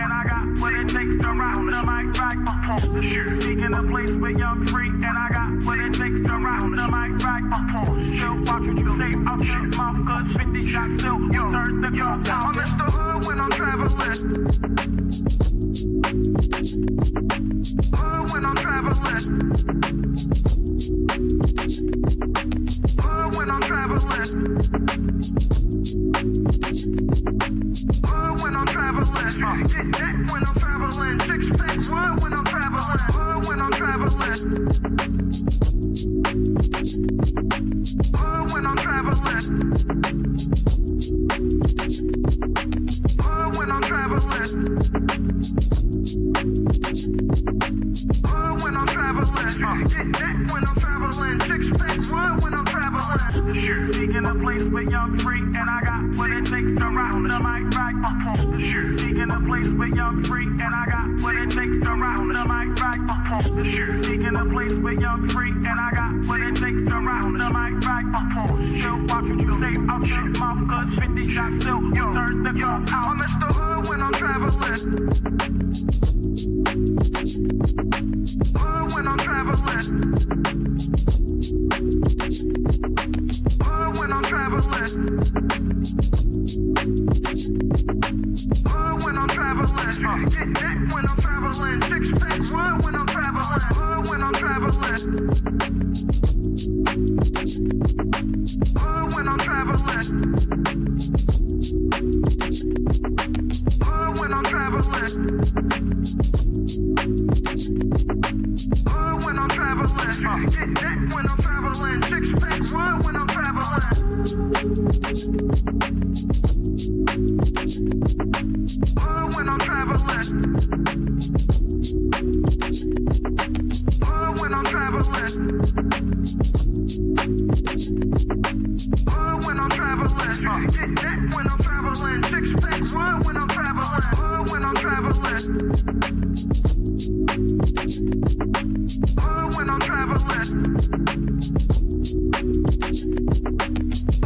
and I got what it takes to rock the mic right up the shoot. Seeking a place where you're free, and I got what it takes to rock the mic right up still watch what you say out your mouth, cause 50 shots still turn the gun down. I'm Mr. Hood when I'm traveling. Hood when I'm traveling. Hood when I'm traveling. Hood when I'm traveling. Get that when I'm traveling. Six pack wood when I'm traveling. Hood when I'm traveling. Hood when I'm traveling. Hood when I'm traveling. Hood when I'm traveling. Get that when I'm traveling. Six pack wood when I'm traveling. Shoot, seeking a place where you're free, and I got what it takes to rock the mic right up the shoot. Seeking a place where you're free, and I got what it takes to rock the mic right up the shoot. Seeking a place where you're free, and I got what it takes to rock the mic right up still watch what you say out your mouth, cause 50 shots still turn the gun out. I'm Mr. Hood when I'm traveling. Hood when I'm traveling. Hood when I'm traveling. Hood when I'm traveling. Get that when I'm traveling. Six pack wood when I'm traveling. Hood when I'm traveling. Hood when I'm traveling. Hood when I'm traveling. Hood when I'm traveling. Get that when I'm traveling. Six pack wood when I'm traveling. Hood when I'm traveling. Hood when I'm traveling. Hood when I'm traveling. Get that when I'm traveling. Six pack wood when I'm traveling. Hood when I'm traveling. Hood when I'm traveling.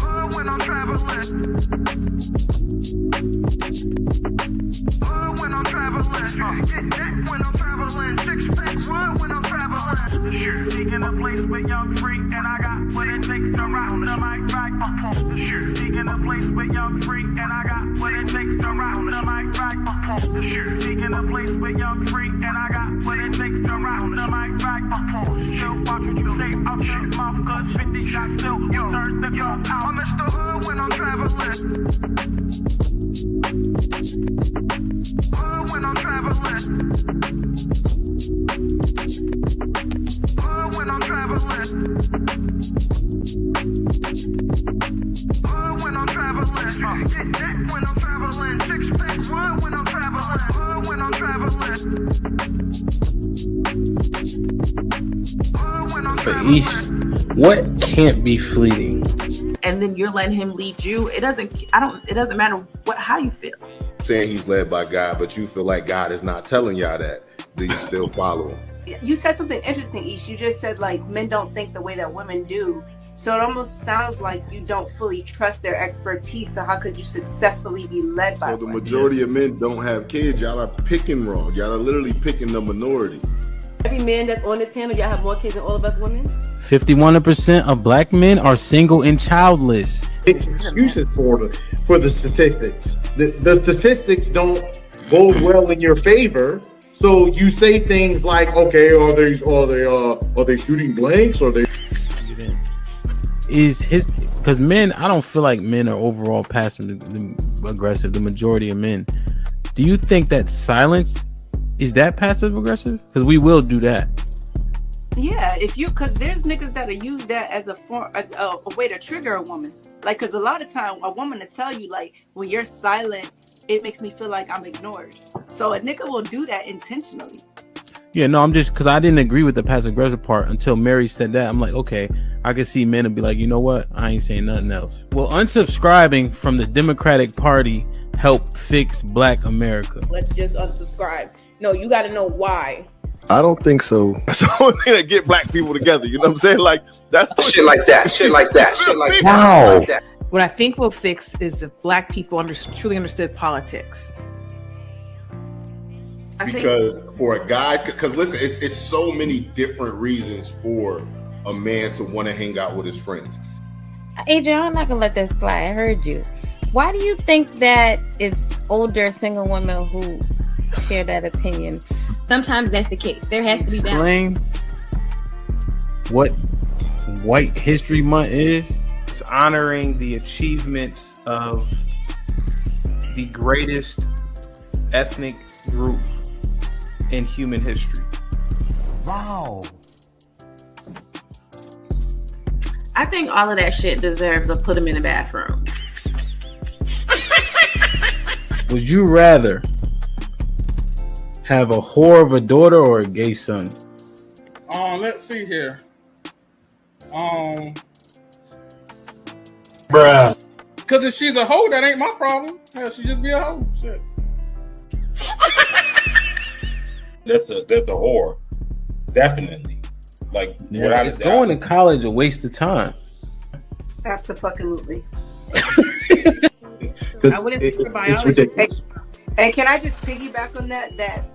Hood when I'm traveling. Hood when I'm traveling. Get that when I'm traveling. Six pack wood when I'm traveling. Shoot, seeking a place where you're free, and I got what it takes to rock the mic right up the shoot. Seeking a place where you're free, and I got what it takes to rock the mic right up the shoot. Seeking a place where you're free, and I got what it takes to rock the mic right up still watch what you say out your mouth, cause 50 shots still turn the gun out. I'm Mr. Hood when I'm traveling. Hood when I'm traveling. Hood when I'm traveling. Hood when I'm traveling. Get that when I'm traveling. Six pack wood when I'm traveling. Hood when I'm traveling. Hood when I'm traveling. What can't be fleeting? And then you're letting him lead you. It doesn't matter how you feel. Saying he's led by God, but you feel like God is not telling y'all that. Do you still follow him? You said something interesting, Ish. You just said like men don't think the way that women do. So it almost sounds like you don't fully trust their expertise. So how could you successfully be led by So the women? majority of men don't have kids. Y'all are picking wrong. Y'all are literally picking the minority. Every man that's on this panel, y'all have more kids than all of us women. 51% of black men are single and childless. Excuses for the statistics. The statistics don't go well in your favor. So you say things like, okay, are they shooting blanks? Or they because men, I don't feel like men are overall passive aggressive. The majority of men. Do you think that silence is that passive aggressive? Because we will do that. Yeah, because there's niggas that'll use that as a way to trigger a woman. Like, because a lot of time a woman will tell you, like, when you're silent, it makes me feel like I'm ignored. So a nigga will do that intentionally. Yeah, no, I'm just because I didn't agree with the passive aggressive part until Mary said that. I'm like, okay, I can see men and be like, you know what? I ain't saying nothing else. Will unsubscribing from the Democratic Party help fix Black America? Let's just unsubscribe. No, you got to know why. I don't think so. That's the only thing that get black people together. You know what I'm saying? Like that's Shit like that. Shit like that. Shit like that. Wow. Shit like that. What I think will fix is if black people truly understood politics. Because for a guy, because listen, it's so many different reasons for a man to want to hang out with his friends. Adrian, I'm not gonna let that slide. I heard you. Why do you think that it's older single women who share that opinion? Sometimes that's the case. There has to be balance. Explain what White History Month is. It's honoring the achievements of the greatest ethnic group in human history. Wow. I think all of that shit deserves a put him in the bathroom. Would you rather have a whore of a daughter or a gay son? Let's see here. Bruh. Because if she's a hoe, that ain't my problem. Hell, she just be a hoe. Shit. That's a whore. Definitely. Like, Yeah, is going to college a waste of time? Absolutely. I wouldn't think for biology. It's ridiculous. And can I just piggyback on that?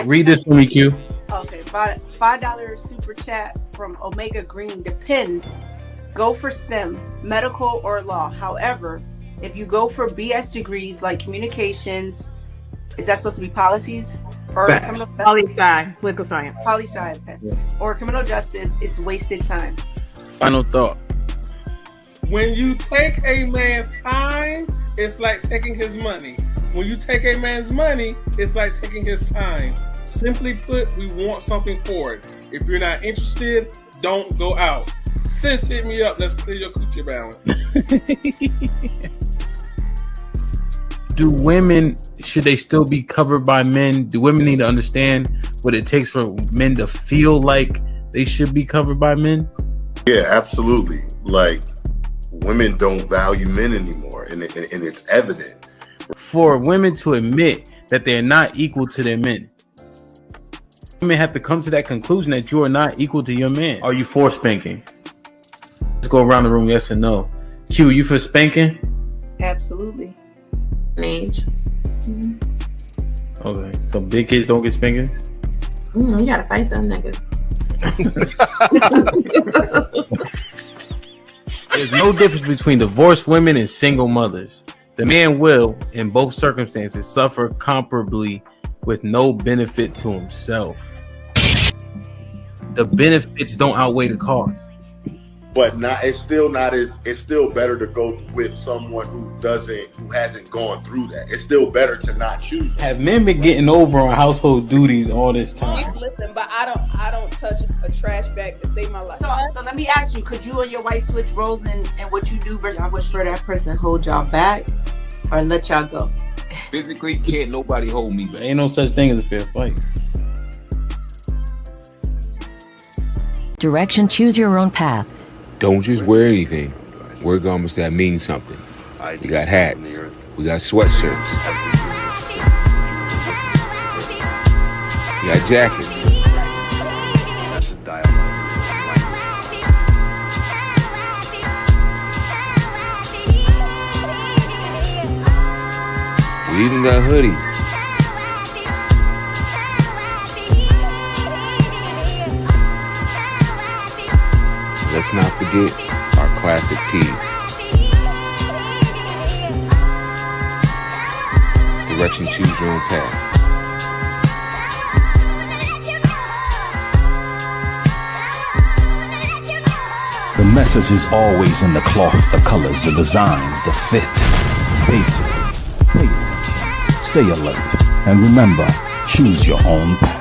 Read this for me, Q. Okay, $5 super chat from Omega Green. Depends. Go for STEM, medical or law. However, if you go for BS degrees like communications, is that supposed to be policies or poli-sci, political science? Poli-sci, okay. Yeah. Or criminal justice, it's wasted time. Final thought. When you take a man's time, it's like taking his money. When you take a man's money, it's like taking his time. Simply put, we want something for it. If you're not interested, don't go out. Sis, hit me up. Let's clear your coochie balance. Do women, should they still be covered by men? Do women need to understand what it takes for men to feel like they should be covered by men? Yeah, absolutely. Like, women don't value men anymore, and it's evident. For women to admit that they're not equal to their men, women have to come to that conclusion that you are not equal to your man. Are you for spanking? Let's go around the room, yes or no. Q, you for spanking? Absolutely. Age. Mm-hmm. Okay, so big kids don't get spankings? You gotta fight them niggas. There's no difference between divorced women and single mothers. The man will, in both circumstances, suffer comparably with no benefit to himself. The benefits don't outweigh the cost. But it's still better to go with someone who hasn't gone through that. It's still better to not choose them. Have men been getting over on household duties all this time? Listen, but I don't touch a trash bag to save my life. So let me ask you, could you and your wife switch roles in what you do versus what for that person hold y'all back or let y'all go? Physically, can't nobody hold me back. Ain't no such thing as a fair fight. Direction, choose your own path. Don't just wear anything. Wear garments that mean something. We got hats. We got sweatshirts. We got jackets. We even got hoodies. Let's not forget our classic tees. Direction, choose your own path. The message is always in the cloth, the colors, the designs, the fit. Basically, pay attention, stay alert, and remember, choose your own path.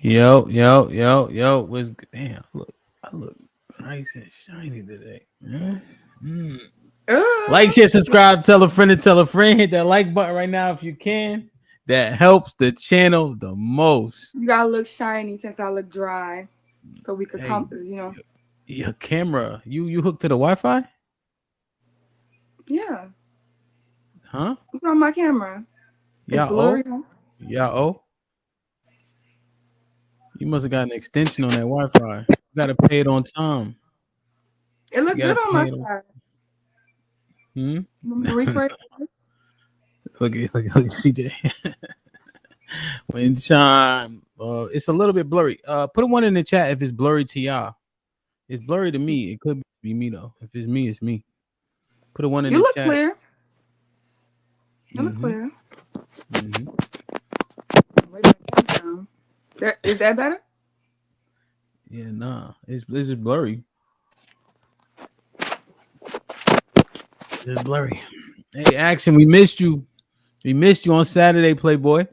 Yo. Was damn. I look nice and shiny today. Like, share, subscribe, tell a friend to tell a friend. Hit that like button right now if you can. That helps the channel the most. You gotta look shiny since I look dry, so we could come. Your camera, you hooked to the Wi-Fi? Yeah. Huh? What's on my camera? It's blurry. Yeah. Oh. You must have got an extension on that Wi-Fi. You gotta pay it on time. It looked good on my side. Refresh. Look at CJ. When chime, it's a little bit blurry. Put a one in the chat if it's blurry to y'all. It's blurry to me. It could be me though. If it's me, it's me. Put a one in the chat. Clear. You look clear. Is that better? Yeah, nah. It's just blurry. It's blurry. Hey, Action, we missed you. We missed you on Saturday, Playboy.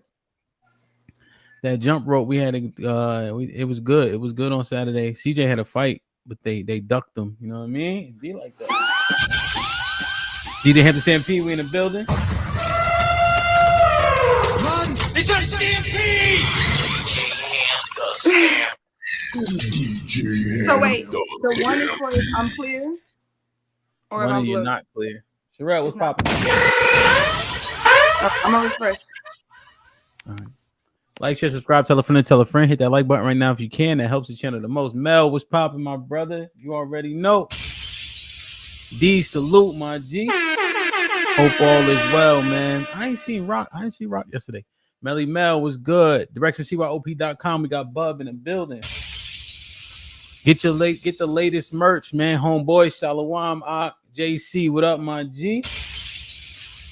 That jump rope we had, it was good. It was good on Saturday. CJ had a fight, but they ducked him. You know what I mean? It'd be like that. CJ had to stampede. We in the building. Run! It's a stampede! So wait, the one is for if I'm clear, or One if of you I'm not clear. Sherelle, what's popping? I'm gonna refresh. All right. Like, share, subscribe, tell a friend. Hit that like button right now if you can. That helps the channel the most. Mel, what's popping, my brother? You already know. D, salute, my G. Hope all is well, man. I ain't seen Rock yesterday. Melly Mel was good. DirectionCYOP.com. We got Bub in the building. Get the latest merch, man. Homeboy, Shalawam, JC. What up, my G?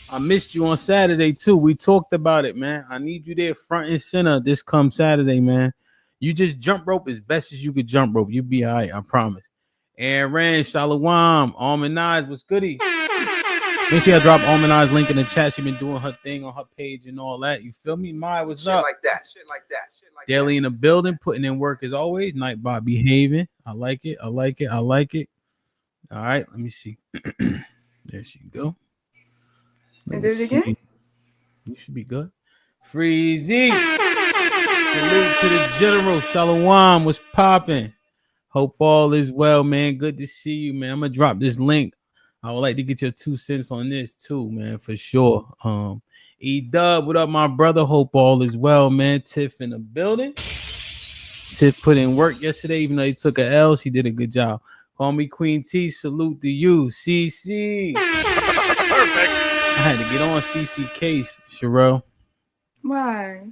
I missed you on Saturday too. We talked about it, man. I need you there front and center this come Saturday, man. You just jump rope as best as you could jump rope. You'll be all right, I promise. Aaron, Shalawam, Almond Eyes, what's goody? Make sure I drop Almond Eyes link in the chat. She been doing her thing on her page and all that. You feel me? My, what's up? Shit like that. Daily in the building, putting in work as always. Nightbot behaving. I like it. All right, let me see. There she go. And did it again? You should be good. Freezy. Salute to the general. Shalom. What's popping? Hope all is well, man. Good to see you, man. I'm gonna drop this link. I would like to get your 2 cents on this too, man, for sure. E-Dub, what up, my brother? Hope all is well, man. Tiff in the building. Tiff put in work yesterday, even though he took a L. She did a good job. Call me Queen T. Salute to you, CC. Perfect. I had to get on CC case, Sherelle. Why?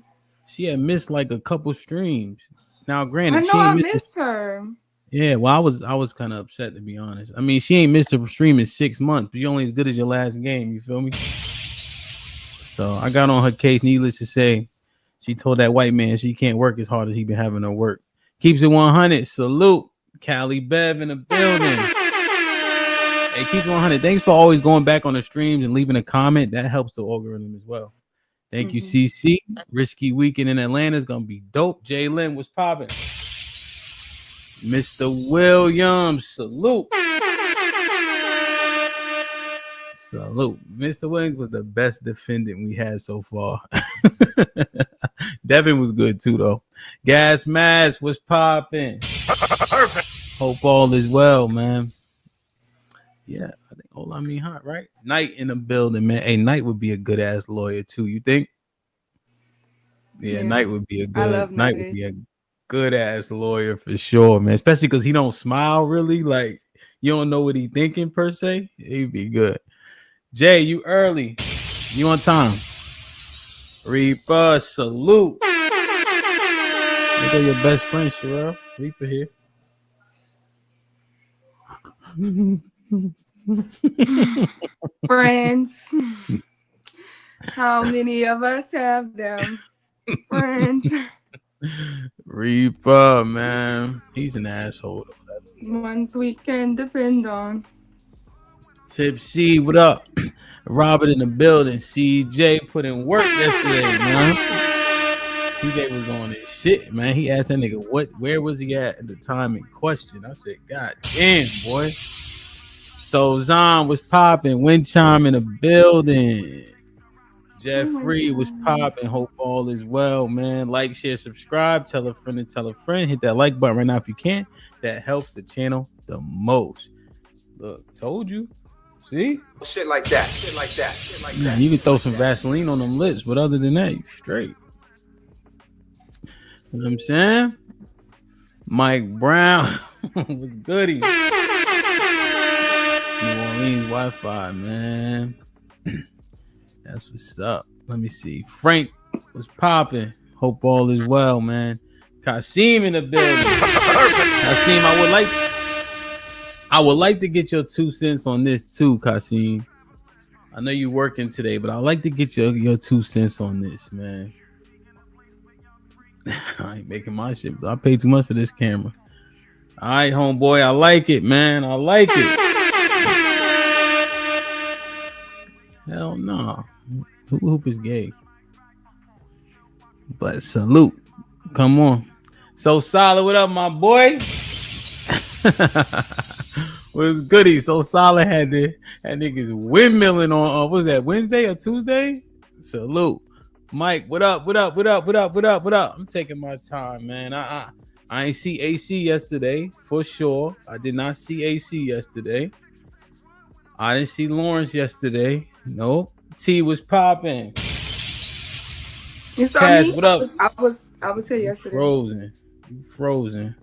She had missed like a couple streams. Now, granted, I missed her. Yeah, well, I was kind of upset, to be honest. I mean, she ain't missed a stream in 6 months, but you're only as good as your last game. You feel me? So I got on her case. Needless to say, she told that white man she can't work as hard as he been having her work. Keeps it 100. Salute, Cali Bev in the building. Hey, keeps it 100. Thanks for always going back on the streams and leaving a comment. That helps the algorithm as well. Thank you, CC. Risky weekend in Atlanta is gonna be dope. Jalen, what's popping? Mr. Williams, salute. Salute. Mr. Williams was the best defendant we had so far. Devin was good too, though. Gas Mask was popping. Hope all is well, man. Yeah, I think all I mean hot, right? Knight in the building, man. Hey, Knight would be a good ass lawyer too. You think? Yeah, Knight would be a good. Knight would be a good ass lawyer for sure, man. Especially because he don't smile really. Like you don't know what he thinking per se. He'd be good. Jay, you early. You on time. Reaper, salute. Look at your best friend, Sherelle. Reaper here. Friends. How many of us have them? Friends. Reaper, man. He's an asshole. Ones we can depend on. Tipsy, what up? Robert in the building. CJ put in work yesterday, man. PJ was on his shit, man. He asked that nigga where was he at the time in question. I said, God damn, boy. So Zon was popping, wind chime in the building. Jeffrey was popping. Hope all is well, man. Like, share, subscribe, tell a friend and tell a friend. Hit that like button right now if you can. That helps the channel the most. Look, told you. See? Shit like that. Shit like that. Shit like that. You can throw some Vaseline on them lips, but other than that, you straight. You know what I'm saying? Mike Brown was goody. New Orleans Wi-Fi, man. That's what's up. Let me see. Frank was popping. Hope all is well, man. Kasim in the building. Kasim, I would like to get your 2 cents on this too, Kasim. I know you're working today, but I'd like to get your 2 cents on this, man. I ain't making my shit. I paid too much for this camera. All right, homeboy. I like it, man. I like it. Hell no. Hoop is gay. But salute. Come on. So solid. What up, my boy? Was goody. So solid had niggas windmilling on what was that, Wednesday or Tuesday? Salute. Mike, what up? What up? What up? What up? What up? What up? I'm taking my time, man. I ain't see AC yesterday for sure. I did not see AC yesterday. I didn't see Lawrence yesterday. Nope. T was popping. You saw Cass, me? what up? I was here yesterday. You frozen.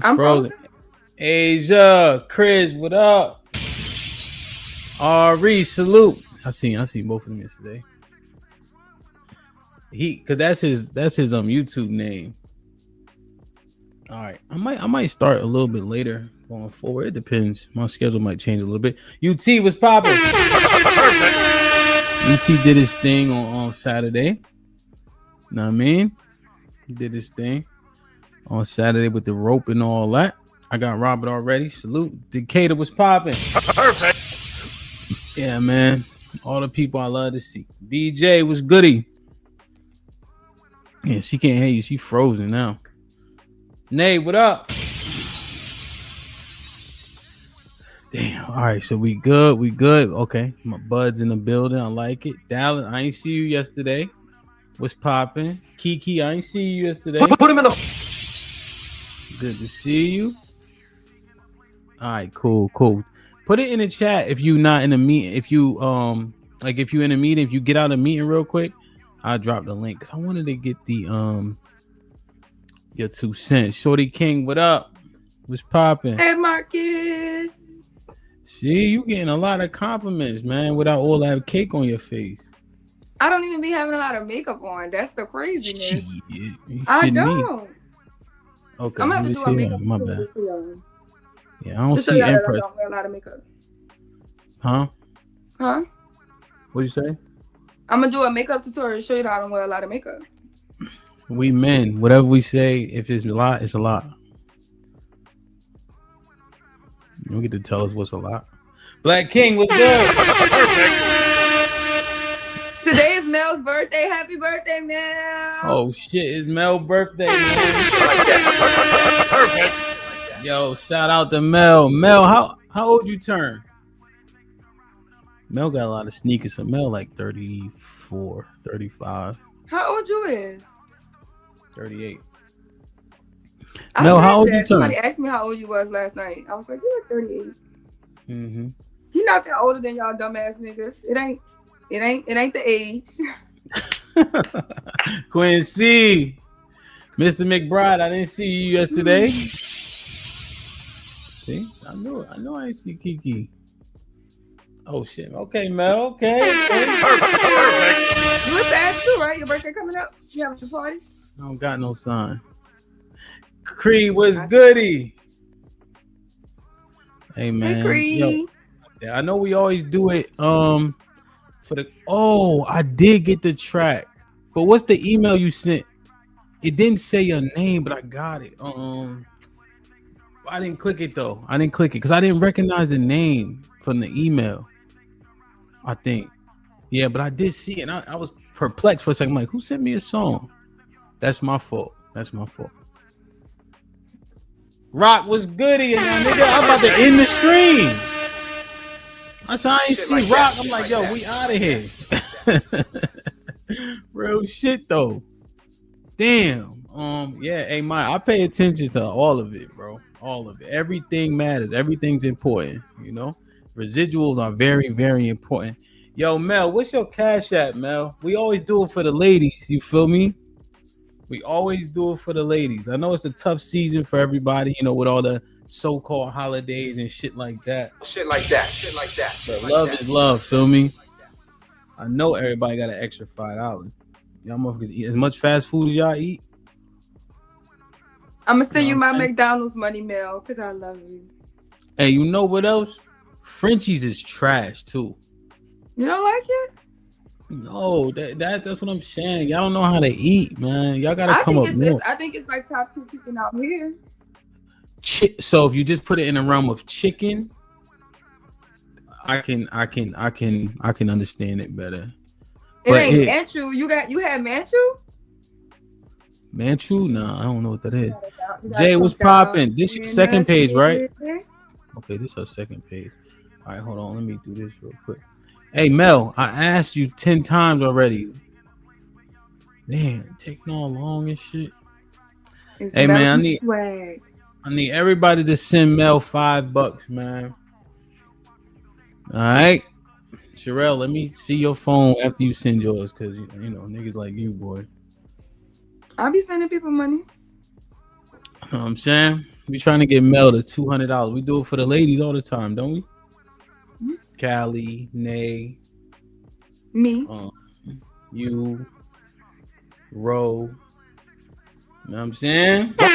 I'm frozen. Asia, Chris, what up? Ari, salute. I seen both of them yesterday. Cause that's his YouTube name. All right, I might start a little bit later going forward. It depends. My schedule might change a little bit. UT was popping. UT did his thing on Saturday. Know what I mean? He did his thing on Saturday with the rope and all that. I got Robert already. Salute. Decatur was popping. Perfect. Yeah, man. All the people I love to see. DJ was goody. Yeah, she can't hear you. She frozen now. Nay, what up? Damn. All right, so we good. We good. Okay. My bud's in the building. I like it. Dallas, I ain't see you yesterday. What's popping? Kiki, I ain't see you yesterday. Put him in the. Good to see you. All right, cool. Put it in the chat if you not in a meeting. If you if you in a meeting, if you get out of the meeting real quick, I'll drop the link because I wanted to get the your 2 cents. Shorty King, what up? What's popping? Hey, Marcus. See, you getting a lot of compliments, man, without all that cake on your face. I don't even be having a lot of makeup on. That's the craziness. Shit, I don't. Okay, I'm gonna have to do a makeup. My bad. Yeah, I don't see see Empress. I Empress. don't wear a lot of makeup. Huh? What'd you say? I'm gonna do a makeup tutorial to show you that I don't wear a lot of makeup. We men, whatever we say, if it's a lot, it's a lot. You don't get to tell us what's a lot. Black King, what's good? Today is Mel's birthday. Happy birthday, Mel. Oh shit, it's Mel's birthday, man. Yo, shout out to Mel. Mel, how old you turn? Mel got a lot of sneakers. So Mel like 34, 35. How old you is? 38. Mel, how old you turn? Somebody asked me how old you was last night. I was like, you're 38. Mm-hmm. You're not that older than y'all dumbass niggas. It ain't the age. Quincy, Mr. McBride, I didn't see you yesterday. See, I know I didn't see Kiki. Oh shit. Okay, Mel. Okay. You were sad too, right? Your birthday coming up. You having a party? I don't got no sign. Creed was goody. Hey man. Hey Creed. Yo, I know we always do it for the I did get the track. But what's the email you sent? It didn't say your name, but I got it. I didn't click it though. I didn't click it because I didn't recognize the name from the email. I think. Yeah, but I did see it. And I was perplexed for a second. I'm like, who sent me a song? That's my fault. Rock was goody, and nigga, I'm about to end the stream. I saw I ain't see like Rock. I'm like, yo, we out of here. Real shit though. Damn. Yeah, hey Mike, I pay attention to all of it, bro. All of it. Everything matters. Everything's important, you know? Residuals are very, very important. Yo, Mel, what's your cash app, Mel? We always do it for the ladies, you feel me? We always do it for the ladies. I know it's a tough season for everybody, you know, with all the so-called holidays and shit like that. But love is love, feel me? I know everybody got an extra $5. Y'all motherfuckers eat as much fast food as y'all eat. I'm gonna send you my McDonald's money, Mel, because I love you. Hey, you know what else? Frenchies is trash too. You don't like it? No, that's what I'm saying. Y'all don't know how to eat, man. Y'all gotta come up more. I think it's like top 2 chicken out here. So if you just put it in the realm of chicken, I can understand it better. It ain't Manchu. You had Manchu? Manchu? Nah, I don't know what that is. Jay, what's popping? This your second page, right? Okay, this is her second page. All right, hold on. Let me do this real quick. Hey, Mel, I asked you 10 times already. Man, taking all long and shit. Hey, man, I need everybody to send Mel $5, man. All right. Sherelle, let me see your phone after you send yours, because, you know, niggas like you, boy. I'll be sending people money. You know what I'm saying? We trying to get Mel to $200. We do it for the ladies all the time, don't we? Mm-hmm. Callie, Nay, me, you, Ro. You know what I'm saying? All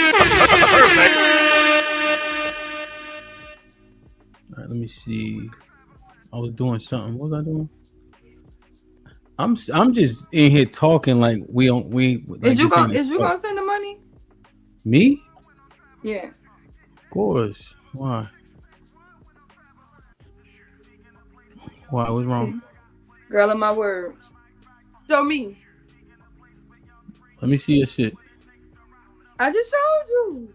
right, let me see. I was doing something. What was I doing? I'm just in here talking like we. Like is you gonna send the money? Me? Yeah. Of course. Why? Why? What's wrong? Girl, of my word. Show me. Let me see your shit. I just showed you.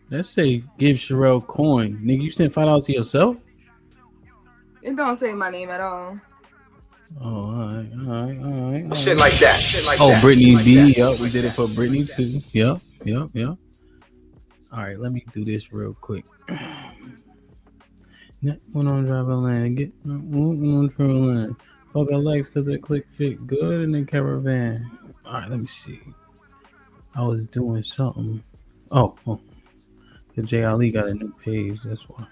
Let's say give Sherelle coins. Nigga, you sent $5 to yourself? It don't say my name at all. Oh, all right. Shit like that. Oh, Brittany B. Yup, we did it for Brittany too. Yup. All right, let me do this real quick. Went on driver land. Get on trail land. Fuck our likes because they click fit good in the caravan. All right, let me see. I was doing something. Oh. The J. Ali got a new page. That's why.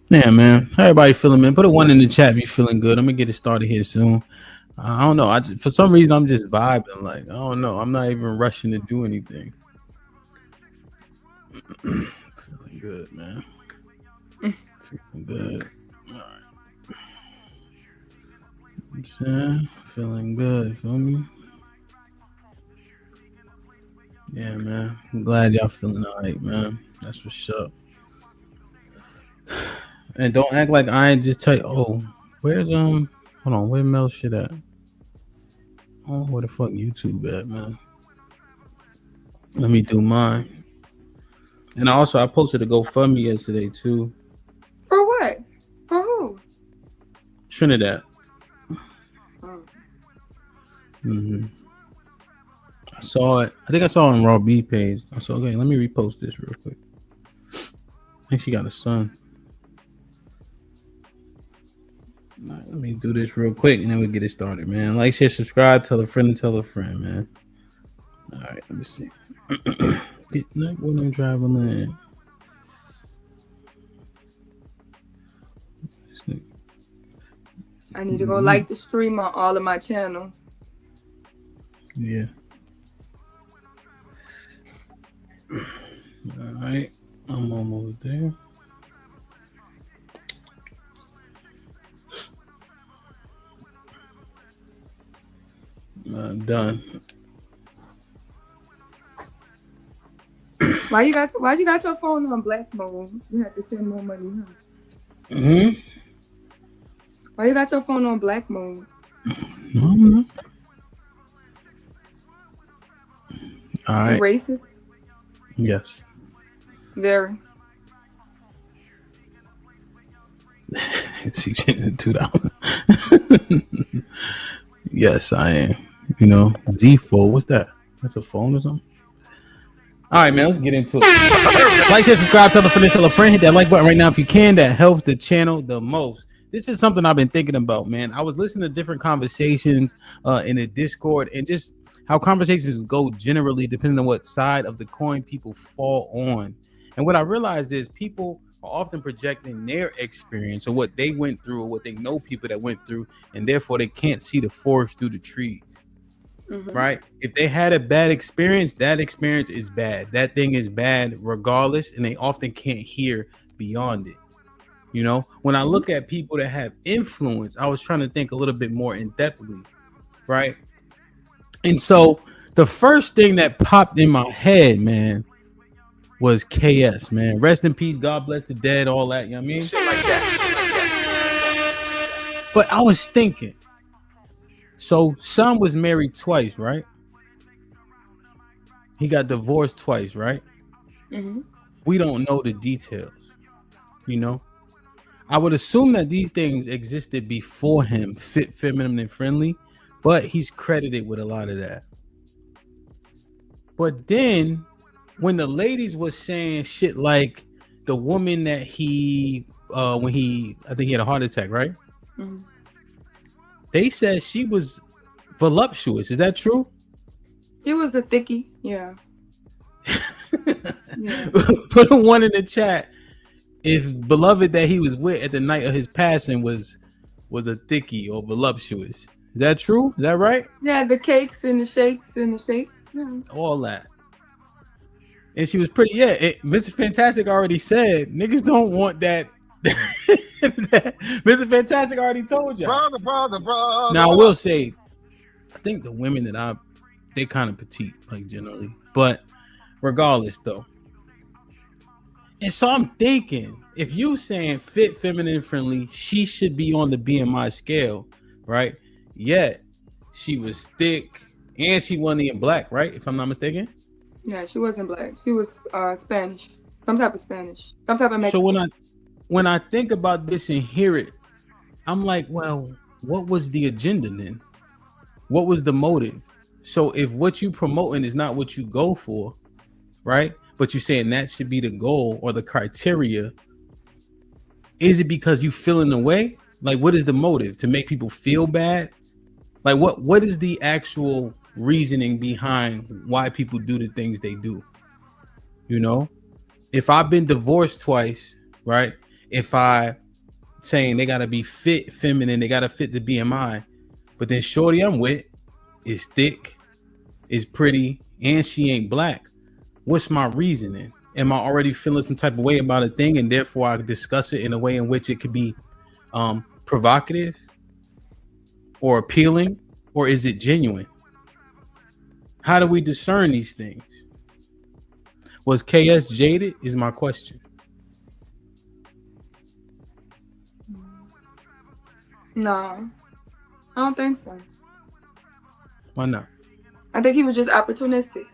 Yeah, man. Everybody feeling, man. Put a 1 in the chat if you feeling good. I'm gonna get it started here soon. I don't know. For some reason I'm just vibing. Like, I don't know. I'm not even rushing to do anything. Feeling good, man. Feeling good. All right. I'm saying, feeling good. Feel me? Yeah, man. I'm glad y'all feeling all right, man. That's what's up. And don't act like I ain't just tell you. Oh, where's hold on, where Mel shit at? Oh, where the fuck YouTube at, man? Let me do mine. And I posted a GoFundMe yesterday too. For what? For who? Trinidad. Mm-hmm. I saw it. I think I saw it on Raw B page. I said, okay, let me repost this real quick. I think she got a son. All right, let me do this real quick and then we'll get it started, man. Like, share, subscribe, tell a friend, and tell a friend, man. All right, let me see. Get like when I'm driving in. I need to go like the stream on all of my channels. Yeah. All right, I'm almost there. Done. Why you got your phone on black mode? You have to send more money, huh? Mm-hmm. Why you got your phone on black mode? Mm-hmm. All right. Racist? Yes. Very. She $2. Yes, I am. You know, Z4. What's that? That's a phone or something? All right, man. Let's get into it. Like, share, subscribe, tell a friend, tell a friend. Hit that like button right now if you can. That helps the channel the most. This is something I've been thinking about, man. I was listening to different conversations in the Discord and just how conversations go generally depending on what side of the coin people fall on. And what I realized is people are often projecting their experience or what they went through or what they know people that went through, and therefore they can't see the forest through the trees. Right? If they had a bad experience, that experience is bad. That thing is bad regardless, and they often can't hear beyond it. You know, when I look at people that have influence, I was trying to think a little bit more in depthly, right? And so the first thing that popped in my head, man, was KS, man. Rest in peace, God bless the dead, all that, you know what I mean? Shit like that. But I was thinking, so Son was married twice, right? He got divorced twice, right? We don't know the details, you know? I would assume that these things existed before him, fit, feminine, and friendly, but he's credited with a lot of that. But then when the ladies was saying shit like the woman that he, I think he had a heart attack, right? They said she was voluptuous. Is that true? It was a thickie, yeah. Put a one in the chat if beloved that he was with at the night of his passing was a thickie or voluptuous. Is that true? Is that right? Yeah, the cakes and the shakes and the shakes. Yeah. All that. And she was pretty. Yeah, Mr. Fantastic already said niggas don't want that. Mr. Fantastic already told you. Brother. Now I will say, I think the women that they kind of petite, like generally, but regardless though. And so I'm thinking, if you saying fit, feminine, friendly, she should be on the BMI scale, right? Yet she was thick and she wasn't even black, right? If I'm not mistaken. Yeah, she wasn't black. She was Spanish, some type of Spanish, some type of Mexican. So when I think about this and hear it, I'm like, well, what was the agenda then? What was the motive? So if what you promoting is not what you go for, right? But you're saying that should be the goal or the criteria. Is it because you feeling the way? Like, what is the motive? To make people feel bad? Like, what is the actual reasoning behind why people do the things they do? You know, if I've been divorced twice, right? If I saying they gotta be fit, feminine, they gotta fit the BMI, but then shorty I'm with is thick, is pretty, and she ain't black. What's my reasoning? Am I already feeling some type of way about a thing, and therefore I discuss it in a way in which it could be provocative or appealing, or is it genuine? How do we discern these things? Was KS jaded? Is my question. No, I don't think so. Why not? I think he was just opportunistic.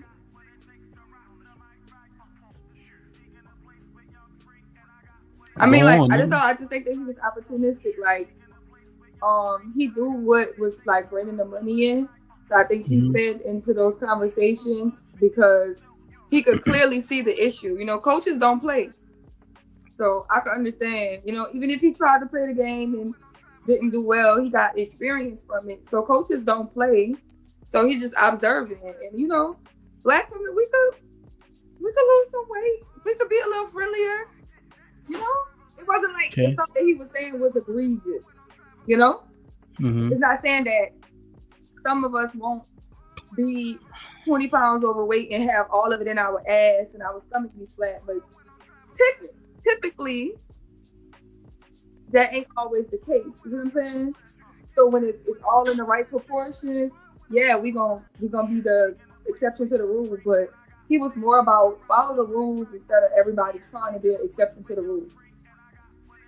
I mean, like, I just think that he was opportunistic. Like, he knew what was like bringing the money in. So I think he fed into those conversations because he could clearly see the issue. You know, coaches don't play. So I can understand, you know, even if he tried to play the game and didn't do well, he got experience from it. So coaches don't play. So he's just observing it. And, you know, black women, we could lose some weight. We could be a little friendlier. You know, it wasn't like something he was saying was egregious. You know, it's not saying that some of us won't be 20 pounds overweight and have all of it in our ass and our stomach be flat, but typically that ain't always the case. You know what I'm saying? So when it's all in the right proportions, yeah, we gonna be the exception to the rule, but he was more about follow the rules instead of everybody trying to be an exception to the rules.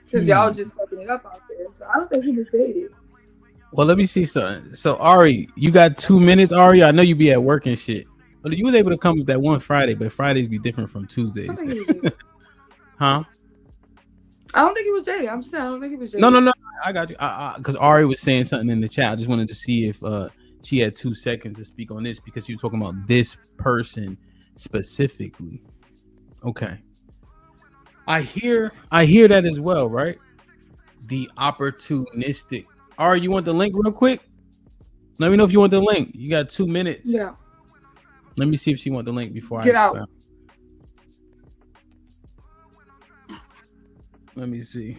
Because y'all just fucking it up out there. So I don't think he was jaded. Well, let me see something. So Ari, you got 2 minutes, Ari. I know you be at work and shit, but you was able to come with that one Friday, but Fridays be different from Tuesdays. Huh? I don't think it was Jay. I'm just saying I don't think it was Jay. No. I got you. Because Ari was saying something in the chat. I just wanted to see if she had 2 seconds to speak on this because she was talking about this person specifically. Okay. I hear that as well, right? The opportunistic. Ari, you want the link real quick? Let me know if you want the link. You got 2 minutes. Yeah. Let me see if she want the link before Get I out. expound. Let me see.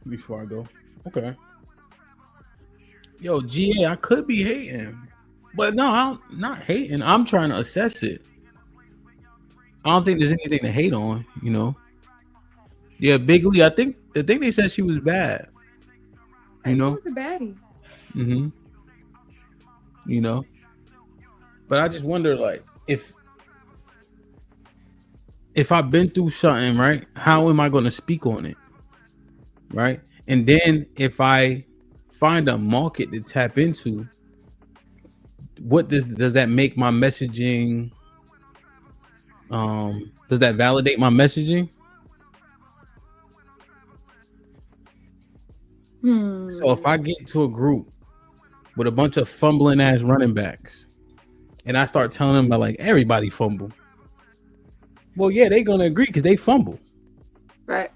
Before I go. Okay. Yo, GA, I could be hating. But no, I'm not hating. I'm trying to assess it. I don't think there's anything to hate on, you know. Yeah, Big Lee, I think they said she was bad. You know? She was a baddie. Mm-hmm. You know. But I just wonder, like, if I've been through something, right? How am I going to speak on it? Right? And then if I find a market to tap into, what does that make my messaging? Does that validate my messaging? So if I get to a group with a bunch of fumbling ass running backs and I start telling them about like everybody fumble, well, yeah, they're gonna agree because they fumble. Right.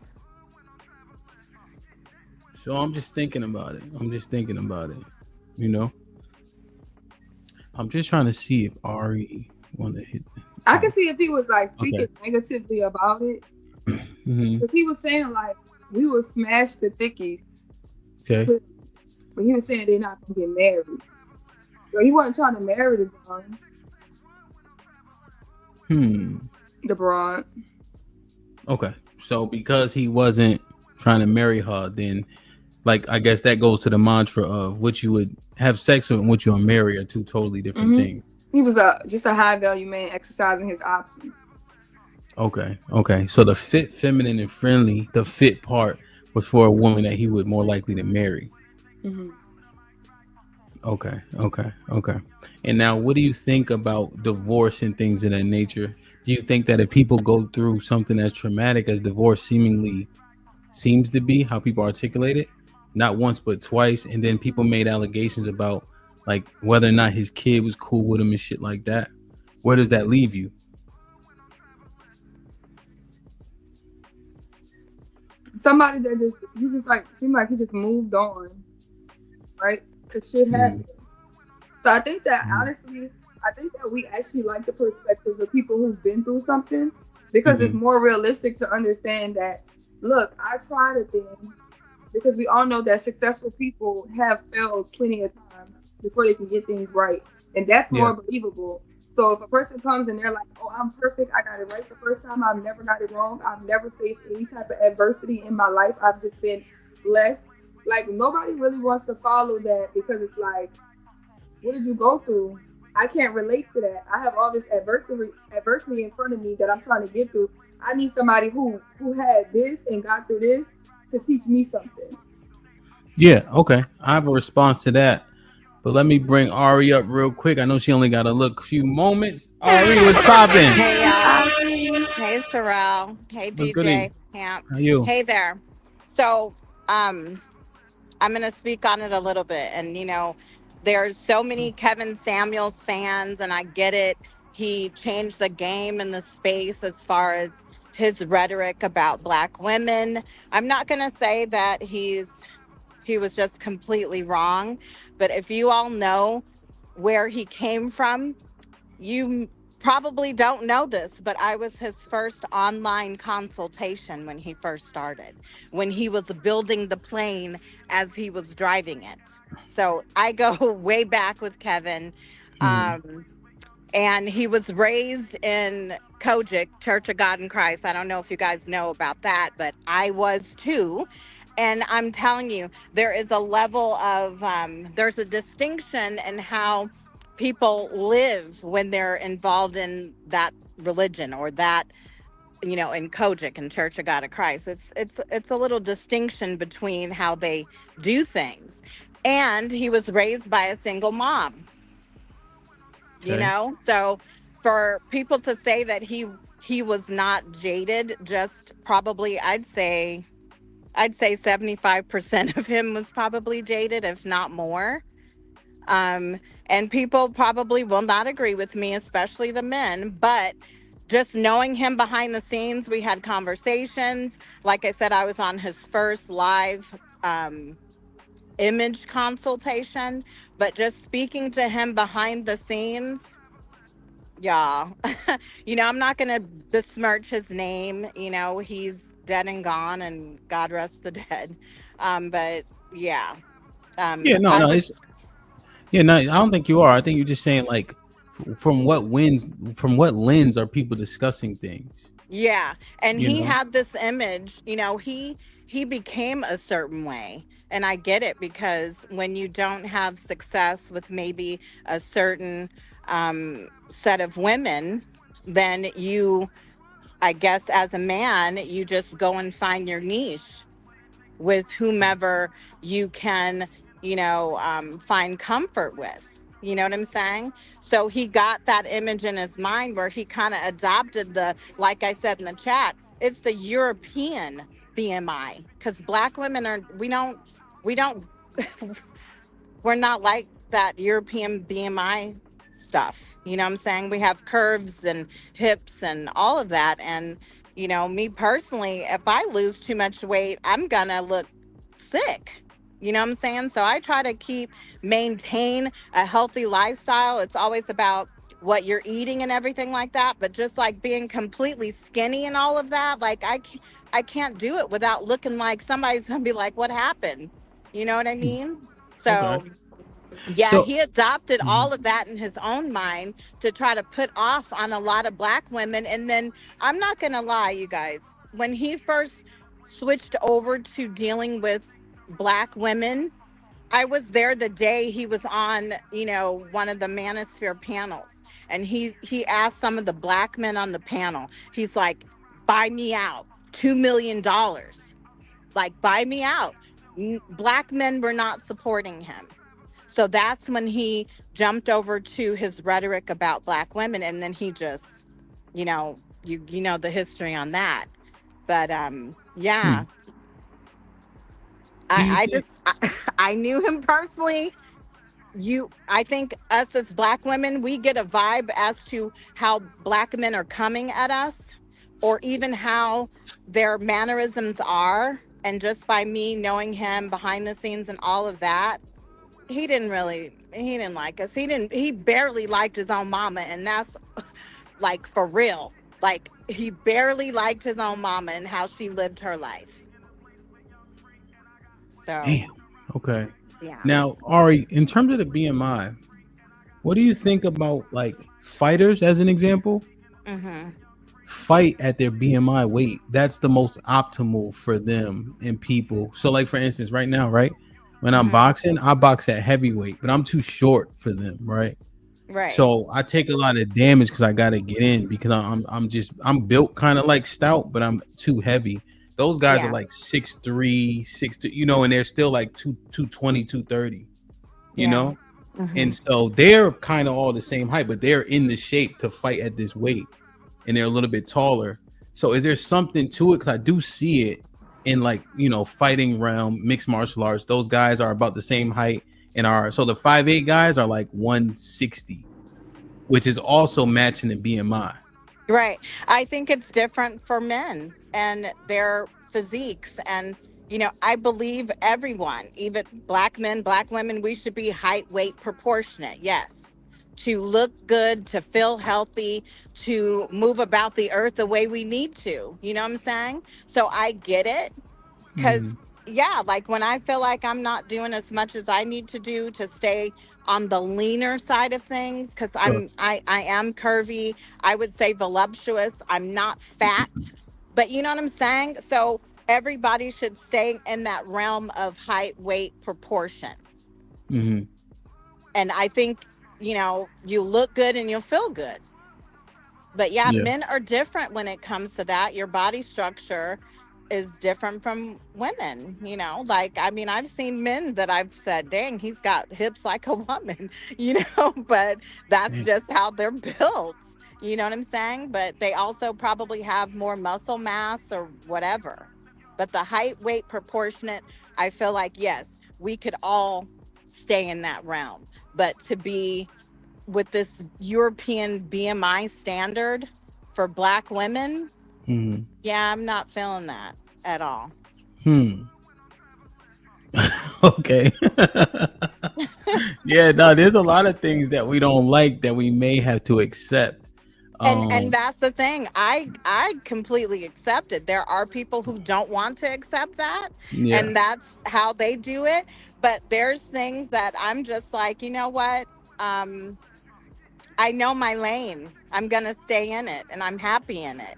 So I'm just thinking about it. You know, I'm just trying to see if Ari want to hit. I can see if he was like speaking negatively about it. Because he was saying like we would smash the thickies. Okay. But he was saying they're not gonna get married. So he wasn't trying to marry the broad. The broad. Okay. So because he wasn't trying to marry her, then like I guess that goes to the mantra of what you would have sex with and what you'll marry are two totally different things. He was just a high value man exercising his options. Okay. So the fit, feminine, and friendly, the fit part was for a woman that he would more likely to marry. Okay. And now, what do you think about divorce and things of that nature? Do you think that if people go through something as traumatic as divorce seemingly seems to be, how people articulate it, not once but twice, and then people made allegations about like whether or not his kid was cool with him and shit like that, where does that leave you? Somebody that seemed like he just moved on, right? Because shit happens. So I think that honestly, we actually like the perspectives of people who've been through something because it's more realistic to understand that, look, I tried a thing, because we all know that successful people have failed plenty of times before they can get things right. And that's more believable. So if a person comes and they're like, oh, I'm perfect, I got it right the first time, I've never got it wrong, I've never faced any type of adversity in my life, I've just been blessed. Like, nobody really wants to follow that because it's like, what did you go through? I can't relate to that. I have all this adversity in front of me that I'm trying to get through. I need somebody who had this and got through this to teach me something. Yeah, okay. I have a response to that. But let me bring Ari up real quick. I know she only got a few moments. Ari, what's popping? Hey, y'all. Hey, Sherelle. Hey, DJ. Hamp. How you? Hey there. So, I'm going to speak on it a little bit. And, you know, there's so many Kevin Samuels fans, and I get it. He changed the game in the space as far as his rhetoric about Black women. I'm not going to say that he was just completely wrong, but if you all know where he came from, you probably don't know this, but I was his first online consultation when he first started, when he was building the plane as he was driving it. So I go way back with Kevin. And he was raised in Kojic, Church of God in Christ. I don't know if you guys know about that, but I was too. And I'm telling you, there is a level of, there's a distinction in how people live when they're involved in that religion or that in Kojic and Church of God of Christ. It's a little distinction between how they do things. And he was raised by a single mom, Okay. So for people to say that he was not jaded, just probably I'd say 75% of him was probably jaded, if not more. And people probably will not agree with me, especially the men, but just knowing him behind the scenes, we had conversations. Like I said, I was on his first live image consultation, but just speaking to him behind the scenes, yeah. I'm not going to besmirch his name. He's dead and gone, and God rest the dead. But yeah. Yeah, no, I no, would. it's yeah, no. I don't think you are. I think you're just saying like, from what lens are people discussing things? Yeah, and You he know. had this image, he became a certain way. And I get it, because when you don't have success with maybe a certain set of women, then I guess as a man, you just go and find your niche with whomever you can, find comfort with. You know what I'm saying? So he got that image in his mind where he kind of adopted like I said in the chat, it's the European BMI, because Black women we don't, we're not like that European BMI stuff. You know what I'm saying? We have curves and hips and all of that. And, me personally, if I lose too much weight, I'm going to look sick. You know what I'm saying? So I try to maintain a healthy lifestyle. It's always about what you're eating and everything like that. But just like being completely skinny and all of that, like I can't do it without looking like somebody's going to be like, what happened? You know what I mean? Okay. So yeah, So he adopted mhm. all of that in his own mind to try to put off on a lot of Black women. And then I'm not going to lie, you guys, when he first switched over to dealing with Black women, I was there the day he was on, one of the Manosphere panels. And he asked some of the Black men on the panel, he's like, buy me out, $2 million. Like, buy me out. Black men were not supporting him. So that's when he jumped over to his rhetoric about Black women, and then he just, you know the history on that. But Hmm. yeah, Do you I think? just I knew him personally. I think us as Black women, we get a vibe as to how Black men are coming at us, or even how their mannerisms are. And just by me knowing him behind the scenes and all of that, he didn't like us. He barely liked his own mama. And that's like for real. Like, he barely liked his own mama and how she lived her life. So Damn. Okay. yeah. Now, Ari, in terms of the BMI, what do you think about like fighters as an example? Mm-hmm. Fight at their BMI weight. That's the most optimal for them and people. So, like for instance, right now, right? When I'm Mm-hmm. boxing, I box at heavyweight, but I'm too short for them, right? Right. So I take a lot of damage because I gotta get in because I'm built kind of like stout, but I'm too heavy. Those guys are Yeah. like 6'3", 6'2", and they're still like 220, 230, Yeah. Mm-hmm. and so they're kind of all the same height, but they're in the shape to fight at this weight, and they're a little bit taller. So is there something to it? Because I do see it in like fighting realm, mixed martial arts. Those guys are about the same height and so the 5'8" guys are like 160, which is also matching the BMI. Right. I think it's different for men and their physiques. And, I believe everyone, even Black men, Black women, we should be height, weight proportionate. Yes. To look good, to feel healthy, to move about the earth the way we need to. You know what I'm saying? So I get it. Because, Mhm. yeah, like when I feel like I'm not doing as much as I need to do to stay on the leaner side of things, because Sure. I am curvy, I would say voluptuous. I'm not fat, but you know what I'm saying? So everybody should stay in that realm of height, weight, proportion. Mm-hmm. And I think, you look good and you'll feel good. But yeah, Yeah. men are different when it comes to that. Your body structure is different from women, you know? Like, I mean, I've seen men that I've said, dang, he's got hips like a woman, you know, but that's Yeah. just how they're built. You know what I'm saying? But they also probably have more muscle mass or whatever. But the height weight proportionate, I feel like, yes, we could all stay in that realm. But to be with this European BMI standard for Black women, Hmm. yeah, I'm not feeling that at all. Okay. Yeah, no, there's a lot of things that we don't like that we may have to accept. And that's the thing. I completely accept it. There are people who don't want to accept that, Yeah. and that's how they do it. But there's things that I'm just like, you know what? Um, I know my lane. I'm gonna stay in it, and I'm happy in it.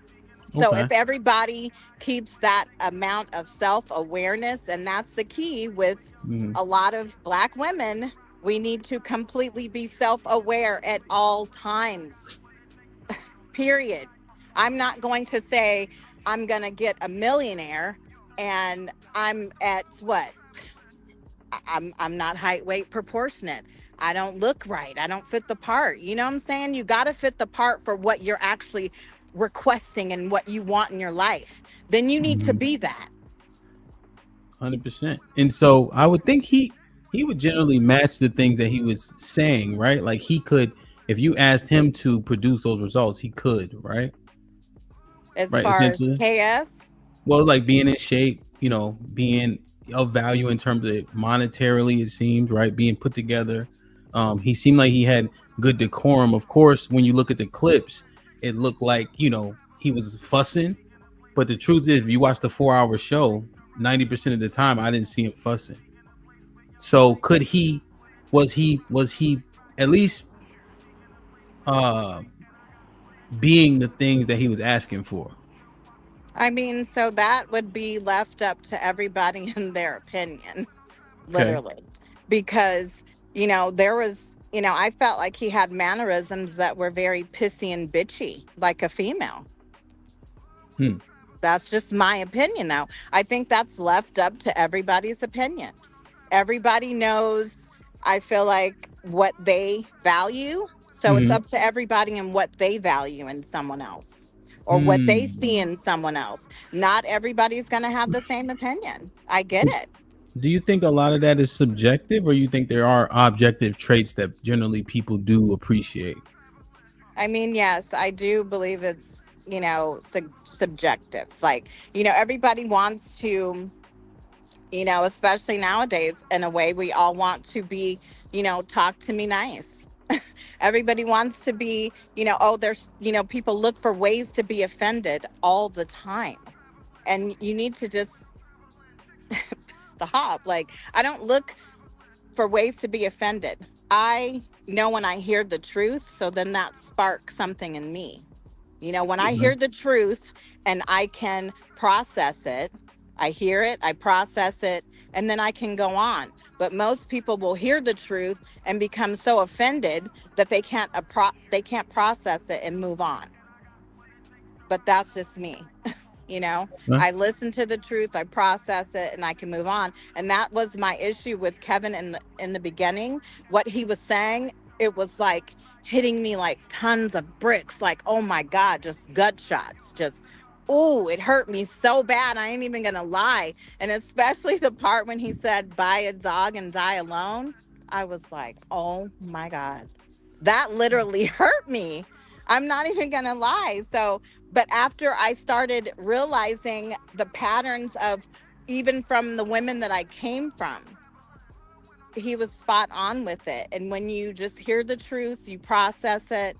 So Okay. if everybody keeps that amount of self-awareness, and that's the key with Mhm. a lot of Black women, we need to completely be self-aware at all times. Period. I'm not going to say I'm going to get a millionaire and I'm at what? I'm not height weight proportionate. I don't look right. I don't fit the part. You know what I'm saying? You got to fit the part for what you're actually requesting and what you want in your life. Then you need to be that. 100%. And so I would think he would generally match the things that he was saying, right? Like he could, if you asked him to produce those results, he could, right? As Right, far as essentially. KS, Well, like being in shape, you know, being of value in terms of monetarily, it seems, right? Being put together. He seemed like he had good decorum. Of course, when you look at the clips, it looked like, you know, he was fussing. But the truth is, if you watch the 4-hour show, 90% of the time, I didn't see him fussing. So could he? Was he at least being the things that he was asking for? I mean, so that would be left up to everybody in their opinion. Okay. Literally, because there was, I felt like he had mannerisms that were very pissy and bitchy like a female. That's just my opinion. Now I think that's left up to everybody's opinion. Everybody knows, I feel like, what they value, so it's Mm-hmm. up to everybody and what they value in someone else or what they see in someone else. Not everybody's going to have the same opinion. I get it. Do you think a lot of that is subjective, or you think there are objective traits that generally people do appreciate? I mean, yes, I do believe it's, subjective. Like, everybody wants to, especially nowadays, in a way, we all want to be, talk to me nice. Everybody wants to be, there's, people look for ways to be offended all the time. And you need to just stop. Like, I don't look for ways to be offended. I know when I hear the truth, so then that sparks something in me. When I hear the truth and I can process it, I hear it, I process it, and then I can go on. But most people will hear the truth and become so offended that they can't process it and move on. But that's just me. I listen to the truth, I process it, and I can move on. And that was my issue with Kevin in the beginning. What he was saying, it was like hitting me like tons of bricks. Like, oh my God, just gut shots. Just, oh, it hurt me so bad. I ain't even gonna lie. And especially the part when he said, buy a dog and die alone. I was like, oh my God, that literally hurt me. I'm not even gonna lie. So, but after I started realizing the patterns of, even from the women that I came from, he was spot on with it. And when you just hear the truth, you process it,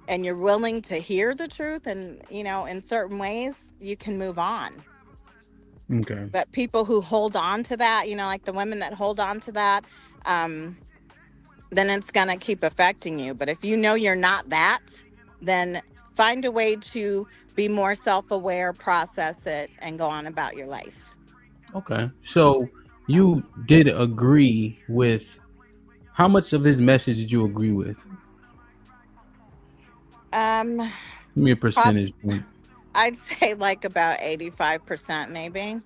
and you're willing to hear the truth, and, in certain ways, you can move on. Okay. But people who hold on to that, like the women that hold on to that, then it's going to keep affecting you. But if you know you're not that, then find a way to be more self-aware, process it, and go on about your life. Okay. So you did agree with, how much of his message did you agree with? Give me a percentage point. I'd say like about 85%, maybe.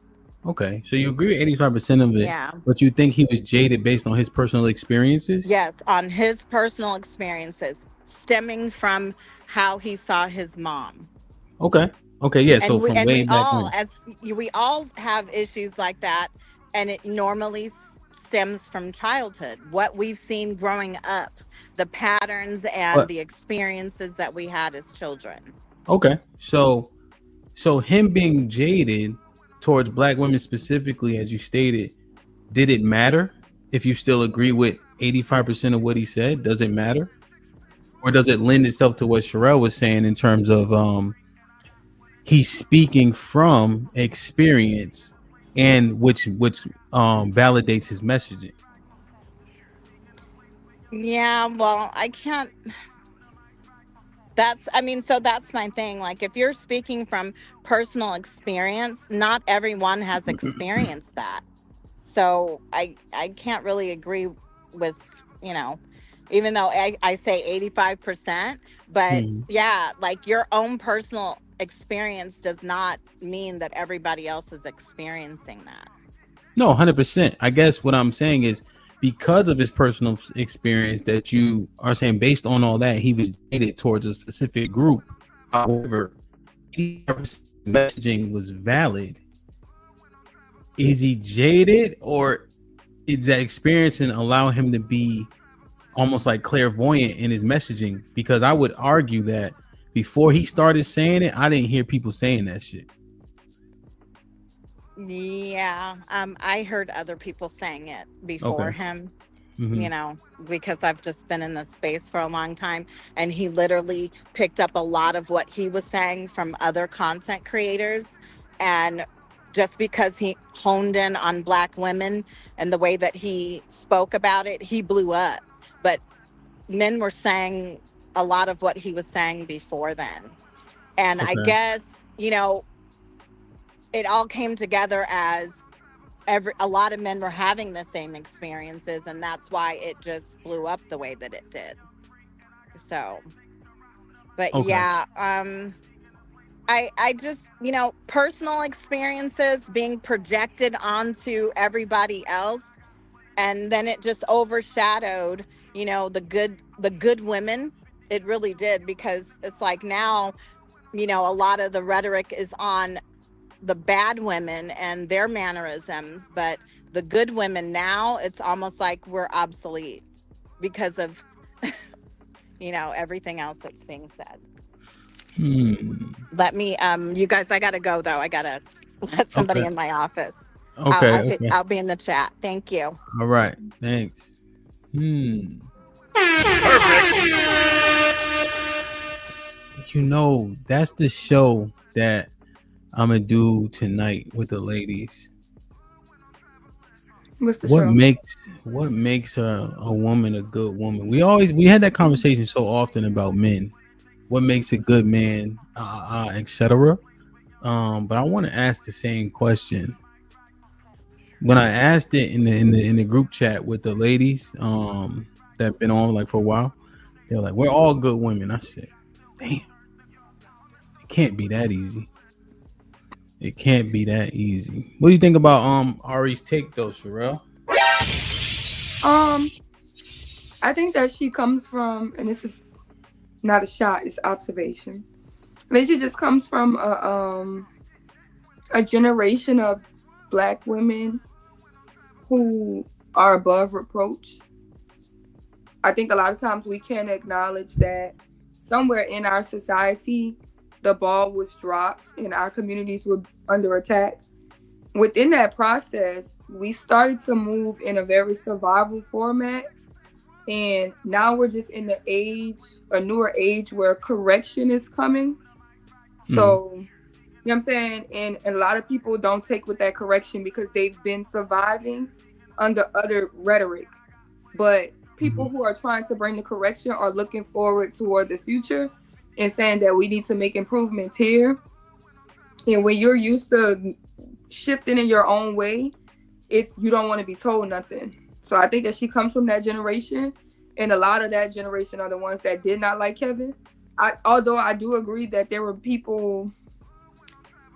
Okay, so you agree with 85% of it, Yeah. but you think he was jaded based on his personal experiences? Yes, on his personal experiences stemming from how he saw his mom. Okay. Yeah. So And we from and way we back all when. we all have issues like that, and it normally stems from childhood, what we've seen growing up, the patterns and But the experiences that we had as children. okay, so him being jaded towards black women specifically, as you stated, did it matter if you still agree with 85% of what he said? Does it matter, or does it lend itself to what Sherelle was saying in terms of he's speaking from experience, and which validates his messaging? Yeah, well, I can't. So that's my thing. Like, if you're speaking from personal experience, not everyone has experienced that. So I can't really agree with, even though I say 85%, but yeah, like your own personal experience does not mean that everybody else is experiencing that. No, 100%. I guess what I'm saying is, because of his personal experience, that you are saying based on all that, he was jaded towards a specific group. However, messaging was valid. Is he jaded, or is that experience and allow him to be almost like clairvoyant in his messaging? Because I would argue that before he started saying it, I didn't hear people saying that shit. Yeah, I heard other people saying it before him, because I've just been in this space for a long time, and he literally picked up a lot of what he was saying from other content creators, and just because he honed in on black women and the way that he spoke about it, he blew up. But men were saying a lot of what he was saying before then. And I guess, it all came together as a lot of men were having the same experiences, and that's why it just blew up the way that it did. So, but yeah, I just, personal experiences being projected onto everybody else, and then it just overshadowed, the good women. It really did, because it's like now, a lot of the rhetoric is on the bad women and their mannerisms, but the good women now, it's almost like we're obsolete because of everything else that's being said. Let me you guys, I gotta go though. I gotta let somebody in my office. I'll be in the chat. Thank you. All right, thanks. That's the show that I'm gonna do tonight with the ladies. What's the show? What makes a woman a good woman? We had that conversation so often about men. What makes a good man, etc. But I want to ask the same question. When I asked it in the group chat with the ladies, that been on like for a while, they're like, "We're all good women." I said, "Damn, it can't be that easy. It can't be that easy." What do you think about Ari's take though, Sherelle? I think that she comes from, and this is not a shot, it's observation. I think she just comes from a generation of black women who are above reproach. I think a lot of times we can't acknowledge that somewhere in our society, the ball was dropped and our communities were under attack. Within that process, we started to move in a very survival format. And now we're just in a newer age where correction is coming. So, you know what I'm saying? And a lot of people don't take with that correction because they've been surviving under other rhetoric. But people who are trying to bring the correction are looking forward toward the future and saying that we need to make improvements here. And when you're used to shifting in your own way, you don't want to be told nothing. So I think that she comes from that generation, and a lot of that generation are the ones that did not like Kevin. although I do agree that there were people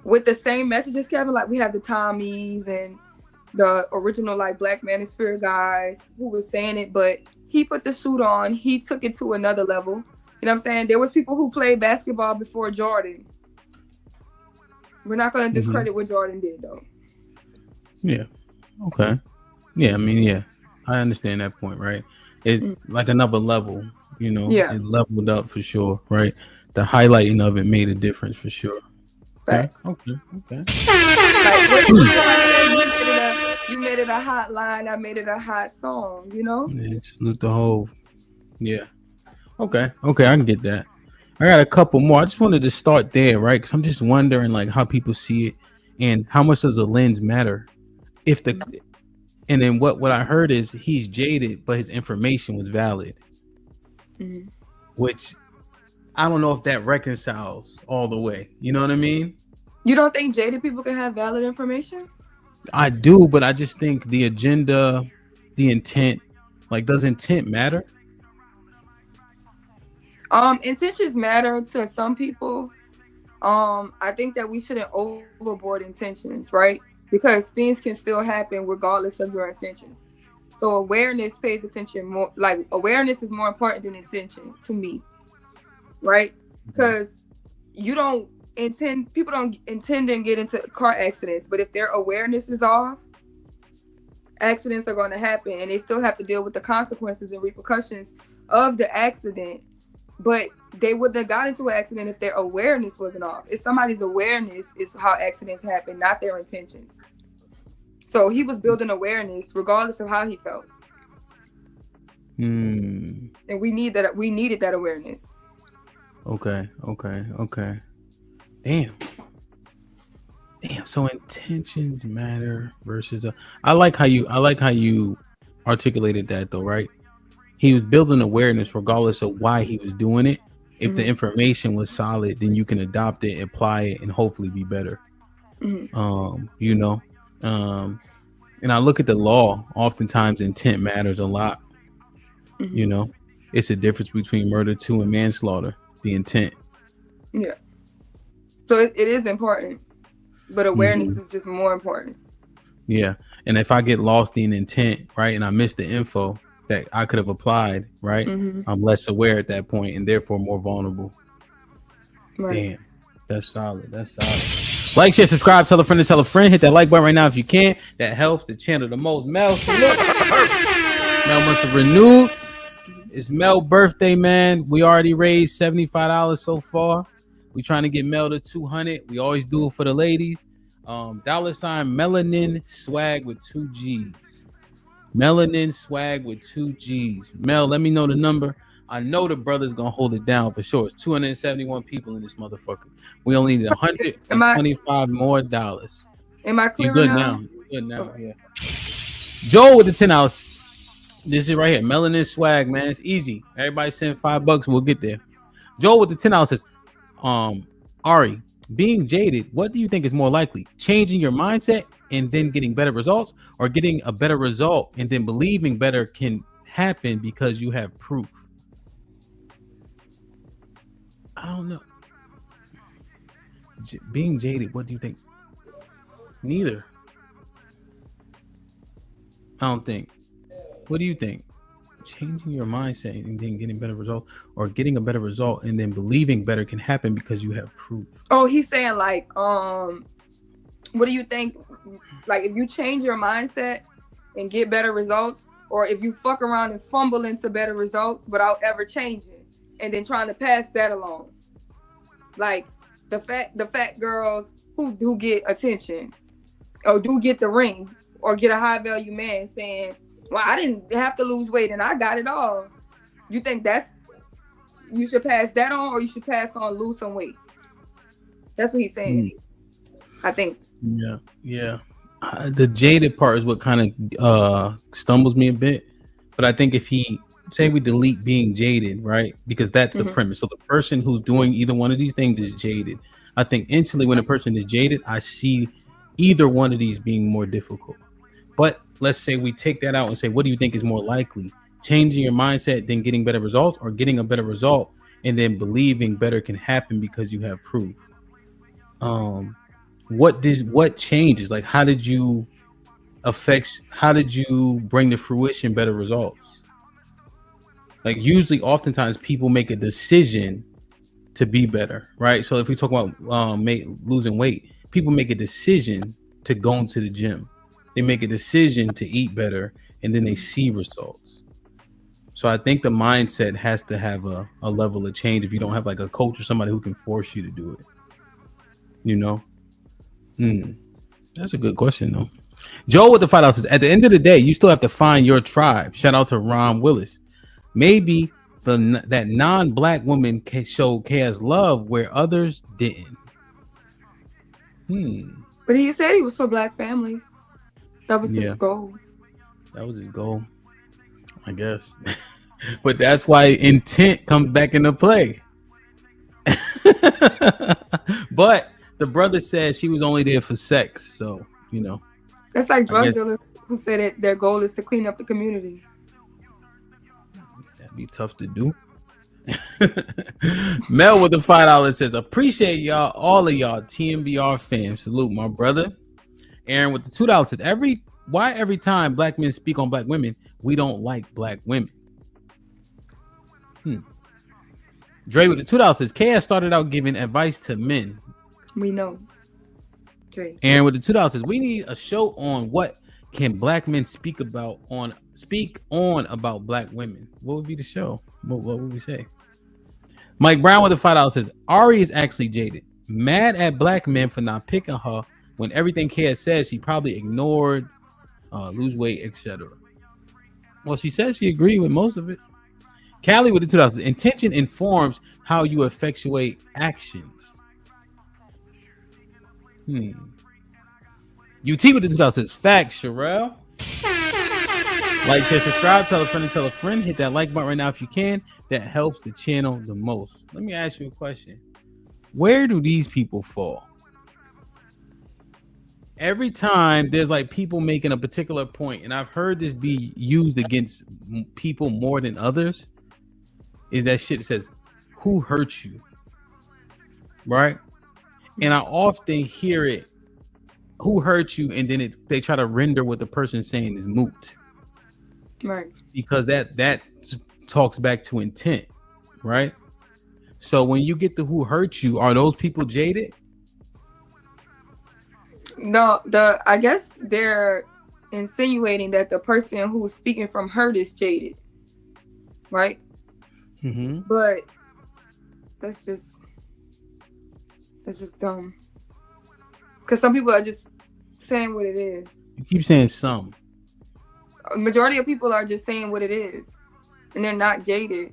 with the same messages, Kevin, like we have the Tommies and the original like Black Manosphere guys who was saying it, but he put the suit on, he took it to another level. You know what I'm saying? There was people who played basketball before Jordan. We're not going to discredit what Jordan did, though. Yeah. Okay. Yeah, I mean, yeah, I understand that point, right? It's like another level, you know. Yeah. It leveled up for sure, right? The highlighting of it made a difference for sure. Facts. Okay. Like, you made it a hot line, I made it a hot song, you know? Yeah, salute the whole. Yeah. Okay, I can get that. I got a couple more. I just wanted to start there, right? Because I'm just wondering, like, how people see it and how much does the lens matter? And then what I heard is he's jaded, but his information was valid, which I don't know if that reconciles all the way. You know what I mean? You don't think jaded people can have valid information? I do, but I just think the agenda, the intent, like, does intent matter? Intentions matter to some people. I think that we shouldn't overboard intentions, right? Because things can still happen regardless of your intentions. So awareness pays attention more. Like, awareness is more important than intention to me, right? Because people don't intend to get into car accidents, but if their awareness is off, accidents are going to happen, and they still have to deal with the consequences and repercussions of the accident. But they wouldn't have got into an accident if their awareness wasn't off. If somebody's awareness is how accidents happen, not their intentions. So he was building awareness regardless of how he felt. And we needed that awareness. Okay. Damn. So intentions matter versus I like how you articulated that though, right? He was building awareness regardless of why he was doing it. If the information was solid, then you can adopt it, apply it, and hopefully be better. And I look at the law. Oftentimes, intent matters a lot. You know, it's a difference between murder 2 and manslaughter. The intent. Yeah. So it is important, but awareness is just more important. Yeah, and if I get lost in intent, right, and I miss the info that I could have applied, right, I'm less aware at that point and therefore more vulnerable. Right. Damn, that's solid. Like, share, subscribe, tell a friend to tell a friend. Hit that like button right now if you can. That helps the channel the most. Mel must have renewed. It's Mel's birthday, man. We already raised $75 so far. We trying to get Mel to 200. We always do it for the ladies. $, melanin swag with 2 G's. Melanin swag with 2 G's. Mel, let me know the number. I know the brother's gonna hold it down for sure. It's 271 people in this motherfucker. We only need $125 more. Am I clear? You good now? You good now? Okay. Yeah. Joel with the $10. This is right here. Melanin swag, man. It's easy. Everybody send $5. We'll get there. Joel with the $10 says, Ari, being jaded, what do you think is more likely? Changing your mindset and then getting better results, or getting a better result and then believing better can happen because you have proof? I don't know. Being jaded, what do you think? Neither. I don't think. What do you think? Changing your mindset and then getting better results, or getting a better result and then believing better can happen because you have proof? Oh, he's saying like, what do you think? Like, if you change your mindset and get better results, or if you fuck around and fumble into better results without ever changing and then trying to pass that along. Like the fat girls who do get attention or do get the ring or get a high value man saying, well, I didn't have to lose weight and I got it all. You think you should pass that on, or you should pass on lose some weight? That's what he's saying. I think. Yeah. The jaded part is what kind of stumbles me a bit. But I think if he say we delete being jaded, right? Because that's the premise. So the person who's doing either one of these things is jaded. I think instantly when a person is jaded, I see either one of these being more difficult. But let's say we take that out and say, what do you think is more likely? Changing your mindset, then getting better results, or getting a better result and then believing better can happen because you have proof. What changes? Like, how did you bring to fruition better results? Like, usually, oftentimes, people make a decision to be better, right? So if we talk about losing weight, people make a decision to go into the gym. They make a decision to eat better, and then they see results. So I think the mindset has to have a level of change if you don't have like a coach or somebody who can force you to do it. You know? That's a good question, though. Joe with the $5 says, at the end of the day, you still have to find your tribe. Shout out to Ron Willis. Maybe that non-black woman showed Chaos love where others didn't. But he said he was for black family. That was his goal. That was his goal, I guess. But that's why intent comes back into play. But the brother said she was only there for sex, so you know. That's like drug dealers who said that their goal is to clean up the community. That'd be tough to do. Mel with the $5 says, appreciate y'all, all of y'all TMBR fans. Salute, my brother. Aaron with the $2 says, why every time black men speak on black women, we don't like black women? Dre with the $2 says, KS started out giving advice to men. We know. Dre. Aaron with the $2 says, we need a show on what can black men speak on about black women. What would be the show? What would we say? Mike Brown with the $5 says, Ari is actually jaded, mad at black men for not picking her when everything KS says she probably ignored, lose weight, etc. Well, she says she agreed with most of it. Callie with the $2 says, intention informs how you effectuate actions. UT with the $2 says, facts, Sherelle. Like, share, subscribe, tell a friend and tell a friend. Hit that like button right now if you can. That helps the channel the most. Let me ask you a question. Where do these people fall? Every time there's like people making a particular point, and I've heard this be used against people more than others, is that shit that says, who hurt you? Right? And I often hear it, who hurt you? And then they try to render what the person's saying is moot. Right. Because that talks back to intent, right? So when you get to who hurt you, are those people jaded? No, I guess they're insinuating that the person who's speaking from hurt is jaded, right? But that's just dumb. Because some people are just saying what it is. You keep saying some. A majority of people are just saying what it is, and they're not jaded.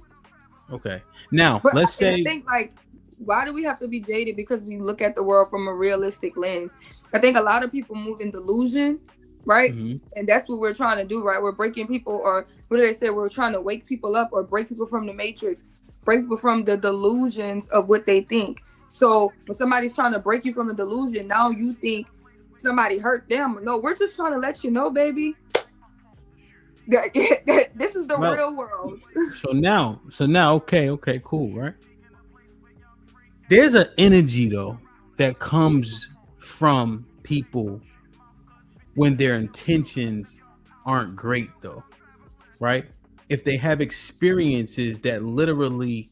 Okay. Now, but let's say, I think, like, why do we have to be jaded? Because we look at the world from a realistic lens. I think a lot of people move in delusion, right? And that's what we're trying to do, right? We're breaking people, or what do they say? We're trying to wake people up or break people from the matrix, break people from the delusions of what they think. So when somebody's trying to break you from a delusion, now you think somebody hurt them. No, we're just trying to let you know, baby, this is the real world. So now, okay, cool, right? There's an energy though that comes from people when their intentions aren't great though, right? If they have experiences that literally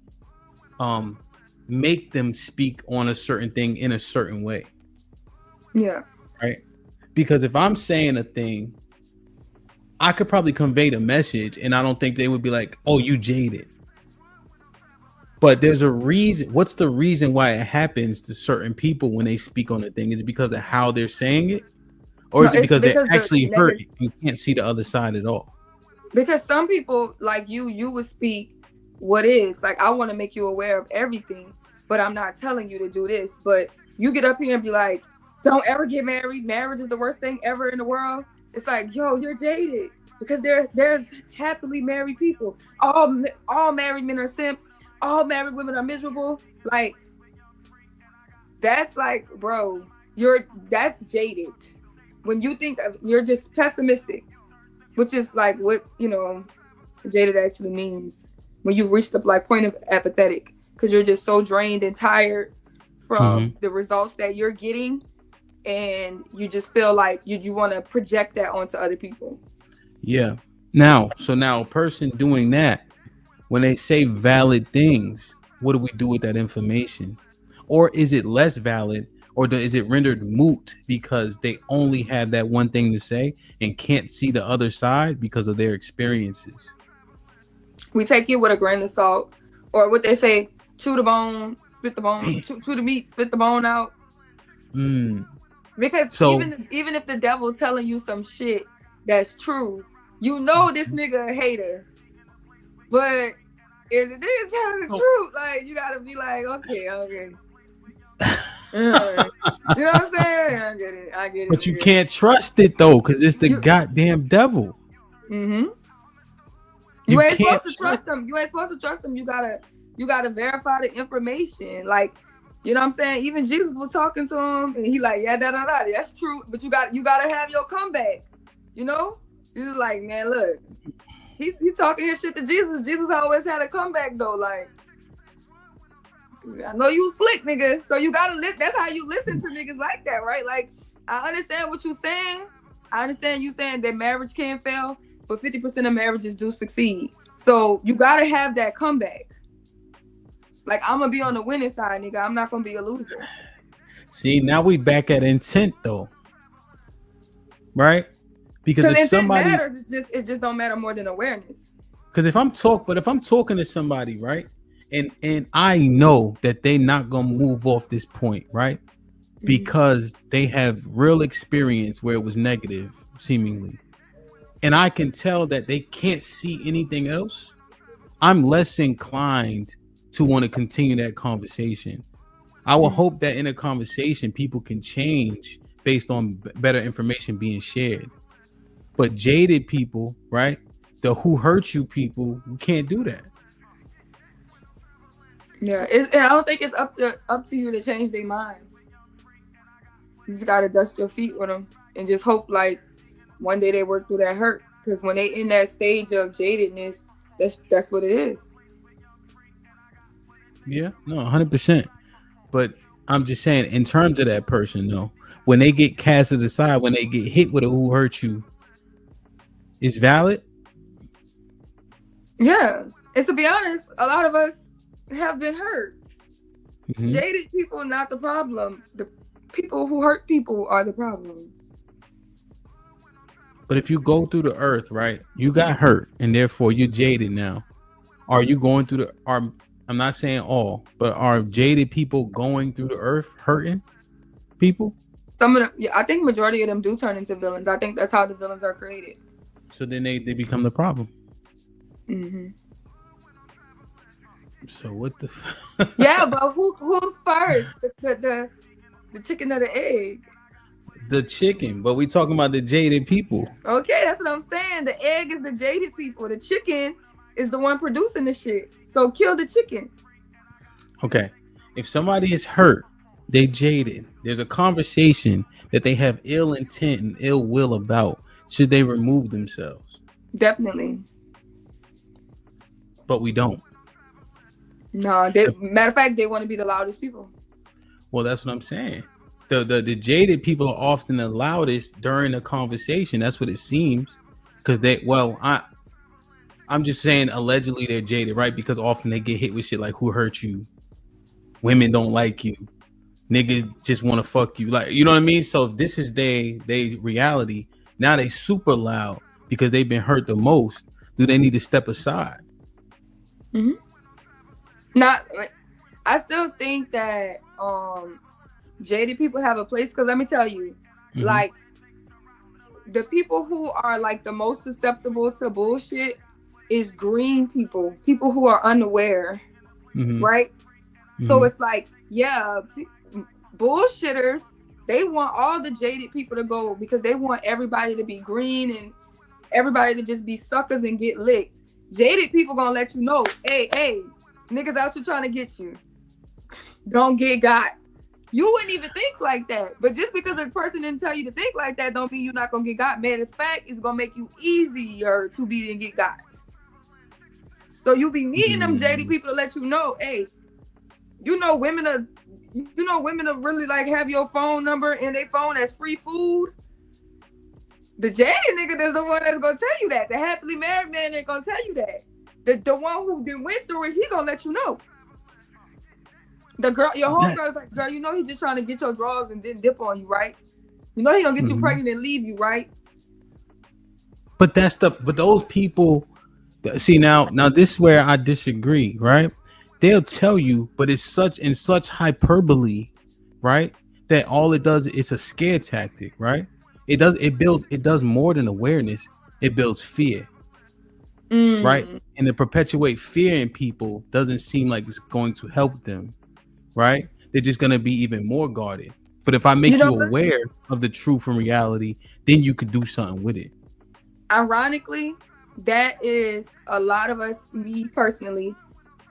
make them speak on a certain thing in a certain way. Yeah. Right? Because if I'm saying a thing, I could probably convey the message and I don't think they would be like, oh, you jaded. But there's a reason. What's the reason why it happens to certain people when they speak on a thing? Is it because of how they're saying it? Or is it because they're actually hurt and can't see the other side at all? Because some people, like you would speak what is. Like, I want to make you aware of everything, but I'm not telling you to do this. But you get up here and be like, don't ever get married. Marriage is the worst thing ever in the world. It's like, yo, you're jaded. Because there's happily married people. All married men are simps. All married women are miserable. Like, that's like, bro, that's jaded. When you think you're just pessimistic, which is like what, jaded actually means. When you've reached the like point of apathetic. because you're just so drained and tired from the results that you're getting, and you just feel like you want to project that onto other people. Yeah. Now a person doing that, when they say valid things, what do we do with that information? Or is it less valid, or is it rendered moot because they only have that one thing to say and can't see the other side because of their experiences? We take it with a grain of salt, or what they say, chew the bone, spit the bone, chew the meat, spit the bone out. Because even if the devil telling you some shit that's true, you know this nigga a hater. But if the nigga telling the truth, like, you gotta be like, okay. You know what I'm saying? I get it. But you can't trust it though, because it's the goddamn devil. You ain't supposed to trust them. You gotta verify the information. Like, you know what I'm saying? Even Jesus was talking to him, and he like, yeah, that's true. But you gotta have your comeback. You know? He's like, man, look, he talking his shit to Jesus. Jesus always had a comeback though. Like, I know you slick, nigga. So you gotta that's how you listen to niggas like that, right? Like, I understand what you're saying. I understand you saying that marriage can fail, but 50% of marriages do succeed. So you gotta have that comeback. Like, I'm gonna be on the winning side, nigga. I'm not gonna be a loser. See, now we back at intent though, right? Because if somebody matters, it just don't matter more than awareness. Because if I'm talking to somebody, right, and I know that they not gonna move off this point, right, because they have real experience where it was negative, seemingly, and I can tell that they can't see anything else, I'm less inclined to want to continue that conversation. I will hope that in a conversation people can change based on better information being shared. But jaded people, right? The who hurt you people, you can't do that. Yeah, and I don't think it's up to you to change their minds. You just gotta dust your feet with them and just hope like one day they work through that hurt. Because when they in that stage of jadedness, that's what it is. Yeah, no, 100%. But I'm just saying, in terms of that person, though, when they get casted aside, when they get hit with a who hurt you, it's valid. Yeah, and to be honest, a lot of us have been hurt. Jaded people not the problem. The people who hurt people are the problem. But if you go through the earth, right, you got hurt, and therefore you're jaded now. Are you going through I'm not saying all, but are jaded people going through the earth hurting people? Some of them, yeah, I think majority of them do turn into villains. I think that's how the villains are created. So then they become the problem. So what the? Yeah, but who's first? The chicken or the egg? The chicken, but we talking about the jaded people. Okay, that's what I'm saying. The egg is the jaded people. The chicken is the one producing the shit. So kill the chicken. Okay, if somebody is hurt, they jaded. There's a conversation that they have ill intent and ill will about. Should they remove themselves? Definitely. But we don't. No, matter of fact, they want to be the loudest people. Well, that's what I'm saying. The jaded people are often the loudest during a conversation. That's what it seems. Because I'm just saying allegedly they're jaded, right? Because often they get hit with shit like who hurt you? Women don't like you. Niggas just want to fuck you. Like, you know what I mean? So if this is they reality, now they super loud because they've been hurt the most. Do they need to step aside? I still think that jaded people have a place, because let me tell you, like, the people who are like the most susceptible to bullshit is green people who are unaware, right? So it's like, yeah, bullshitters, they want all the jaded people to go because they want everybody to be green and everybody to just be suckers and get licked. Jaded people gonna let you know, hey, niggas out here trying to get you. Don't get got. You wouldn't even think like that. But just because a person didn't tell you to think like that don't mean you're not gonna get got. Matter of fact, it's gonna make you easier to be and get got. So you be needing them jaded people to let you know, hey, women are really like have your phone number in their phone as free food. The jaded nigga is the one that's gonna tell you that. The happily married man ain't gonna tell you that. The one who then went through it, he gonna let you know. The girl, your homegirl is like, girl, he just trying to get your drawers and then dip on you, right? He gonna get you pregnant and leave you, right? But those people, see now this is where I disagree, right? They'll tell you, but it's such hyperbole, right? That all it does is a scare tactic, right? It does more than awareness. It builds fear, right? And to perpetuate fear in people doesn't seem like it's going to help them, right? They're just going to be even more guarded. But if I make you aware of the truth and reality, then you could do something with it. Ironically, that is a lot of us, me personally,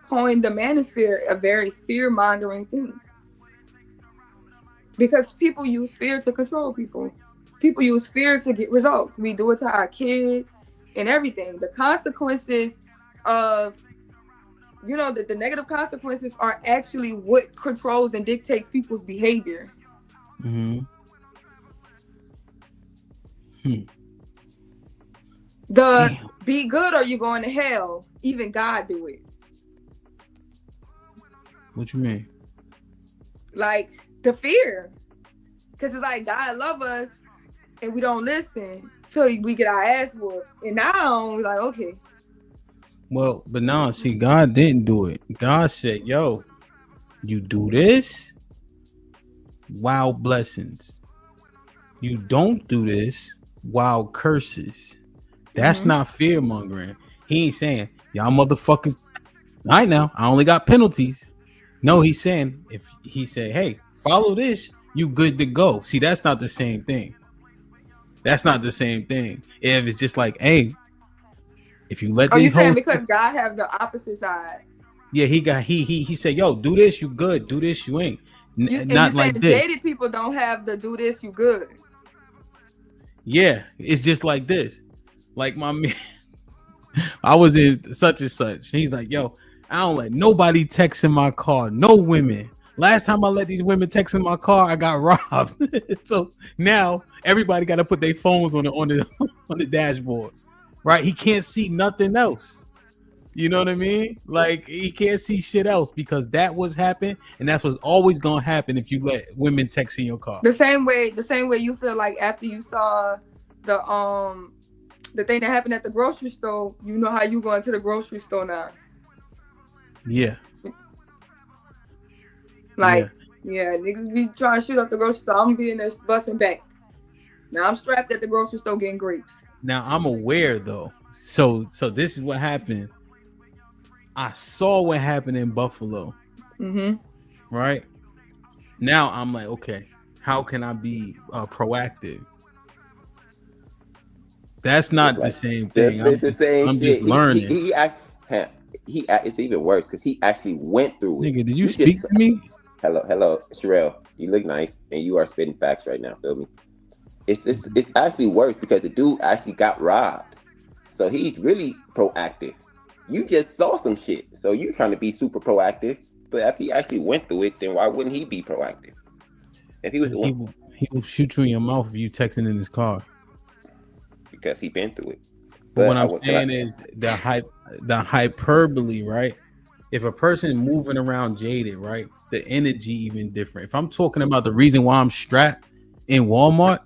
coined the manosphere a very fear-mongering thing. Because people use fear to control people. People use fear to get results. We do it to our kids and everything. The consequences of, the negative consequences are actually what controls and dictates people's behavior. Be good or you going to hell. Even God do it. What you mean? Like the fear. Because it's like God love us and we don't listen till we get our ass whooped. And now we're like, okay. Well, but now see, God didn't do it. God said, yo, you do this, wow, blessings. You don't do this, wow, curses. That's not fear mongering. He ain't saying, y'all motherfuckers, all right now, I only got penalties. No, he's saying, if he said, hey, follow this, you good to go. See, that's not the same thing. That's not the same thing. If it's just like, hey, if you let these you saying because God have the opposite side? Yeah, he said, yo, do this, you good. Do this, you ain't. Not like this. Jaded people don't have the do this, you good. Yeah, it's just like this. Like my man, I was in such and such. He's like, yo, I don't let nobody text in my car. No women. Last time I let these women text in my car, I got robbed. So now everybody got to put their phones on the dashboard, right? He can't see nothing else. You know what I mean? Like he can't see shit else because that was happening, and that's what's always gonna happen if you let women text in your car. The same way you feel like after you saw the thing that happened at the grocery store, you know how you going to the grocery store now. Yeah. Like, yeah, niggas be trying to shoot up the grocery store. I'm gonna be in there busting back. Now I'm strapped at the grocery store getting grapes. Now I'm aware though. So this is what happened. I saw what happened in Buffalo. Right? Now I'm like, okay, how can I be proactive? That's not the same thing. I'm just learning. It's even worse because he actually went through it. Nigga, did you speak to me? Hello, Sherelle. You look nice and you are spitting facts right now. Feel me? It's actually worse because the dude actually got robbed. So he's really proactive. You just saw some shit. So you're trying to be super proactive. But if he actually went through it, then why wouldn't he be proactive? If he was he will shoot you in your mouth if you texting in his car. Because he been through it. But what I'm saying is the hyperbole, right? If a person moving around jaded, right, the energy even different. If I'm talking about the reason why I'm strapped in Walmart,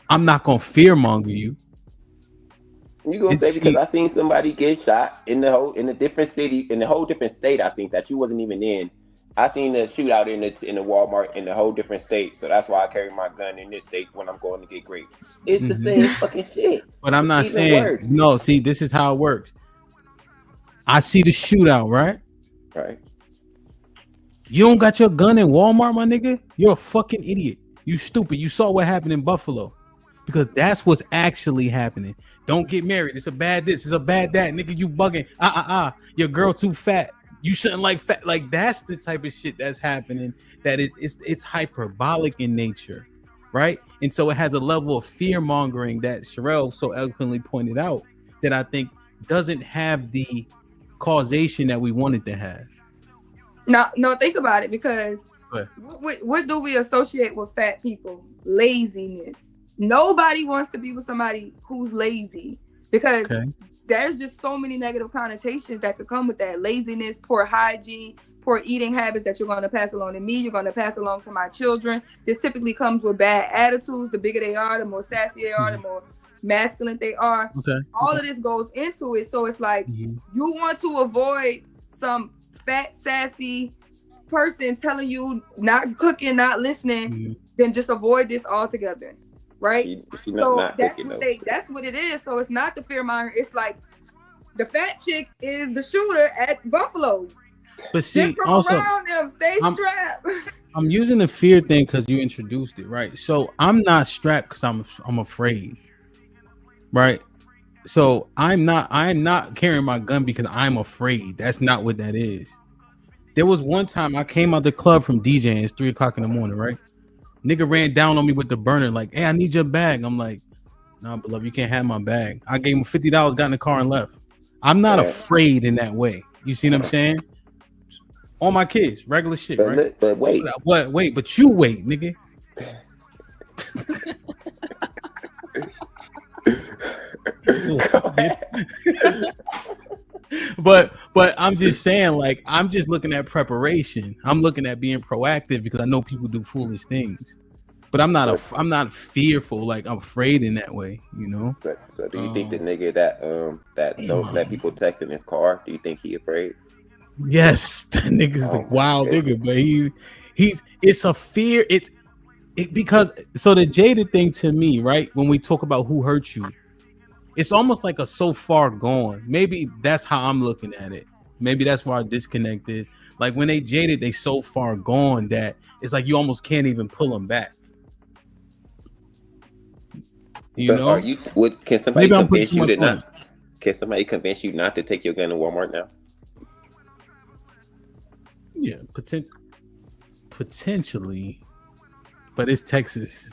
I'm not gonna fear monger you. You gonna say because I seen somebody get shot in a different city, in a whole different state. I think that you wasn't even in. I seen the shootout in the Walmart in a whole different state, so that's why I carry my gun in this state when I'm going to get grapes. It's the same fucking shit. But I'm not saying worse. No. See, this is how it works. I see the shootout, right? Right. You don't got your gun in Walmart, my nigga. You're a fucking idiot. You stupid. You saw what happened in Buffalo, because that's what's actually happening. Don't get married. It's a bad this. It's a bad that. Nigga, you bugging. Your girl too fat. You shouldn't like fat. Like that's the type of shit that's happening. That it's hyperbolic in nature, right? And so it has a level of fear mongering that Sherelle so eloquently pointed out that I think doesn't have the causation that we wanted to have. No, think about it, because what do we associate with fat people? Laziness. Nobody wants to be with somebody who's lazy, because there's just so many negative connotations that could come with that. Laziness, poor hygiene, poor eating habits that you're going to pass along to me, you're going to pass along to my children. This typically comes with bad attitudes. The bigger they are, the more sassy they are, the more masculine they are. All of this goes into it. So it's like you want to avoid some fat, sassy person telling you not cooking, not listening, then just avoid this altogether. Right? That's what it is. So it's not the fear monger. It's like the fat chick is the shooter at Buffalo. But see, from also, around them, stay strapped. I'm using the fear thing because you introduced it, right? So I'm not strapped because I'm afraid, right? So I'm not carrying my gun because I'm afraid. That's not what that is. There was one time I came out the club from DJing. It's 3 o'clock in the morning, right? Nigga ran down on me with the burner, like, "Hey, I need your bag." I'm like, "Nah, beloved, you can't have my bag." I gave him $50, got in the car and left. I'm not afraid in that way. You see what I'm saying? All my kids, regular shit, right? But wait. Wait, but you wait, nigga. But I'm just saying, like, I'm just looking at preparation. I'm looking at being proactive because I know people do foolish things. But I'm not fearful, like I'm afraid in that way, you know. So do you think the nigga that don't let people text in his car, do you think he afraid? Yes, that nigga's a wild nigga, but he's it's a fear. It's because so the jaded thing to me, right? When we talk about who hurt you, it's almost like a so far gone. Maybe that's how I'm looking at it. Maybe that's why our disconnect is. Like when they jaded, they so far gone that it's like you almost can't even pull them back. You know? Can somebody convince you to not? Can somebody convince you not to take your gun to Walmart now? Yeah, potentially. But it's Texas.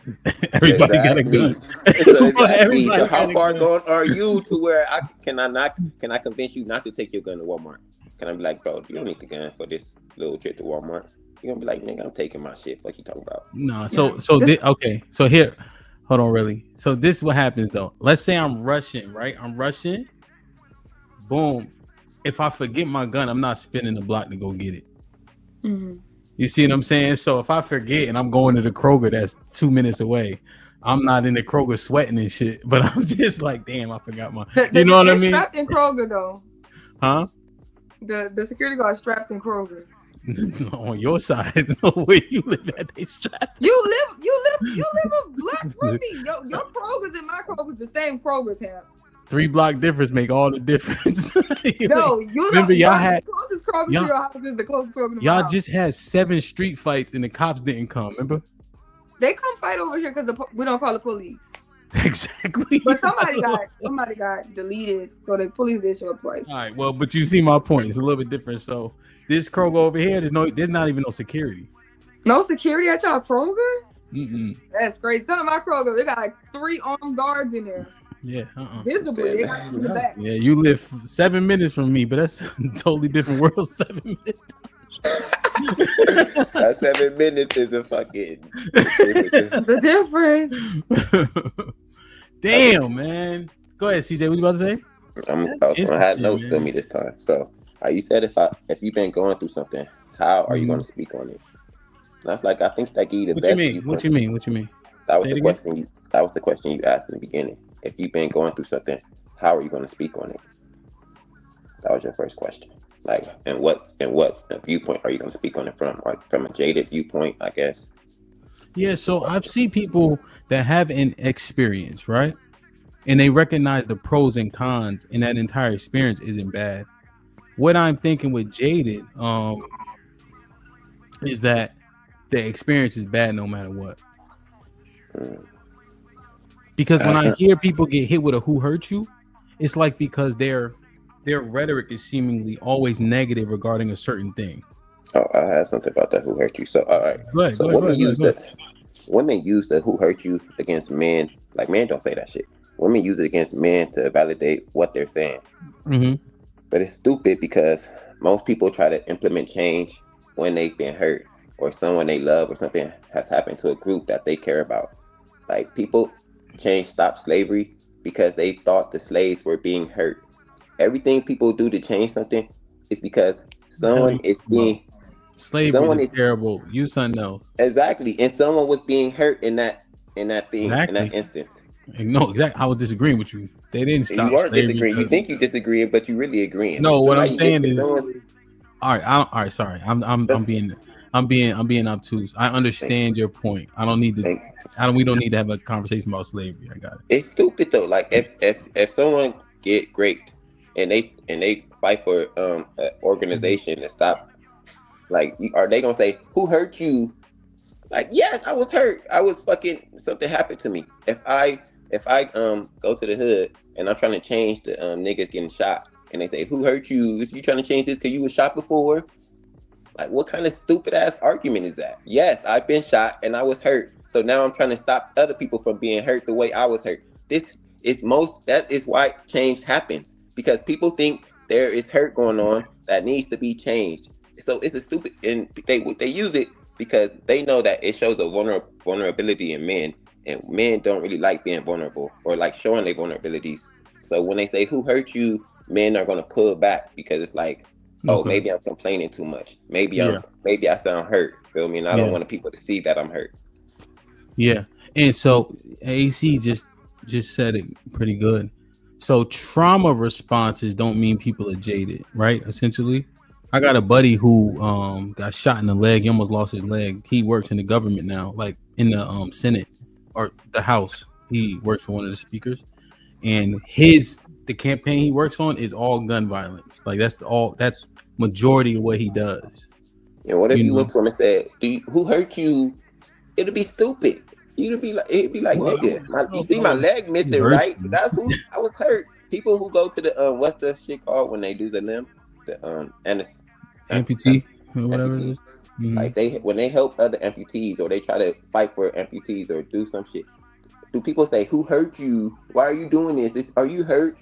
Everybody got a gun. Exactly. So how far gone are you to where can I convince you not to take your gun to Walmart? Can I be like, bro, you don't need the gun for this little trip to Walmart? You're gonna be like, nigga, I'm taking my shit. What you talking about? No, okay. So here, hold on, really. So this is what happens though. Let's say I'm rushing, right? I'm rushing. Boom. If I forget my gun, I'm not spinning the block to go get it. Mm-hmm. You see what I'm saying? So if I forget and I'm going to the Kroger that's 2 minutes away, I'm not in the Kroger sweating and shit, but I'm just like, damn, I forgot my. You know what I mean? Strapped in Kroger though. Huh? The security guard strapped in Kroger. On your side, no way you live at they strapped. You live a block from me. Your Kroger's and my Kroger's the same Kroger's have. 3 block difference make all the difference. No, you remember y'all had the closest Kroger to your house is the closest Kroger to my y'all house. just had 7 street fights and the cops didn't come. Remember? They come fight over here because we don't call the police. Exactly. But somebody got deleted, so the police did show up twice. All right, well, but you see my point. It's a little bit different. So this Kroger over here, there's not even no security. No security at y'all Kroger? Mm-mm. That's crazy. Come to my Kroger. They got like 3 armed guards in there. Yeah, visibly, they got in the back. Yeah, you live 7 minutes from me, but that's a totally different world. 7 minutes. That 7 minutes is a fucking the difference. Damn, man. Go ahead, CJ. What you about to say? I was gonna have notes for me this time. So you said if you've been going through something, how are you going to speak on it? That's like I think that give you the best. What you mean? That was the question. That was the question you asked in the beginning. If you've been going through something, how are you going to speak on it? That was your first question. Like, and what viewpoint are you going to speak on it from? Like from a jaded viewpoint, I guess. Yeah, so I've seen people that have an experience, right? And they recognize the pros and cons, and that entire experience isn't bad. What I'm thinking with jaded is that the experience is bad no matter what. Because when I hear people get hit with a who hurt you, it's like because their rhetoric is seemingly always negative regarding a certain thing. Oh, I had something about that who hurt you. So all right. Go ahead, so women use the who hurt you against men. Like men don't say that shit. Women use it against men to validate what they're saying. Mm-hmm. But it's stupid because most people try to implement change when they've been hurt or someone they love or something has happened to a group that they care about. Like people stop slavery because they thought the slaves were being hurt. Everything people do to change something is because someone is being slavery is terrible. Use something else. Exactly, and someone was being hurt in that thing in that instance. No, exactly. I was disagreeing with you. They didn't stop. You are disagreeing. You think you disagreeing, but you really agreeing. No, what I'm saying is, all right. Sorry, I'm being obtuse. I understand your point. I don't need to. We don't need to have a conversation about slavery. I got it. It's stupid though. Like if someone get raped and they fight for an organization to stop, like, are they gonna say who hurt you? Like, yes, I was hurt. I was something happened to me. If I go to the hood and I'm trying to change the niggas getting shot, and they say who hurt you? Is you trying to change this because you was shot before? Like, what kind of stupid ass argument is that? Yes, I've been shot and I was hurt. So now I'm trying to stop other people from being hurt the way I was hurt. That is why change happens, because people think there is hurt going on that needs to be changed. So it's a stupid, and they use it because they know that it shows a vulnerability in men, and men don't really like being vulnerable or like showing their vulnerabilities. So when they say who hurt you, men are going to pull back because it's like, oh, maybe I'm complaining too much. Maybe I sound hurt. Feel me? And I don't want people to see that I'm hurt. Yeah, and so AC just said it pretty good. So trauma responses don't mean people are jaded, right? Essentially, I got a buddy who got shot in the leg. He almost lost his leg. He works in the government now, like in the Senate or the House. He works for one of the speakers, and the campaign he works on is all gun violence. Like that's majority of what he does. And what if you went to him and said, who hurt you? It'd be stupid. It'd be like, nigga, you see my leg missing, right? That's who I was hurt. People who go to the what's the shit called when they do the limb? The amputee or whatever. Amputee. Mm-hmm. Like when they help other amputees or they try to fight for amputees or do some shit. Do people say, who hurt you? Why are you doing this? Are you hurt?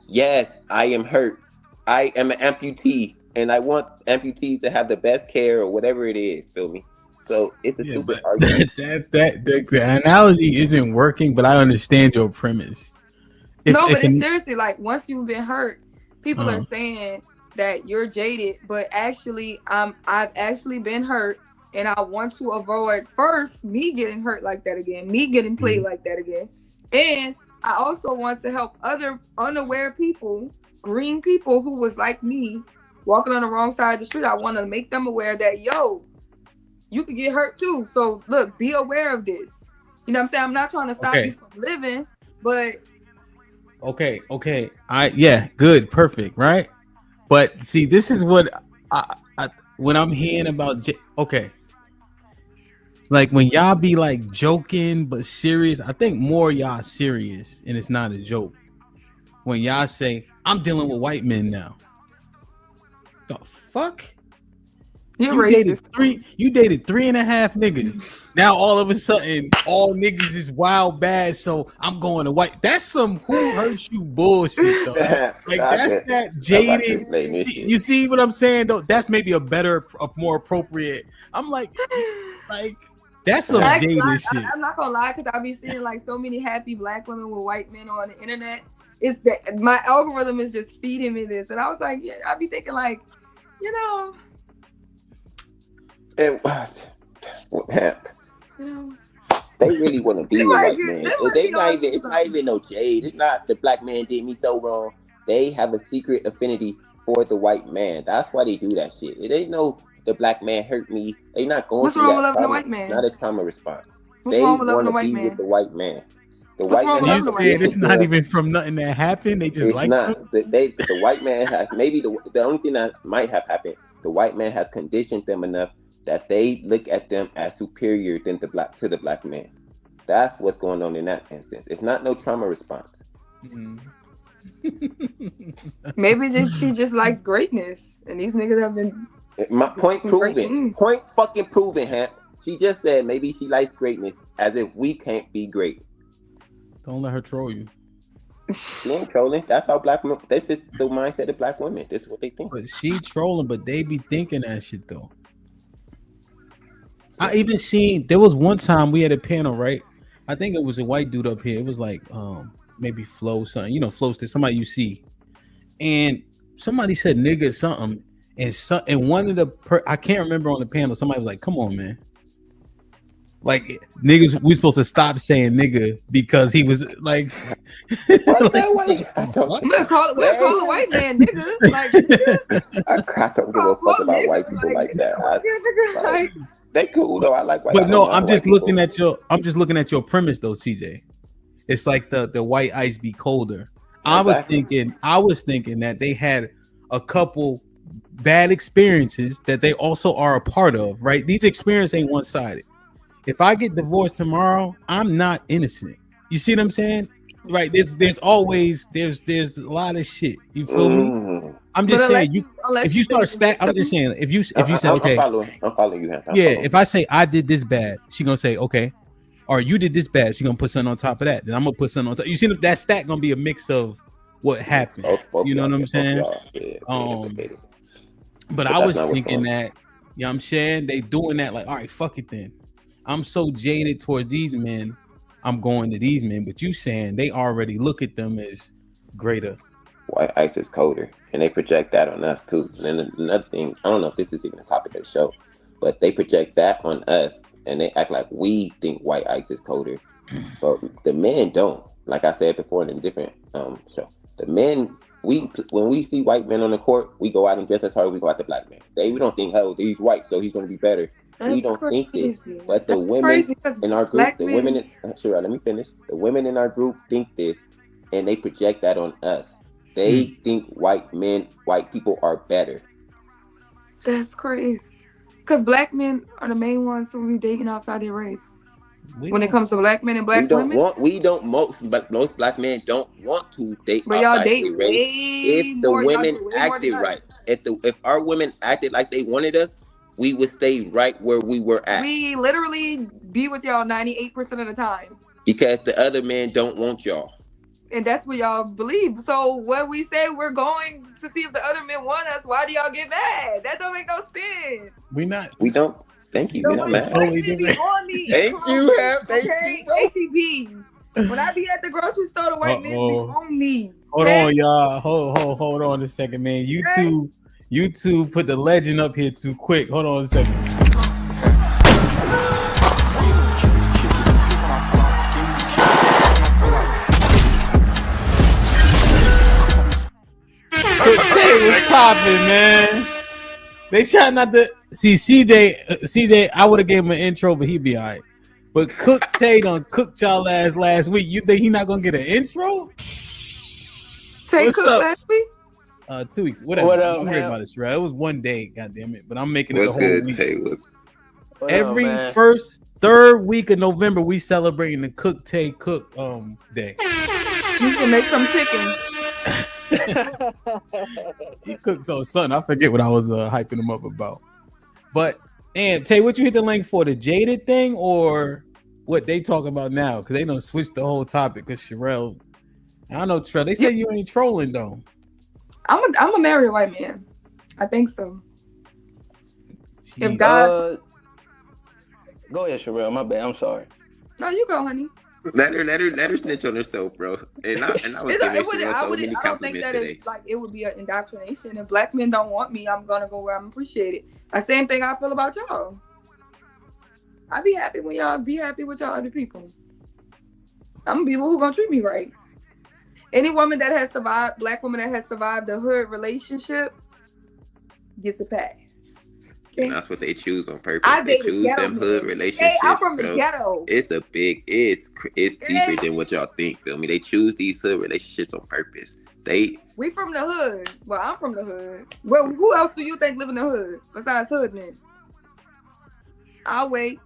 Yes, I am hurt. I am an amputee, and I want amputees to have the best care or whatever it is. Feel me? So it's a stupid argument. The analogy isn't working, but I understand your premise. It's seriously like once you've been hurt, people are saying that you're jaded, but actually, I've actually been hurt, and I want to avoid first me getting hurt like that again, me getting played like that again, and I also want to help other unaware people, green people who was like me, walking on the wrong side of the street. I want to make them aware that you could get hurt too. So look, be aware of this. You know what I'm saying? I'm not trying to stop you from living, but okay. Good, perfect, right? But see, this is what I when I'm hearing about like when y'all be like joking but serious, I think more y'all serious and it's not a joke. When y'all say, I'm dealing with white men now. The fuck? You dated 3.5 niggas. Now all of a sudden, all niggas is wild bad, so I'm going to white. That's some who hurts you bullshit, though. Like that's that jaded. You see what I'm saying, though? That's maybe a more appropriate. I'm like that's some jaded shit. I'm not gonna lie, because I be seeing like so many happy black women with white men on the internet. It's that my algorithm is just feeding me this, and I was like, yeah, I be thinking like, you know. And what happened? You know, they really want to be with white men. It's not even no jade. It's not the black man did me so wrong. They have a secret affinity for the white man. That's why they do that shit. It ain't no the black man hurt me. They not going through that. What's wrong with loving the white man? It's not a trauma response. They want to be with the white man. The white man. You said it's not even from nothing that happened. They just like not. The white man has maybe the only thing that might have happened. The white man has conditioned them enough that they look at them as superior than to the black man. That's what's going on in that instance. It's not no trauma response. Maybe she just likes greatness, and these niggas have been. My point proven. Point fucking proven, Hamp. She just said maybe she likes greatness, as if we can't be great. Don't let her troll you. She ain't trolling. That's how black women. This is the mindset of black women. This is what they think. But she trolling, but they be thinking that shit though. I even seen there was one time we had a panel, right? I think it was a white dude up here. It was like maybe Flo something, Flo's to somebody you see, and somebody said nigga something, and one of the I can't remember on the panel. Somebody was like, "Come on, man." Like niggas, we supposed to stop saying nigga because he was like, what that way? We'll call a white man nigga. Like, nigga. I don't give a fuck about white people like that. They cool though. I like white. But no, I'm just looking at your premise though, CJ. It's like the white ice be colder. Exactly. I was thinking that they had a couple bad experiences that they also are a part of, right? These experiences ain't one-sided. If I get divorced tomorrow, I'm not innocent. You see what I'm saying? Right? There's always a lot of shit. You feel me? I'm just saying if you start stack, I'm just saying if you say okay, I'm following you. If I say I did this bad, she gonna say okay, or you did this bad, she gonna put something on top of that. Then I'm gonna put something on top. You see that stack gonna be a mix of what happened. You know what I'm saying? But I was thinking that, you know what I'm saying? They doing that like, all right, fuck it then. I'm so jaded towards these men, I'm going to these men. But you saying they already look at them as greater. White ice is colder, and they project that on us too. And then another thing, I don't know if this is even a topic of the show, but they project that on us, and they act like we think white ice is colder, but the men don't. Like I said before in a different show, the men, when we see white men on the court, we go out and just as hard as we go out the black men. We don't think, oh, he's white, so he's going to be better. We don't think this, but the women in our group, Shira, let me finish. The women in our group think this, and they project that on us. They think white people are better. That's crazy. Because black men are the main ones who be dating outside their race. When it comes to black men and black women, most black men don't want to date. But y'all date way if the women acted right. If our women acted like they wanted us, we would stay right where we were at. We literally be with y'all 98% of the time. Because the other men don't want y'all. And that's what y'all believe. So when we say we're going to see if the other men want us, why do y'all get mad? That don't make no sense. We don't. Thank you. We're not mad. Thank you. When I be at the grocery store, the white men be on me. Hold on, y'all. Hold on a second, man. You two put the legend up here too quick. Hold on a second. What's popping, man? They try not to see CJ. I would have gave him an intro, but he'd be all right. But Cook Tay done cooked y'all ass last week. You think he not gonna get an intro? Tay cooked last week? 2 weeks. Whatever. Don't worry about it, Sherelle. It was one day, goddamn it. But I'm making it the whole week. Every third week of November, we celebrating the Cook Tay Cook day. You can make some chicken. He cooks on something. I forget what I was hyping him up about. But Tay, what you hit the link for? The Jaded thing or what they talking about now? Because they done switched the whole topic. Because Sherelle, I don't know, Sherelle. They say you ain't trolling though. I'm a married white man. I think so. Jeez. If God, go ahead, Sherelle. My bad. I'm sorry. No, you go, honey. Let her snitch on herself, bro. And I was giving Sherelle so many compliments today. I don't think that it's like it would be an indoctrination. If black men don't want me, I'm gonna go where I'm appreciated. The same thing I feel about y'all. I be happy when y'all be happy with y'all other people. I'm gonna be who gonna treat me right. Any woman that has survived, black woman that has survived a hood relationship gets a pass. Okay? And that's what they choose on purpose. They choose them hood relationships. Hey, I'm from the ghetto. It's deeper than what y'all think. Feel me? They choose these hood relationships on purpose. We from the hood. Well, I'm from the hood. Well, who else do you think live in the hood besides hood men? I'll wait.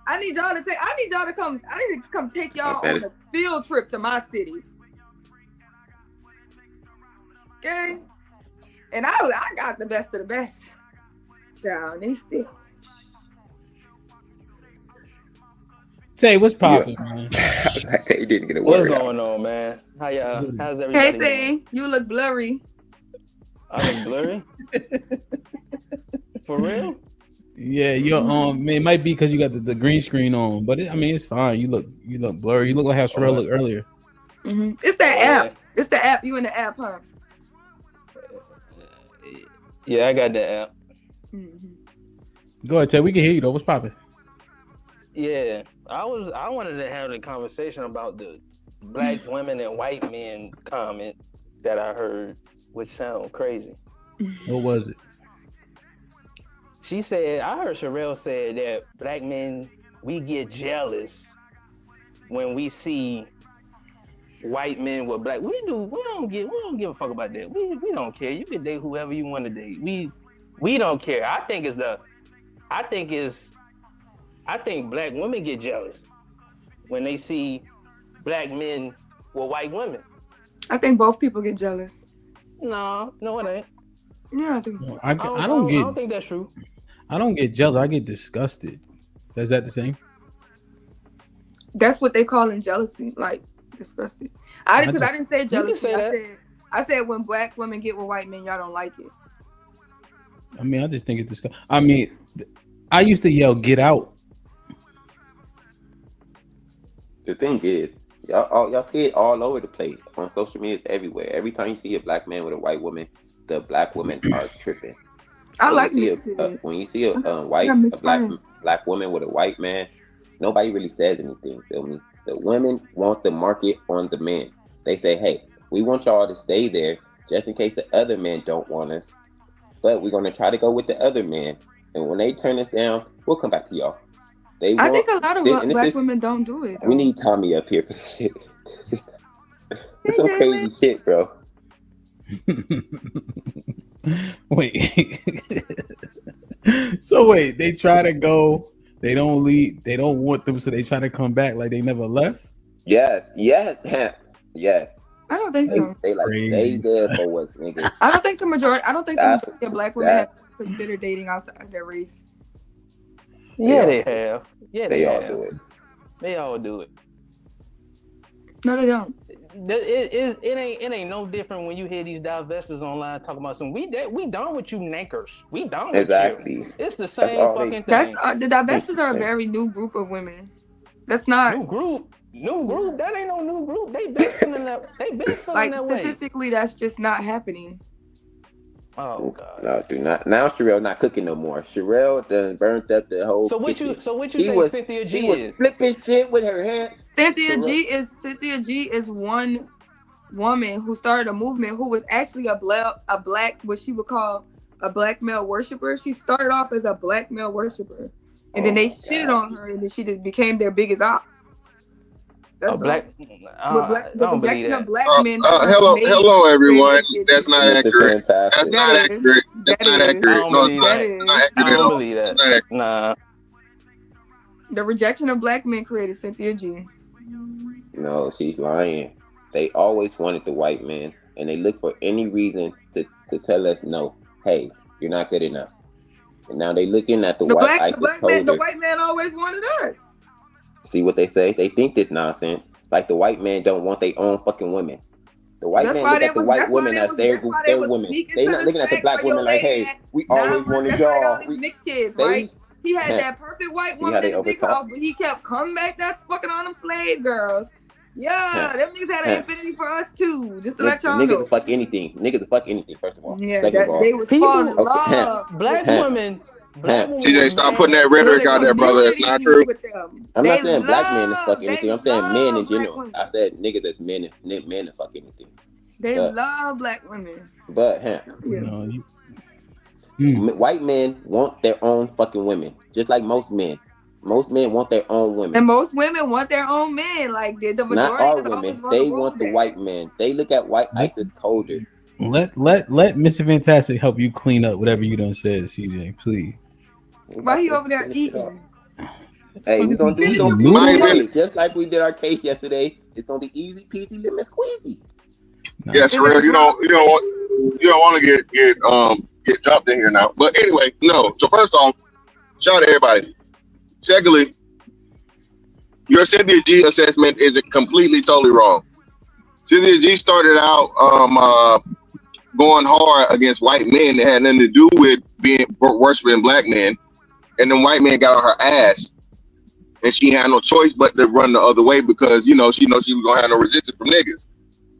I need y'all to come take y'all on a field trip to my city. Okay? And I got the best of the best. Child, they still. Tay, what's popping, man? Tay didn't get a word. What's going on, man? How's everybody? Hey, Tay, you look blurry. I look blurry? For real? Yeah, you're man, it might be because you got the green screen on, but I mean it's fine. You look blurry. You look like how Sherelle looked earlier. Mm-hmm. It's that app. It's the app. You in the app, huh? Yeah, I got the app. Mm-hmm. Go ahead, Ted. We can hear you though. What's popping? Yeah, I wanted to have a conversation about the black women and white men comment that I heard, which sound crazy. What was it? She said, I heard Sherelle said that black men, we get jealous when we see white men with black. We don't give a fuck about that. We don't care. You can date whoever you want to date. We don't care. I think black women get jealous when they see black men with white women. I think both people get jealous. No, it ain't. Yeah, I do. I don't think that's true. I don't get jealous. I get disgusted. Is that the same? That's what they call in jealousy, like disgusted. I didn't say jealousy. I said when black women get with white men, y'all don't like it. I mean, I just think it's disgusting. I mean, I used to yell, "Get out!" The thing is, y'all see it all over the place on social media. It's everywhere. Every time you see a black man with a white woman, the black women are tripping. When you see a black woman with a white man, nobody really says anything. Feel me? The women want the market on the men. They say, "Hey, we want y'all to stay there just in case the other men don't want us, but we're gonna try to go with the other men. And when they turn us down, we'll come back to y'all." I think a lot of black women don't do it. Though. We need Tommy up here for this shit. It's some crazy shit, bro. Wait. So wait, they try to go, they don't leave, they don't want them, so they try to come back like they never left? Yes. I don't think so. They like stay there for us, niggas. I don't think the majority of black women have considered dating outside their race. Yeah, they have. Yeah, they all do it. They all do it. No, they don't. It ain't no different when you hear these divestors online talking about some we done with you nankers. We done with you. It's the same fucking thing. The divestors are a very new group of women. That's not new group. That ain't no new group. They been feeling that. They been feeling that way. Statistically, that's just not happening. Oh God! No, do not. Now Sherelle not cooking no more. Sherelle done burnt up the whole. So what kitchen. you think Cynthia G is? She was flipping shit with her hand. Cynthia G is one woman who started a movement who was actually a black what she would call a black male worshiper. She started off as a black male worshiper, and then they shitted on her, and then she became their biggest op. That's the rejection of black men. Hello, everyone. That's not accurate. That's not accurate. That's not accurate. No, it's not accurate at all. Believe that. Nah. The rejection of black men created Cynthia G. No, she's lying. They always wanted the white man, and they look for any reason to tell us no. Hey, you're not good enough. And now they looking at the white ISIS soldier. The white man always wanted us. See what they say? They think this nonsense. Like the white man don't want their own fucking women. The white man look at the white women as their women. They not looking at the black women like, hey, we always wanted y'all. These mixed kids, right? He had that perfect white woman in the big house, but he kept coming back. That's fucking on them slave girls. Yeah, them niggas had an infinity for us too. Just to let y'all know. Niggas will fuck anything. First of all. Yeah, they was falling in love. Black women. TJ, stop putting that rhetoric out there, brother. It's not true. I'm not saying black men is fuck anything. I'm saying men in general. I said niggas as men to fuck anything. They love black women. But white men want their own fucking women, just like most men. Most men want their own women, and most women want their own men. Like the majority. Not all women. They want the white men. They look at white ISIS colder. Let Mr. Fantastic help you clean up whatever you done said, CJ, please. Why he over there eating? Hey, we're gonna do just like we did our case yesterday. It's gonna be easy peasy lemon squeezy. Yeah, Sherelle, you don't want to get jumped in here now. But anyway, no. So first off, shout out to everybody. Secondly, your Cynthia G assessment is completely totally wrong. Cynthia G started out going hard against white men that had nothing to do with being worshiping black men. and then white man got on her ass, and she had no choice but to run the other way because she was gonna have no resistance from niggas.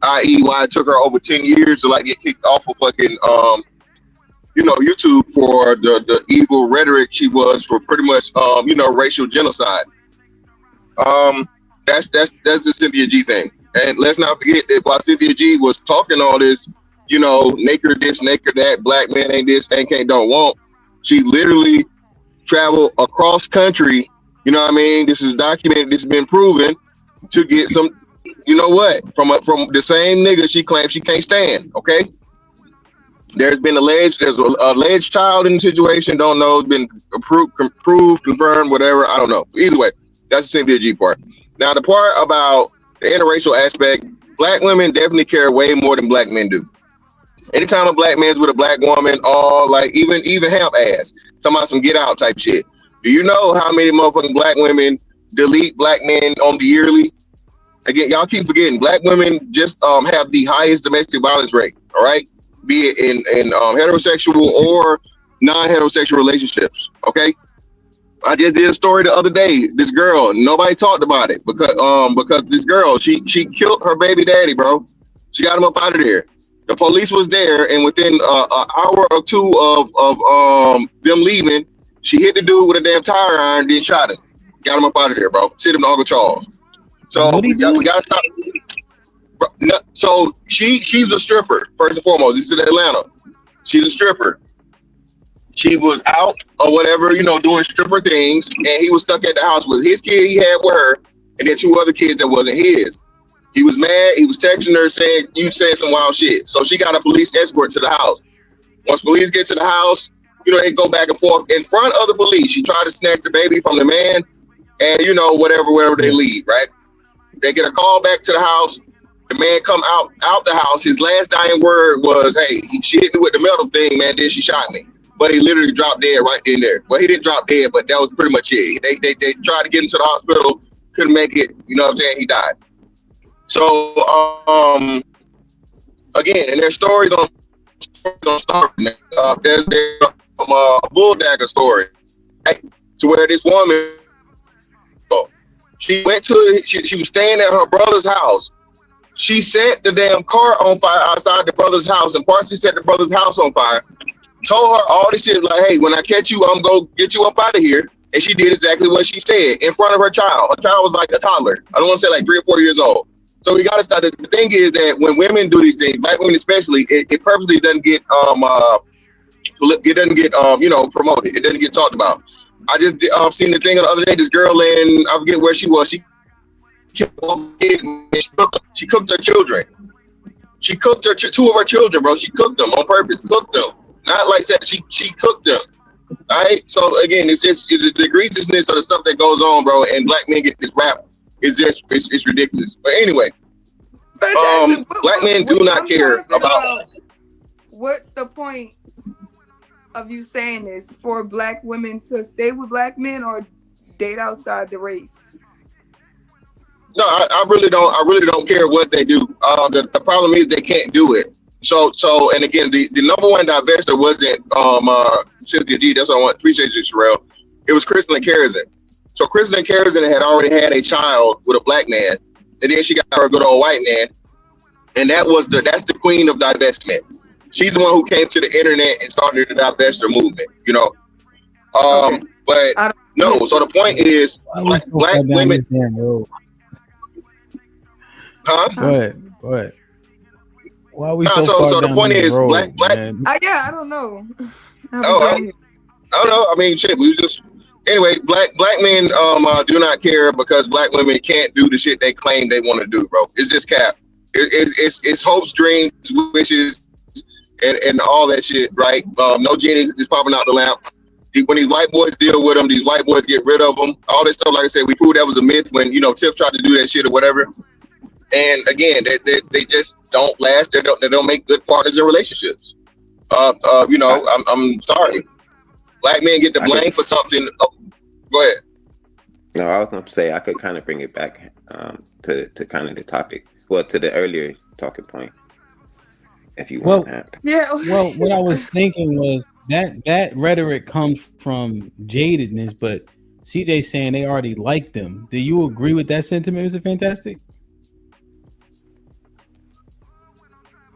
I.e., why it took her over 10 years to like get kicked off of fucking YouTube for the evil rhetoric she was for pretty much racial genocide. That's the Cynthia G thing. And let's not forget that while Cynthia G was talking all this, naked this, naked that, black men ain't this, ain't can't, don't want, she literally traveled across country, this is documented, this has been proven, to get some, from the same nigga she claims she can't stand, okay? There's an alleged child in the situation, don't know, it's been proved, confirmed, whatever, I don't know. Either way, that's the Cynthia G part. Now, the part about the interracial aspect, black women definitely care way more than black men do. Anytime a black man's with a black woman, or like even hamp ass, talking about some get out type shit. Do you know how many motherfucking black women delete black men on the yearly? Again, y'all keep forgetting, black women just have the highest domestic violence rate, all right? Be it in heterosexual or non-heterosexual relationships, okay? I just did a story the other day. This girl, nobody talked about it because this girl, she killed her baby daddy, bro. She got him up out of there. The police was there, and within an hour or two of them leaving, she hit the dude with a damn tire iron, then shot him. Got him up out of there, bro. Sent him to Uncle Charles. So we gotta stop. No, so she's a stripper, first and foremost. This is in Atlanta. She's a stripper. She was out or whatever, doing stripper things, and he was stuck at the house with his kid he had with her, and then 2 other kids that wasn't his. He was mad. He was texting her saying, "You saying some wild shit." So she got a police escort to the house. Once police get to the house, they go back and forth in front of the police. She tried to snatch the baby from the man, and wherever they leave, right? They get a call back to the house. The man come out the house. His last dying word was, "Hey, she hit me with the metal thing, man. Then she shot me." But he literally dropped dead right then and there. Well, he didn't drop dead, but that was pretty much it. They tried to get him to the hospital, couldn't make it. You know what I'm saying? He died. So again, and their stories don't start. There's a bull dagger story, right? To where this woman, she went to, she was staying at her brother's house. She set the damn car on fire outside the brother's house, and partially set the brother's house on fire. Told her all this shit, like, "Hey, when I catch you, I'm gonna get you up out of here." And she did exactly what she said in front of her child. Her child was like a toddler. I don't want to say like 3 or 4 years old. So we gotta start. The thing is that when women do these things, black women especially, it purposely doesn't get promoted. It doesn't get talked about. I just seen the thing the other day. This girl in, I forget where she was. She killed both kids. She cooked her children. She cooked her 2 of her children, bro. She cooked them on purpose. Cooked them. Not like that. She cooked them. All right. So again, it's the egregiousness of the stuff that goes on, bro. And black men get this rap. It's ridiculous. But anyway, black men do not care about. What's the point of you saying this? For black women to stay with black men or date outside the race? No, I really don't care what they do. The problem is they can't do it. So and again, the number one divester wasn't Cynthia G. That's what I appreciate you, Sherelle. It was Kristen Carrison. So Kristen Carrison had already had a child with a black man, and then she got her a good old white man, and that's the queen of divestment. She's the one who came to the internet and started the divester movement. Okay. But no. So the point is, black women. Huh? Go ahead. Why are we so the point is, road, black. I don't know. I don't know. I mean, shit. We just anyway. Black men do not care because black women can't do the shit they claim they want to do, bro. It's just cap. It's hopes, dreams, wishes, and all that shit, right? No genie is popping out the lamp. When these white boys deal with them, these white boys get rid of them. All this stuff, like I said, we proved that was a myth when Tiff tried to do that shit or whatever. And again, they just don't last. They don't make good partners in relationships. I'm sorry. Black men get the blame for something. Oh, go ahead. No, I was going to say I could kind of bring it back to kind of the topic. Well, to the earlier talking point, if you want that. Yeah. Well, what I was thinking was that rhetoric comes from jadedness, but CJ saying they already like them. Do you agree with that sentiment, Mr. Fantastic?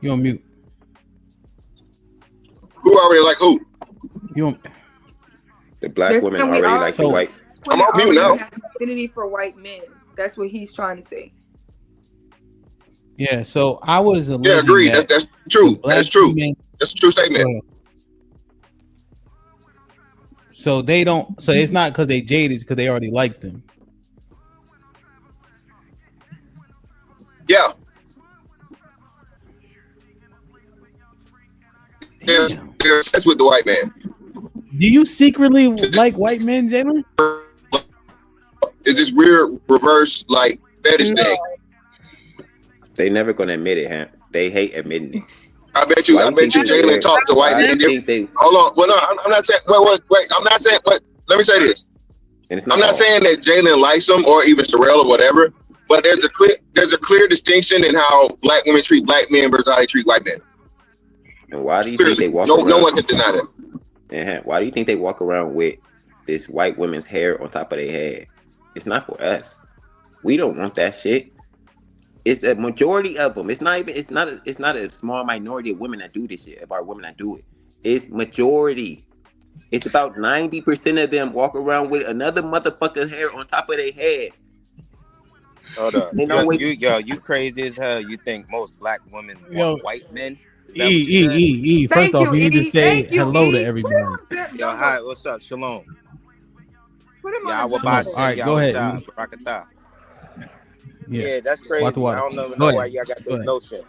You on mute. Who already like who? You on The black women already like the white. I'm on mute now. Affinity for white men. That's what he's trying to say. Yeah, so I was agreed. That's true. That's true. That's a true statement. So they don't. So it's not because they jaded, it's because they already like them. Yeah. They're obsessed with the white man. Do you secretly like white men, Jalen? Is this weird reverse like fetish thing? They never gonna admit it, huh? They hate admitting it. I bet you Jalen talked to white men. Hold on. Well, no, I'm not saying. Wait. I'm not saying. Wait. Let me say this. I'm not saying that Jalen likes them or even Sorrell or whatever. But there's a clear distinction in how black women treat black men versus how they treat white men. And why do you think they walk around? No one can deny that. And why do you think they walk around with this white women's hair on top of their head? It's not for us. We don't want that shit. It's a majority of them. It's not a small minority of women that do this shit. Of our women that do it. It's majority. It's about 90% of them walk around with another motherfucker's hair on top of their head. Hold up. You crazy as hell. You think most black women want white men? First off, you need to say hello to everybody. Yo, hi, what's up? Shalom. Put him on the all right, go ahead. Yeah, that's crazy. I don't know why y'all got this notion.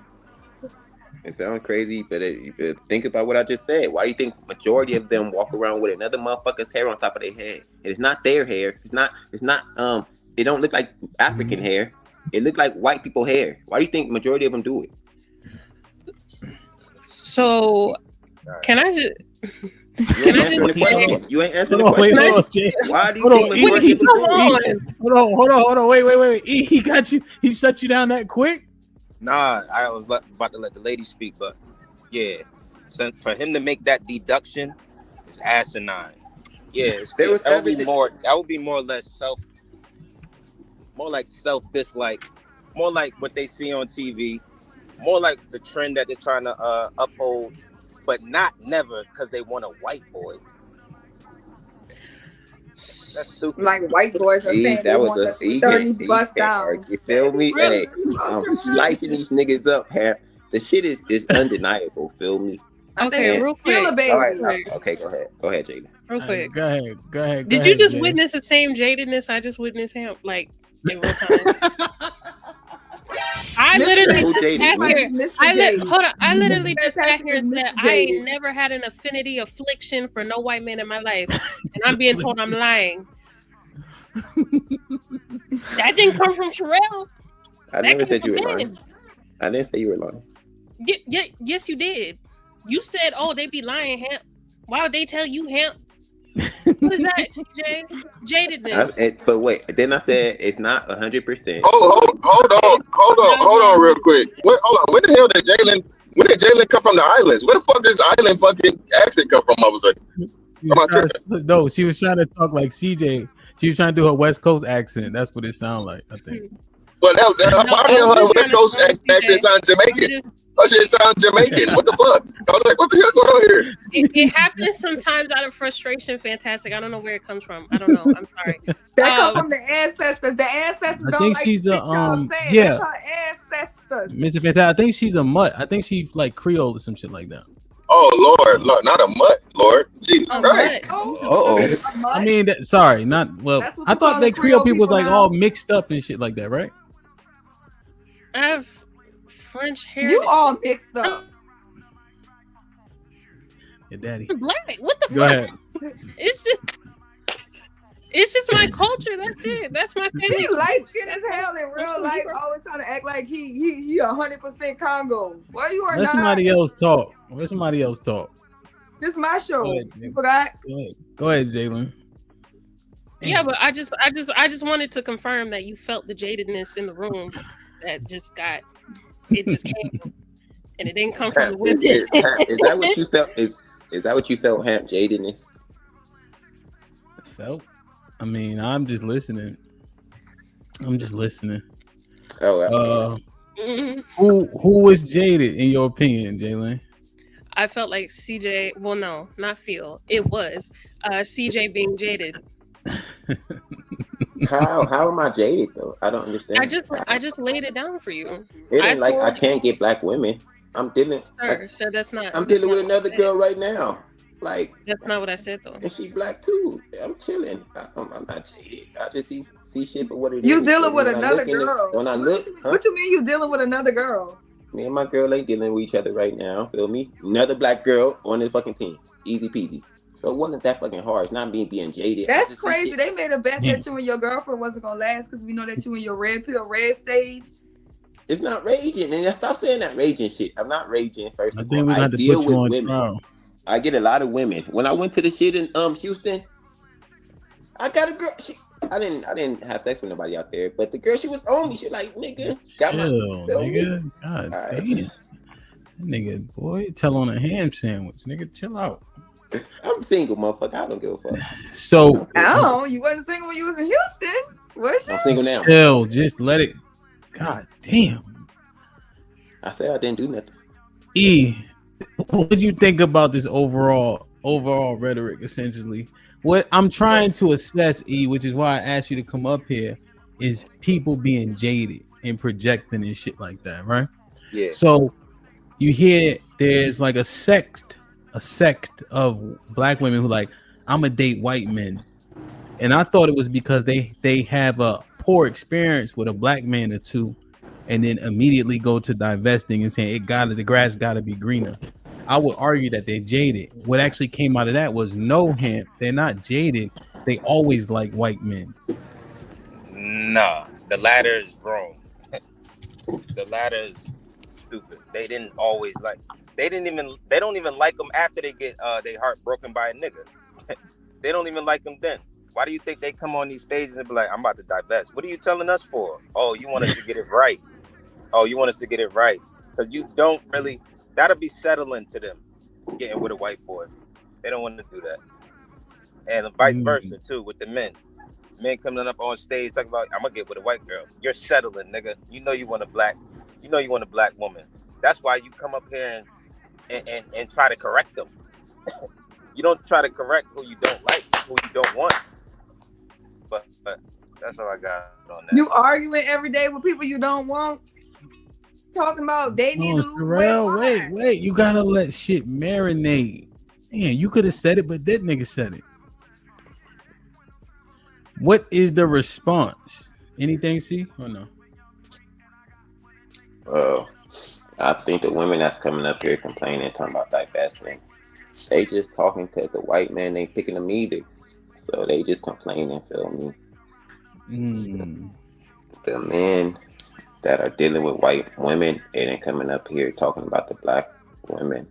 It sounds crazy, but think about what I just said. Why do you think majority of them walk around with another motherfucker's hair on top of their head? And it's not their hair. It's not. It don't look like African hair. It look like white people hair. Why do you think majority of them do it? So, can I just? You ain't answering the question. Why do you think majority of them do it? Hold on. Wait. He got you. He shut you down that quick? Nah, I was about to let the lady speak, but yeah, so for him to make that deduction is asinine. Yeah, that would be more or less self dislike, more like what they see on TV, more like the trend that they're trying to uphold, but not never because they want a white boy. That's stupid. Like white boys are saying they want the 30 bust down. You feel me? Hey, I'm slicing these niggas up, huh? The shit is undeniable. Feel me? Okay, real quick. All right, okay, go ahead, Jaded. Real quick. Go ahead. Did you just witness the same jadedness I just witnessed him like in real time? I literally just sat here and said I ain't never had an affinity affliction for no white man in my life, and I'm being told I'm lying. That didn't come from Sherelle. I never said you were lying. I didn't say you were lying. Yes, you did. You said, "Oh, they be lying, Hamp." Why would they tell you, Hamp? What is that, CJ? Jadedness. So wait, then I said it's not 100%. Hold on, real quick. Hold on. Where the hell did Jalen come from the islands? Where the fuck does island fucking accent come from? I was like, no, she was trying to talk like CJ. She was trying to do her West Coast accent. That's what it sounded like, I think. But why the hell her West Coast accent sounds Jamaican? Her shit sounds Jamaican. What the fuck? I was like, what the hell going on here? It happens sometimes out of frustration. Fantastic. I don't know where it comes from. I don't know. I'm sorry. That comes from the ancestors. The ancestors I don't think like she's shit a y'all saying. yeah. That's her ancestors. Mr. Fantastic, I think she's a mutt. I think she's like Creole or some shit like that. Oh Lord, not a mutt, Lord. Jesus Christ. I mean, sorry, not well. I thought that Creole people was like all mixed up and shit like that, right? I have French hair. You all mixed up. Your daddy. Black. What the Go fuck? ahead. It's just my culture. That's it. That's my family. He's light skinned as hell in real life. Always trying to act like he 100% Congo. Why you are Let not? somebody else talk. Let somebody else talk. This is my show. Go ahead, you forgot? Go ahead, Jalen. Yeah, but I just wanted to confirm that you felt the jadedness in the room. That just came, and it didn't come from the women. Is that what you felt? Is that what you felt, Hamp? Jadedness? Felt? I mean, I'm just listening. Oh, who was jaded in your opinion, Jalen? I felt like CJ. Well, no, not feel. It was CJ being jaded. How am I jaded though? I don't understand. I just laid it down for you. It ain't like I can't get black women. I'm dealing. Sir, that's not. I'm dealing with another girl right now. Like that's not what I said though. And she black too. I'm chilling. I'm not jaded. I just see shit for what it is. You dealing with another girl? When I look, what you mean you dealing with another girl? Me and my girl ain't dealing with each other right now. Feel me? Another black girl on the fucking team. Easy peasy. So it wasn't that fucking hard. It's not me being jaded. That's crazy. They made a bet that you and your girlfriend wasn't gonna last because we know that you in your red stage. It's not raging, and stop saying that raging shit. I'm not raging. First of all, I deal with women. Trial. I get a lot of women. When I went to the shit in Houston, I got a girl. I didn't have sex with nobody out there, but the girl, she was on me. She like, nigga, got my nigga. God damn. Nigga, boy, tell on a ham sandwich. Nigga, chill out. I'm single, motherfucker. I don't give a fuck. So you wasn't single when you was in Houston. Was you? I'm single now. Hell, just let it. God damn. I said I didn't do nothing. What did you think about this overall rhetoric? Essentially, what I'm trying to assess, which is why I asked you to come up here, is people being jaded and projecting and shit like that, right? Yeah. So you hear there's like a sect of black women who like, I'm gonna date white men, and I thought it was because they have a poor experience with a black man or two, and then immediately go to divesting and saying the grass gotta be greener. I would argue that they're jaded. What actually came out of that was no, Hamp, they're not jaded. They always like white men. Nah, the latter is wrong. The latter is stupid. They didn't always like. They don't even like them after they get their heart broken by a nigga. They don't even like them then. Why do you think they come on these stages and be like, I'm about to divest? What are you telling us for? Oh, you want us to get it right. Oh, you want us to get it right. Because you don't really, that'll be settling to them, getting with a white boy. They don't want to do that. And vice versa, too, with the men. Men coming up on stage talking about, I'm going to get with a white girl. You're settling, nigga. You know you want a black woman. That's why you come up here and try to correct them. You don't try to correct who you don't like, who you don't want. But that's all I got on that. You arguing every day with people you don't want, talking about they need to lose weight. Wait, you gotta let shit marinate. Man, you could have said it, but that nigga said it. What is the response? Anything, see or no? I think the women that's coming up here complaining, talking about divestment, they just talking to the white man, they picking them either. So they just complaining, feel me? The men that are dealing with white women and then coming up here talking about the black women,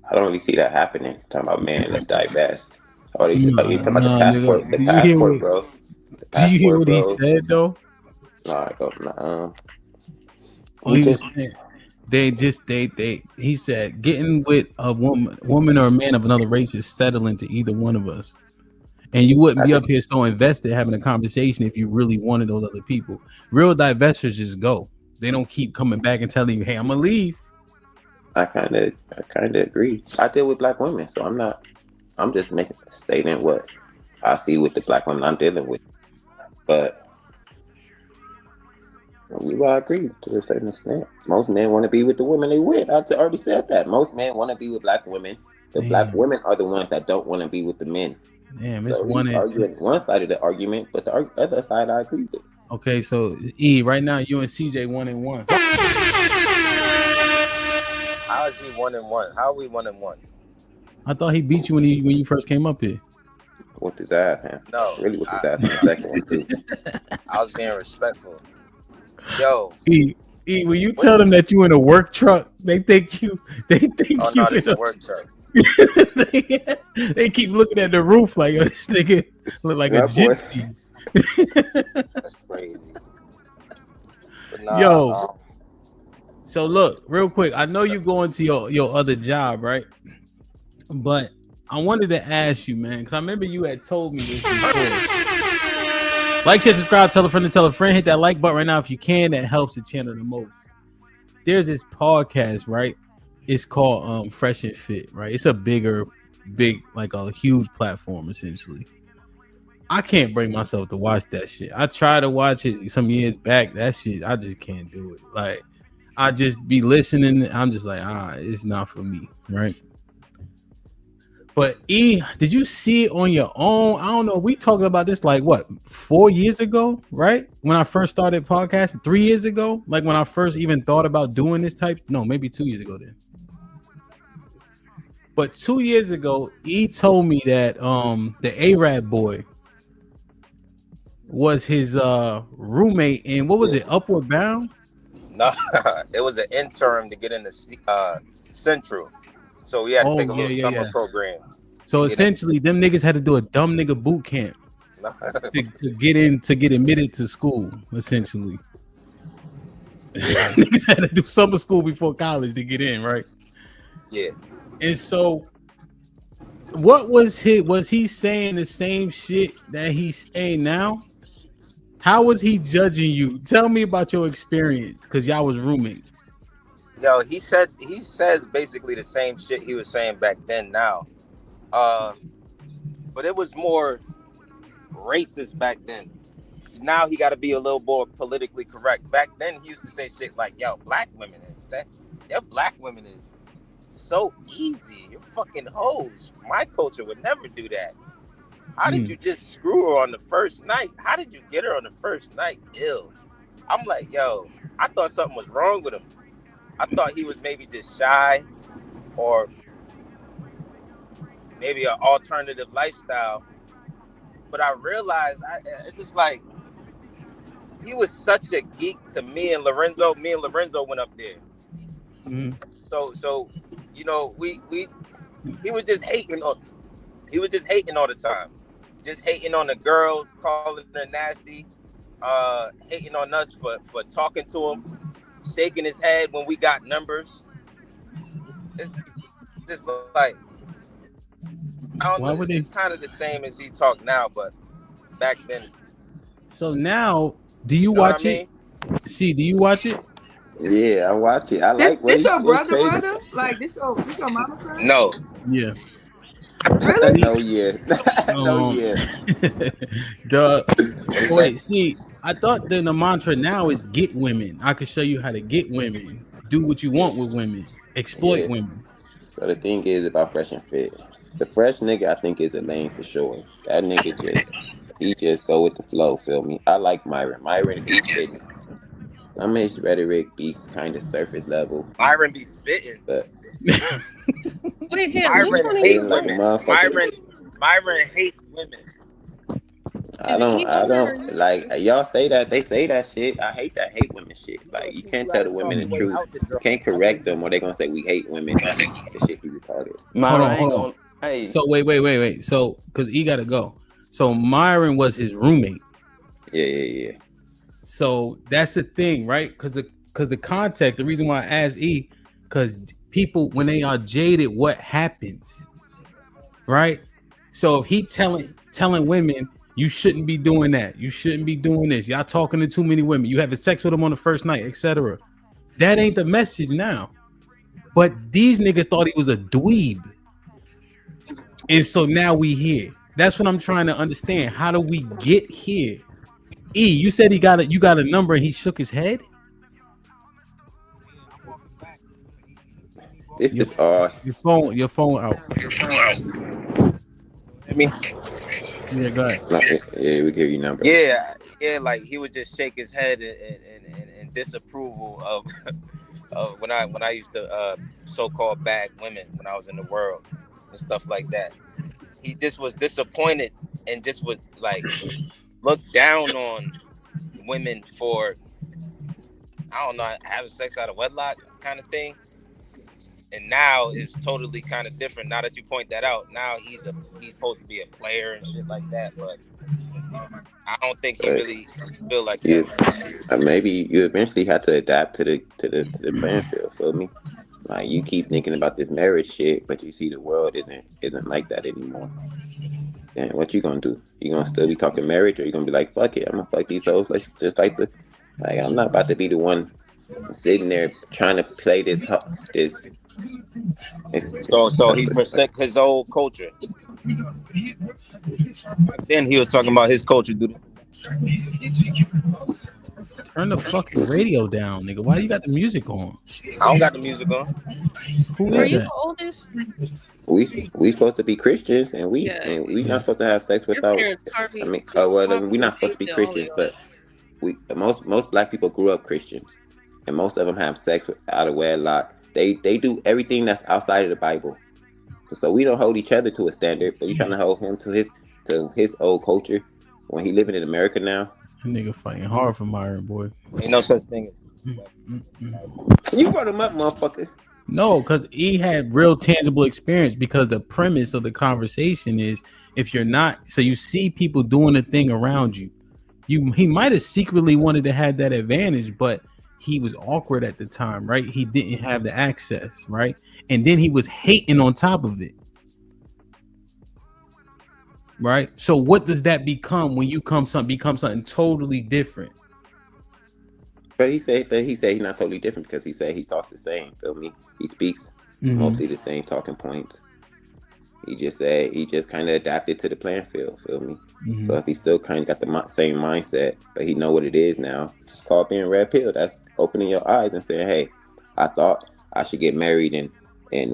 I don't really see that happening. Talking about, man, let's divest. Or you talking about the passport, bro. Do you hear what he said though? He said getting with a woman or a man of another race is settling to either one of us. And you wouldn't be up here so invested having a conversation if you really wanted those other people. Real divestors just go. They don't keep coming back and telling you, hey, I'm gonna leave. I kind of agree. I deal with black women, so I'm just stating what I see with the black women I'm dealing with. But I agree to a certain extent. Most men want to be with the women they with. I already said that. Most men want to be with black women. The black women are the ones that don't want to be with the men. Damn, so he's arguing one side of the argument, but the other side I agree with. Okay, so right now you and CJ 1-1. How is he 1-1? How are we 1-1? I thought he beat you when you first came up here. Whooped his ass, man. No, really whooped his ass in the second one too. I was being respectful. Yo, when you tell them that you in a work truck, they think you. Oh no, it's a work truck. They keep looking at the roof like, oh, this nigga look like a gypsy. That's crazy. But nah, So look, real quick. I know you going to your other job, right? But I wanted to ask you, man, because I remember you had told me this before. Like, share, subscribe, tell a friend, hit that like button right now if you can. That helps the channel the most. There's this podcast, right? It's called Fresh and Fit, right? It's a big, like a huge platform, essentially. I can't bring myself to watch that shit. I tried to watch it some years back. That shit, I just can't do it. Like, I just be listening. I'm just like, it's not for me, right? But E, did you see it on your own? I don't know. We talked about this like what 4 years ago, right? When I first started podcasting, 3 years ago, like when I first even thought about doing this type. No, maybe 2 years ago then. But 2 years ago, E told me that the Arab boy was his roommate in, what was it, Upward Bound? No, it was an interim to get into Central. So we had to take a little summer program. So essentially, them niggas had to do a dumb nigga boot camp to get admitted to school. Essentially, niggas had to do summer school before college to get in, right? Yeah. And so, what was he saying the same shit that he's saying now? How was he judging you? Tell me about your experience, because y'all was roommates. Yo, he says basically the same shit he was saying back then now. But it was more racist back then. Now he got to be a little more politically correct. Back then he used to say shit like, yo, black women, your black women is so easy. You're fucking hoes. My culture would never do that. How did you just screw her on the first night? How did you get her on the first night? Ill. I'm like, yo, I thought something was wrong with him. I thought he was maybe just shy or maybe an alternative lifestyle. But I realized it's just like he was such a geek to me and Lorenzo. Me and Lorenzo went up there. Mm-hmm. So you know, he was just hating all the time. Just hating on the girl, calling her nasty, hating on us for talking to him. Shaking his head when we got numbers. It's just like, I don't know. It's kind of the same as he talk now, but back then. So now, do you watch it? See, do you watch it? Yeah, I watch it. I like. This your brother? Like this your mama friend? No. Yeah. Really? No, yeah. No, yeah. Wait, see, I thought the mantra now is get women. I could show you how to get women. Do what you want with women. Exploit women. So the thing is about Fresh and Fit. The fresh nigga, I think, is a lane for sure. That nigga just go with the flow, feel me? I like Myron. Myron be spitting. Some of his rhetoric be kind of surface level. Myron be spitting. But Wait, Myron hates women. Myron hates women. I don't like y'all say that. They say that shit. I hate that hate women shit. Like, you can't tell the women the truth. You can't correct them, or they gonna say we hate women. That shit be retarded. Hold on. Hey. So wait. So because he gotta go. So Myron was his roommate. Yeah. So that's the thing, right? Because the context, the reason why I asked E, because people, when they are jaded, what happens, right? So if he telling women, you shouldn't be doing that, you shouldn't be doing this, y'all talking to too many women, you having sex with them on the first night, etc. That ain't the message now. But these niggas thought he was a dweeb, and so now we here. That's what I'm trying to understand. How do we get here? E, you said you got a number and he shook his head. This is your phone out. I mean, yeah, go ahead. Yeah, we give you number. Yeah, like he would just shake his head in disapproval of when I used to so-called bag women when I was in the world and stuff like that. He just was disappointed and just would like look down on women for, I don't know, having sex out of wedlock kind of thing. And now it's totally kind of different. Now that you point that out, now he's supposed to be a player and shit like that. But I don't think he really feel like that. Maybe you eventually have to adapt to the playing field. Feel me? Like you keep thinking about this marriage shit, but you see the world isn't like that anymore. Then what you gonna do? You gonna still be talking marriage, or you gonna be like, fuck it, I'm gonna fuck these hoes? Let's just like I'm not about to be the one sitting there trying to play this. So he forsake his old culture. Then he was talking about his culture, dude. Turn the fucking radio down, nigga. Why you got the music on? I don't got the music on. Who Are is you that? the oldest? We supposed to be Christians, and we not supposed to have sex without. I mean, we're not supposed to be Christians, but most black people grew up Christians, and most of them have sex out of wedlock. They do everything that's outside of the Bible. So we don't hold each other to a standard, but you trying to hold him to his old culture when he living in America now. That nigga fighting hard for Myron, boy. Ain't no such thing. You brought him up, motherfucker. No, because he had real tangible experience. Because the premise of the conversation is, if you're not, so you see people doing a thing around you, he might have secretly wanted to have that advantage, but he was awkward at the time, right? He didn't have the access, right? And then he was hating on top of it, right? So what does that become when you become something totally different? But he said he's not totally different because he said he talks the same. Feel me? He speaks mostly the same talking points. He just said he just kind of adapted to the playing field. Feel me? So if he still kind of got the same mindset, but he know what it is now, it's called being red pill. That's opening your eyes and saying, "Hey, I thought I should get married and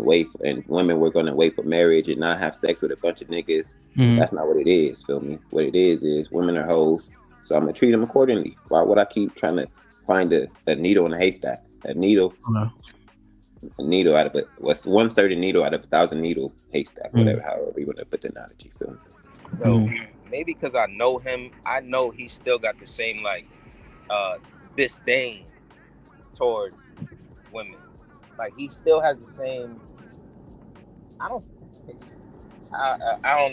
wait and women were gonna wait for marriage and not have sex with a bunch of niggas." That's not what it is. Feel me? What it is women are hoes, so I'm gonna treat them accordingly. Why would I keep trying to find a needle in a haystack? A needle out of it. What's 1/3 needle out of 1,000 needle haystack? Whatever, however you want to put the analogy. Feel me? So maybe because I know him, I know he still got the same disdain toward women. Like he still has the same. I don't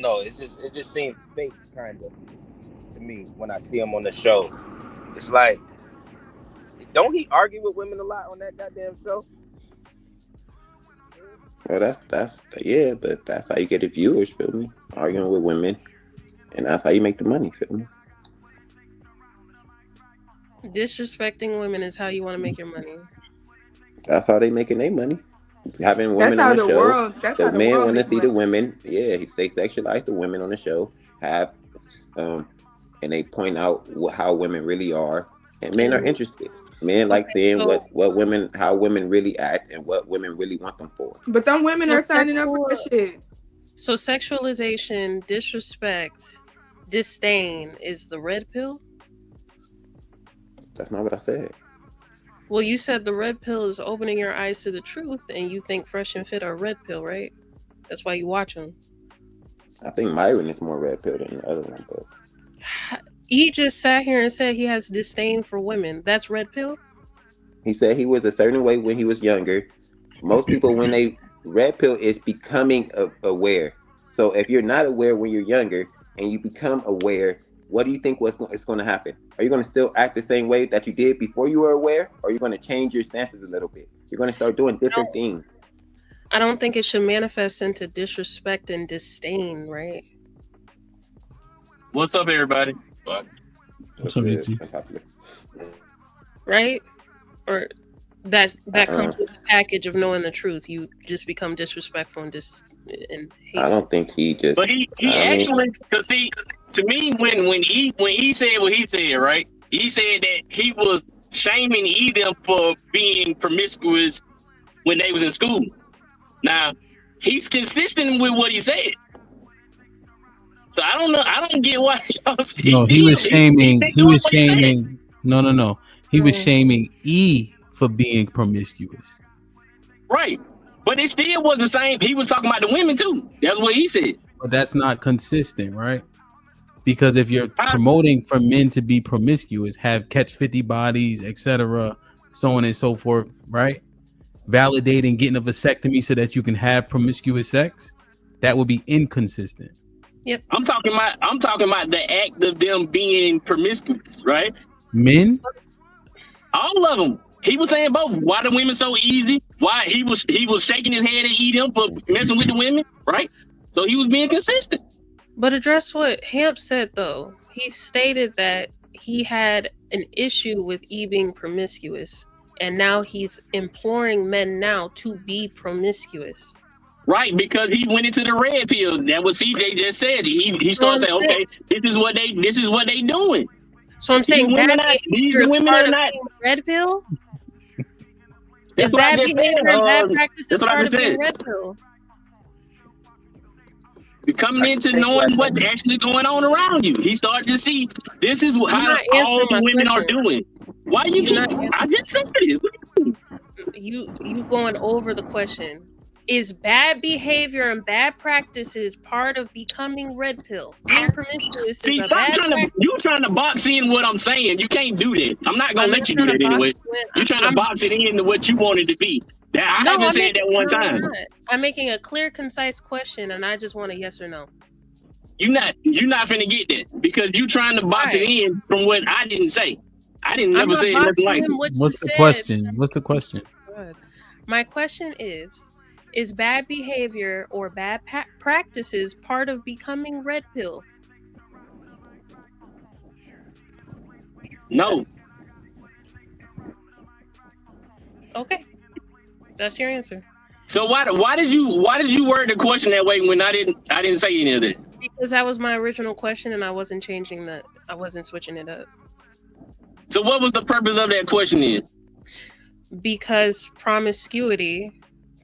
know. It just seems fake, kind of, to me when I see him on the show. It's like, don't he argue with women a lot on that goddamn show? Well, that's yeah, but that's how you get the viewers. Feel me? Arguing with women, and that's how you make the money. Feel me? Disrespecting women is how you want to make your money. That's how they making their money. Having women on the show. The men want to see the women. Yeah, they sexualize the women on the show. And they point out how women really are, and men are interested. Men like seeing how women really act and what women really want them for. But them women are signing up for that shit. So sexualization, disrespect, disdain is the red pill? That's not what I said. Well, you said the red pill is opening your eyes to the truth, and you think Fresh and Fit are red pill, right? That's why you watch them. I think Myron is more red pill than the other one, but He just sat here and said he has disdain for women. That's red pill? He said he was a certain way when he was younger. Most people, when they red pill, is becoming aware. So if you're not aware when you're younger and you become aware, what do you think is going to happen? Are you going to still act the same way that you did before you were aware? Or are you going to change your stances a little bit? You're going to start doing different things. I don't think it should manifest into disrespect and disdain, right? What's up, everybody? What's up, right? Or that comes with the package of knowing the truth. You just become disrespectful and hate. I don't think he just. But he actually, because to me, when he said what he said, right? He said that he was shaming them for being promiscuous when they was in school. Now he's consistent with what he said. So I don't know. I don't get why. No, he was shaming. He was shaming. No. He was shaming E for being promiscuous. Right, but it still was the same. He was talking about the women too. That's what he said. But that's not consistent, right? Because if you're promoting for men to be promiscuous, catch 50 bodies, etc., so on and so forth, right? Validating getting a vasectomy so that you can have promiscuous sex, that would be inconsistent. Yep. I'm talking about the act of them being promiscuous, right? Men? All of them. He was saying both. Why the women so easy? why he was shaking his head at him for messing with the women, right? So he was being consistent. But address what Hamp said though. He stated that he had an issue with E being promiscuous, and now he's imploring men now to be promiscuous. Right, because he went into the red pill. That was CJ just said. He started saying, okay, this is what they doing. So I'm saying bad behavior is part of being red pill? Is bad behavior and bad practices part of being red pill? You're coming into knowing what's actually going on around you. He started to see this is how all the women are doing. Why you keep? I just said it. You going over the question. Is bad behavior and bad practices part of becoming red pill? Being promiscuous. See, stop you trying to box in what I'm saying. You can't do that. I'm not gonna let you do that anyway. You're trying to box it into what you wanted to be. I haven't said that one time. I'm making a clear, concise question, and I just want a yes or no. You're not finna get that because you trying to box it in from what I didn't say. I didn't never say nothing like it. What's the question? What's the question? Good. My question is bad behavior or bad practices part of becoming red pill? No. Okay. That's your answer. So why did you word the question that way when I didn't say any of that? Because that was my original question and I wasn't changing that. I wasn't switching it up. So what was the purpose of that question then? Because promiscuity,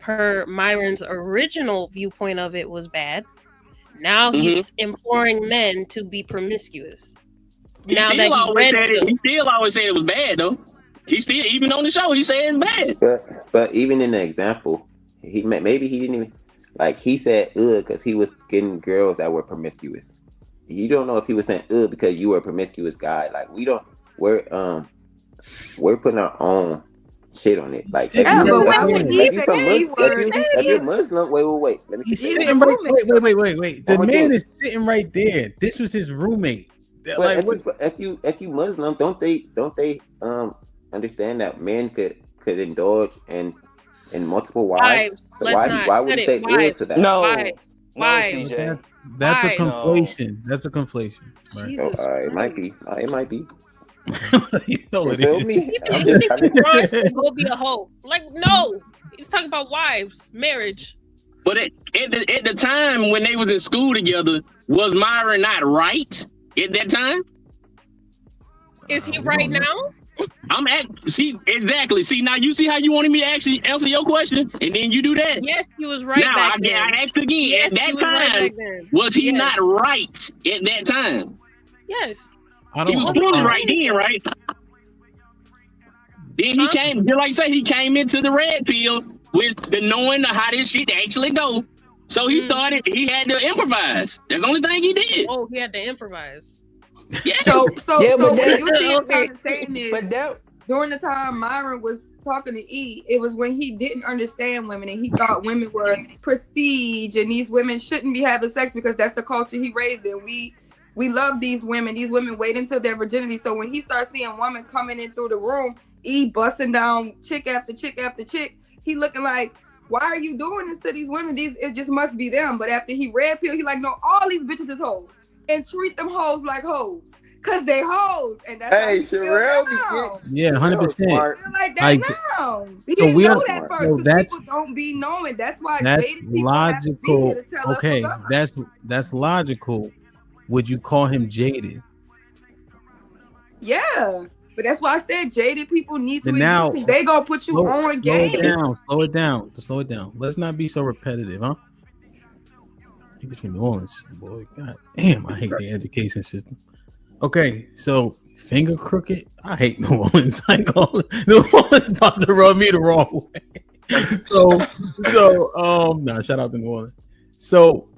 per Myron's original viewpoint of it, was bad. Now he's imploring men to be promiscuous. He still always said it was bad though. He still, even on the show, he said it's bad. But even in the example, maybe he didn't even he said because he was getting girls that were promiscuous. You don't know if he was saying because you were a promiscuous guy. Like we're putting our own shit on it. Like if you're Muslim, wait. Let me see. Wait. The man is sitting right there. This was his roommate. But if you Muslim, don't they understand that men could indulge in multiple wives? So why would they say to that? No, wives. That's a conflation. That's a conflation. Right? It might be. It might be. You know it feel is. me? You think Ross will be a hoe? Like, no. He's talking about wives, marriage. But at the time when they was in school together, was Myron not right at that time? Is he right now? Exactly. See, now you see how you wanted me to actually answer your question, and then you do that. Yes, he was right now, back then. I asked again. Yes, at that time, was he not right at that time? Yes. He was fully right then, right? Then he came, like I say, he came into the red pill with the knowing how this shit actually go. So he he had to improvise. That's the only thing he did. Oh, he had to improvise. Yeah. So what you see is kind of saying is during the time Myron was talking to E, it was when he didn't understand women and he thought women were prestige and these women shouldn't be having sex because that's the culture he raised in. We love these women. These women wait until their virginity. So when he starts seeing women coming in through the room, E busting down chick after chick after chick, he looking like, why are you doing this to these women? It just must be them. But after he red pill, he like, no, all these bitches is hoes. And treat them hoes like hoes. Cause they hoes. And that's how Sherelle, yeah, 100%. Like that now. He didn't know that first. People don't be knowing. That's why Jaded people logical. Have to be here to tell Okay, us what's up. that's logical. Would you call him jaded? Yeah. But that's why I said jaded people need to now they gonna put you on game. Slow it down. Let's not be so repetitive, huh? I think it's from New Orleans, boy. God damn, I hate the education system. Okay, so finger crooked. I hate New Orleans. New Orleans about to rub me the wrong way. Shout out to New Orleans. So,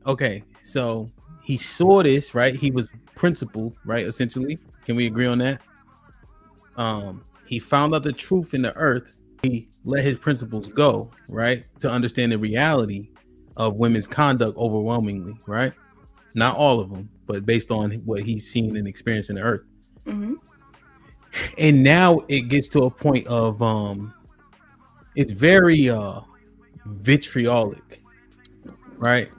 okay, so he saw this, right? He was principled, right? Essentially, can we agree on that? He found out the truth in the earth. He let his principles go, right? To understand the reality of women's conduct overwhelmingly, right? Not all of them, but based on what he's seen and experienced in the earth. Mm-hmm. And now it gets to a point of it's very vitriolic, right?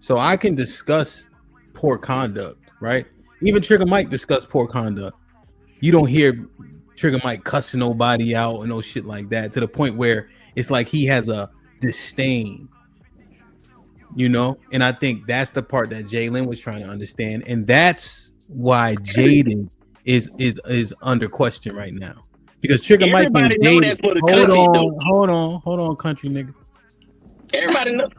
So I can discuss poor conduct, right? Even Trigger Mike discussed poor conduct. You don't hear Trigger Mike cussing nobody out and no shit like that, to the point where it's like he has a disdain, you know. And I think that's the part that Jalen was trying to understand, and that's why Jaded is under question right now, because Trigger Mike Everybody ain't know Jaded. that's for the content, though. Hold on, country nigga. Everybody know.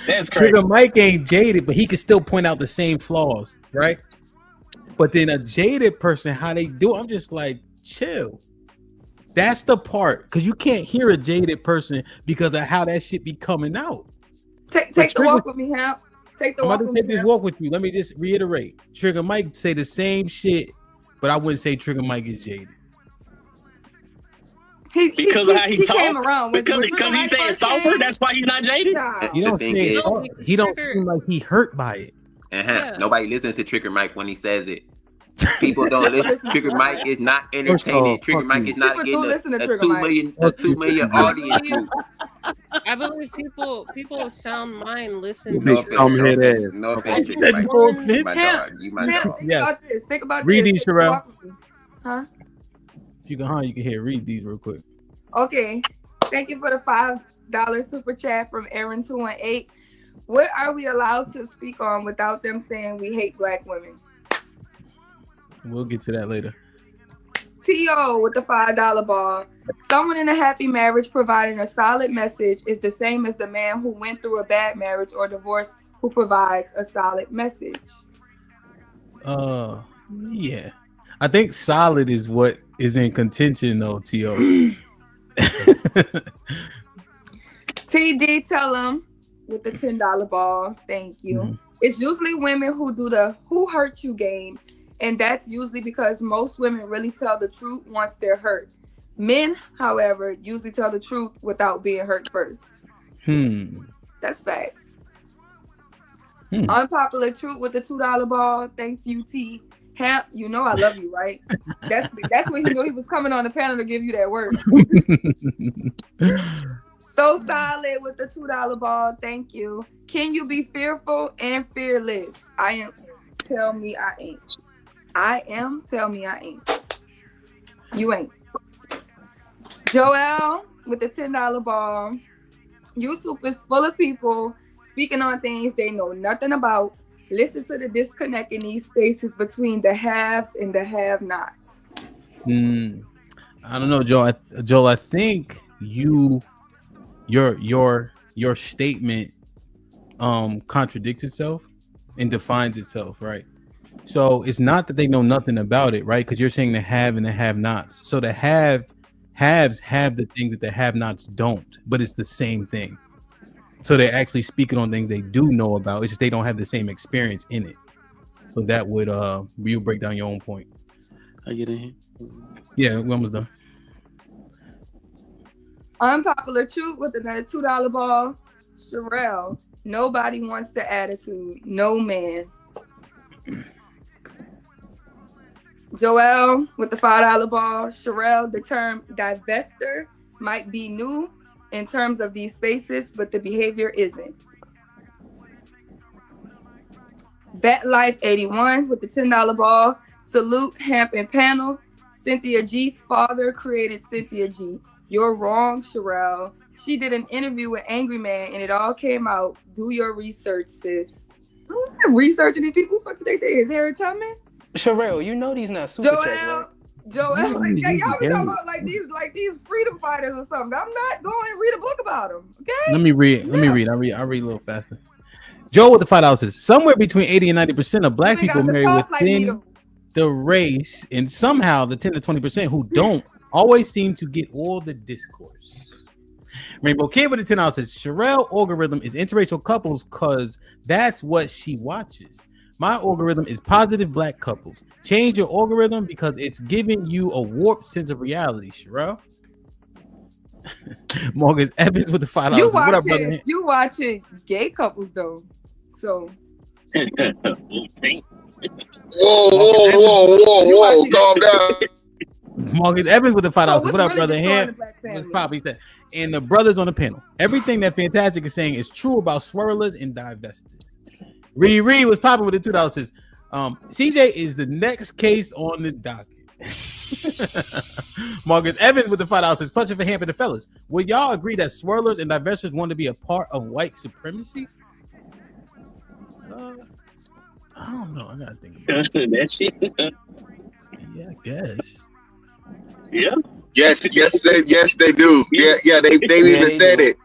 That's crazy. Trigger Mike ain't jaded, but he can still point out the same flaws, right? But then a jaded person, how they do it, I'm just like, chill. That's the part, because you can't hear a jaded person because of how that shit be coming out. Take the walk with me, Hemp. Take the walk with me. Take this walk with you. Let me just reiterate. Trigger Mike say the same shit, but I wouldn't say Trigger Mike is jaded. Because of how he came around. Because he's saying sulfur, that's why he's not jaded. He don't seem like he hurt by it. Yeah. Nobody listens to Trigger Mike when he says it. People don't listen. Trigger Mike is not entertaining. Trigger Mike is not getting a 2 million audience group. I believe people of sound mind listen No to offense, Think about this. Think about Read this. these, Sherelle. Huh? You can hear. Read these real quick. Okay. Thank you for the $5 super chat from Aaron218. What are we allowed to speak on without them saying we hate black women? We'll get to that later. T.O. with the $5 ball. Someone in a happy marriage providing a solid message is the same as the man who went through a bad marriage or divorce who provides a solid message. Yeah. I think solid is what is in contention though, T.O. TD tell him with the $10 ball. Thank you. Mm-hmm. It's usually women who do the who hurt you game. And that's usually because most women really tell the truth once they're hurt. Men, however, usually tell the truth without being hurt first. That's facts. Unpopular truth with the $2 ball. Thanks, UT. Hemp, you know I love you, right? That's when he knew he was coming on the panel to give you that word. So solid with the $2 ball. Thank you. Can you be fearful and fearless? I am. Tell me I ain't. I am. Tell me I ain't. You ain't. Joel with the $10 ball. YouTube is full of people speaking on things they know nothing about. Listen to the disconnect in these spaces between the haves and the have-nots. I don't know, Joel. I think your statement contradicts itself and defines itself, right? So it's not that they know nothing about it, right? Because you're saying the have and the have-nots. So the haves have the thing that the have-nots don't, but it's the same thing. So they're actually speaking on things they do know about. It's just they don't have the same experience in it. So that would you break down your own point. I get in here. Yeah, we almost done. Unpopular truth with another $2 ball. Sherelle, nobody wants the attitude. No man. Joel with the $5 ball. Sherelle, the term divester might be new in terms of these spaces, but the behavior isn't. BetLife81 with the $10 ball. Salute Hemp and panel. Cynthia G. Father created Cynthia G. You're wrong, Sherelle. She did an interview with Angry Man and it all came out. Do your research, sis. I'm not researching these people. Who the fuck you think they is? Harry Tubman? Sherelle, you know these not super chats, right? Joel, like, y'all be talking about like these freedom fighters or something. I'm not going to read a book about them. Okay. Let me read. I'll read a little faster. Joe with the $5 says somewhere between 80 and 90% of black people marry within the race, and somehow the 10 to 20% who don't always seem to get all the discourse. Rainbow Kid with the $10 says Sherelle algorithm is interracial couples because that's what she watches. My algorithm is positive black couples. Change your algorithm because it's giving you a warped sense of reality, Sherelle. Morgan Evans with the $5. What up, brother? You watching gay couples though, so. Whoa! Calm down. Marcus Evans with the $5. So what's What up, really brother? destroying Ham? the black family? Pop, he said, and the brothers on the panel. Everything that Fantastic is saying is true about swirlers and divestors. Reed was popping with the $2. Says, CJ is the next case on the docket. Marcus Evans with the $5 says, question for Hamp and the fellas. Would y'all agree that swirlers and divestors want to be a part of white supremacy? I don't know. I gotta think about that shit. Yeah, I guess. Yeah. Yes, they do. Yeah, they even said it.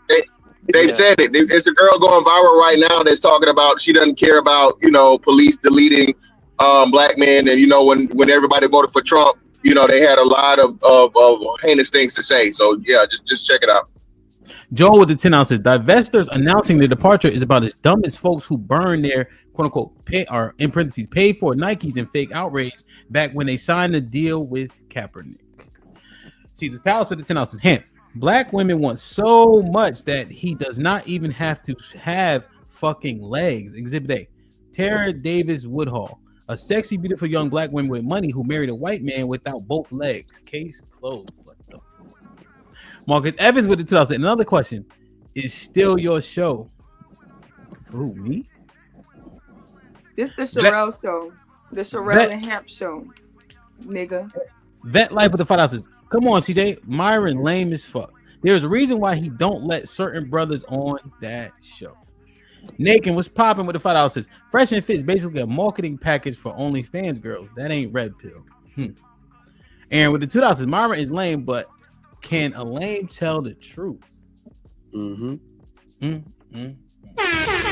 They said it. It's a girl going viral right now that's talking about she doesn't care about police deleting black men, and when everybody voted for Trump, they had a lot of heinous things to say. So yeah, just check it out. Joel with the $10 says, divestors announcing their departure is about as dumb as folks who burn their quote unquote pay or in parentheses paid for Nikes and fake outrage back when they signed the deal with Kaepernick. Caesar's Palace with the $10 says, Hamp, black women want so much that he does not even have to have fucking legs. Exhibit A. Tara Davis Woodhull, a sexy, beautiful young black woman with money who married a white man without both legs. Case closed. What the? Marcus Evans with the $2. Another question: is still your show? For who, me? This the Sherelle show. The Sherelle and Hamp show, nigga. Vet Life with the $5. Come on, CJ. Myron lame as fuck. There's a reason why he don't let certain brothers on that show. Nakin was popping with the $5. Says, Fresh and Fit is basically a marketing package for OnlyFans girls. That ain't red pill. And with the $2 says, Myron is lame, but can a lame tell the truth?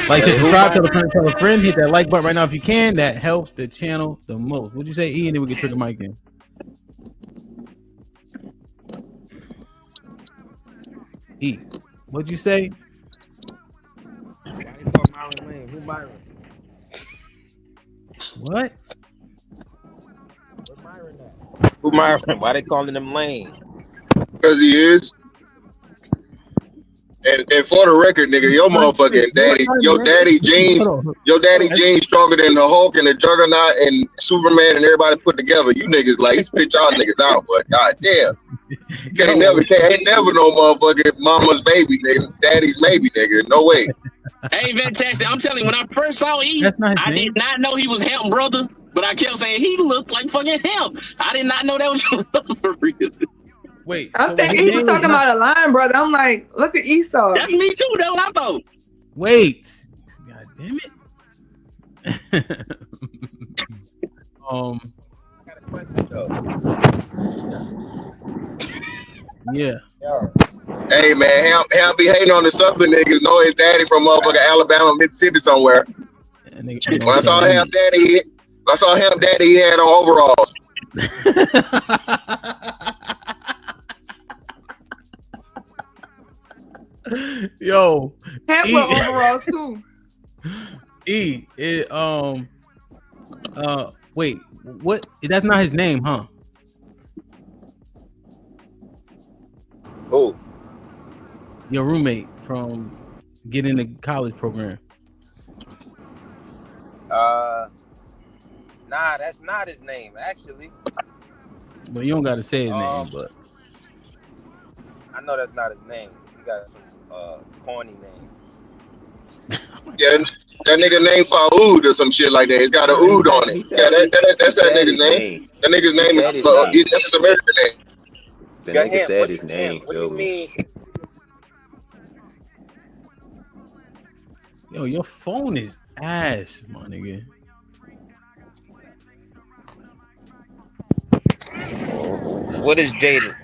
Like, subscribe, tell a friend, hit that like button right now if you can. That helps the channel the most. What'd you say, E? And then we can trigger Mike in. E, what'd you say? Who Myron? What? Who Myron? Why they calling him lame? Because he is. And for the record, nigga, your motherfucking daddy, your daddy jeans stronger than the Hulk and the Juggernaut and Superman and everybody put together. You niggas like he spit y'all niggas out, but goddamn, ain't never no motherfucking mama's baby, nigga, daddy's maybe, nigga, no way. Hey, fantastic! I'm telling you, when I first saw E, I did not know he was Hemp brother, but I kept saying he looked like fucking Hemp. I did not know that was your brother for real. Wait, I'm thinking he was talking about a line, brother. I'm like, look at Esau. That's me too. That's what I thought. Wait, god damn it. Yeah. Hey man, Hal be hating on the Southern niggas. Know his daddy from motherfucking Alabama, Mississippi somewhere. When I saw Hal daddy, he had on overalls. Yo, Hamp with overalls too. Wait, what? That's not his name, huh? Who? Your roommate from getting the college program. Nah, that's not his name, actually. But you don't gotta say his name, but I know that's not his name. He got some corny name. Yeah, that nigga name Faoud or some shit like that. It's got a oud on it. Yeah, that's that nigga's name. That nigga's name is that's his American name. The nigga said his name. What do you mean? yo, your phone is ass, my nigga. What is Jaded?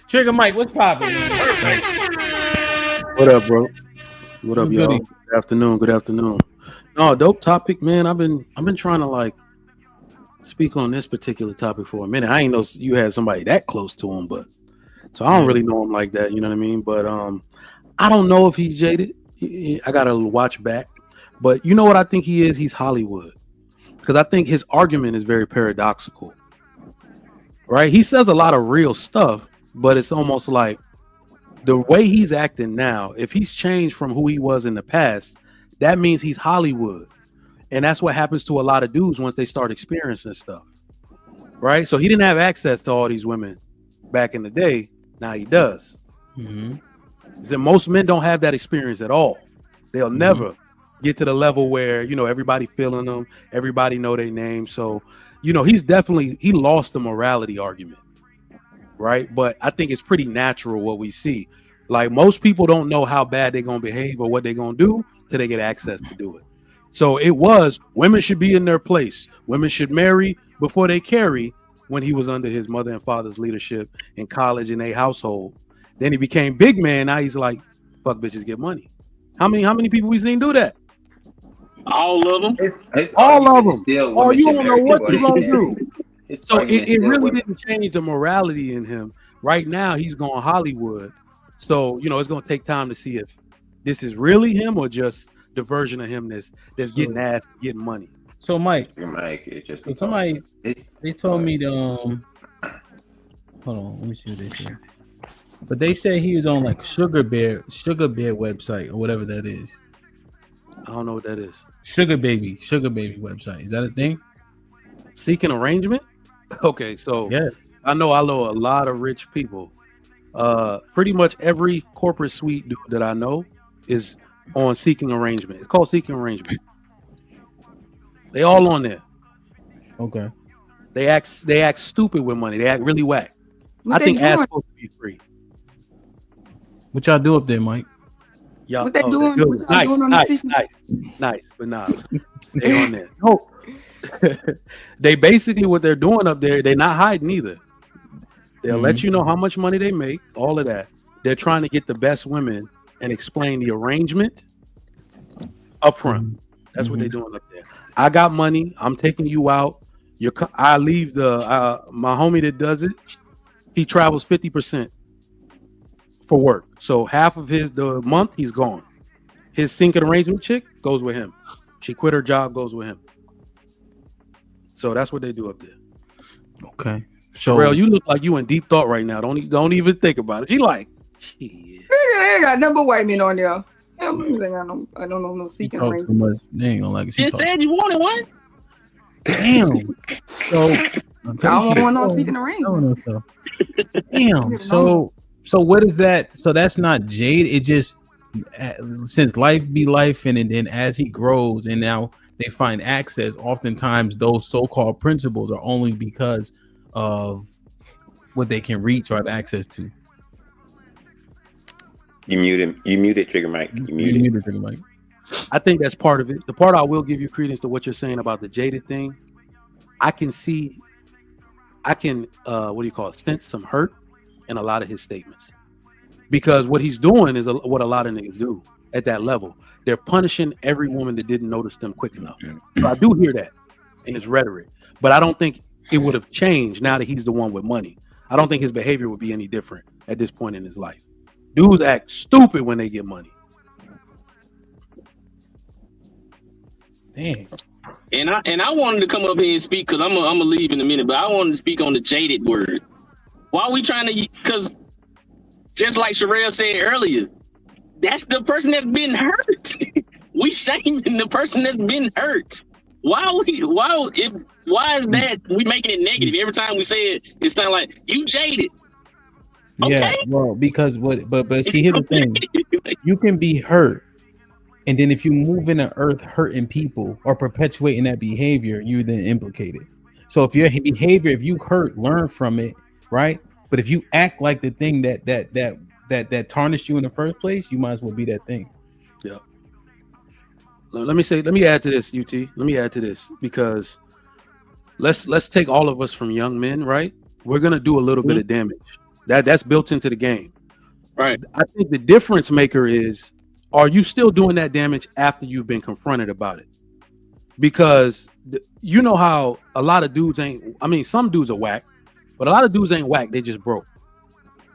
Trigger Mike, what's poppin'? What up, bro? What up, y'all? Goody. Good afternoon. No, dope topic, man. I've been trying to like speak on this particular topic for a minute. I ain't know you had somebody that close to him, but so I don't really know him like that, you know what I mean? But I don't know if he's jaded. I gotta watch back. But you know what I think he is? He's Hollywood. Because I think his argument is very paradoxical. Right? He says a lot of real stuff, but it's almost like the way he's acting now, if he's changed from who he was in the past, that means he's Hollywood. And that's what happens to a lot of dudes once they start experiencing stuff. right? So he didn't have access to all these women back in the day. Now he does. So most men don't have that experience at all. They'll never get to the level where, you know, everybody feeling them, everybody know their name. So, you know, he lost the morality argument, right? But I think it's pretty natural what we see. Like, most people don't know how bad they're going to behave or what they're going to do till they get access to do it. So it was, women should be in their place. Women should marry before they carry, when he was under his mother and father's leadership in college in a household. Then he became big man. Now he's like, fuck bitches, get money. How many people we seen do that? All of them. All of them. Oh, you don't know what you're gonna do. So it really didn't change the morality in him. Right now, he's going Hollywood. So, you know, it's gonna take time to see if this is really him or just the version of him that's getting ass, getting money. So Mike, it just so somebody they told me to hold on, let me see what they said. But they said he was on like Sugar Bear website or whatever that is. I don't know what that is. Sugar Baby website. Is that a thing? Seeking arrangement? Okay, so yeah. I know a lot of rich people. Pretty much every corporate suite dude that I know is on Seeking Arrangement. It's called Seeking Arrangement. They all on there. Okay. They act stupid with money. They act really whack. I think ass supposed to be free. What y'all do up there, Mike? Y'all, what they doing? What nice, doing on nice, but nah, they on there. No, they basically what they're doing up there. They're not hiding either. They'll let you know how much money they make. All of that. They're trying to get the best women and explain the arrangement up front. That's what they're doing up there. I got money. I'm taking you out. I leave my homie that does it. He travels 50% for work. So half of the month he's gone. His sinking arrangement chick goes with him. She quit her job, goes with him. So that's what they do up there. Okay. So Sherelle, you look like you in deep thought right now. Don't even think about it. She like, shit. I ain't got number white men on there. I don't know no seeking arrangement. They ain't gonna like it. You said you wanted one. Damn. So I don't want no seeking arrangement. Damn. So what is that? So that's not Jade. It just, since life be life, and then as he grows and now they find access, oftentimes those so-called principles are only because of what they can reach or have access to. You muted Trigger Mike. You muted Trigger Mike. I think that's part of it. The part I will give you credence to what you're saying about the Jaded thing. I can sense some hurt in a lot of his statements, because what he's doing is what a lot of niggas do at that level. They're punishing every woman that didn't notice them quick enough. So I do hear that in his rhetoric, but I don't think it would have changed now that he's the one with money. I don't think his behavior would be any different at this point in his life. Dudes act stupid when they get money. Dang. And I wanted to come up here and speak, because I'm gonna leave in a minute, but I wanted to speak on the jaded word. Why are we trying to? Because just like Sherelle said earlier, that's the person that's been hurt. We shaming the person that's been hurt. Why is that we making it negative every time we say it? It sounds like you jaded. Okay? Yeah, well, because but see, here's the thing: you can be hurt, and then if you move in the earth hurting people or perpetuating that behavior, you're then implicated. So if your behavior, if you hurt, learn from it, right? But if you act like the thing that tarnished you in the first place, you might as well be that thing. Yeah. Let me add to this, UT. Let me add to this, because let's take all of us from young men, right? We're gonna do a little bit of damage. That's built into the game. Right. I think the difference maker is, are you still doing that damage after you've been confronted about it? Because you know how a lot of dudes some dudes are whack, but a lot of dudes ain't whack. They just broke.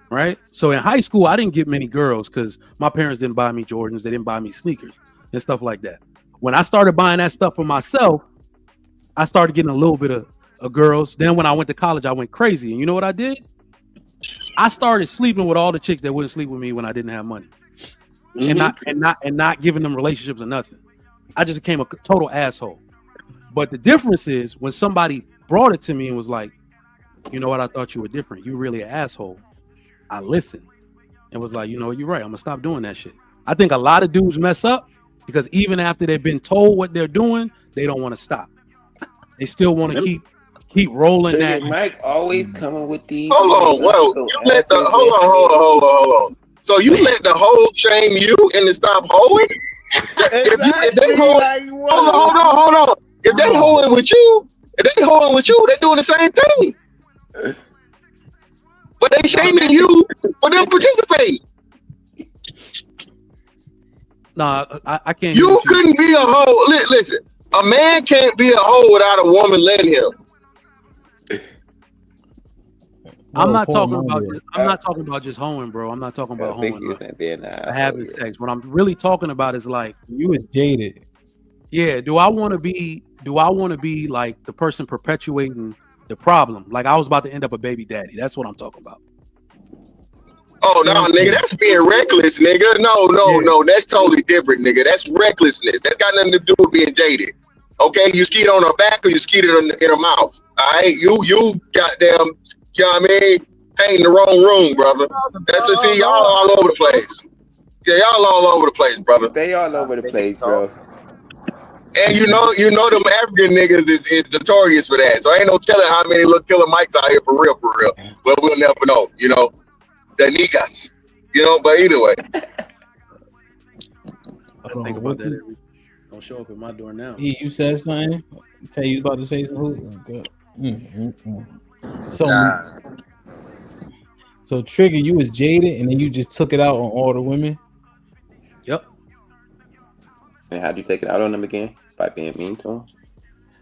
Right. So in high school, I didn't get many girls because my parents didn't buy me Jordans. They didn't buy me sneakers and stuff like that. When I started buying that stuff for myself, I started getting a little bit of girls. Then when I went to college, I went crazy. And you know what I did? I started sleeping with all the chicks that wouldn't sleep with me when I didn't have money. And not giving them relationships or nothing. I just became a total asshole. But the difference is when somebody brought it to me and was like, you know what? I thought you were different. You really an asshole. I listened and was like, you know, you're right. I'm gonna stop doing that shit. I think a lot of dudes mess up because even after they've been told what they're doing, they don't want to stop. They still want to keep rolling that. Mike always coming with these. Hold on, hold on. So you let the hoe shame you and to stop hoeing? If they hold on. If they hoeing with you, they're doing the same thing. But they shaming you for them participating. Nah, I can't. You couldn't be a hoe. Listen, a man can't be a hoe without a woman letting him. I'm not talking about just hoeing, bro. I'm not talking about hoeing. Having sex. What I'm really talking about is like you was jaded. Yeah. Do I want to be like the person perpetuating the problem? Like I was about to end up a baby daddy. That's what I'm talking about. Oh no, nigga, that's being reckless, nigga. No, that's totally different, nigga. That's recklessness. That's got nothing to do with being jaded. Okay, you skeet on her back or you skeet it in her mouth. All right, you goddamn, you know what I mean? Ain't in the wrong room, brother. That's to see y'all all over the place. Yeah, y'all all over the place, brother. They all over the place, bro. And you know them African niggas is notorious for that. So ain't no telling how many little killer mics out here for real. But we'll never know, you know. The niggas, you know, but either way. I think about that. Don't show up at my door now. You said something? Tell you about to say something? So Trigger, you was jaded and then you just took it out on all the women? Yep. And how'd you take it out on them again? By being mean to them?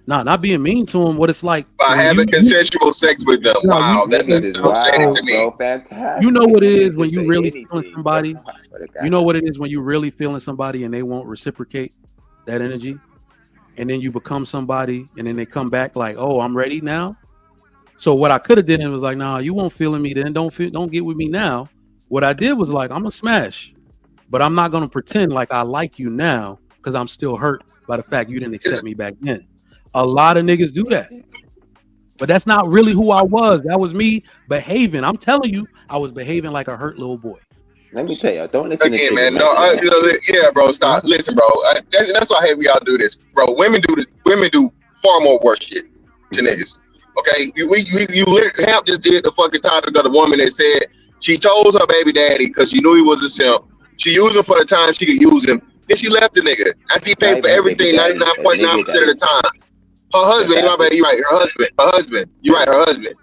Nah, not being mean to them. What it's like by having consensual sex with them. Wow, that's wild, to me. You know what it is when you really feeling somebody. You know what it is when you really feeling somebody and they won't reciprocate that energy, and then you become somebody, and then they come back like, "Oh, I'm ready now." So what I could have did was like, "Nah, you won't feeling me then. Don't get with me now." What I did was like, "I'm gonna smash, but I'm not gonna pretend like I like you now because I'm still hurt by the fact you didn't accept me back then." A lot of niggas do that, but that's not really who I was. That was me behaving. I'm telling you, I was behaving like a hurt little boy. Let me tell you, don't listen again, man. No, yeah, bro. Stop. Listen, bro. That's why I hate we all do this, bro. Women do far more worse shit to niggas. Okay, you literally Hamp just did the fucking topic of the woman that said she told her baby daddy because she knew he was a simp. She used him for the time she could use him. Then she left the nigga after he paid for everything 99.9% of the time. Her husband, my bad, you're right. Her husband. You're right, her husband.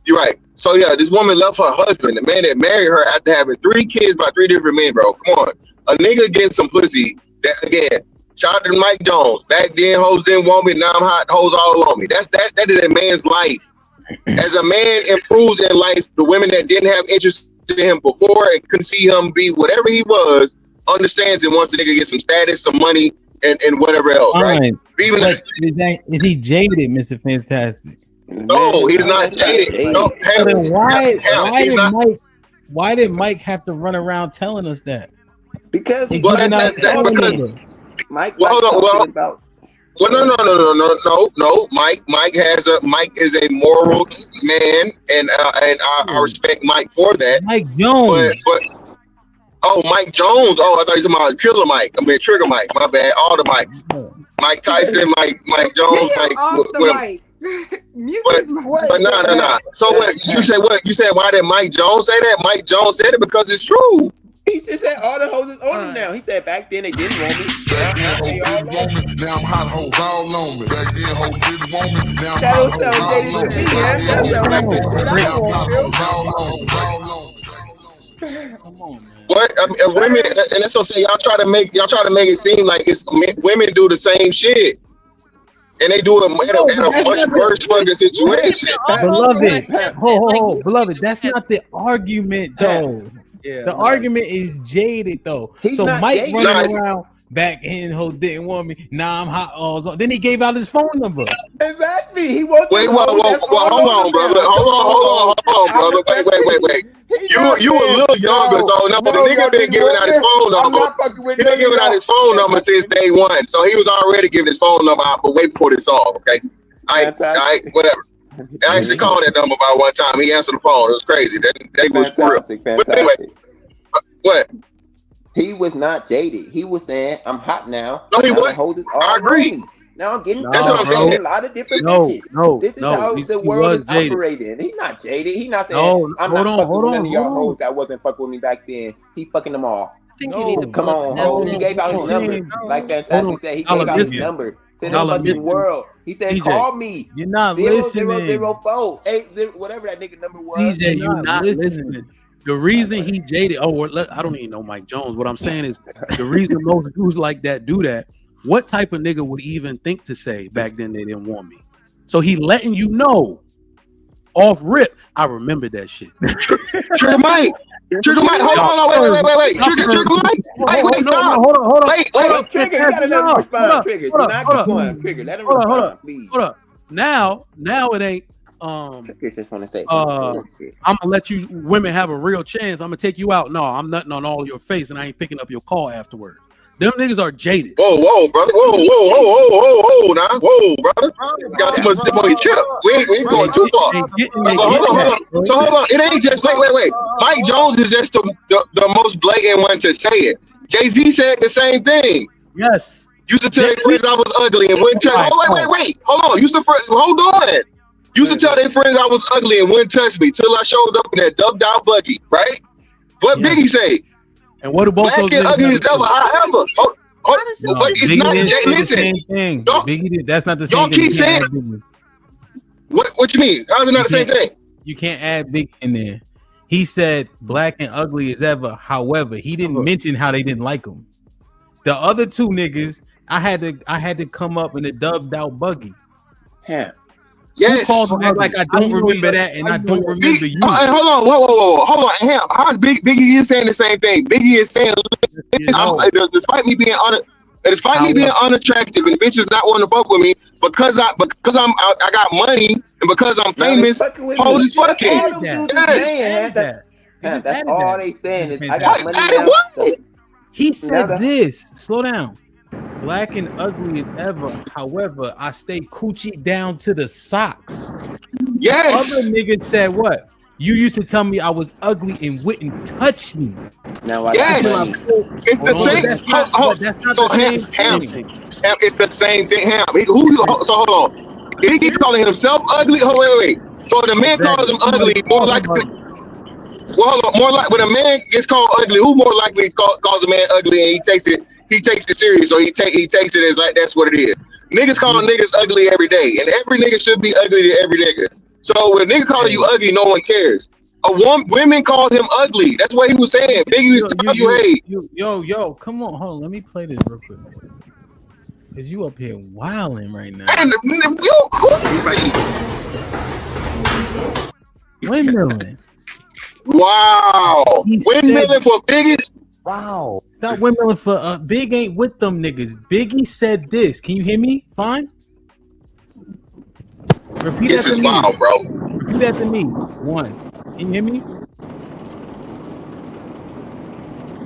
You're right. So yeah, this woman left her husband, the man that married her after having 3 kids by 3 different men, bro. Come on. A nigga gets some pussy. That again, shout out to Mike Jones. Back then, hoes didn't want me, now I'm hot, hoes all on me. That is a man's life. As a man improves in life, the women that didn't have interest in him before and couldn't see him be whatever he was, understands it once the nigga gets some status, some money, and whatever else, right? Even is he jaded, Mr. Fantastic? No, he's not jaded. No, so then why did Mike have to run around telling us that? Because Mike. Well, no. Mike is a moral man, and I respect Mike for that. Mike Jones. But Mike Jones. Oh, I thought you were talking about Killer Mike. I mean Trigger Mike. My bad. All the Mikes. Mike Tyson, Mike Jones, Mike. But no. So what you say? What you said? Why did Mike Jones say that? Mike Jones said it because it's true. He just said all the hoes is on him now. He said back then they didn't want me. Now I'm hot hoes all on me. Back then hoes didn't want me. Now I'm hot hoes all on me. Come on, man. What women, and that's what I'm saying. Y'all try to make it seem like it's women do the same shit, and they do it at a much worse fucking situation. Beloved, that's not the argument though. Yeah, the argument is jaded though. So Mike running around back in ho didn't want me. Now I'm hot all. Then he gave out his phone number. Exactly. He wants. Wait, hold on, brother. Hold on, brother. Wait. You a little younger, so no, but the nigga been giving out his phone number. He been giving out his phone number since day one, so he was already giving his phone number out. But wait before this song, okay? All right, whatever. I actually called that number about one time. He answered the phone. It was crazy. That was for real. But anyway, what? He was not jaded. He was saying, "I'm hot now." No, he was. wasn't. I agree. Now I'm getting That's what I'm saying. a lot of different bitches. This is how the world is operating. He's not jaded. He's not saying, "I'm not fucking with none of y'all hoes that wasn't fucking with me back then." He fucking them all. Come on, hoes. He gave out his number. Like Fantastic said, he gave out his number to the fucking world. He said, "Call me." You're not listening. 0004 80 whatever that nigga number was. DJ, you're not listening. The reason he jaded, I don't even know Mike Jones. What I'm saying is the reason most dudes like that do that. What type of nigga would even think to say back then they didn't want me? So he letting you know off rip. I remember that shit. Trigger Mike. Hold on. Wait. Trigger Mike. Wait, stop. Hold on. Wait. Trigger, you gotta let him respond. Trigger, do not keep going. Trigger, let him respond, please. Hold up. Now it ain't. Just want to say, I'm gonna let you women have a real chance. I'm gonna take you out. No, I'm nutting on all your face, and I ain't picking up your call afterward. Them niggas are jaded. Whoa, brother. Whoa, now. Whoa, brother. You got too much dip on your chip. We ain't going too far. Hold on. So hold on. It ain't just wait. Mike Jones is just the most blatant one to say it. Jay-Z said the same thing. Yes. Used to tell their friends I was ugly and wouldn't touch. Wait. Hold on. Hold on. Used to tell their friends I was ugly and wouldn't touch me till I showed up in that dubbed out buggy, right? What Biggie say? And what do both Black those and ugly is never, however. But it's not. Listen, Biggie, that's not the same thing. Y'all keep saying. What you mean? How's it not the same thing? You can't add Biggie in there. He said black and ugly as ever. However, he didn't mention how they didn't like him. The other two niggas, I had to come up in a dubbed out buggy. Yeah. Yes. Like I don't remember that, and I don't remember you. Hold on, hold on. How's Biggie is saying the same thing? Biggie is saying, despite me being unattractive and bitches not wanting to fuck with me because I got money and because I'm famous, hoes is fucking. That's all they saying is I got money now. He said this. Slow down. Black and ugly as ever. However, I stay coochie down to the socks. Yes. The other nigga said what? You used to tell me I was ugly and wouldn't touch me. Now I it's the same. That's not the same thing. It's the same thing. So hold on. He keeps calling himself ugly. Wait. So the man calls him ugly, more likely. Well, hold on. More like when a man gets called ugly, who more likely calls a man ugly and he takes it serious, or he takes it as like that's what it is. Niggas call niggas ugly every day, and every nigga should be ugly to every nigga. So when nigga calling you ugly, no one cares. Women called him ugly. That's what he was saying. Biggie was telling you, hey. Yo, come on, hold on. Let me play this real quick. Cause you up here wilding right now. And you crazy. Windmilling. Wow. Windmilling for Biggie. Wow. Stop windmilling for Big ain't with them niggas. Biggie said this. Can you hear me? Fine. Repeat this that to is me. Wild, bro. Repeat that to me. One. Can you hear me?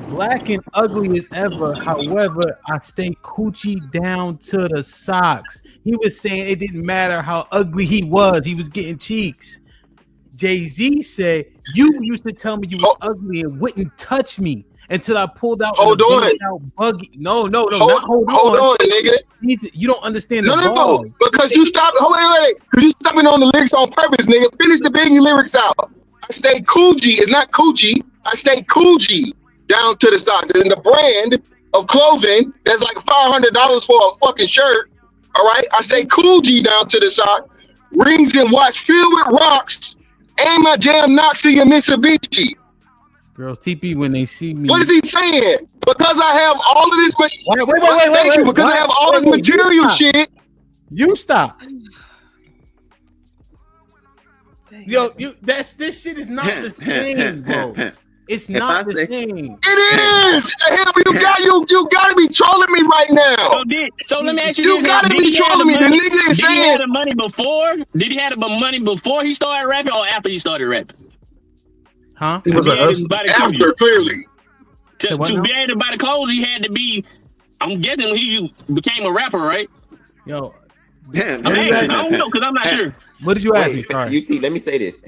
Black and ugly as ever. However, I stay coochie down to the socks. He was saying it didn't matter how ugly he was. He was getting cheeks. Jay-Z said, you used to tell me you were ugly and wouldn't touch me until I pulled out. Hold on. Buggy. No. Hold on, nigga. You don't understand the No, because you stopped. Wait. Because you stopping on the lyrics on purpose, nigga. Finish the Biggie lyrics out. I stay Coochie. It's not Coochie. I stay Coochie down to the socks. And the brand of clothing that's like $500 for a fucking shirt. All right. I stay Coochie down to the sock. Rings and watch filled with rocks. Ain't my jam knocks in your Mitsubishi. Girls TP when they see me. What is he saying? Because I have all of this. Wait. Thank you. Because I have all this material shit. You stop. Yo, this shit is not the same, bro. It's not the same. It is. You gotta be trolling me right now. So let me ask you. You gotta be trolling me. The nigga is saying. Did he have the money before? Did he have the money before he started rapping, or after he started rapping? Huh? It was after, clearly. To be able to buy the clothes, he had to be. I'm guessing he became a rapper, right? Yo, I'm asking. I don't know because I'm not sure. What did you ask me? Sorry. UT, let me say this.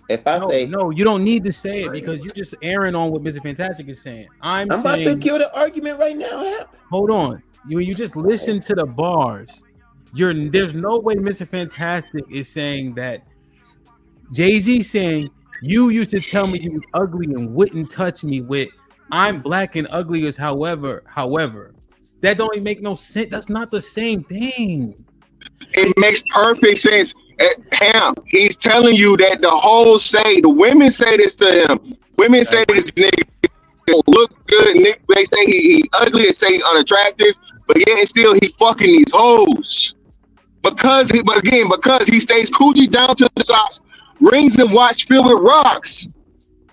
If I say no, you don't need to say it because you're just airing on what Mr. Fantastic is saying. I'm about saying, to kill the argument right now. Hap. Hold on. When you just listen to the bars, there's no way Mr. Fantastic is saying that. Jay-Z saying you used to tell me you was ugly and wouldn't touch me with I'm black and ugly as however. That don't even make no sense. That's not the same thing. It makes perfect sense. Ham, he's telling you that the women say this to him. Women say this nigga don't look good. They say he ugly. They say he unattractive. But yet still he fucking these hoes. Because he stays coochie down to the socks, rings and watch filled with rocks.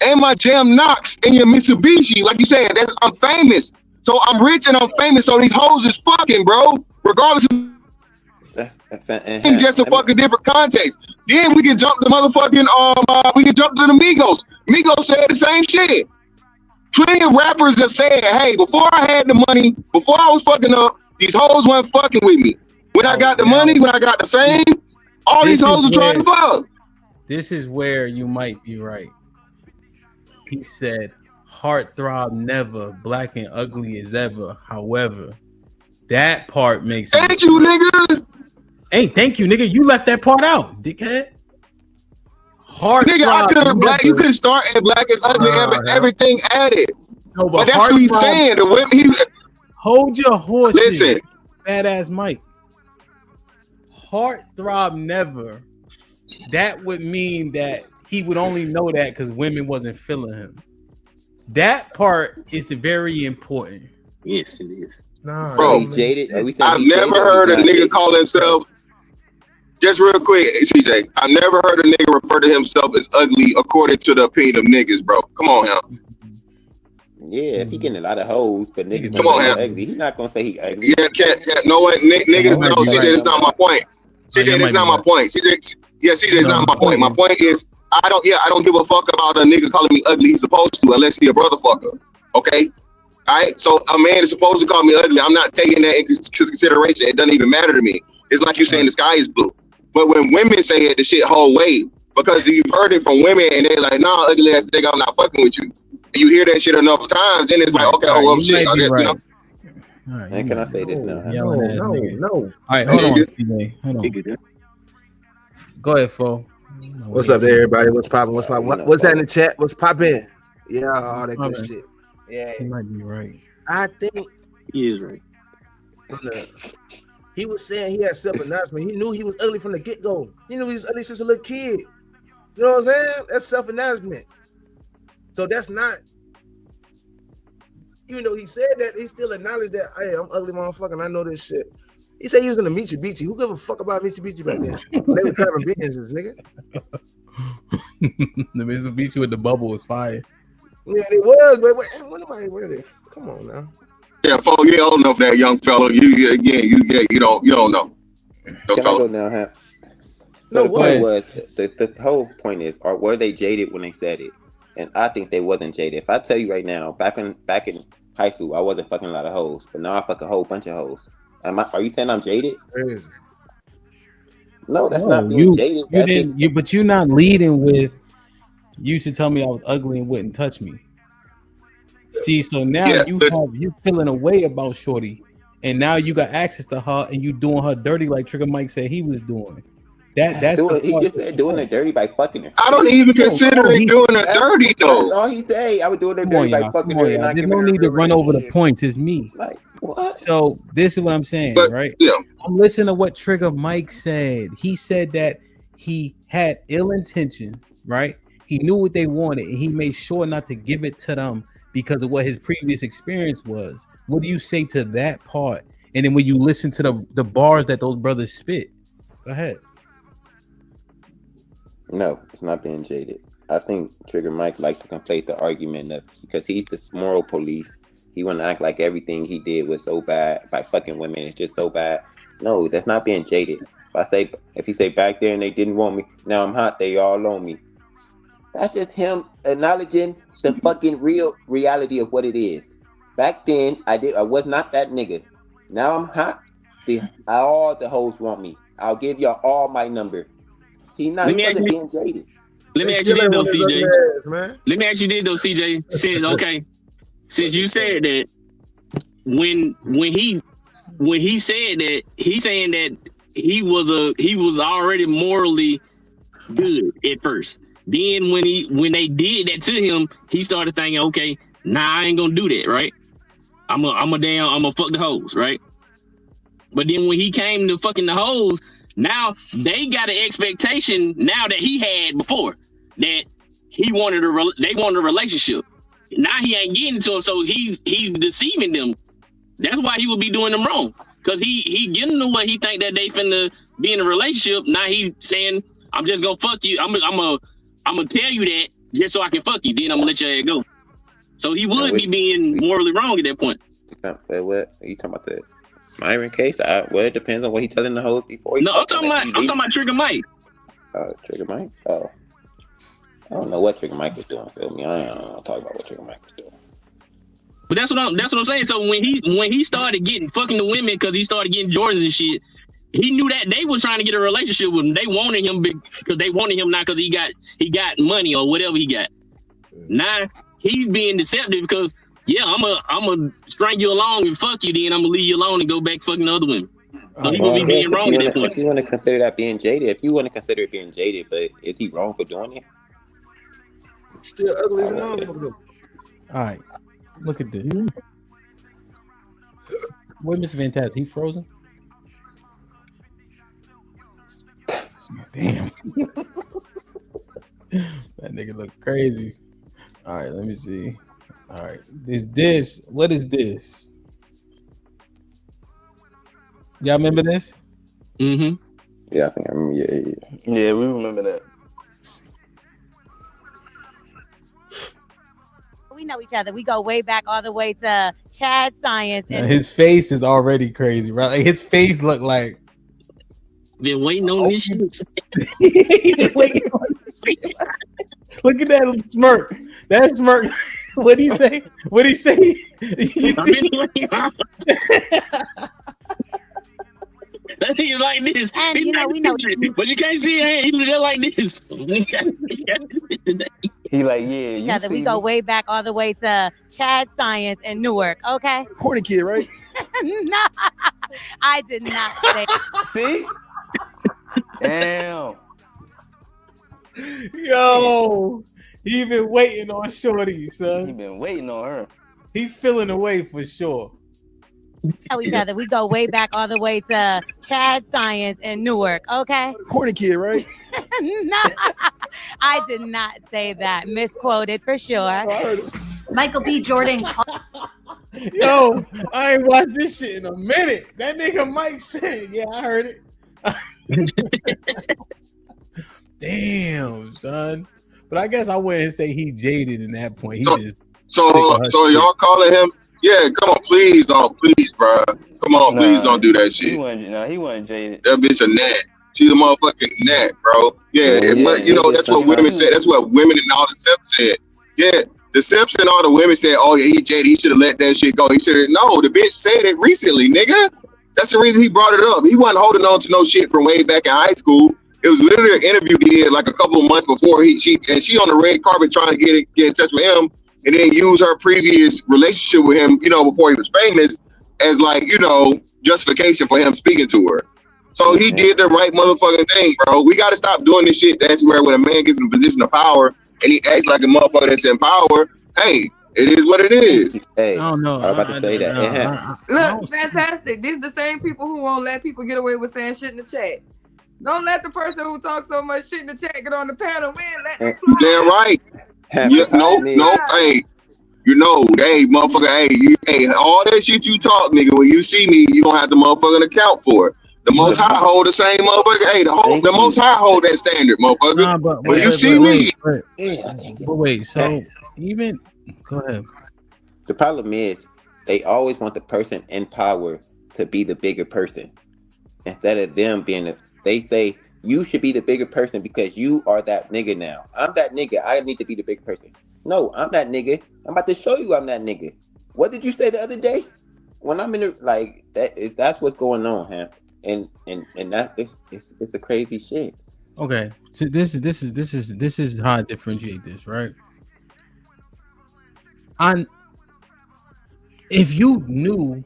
And my jam knocks in your Mitsubishi. Like you said, I'm famous. So I'm rich and I'm famous. So these hoes is fucking, bro. Regardless of in just a fucking different context. Then we can jump to motherfucking we can jump to the Migos. Migos said the same shit. Plenty of rappers have said, hey, before I had the money, before I was fucking up, these hoes weren't fucking with me. When I got the money, when I got the fame, all these hoes are trying to fuck. This is where you might be right. He said, heartthrob never, black and ugly as ever. However, that part makes Thank you, nigga. Hey, thank you, nigga. You left that part out, dickhead. Nigga, I could have black. You could start at black as ugly, everything added. No, but that's what he's saying. The women, hold your horses. Listen, badass Mike. Heartthrob never. That would mean that he would only know that because women wasn't feeling him. That part is very important. Yes, it is. Nah, bro, Jaded. I've never heard a nigga call himself. Just real quick, CJ. I've never heard a nigga refer to himself as ugly according to the opinion of niggas, bro. Come on, him. Yeah, if he getting a lot of hoes, but niggas come on, ugly. He's not gonna say he ugly. Yeah, no way, niggas. No, CJ, that's not my point. CJ, that's not my point. CJ, it's not my point. My point is, I don't give a fuck about a nigga calling me ugly. He's supposed to, unless he a brother fucker. Okay. All right. So a man is supposed to call me ugly. I'm not taking that into consideration. It doesn't even matter to me. It's like you saying the sky is blue. But when women say it, the shit whole way because you've heard it from women and they're like, "Nah, ugly ass nigga, I'm not fucking with you." And you hear that shit enough times, then it's like, "Okay, oh well, shit." I guess, right. Right, and can I say this now? No. All right, hold on. Go ahead, Fo. What's up there, everybody? What's popping? What's that in the chat? What's popping? Yeah, all that good shit. Yeah, he might be right. I think he is right. He was saying he had self-announcement. He knew he was ugly from the get-go. He knew he was ugly since a little kid. You know what I'm saying? That's self-announcement. So that's not, even though he said that, he still acknowledged that, hey, I'm ugly motherfucker and I know this shit. He said he was in the Mitsubishi. Who give a fuck about Mitsubishi back then? They were driving Benzes, nigga. The Mitsubishi with the bubble was fire. Yeah, it was, but what nobody really? Come on now. Yeah, folks, you don't know that young fella. You don't know. Can I go now, Hap? So the point was, the whole point is, were they jaded when they said it? And I think they wasn't jaded. If I tell you right now, back in high school, I wasn't fucking a lot of hoes, but now I fuck a whole bunch of hoes. Are you saying I'm jaded? No, that's not being jaded. But you're not leading with. You used to tell me I was ugly and wouldn't touch me. See, so now you feeling a way about Shorty, and now you got access to her, and you doing her dirty like Trigger Mike said he was doing. That's he just said doing her dirty by fucking her. I don't even consider it doing her dirty though. That's all he say. I was doing her dirty by fucking her. And there's no need to run over the points. It's me. Like what? So this is what I'm saying, right? Yeah. I'm listening to what Trigger Mike said. He said that he had ill intention, right? He knew what they wanted, and he made sure not to give it to them because of what his previous experience was. What do you say to that part? And then when you listen to the bars that those brothers spit, go ahead. No, it's not being jaded. I think Trigger Mike likes to conflate the argument of because he's the moral police. He want to act like everything he did was so bad by fucking women. It's just so bad. No, that's not being jaded. If he say back there and they didn't want me, now I'm hot. They all on me. That's just him acknowledging the fucking real reality of what it is. Back then, I was not that nigga. Now I'm hot. All the hoes want me. I'll give y'all all my number. He Let me ask wasn't you. being jaded. Let me They ask you still this ain't though, want his CJ. ugly ass, man. Let me ask you this though, CJ. Since okay, since you said that when he said that, he's saying that he was already morally good at first. Then when they did that to him, he started thinking, okay, nah, I ain't gonna do that, right? I'm gonna fuck the hoes, right? But then when he came to fucking the hoes, now they got an expectation now that he had before that they wanted a relationship. Now he ain't getting to him, so he's deceiving them. That's why he would be doing them wrong. Cause he getting to what he think that they finna be in a relationship. Now he saying, I'm just gonna fuck you. I'm gonna tell you that just so I can fuck you. Then I'm gonna let your ass go. So he would be being morally wrong at that point. What are you talking about? The Myron case? Well, it depends on what he telling the hoes before he. No, I'm talking about Trigger Mike. Trigger Mike. Oh, I don't know what Trigger Mike was doing. Feel me? I don't know. Talk about what Trigger Mike was doing. But that's what I'm saying. So when he started getting fucking the women because he started getting Jordans and shit, he knew that they was trying to get a relationship with him. They wanted him because they wanted him not because he got money or whatever he got. Now he's being deceptive because I'm a string you along and fuck you. Then I'm gonna leave you alone and go back fucking other women. So he gonna be being wrong at that point. If you want to consider that being jaded, but is he wrong for doing it? Still ugly as a motherfucker. All right, look at this. Wait, Mr. Fantastic, he frozen? Damn. That nigga look crazy. All right, let me see. All right, what is this? Y'all remember this? Mm-hmm. Yeah, I think I remember. Yeah, we remember that. We know each other. We go way back all the way to Chad Science. And his face is already crazy, right? Like his face looked like been waiting on this shit. Waiting on this shit. Look at that smirk. That smirk. What'd he say? What'd he say? That nigga like this. And you know, we know, but you can't see it. He was just like this. He like, yeah. Each other. We go way back all the way to Chad Science in Newark. Okay. Corny kid, right? No, I did not say. See? Damn. Yo, he been waiting on Shorty, son. He been waiting on her. He feeling away for sure. Know each other. We go way back all the way to Chad Science in Newark. Okay. Corny kid, right? No, I did not say that. Misquoted for sure. Michael B. Jordan. Yo, I ain't watched this shit in a minute. That nigga Mike said, yeah, I heard it. Damn, son. But I guess I wouldn't say he jaded in that point. So y'all calling him? Yeah, come on, please, bro. Come on, please don't do that shit. He wasn't jaded. That bitch a gnat. She's a motherfucking gnat, bro. Yeah, but you know that's what women said. That's what women and all the simps said. Yeah, the simps and all the women said, "Oh yeah, he jaded. He should have let that shit go. He should have." No, the bitch said it recently, nigga. That's the reason he brought it up. He wasn't holding on to no shit from way back in high school. It was literally an interview he did like a couple of months before she on the red carpet trying to get in touch with him, and then use her previous relationship with him, you know, before he was famous, as like, you know, justification for him speaking to her. So he did the right motherfucking thing, bro. We got to stop doing this shit. That's where when a man gets in a position of power and he acts like a motherfucker that's in power, hey, it is what it is. Hey, I don't know. I was about to say that. Look, fantastic. These the same people who won't let people get away with saying shit in the chat. Don't let the person who talks so much shit in the chat get on the panel. We ain't let them slide. Damn right. Hey, you know, hey, motherfucker, hey, all that shit you talk, nigga, when you see me, you gonna have to motherfucking account for it. The Most High hold the same motherfucker. Hey, the Most High hold that standard, motherfucker. Nah, but when you see me. Wait, so even, go ahead. The problem is they always want the person in power to be the bigger person. Instead of them being they say, you should be the bigger person because you are that nigga now. I'm that nigga. I need to be the bigger person. No, I'm that nigga. I'm about to show you I'm that nigga. What did you say the other day? When I'm in the, like, that's what's going on, huh? And that it's a crazy shit. Okay, so this is how I differentiate this, right? If you knew,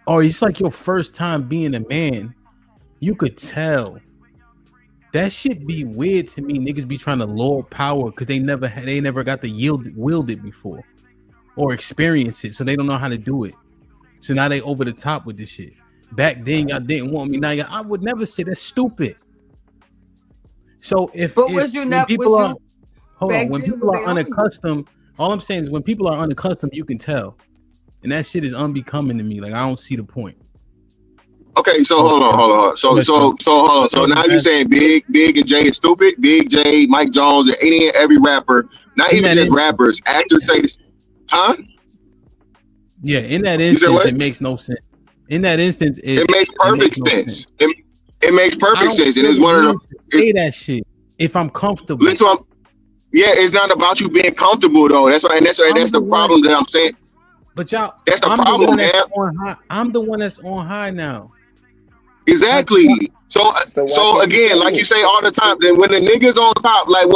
or it's like your first time being a man, you could tell. That shit be weird to me. Niggas be trying to lord power because they never got to wield it before or experience it, so they don't know how to do it. So now they over the top with this shit. Back then y'all didn't want me. Now I would never say that's stupid. So when people are unaccustomed, all I'm saying is when people are unaccustomed, you can tell, and that shit is unbecoming to me. Like I don't see the point. Okay, so hold on. So hold on. So now you're saying Big and Jay is stupid. Big Jay, Mike Jones, and any and every rapper, not even just rappers, actors say this, huh? Yeah, in that instance, it makes no sense. In that instance, it makes perfect sense. It makes perfect sense. And it's one of the say that shit if I'm comfortable. Yeah, it's not about you being comfortable though. That's why, and that's the problem that I'm saying. But y'all, that's the problem, man. I'm the one that's on high now. Exactly. So again, like you say all the time, then when the niggas on top, like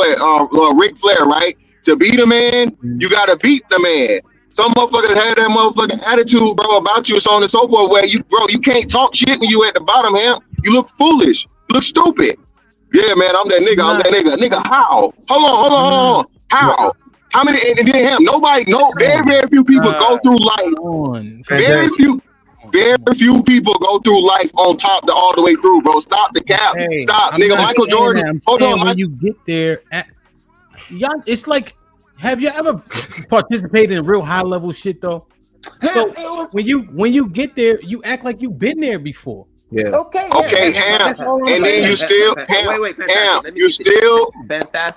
Ric Flair, right? To be the man, you gotta beat the man. Some motherfuckers had that motherfucking attitude, bro, about you, so on and so forth, where you can't talk shit when you at the bottom, man. You look foolish. You look stupid. Yeah, man, I'm that nigga. Nigga, how? Hold on. How? How many? And then him. Nobody. Very few people go through life. Very few people go through life on top all the way through, bro. Stop the cap. Stop, nigga. Michael Jordan. Hold on. When you get there, y'all, it's like, have you ever participated in real high level shit though? So when you get there, you act like you've been there before. Yeah. Okay, Ham. And then you still, wait, you still.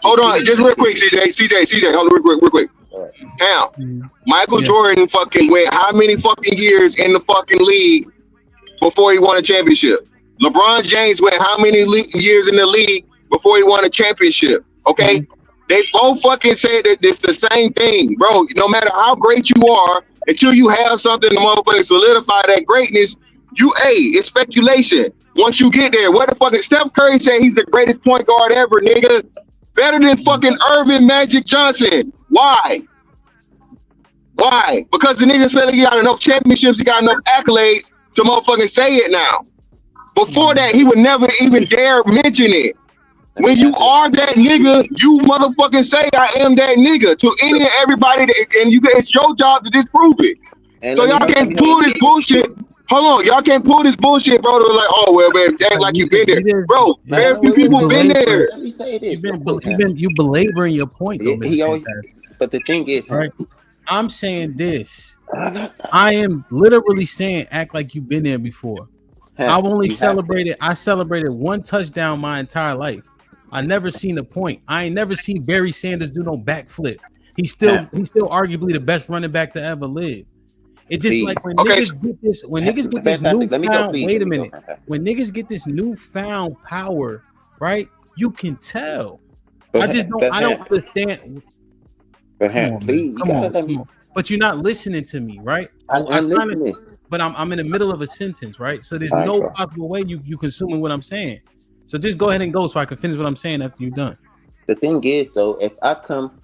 Hold on, just real quick, CJ. Hold on, real quick. Ham. Michael Jordan fucking went how many fucking years in the fucking league before he won a championship? LeBron James went how many years in the league before he won a championship? Okay. They both fucking said that it's the same thing, bro. No matter how great you are, until you have something to motherfucking solidify that greatness, it's speculation. Once you get there, what the fucking Steph Curry said he's the greatest point guard ever, nigga. Better than fucking Irvin Magic Johnson. Why? Because the nigga felt like he got enough championships, he got enough accolades to motherfucking say it now. Before that, he would never even dare mention it. When you are that nigga, you motherfucking say I am that nigga to any and everybody, and it's your job to disprove it. And so y'all can't pull this bullshit. Hold on, y'all can't pull this bullshit, bro. They're like, oh well, man, act like you been there, bro. Very few people been there. Let me say this. You belaboring your point, though. He always. But the thing is, right? I'm saying this. I am literally saying, act like you've been there before. I've only celebrated. I celebrated one touchdown my entire life. I never seen a point. I ain't never seen Barry Sanders do no backflip. He's still arguably the best running back to ever live. It's just like when niggas get this, newfound, wait a minute. When niggas get this newfound power, right? You can tell. I don't understand. Come on. But you're not listening to me, right? I'm listening. But I'm in the middle of a sentence, right? So there's no possible way you consuming what I'm saying. So just go ahead and go so I can finish what I'm saying after you're done. The thing is, though, if I come,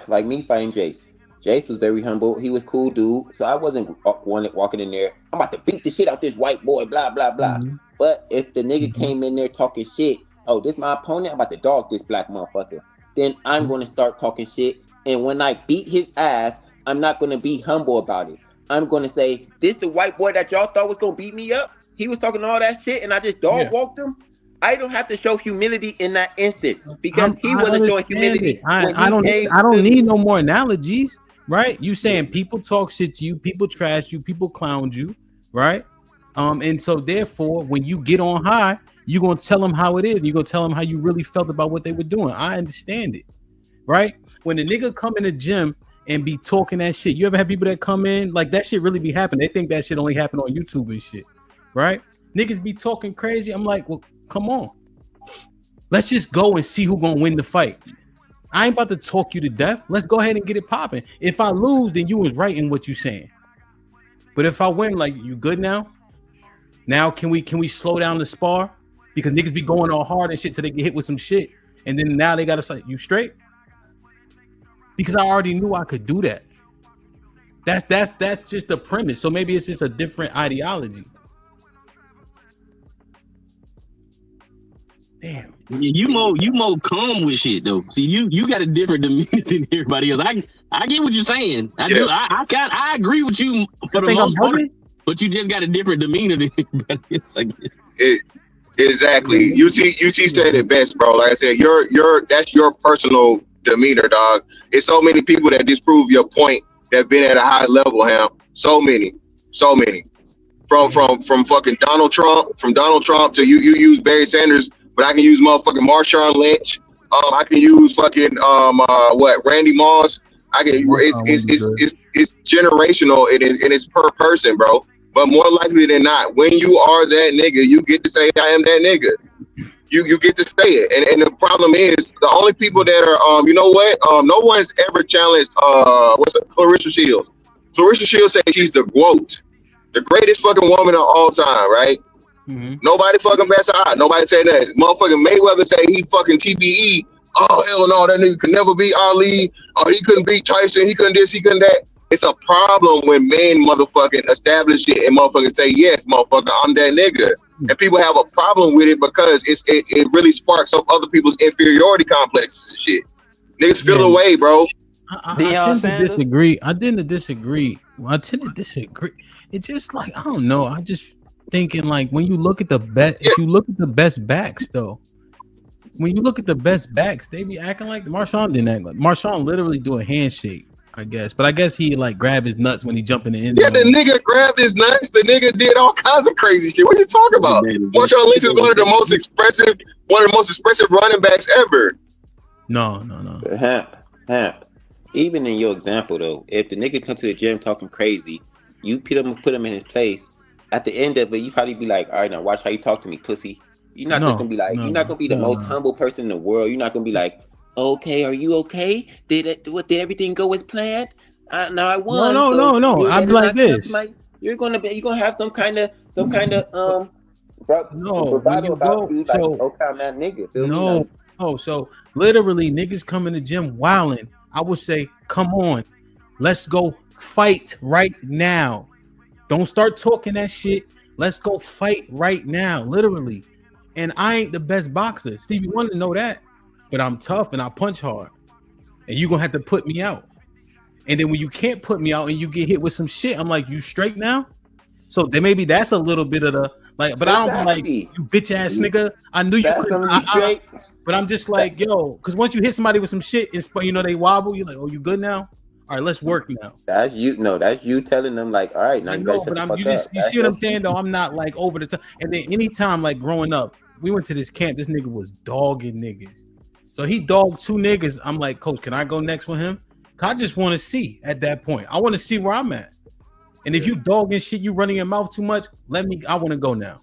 like me fighting Jace was very humble. He was cool dude. So I wasn't walking in there, I'm about to beat the shit out this white boy, blah, blah, blah. But if the nigga came in there talking shit, oh, this my opponent, I'm about to dog this black motherfucker. Then I'm going to start talking shit. And when I beat his ass, I'm not going to be humble about it. I'm going to say, this the white boy that y'all thought was going to beat me up? He was talking all that shit and I just dog walked him. I don't have to show humility in that instance because he wasn't showing humility. I don't need no more analogies, right? You saying people talk shit to you, people trash you, people clown you, right? And so therefore, when you get on high, you're gonna tell them how it is. You're gonna tell them how you really felt about what they were doing. I understand it, right? When the nigga come in the gym and be talking that shit, you ever have people that come in like that shit really be happening? They think that shit only happen on YouTube and shit, right? Niggas be talking crazy. I'm like, well, come on. Let's just go and see who gonna win the fight. I ain't about to talk you to death. Let's go ahead and get it popping. If I lose, then you was right in what you saying. But if I win, like, you good now? Now can we slow down the spar? because niggas be going all hard and shit till they get hit with some shit, and then now they gotta say you straight because I already knew I could do that. That's just the premise. So maybe it's just a different ideology. Damn. You more calm with shit though. See, you got a different demeanor than everybody else. I get what you're saying. I agree with you for the most part, but you just got a different demeanor than everybody else, I guess. Exactly. UT said it best, bro. Like I said, that's your personal demeanor, dog. It's so many people that disprove your point that been at a high level, Ham. So many. From fucking Donald Trump to you use Barry Sanders, but I can use motherfucking Marshawn Lynch. I can use fucking Randy Moss. It's generational and it's per person, bro. But more likely than not, when you are that nigga, you get to say I am that nigga. You get to say it. And the problem is the only people that are you know what? No one's ever challenged Clarissa Shields. Clarissa Shields said she's the GOAT, the greatest fucking woman of all time, right? Mm-hmm. Nobody fucking bats her out. Nobody say that. Motherfucking Mayweather say he fucking TBE. Oh hell no, that nigga could never beat Ali. Or he couldn't beat Tyson. He couldn't this. He couldn't that. It's a problem when men motherfucking establish it and motherfucking say yes, motherfucker, I'm that nigga. And people have a problem with it because it really sparks up other people's inferiority complexes and shit. Niggas feel away, bro. I tend to disagree. I tend to disagree. It's just like I don't know. I just thinking like when you look at the if you look at the best backs though, when you look at the best backs, they be acting like Marshawn didn't act like Marshawn literally do a handshake, I guess. But I guess he like grabbed his nuts when he jumped in the end zone. Yeah, the nigga grabbed his nuts. The nigga did all kinds of crazy shit. What are you talking about? Marshawn Lynch is one of the most expressive running backs ever. No. Hamp. Even in your example though, if the nigga come to the gym talking crazy, you put him in his place. At the end of it, you probably be like, all right, now watch how you talk to me, pussy. You're not just gonna be like, you're not gonna be the most humble person in the world. You're not gonna be like, okay, are you okay? Did everything go as planned? No, I won. No. I'm like this. You're gonna have some kind of bravado about you, like, okay, I'm that nigga. So literally niggas come in the gym wilding. I would say, come on, let's go fight right now. Don't start talking that shit. Let's go fight right now, literally. And I ain't the best boxer. Stevie wanted to know that, but I'm tough and I punch hard. And you're gonna have to put me out. And then when you can't put me out and you get hit with some shit, I'm like, you straight now? So then maybe that's a little bit of the like, but I don't be like, you bitch ass nigga. I knew you couldn't. But I'm just like, yo, because once you hit somebody with some shit, it's they wobble. You're like, oh, you good now? All right, let's work now. That's you. No, that's you telling them like, all right, now you better shut the fuck up. You see what I'm saying though? I'm not like over the top. And then anytime like growing up, we went to this camp. This nigga was dogging niggas. So he dogged two niggas. I'm like, coach, can I go next with him? Cause I just want to see at that point. I want to see where I'm at. And if you dogging shit, you running your mouth too much, I want to go now.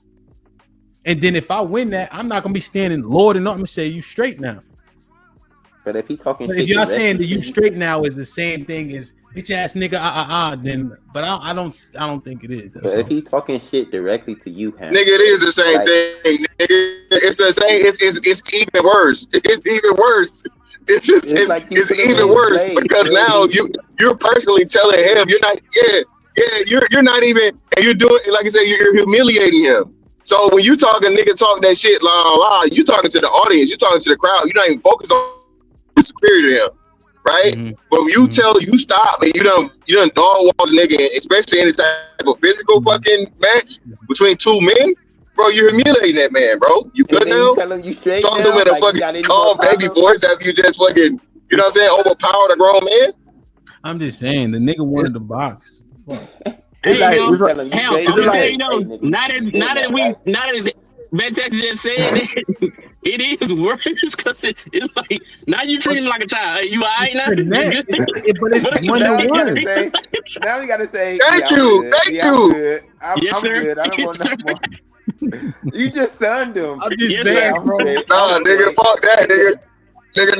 And then if I win that, I'm not gonna be standing Lord and I'm gonna say you straight now. But if he talking but shit, if you're saying that you straight now is the same thing as bitch ass nigga, then but I don't think it is. But if he's talking shit directly to you, Ham, nigga, it is the same thing. Nigga, it's the same. It's even worse. It's even worse. It's even worse because now you're personally telling him you're not. You're not even. And you're doing like I said. You're humiliating him. So when you nigga talk that shit, you talking to the audience, you talking to the crowd. You're not even focused on the superior to him, right? Mm-hmm. But when you stop and you done dog wall the nigga, especially in this type of physical fucking match between two men, bro, you're humiliating that man, bro. You good now? You straight talk to him in a fucking calm baby voice after you just fucking, you know what I'm saying, overpowered a grown man. I'm just saying the nigga wanted to box. Fuck. Hey, now that Texas just said that, it is worse because it's like now you treat him like a child. You alright now? But it's one to one. Now we gotta say thank you. I'm good. I don't want nothing more. You just sunned him. I'm just saying, bro. Nah, nigga, fuck that, nigga. Nigga,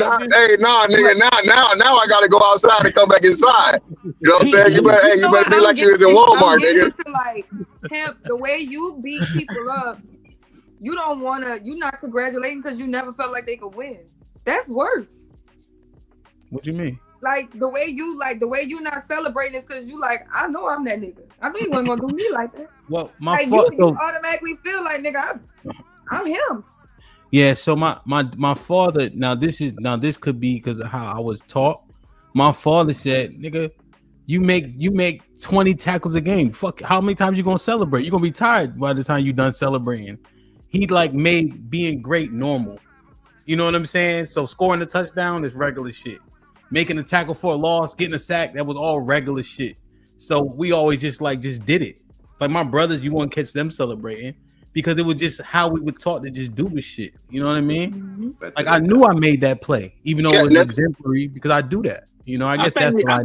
now I gotta go outside and come back inside. You know what I'm saying? You better be like you was in Walmart, nigga. To like Hemp, the way you beat people up, you don't wanna, you not congratulating because you never felt like they could win. That's worse. What do you mean? Like the way you not celebrating is because you like, I know I'm that nigga. I know you wasn't gonna do me like that. Well, my like fault. you automatically feel like nigga, I'm him. Yeah, so my father, now this could be because of how I was taught. My father said, nigga, you make 20 tackles a game. Fuck, how many times you gonna celebrate? You're gonna be tired by the time you done celebrating. He like made being great normal. You know what I'm saying? So scoring a touchdown is regular shit. Making a tackle for a loss, getting a sack, that was all regular shit. So we always just did it. Like my brothers, you won't catch them celebrating because it was just how we were taught to just do this shit. You know what I mean? That's Like I knew I made that play, even though it was exemplary because I do that. You know, I guess that's why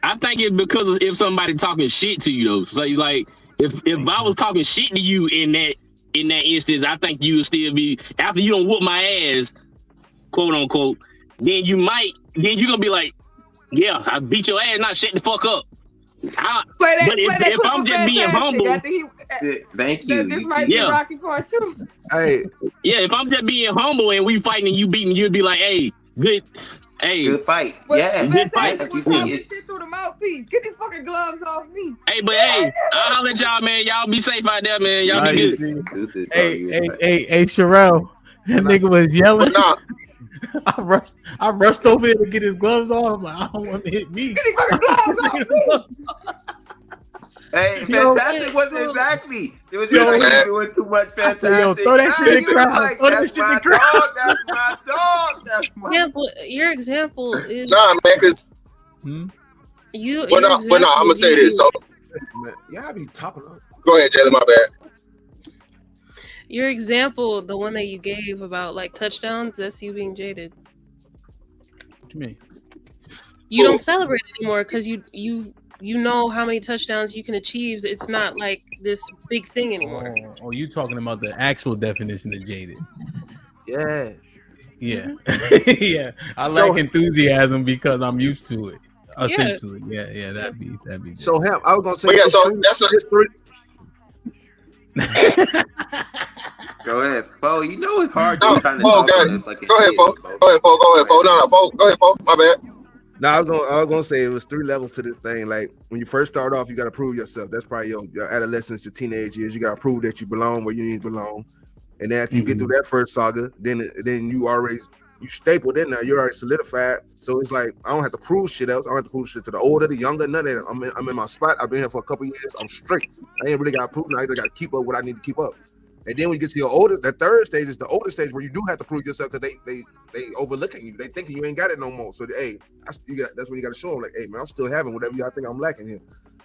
I think it's because of if somebody talking shit to you though. So like if I was talking shit to you in that instance, I think you would still be after you don't whoop my ass, quote unquote. Then you're gonna be like, yeah, I beat your ass, not shut the fuck up. If I'm just being humble, thank you. This might be Rocky Part 2. Hey, yeah, if I'm just being humble and we fighting and you beat me, you'd be like, hey, good fight. Yeah, good fight. You talking shit through the mouthpiece. Get these fucking gloves off me. Hey, but hey, I'll holler at y'all, man. Y'all be safe out there, man. Y'all be good. Hey, Sherelle, that nigga was yelling. I rushed over here to get his gloves off. I'm like, I don't want to hit me. Get his fucking gloves off me. Hey, Fantastic wasn't exactly. It was just like you doing too much Fantastic. Throw that shit in the crowd. Like, that's my dog. That's my dog. That's my. Yeah, but your example is Nah, man, because you. But no, I'm gonna say this. So y'all be topping up. Go ahead, Jaded. My bad. Your example, the one that you gave about like touchdowns, that's you being jaded. What do you mean? You don't celebrate anymore because you know how many touchdowns you can achieve. It's not like this big thing anymore. Oh, you talking about the actual definition of jaded? Yeah. Yeah. Yeah. I lack enthusiasm because I'm used to it. Essentially. Yeah, that'd be jaded. So him, I was gonna say But yeah, so that's Go ahead, Fo. You know it's hard to kind of go ahead, Fo. Go ahead, Fo. No, Fo. Go ahead, Fo. My bad. No, I was gonna say it was 3 levels to this thing. Like when you first start off, you gotta prove yourself. That's probably your adolescence, your teenage years. You gotta prove that you belong where you need to belong. And then after you get through that first saga, then you stapled in there. You're already solidified. So it's like I don't have to prove shit else. I don't have to prove shit to the older, the younger, none of that. I'm in my spot. I've been here for a couple years. I'm straight. I ain't really got to prove. I just got to keep up what I need to keep up. And then when you get to your older, the third stage is the older stage where you do have to prove yourself because they overlooking you. They thinking you ain't got it no more. So that's when you got to show them like, hey man, I'm still having whatever y'all think I'm lacking here.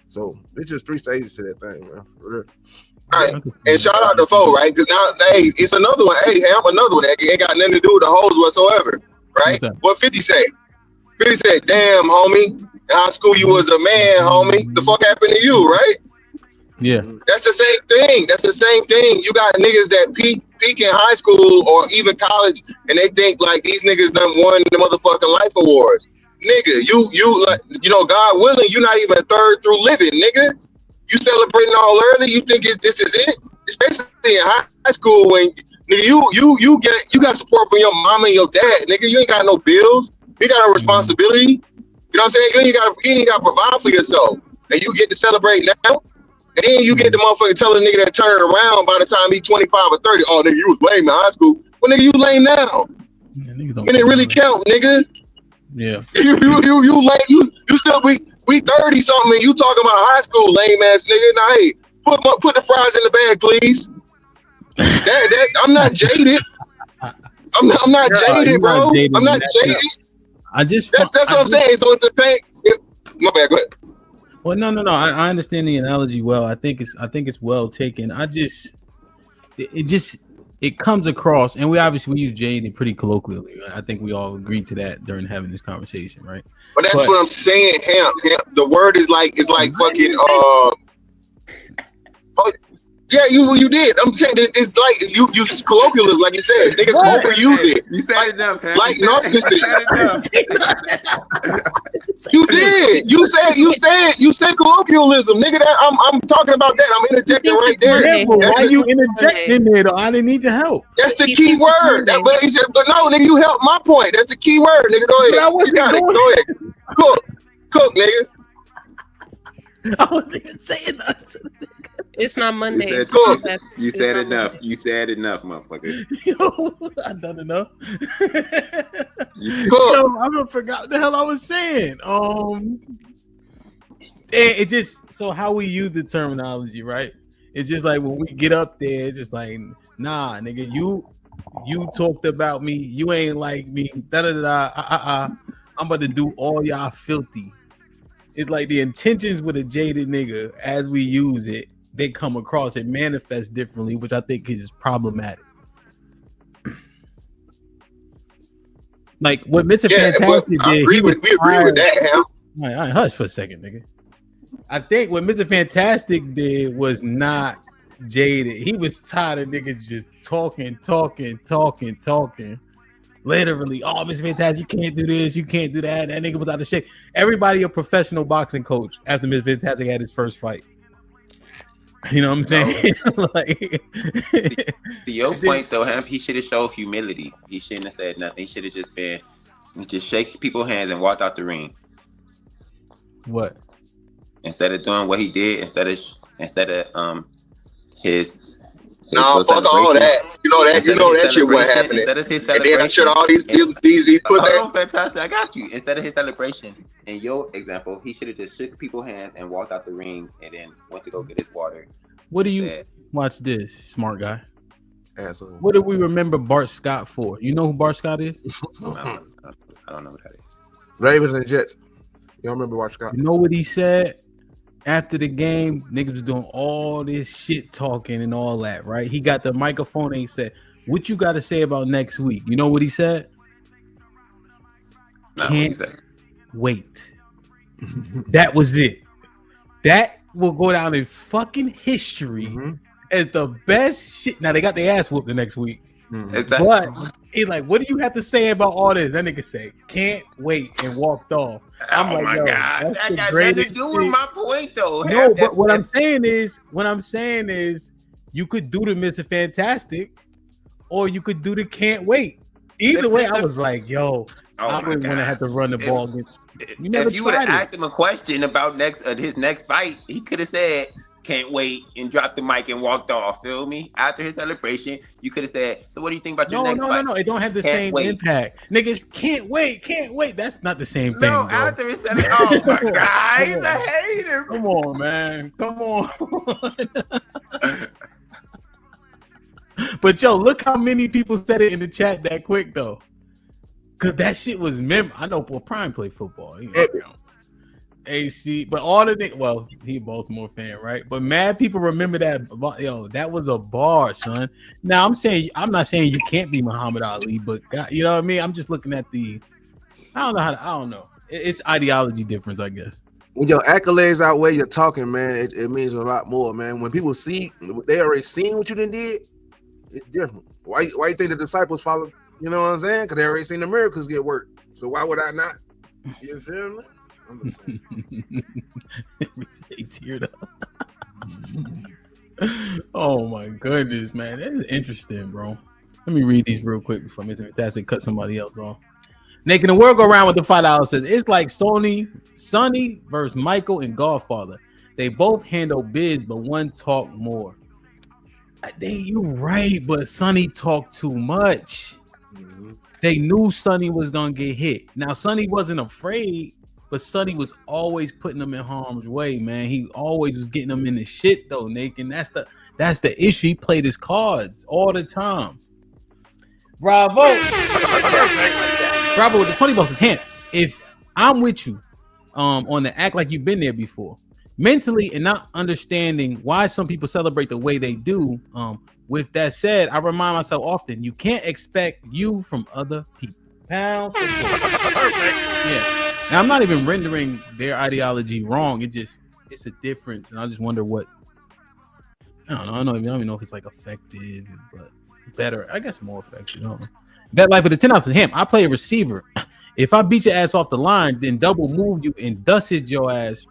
So it's just 3 stages to that thing, man. For real. All right, and shout out to Fo, right? Because now, hey, it's another one. Hey, I'm another one that ain't got nothing to do with the hoes whatsoever, right? What 50 say? 50 said, "Damn, homie, in high school you was a man, homie. The fuck happened to you, right?" Yeah, that's the same thing. That's the same thing. You got niggas that peak in high school or even college, and they think like these niggas done won the motherfucking life awards. Nigga, you like, you know, God willing, you're not even a third through living, nigga. You celebrating all early, you think this is it? Especially in high school when nigga, you got support from your mama and your dad, nigga. You ain't got no bills, you got a responsibility. You know what I'm saying? You ain't got to provide for yourself, and you get to celebrate now. And then you get the motherfucker telling the nigga that turn around by the time he 25 or 30. Oh, nigga, you was lame in high school. Well, nigga, you lame now. And it really count, nigga. Yeah. You lame. You still we 30 something and you talking about high school lame ass nigga. Now hey, put the fries in the bag, please. I'm not jaded. I'm not jaded, bro. I'm not jaded. That's what I'm saying. So it's the same. My bad, go ahead. Well, no. I understand the analogy well. I think it's well taken. It comes across, and we use jaded pretty colloquially. I think we all agreed to that during having this conversation, right? But that's what I'm saying. The word is like fucking Yeah, you did. I'm saying that it's like you colloquialism, like you said. Niggas overuse it. You said enough, man. Like You narcissism. said enough. You did. You said colloquialism, nigga. That I'm talking about that. I'm interjecting right there. Yeah, but why you interjecting there though? I didn't need your help. That's the key word. But he said, but no, nigga, you helped my point. That's the key word, nigga. Go ahead. But I wasn't You got it. going- Go ahead. Cook, nigga. I wasn't even saying nothing. It's not Monday. You said enough. You said enough, motherfucker. Yo, I done enough. You- Yo, I forgot what the hell I was saying. It just so how we use the terminology, right? It's just like when we get up there, it's just like, nah, nigga, you talked about me, you ain't like me, I'm about to do all y'all filthy. It's like the intentions with a jaded nigga as we use it, they come across, it manifests differently, which I think is problematic. Like what Mr. Fantastic did, we agree with that, Hal. All right, hush for a second, nigga. I think what Mr. Fantastic did was not jaded. He was tired of niggas just talking. Literally, oh, Mr. Fantastic, you can't do this, you can't do that. That nigga was out of shape. Everybody a professional boxing coach after Mr. Fantastic had his first fight. You know what I'm saying? Like, to your point though, he should have showed humility. He shouldn't have said nothing. He should have just been, just shake people's hands and walked out the ring. What? Instead of doing what he did, instead of his no, fuck all that. You know that shit wasn't happening. Instead of his and then I showed all these put that. Hold on, Fantastic, I got you. Instead of his celebration, in your example, he should have just shook people's hands and walked out the ring and then went to go get his water. What do you watch this, smart guy? Asshole. What do we remember Bart Scott for? You know who Bart Scott is? I don't know who that is. Ravens and Jets. Y'all remember Bart Scott? You know what he said after the game? Niggas was doing all this shit talking and all that, right? He got the microphone and he said, "What you got to say about next week?" You know what he said? Can't wait. That was it. That will go down in fucking history as the best shit. Now they got their ass whooped the next week. But he's like, what do you have to say about all this? That nigga said, can't wait, and walked off. I'm like, my God, that got nothing to do with my point though. No, but what I'm saying is, you could do the Mr. Fantastic, or you could do the can't wait. Either way, I was like, yo, I wouldn't want to have to run the ball against. If you would have asked him a question about his next fight, he could have said, "Can't wait," and dropped the mic and walked off. Feel me? After his celebration, you could have said, "So what do you think about your next fight?" No. It don't have the same impact. Niggas can't wait. That's not the same thing. No, bro. after his celebration, oh my God, he's a hater. Come on, man. Come on. But yo, look how many people said it in the chat that quick though. Cause that shit was I know Prime played football. AC, but all the niggas, well, he a Baltimore fan, right? But mad people remember that. Yo, that was a bar, son. Now I'm not saying you can't be Muhammad Ali, but God, you know what I mean? I'm just looking at I don't know. It's ideology difference, I guess. When your accolades outweigh your talking, man, it means a lot more, man. When people see, they already seen what you done did, it's different. Why you think the disciples followed? You know what I'm saying? Because they already seen the miracles get worked. So why would I not? You feel me? He teared up. Oh my goodness, man. That is interesting, bro. Let me read these real quick before Mr. Fantastic cut somebody else off. Making the world go around with the $5 says it's like Sonny versus Michael and Godfather. They both handle bids, but one talk more. You right, but Sonny talked too much. They knew Sonny was gonna get hit. Now Sonny wasn't afraid, but Sonny was always putting them in harm's way, man. He always was getting them in the shit though, Nick, and that's the issue. He played his cards all the time. Bravo with the 20 bucks is hint. If I'm with you on the act like you've been there before, mentally and not understanding why some people celebrate the way they do. With that said, I remind myself often, you can't expect you from other people. Pound. Yeah. Now I'm not even rendering their ideology wrong. It's a difference, and I just wonder what I don't even know if it's like effective, but better. I guess more effective. I don't know. Bet life with the 10 ounces of hemp. I play a receiver. If I beat your ass off the line, then double move you and dusted your ass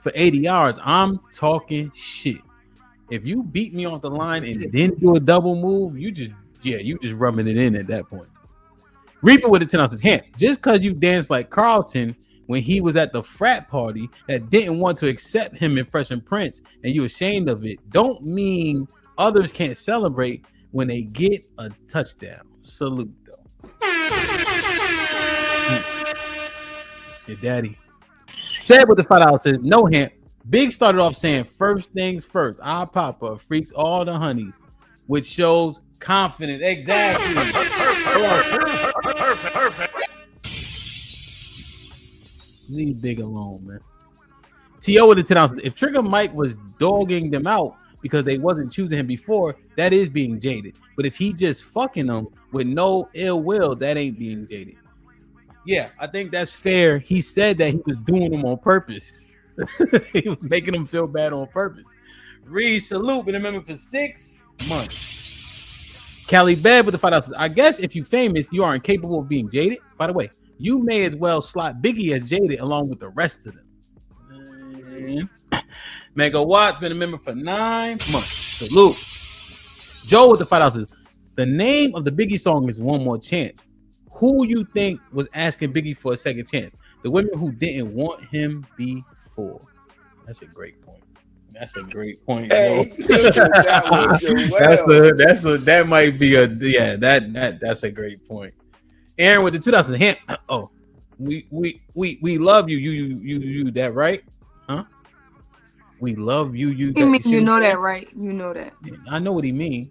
for 80 yards, I'm talking shit. If you beat me off the line and then do a double move, you just rubbing it in at that point. Reaper with the 10 ounces hemp. Just because you danced like Carlton when he was at the frat party that didn't want to accept him in Fresh and Prince and you ashamed of it, don't mean others can't celebrate when they get a touchdown. Salute, though. Your daddy. Said with the $5 says no hemp. Big started off saying first things first. Our Papa freaks all the honeys, which shows confidence. Exactly. Leave Big alone, man. T.O. with the 10 ounces. If Trigger Mike was dogging them out because they wasn't choosing him before, that is being jaded. But if he just fucking them with no ill will, that ain't being jaded. Yeah, I think that's fair. He said that he was doing them on purpose. He was making them feel bad on purpose. Reed, salute, been a member for 6 months. Cali Bed with the $5. I guess if you famous, you are incapable of being jaded. By the way, you may as well slot Biggie as jaded along with the rest of them. Mega Watts been a member for 9 months. Salute. Joe with the $5. The name of the Biggie song is One More Chance. Who you think was asking Biggie for a second chance? The women who didn't want him before. That's a great point. That's a great point. Hey, that might be that's a great point. Aaron with the 2000 hint. Oh, we love you. You that right? Huh? We love you. You know that right? You know that. I know what he mean.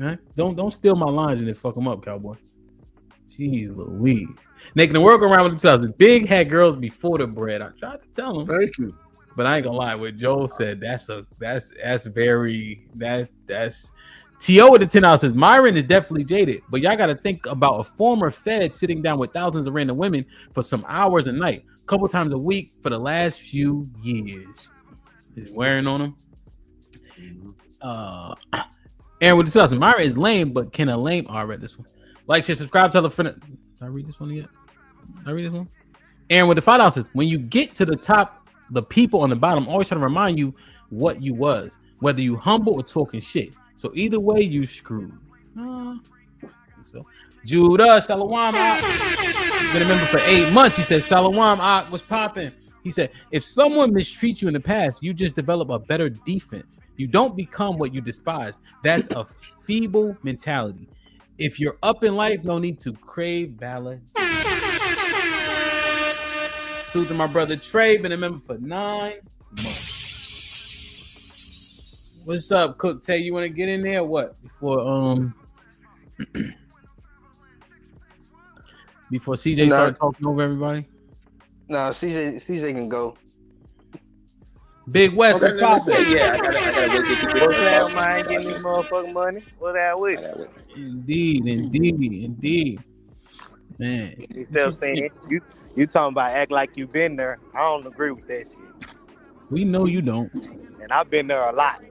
Huh? Don't steal my lines and then fuck them up, cowboy. Jeez Louise. Making the work around with the 2000. Big had girls before the bread. I tried to tell him. Thank you. But I ain't gonna lie. What Joel said, that's T.O. with the 10 ounces. Myron is definitely jaded, but y'all got to think about a former Fed sitting down with thousands of random women for some hours a night, a couple times a week for the last few years. Is wearing on him. Aaron with the 2000. Myron is lame, but can a lame? Oh, I read this one. Like, share, subscribe, tell a friend. Did I read this one yet? Did I read this one? Aaron with the $5. When you get to the top, the people on the bottom always trying to remind you what you was, whether you humble or talking shit. So either way, you screwed. So Judah, Shalom, been a member for 8 months. He said, Shalom, what's popping? He said, if someone mistreats you in the past, you just develop a better defense. You don't become what you despise. That's a feeble mentality. If you're up in life, no need to crave validation. Salute to my brother Trey, been a member for 9 months. What's up, Cook? Tay, you want to get in there? What before before CJ start talking over everybody? No, CJ can go. Big West. I gotta go get you. What's that, man? Give me motherfucking money. What that with? Indeed. Man. You still saying you talking about act like you been there. I don't agree with that shit. We know you don't. And I've been there a lot.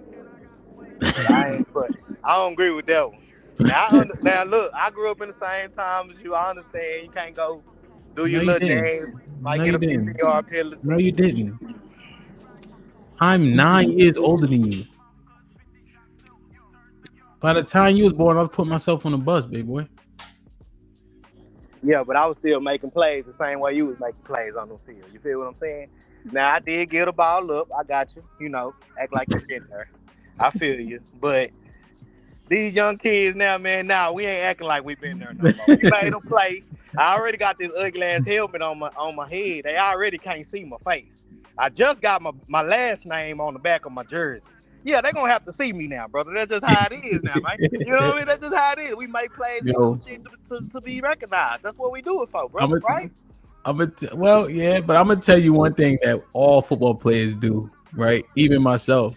But I don't agree with that one. Now look, I grew up in the same time as you. I understand you can't go do your little dance. Might get a PCR pill. No, you didn't. I'm 9 years older than you. By the time you was born, I was putting myself on the bus, big boy. Yeah, but I was still making plays the same way you was making plays on the field. You feel what I'm saying? Now, I did get a ball up. I got you. You know, act like you're in there. I feel you. But these young kids now, man, we ain't acting like we been there no more. We made them play. I already got this ugly ass helmet on my head. They already can't see my face. I just got my last name on the back of my jersey. Yeah, they're going to have to see me now, brother. That's just how it is now, man. You know what I mean? That's just how it is. We make plays and do shit to be recognized. That's what we do it for, brother, right? But I'm going to tell you one thing that all football players do, right? Even myself.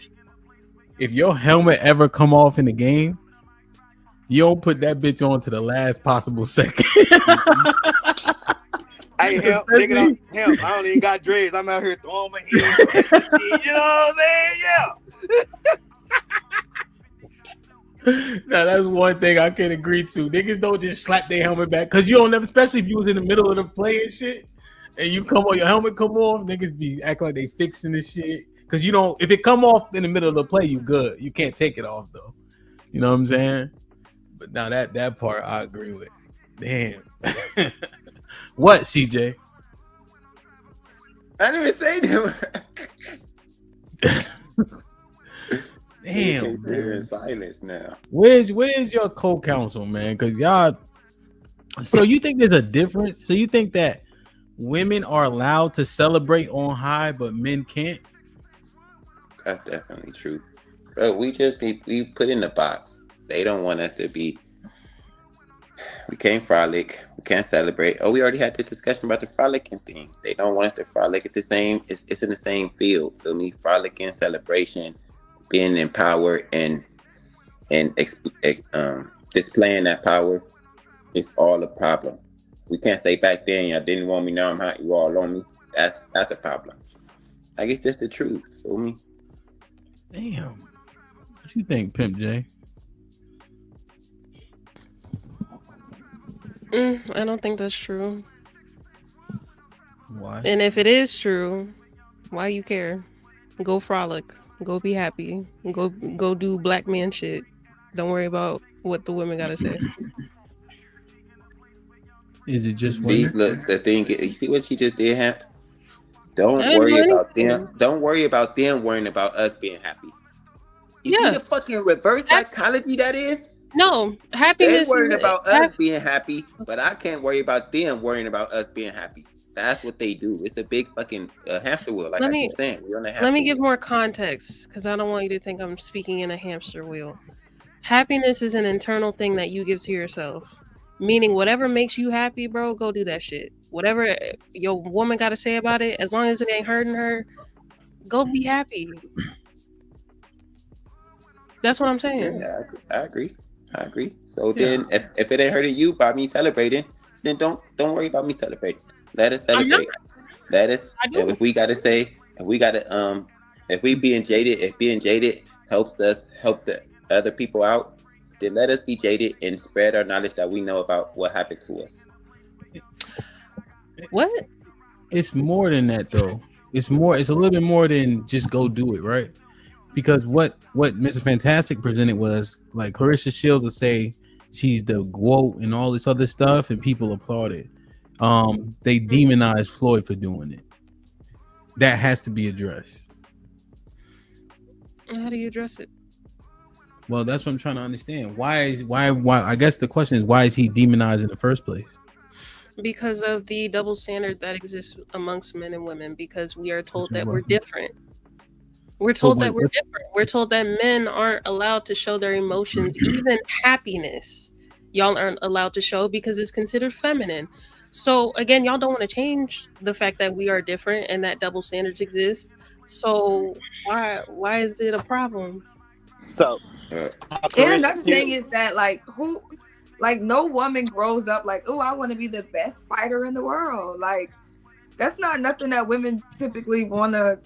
If your helmet ever come off in the game, you don't put that bitch on to the last possible second. Hey, nigga, I don't even got dreads. I'm out here throwing my head. You know what I'm saying? Yeah. Now that's one thing I can agree to. Niggas don't just slap their helmet back because you don't never, especially if you was in the middle of the play and shit, and you come on, your helmet come off. Niggas be acting like they fixing this shit because you don't. If it come off in the middle of the play, you good. You can't take it off though. You know what I'm saying? But now that part I agree with. Damn. What, CJ? I didn't even say that. Damn, they're in man. silence now. Where's your co-counsel, man? Because y'all. So you think there's a difference? So you think that women are allowed to celebrate on high, but men can't? That's definitely true, bro. We put in the box. They don't want us to be. We can't frolic. We can't celebrate. Oh, we already had this discussion about the frolicking thing. They don't want us to frolic. It's the same. It's in the same field. Feel me? Frolicking, celebration, being empowered, and displaying that power is all a problem. We can't say back then y'all didn't want me. Now I'm hot. You all on me. That's a problem. Like it's just the truth. Feel me? Damn. What you think, Pimp J? I don't think that's true. Why? And if it is true, why you care? Go frolic. Go be happy. Go do black man shit. Don't worry about what the women gotta say. Is it just These women? look the thing. You see what she just did, Hap? Don't I didn't worry do about anything. them. Don't worry about them worrying about us being happy. You Yeah. see the fucking reverse psychology that is? No, They happiness worrying is about us being happy, but I can't worry about them worrying about us being happy. That's what they do. It's a big fucking hamster wheel. Like Let I me- keep saying, we're on a hamster Let me wheel. give more context because I don't want you to think I'm speaking in a hamster wheel. Happiness is an internal thing that you give to yourself. Meaning whatever makes you happy, bro, go do that shit. Whatever your woman got to say about it, as long as it ain't hurting her, go be happy. That's what I'm saying. Yeah, I agree. So then, if it ain't hurting you by me celebrating, then don't worry about me celebrating. Let us celebrate. Let us. If we gotta say, if we being jaded, if being jaded helps us help the other people out, then let us be jaded and spread our knowledge that we know about what happened to us. What? It's more than that, though. It's a little bit more than just go do it, right? Because what Mr. Fantastic presented was like Clarissa Shields would say she's the GWOAT and all this other stuff, and people applaud it. They demonize Floyd for doing it. That has to be addressed. How do you address it? Well, that's what I'm trying to understand. Why? I guess the question is, why is he demonized in the first place? Because of the double standard that exists amongst men and women, because we are told that we're different. We're told that we're different. We're told that men aren't allowed to show their emotions, even happiness. Y'all aren't allowed to show because it's considered feminine. So again, y'all don't want to change the fact that we are different and that double standards exist. So why is it a problem? So and another thing is that no woman grows up like, oh, I want to be the best fighter in the world. Like that's not nothing that women typically want to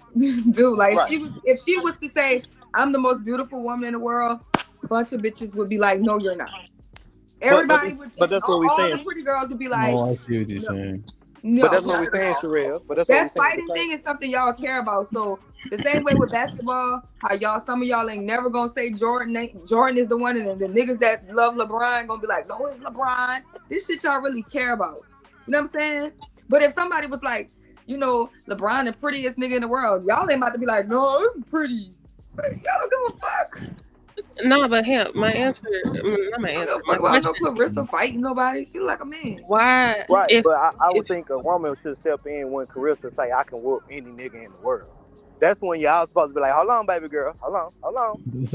do. Like if she was to say, I'm the most beautiful woman in the world, a bunch of bitches would be like, no, you're not. Everybody but that's what we're all saying. the pretty girls would be like, I see what you're saying. No, but that's what we're saying, Sherelle. But that's that what we're fighting thing is something y'all care about. So the same way with basketball, how some of y'all ain't never gonna say Jordan is the one, and the niggas that love LeBron gonna be like, no, it's LeBron. This shit y'all really care about. You know what I'm saying? But if somebody was like, LeBron the prettiest nigga in the world, y'all ain't about to be like, no, I'm pretty. Like, y'all don't give a fuck. No, but my answer, not my answer. My Why question, no Clarissa fighting nobody? She like a man. why? Right, but I would think a woman should step in when Carissa say, I can whoop any nigga in the world. That's when y'all supposed to be like, hold on, baby girl. Hold on. That's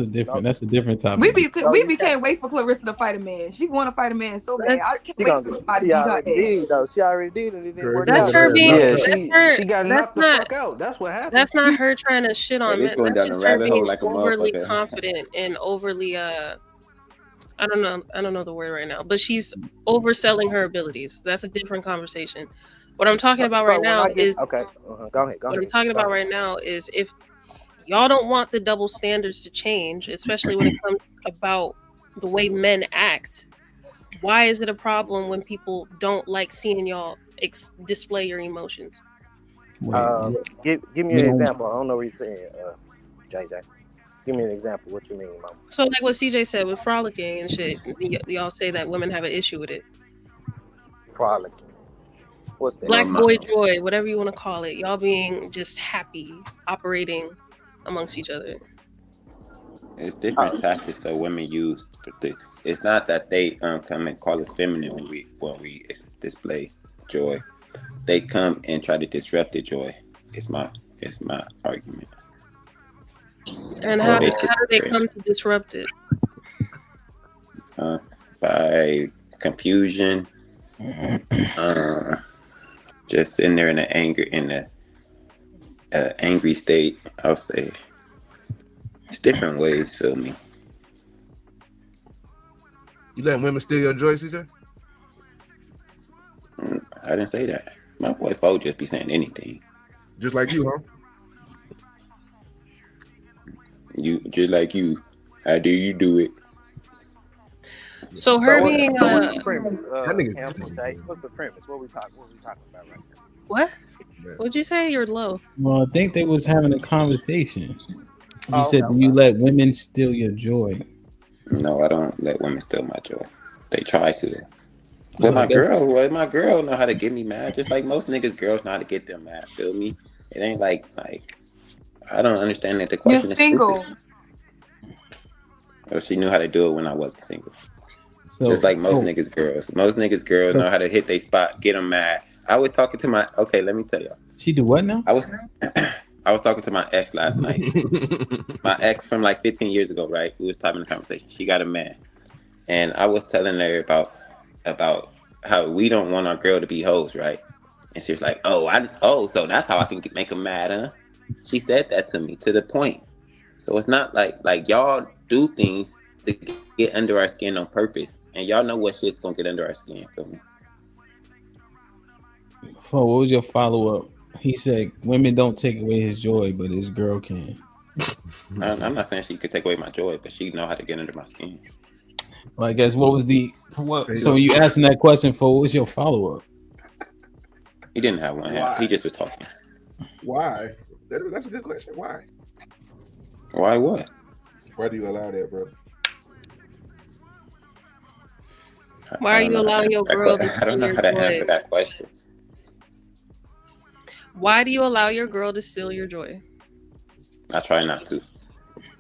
a different topic. We can't wait for Clarissa to fight a man. She want to fight a man so bad. I can't wait for somebody to beat her ass. She already did, and it didn't work That's out. her being. She got knocked the fuck out. That's what happened. That's not her trying to shit on men. It's going That's down just a her rabbit hole being like a overly motherfucker. confident and overly I don't know the word right now, but she's overselling her abilities. That's a different conversation. What I'm talking about right now is Go ahead. What I'm talking about right now is if y'all don't want the double standards to change, especially when it comes about the way men act, why is it a problem when people don't like seeing y'all display your emotions? Give me an example. I don't know what you're saying, JJ. Give me an example. What you mean, Mama? So like what CJ said with frolicking and shit, y'all say that women have an issue with it. Frolicking. What's that? Black boy joy, whatever you want to call it. Y'all being just happy, operating amongst each other. It's different tactics that women use. It's not that they come and call us feminine when we display joy. They come and try to disrupt the joy. It's my argument. And how do they come to disrupt it? By confusion, just sitting there in an angry state. I'll say it's different ways. Feel me? You letting women steal your joy, CJ? I didn't say that. My boy Fo just be saying anything. Just like you, huh? You just like you. How do you do it? So her being what's the premise? What's the premise? What we talking about right now? What? What'd you say? You're low. Well, I think they was having a conversation. You said, okay. "Do you let women steal your joy?" No, I don't let women steal my joy. They try to. Well, my girl know how to get me mad, just like most niggas' girls know how to get them mad. Feel me? It ain't like I don't understand that the question is single. stupid. Well, she knew how to do it when I wasn't single. So, just like most niggas' girls. Most niggas' girls know how to hit their spot, get them mad. I was talking to my let me tell y'all. She do what now? I was talking to my ex last night. My ex from like 15 years ago, right? We was having a conversation. She got a man, and I was telling her about how we don't want our girl to be hoes, right? And she was like, so that's how I can make them mad, huh? She said that to me to the point. So it's not like y'all do things to get under our skin on purpose, and y'all know what shit's gonna get under our skin. Feel me? What was your follow up? He said women don't take away his joy, but his girl can. I'm not saying she could take away my joy, but she know how to get under my skin. Well, I guess what? So you asked him that question for what was your follow up? He didn't have one. Why? He just was talking. Why? That's a good question. Why? Why what? Why do you allow that, bro? Why are you allowing your girl to I don't know how to answer that question. Why do you allow your girl to steal your joy? I try not to.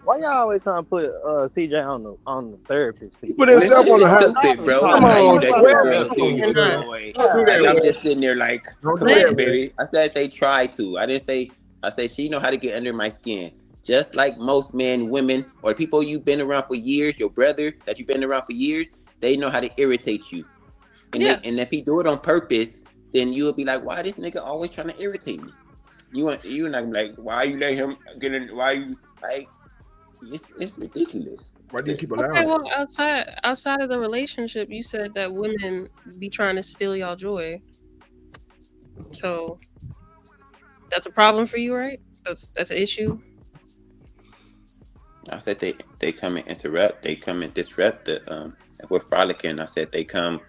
Why y'all always trying to put CJ on the therapist seat? Put himself on the hot seat, bro. Come on, I'm just sitting there like, come on, baby. I said they try to. I didn't say. I said she know how to get under my skin. Just like most men, women, or people you've been around for years, your brother that you've been around for years, they know how to irritate you. And, and if he do it on purpose, then you'll be like, why this nigga always trying to irritate me? You're not gonna be like, why you let him get in? Why you like? It's ridiculous. Why do you keep allowing? Okay, well, outside of the relationship, you said that women be trying to steal y'all joy. So that's a problem for you, right? That's an issue. I said they come and interrupt. They come and disrupt the if we're frolicking. I said they come.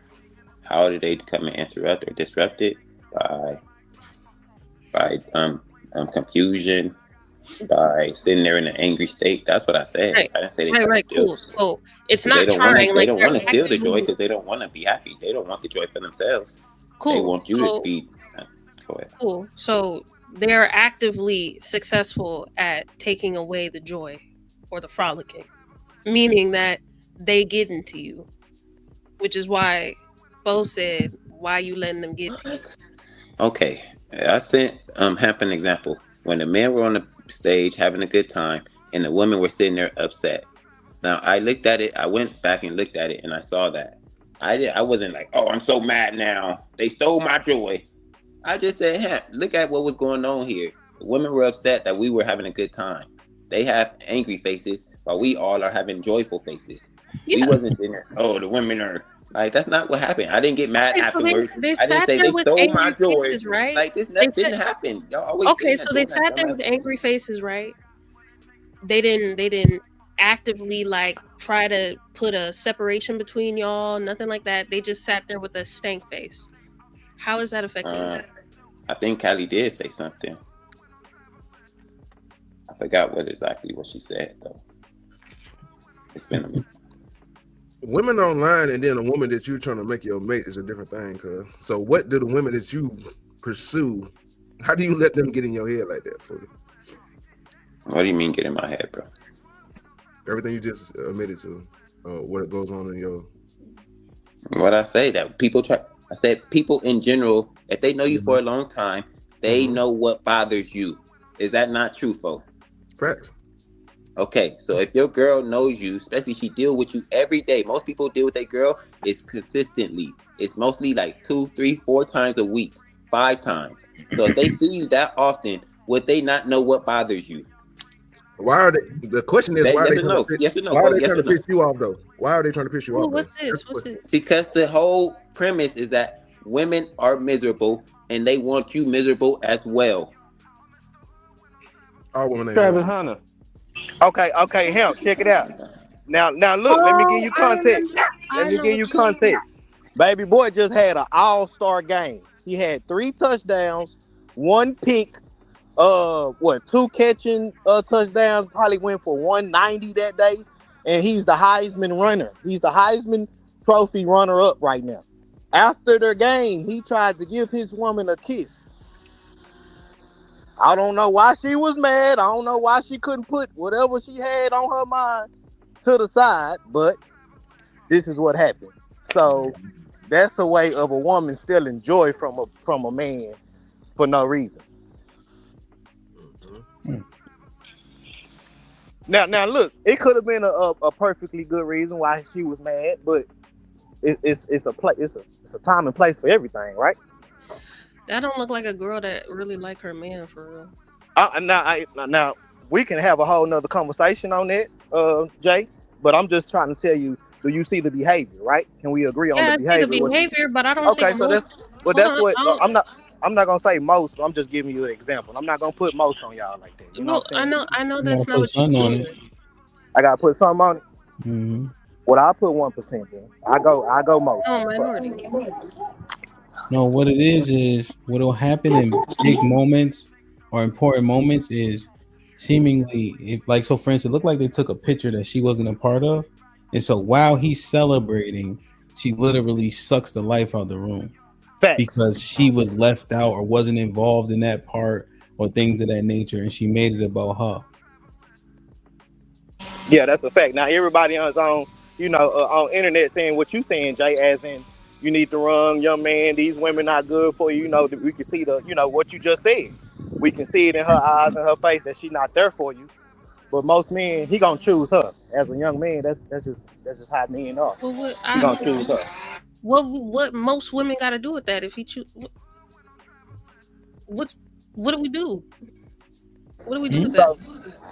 How do they come and interrupt or disrupt it? By confusion, by sitting there in an angry state. That's what I said. Right. I didn't say they Right, steal. cool. So it's not They trying. they don't want to steal the joy because they don't want to be happy. They don't want the joy for themselves. Cool. They want you to be. Go ahead. Cool. So they're actively successful at taking away the joy or the frolicking, meaning that they get into you, which is why Bo said, "Why you letting them get to you?" Okay, I sent Hemp an example. When the men were on the stage having a good time and the women were sitting there upset. Now I looked at it. I went back and looked at it, and I saw that. I wasn't like, oh, I'm so mad now. They stole my joy. I just said, Hemp, look at what was going on here. The women were upset that we were having a good time. They have angry faces while we all are having joyful faces. Yeah. We wasn't sitting there, oh, the women are like, that's not what happened. I didn't get mad afterwards. They I didn't say they stole my joy. Faces, right? Like that didn't happen. Y'all always okay, so they sat there with angry faces, right? They didn't actively like try to put a separation between y'all, nothing like that. They just sat there with a stank face. How is that affecting you? I think Callie did say something. I forgot what she said though. It's been a minute. Women online and then a woman that you're trying to make your mate is a different thing. Cause so what do the women that you pursue? How do you let them get in your head like that, for you? What do you mean get in my head, bro? Everything you just admitted to, what goes on in your. What I say that people try. I said people in general, if they know you for a long time, they know what bothers you. Is that not true, folks? Correct. Okay, so if your girl knows you, especially she deal with you every day. Most people deal with their girl is consistently. It's mostly like 2, 3, 4 times a week, 5 times. So if they see you that often, would they not know what bothers you? Why are they? The question is, why are they trying to piss you off though? Why are they trying to piss you off? What's this? Because the whole premise is that women are miserable and they want you miserable as well. All women ain't Travis Hunter. Okay, Hemp, check it out. Now look, let me give you context. Baby boy just had an all-star game. He had 3 touchdowns, 1 pick, 2 catching touchdowns, probably went for 190 that day. And he's the Heisman runner. He's the Heisman Trophy runner-up right now. After their game, he tried to give his woman a kiss. I don't know why she was mad. I don't know why she couldn't put whatever she had on her mind to the side, but this is what happened. So that's a way of a woman stealing joy from a man for no reason. Now look, it could have been a perfectly good reason why she was mad, but it's a time and place for everything, right? That don't look like a girl that really like her man for real. Now we can have a whole nother conversation on that, Jay. But I'm just trying to tell you, do you see the behavior, right? Can we agree on the behavior? I see the behavior, but I don't. Okay, think so most, that's what I'm not gonna say most. I'm just giving you an example. I'm not gonna put most on y'all like that. You know what I'm saying? I know that's not what you're doing. I gotta put something on it. Mm-hmm. Well, I put 1% then. I go most. Oh, minority. No, what it is what will happen in big moments or important moments is seemingly, if like, so for instance, it looked like they took a picture that she wasn't a part of, and so while he's celebrating, she literally sucks the life out of the room. Facts. Because she was left out or wasn't involved in that part or things of that nature, and she made it about her. Yeah, that's a fact. Now everybody on his own, on internet saying what you saying, Jay, as in you need to run, young man, these women not good for you. We can see what you just said. We can see it in her eyes and her face that she's not there for you. But most men, he gonna choose her. As a young man, that's just how men are. Well, he gonna choose her. What most women got to do with that? If he choose, what do we do? What do we do with that?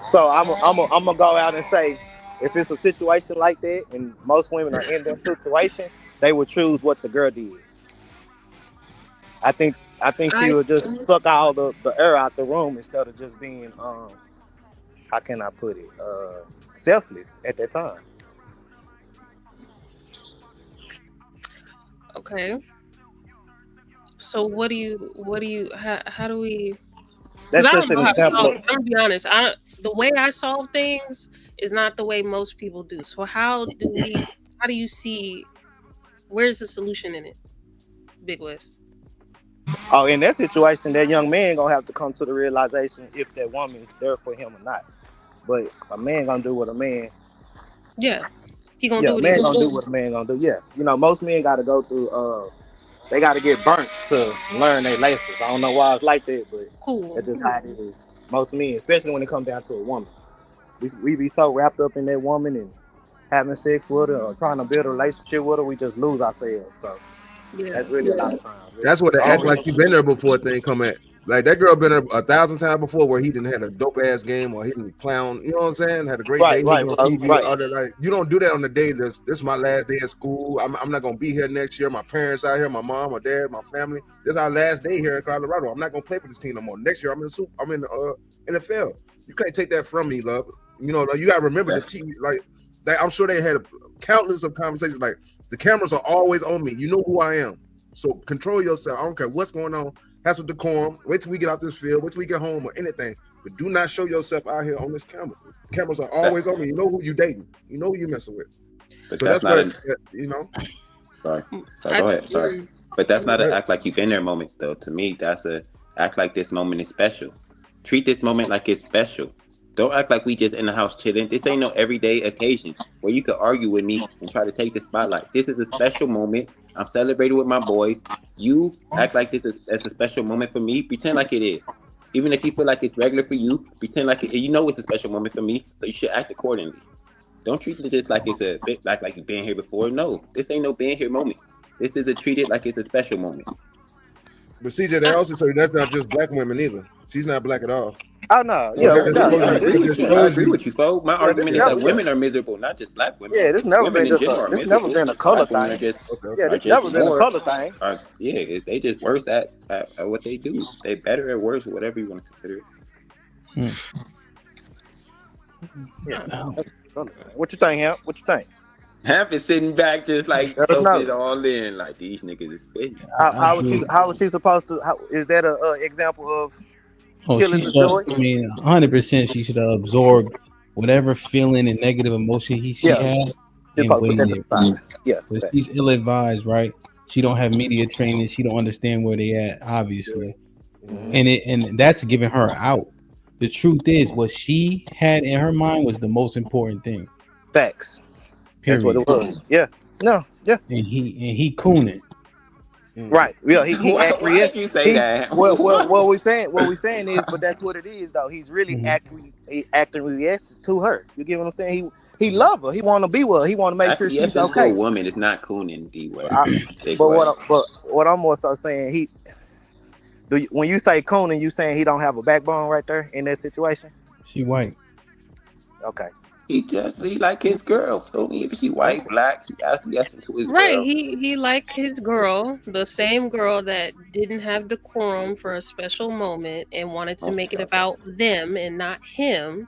So I'm gonna go out and say, if it's a situation like that, and most women are in that situation, they would choose what the girl did. I think she would just suck all the air out the room instead of just being how can I put it, selfless at that time. Okay. So how do we? That's I just don't know an example. I'm gonna be honest. The way I solve things is not the way most people do. So how do you see? Where's the solution in it, Big West? Oh, in that situation, that young man gonna have to come to the realization if that woman is there for him or not. But a man gonna do what a man. Yeah, he gonna do a what man he gonna do what a man gonna do. Yeah, most men gotta go through. They gotta get burnt to learn their lessons. I don't know why it's like that, but that's just how it is. Most men, especially when it comes down to a woman, we be so wrapped up in that woman and having sex with her or trying to build a relationship with her, we just lose ourselves. So that's really a lot of times. Really. That's what the act like you've been there before thing come at. Like that girl been there 1,000 times before where he didn't have a dope ass game or he didn't clown, you know what I'm saying? Had a great day. Right. Like, you don't do that on the day this is my last day at school. I'm not gonna be here next year. My parents out here, my mom, my dad, my family. This is our last day here in Colorado. I'm not gonna play for this team no more. Next year I'm in the NFL. You can't take that from me, love. You know, like, you gotta remember the TV. Like, I'm sure they had countless of conversations. Like, the cameras are always on me. You know who I am. So control yourself. I don't care what's going on. Have some decorum. Wait till we get out this field. Wait till we get home or anything. But do not show yourself out here on this camera. Cameras are always on me. You know who you dating. You know who you messing with. But So that's that's not what you know. Sorry, go ahead. Sorry, but that's not an act like you've been there moment, though. To me, that's a act like this moment is special. Treat this moment like it's special. Don't act like we just in the house chilling. This ain't no everyday occasion where you could argue with me and try to take the spotlight. This is a special moment. I'm celebrating with my boys. You act like this is as a special moment for me. Pretend like it is. Even if you feel like it's regular for you, pretend like you know it's a special moment for me. So you should act accordingly. Don't treat this like it's a bit like you've been here before. No, this ain't no been here moment. This is treat it like it's a special moment. But CJ, they also tell you that's not just black women either. She's not black at all. Oh no, I agree with you, folks. My argument is that women are miserable, not just black women. Yeah, this never women been this never been a color thing. This never been a color thing. They just worse at what they do. They better or worse, whatever you want to consider it. Yeah. What you think, Hemp? What you think? Hemp is sitting back just like it all in, like these niggas is spitting. How was she supposed to? Is that an example of killing the joy? I mean, 100%. She should have absorbed whatever feeling and negative emotion she had. But she's ill-advised, right? She don't have media training. She don't understand where they at, obviously, and that's giving her out. The truth is, what she had in her mind was the most important thing. Facts. Period. That's what it was. Yeah. No. Yeah. And he cooning. Right. Yeah. He acquiesced. You say that? Well, what we saying is, but that's what it is, though. He's really acting to her. You get what I'm saying? He love her. He want to be with her. He want to make sure she's okay. A woman is not cooning, D-Way. But what I'm also saying, when you say cooning, you saying he don't have a backbone right there in that situation? She white. Okay. He like his girl. Feel me? If she white, black, he acquiescing to his girl. Right. He liked his girl, the same girl that didn't have decorum for a special moment and wanted to make it about them and not him,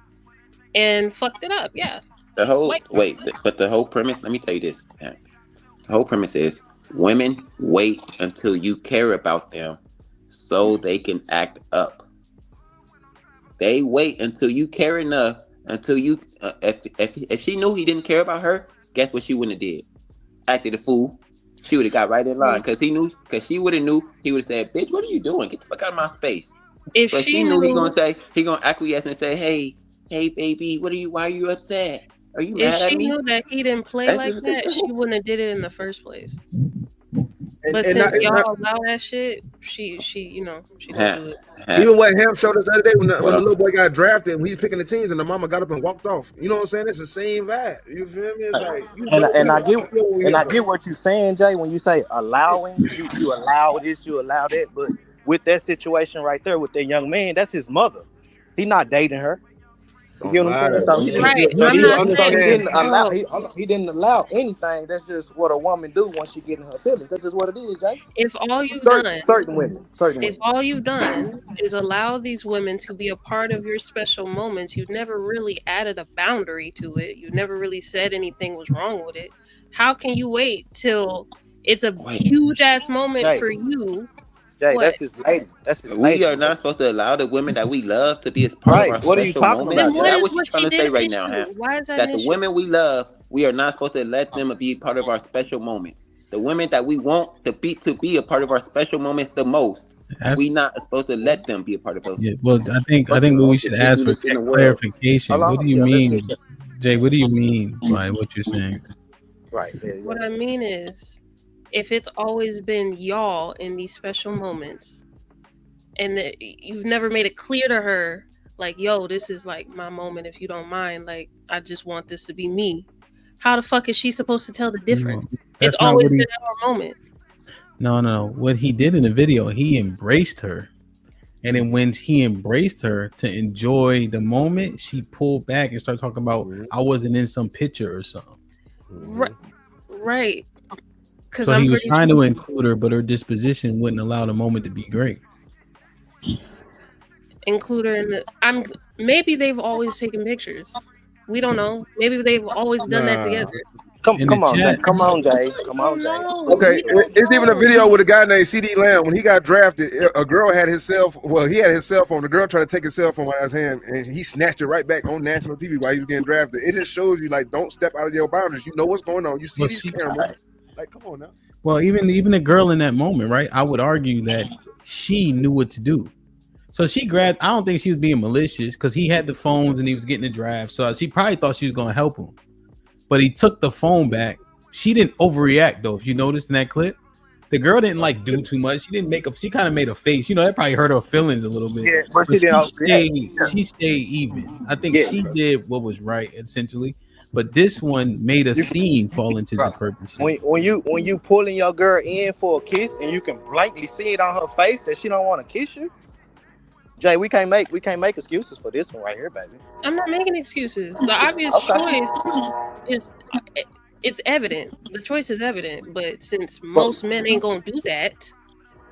and fucked it up. Yeah. But the whole premise. Let me tell you this. Man. The whole premise is women wait until you care about them so they can act up. They wait until you care enough. Until you, if she knew he didn't care about her, guess what she wouldn't have did? Acted a fool. She would have got right in line because she would have knew. He would have said, "Bitch, what are you doing? Get the fuck out of my space." If but she knew he gonna acquiesce and say, "Hey, baby, why are you upset? Are you mad at me?" If she knew that he didn't play like that, she wouldn't have did it in the first place. But since y'all allow that shit, she don't do it. Even what Ham showed us the other day when the little boy got drafted, when he's picking the teams and the mama got up and walked off. You know what I'm saying? It's the same vibe. You feel me? It's I get what you're saying, Jay. When you say allowing, you allow this, you allow that. But with that situation right there with that young man, that's his mother. He's not dating her. You get what I'm saying? He didn't allow anything. That's just what a woman do once she get in her feelings. That's just what it is, Jay. If all you've all you've done is allow these women to be a part of your special moments, you've never really added a boundary to it. You've never really said anything was wrong with it. How can you wait till it's a huge ass moment for you? Jay, that's his lady. We are not supposed to allow the women that we love to be as part of our what are you talking moment. about? That's what you're trying to say right now, Ham. Why is that the women we love, we are not supposed to let them be part of our special moments. The women that we want to be a part of our special moments the most, we not supposed to let them be a part of those. Yeah, well, I think what we should ask for clarification. What do you mean, Jay? What do you mean by what you're saying? Right. What I mean is, if it's always been y'all in these special moments and you've never made it clear to her, like, yo, this is like my moment, if you don't mind, like, I just want this to be me. How the fuck is she supposed to tell the difference? It's always been our moment. No. What he did in the video, he embraced her. And then when he embraced her to enjoy the moment, she pulled back and started talking about, I wasn't in some picture or something. Right. So he was trying to include her, but her disposition wouldn't allow the moment to be great. Include her in maybe they've always taken pictures. We don't know. Maybe they've always done that together. Come on, Jay. Come on, Jay. Come on, Jay. No, Okay, it's even a video with a guy named CD Lamb. When he got drafted, a girl had his cell phone. Well, he had his cell phone. The girl tried to take his cell phone out of his hand, and he snatched it right back on national TV while he was getting drafted. It just shows you, like, don't step out of your boundaries. You know what's going on. You see these cameras. Like, come on now. Well, even the girl in that moment, right? I would argue that she knew what to do. So she grabbed. I don't think she was being malicious because he had the phones and he was getting the draft. So she probably thought she was going to help him, but he took the phone back. She didn't overreact though. If you noticed in that clip, the girl didn't like do too much. She didn't make up. She kind of made a face. You know, that probably hurt her feelings a little bit. Yeah, but she stayed even. I think she did what was right essentially. But this one made a scene fall into the purpose. When you pulling your girl in for a kiss and you can blankly see it on her face that she don't want to kiss you, Jay, we can't make excuses for this one right here, baby. I'm not making excuses. The obvious choice is it's evident. The choice is evident, but since most men ain't gonna do that.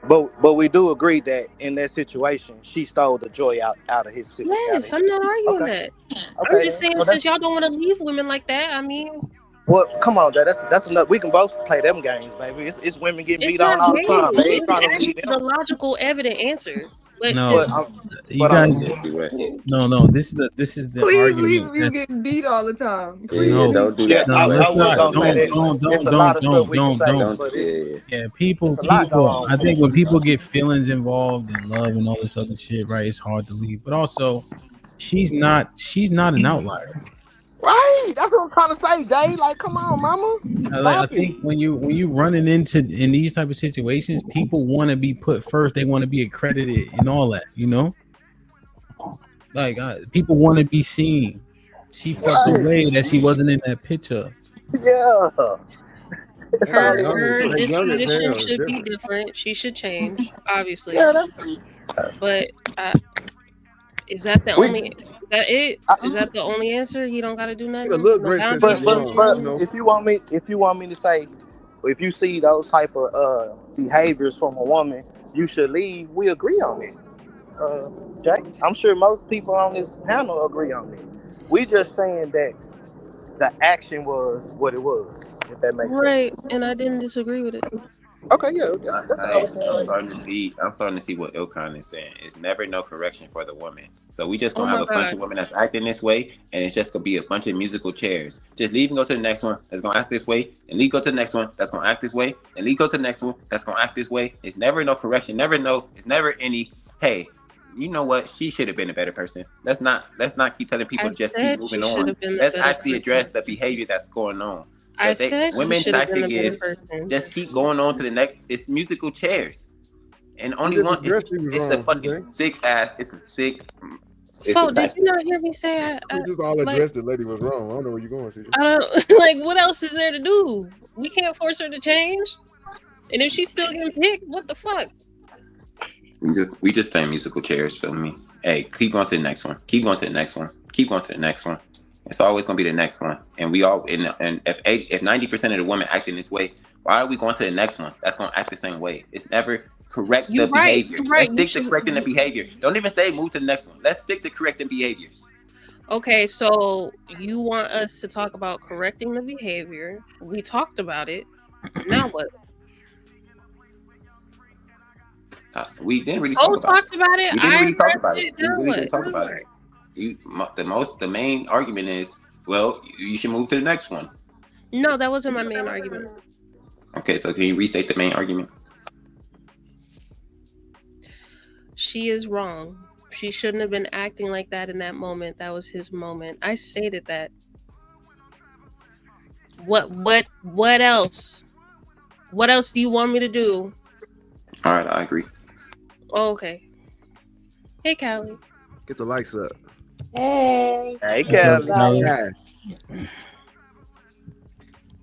But we do agree that in that situation, she stole the joy out of his situation. Yes, I'm not arguing that. I'm just saying, since y'all don't want to leave women like that, I mean. Well, come on, Jay. That's enough. We can both play them games, baby. It's women getting beat on all the time. They ain't trying to leave them. The logical, evident answer. But no, you guys. No. This is the Please argument. leave you getting beat all the time. Yeah, don't do that. Don't. Yeah, people. I think when people get feelings involved in love and all this other shit, right? It's hard to leave. But also, she's not an outlier. Right, that's what I'm trying to say, Jay. Like, come on, mama. I think when you running in these type of situations, people want to be put first. They want to be accredited and all that, you know. Like people want to be seen. She felt the way that she wasn't in that picture. Yeah. Her disposition should be different. She should change, obviously. Yeah, but. Is that the only? Is that it? Is that the only answer? He don't got to do nothing. But if you want me to say, if you see those type of behaviors from a woman, you should leave. We agree on it, Jay. I'm sure most people on this panel agree on it. We just saying that the action was what it was. If that makes sense. Right, and I didn't disagree with it. Okay, yeah. I'm starting to see what Ilkan is saying. It's never no correction for the woman. So we just gonna have a bunch of women that's acting this way, and it's just gonna be a bunch of musical chairs. Just leave and go to the next one that's gonna act this way, and leave go to the next one that's gonna act this way, and leave go to the next one that's gonna act this way. It's never no correction. It's never any. Hey, you know what? She should have been a better person. Let's not keep telling people just keep moving on. Let's actually address the behavior that's going on. Women's tactic is just keep going on to the next. It's musical chairs, and only one. It's a fucking sick ass. It's a sick. So did you not hear me say? We just all addressed the lady was wrong. I don't know where you're going, CJ. I don't like. What else is there to do? We can't force her to change. And if she's still getting picked, what the fuck? We just play musical chairs. Feel me? Hey, keep going to the next one. Keep going to the next one. Keep going to the next one. It's always gonna be the next one, and we all and if 90% of the women acting this way, why are we going to the next one that's gonna act the same way? It's never correct the behavior. Let's stick to correcting the behavior. Don't even say move to the next one. Let's stick to correcting behaviors. Okay, so you want us to talk about correcting the behavior? We talked about it. Now what? We didn't really talk about it. We didn't really talk about it. We really didn't talk about it. The main argument is, well, you should move to the next one. No, that wasn't my main argument. Okay, so can you restate the main argument? She is wrong. She shouldn't have been acting like that in that moment. That was his moment. I stated that. What else? What else do you want me to do? All right, I agree. Oh, okay. Hey, Callie. Get the likes up. Hey. Hey, Callie.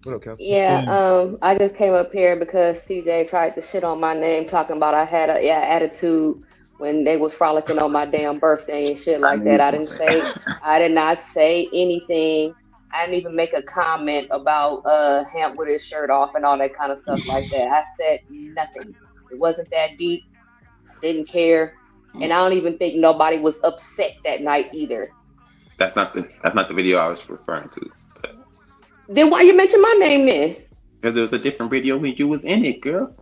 What up, Callie? Yeah, I just came up here because CJ tried to shit on my name, talking about I had a attitude when they was frolicking on my damn birthday and shit like that. I did not say anything. I didn't even make a comment about Hamp with his shirt off and all that kind of stuff like that. I said nothing. It wasn't that deep. Didn't care. And I don't even think nobody was upset that night either. That's not the video I was referring to. Then why you mention my name then? Because there was a different video when you was in it, girl.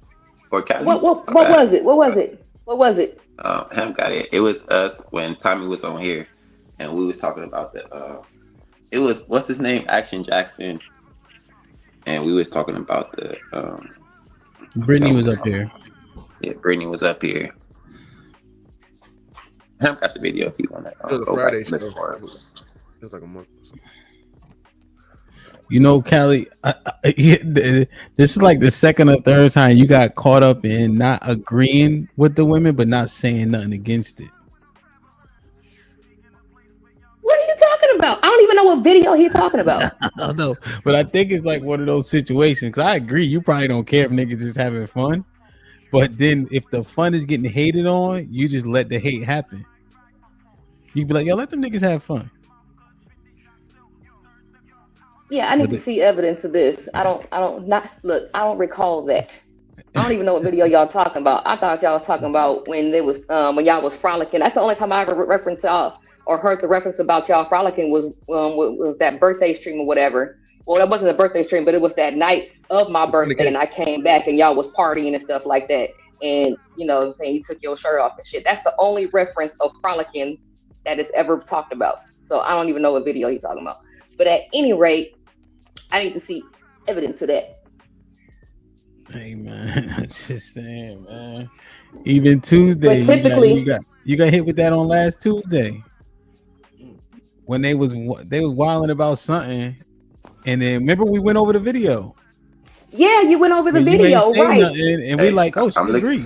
Or Callie. What was it? What was it? Ham got it. It was us when Tommy was on here, and we was talking about the. It was what's his name, Action Jackson, and we was talking about the. Brittany was up here. Yeah, Brittany was up here. Ham got the video if you want to go back and look for it. It was like a month. You know, Callie, this is like the second or third time you got caught up in not agreeing with the women, but not saying nothing against it. What are you talking about? I don't even know what video he's talking about. I don't know, but I think it's like one of those situations. Because I agree, you probably don't care if niggas just having fun, but then if the fun is getting hated on, you just let the hate happen. You be like, yo, let them niggas have fun. Yeah, I need to see evidence of this. I don't recall that. I don't even know what video y'all talking about. I thought y'all was talking about when they was when y'all was frolicking. That's the only time I ever referenced y'all or heard the reference about y'all frolicking was that birthday stream or whatever. Well, that wasn't a birthday stream, but it was that night of my birthday, and I came back and y'all was partying and stuff like that. And you know what I'm saying, you took your shirt off and shit. That's the only reference of frolicking that is ever talked about. So I don't even know what video he's talking about. But at any rate, I need to see evidence of that. Hey man, I'm just saying, man. Even Tuesday, but typically, you got hit with that on last Tuesday when they was wilding about something, and then remember we went over the video. Yeah, you went over the video, right? And we like, oh, she agree.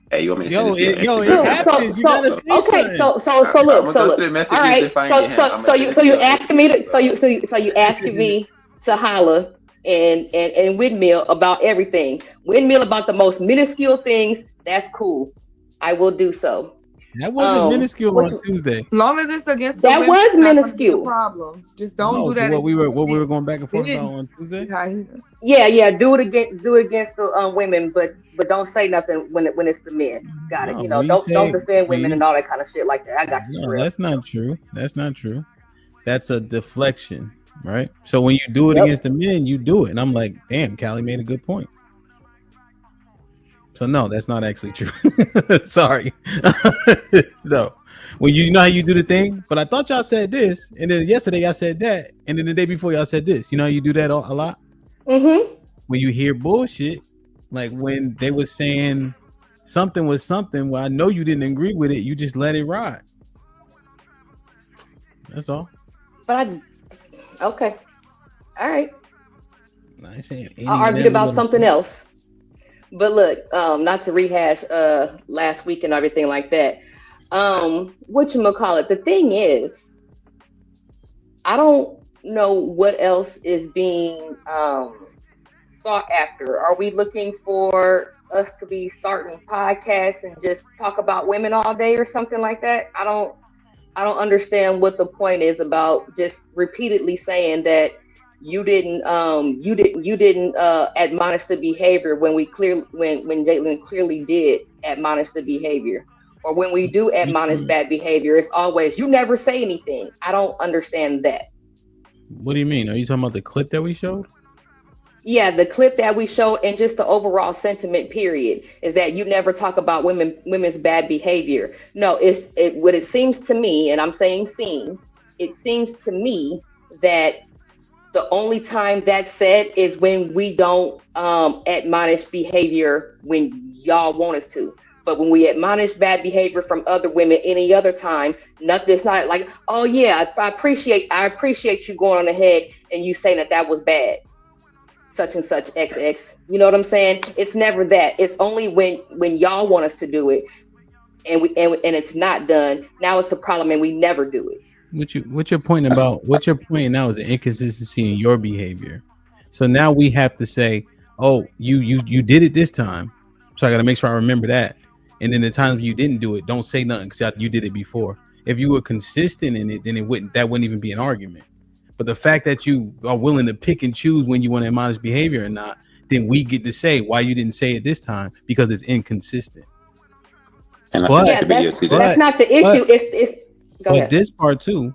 Hey, you want me to send it to you? It happens. You gotta say something. So look. All right. So you asking me to holler and windmill about everything. Windmill about the most minuscule things. That's cool. I will do so. That wasn't minuscule on Tuesday. As long as it's against that the was women, minuscule. Problem. Just don't do that. What we were going back and forth about on Tuesday. Yeah. Do it against the women, but don't say nothing when it's the men. Got it. You know, don't defend women and all that kind of shit like that. I got you. No, that's not true. That's a deflection, right? So when you do it against the men, you do it, and I'm like, damn, Callie made a good point. So no, that's not actually true. Sorry. No. When you know how you do the thing, but I thought y'all said this, and then yesterday y'all said that, and then the day before y'all said this. You know how you do that a lot? Mm-hmm. When you hear bullshit, like when they was saying something was something, well, I know you didn't agree with it, you just let it ride. That's all. But okay. All right. I ain't saying I argued about something else. But look, not to rehash last week and everything like that. Whatchamacallit, the thing is, I don't know what else is being sought after. Are we looking for us to be starting podcasts and just talk about women all day or something like that? I don't understand what the point is about just repeatedly saying that you didn't admonish the behavior when when Jalen clearly did admonish the behavior. Or when we do admonish bad behavior, it's always you never say anything. I don't understand that. What do you mean? Are you talking about the clip that we showed? Yeah, the clip that we showed and just the overall sentiment period is that you never talk about women's bad behavior. No, what it seems to me, and I'm saying it seems to me that the only time that's said is when we don't admonish behavior when y'all want us to. But when we admonish bad behavior from other women any other time, nothing. It's not like, oh yeah, I appreciate you going on ahead and you saying that was bad, such and such XX. You know what I'm saying? It's never that. It's only when y'all want us to do it, and it's not done. Now it's a problem, and we never do it. What you're pointing now is an inconsistency in your behavior. So now we have to say, oh, you did it this time, so I got to make sure I remember that. And then the times you didn't do it, don't say nothing because you did it before. If you were consistent in it, then that wouldn't even be an argument. But the fact that you are willing to pick and choose when you want to admonish behavior or not, then we get to say why you didn't say it this time because it's inconsistent. That's not the issue. But this part too,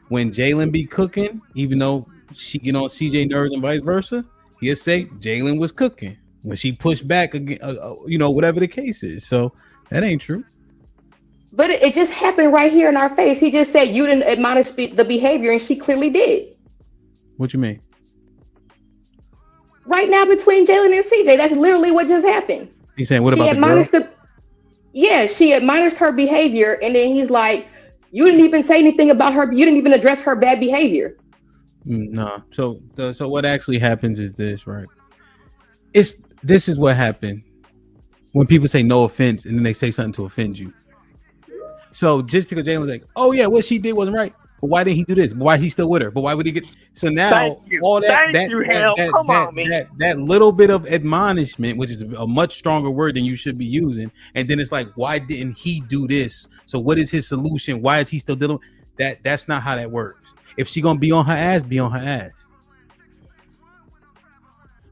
when Jalen be cooking, even though she get on CJ nerves and vice versa, he'll say Jalen was cooking when she pushed back again, whatever the case is. So that ain't true. But it just happened right here in our face. He just said you didn't admonish the behavior, and she clearly did. What you mean? Right now between Jalen and CJ, that's literally what just happened. He's saying, what she about admonished the girl? Yeah, she admonished her behavior, and then he's like, you didn't even say anything about her. You didn't even address her bad behavior. No. So what actually happens is this, right? This is what happened when people say no offense and then they say something to offend you. So just because Jalen's like, oh yeah, what she did wasn't right, but why didn't he do this? But why he's still with her? But why would he get? So now all that little bit of admonishment, which is a much stronger word than you should be using, and then it's like, why didn't he do this? So what is his solution? Why is he still dealing? That's not how that works. If she gonna be on her ass, be on her ass.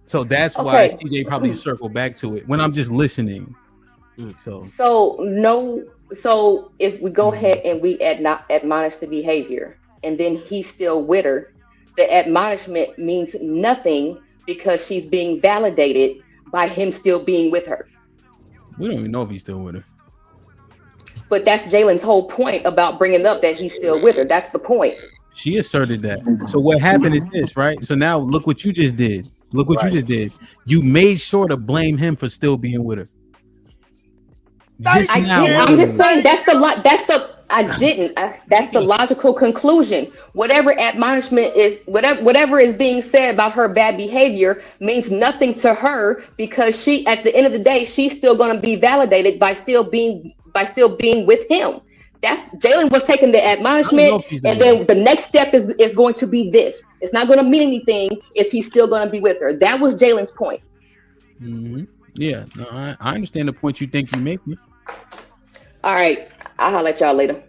So that's why CJ probably circled back to it when I'm just listening. So if we go ahead and we admonish the behavior, and then he's still with her, the admonishment means nothing because she's being validated by him still being with her. We don't even know if he's still with her. But that's Jalen's whole point about bringing up that he's still with her. That's the point. She asserted that. So what happened is this, right? So now look what you just did. Look what you just did. You made sure to blame him for still being with her. I'm just saying that's the logical conclusion. Whatever admonishment is, whatever is being said about her bad behavior means nothing to her because she, at the end of the day, she's still going to be validated by still being with him. That's Jalen was taking the admonishment, and then the next step is going to be this. It's not going to mean anything if he's still going to be with her. That was Jalen's point. Mm-hmm. Yeah, no, I understand the point you think you make. All right, I'll holler at y'all later.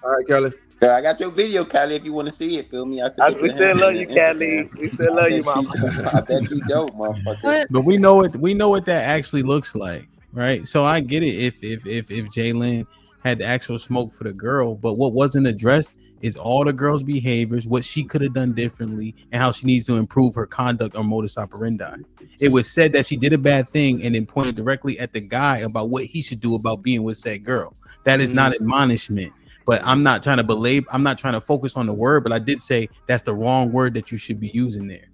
All right, Kelly. I got your video, Callie, if you want to see it. Feel me? We still love you, Callie. We still love you, mama. I bet you don't, motherfucker. But we know what that actually looks like, right? So I get it if Jalen had the actual smoke for the girl, but what wasn't addressed is all the girl's behaviors, what she could have done differently, and how she needs to improve her conduct or modus operandi. It was said that she did a bad thing and then pointed directly at the guy about what he should do about being with said girl. That is not admonishment. But I'm not trying to focus on the word, but I did say that's the wrong word that you should be using there.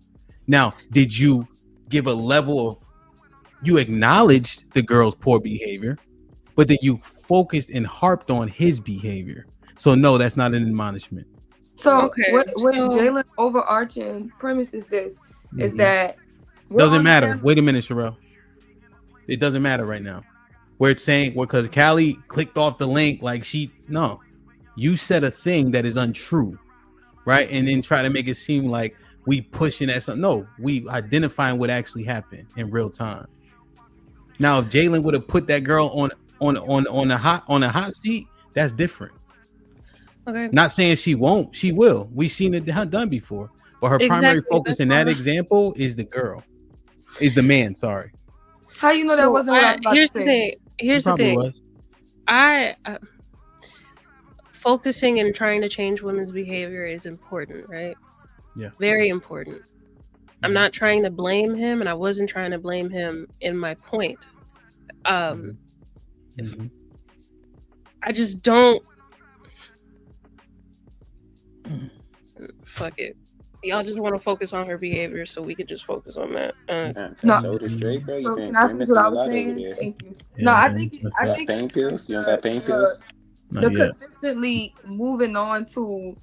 Now, did you give a level of, you acknowledged the girl's poor behavior, but then you focused and harped on his behavior. So no, that's not an admonishment. So what Jalen's overarching premise is this, is that doesn't matter. Wait a minute, Sherelle. It doesn't matter right now. Where it's saying, because Callie clicked off the link, like you said a thing that is untrue, right? And then try to make it seem like we pushing at something. No, we identifying what actually happened in real time. Now, if Jalen would have put that girl on a hot seat, that's different. Okay. Not saying she won't, she will. We've seen it done before. But her primary focus in that example is the girl. Is the man, sorry. How you know that wasn't what I was about to say? Here's the thing. I focusing and trying to change women's behavior is important, right? Yeah. Very important. I'm not trying to blame him, and I wasn't trying to blame him in my point. I just don't. Fuck it. Y'all just want to focus on her behavior, so we could just focus on that. No. So can I finish what I was saying? Thank you. No, I think pain pills. You don't got pain pills. Consistently moving on to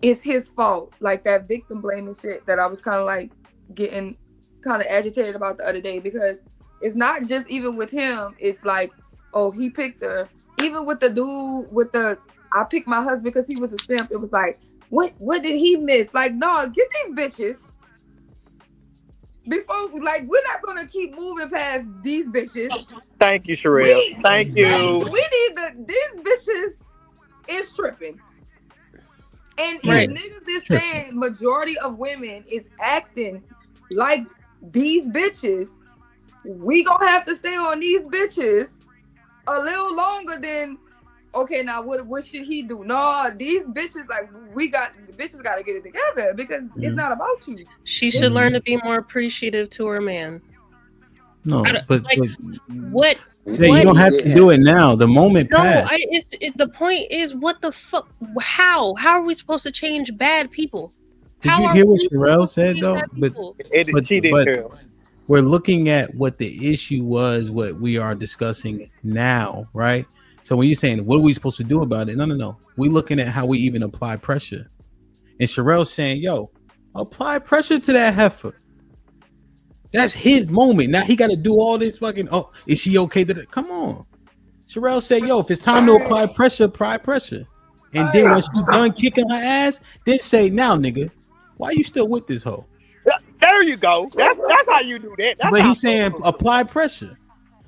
it's his fault, like that victim blaming shit that I was kind of like getting kind of agitated about the other day, because it's not just even with him. It's like, oh, he picked her. Even with the dude with the I picked my husband because he was a simp. It was like, what did he miss? Like, no, get these bitches. Before, like, we're not gonna keep moving past these bitches. Thank you, Sherelle. Thank you. We need these bitches is tripping. And if niggas is saying majority of women is acting like these bitches, we gonna have to stay on these bitches a little longer than okay, now what should he do? No, these bitches, like, the bitches got to get it together because it's not about you. She should learn to be more appreciative to her man. No, but what? Yeah, you don't have to do it now. The moment passed. The point is, what the fuck? How are we supposed to change bad people? Did you hear what Sherelle said though? But we're looking at what the issue was, what we are discussing now, right? So when you're saying what are we supposed to do about it? No. We're looking at how we even apply pressure. And Sherelle's saying, yo, apply pressure to that heifer. That's his moment. Now he got to do all this fucking, oh, is she okay? Come on. Sherelle said, yo, if it's time to apply pressure, apply pressure. And then when she done kicking her ass, then say, now, nigga, why you still with this hoe? There you go. That's how you do that. But he's saying apply pressure.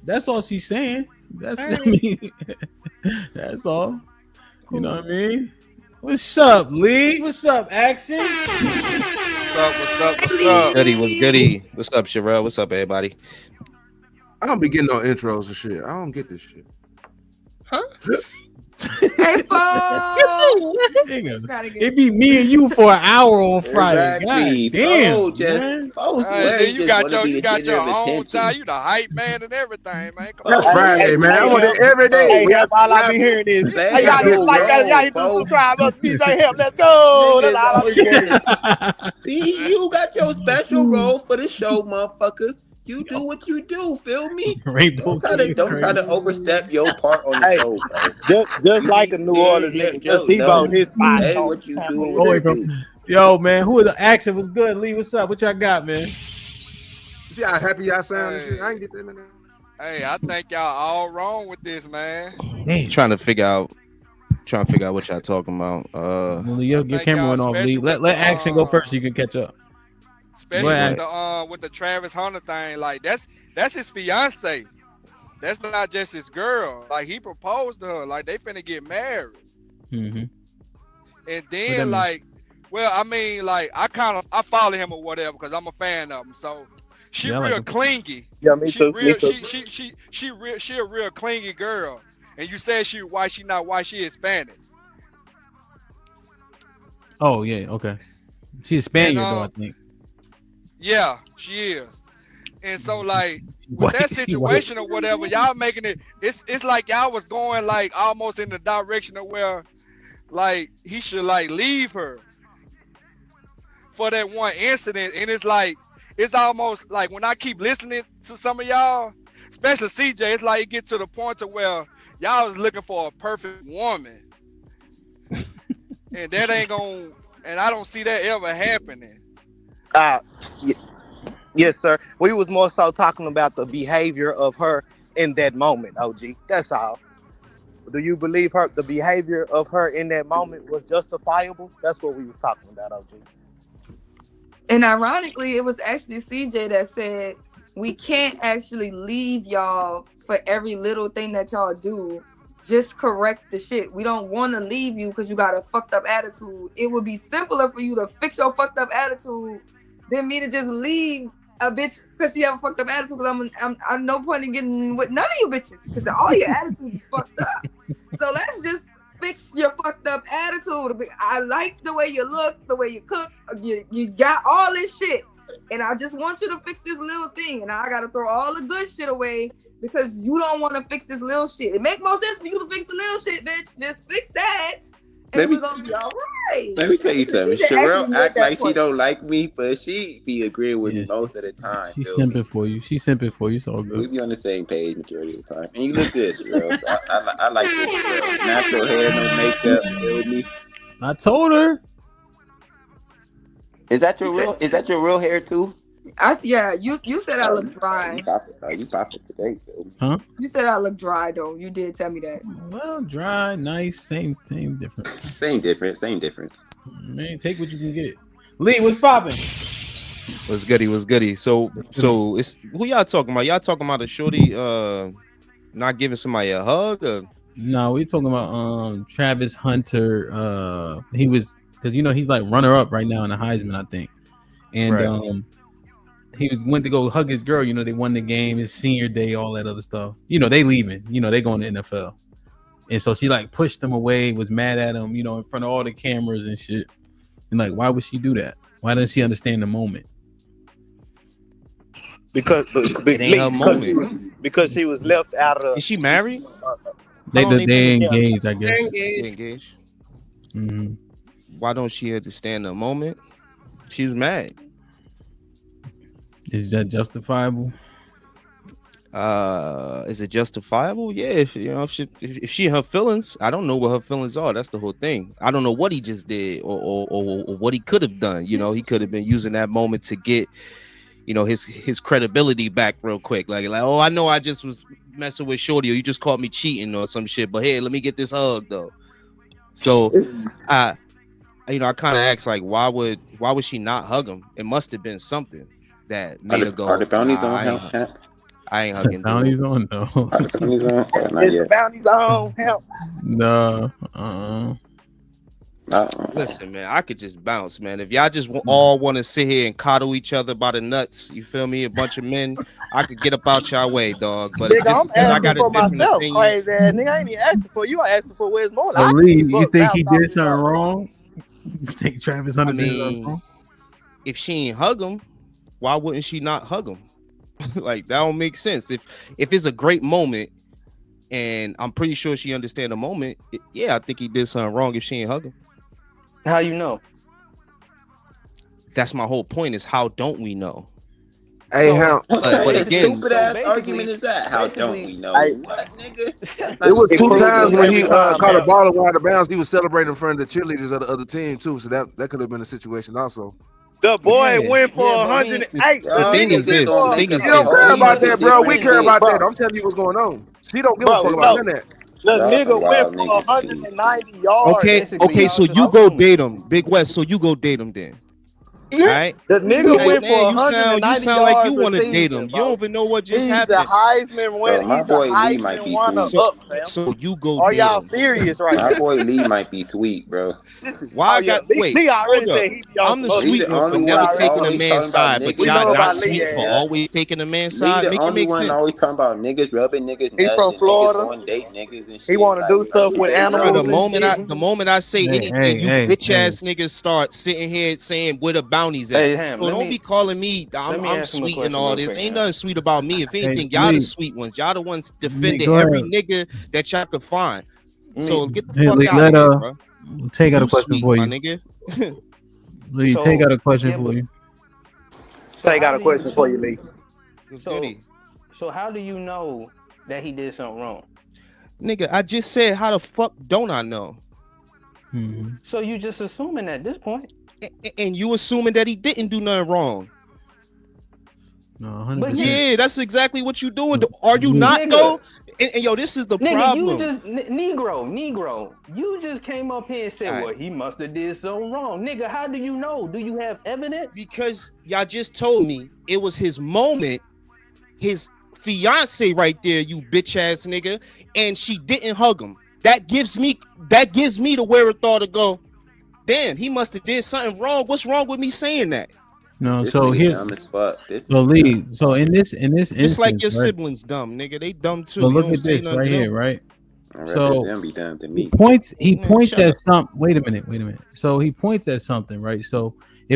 That's all she's saying. That's I mean, that's all. You know what I mean? What's up, Lee? What's up, Action? What's up? Goody, what's goody? What's up, Sherelle? What's up, everybody? I don't be getting no intros and shit. I don't get this shit. Huh? Hey, It be me and you for an hour on Friday. Exactly. God damn, You got your own time. You the hype man and everything, man. Come That's on. Friday, man. I want it every day. Hey, all I be hearing is, hey, y'all just like that. Y'all hit the subscribe button. DJ Help, let's go. That's all I be hearing. You got your special role for the show, motherfucker. You do what you do, feel me? Don't try to overstep your part on the show, bro. Just like a New Orleans nigga, just T-bone his spot. Hey, what you do? Yo, man, who is the Action? Was good, Lee? What's up? What y'all got, man? See how happy y'all sound and shit? I ain't get that, man. Hey, I think y'all all wrong with this, man. Trying to figure out what y'all talking about. Your camera went off, Lee. Let Action go first so you can catch up. Especially with the Travis Hunter thing, like that's his fiance. That's not just his girl. Like he proposed to her. Like they finna get married. Mm-hmm. And then I follow him or whatever because I'm a fan of him. So she real clingy. Yeah, me too. She a real clingy girl. And you said she white. She not white. She Hispanic. Oh yeah, okay. She's Spaniard though, I think. Yeah, she is. And so like with that situation or whatever, y'all making it's like y'all was going like almost in the direction of where like he should like leave her for that one incident. And it's like it's almost like when I keep listening to some of y'all, especially CJ, it's like it get to the point to where y'all is looking for a perfect woman. And that ain't gonna, and I don't see that ever happening. Yes, sir. We was more so talking about the behavior of her in that moment, OG. That's all. Do you believe the behavior of her in that moment was justifiable? That's what we was talking about, OG. And ironically, it was actually CJ that said we can't actually leave y'all for every little thing that y'all do. Just correct the shit. We don't want to leave you because you got a fucked up attitude. It would be simpler for you to fix your fucked up attitude than me to just leave a bitch because she have a fucked up attitude. Because I'm no point in getting with none of you bitches because all your attitude is fucked up. So let's just fix your fucked up attitude. I like the way you look, the way you cook. You got all this shit, and I just want you to fix this little thing. And I gotta throw all the good shit away because you don't want to fix this little shit. It make more sense for you to fix the little shit, bitch. Just fix that. And we're gonna be all right. Let me tell you something. Sherelle act like she don't like me, but she be agreeing with me most of the time. She's simping for you. She's simping for you. It's all good. We be on the same page majority of the time. And you look good, Sherelle. I like this, Sherelle. Natural hair, no makeup. Feel me? I told her. Is that your real hair too? You said I look dry. You popping today, Phil. Huh? You said I look dry though. You did tell me that. Well, dry, nice, same difference. Same difference. Man, take what you can get. Lee, what's popping? What's goody? So it's who y'all talking about? Y'all talking about a shorty not giving somebody a hug? Or? No, we talking about Travis Hunter. He was because he's like runner up right now in the Heisman, I think. And he went to go hug his girl. They won the game, his senior day, all that other stuff. They leaving. They going to NFL. And so she like pushed him away, was mad at him, you know, in front of all the cameras and shit. And like, why would she do that? Why doesn't she understand the moment? Because It ain't her moment. because she was left out of. Is she married? They How long they been engaged, I guess. They're They engaged. engaged. Mm-hmm. Why don't she understand the moment? She's mad. Is that justifiable? Is it justifiable? Yeah, if she in her feelings, I don't know what her feelings are. That's the whole thing. I don't know what he just did or what he could have done. You know, he could have been using that moment to get, you know, his credibility back real quick. Like, oh, I know I just was messing with Shorty, or you just caught me cheating or some shit. But hey, let me get this hug though. So, I kind of asked like, why would she not hug him? It must have been something that made her go. Are the bounties on I ain't hugging. Bounties on no. Are the bounties on? Not Is the yet. bounties on? Help. No. Listen, man, I could just bounce, man. If y'all just all want to sit here and coddle each other by the nuts, you feel me? A bunch of men, I could get up out y'all way, dog. But Nigga, just I'm because I asking got a for different myself, opinion, crazy ass nigga. I ain't even asking for you. I'm asking for Wes Moore. I Lee, can you think he bounce off did this something motherfucker. wrong? You think Travis I Hunter did something mean, wrong? if she ain't hug him, why wouldn't she not hug him? Like, that don't make sense. If it's a great moment, and I'm pretty sure she understand the moment, yeah, I think he did something wrong if she ain't hug him. How you know? That's my whole point. Is how don't we know? Hey, how? But again, Stupid ass basically- argument is that? How don't we know? Hey, What, nigga? It was two proves times us when he every time, caught a man. ball around the bounce. He was celebrating in front of the cheerleaders of the other team too. So that could have been a situation also. The boy Yeah. went for Yeah, but 108. The thing is this. The thing is You don't this. care about He's that, bro. We care different, about that. bro. I'm telling you what's going on. She don't give a Bro, fuck about no. none of that. The Y'all some nigga went wild for niggas. 190 yards. Okay, Basically, y'all so just you go assuming. date him, Big West. So you go date him then. All right. The nigga Hey went man, for you sound 190 like you yards want to date receiving, him. You bro. don't even know what just He's the happened. Heisman winner. My He's the boy Lee might Heisman be runner sweet. up, fam. So you go Are date y'all him. serious right My now? boy Lee might be sweet, bro. This is Why I got Lee wait? already Hold up. said he be on I'm the some other Lee sweet the shit, one for bro. only We never one already taking a always man's talking about side, but niggas. we y'all know not about Lee sweet for ass. always taking a man's Lee side. the Make it only make one sense. always talking about niggas rubbing niggas He nuts from and niggas Florida. going date niggas and He shit. want to do Like, stuff with hey, Bro, animals and shit. the moment I say anything, you Hey. bitch ass niggas start sitting here saying where the bounties at. Hey, Ham, So don't be calling me. let me I'm ask him a sweet and question all real this. quick, Ain't Ham. nothing sweet about me. If anything, y'all the sweet ones. Y'all the ones Lee, defended go every ahead. nigga that y'all could find. So get the Hey, fuck Lee, out of here, bro. take out a You question sweet, for my you. nigga. Lee, So, take out a question yeah, for but- you. Tay got how a do you- question for you, Lee. So how do you know that he did something wrong? Nigga, I just said, how the fuck don't I know? So you just assuming at this point. And you assuming that he didn't do nothing wrong. No, 100%. Yeah, that's exactly what you doing. Are you not Nigga. though? And yo, this is the Nigga, problem. you just Negro. You just came up here and said, All right. "Well, he must have did something wrong." Nigga, how do you know? Do you have evidence? Because y'all just told me it was his moment, his fiance right there, you bitch ass nigga, and she didn't hug him. That gives me the wherewithal to go, damn, he must have did something wrong. What's wrong with me saying that? No, this so nigga here, dumb as fuck. This so Lee, so in this Just instance, like your right? siblings dumb, nigga. They dumb too. So You look don't at say this nothing right to them. here, right? I'd rather So them be dumb than he me. points Man, shut at up. something. Wait a minute. So he points at something, right? So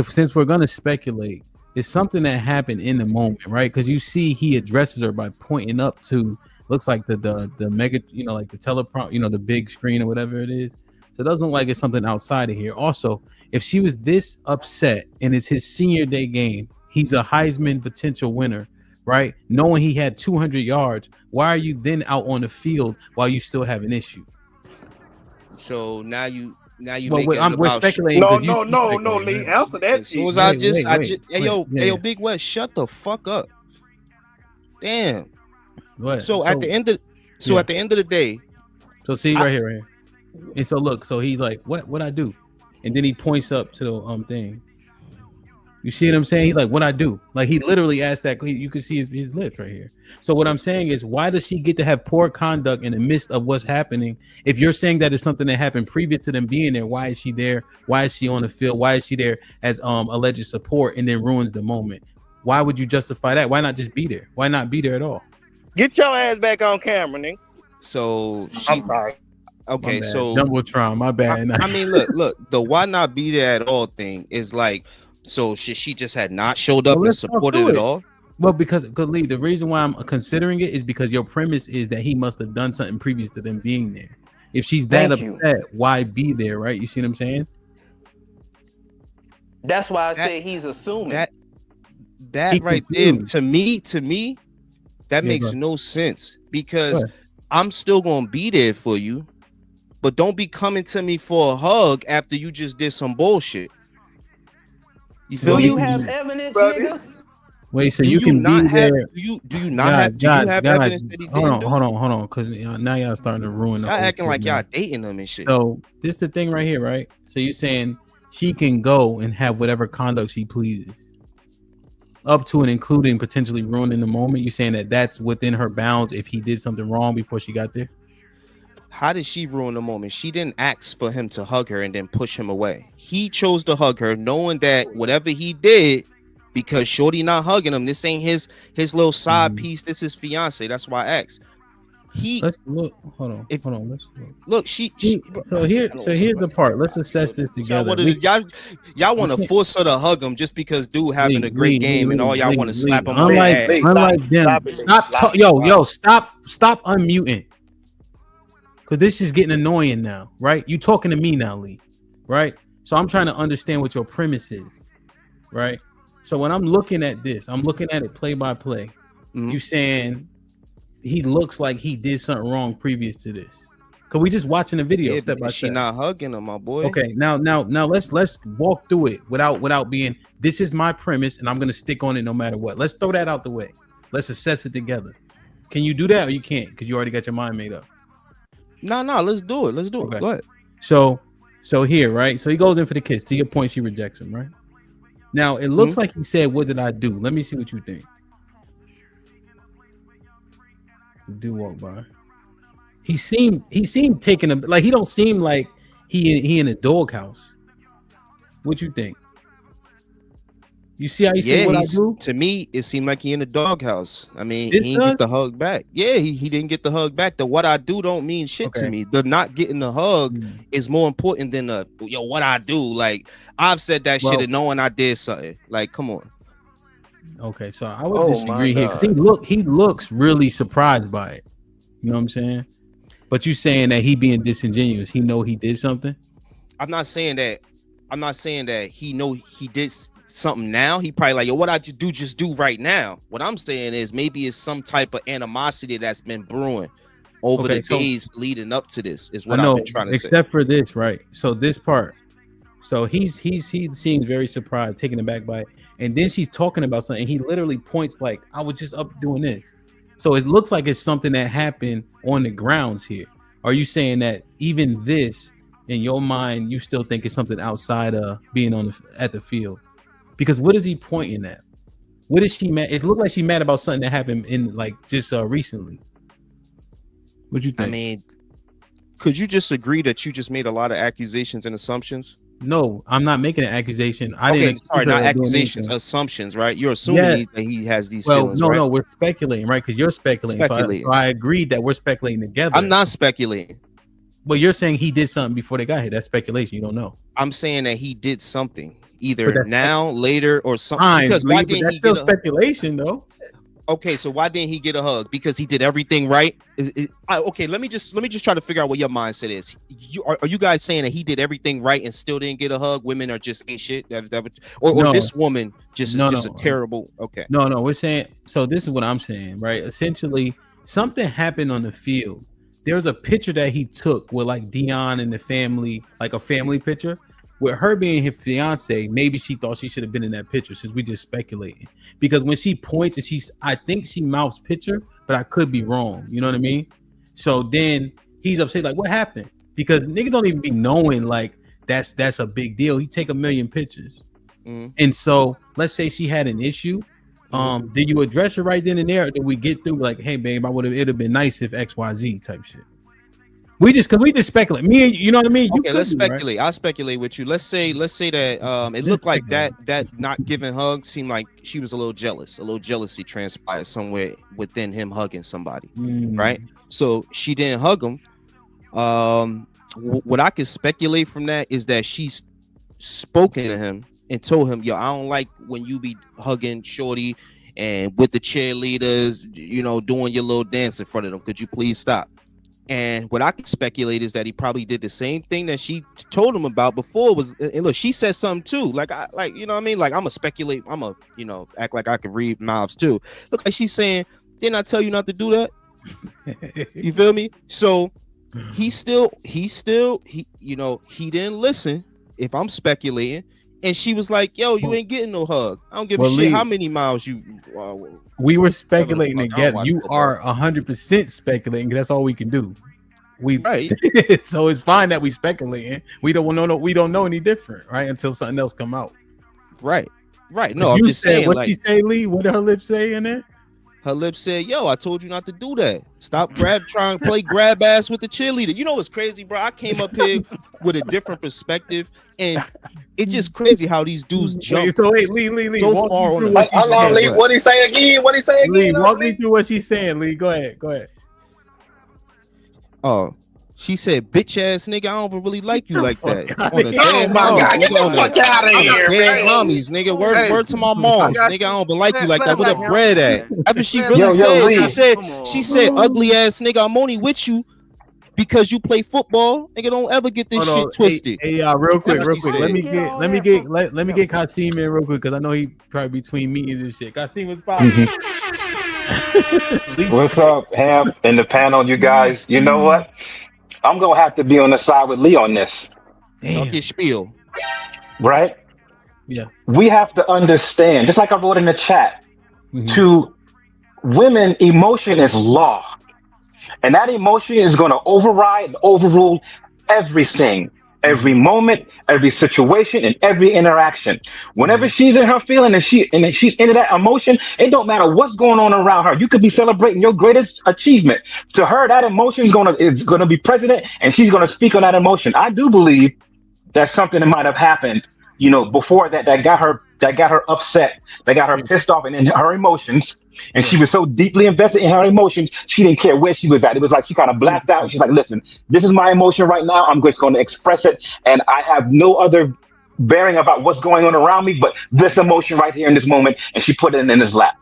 since we're gonna speculate, it's something that happened in the moment, right? Because you see, he addresses her by pointing up to looks like the mega, like the teleprompter, the big screen or whatever it is. So it doesn't look like it's something outside of here. Also, if she was this upset and it's his senior day game, he's a Heisman potential winner, right? Knowing he had 200 yards, why are you then out on the field while you still have an issue? So now you Well, making it we're about speculating. No, 'cause you speculating, Lee. right? Answer that As soon shit. as I Wait, just, hey yeah. yo, Big West, shut the fuck up. Damn. What? So at the end of the day, so see right here, and so look, so he's like, what I do, and then he points up to the thing. You see what I'm saying? He's like, what I do? Like he literally asked that. You can see his lips right here. So what I'm saying is, why does she get to have poor conduct in the midst of what's happening? If you're saying that it's something that happened previous to them being there, why is she there? Why is she on the field? Why is she there as alleged support and then ruins the moment? Why would you justify that? Why not just be there? Why not be there at all? Get your ass back on camera, nigga. So I'm sorry. Okay, so Jumbotron, my bad. I mean, look, the why not be there at all thing is like, so she just had not showed up and supported at all. Well, because Lee, the reason why I'm considering it is because your premise is that he must have done something previous to them being there. If she's that upset, why be there, right? You see what I'm saying? That's why I say he's assuming that right there. To me, that makes no sense because I'm still gonna be there for you, but don't be coming to me for a hug after you just did some bullshit. You feel me? Do you have evidence, nigga? Wait, so do you can not be have, there? Do you have evidence that he didn't do? Hold on, because now y'all starting to ruin. Y'all acting like y'all dating them and shit. So this is the thing right here, right? So you're saying she can go and have whatever conduct she pleases, up to and including potentially ruining the moment. You're saying that that's within her bounds if he did something wrong before she got there. How did she ruin the moment? She didn't ask for him to hug her and then push him away. He chose to hug her, knowing that whatever he did, because Shorty not hugging him, this ain't his little side piece. This is fiance. That's why I asked. Let's look. Hold on. Let's look. So here's the part. Let's assess this together. Y'all want to force her to hug him just because dude having a great game and all y'all want to slap him. Unlike them. Stop unmuting. Because this is getting annoying now, right? You talking to me now, Lee, right? So I'm trying to understand what your premise is, right? So when I'm looking at this, I'm looking at it play by play. You saying he looks like he did something wrong previous to this? Cause we just watching the video step by step. She not hugging him, my boy. Okay, now let's walk through it without being. This is my premise, and I'm gonna stick on it no matter what. Let's throw that out the way. Let's assess it together. Can you do that, or you can't? Because you already got your mind made up. No, let's do it. Let's do it. Go ahead. So here, right? So he goes in for the kiss. To your point, she rejects him, right? Now it looks like he said, "What did I do?" Let me see what you think. The dude walked by. He seemed taking him like he don't seem like he in a doghouse. What you think? You see how he said what I do? To me, it seemed like he in the doghouse. I mean, he didn't get the hug back. Yeah, he didn't get the hug back. The what I do don't mean shit to me. The not getting the hug is more important than the what I do. Like I've said that shit and knowing I did something. Like, come on. Okay, so I would disagree here because he looks really surprised by it. You know what I'm saying? But you saying that he being disingenuous, he know he did something? I'm not saying that he know he did something now. He probably like, what I just do right now. What I'm saying is maybe it's some type of animosity that's been brewing over the days leading up to this is what I've been trying to say. Except for this, right? So this part. So he seems very surprised, taken aback by it. And then she's talking about something. He literally points like, I was just up doing this. So it looks like it's something that happened on the grounds here. Are you saying that even this, in your mind, you still think it's something outside of being at the field? Because what is he pointing at? What is she mad? It looked like she mad about something that happened in like just recently. What you think? I mean, could you just agree that you just made a lot of accusations and assumptions? No, I'm not making an accusation. Not accusations, assumptions, right? You're assuming that he has these feelings. No, we're speculating, right? Because you're speculating. So I agreed that we're speculating together. I'm not speculating. But you're saying he did something before they got here. That's speculation. You don't know. I'm saying that he did something, either now, later, or something. Because why didn't he get speculation though? Okay, so why didn't he get a hug? Because he did everything right. Okay, let me just try to figure out what your mindset is. Are you guys saying that he did everything right and still didn't get a hug? Women are just ain't shit. Or this woman is just a terrible. Okay. No, we're saying. So this is what I'm saying, right? Essentially, something happened on the field. There was a picture that he took with like Dion and the family, like a family picture. With her being his fiance, maybe she thought she should have been in that picture, since we just speculating. Because when she points and I think she mouths picture, but I could be wrong. You know what I mean? So then he's upset, like, what happened? Because niggas don't even be knowing like that's a big deal. He take 1 million pictures. And so let's say she had an issue. Did you address her right then and there? Or did we get through like, hey babe, it'd have been nice if XYZ type shit? We just speculate. Me and you know what I mean? Okay, let's speculate. Right? I'll speculate with you. Let's say that it looked like that not giving hugs seemed like she was a little jealous. A little jealousy transpired somewhere within him hugging somebody, right? So she didn't hug him, What I can speculate from that is that she's spoken to him and told him, yo, I don't like when you be hugging Shorty and with the cheerleaders, you know, doing your little dance in front of them. Could you please stop? And what I can speculate is that he probably did the same thing that she told him about before. Was, and look, she said something too. Like, you know what I mean? Like, I'm a speculate. I'm a, you know, act like I can read mouths too. Look, like she's saying, didn't I tell you not to do that? You feel me? So he you know, he didn't listen. If I'm speculating, and she was like, yo, you ain't getting no hug. I don't give a shit how many miles you. We were speculating together. You are 100% speculating because that's all we can do. Right. So it's fine that we speculating. We don't know any different, right? Until something else come out. Right. No, I'm just saying. What like, she say, Lee? What did her lips say in there? Her lips said, yo, I told you not to do that. Stop trying to play grab ass with the cheerleader. You know what's crazy, bro? I came up here with a different perspective, and it's just crazy how these dudes jump Lee, so far on the. How long, Lee? What he say again? Lee, walk me through what she's saying, Lee. Go ahead. Oh, she said, bitch ass nigga, I don't really like you like that. Oh my God, get the fuck out of here, man. Mommies, nigga, word to my moms, nigga, I don't like you like that. Where the bread at? After she really said, she said, ugly ass nigga, I'm only with you because you play football. Nigga, don't ever get this shit twisted. Hey, real quick. Let me get Kasim in real quick because I know he probably between meetings and shit. Kasim was popping. What's up, Ham and the panel, you guys? You know what? I'm gonna have to be on the side with Lee on this. Don't get spiel. Right? Yeah. We have to understand, just like I wrote in the chat, to women, emotion is law. And that emotion is gonna override and overrule everything. Every moment, every situation, and every interaction. Whenever she's in her feeling and she's into that emotion, it don't matter what's going on around her. You could be celebrating your greatest achievement. To her, that emotion is gonna be present, and she's gonna speak on that emotion. I do believe that something that might have happened, you know, before that got her upset, that got her pissed off and in her emotions. And she was so deeply invested in her emotions, she didn't care where she was at. It was like she kind of blacked out. She's like, listen, this is my emotion right now. I'm just going to express it. And I have no other bearing about what's going on around me, but this emotion right here in this moment. And she put it in his lap.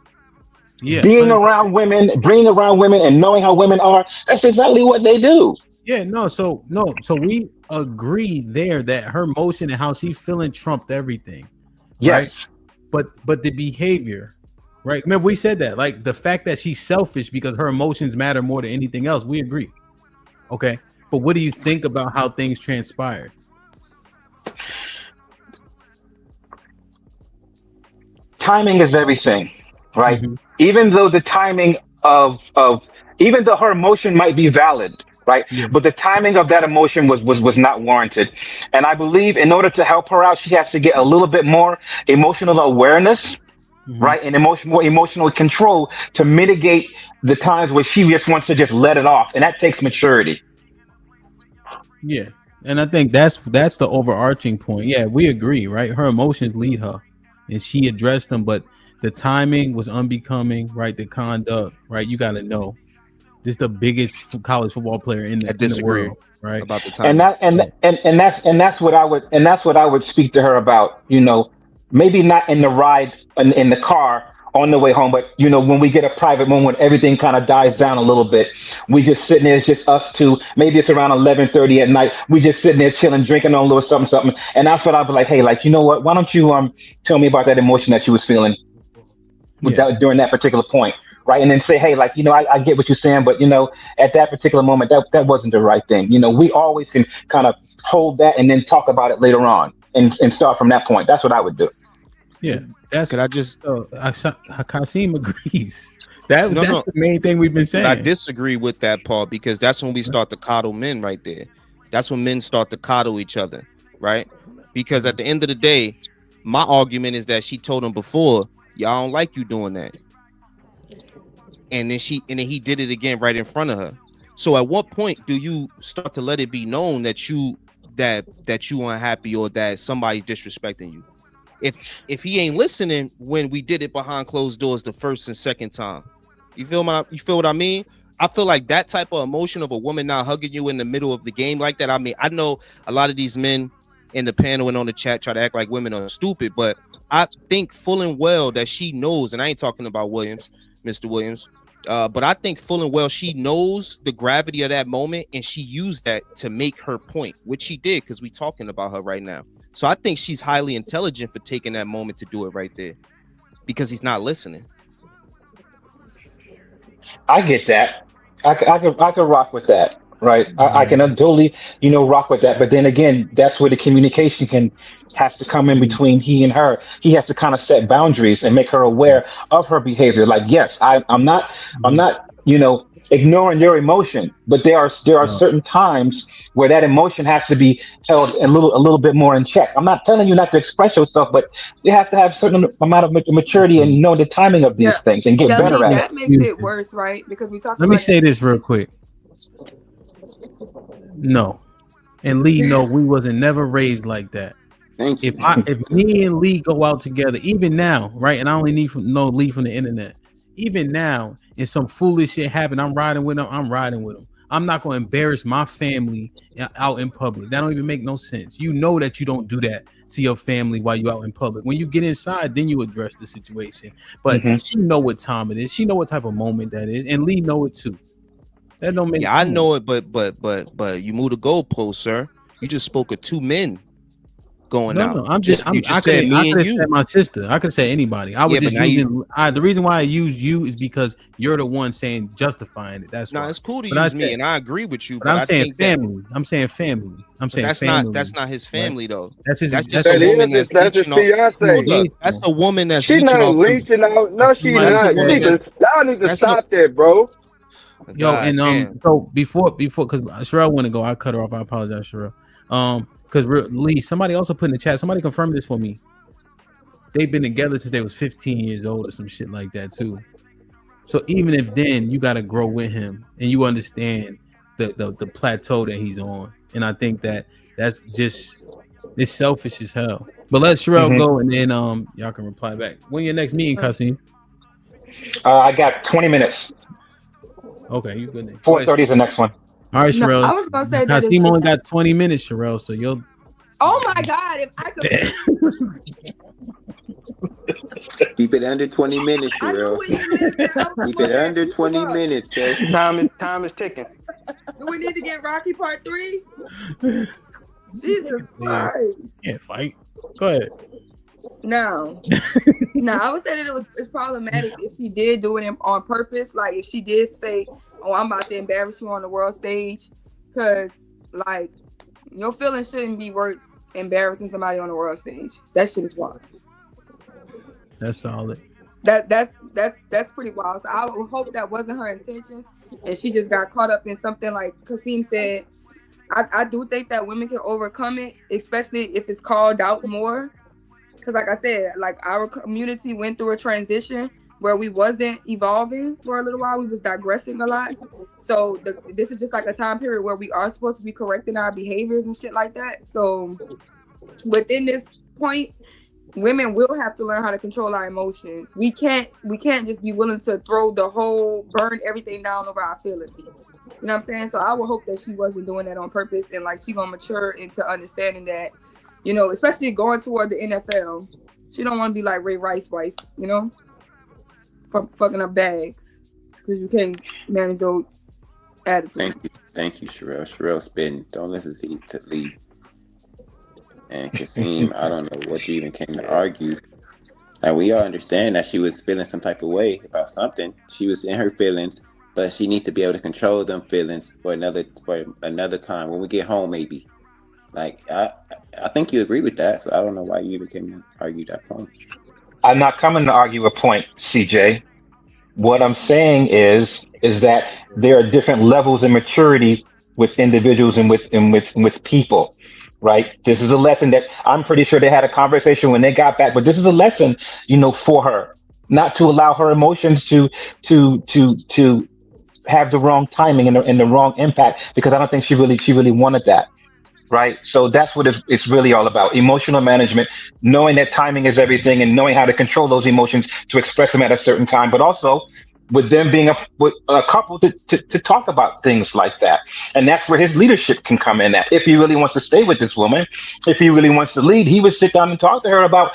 Yeah. Being around women and knowing how women are, that's exactly what they do. Yeah, so we agree there that her emotion and how she's feeling trumped everything. Yes. Right? But the behavior, right? Remember, we said that, like the fact that she's selfish because her emotions matter more than anything else. We agree. Okay. But what do you think about how things transpired? Timing is everything, right? Even though the timing even though her emotion might be valid, right? But the timing of that emotion was not warranted. And I believe in order to help her out, she has to get a little bit more emotional awareness, right? And more emotional control to mitigate the times where she just wants to just let it off. And that takes maturity. Yeah. And I think that's the overarching point. Yeah, we agree, right? Her emotions lead her and she addressed them, but the timing was unbecoming, right? The conduct, right? You got to know. This is the biggest college football player in the world, right? About the time. And that's what I would speak to her about. You know, maybe not in the ride in the car on the way home, but you know, when we get a private moment, everything kind of dies down a little bit. We just sitting there, it's just us two. Maybe it's around 11:30 at night. We just sitting there chilling, drinking on a little something. And that's what I'd be like, hey, like, you know what? Why don't you tell me about that emotion that you was feeling during that particular point? Right. And then say, hey, like, you know, I get what you're saying, but, you know, at that particular moment, that wasn't the right thing. You know, we always can kind of hold that and then talk about it later on and start from that point. That's what I would do. Yeah. Could I just Kasim agrees. That's the main thing we've been saying. I disagree with that part because that's when we start to coddle men right there. That's when men start to coddle each other, right? Because at the end of the day, my argument is that she told him before, y'all don't like you doing that. And then he did it again right in front of her. So at what point do you start to let it be known that you unhappy or that somebody's disrespecting you? If he ain't listening when we did it behind closed doors the first and second time, you feel what I mean? I feel like that type of emotion of a woman not hugging you in the middle of the game like that. I mean, I know a lot of these men in the panel and on the chat try to act like women are stupid, but I think full and well that she knows, and I ain't talking about Williams, Mr. Williams, but I think full and well she knows the gravity of that moment, and she used that to make her point, which she did because we talking about her right now. So I think she's highly intelligent for taking that moment to do it right there because he's not listening. I get that. I could rock with that, right? I can totally, rock with that. But then again, that's where the communication has to come in between he and her. He has to kind of set boundaries and make her aware of her behavior. Like, yes, I'm not, ignoring your emotion, but there are certain times where that emotion has to be held a little bit more in check. I'm not telling you not to express yourself, but you have to have a certain amount of maturity and know the timing of these things and get better at it. That makes it worse, right? Because we talk. Let me say this real quick. No, and Lee, no, we wasn't never raised like that. If me and Lee go out together, even now, right, and I only need Lee from the internet. Even now, if some foolish shit happen, I'm riding with him. I'm not going to embarrass my family out in public. That don't even make no sense. You know that you don't do that to your family while you out in public. When you get inside, then you address the situation. But she know what time it is. She know what type of moment that is, and Lee know it too. That don't make. Yeah, I know it, but you moved the goalpost, sir. You just spoke of two men going out. No, I could say my sister. I could say anybody. I was just using. The reason why I use you is because you're the one saying justifying it. That's it's cool to use me, and I agree with you. But I'm saying family. I'm saying family. That's family. That's not his family though. That's his. That's just a woman that's leeching off. That's a woman that's she's not leeching out. No, she's not. Y'all need to stop that, bro. Yo, and so before because Sherelle want to go, I cut her off. I apologize, Sherelle. Because Lee, somebody also put in the chat. Somebody confirmed this for me. They've been together since they was 15 years old or some shit like that too. So even if then you got to grow with him and you understand the plateau that he's on, and I think that's just it's selfish as hell. But let Sherelle go, and then y'all can reply back. When your next meeting, Kasim? I got 20 minutes. Okay, you good then. 4:30 is the next one. All right, Sherelle. I was gonna say that Kasim only got 20 minutes, Sherelle. So you'll. Oh my God! If I could. Keep it under 20 minutes, Sherelle. Keep it under 20 minutes, okay? Time is ticking. Do we need to get Rocky Part 3? Jesus Christ! Can't fight. Go ahead. No, I would say that it's problematic if she did do it on purpose. Like if she did say, "Oh, I'm about to embarrass you on the world stage," because like your feelings shouldn't be worth embarrassing somebody on the world stage. That shit is wild. That's solid. That's pretty wild. So I would hope that wasn't her intentions, and she just got caught up in something like Kasim said. I do think that women can overcome it, especially if it's called out more. Because like I said, like our community went through a transition where we wasn't evolving for a little while. We was digressing a lot. So this is just like a time period where we are supposed to be correcting our behaviors and shit like that. So within this point, women will have to learn how to control our emotions. We can't just be willing to burn everything down over our feelings. You know what I'm saying? So I would hope that she wasn't doing that on purpose, and like she gonna mature into understanding that, you know, especially going toward the NFL, she don't want to be like Ray Rice's wife, you know, fucking up bags because you can't manage your attitude. Thank you, Sherelle. Sherelle spitting. Don't listen to Lee. And Kasim, I don't know what you even came to argue. And we all understand that she was feeling some type of way about something. She was in her feelings, but she needs to be able to control them feelings for another time when we get home, maybe. Like I think you agree with that, so I don't know why you even came to argue that point. I'm not coming to argue a point, CJ. What I'm saying is that there are different levels of maturity with individuals and with people, right? This is a lesson that I'm pretty sure they had a conversation when they got back, but this is a lesson, you know, for her, not to allow her emotions to have the wrong timing and the wrong impact, because I don't think she really wanted that. Right. So that's what it's really all about. Emotional management, knowing that timing is everything and knowing how to control those emotions to express them at a certain time, but also with them being with a couple to talk about things like that. And that's where his leadership can come in at. If he really wants to stay with this woman, if he really wants to lead, he would sit down and talk to her about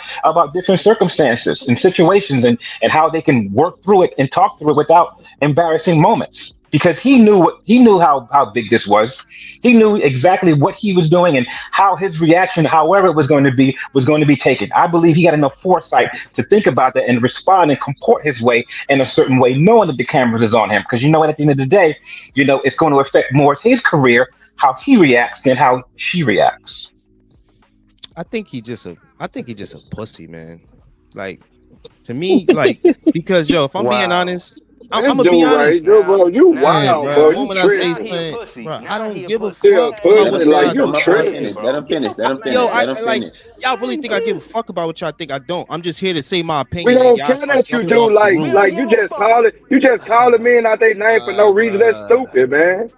different circumstances and situations and how they can work through it and talk through it without embarrassing moments. Because he knew how big this was. He knew exactly what he was doing and how his reaction, however it was going to be taken. I believe he had enough foresight to think about that and respond and comport his way in a certain way, knowing that the cameras is on him. Because you know what, at the end of the day, you know it's going to affect more his career, how he reacts than how she reacts. I think he just a pussy, man. Like, to me, like, because if I'm being honest. I'm gonna be honest, bro. You wild, bro. The moment I say something, bro, I don't give a fuck. Like you tripping. Let him finish. Yo, y'all really think I give a fuck about what y'all think I don't? I'm just here to say my opinion. We don't care that you do. Like you just calling men out their name for no reason. That's stupid, man.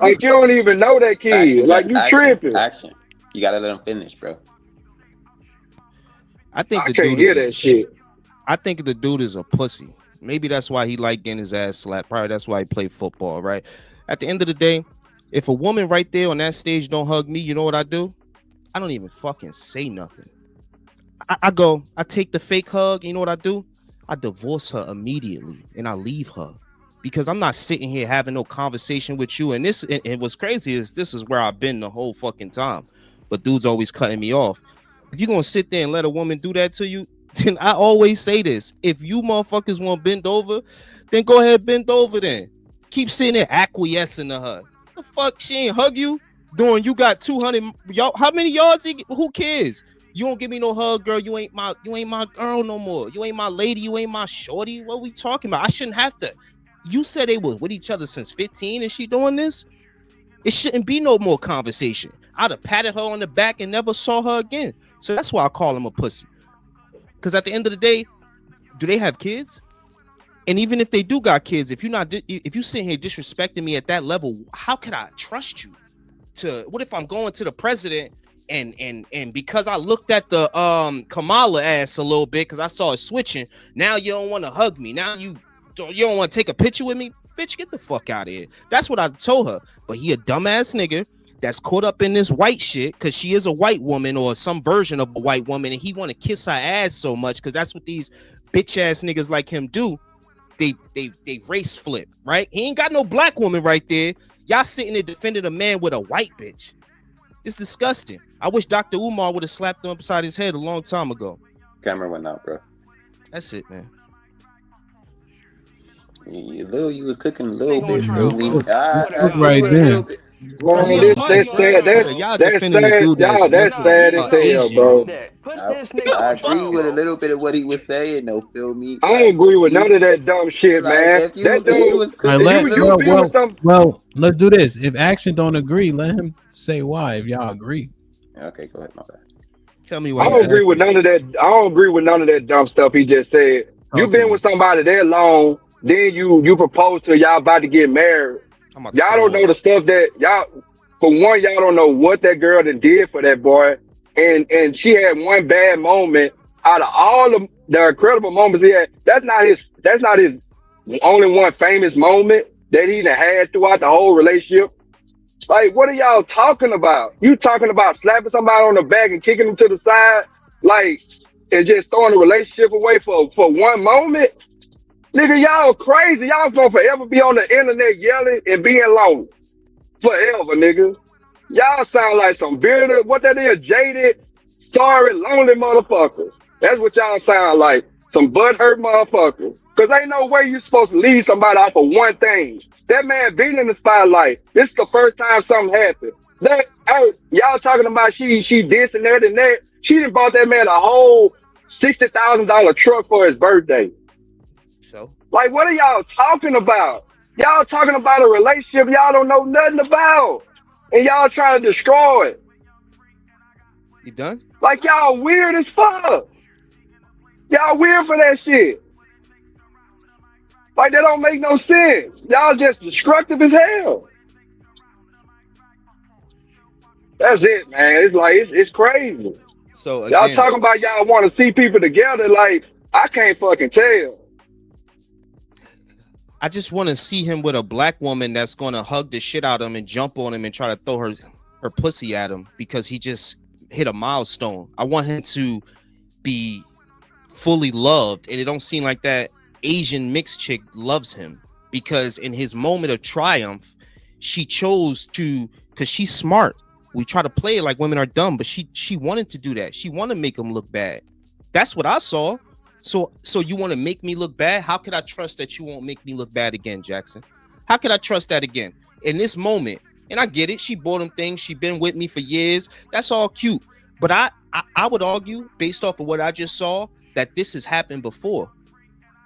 Like you don't even know that kid. Like you tripping. Action. You gotta let him finish, bro. I think I can't hear that shit. I think the dude is a pussy. Maybe that's why he liked getting his ass slapped. Probably that's why he played football, right? At the end of the day, if a woman right there on that stage don't hug me, you know what I do? I don't even fucking say nothing. I take the fake hug. You know what I do? I divorce her immediately and I leave her. Because I'm not sitting here having no conversation with you. And what's crazy is this is where I've been the whole fucking time. But dude's always cutting me off. If you're going to sit there and let a woman do that to you, then I always say this. If you motherfuckers want to bend over, then go ahead, bend over then. Keep sitting there acquiescing to her. The fuck, she ain't hug you? Doing you got 200, how many yards? Who cares? You don't give me no hug, girl. You ain't my girl no more. You ain't my lady. You ain't my shorty. What we talking about? I shouldn't have to. You said they were with each other since 15 and she doing this? It shouldn't be no more conversation. I'd have patted her on the back and never saw her again. So that's why I call him a pussy. Because at the end of the day, do they have kids? And even if they do got kids, if you sit here disrespecting me at that level, how could I trust you? What if I'm going to the president and because I looked at the Kamala ass a little bit because I saw it switching, now you don't want to hug me. Now you don't want to take a picture with me? Bitch, get the fuck out of here. That's what I told her. But he a dumbass nigga that's caught up in this white shit because she is a white woman or some version of a white woman, and he want to kiss her ass so much because that's what these bitch ass niggas like him do. They race flip, right? He ain't got no black woman right there. Y'all sitting there defending a man with a white bitch. It's disgusting. I wish Dr. Umar would have slapped him upside his head a long time ago. Camera went out, bro. That's it, man. You was cooking a little bit. Right there. That's sad as hell, bro. I agree with a little bit of what he was saying, though. Feel me? I ain't agree with none of that dumb shit, man. Well, let's do this. If Action don't agree, let him say why. If y'all agree, okay, go ahead, my bad. Tell me why. I don't agree with none of that. I don't agree with none of that dumb stuff he just said. You've been with somebody that long, then you propose to y'all about to get married. Y'all don't know the stuff that y'all. For one, y'all don't know what that girl did for that boy, and she had one bad moment out of all the incredible moments he had. That's not his only one famous moment that he done had throughout the whole relationship. Like, what are y'all talking about? You talking about slapping somebody on the back and kicking them to the side, like, and just throwing the relationship away for one moment? Nigga, y'all crazy. Y'all gonna forever be on the internet yelling and being lonely. Forever, nigga. Y'all sound like some bitter, what that is, jaded, sorry, lonely motherfuckers. That's what y'all sound like. Some butthurt motherfuckers. Cause ain't no way you supposed to leave somebody off of one thing. That man been in the spotlight. This is the first time something happened. Y'all talking about she this and that and that. She done bought that man a whole $60,000 truck for his birthday. So, like, what are y'all talking about? Y'all talking about a relationship y'all don't know nothing about, and y'all trying to destroy it. You done? Like, y'all weird as fuck. Y'all weird for that shit. Like, that don't make no sense. Y'all just destructive as hell. That's it, man. It's like, it's crazy. So again, y'all talking about y'all want to see people together. Like, I can't fucking tell. I just want to see him with a black woman that's going to hug the shit out of him and jump on him and try to throw her pussy at him because he just hit a milestone. I want him to be fully loved, and it don't seem like that Asian mixed chick loves him, because in his moment of triumph, she chose to, because she's smart. We try to play it like women are dumb, but she wanted to do that. She wanted to make him look bad. That's what I saw. So you want to make me look bad? How could I trust that you won't make me look bad again, Jackson? How could I trust that again? In this moment, and I get it, she bought him things, she been with me for years. That's all cute. But I would argue, based off of what I just saw, that this has happened before.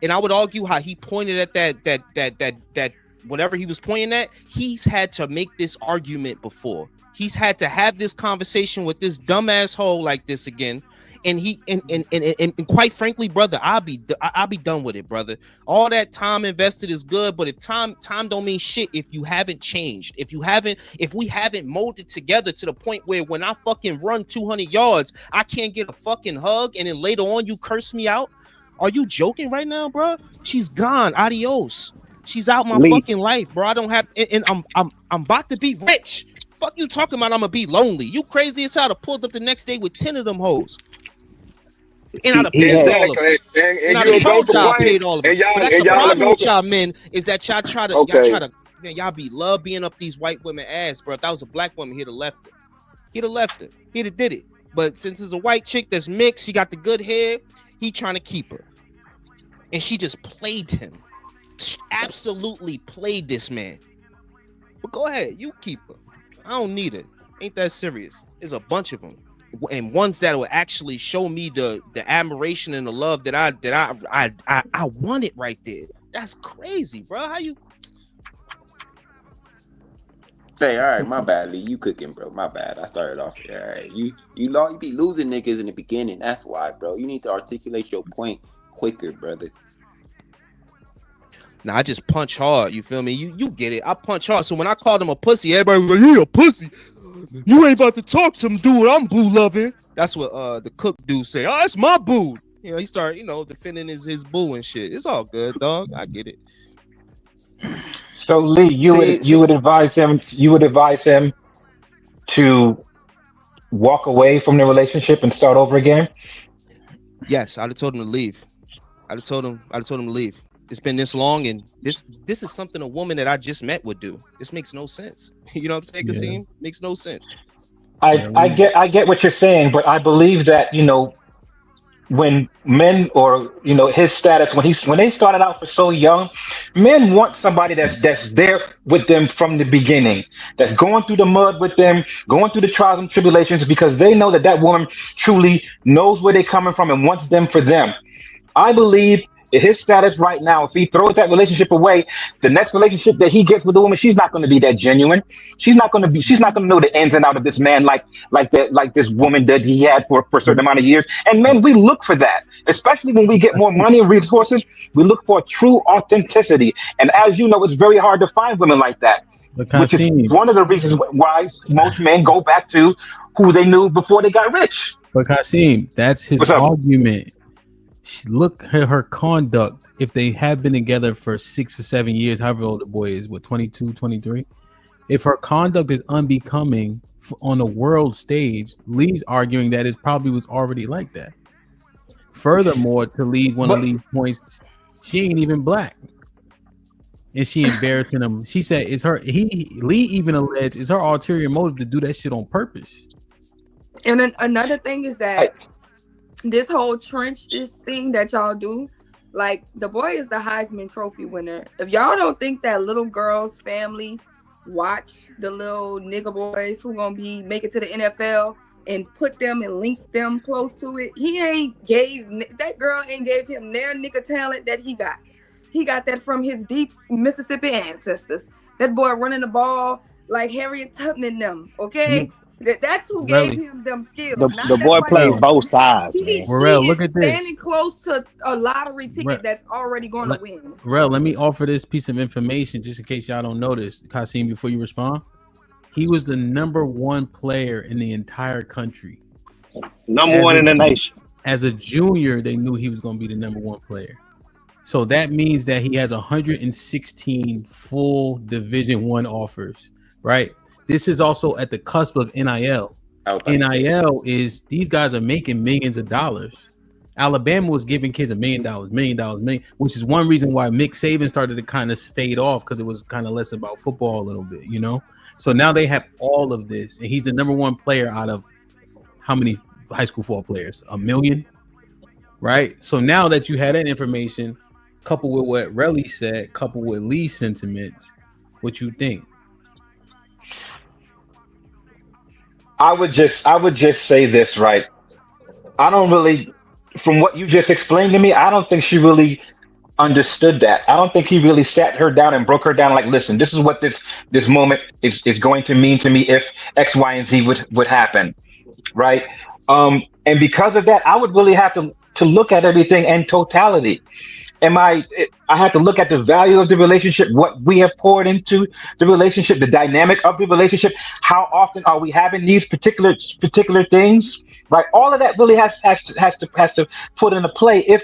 And I would argue how he pointed at that whatever he was pointing at, he's had to make this argument before. He's had to have this conversation with this dumb asshole like this again. And he and quite frankly, brother, I'll be done with it, brother. All that time invested is good, but if time don't mean shit if you haven't changed, if we haven't molded together to the point where when I fucking run 200 yards, I can't get a fucking hug, and then later on you curse me out. Are you joking right now, bro? She's gone. Adios. She's out my fucking life, bro. I don't have, and I'm about to be rich. Fuck you talking about? I'm gonna be lonely. You crazy as hell to pull up the next day with 10 of them hoes. And I'd have paid all of them. And I'd have told y'all I paid all of them. But that's the problem with y'all men, is that y'all try to, man, y'all be love being up these white women ass, bro. If that was a black woman, he'd have left her. He'd have did it. But since it's a white chick that's mixed, she got the good hair, he trying to keep her. And she just played him. She absolutely played this man. But go ahead, you keep her. I don't need it. Ain't that serious. There's a bunch of them. And ones that will actually show me the admiration and the love that I wanted right there. That's crazy, bro. How you? Hey, all right, my bad, Lee. You cooking, bro. My bad. I started off there. All right. You be losing niggas in the beginning. That's why, bro. You need to articulate your point quicker, brother. Nah, I just punch hard. You feel me? You get it. I punch hard. So when I called him a pussy, everybody was like, "You a pussy. You ain't about to talk to him, dude. I'm boo loving." That's what the cook dude say. "Oh, that's my boo." You know, he started, defending his boo and shit. It's all good, dog. I get it. So Lee, you would advise him to walk away from the relationship and start over again? Yes, I'd have told him to leave. I'd have told him to leave. It's been this long, and this is something a woman that I just met would do. This makes no sense. You know what I'm saying, Kasim? Makes no sense. I get what you're saying, but I believe that, when men, or his status, when they started out for so young, men want somebody that's there with them from the beginning, that's going through the mud with them, going through the trials and tribulations, because they know that woman truly knows where they're coming from and wants them for them. I believe his status right now, if he throws that relationship away, the next relationship that he gets with a woman, she's not going to be that genuine. She's not going to know the ins and out of this man like this woman that he had for a certain amount of years. And men, we look for that, especially when we get more money and resources. We look for true authenticity. And as you know, it's very hard to find women like that, which is one of the reasons why most men go back to who they knew before they got rich. But Kasim, that's his argument. Look at her conduct. If they have been together for 6 or 7 years, however old the boy is, 22, 23. If her conduct is unbecoming on the world stage, Lee's arguing that it probably was already like that. Furthermore, to Lee's one of Lee's points, she ain't even black, and she embarrassing him. She said Lee even alleged it's her ulterior motive to do that shit on purpose. And then another thing is that this whole this thing that y'all do, like, the boy is the Heisman Trophy winner. If y'all don't think that little girls' families watch the little nigga boys who gonna be make it to the NFL and put them and link them close to it, that girl ain't gave him their nigga talent that he got. He got that from his deep Mississippi ancestors. That boy running the ball like Harriet Tubman and them, okay? That's who gave him them skills. The boy plays both sides, man. Rel, look at this. Standing close to a lottery ticket that's already going to win. Rel, let me offer this piece of information just in case y'all don't know this, Kasim, before you respond. He was the #1 player in the entire country. Number one in the nation. As a junior, they knew he was going to be the #1 player. So that means that he has 116 full Division I offers, right? This is also at the cusp of NIL. NIL is these guys are making millions of dollars. Alabama was giving kids $1 million, which is one reason why Mick Saban started to kind of fade off, because it was kind of less about football a little bit, you know? So now they have all of this, and he's the number one player out of how many high school football players? 1 million, right? So now that you had that information, coupled with what Relly said, coupled with Lee's sentiments, what you think? I would just say this, right? I don't really, from what you just explained to me, I don't think she really understood that. I don't think he really sat her down and broke her down like, listen, this is what this moment is going to mean to me if X, Y, and Z would happen, right? And because of that, I would really have to look at everything in totality. I have to look at the value of the relationship, what we have poured into the relationship, the dynamic of the relationship. How often are we having these particular things, right? All of that really has to put into play if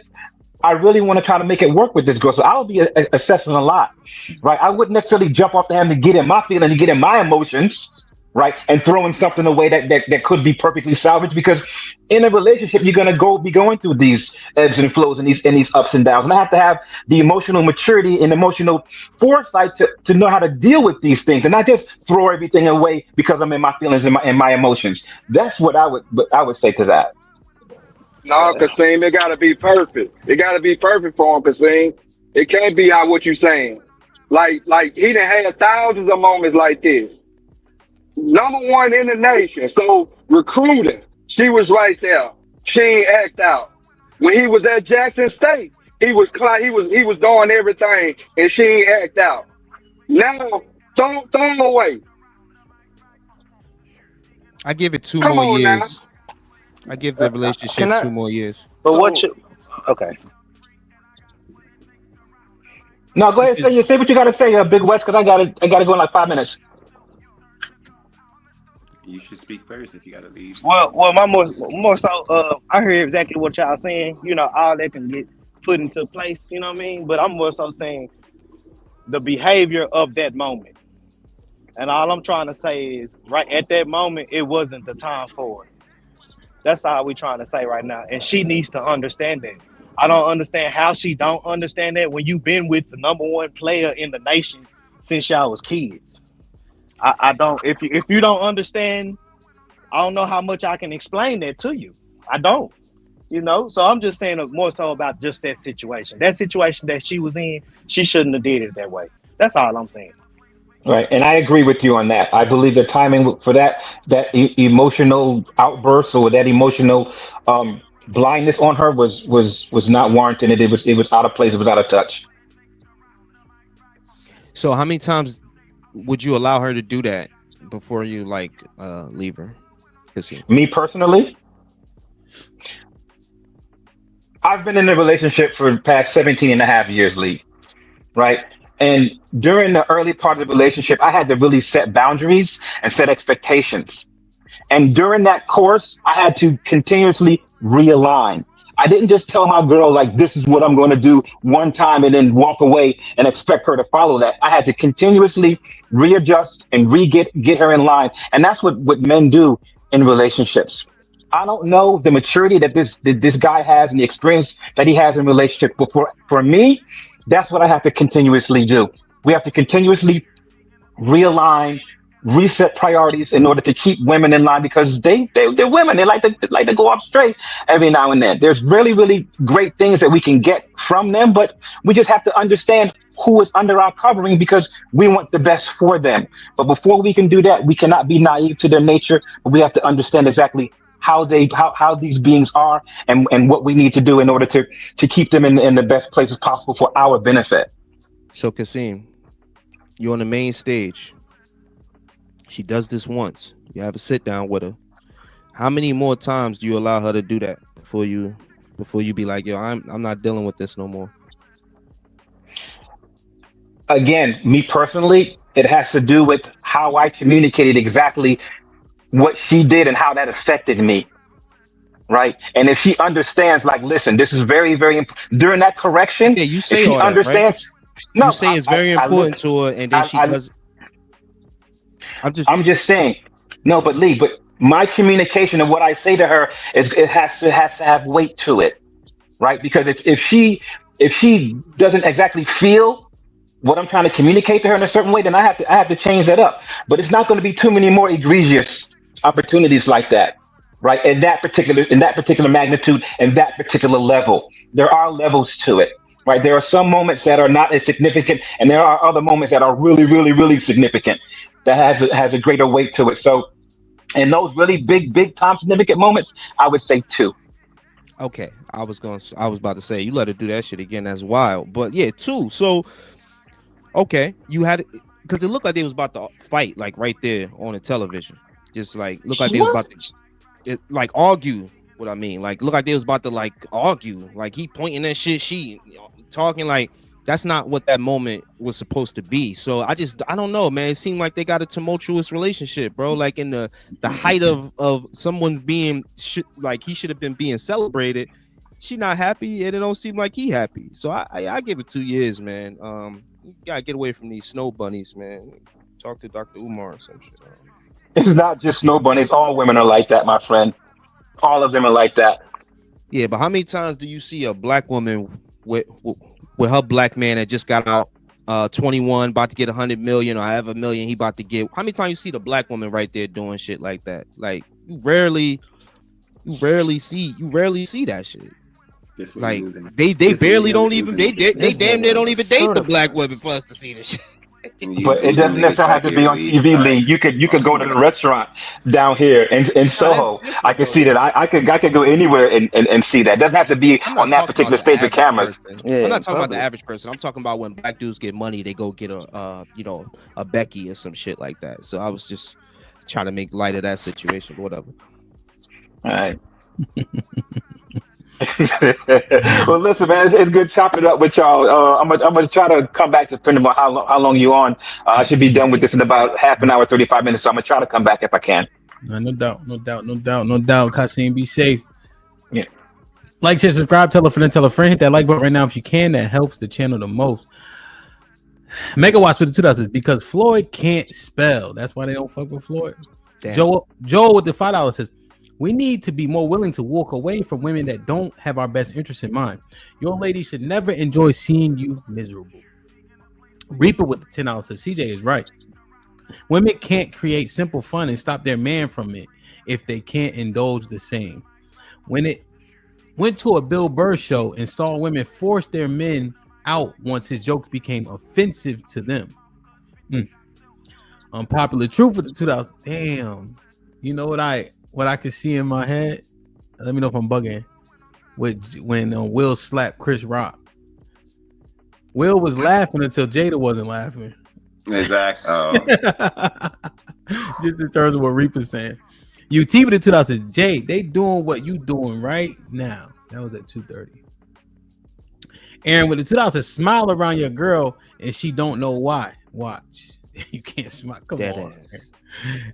I really want to try to make it work with this girl. So I'll be assessing a lot, right? I wouldn't necessarily jump off the hand to get in my feeling, to get in my emotions, right? And throwing something away that could be perfectly salvaged, because in a relationship, you're going to be going through these ebbs and flows and these ups and downs. And I have to have the emotional maturity and emotional foresight to know how to deal with these things and not just throw everything away because I'm in my feelings and my emotions. That's what I would say to that. No, Kasim, it gotta be perfect. It gotta be perfect for him, Kasim. It can't be out what you saying. Like he done had thousands of moments like this. #1 in the nation. So recruiting, she was right there. She ain't act out. When he was at Jackson State, he was doing everything, and she ain't act out. Now, throw him away. I give it 2 more years. I give the relationship 2 more years. But okay. No, go ahead. Say what you got to say, Big West, because I gotta go in like 5 minutes. You should speak first if you gotta leave. Well, my more so, I hear exactly what y'all saying. You know, all that can get put into place. You know what I mean? But I'm more so saying the behavior of that moment. And all I'm trying to say is, right at that moment, it wasn't the time for it. That's all we trying to say right now. And she needs to understand that. I don't understand how she don't understand that when you've been with the #1 player in the nation since y'all was kids. I don't. If you don't understand, I don't know how much I can explain that to you. I don't. You know. So I'm just saying more so about just that situation. That situation that she was in, she shouldn't have did it that way. That's all I'm saying. Right, and I agree with you on that. I believe the timing for that emotional outburst or that emotional blindness on her was not warranted. It was out of place. It was out of touch. So how many times would you allow her to do that before you leave her? Me personally, I've been in a relationship for the past 17 and a half years, Lee, right? And during the early part of the relationship, I had to really set boundaries and set expectations. And during that course, I had to continuously realign. I didn't just tell my girl, like, this is what I'm going to do one time and then walk away and expect her to follow that. I had to continuously readjust and get her in line. And that's what men do in relationships. I don't know the maturity that this guy has and the experience that he has in relationship. But for me, that's what I have to continuously do. We have to continuously realign, reset priorities in order to keep women in line, because they're women. They like to go off straight every now and then. There's really, really great things that we can get from them, but we just have to understand who is under our covering because we want the best for them. But before we can do that, we cannot be naive to their nature. But we have to understand exactly how these beings are and what we need to do in order to keep them in the best places possible for our benefit. So Kasim, you're on the main stage. She does this once. You have a sit down with her. How many more times do you allow her to do that before you be like, yo, I'm not dealing with this no more? Again, me personally, it has to do with how I communicated exactly what she did and how that affected me. right? And if she understands, like, listen, this is very, very important during that correction. Yeah, you If say she all that, right? understands, no, You say it's very important to her, and then she does. I'm just saying, no, but Lee, but my communication and what I say to her is it has to have weight to it, right? Because if she doesn't exactly feel what I'm trying to communicate to her in a certain way, then I have to change that up. But it's not going to be too many more egregious opportunities like that, right? In that particular magnitude and that particular level, there are levels to it, right? There are some moments that are not as significant, and there are other moments that are really, really, really significant. That has a greater weight to it. So, in those really big time significant moments, I would say 2. Okay, I was about to say you let her do that shit again. That's wild. But yeah, 2. So okay, you had, because it looked like they was about to fight, like right there on the television. Just like looked like they was about to like argue. What I mean, like look like they was about to like argue. Like he pointing that shit, she talking, like that's not what that moment was supposed to be. So I don't know, man. It seemed like they got a tumultuous relationship, bro. Like in the height of someone's being like he should have been being celebrated. She not happy, and it don't seem like he happy. So I give it 2 years, man. You gotta get away from these snow bunnies, man. Talk to Dr. Umar or some shit. It's not just snow bunnies. All women are like that, my friend. All of them are like that. Yeah, but how many times do you see a black woman with her black man that just got out 21, about to get 100 million, or I have $1 million he about to get? How many times you see the black woman right there doing shit like that? Like you rarely see that shit. Like they barely don't even they damn near don't even date the black women for us to see this shit. But it doesn't necessarily have to be on TV, Lee. You could go to the restaurant down here in Soho. I can see that. I could go anywhere and see that. It doesn't have to be on that particular stage with cameras. I'm not talking about the average person. I'm talking about when black dudes get money, they go get a Becky or some shit like that. So I was just trying to make light of that situation, but whatever. All right. Well, listen, man, it's good chopping it up with y'all. I'm gonna try to come back depending on how long you on. I should be done with this in about half an hour, 35 minutes. So I'm gonna try to come back if I can. No doubt. Kasim, be safe. Yeah. Like, share, subscribe, tell a friend, hit that like button right now if you can. That helps the channel the most. Megawatts for the 2000s because Floyd can't spell. That's why they don't fuck with Floyd. Damn. Joel with the $5 says, we need to be more willing to walk away from women that don't have our best interests in mind. Your lady should never enjoy seeing you miserable. Reaper with the $10 says, CJ is right. Women can't create simple fun and stop their man from it if they can't indulge the same. When it went to a Bill Burr show and saw women force their men out once his jokes became offensive to them. Unpopular truth with the 2000. Damn. You know what I could see in my head? Let me know if I'm bugging. When Will slapped Chris Rock. Will was laughing until Jada wasn't laughing. Exactly. Just in terms of what Reaper's saying. UT with the 2000 Jay, they doing what you doing right now. That was at 2:30. Aaron with the 2000 smile around your girl and she don't know why. Watch. You can't smile. Come on.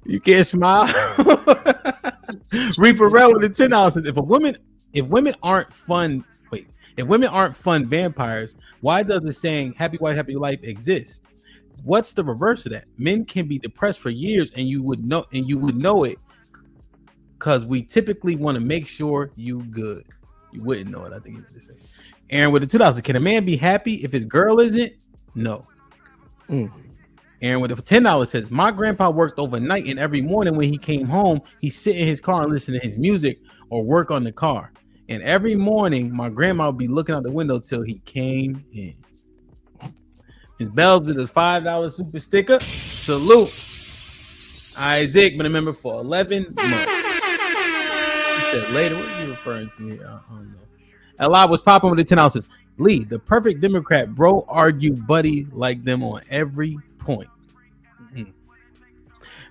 You can't smile. Reaper Rel with the $10. If women aren't fun vampires, why does the saying happy wife, happy life exist? What's the reverse of that? Men can be depressed for years and you would know it because we typically want to make sure you good. You wouldn't know it, I think you would say. Aaron with the 2000, can a man be happy if his girl isn't? No. Aaron with the $10 says, my grandpa worked overnight and every morning when he came home, he sit in his car and listen to his music or work on the car. And every morning, my grandma would be looking out the window till he came in. His Bells with his $5 super sticker. Salute. Isaac been a member for 11 months. He said later, what are you referring to me? I don't know. Eli was popping with the $10. Lee, the perfect Democrat, bro, argue buddy like them on every point.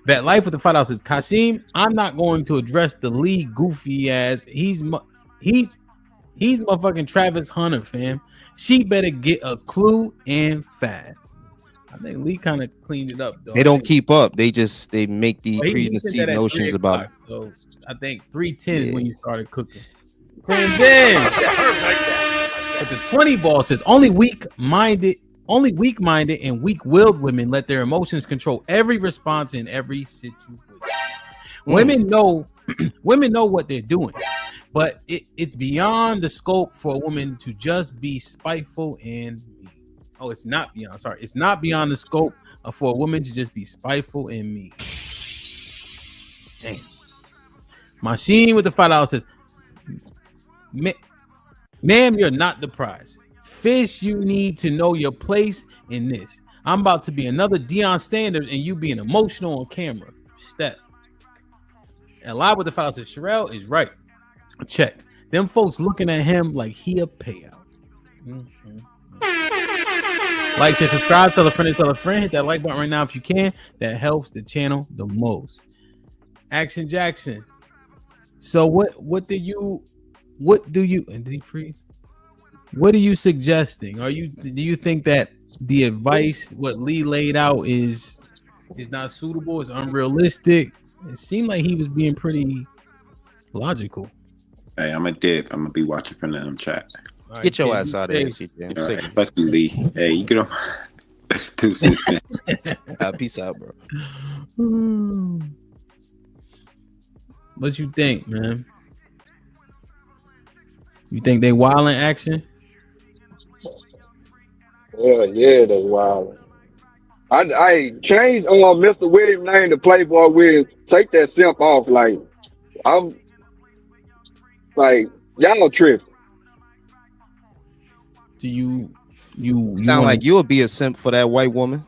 That life with the $5 says, Kashim, I'm not going to address the Lee goofy ass. He's motherfucking Travis Hunter, fam. She better get a clue and fast. I think Lee kind of cleaned it up though. They don't keep up. They make the He sent preconceived that at notions 3 about o'clock, so I think 3:10 is when you started cooking. Brandon, but the 20 ball says only weak-minded and weak-willed women let their emotions control every response in every situation. Women know what they're doing, but it's beyond the scope for a woman to just be spiteful and mean. Oh, it's not beyond. Sorry, it's not beyond the scope for a woman to just be spiteful and mean. Damn. Machine with the $5 says, "Ma'am, you're not the prize. Fish, you need to know your place in this. I'm about to be another Deion Sanders, and you being emotional on camera. Step." And live with the $5 says, "Sherelle is right. Check. Them folks looking at him like he a payout." Like, share, subscribe, tell a friend, and tell a friend. Hit that like button right now if you can. That helps the channel the most. Action Jackson. So what do you and did he freeze? What are you suggesting? Do you think that the advice what Lee laid out is not suitable, is unrealistic? It seemed like he was being pretty logical. Hey, I'm a dip. I'm gonna be watching from the chat. Right, get your ass out of here, CJ. All right, fuck you, Lee. Hey, you get on. Peace out, bro. What you think, man? You think they wild in action? Yeah, that's wild. I changed Mr. Williams' name to Playboy Williams. Take that simp off. Like, I'm like, y'all tripping. Do you sound like you would be a simp for that white woman?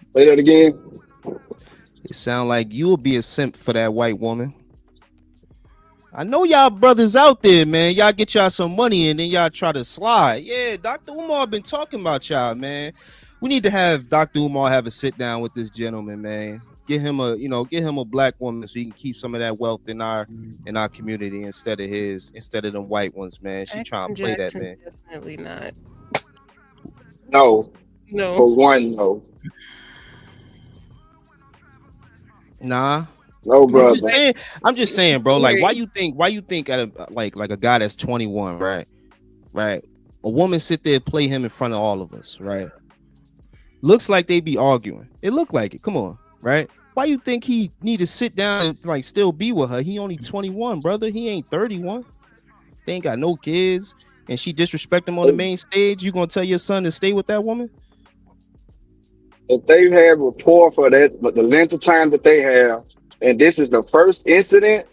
Say that again. It sound like you will be a simp for that white woman. I know y'all brothers out there, man. Y'all get y'all some money and then y'all try to slide. Yeah, Dr. Umar been talking about y'all, man. We need to have Dr. Umar have a sit down with this gentleman, man. Get him a black woman so he can keep some of that wealth in our community instead of them white ones, man. She trying to play that, man. Definitely not. No. For one, no. Nah. No, bro. I'm just saying, bro. Like, why you think at a guy that's 21, right? A woman sit there play him in front of all of us, right? Looks like they be arguing. It looked like it. Come on, right? Why you think he need to sit down and like still be with her? He only 21, brother. He ain't 31. They ain't got no kids, and she disrespect him on the main stage. You gonna tell your son to stay with that woman? If they have rapport for that, but the length of time that they have, and this is the first incident,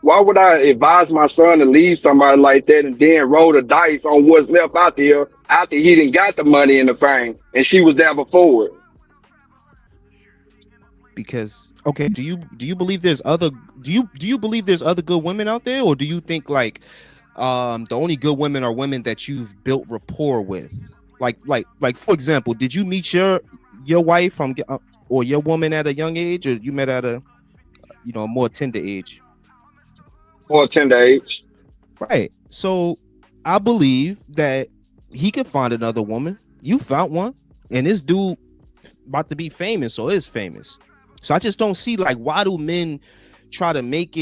why would I advise my son to leave somebody like that and then roll the dice on what's left out there after he didn't got the money in the fame and she was there before it? Because do you believe there's other good women out there, or do you think like the only good women are women that you've built rapport with? Like for example, did you meet your wife or your woman at a young age, or you met at a more tender age? More tender age. Right. So I believe that he could find another woman. You found one, and this dude about to be famous or is famous. So I just don't see like why do men try to make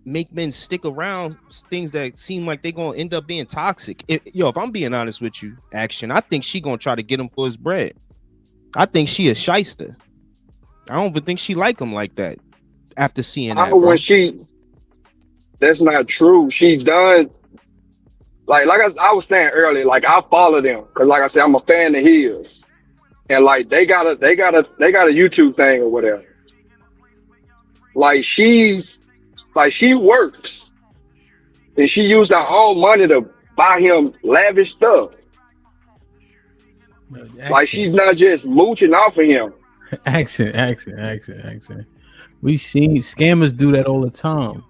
men stick around things that seem like they're gonna end up being toxic. If I'm being honest with you, Action, I think she gonna try to get him for his bread. I think she a shyster. I don't even think she like him like that. After seeing that, when that's not true. She done like I was saying earlier. Like I follow them because, like I said, I'm a fan of his, and like they got a YouTube thing or whatever. Like she works, and she used her own money to buy him lavish stuff. Like she's not just mooching off of him. Action. We seen scammers do that all the time.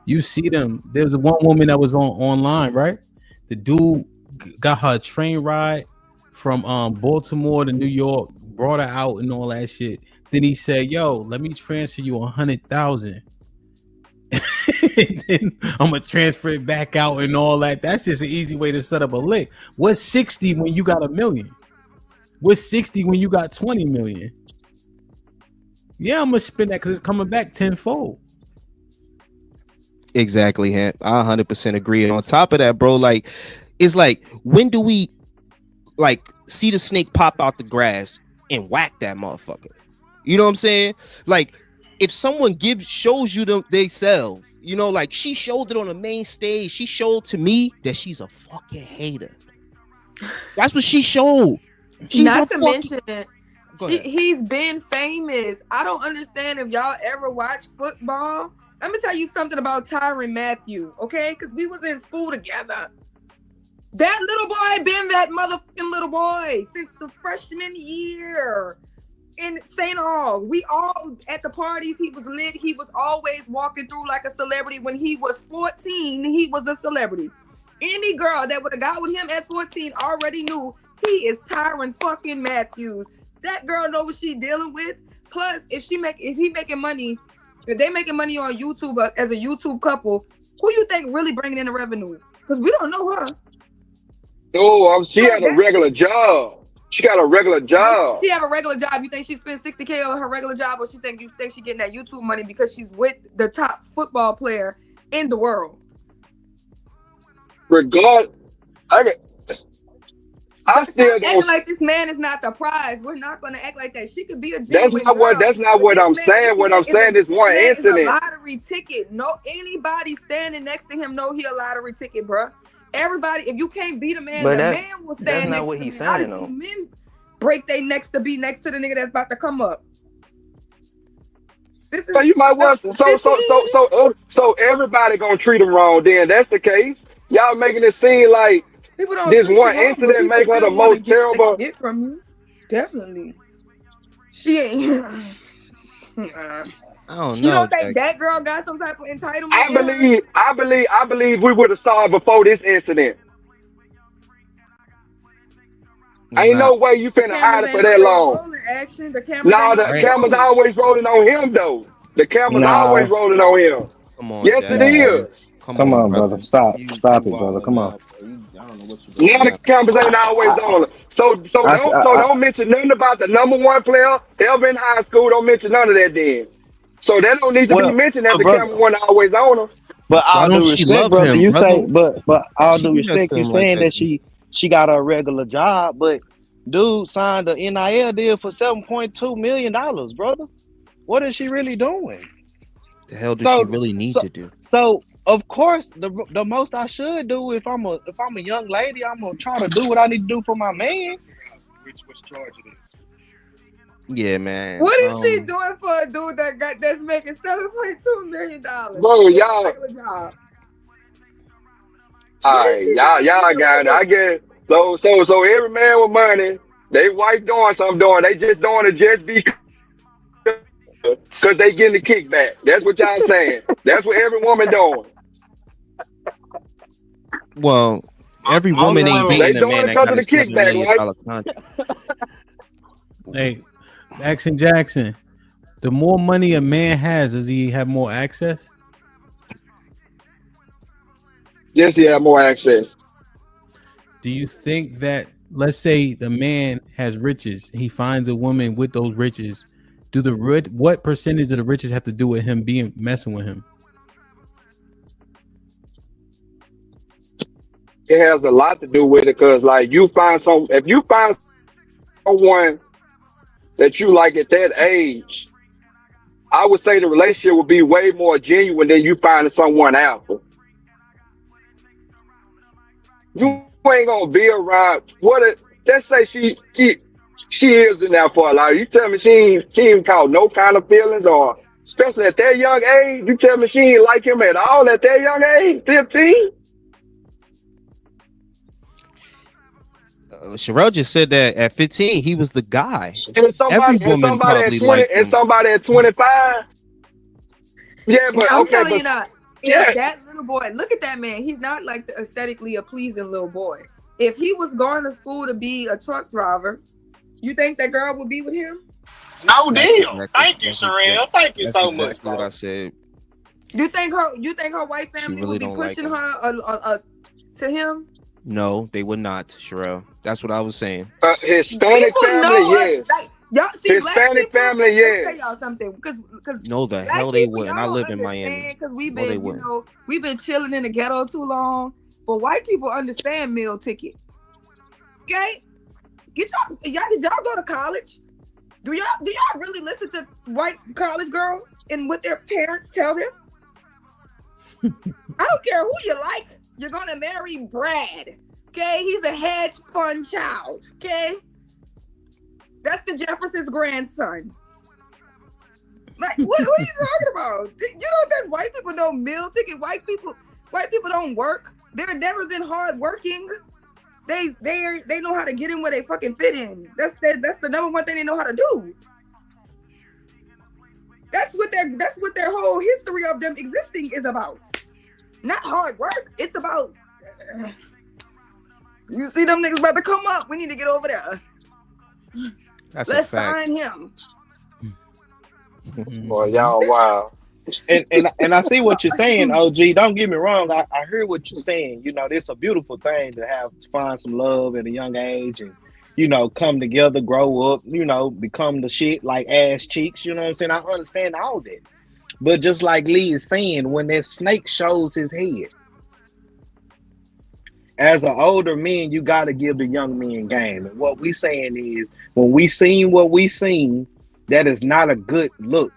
You see them. There was one woman that was online, right? The dude got her a train ride from Baltimore to New York, brought her out and all that shit. Then he said, "Yo, let me transfer you 100,000." then I'm gonna transfer it back out and all that. That's just an easy way to set up a lick. What's 60 when you got $1 million? What's 60 when you got 20 million? Yeah, I'm gonna spend that because it's coming back tenfold. Exactly, Hemp. I 100% agree. And on top of that, bro, like, it's like, when do we like see the snake pop out the grass and whack that motherfucker? You know what I'm saying? Like, if someone shows you them they sell, you know, like she showed it on the main stage. She showed to me that she's a fucking hater. That's what she showed. Not to mention, he's been famous. I don't understand if y'all ever watch football. Let me tell you something about Tyrann Mathieu, okay? Because we was in school together. That little boy been that motherfucking little boy since the freshman year. In St. Aug, we all at the parties, he was lit. He was always walking through like a celebrity. When he was 14, he was a celebrity. Any girl that would have got with him at 14 already knew he is Tyrann fucking Matthews. That girl know what she dealing with. Plus, if they making money on YouTube as a YouTube couple, who you think really bringing in the revenue? Because we don't know her. No, she had a regular job. She got a regular job. She have a regular job. You think she spends $60K on her regular job, or you think she getting that YouTube money because she's with the top football player in the world? I still acting like this man is not the prize. We're not going to act like that. She could be a genuine That's not what I'm saying. What I'm saying is one incident. Is a lottery ticket. No, anybody standing next to him know he a lottery ticket, bro. Everybody, if you can't beat a man, the man will stand next to him. I done seen men break their necks to be next to the nigga that's about to come up. This is so you might want so everybody gonna treat him wrong. Then that's the case. Y'all making it seem like this one incident make her the most terrible. Get from you, definitely. She ain't. I don't know. You don't think that girl got some type of entitlement? I believe we would have saw it before this incident. Ain't no way you finna hide it for that long. The camera's always rolling on him though. The camera's always rolling on him. Come on, yes, Jack. it is. Come on, brother. Stop it, brother. Come on. Now the cameras ain't always on. So don't mention nothing about the number one player ever in high school. Don't mention none of that then. So that don't need to be mentioned that the camera wasn't always on her. But all due respect, brother, him, you brother? say, but all due respect, you saying like that she got a regular job, but dude signed an NIL deal for $7.2 million, brother. What is she really doing? The hell does she really need to do? So of course, the most I should do if I'm a young lady, I'm gonna try to do what I need to do for my man. Which charge it is? Yeah, man. What is she doing for a dude that's making $7.2 million? Bro, y'all. Alright, y'all got it. I get it. So every man with money, they wife doing something doing. They just doing it just because they getting the kickback. That's what y'all saying. That's what every woman doing. Well, every woman ain't beating a man that got a $7 million contract. Hey, Jackson, the more money a man has, does he have more access? Yes, he have more access. Do you think that, let's say the man has riches, he finds a woman with those riches, what percentage of the riches have to do with him messing with him? It has a lot to do with it because, like, if you find someone that you like at that age, I would say the relationship would be way more genuine than you finding someone else. You ain't gonna be around. Let's say she is in there for a lot. You tell me she ain't caught no kind of feelings, or especially at that young age. You tell me she ain't like him at all at that young age, 15. Sherelle just said that at 15 he was the guy. And somebody at 25. Yeah, but I'm telling you not. If that little boy, look at that man. He's not like the aesthetically a pleasing little boy. If he was going to school to be a truck driver, you think that girl would be with him? No deal. Thank you, Sherelle. Thank you so much. What I said. You think her white family really would be don't like pushing him. her to him? No, they would not, Sherelle. That's what I was saying. Hispanic People family, know yes. like y'all see black Hispanic people. family, Let me yes. tell y'all something, because No, the black hell they people, wouldn't. I y'all live don't in Miami. understand because we've No, they been, wouldn't. we've been chilling in the ghetto too long. But white people understand meal ticket. Okay, did y'all go to college? Do y'all really listen to white college girls and what their parents tell them? I don't care who you like. You're gonna marry Brad. Okay, he's a hedge fund child. Okay, that's the Jefferson's grandson. Like, what are you talking about? You don't think white people know meal ticket? White people don't work. They've never been hard working. They know how to get in where they fucking fit in. That's the number one thing they know how to do. That's what their whole history of them existing is about. Not hard work. It's about you see them niggas about to come up. We need to get over there. That's Let's a fact. sign him. Boy, y'all wow. And I see what you're saying, OG. Don't get me wrong. I heard what you're saying. It's a beautiful thing to find some love at a young age and, come together, grow up, become the shit like ass cheeks. You know what I'm saying? I understand all that. But just like Lee is saying, when that snake shows his head, as an older man, you got to give the young men game. And what we saying is, when we seen what we seen, that is not a good look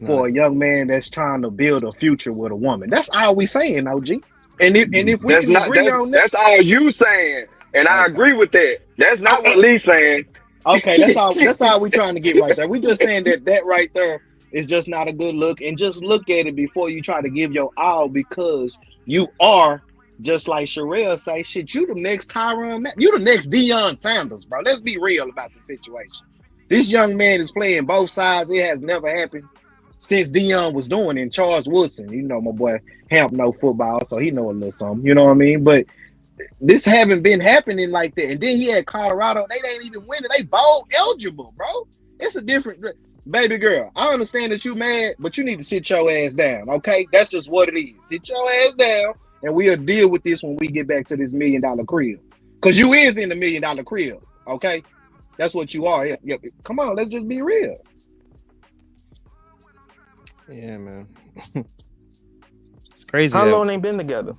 for a young man that's trying to build a future with a woman. That's all we saying, OG. And if we can agree on that, that's all you saying, and I agree with that. That's not what Lee's saying. Okay, that's all we trying to get right there. We just saying that right there is just not a good look, and just look at it before you try to give your all, because you are, just like Sherelle say, shit, you the next Tyron, you the next Deion Sanders, bro. Let's be real about the situation. This young man is playing both sides. It has never happened since Deion was doing it. And Charles Woodson, my boy Hamp know football, so he know a little something. You know what I mean? But this haven't been happening like that. And then he had Colorado. They ain't even winning. They bowl eligible, bro. It's a different baby girl. I understand that you mad, but you need to sit your ass down. Okay, that's just what it is. Sit your ass down, and we'll deal with this when we get back to this $1 million crib. Cause you is in the $1 million crib. Okay, that's what you are. Yeah. Come on, let's just be real. Yeah, man. It's crazy. How long they been together?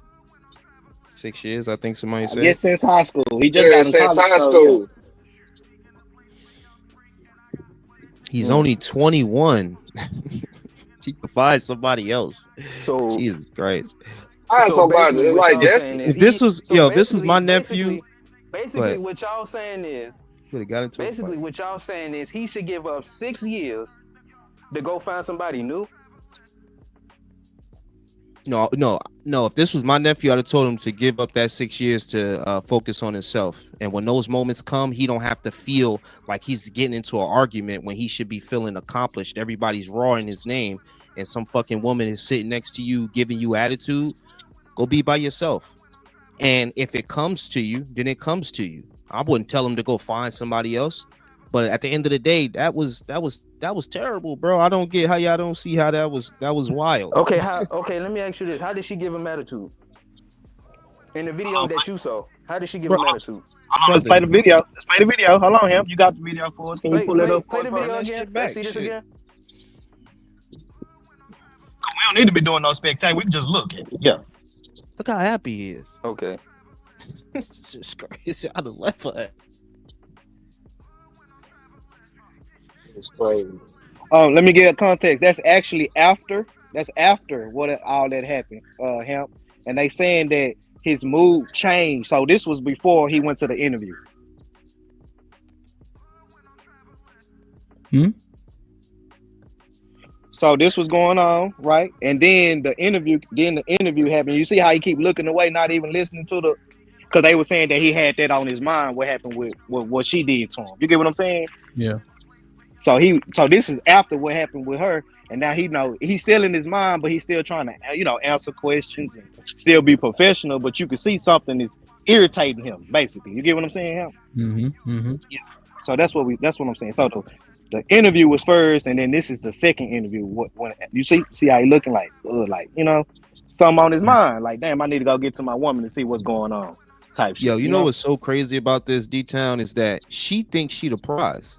6 years, I think somebody said. Yes, since high school. He just got in since college. high school. He's only 21. He can find somebody else. So Jesus Christ. I had somebody like that. If this was this was my nephew. Basically, what y'all saying is, what y'all saying is he should give up 6 years to go find somebody new. No. If this was my nephew, I'd have told him to give up that 6 years to focus on himself. And when those moments come, he don't have to feel like he's getting into an argument when he should be feeling accomplished. Everybody's raw in his name, and some fucking woman is sitting next to you giving you attitude. Go be by yourself. And if it comes to you, then it comes to you. I wouldn't tell him to go find somebody else. But at the end of the day, that was terrible, bro. I don't get how y'all don't see how that was wild. Okay, let me ask you this. How did she give him attitude? In the video that you saw, how did she give him attitude? Let's play the video. Hold on, Hemp. You got the video for us. Can you pull it up? Play the video again. Let's see this again. We don't need to be doing no spectacular. We can just look at it. Yeah. Look how happy he is. Okay. It's just crazy. I'd have left for that. It's crazy. Let me get a context. That's actually after. That's after all that happened, Hemp. And they saying that his mood changed. So this was before he went to the interview. So this was going on, right? And then the interview happened. You see how he keep looking away, not even listening to the, because they were saying that he had that on his mind. What happened with what she did to him? You get what I'm saying? Yeah. So this is after what happened with her, and now he's still in his mind, but he's still trying to answer questions and still be professional. But you can see something is irritating him, basically. You get what I'm saying? Mm-hmm. Yeah. So that's what I'm saying. So the interview was first, and then this is the second interview. When you see how he looking like something on his mind. Like, damn, I need to go get to my woman to see what's going on. Type shit. Yo, you know what's so crazy about this D-Town is that she thinks she the prize.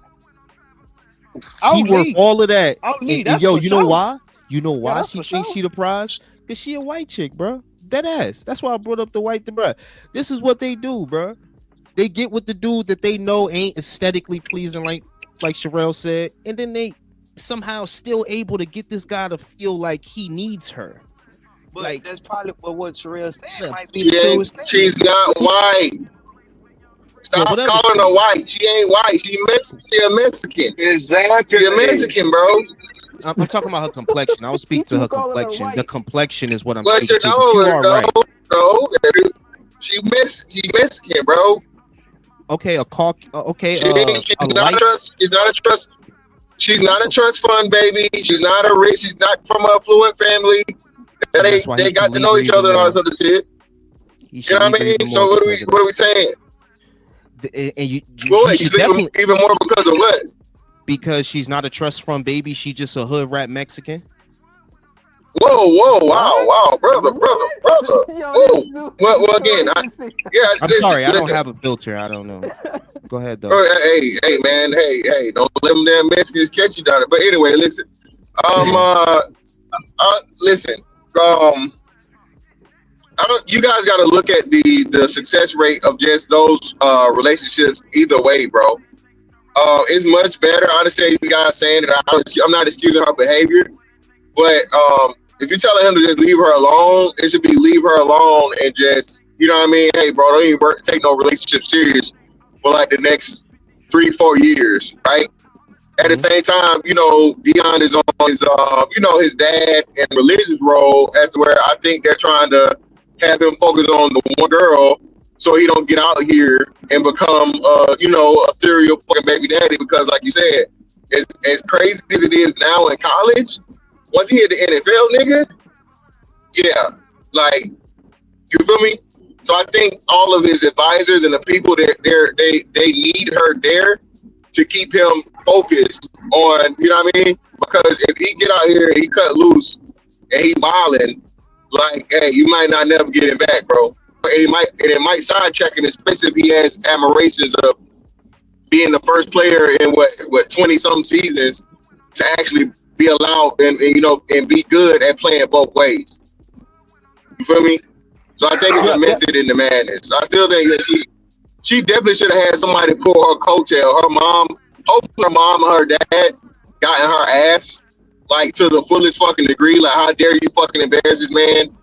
He worked all of that. And yo, you know why? You know why she thinks she the prize? Because she a white chick, bro. Dead ass. That's why I brought up the white, bro. This is what they do, bro. They get with the dude that they know ain't aesthetically pleasing, like Sherelle said, and then they somehow still able to get this guy to feel like he needs her. But like, that's probably what Sherelle said. Might be she's not white. Stop calling her white. She ain't white. She a Mexican. Exactly. She a Mexican, bro. I'm talking about her complexion. I will speak to her complexion. The complexion is what I'm but speaking to. No, you are right. No, she Mexican, bro. Okay, she's not a trust fund baby. She's not a rich. She's not from a affluent family. They got to know each other and all this other shit. You know what I mean? So what are we saying? And you definitely even more because of what? Because she's not a trust fund baby. She's just a hood rat Mexican. Whoa, wow, brother. Whoa. Well, again, I'm sorry, I don't have a filter. I don't know. Go ahead, though. Hey, man, hey, don't let them damn Mexicans catch you down there. But anyway, listen. Listen. You guys got to look at the success rate of just those relationships either way, bro. It's much better. I understand you guys saying that I'm not excusing her behavior, but if you're telling him to just leave her alone, it should be leave her alone and just, you know what I mean? Hey, bro, don't even take no relationship serious for like the next 3-4 years, right? At the same time, Dion is on his, his dad and religious role as where I think they're trying to have him focus on the one girl so he don't get out here and become, a serial fucking baby daddy. Because like you said, as crazy as it is now in college, once he hit the NFL, nigga, yeah, like, you feel me? So I think all of his advisors and the people that they need her there to keep him focused on, you know what I mean? Because if he get out here and he cut loose and he wilding, like, hey, you might not never get him back, bro. And it might sidetrack him, especially if he has admirations of being the first player in what 20 some seasons to actually be allowed and be good at playing both ways. You feel me? So I think it's a method in the madness. I still think that she definitely should have had somebody pull her coattail. Her mom, hopefully her mom and her dad got in her ass like to the fullest fucking degree. Like, how dare you fucking embarrass this man?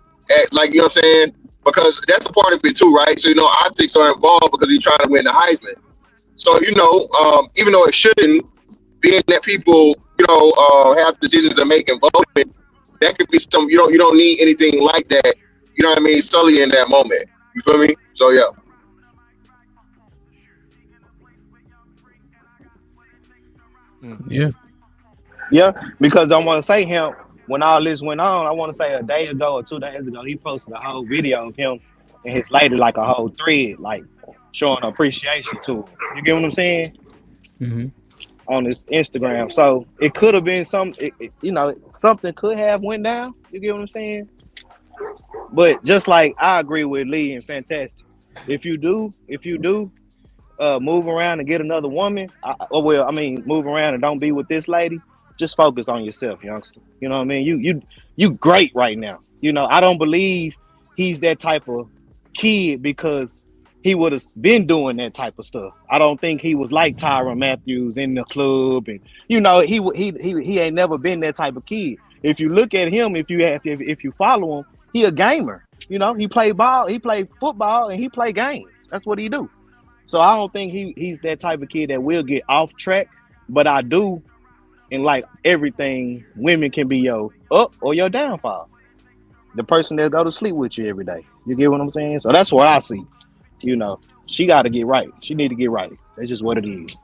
Like, you know what I'm saying? Because that's a part of it too, right? So, optics are involved because he's trying to win the Heisman. So, even though it shouldn't, being that people, have decisions to make and voting, that could be some, you don't need anything like that, you know what I mean, sully in that moment. You feel me? So, yeah. Yeah, because I want to say him, when all this went on, I want to say a day ago or 2 days ago, he posted a whole video of him and his lady, like a whole thread, like showing appreciation to him. You get what I'm saying? Mm-hmm. On his Instagram. So it could have been something could have went down. You get what I'm saying? But just like I agree with Lee and Fantastic, if you do move around and get another woman, move around and don't be with this lady, just focus on yourself, youngster. You know what I mean? You great right now. I don't believe he's that type of kid because he would have been doing that type of stuff. I don't think he was like Tyrann Mathieu in the club, and he ain't never been that type of kid. If you look at him, if you follow him, he a gamer. He play ball, he play football, and he play games. That's what he do. So I don't think he's that type of kid that will get off track. But I do, and like everything, women can be your up or your downfall. The person that go to sleep with you every day. You get what I'm saying? So that's what I see. She got to get right. She need to get right. That's just what it is.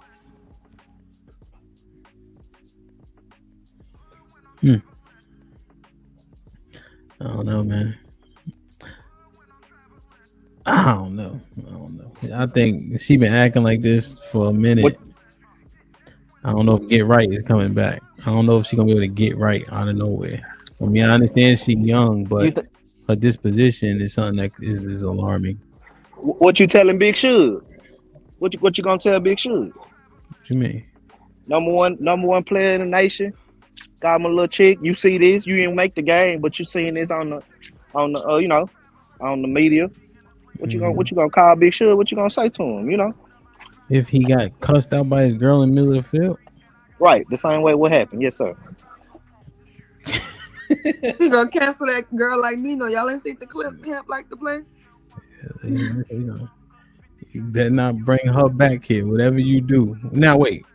I don't know, man. I don't know. I think she been acting like this for a minute. I don't know if Get Right is coming back. I don't know if she's gonna be able to get right out of nowhere. I mean, I understand she's young, but her disposition is something that is alarming. What you telling Big Suge? What you gonna tell Big Suge? What you mean? Number one player in the nation. Got him a little chick. You see this? You didn't make the game, but you seeing this on the you know, on the media. What you gonna call Big Suge? What you gonna say to him? You know? If he got cussed out by his girl in the middle of the field, right? The same way. What happened? Yes, sir. He gonna cancel that girl like Nino. Y'all ain't seen the clip? Hemp like the play. You better not bring her back here. Whatever you do. Now wait,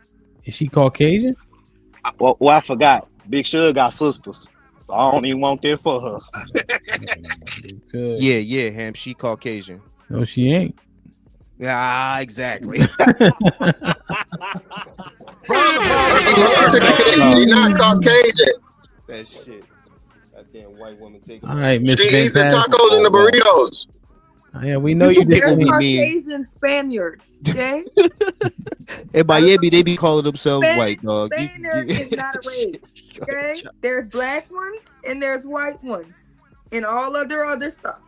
is she Caucasian? Well, I forgot. Big Suge got sisters, so I don't even want that for her. Yeah, Ham. She Caucasian. No, she ain't. Ah, exactly. She's not Caucasian. That shit. That damn white woman taking. All right, Miss She eats the Fantastic. tacos and the burritos. Yeah, we know you There's didn't Caucasian Spaniards, okay? In Miami, they be calling themselves white, dog. Spaniard is not a race, okay? There's black ones and there's white ones and all other stuff,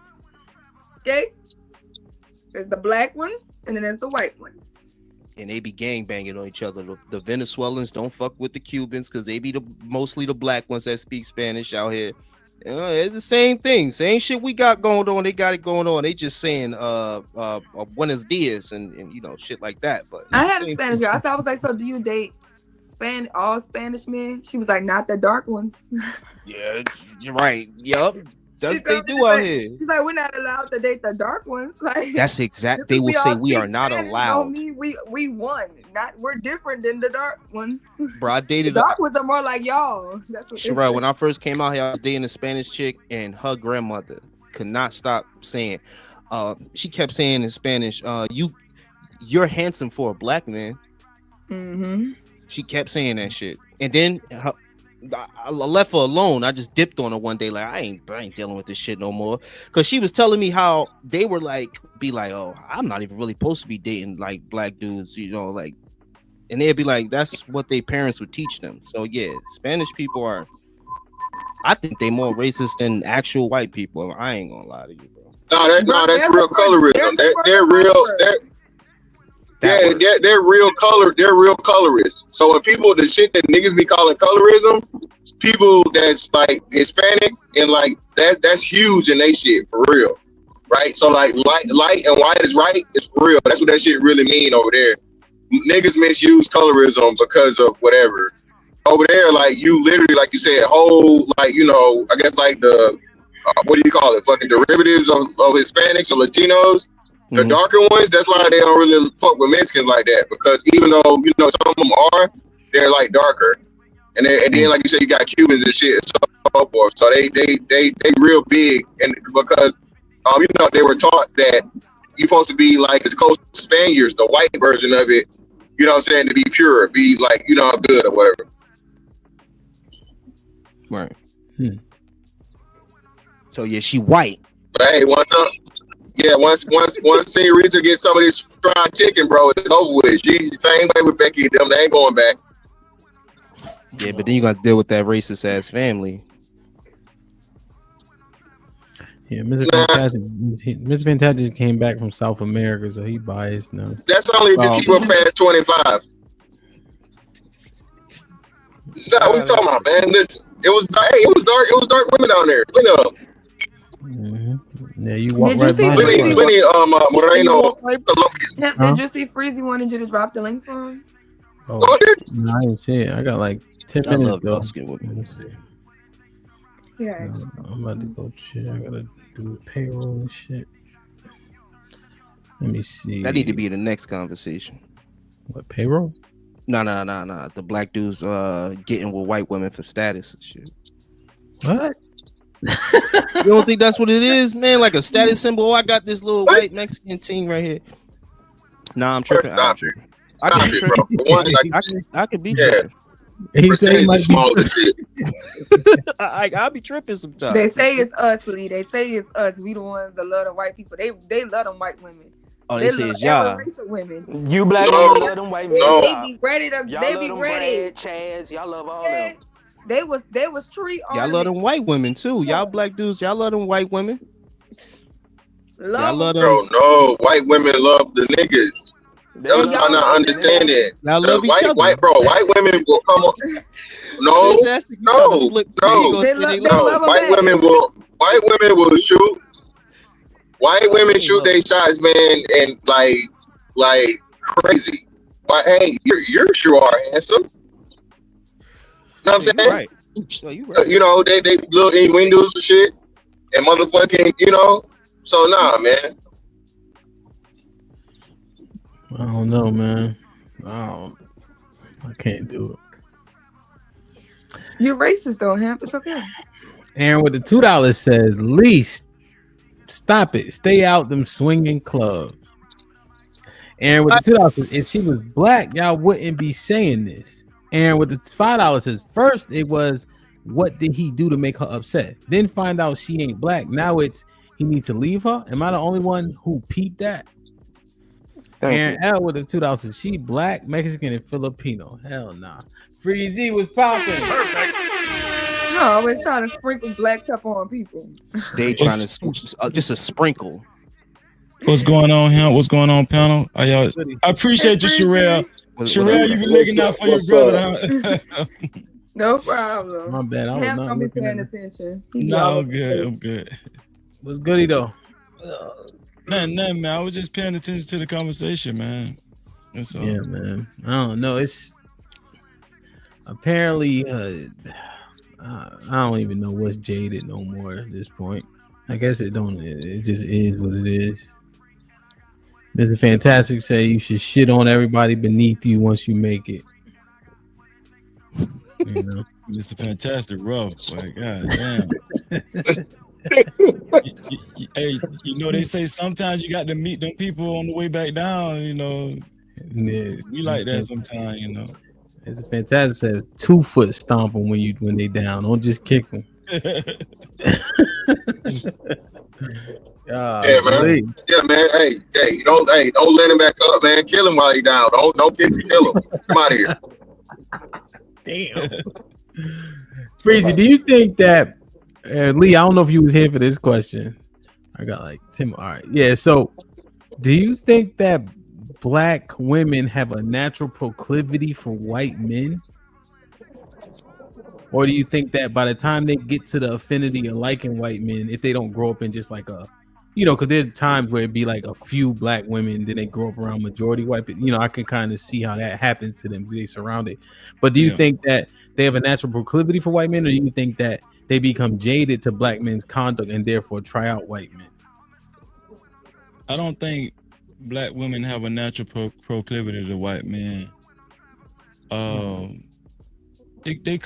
okay? There's the black ones and then there's the white ones. And they be gangbanging on each other. The Venezuelans don't fuck with the Cubans because they be mostly the black ones that speak Spanish out here. It's the same thing, same shit we got going on. They got it going on. They just saying buenos dias and you know shit like that. But I had a Spanish girl. I was like, so do you date all Spanish men? She was like, not the dark ones. Yeah, you're right. Yup. That's what they do out here. She's like, we're not allowed to date the dark ones. Like, That's exact. They will say we are not allowed. We won. We're different than the dark ones. Bro, I dated the dark ones are more like y'all. That's what. Sherelle, when I first came out here, I was dating a Spanish chick, and her grandmother could not stop saying. She kept saying in Spanish, "You're handsome for a black man." Mm-hmm. She kept saying that shit, and then I left her alone. I just dipped on her one day, like I ain't dealing with this shit no more. Cause she was telling me how they were be like, oh, I'm not even really supposed to be dating like black dudes, you know, like, and they'd be like, that's what their parents would teach them. So yeah, Spanish people I think they more racist than actual white people. I ain't gonna lie to you, bro. No, that's real colorism. They're real. They're real color. They're real colorists. So when people, the shit that niggas be calling colorism, people that's like Hispanic and like that's huge in they shit for real, right? So like light and white is right. It's for real. That's what that shit really mean over there. Niggas misuse colorism because of whatever. Over there, like you literally, like you said, whole like you know, I guess like the what do you call it? Fucking derivatives of Hispanics or Latinos. The darker ones, that's why they don't really fuck with Mexicans like that, because even though you know some of them are, they're like darker, and then like you said, you got Cubans and shit and so forth. So they real big, and because you know they were taught that you're supposed to be like as close to Spaniards, the white version of it, you know what I'm saying, to be pure, be like you know good or whatever. Right. So yeah, she white. But hey, once Senorita gets some of this fried chicken, bro, it's over with. She same way with Becky and them. They ain't going back. Yeah, but then you got to deal with that racist ass family. Yeah, Mr. Fantastic came back from South America, so he biased now. That's only to keep her past 25. No, what you talking about, man? Listen, it was dark women down there. You know. Yeah, you walk Did you right see by Plenty, Moreno. Did you see Freezy wanted you to drop the link for him? Oh, no, I didn't see it. I got like 10 minutes though. Yeah. I'm about to go check. I gotta do payroll and shit. Let me see. That need to be the next conversation. What, payroll? No. The black dudes getting with white women for status and shit. What? You don't think that's what it is, man? Like a status symbol. Oh, I got this little white Mexican team right here. Nah, I'm tripping. I could be tripping. He said he might be. I'll be tripping sometimes. They say it's us, Lee. They say it's us. We the ones that love the white people. They love them white women. Oh, they say it's y'all. Race of women. You black women love them white men. They be ready to. Y'all They love be them ready. Brad, Chaz, y'all love all them. They was tree Y'all love them white women too. Y'all black dudes, y'all love them white women. Y'all love them. Bro, no, white women love the niggas. That was trying to understand it. Y'all love each other. White women will come on. No. White women will shoot. White women shoot their shots, man, and like crazy. But hey, you sure are handsome. You know what I'm saying? Right. Right. You know, they look in windows and shit, and motherfucking, you know. So nah, man. I don't know, man. I can't do it. You're racist though, Hemp. It's okay. Aaron with the $2 says, least stop it. Stay out them swinging clubs. Aaron with the $2 says, if she was black, y'all wouldn't be saying this. Aaron with the $5 says, first it was, what did he do to make her upset? Then find out she ain't black. Now it's, he needs to leave her. Am I the only one who peeped that? Aaron L with the $2 says, she black, Mexican, and Filipino. Hell nah. Freezy was popping. No, always trying to sprinkle black pepper on people. Stay trying to just a sprinkle. What's going on, Hemp? What's going on, panel? I appreciate you, Sherelle. Sherelle, you been looking out for your brother. Huh? No problem. My bad. I was Hemp not gonna be looking paying at attention. No, I'm good. I'm good. What's goody though? Nothing, man. I was just paying attention to the conversation, man. That's all. Yeah, man. I don't know. It's apparently I don't even know what's jaded no more at this point. I guess it don't. It just is what it is. Mr. Fantastic say you should shit on everybody beneath you once you make it. You know, Mr. Fantastic rough. Like, god damn. Hey, you know they say sometimes you got to meet them people on the way back down. You know, yeah, we like that sometimes. You know, it's fantastic. Says 2 foot stomp them when they down. Don't just kick them. Yeah, man. Yeah, man. Hey, don't let him back up, man. Kill him while he down. Don't kill him. Come out of here. Damn. Freezy, do you think that Lee? I don't know if you was here for this question. I got like Tim. All right, yeah. So, do you think that black women have a natural proclivity for white men? Or do you think that by the time they get to the affinity of liking white men, if they don't grow up in just like a, you know, because there's times where it'd be like a few black women, then they grow up around majority white people. You know, I can kind of see how that happens to them. They surround it. But do you think that they have a natural proclivity for white men, or do you think that they become jaded to black men's conduct and therefore try out white men? I don't think black women have a natural proclivity to white men. It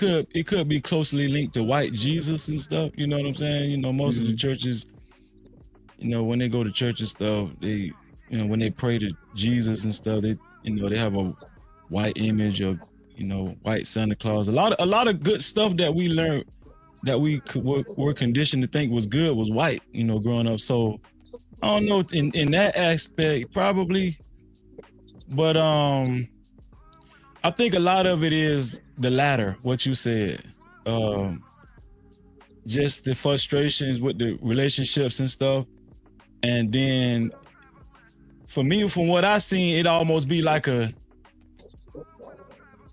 could be closely linked to white Jesus and stuff. You know what I'm saying? You know, most of the churches, you know, when they go to church and stuff, they, you know, when they pray to Jesus and stuff, they, you know, they have a white image of, you know, white Santa Claus. A lot of good stuff that we learned that we were conditioned to think was good was white, you know, growing up. So I don't know in that aspect probably, but I think a lot of it is the latter, what you said. Just the frustrations with the relationships and stuff. And then for me, from what I seen, it almost be like a,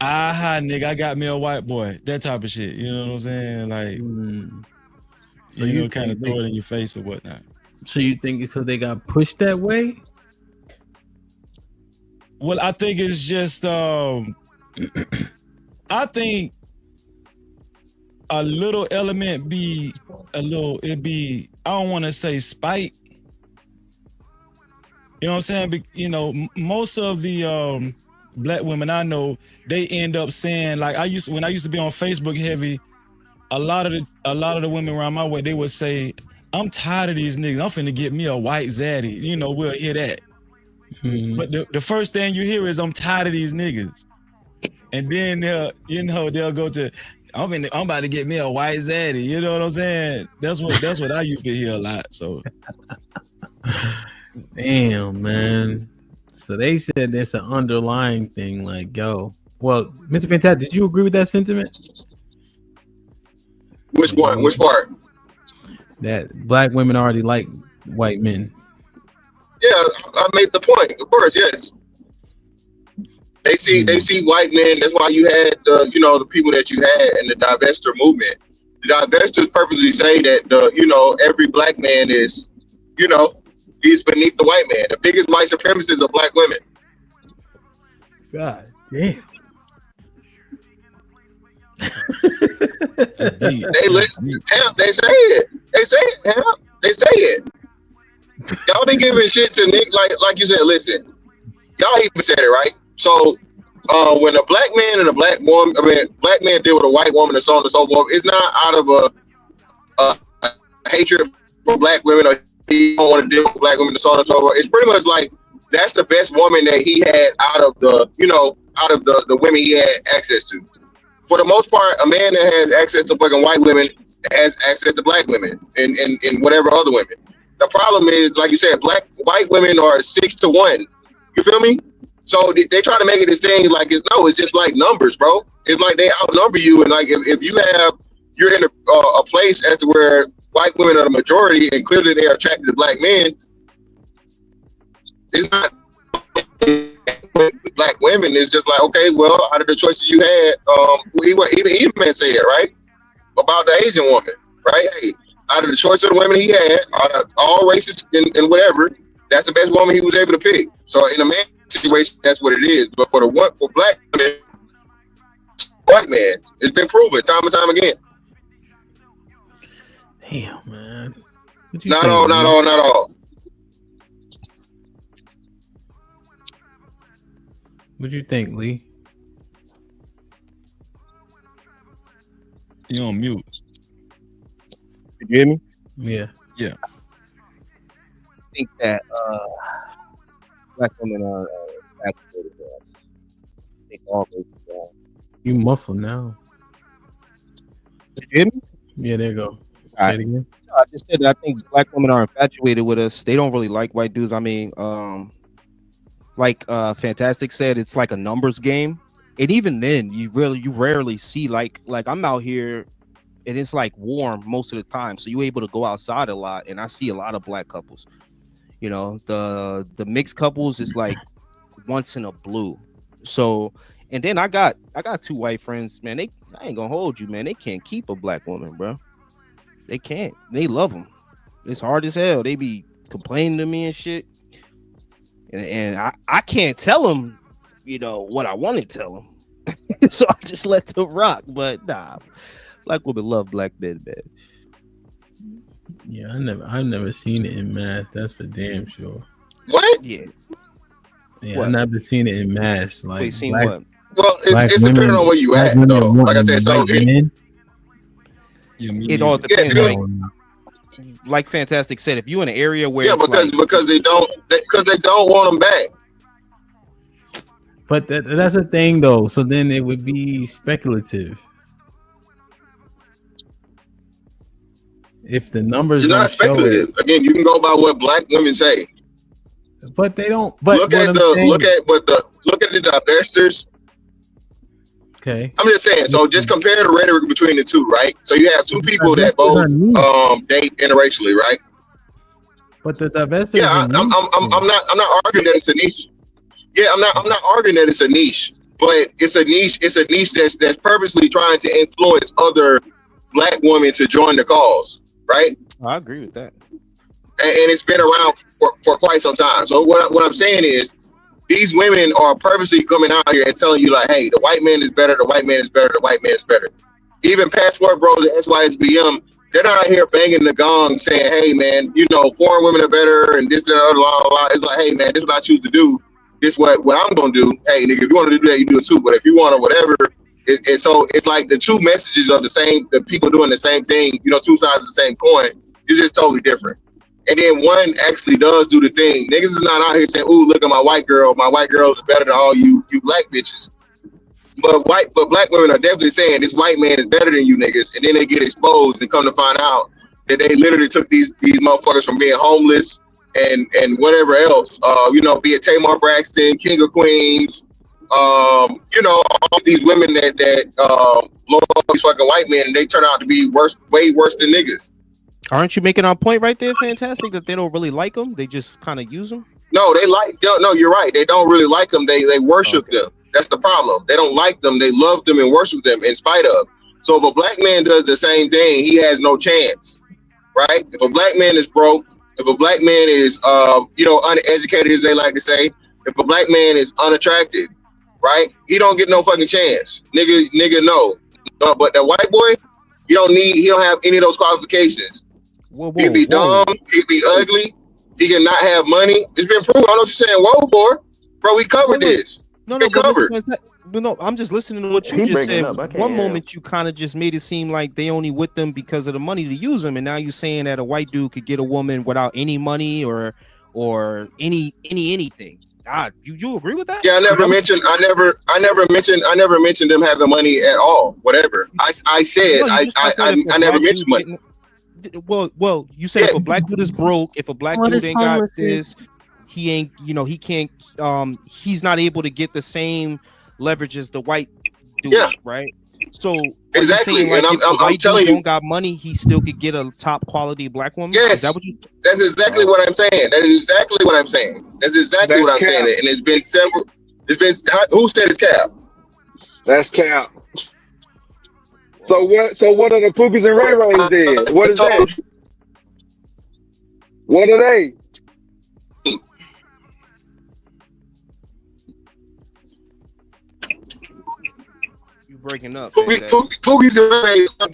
nigga, I got me a white boy, that type of shit. You know what I'm saying? Like, so you know, kind of throw it in your face or whatnot. So you think it's because they got pushed that way? Well, I think it's just, I think a little element I don't want to say spite. You know what I'm saying? You know, most of the black women I know, they end up saying, like, when I used to be on Facebook heavy, a lot of the women around my way, they would say, I'm tired of these niggas. I'm finna get me a white zaddy. You know, we'll hear that. But the first thing you hear is, I'm tired of these niggas. And then they'll go to, I'm about to get me a white zaddy. You know what I'm saying? That's what I used to hear a lot. So Damn, man. So they said there's an underlying thing, like, yo. Well, Mr. Fantastic, did you agree with that sentiment? Which one? Which part? That black women already like white men. Yeah, I made the point. Of course, yes. They see white men. That's why you had the people that you had in the divester movement. The divestors purposely say that every black man is, he's beneath the white man. The biggest white supremacists are black women. God damn. They listen. They say it. They say it. Hell, they say it. Y'all be giving shit to Nick like you said. Listen, y'all even said it right. So when a black man and a black woman, black man deal with a white woman and so on and so forth, it's not out of a hatred for black women or he don't want to deal with black women and so on and so forth. It's pretty much like that's the best woman that he had out of the women he had access to. For the most part, a man that has access to fucking white women has access to black women and whatever other women. The problem is, like you said, white women are 6 to 1. You feel me? So they try to make it this thing like it's just like numbers, bro. It's like they outnumber you, and like if you're in a place as to where white women are the majority, and clearly they are attracted to black men. It's not black women. It's just like, okay, well, out of the choices you had, even man said it right about the Asian woman, right? Hey, out of the choice of the women he had, out of all races and whatever, that's the best woman he was able to pick. So in a man situation, that's what it is. But for black men, white man, it's been proven time and time again. Damn, man. Not all. What you think, Lee? You're on mute. Did you hear me? Yeah. Yeah. I think that black women are activated. I think all races are. You muffled now. Did you hear me? Yeah, there you go. All Say it again. I just said that I think black women are infatuated with us. They don't really like white dudes. I mean, like Fantastic said, it's like a numbers game. And even then, you rarely see like I'm out here and it's like warm most of the time. So you're able to go outside a lot. And I see a lot of black couples. You know, the mixed couples is like once in a blue. So, and then I got 2 white friends, man. I ain't gonna hold you, man. They can't keep a black woman, bro. They can't. They love them. It's hard as hell. They be complaining to me and shit. And I can't tell them, what I want to tell them. So I just let them rock. But nah, black women love black men, man. Yeah, I've never seen it in mass. That's for damn sure. What? Yeah. Yeah, I've never seen it in mass. Like, wait, seen what? Well, it's depending on where you at, though. Like I said, so it all depends. Like Fantastic said, if you in an area where because they don't want them back. But that's the thing, though. So then it would be speculative. If the numbers it's not speculative. Again, you can go by what black women say. But they don't. But look at the divestors. Okay. I'm just saying. So just compare the rhetoric between the two, right? So you have 2 people that both date interracially, right? But the divestors. Yeah, I'm not arguing that it's a niche. Yeah, I'm not arguing that it's a niche, but it's a niche. It's a niche that's purposely trying to influence other black women to join the cause, right? I agree with that. And it's been around for quite some time. So what I'm saying is, these women are purposely coming out here and telling you like, hey, the white man is better, the white man is better, the white man is better. Even Passport Bros and SYSBM, they're not out here banging the gong saying, hey man, foreign women are better and this and blah, blah, blah. It's like, hey man, this is what I choose to do. This is what I'm gonna do. Hey nigga, if you want to do that, you do it too. But if you want to whatever, so it's like the 2 messages of the people doing the same thing, 2 sides of the same coin. It's just totally different. And then one actually does do the thing. Niggas is not out here saying, ooh, look at my white girl. My white girl is better than all you black bitches. But black women are definitely saying this white man is better than you niggas. And then they get exposed and come to find out that they literally took these motherfuckers from being homeless and whatever else. Be it Tamar Braxton, King of Queens. All these women that love these fucking white men, and they turn out to be way worse than niggas. Aren't you making our point right there, Fantastic? That they don't really like them, they just kind of use them. No, you're right. They don't really like them. They worship them. That's the problem. They don't like them. They love them and worship them in spite of. So if a black man does the same thing, he has no chance, right? If a black man is broke, if a black man is uneducated, as they like to say, if a black man is unattractive, right? He don't get no fucking chance. Nigga, no. But that white boy, he don't have any of those qualifications. He'd be dumb, he'd be ugly, he can not have money. It's been proven. I don't know what you're saying whoa for. Bro, we covered this. No, I'm just listening to what you He just breaking said. up. I can't One hear him. moment you kind of just made it seem like they only with them because of the money to use them, and now you're saying that a white dude could get a woman without any money or anything. You agree with that? Yeah, I never mentioned them having money at all. Whatever. I said I never mentioned money. Well, you said if a black dude is broke, if a black dude ain't got this, he ain't, he can't, he's not able to get the same leverage as the white dude, right? So exactly, saying, like, and I'm telling you, don't got money, he still could get a top quality black woman. Yes, is that what you? That's exactly what I'm saying. That is exactly what I'm saying. That's exactly what I'm saying. And it's been several. Who said it's cap? That's cap. So what are the Pookies and Ray Rays then? What is that? What are they? You breaking up? Pookies and Ray aren't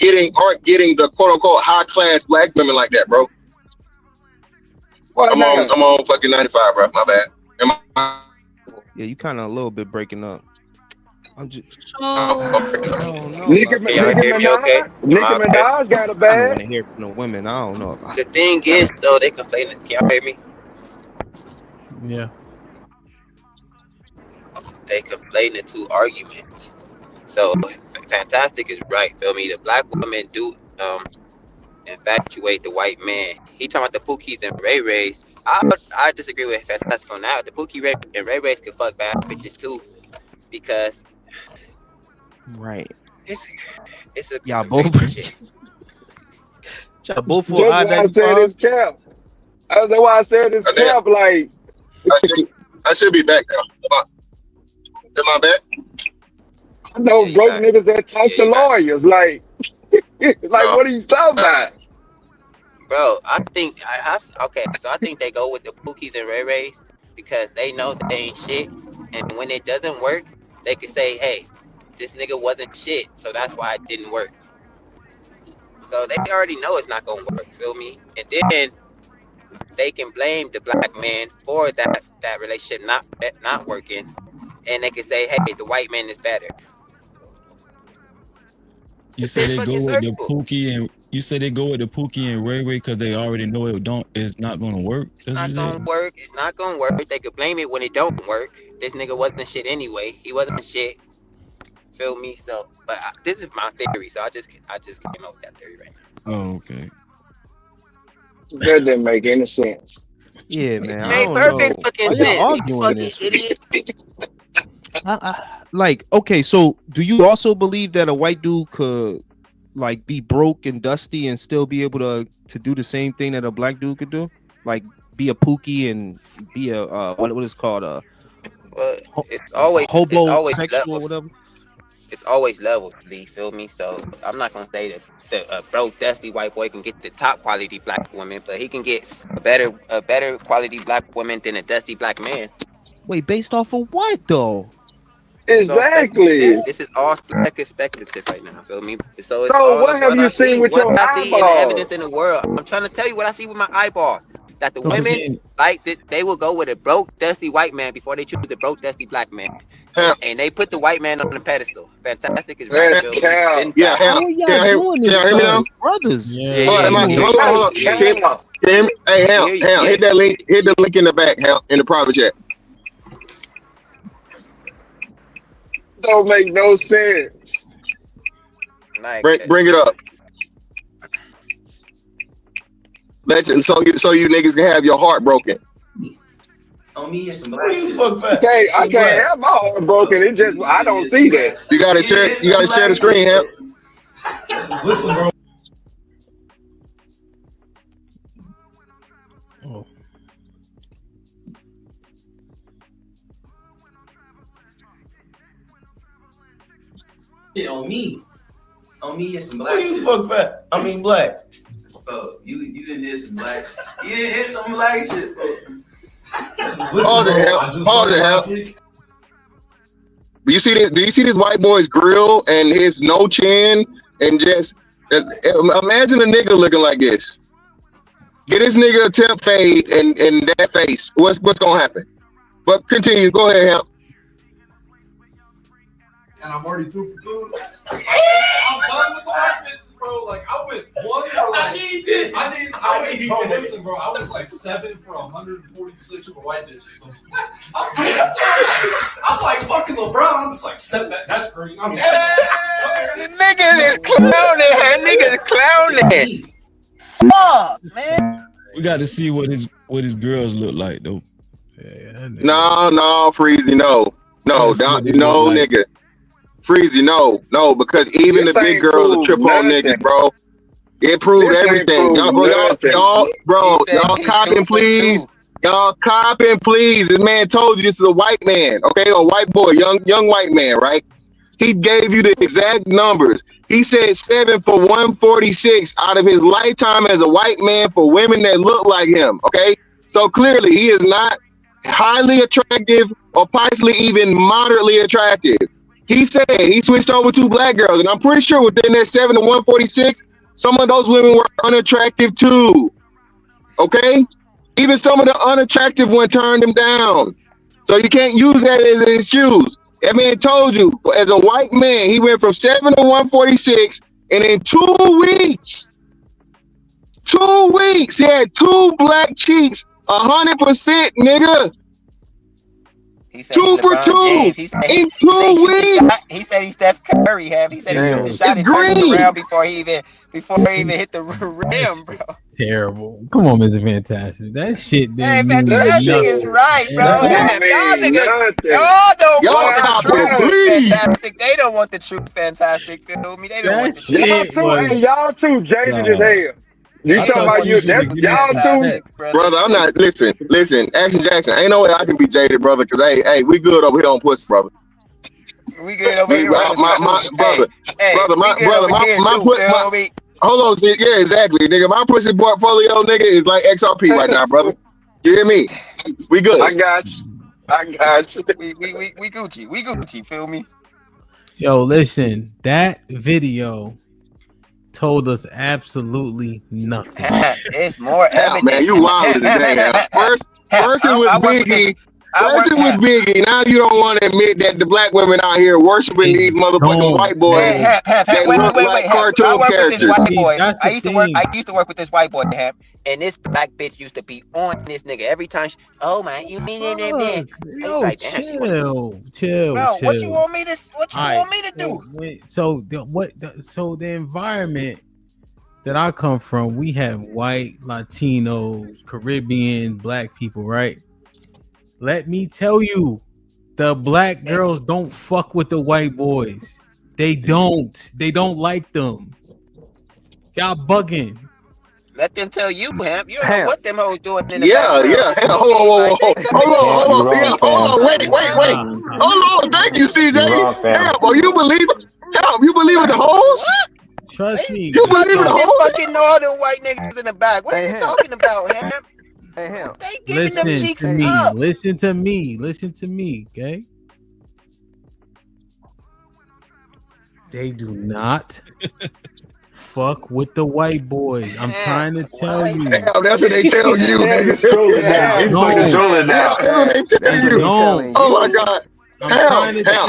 getting the quote unquote high class black women like that, bro. I'm on fucking 95, bro. My bad. Yeah, you kind of a little bit breaking up. I'm just. Nicki Minaj got a bag. I don't want to hear from the women. I don't know. The thing is, though, they complaining. Can y'all hear me? Yeah. They conflating two arguments. So Fantastic is right. Feel me? The black women do infatuate the white man. He talking about the Pookies and Ray Rays. I disagree with Fantastic on that. The Pookie and Ray Rays can fuck bad bitches too, because. Right. It's a y'all both. Y'all both for That's why I said it's cap. That's why I said it's cap. Like I should be back now. Am I back? I know broke niggas that talk to lawyers. Like what are you talking about? Bro, I think I think they go with the Pookies and Ray Rays because they know that they ain't shit, and when it doesn't work, they can say, "Hey, this nigga wasn't shit, so that's why it didn't work." So they already know it's not gonna work. Feel me? And then they can blame the black man for that relationship not working, and they can say, "Hey, the white man is better." You say they go with the Pookie and Ray Ray because they already know it's not gonna work. It's not gonna work. It's not gonna work. They could blame it when it don't work. This nigga wasn't shit anyway. He wasn't shit. Feel me? So, but this is my theory. So I just came up with that theory right now. Oh, okay. That didn't make any sense. Yeah, man. It made perfect fucking sense. Arguing this. Like, okay, so do you also believe that a white dude could like be broke and dusty and still be able to do the same thing that a black dude could do? Like be a Pookie and be a what is called a it's always homosexual or whatever. It's always levels, Lee. Feel me? So I'm not gonna say that the broke dusty white boy can get the top quality black woman, but he can get a better quality black woman than a dusty black man. Wait, based off of what though? Exactly. This is all speculative right now. Feel me? So what have you seen with your I see in the eyeballs? evidence in the world. I'm trying to tell you what I see with my eyeball. That the women like that they will go with a broke dusty white man before they choose the broke dusty black man, and they put the white man on the pedestal. Fantastic is right. Yeah, how are y'all doing this to brothers? Hold on. Hey, Hal, hit that link. Hit the link in the back, Hal, in the private chat. Don't make no sense. Bring it up. So you niggas can have your heart broken. On me and some black shit. I can't have my heart broken. It just I don't see that. You gotta share the screen, Hemp. Listen, bro. Oh. Shit on me and some black Who you shit. fuck fat? I mean black. Oh, you didn't hit some black shit. You didn't hit some black shit, bro. Pause it, Hemp. Do you see this? Do you see this white boy's grill and his no chin and just imagine a nigga looking like this. Get this nigga a temp fade and that face. What's gonna happen? But continue. Go ahead, Hemp. And I'm already 2 for 2. I'm done with the white bitches, bro. Like I went 1 for like listen, bro. I was like 7 for 146 for white bitches. So, I'm like fucking LeBron. I'm just like step back. That's great. I mean, Nigga is clowning. Nigga is clowning. Fuck, man. We got to see what his girls look like though. No, Freezy, no, nigga. Freezy, no, because even the big girls will trip on niggas, bro. It proved everything. Y'all copping, please. Y'all copping, please. This man told you this is a white man, okay? A white boy, young white man, right? He gave you the exact numbers. He said 7 for 146 out of his lifetime as a white man for women that look like him, okay? So clearly he is not highly attractive or possibly even moderately attractive. He said he switched over to black girls, and I'm pretty sure within that 7 to 146, some of those women were unattractive too. Okay? Even some of the unattractive ones turned him down. So you can't use that as an excuse. That man told you, as a white man, he went from 7 to 146, and in 2 weeks, he had 2 black cheeks, 100%, nigga. He said 2 for 2 in 2 weeks. He said he's Steph Curry. He said he shoot the shot and turned it around before he even hit the rim, bro. Terrible. Come on, Mr. Fantastic. That shit Hey, didn't Fantastic is right, bro. Y'all don't want the true Fantastic. They don't want the true Fantastic. Feel me? They don't want the true. Y'all too jaded as hell. You talking about you? Y'all too, brother. I'm not. Listen. Action Jackson. Ain't no way I can be jaded, brother. Cause hey, we good over here on pussy, brother. We good over here. My brother. Hold on, yeah, exactly, nigga. My pussy portfolio, nigga, is like XRP right now, brother. You hear me? We good. I got you. We Gucci. We Gucci. Feel me? Yo, listen. That video told us absolutely nothing. It's more evident. Man, you wild today. First it was Biggie. First it was Biggie. Now you don't want to admit that the black women out here worshiping these motherfucking white boys that look like cartoon characters. I used to work with this white boy, and this black bitch used to be on this nigga every time. Oh my, you mean it? Yo, like, chill. Bro, what you want me to do? So the environment that I come from, we have white, Latinos, Caribbean, black people, right? Let me tell you, the black girls don't fuck with the white boys. They don't like them. Y'all bugging. Let them tell you, Hamp. You don't know what them hoes doing in the Yeah. Hold on. Yeah, hold on. Wait. Hold on. Thank you, CJ. Hamp, are you believing? Hamp, you believe in the hoes? Trust me. You believe in the hoes? Fucking all the white niggas in the back. What are you talking about, Hamp? Hey, hell. Listen to me, okay? They do not fuck with the white boys. I'm trying to tell you. Damn, that's what they tell you, nigga. That's what they tell you. Oh my God. I'm trying to tell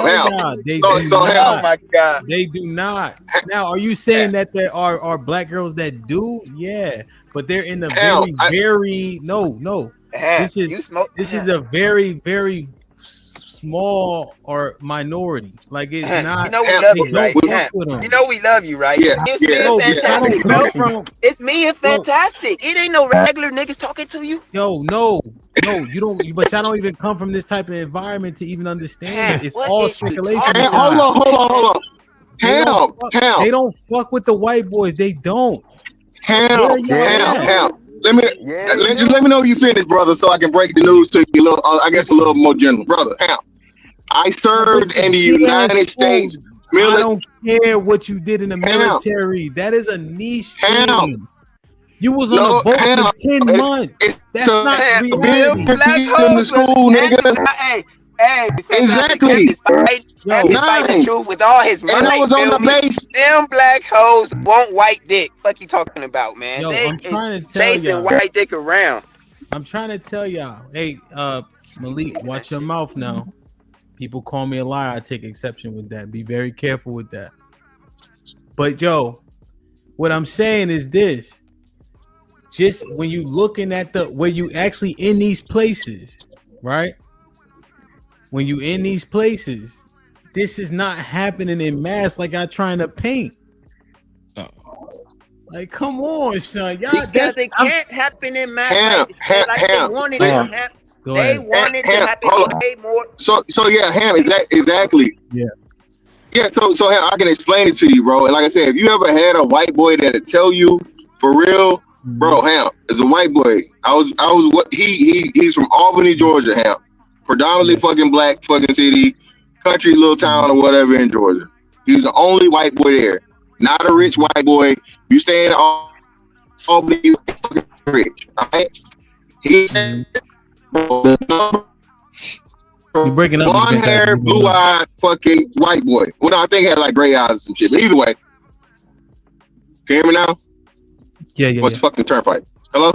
you. They do not. Oh my God. They do not. Now, are you saying that there are black girls that do? Yeah, but they're in a very no. This is a very, very small or minority. Like it's not. You know we love They you, right? don't fuck with them. You know we love you, right? Yeah, It's yeah, me and But y'all Fantastic, don't come bro. from. It's me and Fantastic. It ain't no regular niggas talking to you. No, you don't. But y'all don't even come from this type of environment to even understand it. It's all speculation. Hold on. They don't fuck with the white boys. They don't. Ham. Let me know you finished, brother, so I can break the news to you a little. I guess a little more general, brother. Ham. I served in the United States military. I don't care what you did in the military. That is a niche thing. You was on a boat for 10 months. That's not reality. Black hoes school, nigga. Hey, exactly. Despite the truth with all his money, and I was on the base. Them black hoes want white dick. Fuck you talking about, man? Yo, they I'm trying to tell chasing y'all. white dick around. I'm trying to tell y'all. Hey, Malik, watch your mouth now. People call me a liar. I take exception with that. Be very careful with that. But yo, what I'm saying is this. Just when you looking at where you actually in these places, right? When you in these places, this is not happening in mass like I trying to paint. Like, come on, son. Y'all, because it can't happen in mass like they wanted it to happen. They wanted to happen way more. So yeah, Ham, exactly. Yeah. Yeah, so Ham, I can explain it to you, bro. And like I said, if you ever had a white boy that'll tell you for real, bro, Ham, as a white boy, he's from Albany, Georgia, Ham. Predominantly fucking black fucking city, country little town or whatever in Georgia. He was the only white boy there. Not a rich white boy. You stay in Albany, you fucking rich, right? He's you're breaking up. Blonde hair, blue eyed fucking white boy. Well, no, I think he had like gray eyes or some shit. But either way. Can you hear me now? Yeah. What's fucking turnpike? Hello?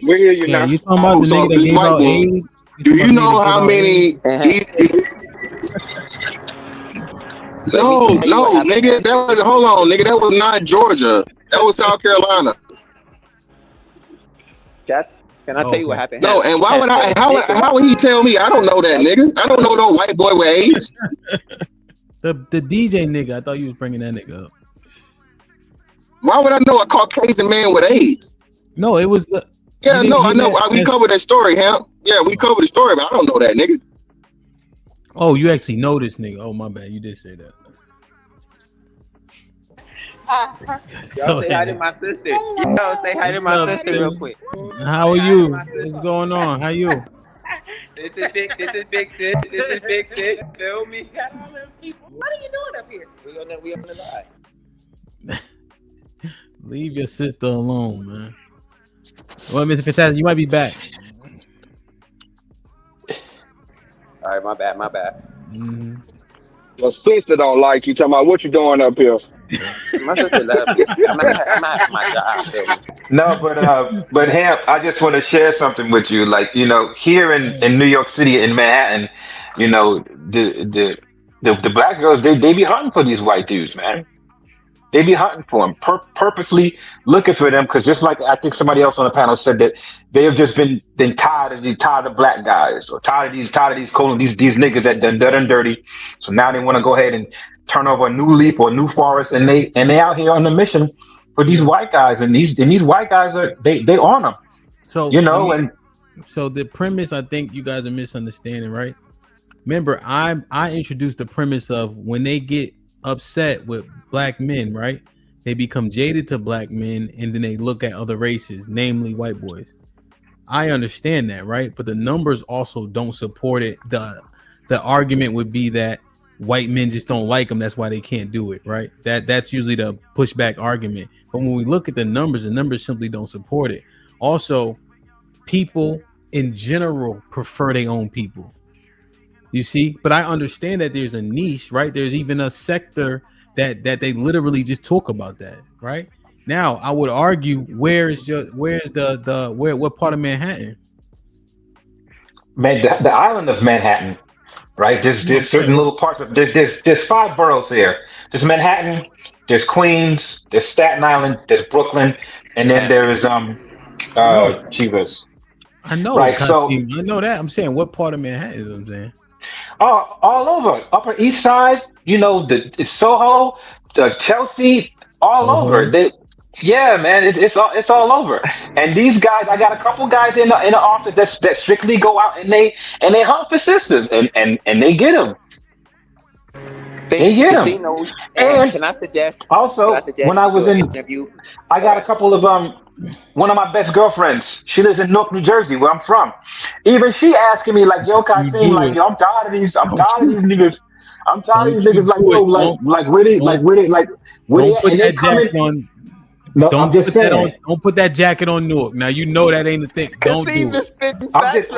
We hear you now. You talking about the nigga that gave out AIDS? Do you know how many? No, nigga. Hold on, nigga. That was not Georgia. That was South Carolina. Can I tell you what happened? No, and why would I? How would he tell me? I don't know that nigga. I don't know no white boy with AIDS. The DJ nigga. I thought you was bringing that nigga up. Why would I know a Caucasian man with AIDS? No, it was the. Yeah, no, I know. We covered that story, Ham. Yeah, we covered the story, but I don't know that nigga. Oh, you actually know this nigga. Oh, my bad. You did say that. Y'all say hi to my sister. Yo, say hi to my sister real quick. How are you? What's going on? How you? This is big sis. This is big sis. Feel me? What are you doing up here? We on the live. Leave your sister alone, man. Well, Mr. Fantastic, you might be back. All right, my bad. Mm-hmm. Your sister don't like you. Talking about what you doing up here. My sister loves me. I'm at my job. No, but Ham, I just want to share something with you. Like, you know, here in New York City, in Manhattan, you know, the black girls, they be hunting for these white dudes, man. They be hunting for them, purposely looking for them, because just like I think somebody else on the panel said that they have just been tired of black guys, or tired of these niggas that done dirty. So now they want to go ahead and turn over a new leaf or a new forest, and they out here on the mission for these white guys, and these white guys are they on them. So you know, so the premise, I think you guys are misunderstanding, right? Remember, I introduced the premise of when they get upset with black men, right? They become jaded to black men, and then they look at other races, namely white boys. I understand that, right? But the numbers also don't support it. The argument would be that white men just don't like them, that's why they can't do it, right? That's usually the pushback argument. But when we look at the numbers simply don't support it. Also, people in general prefer their own people. You see, but I understand that there's a niche, right? There's even a sector that they literally just talk about that, right? Now, I would argue, what part of Manhattan? Man, the island of Manhattan, right? There's certain little parts of there's 5 boroughs here. There's Manhattan, there's Queens, there's Staten Island, there's Brooklyn, and then there's Chivas. I know, right? So I know that. I'm saying, what part of Manhattan is what I'm saying? all over, Upper East Side. You know, it's Soho, Chelsea, all over. Soho. Yeah, man, it's all over. And these guys, I got a couple guys in the office that strictly go out and they hunt for sisters, and they get them. They get them. And can I suggest? also, when I you was do an in, interview? I got a couple of one of my best girlfriends. She lives in Newark, New Jersey, where I'm from. Even she asking me like, "Yo, Kasim, like, yo, I'm tired of these niggas. I'm tired of these niggas. Like, yo, like where they Don't put and they that jacket coming." on. No, Don't I'm just put that on. saying. Don't put that jacket on Newark. Now you know that ain't the thing. Don't do it. I'm just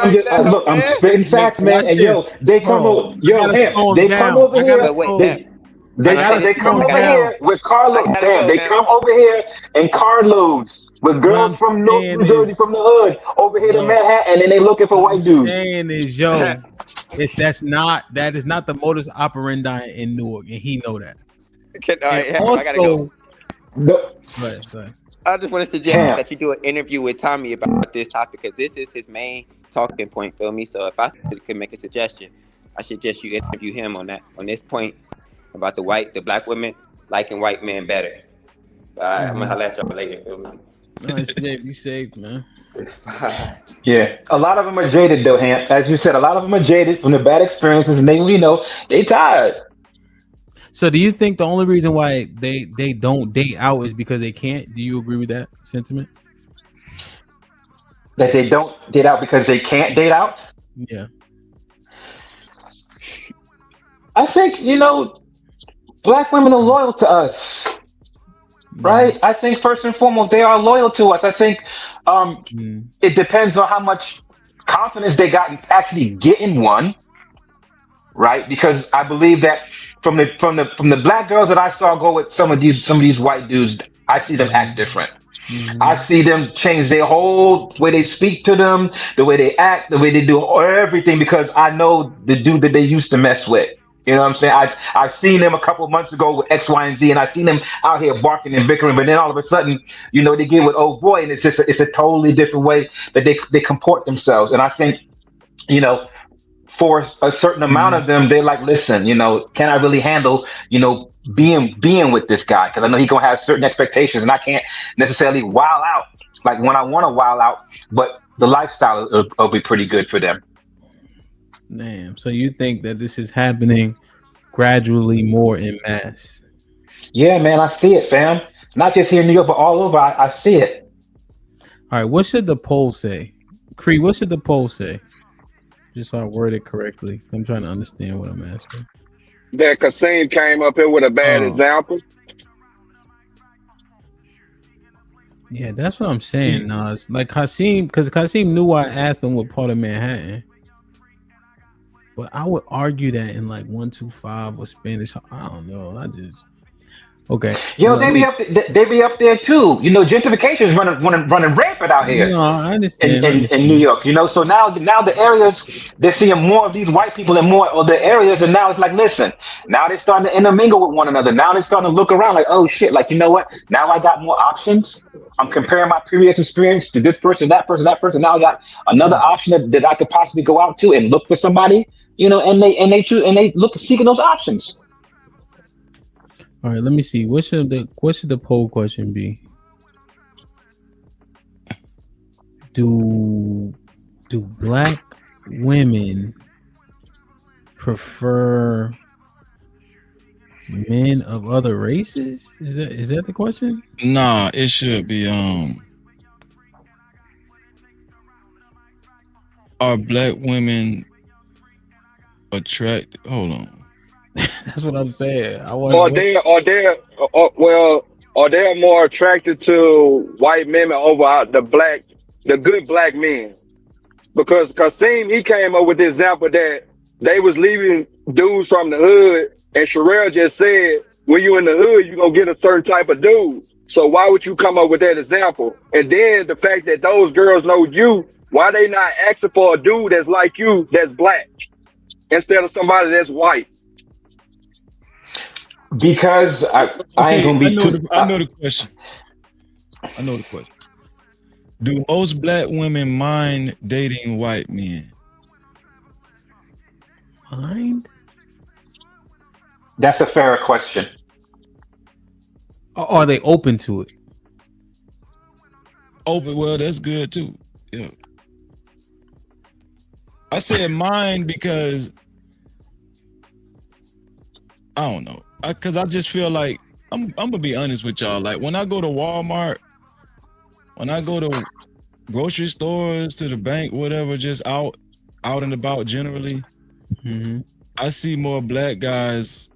look. I'm spitting facts, man. Watch And this. yo, they come Hold over. on. I Yo, gotta Ham, slow him they come down. over I here. gotta slow. I gotta They slow come him over down. here with carloads. Damn, they come over here in carloads with What I'm girls from Newark, saying New Jersey, is, from the hood, over here to no. Manhattan, and then they looking for What I'm white dudes. saying is, yo, that is not the modus operandi in Newark, and he know that. And I gotta go. Go ahead. I just want to suggest that you do an interview with Tommy about this topic because this is his main talking point. Feel me? So if I could make a suggestion, I suggest you interview him on this point about the black women liking white men better. All right, I'm gonna holler at y'all later. Feel me? Nice, be safe, man. Yeah, a lot of them are jaded though, Ham. As you said, a lot of them are jaded from the bad experiences, and they tired. So do you think the only reason why they don't date out is because they can't? Do you agree with that sentiment? That they don't date out because they can't date out? Yeah. I think, black women are loyal to us. Right? I think first and foremost, they are loyal to us. I think it depends on how much confidence they got in actually getting one. Right? Because I believe that from the black girls that I saw go with some of these white dudes, I see them act different. I see them change their whole way they speak to them, the way they act, the way they do everything, because I know the dude that they used to mess with. You know what I'm saying? I've seen them a couple of months ago with X, Y, and Z, and I seen them out here barking and bickering, but then all of a sudden, they get with old boy, and it's a totally different way that they comport themselves. And I think, for a certain amount of them, they're like, listen, can I really handle, being with this guy? Because I know he's gonna have certain expectations, and I can't necessarily wild out like when I want to wild out, but the lifestyle will be pretty good for them. Damn. So you think that this is happening gradually more en masse? Yeah, man, I see it, fam. Not just here in New York, but all over. I see it. All right, what should the poll say? Cree, what should the poll say? Just so I word it correctly. I'm trying to understand what I'm asking. That Kasim came up here with a bad example. Yeah, that's what I'm saying, Nas. Like Kasim, because Kasim knew I asked him what part of Manhattan. But I would argue that in like 125 or Spanish. I don't know. Okay. Yo, they be up there too. Gentrification is running rampant out here. No, I understand. In New York, So now the areas, they're seeing more of these white people in more of the areas, and now it's like, listen, now they're starting to intermingle with one another. Now they're starting to look around like, oh shit, like, you know what? Now I got more options. I'm comparing my previous experience to this person, that person, that person. Now I got another option that I could possibly go out to and look for somebody, and they choose and they look seeking those options. All right, let me see. What should the poll question be? Do black women prefer men of other races? Is that the question? Nah, it should be are black women attracted? Hold on. That's what I'm saying. Are they more attracted to white men over the good black men? Because Kasim, he came up with the example that they was leaving dudes from the hood, and Sherelle just said, when you in the hood, you gonna get a certain type of dude. So why would you come up with that example? And then the fact that those girls know you, why they not asking for a dude that's like you, that's black, instead of somebody that's white? Because I ain't gonna be I know the question. Do most black women mind dating white men? Mind? That's a fair question. Or are they open to it? Open, well, that's good too. Yeah. I said mind because I don't know. Cause I just feel like I'm gonna be honest with y'all. Like when I go to Walmart, when I go to grocery stores, to the bank, whatever, just out and about generally, I see more black guys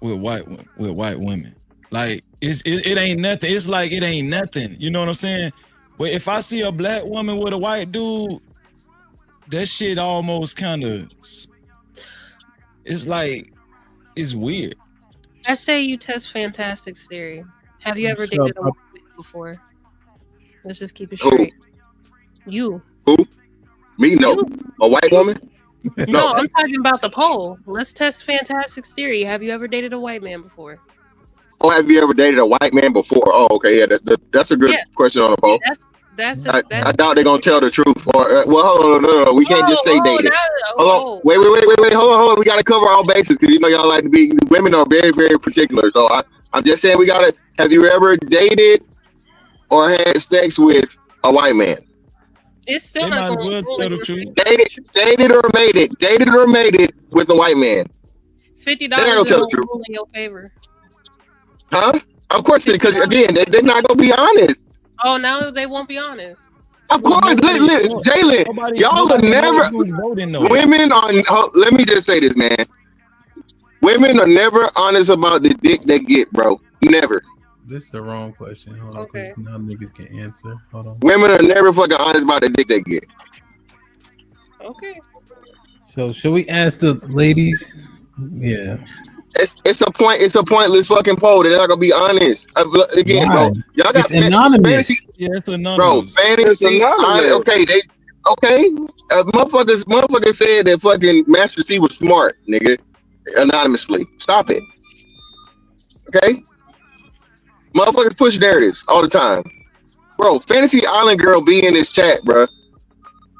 with white women. Like it ain't nothing. It's like it ain't nothing. You know what I'm saying? But if I see a black woman with a white dude, that shit almost kind of, it's like, it's weird. I say you test Fantastic's theory. Have you ever dated a woman before? Let's just keep it straight. You. Who? Me? No. You. A white woman? No, I'm talking about the poll. Let's test Fantastic's theory. Have you ever dated a white man before? Oh, have you ever dated a white man before? Oh, okay, yeah, that's a good question on the poll. I doubt they're gonna tell the truth. Or well, hold on, no, we can't just say dated. Hold on, wait, hold on. We gotta cover all bases because you know y'all like to be. Women are very, very particular. So I'm just saying we gotta. Have you ever dated or had sex with a white man? It's still not going to tell the truth. Dated or made it with a white man. $50 will rule in your favor. Huh? Of course, because again, they're not gonna be honest. Oh, now they won't be honest. Of course, Jalen, y'all are never. Women are. Let me just say this, man. Women are never honest about the dick they get, bro. Never. This is the wrong question. Hold on, okay. Now niggas can answer. Hold on. Women are never fucking honest about the dick they get. Okay. So should we ask the ladies? Yeah. It's a pointless fucking poll. They're not gonna be honest. Again, bro. Y'all got it's anonymous. Fantasy, yeah, it's anonymous. Bro, fantasy. Okay. Motherfuckers said that fucking Master C was smart, nigga. Anonymously. Stop it. Okay. Motherfuckers push narratives all the time. Bro, Fantasy Island Girl be in this chat, bro.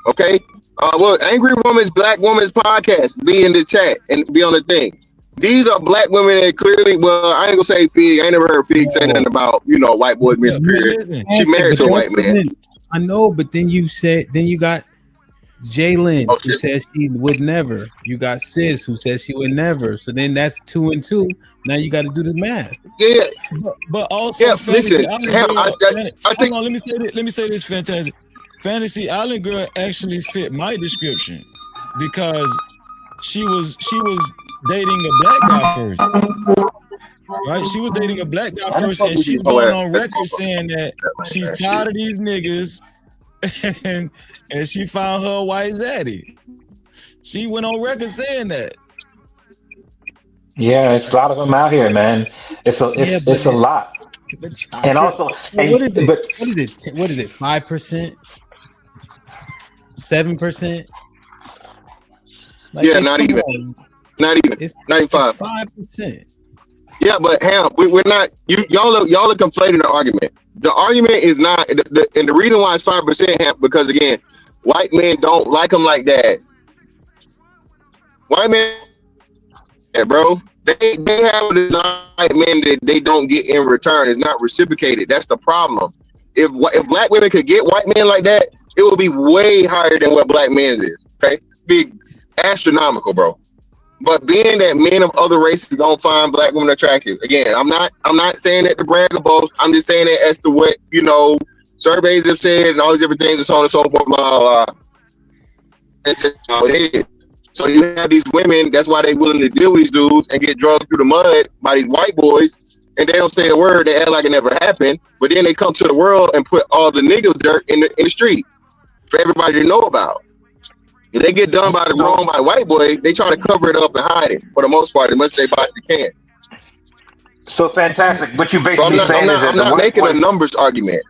Okay? Well, Angry Woman's Black Woman's podcast be in the chat and be on the thing. These are black women that clearly, well, I ain't gonna say Fig. I ain't never heard Fig say nothing about, white boys being superior. She married to a white man. I know, but then you got Jalen, who says she would never. You got Sis, who says she would never. So then that's 2 and 2. Now you got to do the math. Yeah, but also, yeah. Fantasy Listen, let me say this, Fantastic. Fantasy Island Girl actually fit my description because she was dating a black guy first, right? She was dating a black guy first, and she's going on record saying that she's tired of these niggas, and she found her white zaddy. She went on record saying that. Yeah, it's a lot of them out here, man. It's a lot. And also, what is it? What is it? 5%? 7%? Yeah, not even. It's 95. 5%. Yeah, but Ham, we're not. Y'all are conflating the argument. The argument is not, and the reason why it's 5%, Ham, because again, white men don't like them like that. White men, yeah, bro, they have a design men that they don't get in return. It's not reciprocated. That's the problem. If black women could get white men like that, it would be way higher than what black men is. Okay, be astronomical, bro. But being that men of other races don't find black women attractive, again, I'm not saying that to brag or boast. I'm just saying that as to what surveys have said and all these different things and so on and so forth. Blah blah blah. It's how it is. So you have these women. That's why they're willing to deal with these dudes and get dragged through the mud by these white boys, and they don't say a word. They act like it never happened. But then they come to the world and put all the nigga dirt in the street for everybody to know about. If they get done by the wrong by a white boy, they try to cover it up and hide it for the most part as much as they possibly can. So Fantastic. What you basically saying is I'm not making a numbers argument.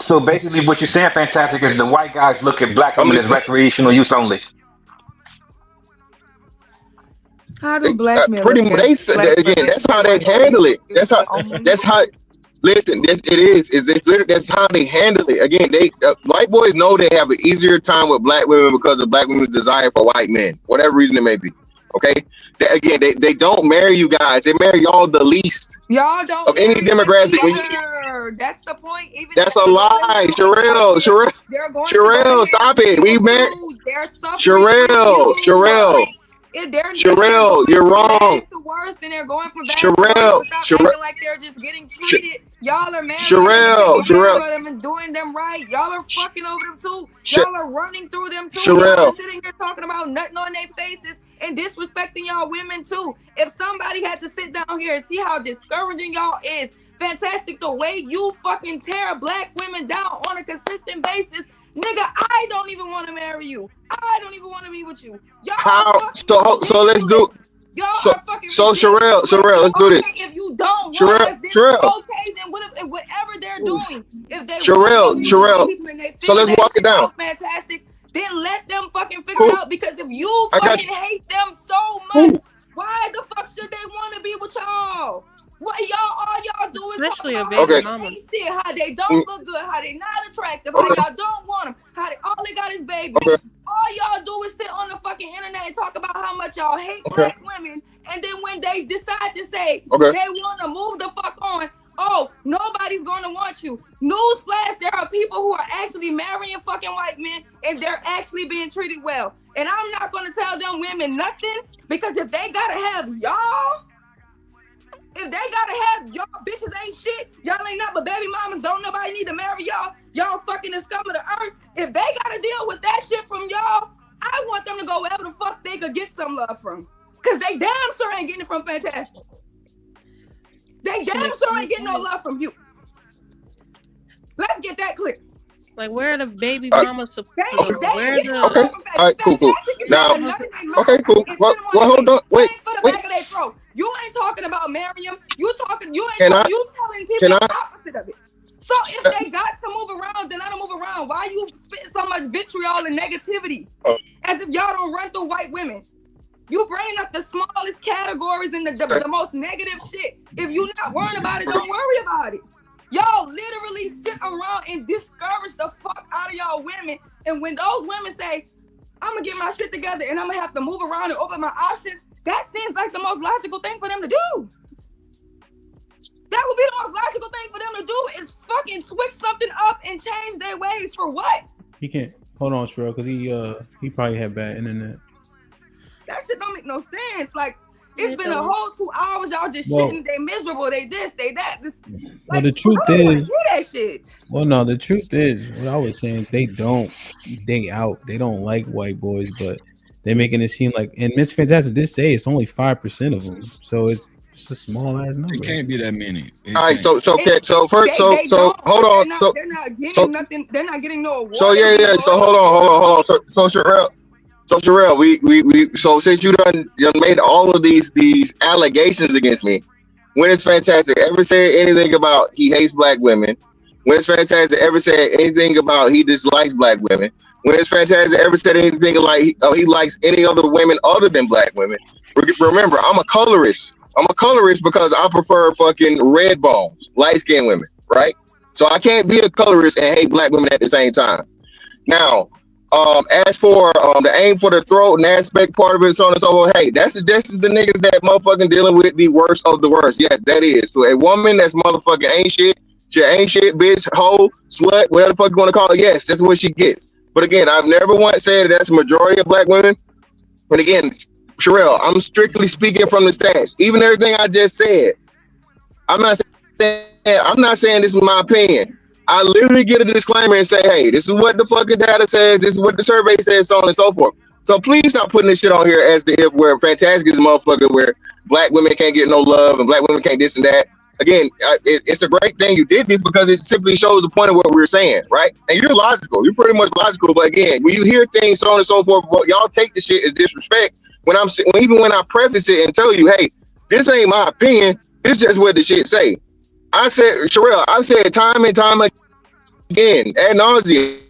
So basically, what you're saying, Fantastic, is the white guys look at black women as recreational use only. How do black men? Pretty much. They said again. That's how they handle it. That's how. Listen, it is. It's literally that's how they handle it. Again, white boys know they have an easier time with black women because of black women's desire for white men, whatever reason it may be. Okay. They don't marry you guys. They marry y'all the least. Y'all don't of any demographic. That's the point. Even that's a lie, Sherelle. Sherelle, stop it. We married. Sherelle. Sherelle, you're wrong. To worse than they're going from bad to worse. Stop acting like they're just getting treated. Y'all are married. Sherelle, them and doing them right. Y'all are fucking over them too. Y'all are running through them too. Sherelle, y'all are sitting here talking about nothing on their faces and disrespecting y'all women too. If somebody had to sit down here and see how discouraging y'all is, fantastic the way you fucking tear black women down on a consistent basis. Nigga, I don't even want to marry you. I don't even want to be with you. Y'all so let's do. Y'all are fucking Sherelle, let's do this. If you don't Sherelle, want us, then okay, then whatever they're doing, if they Sherelle, so let's walk it down. Fantastic. Then let them fucking figure it out. Because if you fucking hate them so much, why the fuck should they want to be with y'all? What all y'all do is especially talk a baby about mama. shit, how they don't look good, how they not attractive, how y'all don't want them, how all they got is babies. All y'all do is sit on the fucking internet and talk about how much y'all hate black women, and then when they decide to say they want to move the fuck on, oh, nobody's gonna want you. Newsflash, there are people who are actually marrying fucking white men, and they're actually being treated well. And I'm not gonna tell them women nothing, because if they gotta have y'all, if they gotta have y'all bitches ain't shit, y'all ain't not but baby mamas, don't nobody need to marry y'all fucking the scum of the earth. If they gotta deal with that shit from y'all, I want them to go wherever the fuck they could get some love from. Cause they damn sure ain't getting it from Fantastic. They damn sure ain't getting no love from you. Let's get that clear. Like, where are the baby mamas supposed to go? Where the... Okay. All right, cool. Now, okay, cool. Well, hold on. Wait. You ain't talking about Miriam. You telling people the opposite of it. So if they got to move around, then let them move around. Why you spitting so much vitriol and negativity? As if y'all don't run through white women. You bring up the smallest categories and the most negative shit. If you not worrying about it, don't worry about it. Y'all literally sit around and discourage the fuck out of y'all women. And when those women say, I'm gonna get my shit together and I'm gonna have to move around and open my options, that seems like the most logical thing for them to do. That would be the most logical thing for them to do is fucking switch something up and change their ways for what? He can't. Hold on, Sherelle, because he probably had bad internet. That shit don't make no sense. Like, it's been a whole 2 hours. Y'all just shitting. They miserable. They this. They that. Well, the truth is, hear that shit. Well, no, the truth is, what I was saying, they don't like white boys, but they're making it seem like. And Miss Fantastic did say it's only 5% of them, so it's a small ass number. It can't be that many. All right, so hold on. They're not getting nothing. They're not getting no award. So yeah. So hold on. So Sherelle, we so since you done made all of these allegations against me, when it's Fantastic ever said anything about he hates black women? When it's Fantastic ever said anything about he dislikes black women? When it's Fantastic ever said anything like he likes any other women other than black women? Remember, I'm a colorist. Because I prefer fucking red bones, light skinned women, right? So I can't be a colorist and hate black women at the same time. Now, as for the aim for the throat and aspect part of it, so on and so forth, hey, that's the niggas that motherfucking dealing with the worst of the worst. Yes, that is. So a woman that's motherfucking ain't shit, bitch, hoe, slut, whatever the fuck you want to call it, yes, that's what she gets. But again, I've never once said that's a majority of black women. But again, Sherelle, I'm strictly speaking from the stats. Even everything I just said, I'm not saying this is my opinion. I literally get a disclaimer and say, hey, this is what the fucking data says, this is what the survey says, so on and so forth. So please stop putting this shit on here as if where Fantastic is a motherfucker where black women can't get no love and black women can't this and that. Again, it's a great thing you did this because it simply shows the point of what we're saying, right? And you're logical. You're pretty much logical. But again, when you hear things, so on and so forth, y'all take the shit as disrespect. Even when I preface it and tell you, hey, this ain't my opinion, this is just what the shit say. I said, Sherelle, I've said time and time again, ad nauseum,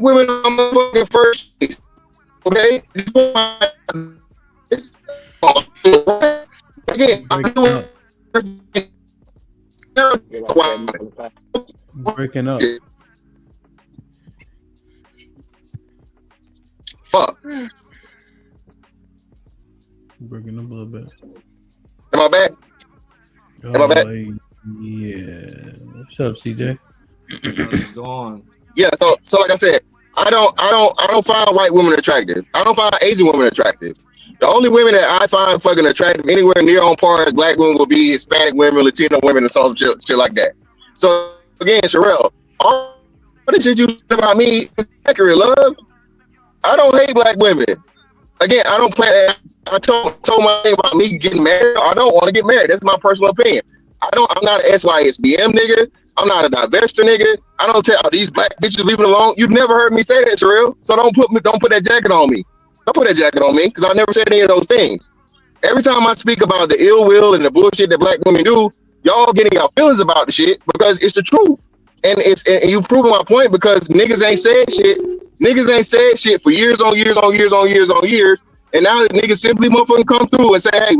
women on my fucking first place. Okay? Again, Breaking up. Fuck. Breaking up a little bit. Am I back? Am I back? Yeah. What's up, CJ? Go on. Yeah. So like I said, I don't find white women attractive. I don't find Asian women attractive. The only women that I find fucking attractive anywhere near on par as black women will be Hispanic women, Latino women, and some shit like that. So again, Sherelle, all the shit you said about me is accurate, love. I don't hate black women. Again, I don't plan. I told my thing about me getting married. I don't want to get married. That's my personal opinion. I'm not an SYSBM nigga. I'm not a divester nigga. I don't tell these black bitches leave it alone. You've never heard me say that, Sherelle. So don't put that jacket on me. Don't put that jacket on me because I never said any of those things. Every time I speak about the ill will and the bullshit that black women do, y'all getting y'all feelings about the shit because it's the truth. And you proving my point because niggas ain't said shit. Niggas ain't said shit for years on years on years on years on years. And now niggas simply motherfucking come through and say, hey,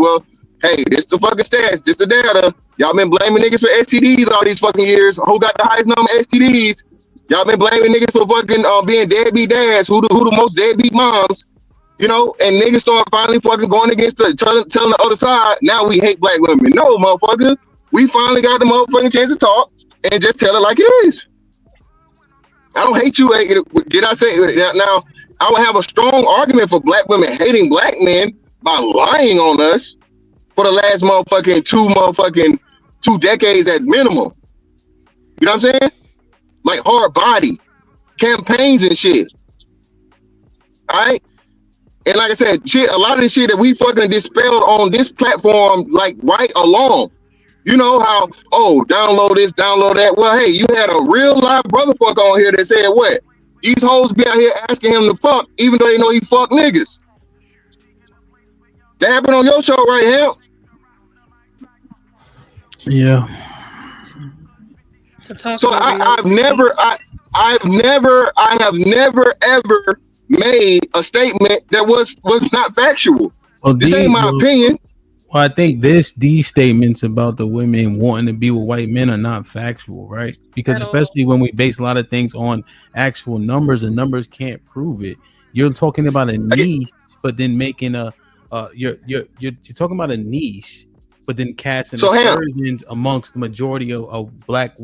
this the fucking stats, this the data. Y'all been blaming niggas for STDs all these fucking years. Who got the highest number of STDs? Y'all been blaming niggas for fucking being deadbeat dads. Who the most deadbeat moms? You know, and niggas start finally fucking going against telling the other side. Now we hate black women. No, motherfucker. We finally got the motherfucking chance to talk and just tell it like it is. I don't hate you. Did I say now? I would have a strong argument for black women hating black men by lying on us for the last motherfucking 2 decades at minimum. You know what I'm saying? Like hard body campaigns and shit. All right. And like I said, shit, a lot of the shit that we fucking dispelled on this platform, like right along. You know how, download this, download that. Well, hey, you had a real live brother fuck on here that said what? These hoes be out here asking him to fuck, even though they know he fuck niggas. That happened on your show right here. Yeah. So I have never ever made a statement that was not factual. Well, this ain't my opinion. Well, I think these statements about the women wanting to be with white men are not factual, right? Because especially when we base a lot of things on actual numbers, and numbers can't prove it. You're talking about a niche, but then making you're talking about a niche, but then casting aspersions amongst the majority of black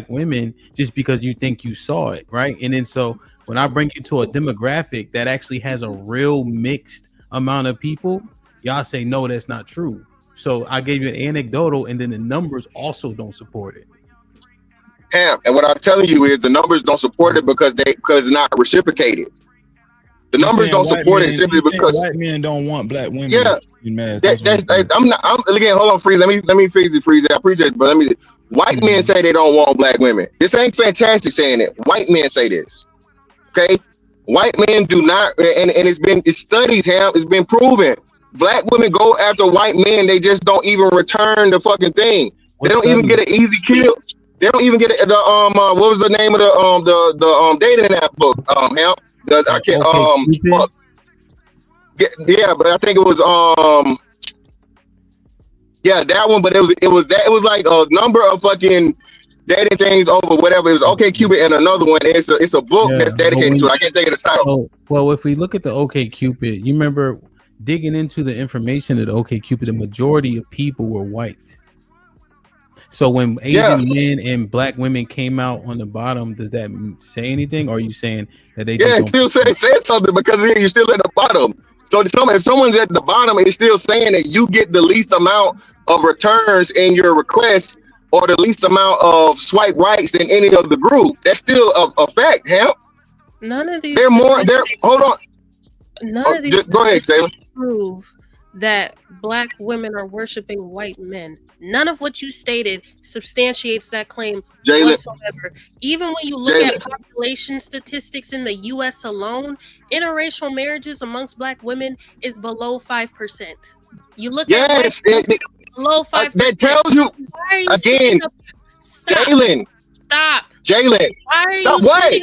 women just because you think you saw it, right? And then so when I bring you to a demographic that actually has a real mixed amount of people, y'all say no, that's not true. So I gave you an anecdotal, and then the numbers also don't support it. Yeah, and what I'm telling you is the numbers don't support it because it's not reciprocated. The numbers don't support it simply because white men don't want black women. Yeah, again. Hold on, freeze. Let me freeze. I appreciate it, but white men say they don't want black women. This ain't fantastic saying it. White men say this. Okay, white men do not, and it's studies have it's been proven. Black women go after white men. They just don't even return the fucking thing. They don't even get an easy kill. They don't even get what was the name of the dating app book? I can't yeah, but I think it was that one. But it was like a number of fucking dating things over whatever. It was OkCupid and another one. It's a book that's dedicated to it. I can't think of the title. Well, if we look at the OkCupid, you remember digging into the information at OkCupid, the majority of people were white. So when Asian men and black women came out on the bottom, does that say anything? Or are you saying that they still say something because you're still at the bottom? So if someone's at the bottom and it's still saying that you get the least amount of returns in your request or the least amount of swipe rights than any of the group, that's still a fact, Hemp. None of these. Hold on. None of these. Go ahead, Taylor. Prove that black women are worshiping white men. None of what you stated substantiates that claim whatsoever. Even when you look at population statistics in the U.S. alone, interracial marriages amongst black women is below 5%. You look at below 5%. That tells you again, Jalen. Stop. Jalen. Why are Stop you what?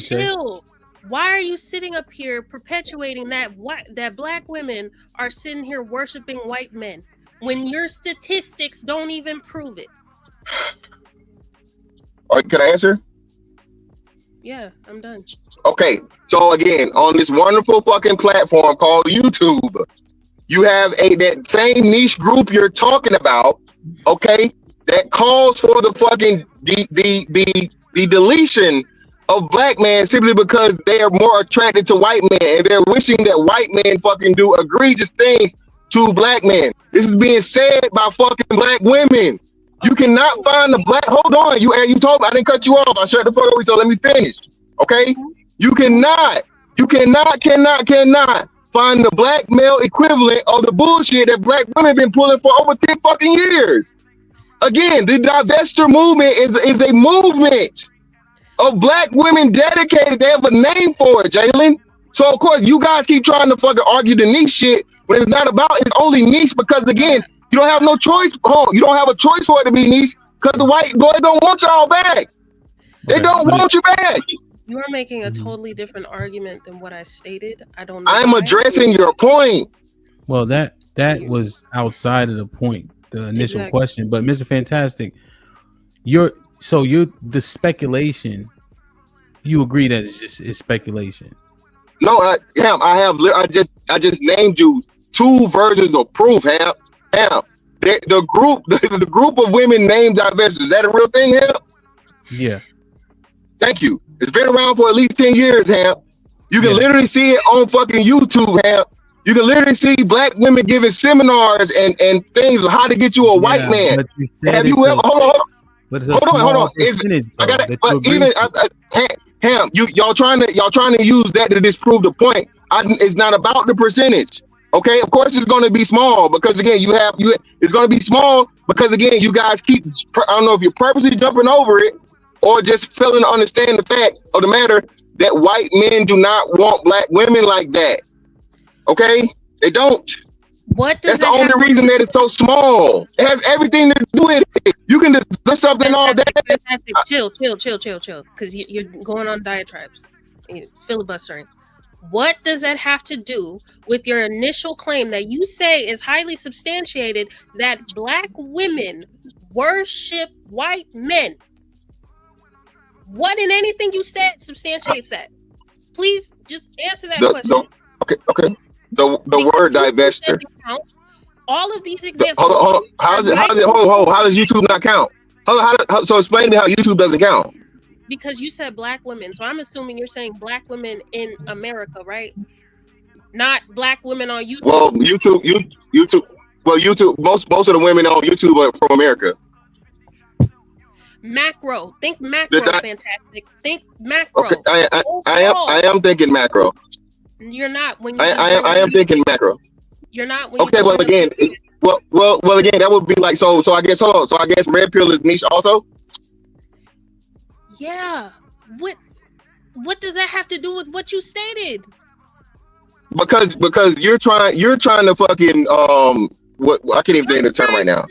Chill. Why are you sitting up here perpetuating that black women are sitting here worshiping white men when your statistics don't even prove it? All right, can I answer? Yeah, I'm done. Okay, so again, on this wonderful fucking platform called YouTube, you have that same niche group you're talking about, okay, that calls for the fucking the deletion of black men simply because they are more attracted to white men and they're wishing that white men fucking do egregious things to black men. This is being said by fucking black women. You cannot find the black. Hold on, you told me I didn't cut you off. I shut the fuck up. So let me finish. Okay, you cannot find the black male equivalent of the bullshit that black women been pulling for over 10 fucking years. Again, the divestiture movement is a movement of black women dedicated. They have a name for it, Jalen. So of course you guys keep trying to fucking argue the niche shit when it's not about. It's only niche because again, you don't have no choice. You don't have a choice for it to be niche because the white boys don't want y'all back. They don't want you back. You are making a totally different argument than what I stated. I don't know. I'm addressing your point. Well, that was outside of the point, the initial question. But Mr. Fantastic, the speculation. You agree that it's speculation? No, I just named you two versions of proof. The group of women named divestors. Is that a real thing, Ham? Yeah. Thank you. It's been around for at least 10 years, Ham. You can literally see it on fucking YouTube, Ham. You can literally see black women giving seminars and things on how to get you a white man. Have you ever? Hold on. I got it. But even Ham, y'all trying to use that to disprove the point. It's not about the percentage. Okay, of course it's going to be small because again it's going to be small because again you guys keep, I don't know if you're purposely jumping over it or just failing to understand the fact of the matter that white men do not want black women like that. Okay, they don't. What does that's the only reason that it's so small. It has everything to do with it. You can just something all day. Chill, because you're going on diatribes, filibustering. What does that have to do with your initial claim that you say is highly substantiated that black women worship white men? What in anything you said substantiates that? Please just answer that question. Okay. The word divestiture. All of these examples. Hold on. How does YouTube not count? So explain to me how YouTube doesn't count. Because you said black women, so I'm assuming you're saying black women in America, right? Not black women on YouTube. Well, YouTube. Well, YouTube. Most of the women on YouTube are from America. Macro. Think macro. Fantastic. Think macro. Okay, I am thinking macro. You're not when you. I am thinking macro. You're not when. Okay. Well, again. Well, again, that would be like so. I guess hold on. So I guess red pill is niche also. Yeah. What does that have to do with what you stated? Because you're trying to fucking what I can't even think of the term right now.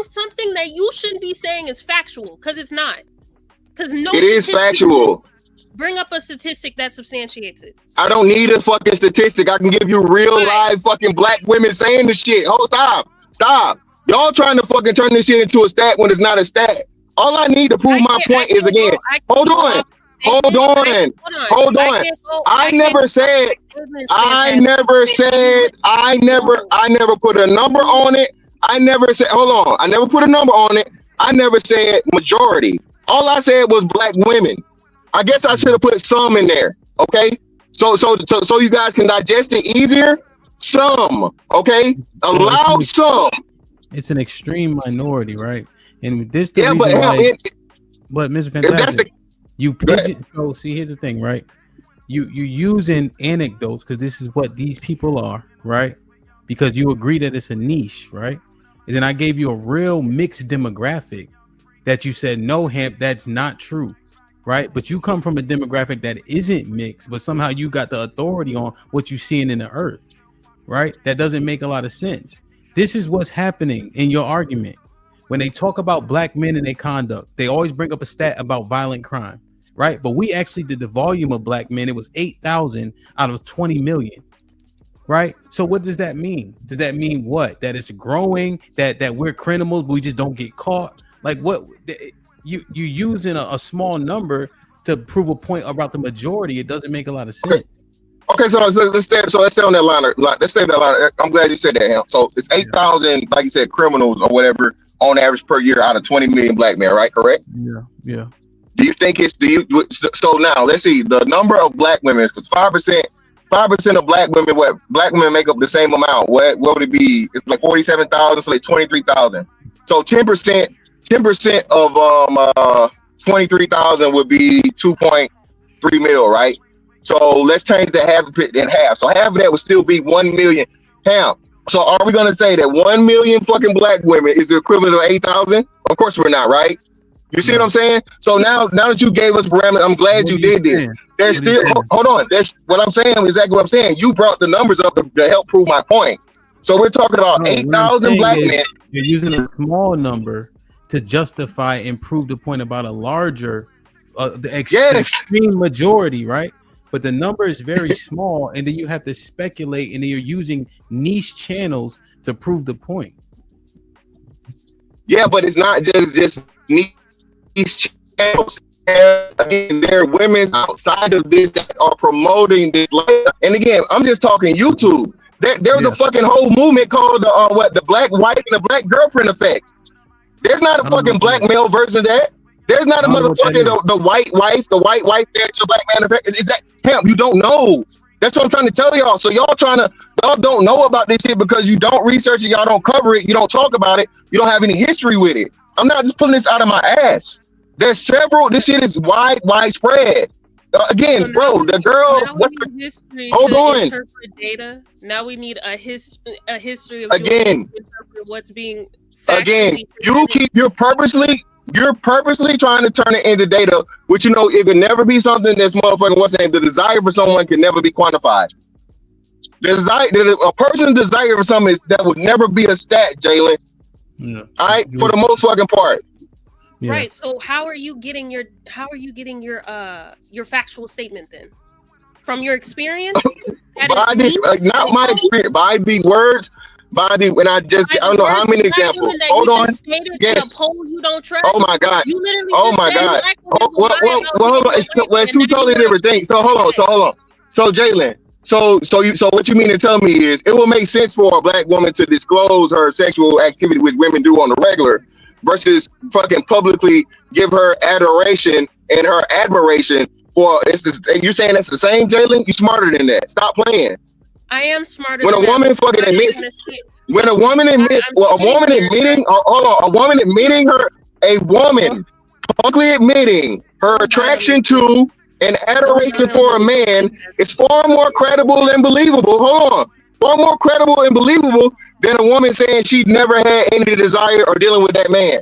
Something that you shouldn't be saying is factual because it's not. Because it is factual. Bring up a statistic that substantiates it. I don't need a fucking statistic. I can give you real live fucking black women saying the shit. Oh, stop. Y'all trying to fucking turn this shit into a stat when it's not a stat. All I need to prove my point is again. Hold on. I never put a number on it. I never said, hold on. I never put a number on it. I never said majority. All I said was black women. I guess I should have put some in there. Okay. So you guys can digest it easier. Some. Okay. Allow some. It's an extreme minority, right? And this but Mr. Fantastic, so see, here's the thing, right? You using anecdotes because this is what these people are, right? Because you agree that it's a niche, right? And then I gave you a real mixed demographic that you said no, Hamp, that's not true, right? But you come from a demographic that isn't mixed, but somehow you got the authority on what you're seeing in the earth, right? That doesn't make a lot of sense. This is what's happening in your argument. When they talk about black men and their conduct, they always bring up a stat about violent crime, right? But we actually did the volume of black men. It was 8,000 out of 20 million, right? So what does that mean? Does that mean what? That it's growing, that we're criminals, but we just don't get caught? Like what you using a small number to prove a point about the majority. It doesn't make a lot of sense. Okay, so let's stay on that line. Let's stay on that line. I'm glad you said that, Ham. So it's 8,000, like you said, criminals or whatever on average per year out of 20 million black men, right? Correct? Yeah. Do you think so now let's see the number of black women, because 5% of black women make up the same amount. What would it be? It's like 47,000, so like 23,000. So 10% of 23,000 would be 2.3 mil, right? So let's change the half in half. So half of that would still be 1 million. Ham. So are we gonna say that 1 million fucking black women is the equivalent of 8,000? Of course we're not, right? You see what I'm saying? So now that you gave us parameters, I'm glad you did this. There's still hold on. There's what I'm saying, exactly what I'm saying. You brought the numbers up to help prove my point. So we're talking about 8,000 black men. You're using a small number to justify and prove the point about a larger, the extreme majority, right? But the number is very small, and then you have to speculate, and then you're using niche channels to prove the point. Yeah, but it's not just niche channels. And there are women outside of this that are promoting this life. And again, I'm just talking YouTube. There was a fucking whole movement called the black wife and the black girlfriend effect. There's not a fucking black male version of that. There's not a motherfucking the white wife that's a black man effect. Is that him? You don't know. That's what I'm trying to tell y'all. So y'all don't know about this shit because you don't research it, y'all don't cover it, you don't talk about it, you don't have any history with it. I'm not just pulling this out of my ass. There's several. This shit is widespread. Again, so bro, the girl. Hold on. Interpret data. Now we need a history of again. Interpret what's being. Again, you're purposely trying to turn it into data, which it can never be something that's motherfucking the desire for someone can never be quantified. A person's desire for something that would never be a stat, Jalen. Yeah. All right, for the most fucking part. Yeah. Right. So how are you getting your factual statement then? From your experience? Not my experience. By the words. I don't know how many examples. Hold on. Yes. You don't trust. Oh my God. You literally oh my God. Well, hold on. It's two totally different things. So hold on. So Jalen. So what you mean to tell me is it will make sense for a black woman to disclose her sexual activity, which women do on the regular, versus fucking publicly give her adoration and her admiration for you're saying that's the same, Jalen? You smarter than that. Stop playing. I am smarter. When a woman fucking admits, a woman publicly admitting her attraction to and adoration for a man is far more credible and believable. Hold on, far more credible and believable than a woman saying she'd never had any desire or dealing with that man.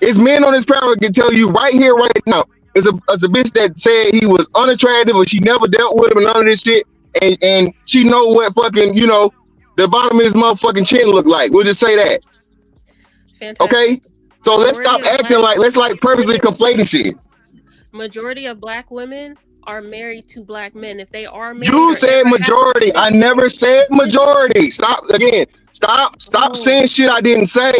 It's men on this panel can tell you right here, right now. It's a bitch that said he was unattractive or she never dealt with him and none of this shit. And she know what fucking, the bottom of his motherfucking chin look like. We'll just say that. Fantastic. Okay? So let's stop acting let's purposely conflating shit. Majority of black women are married to black men. If they are married, you said majority. I never said majority. Stop again. Stop saying shit I didn't say.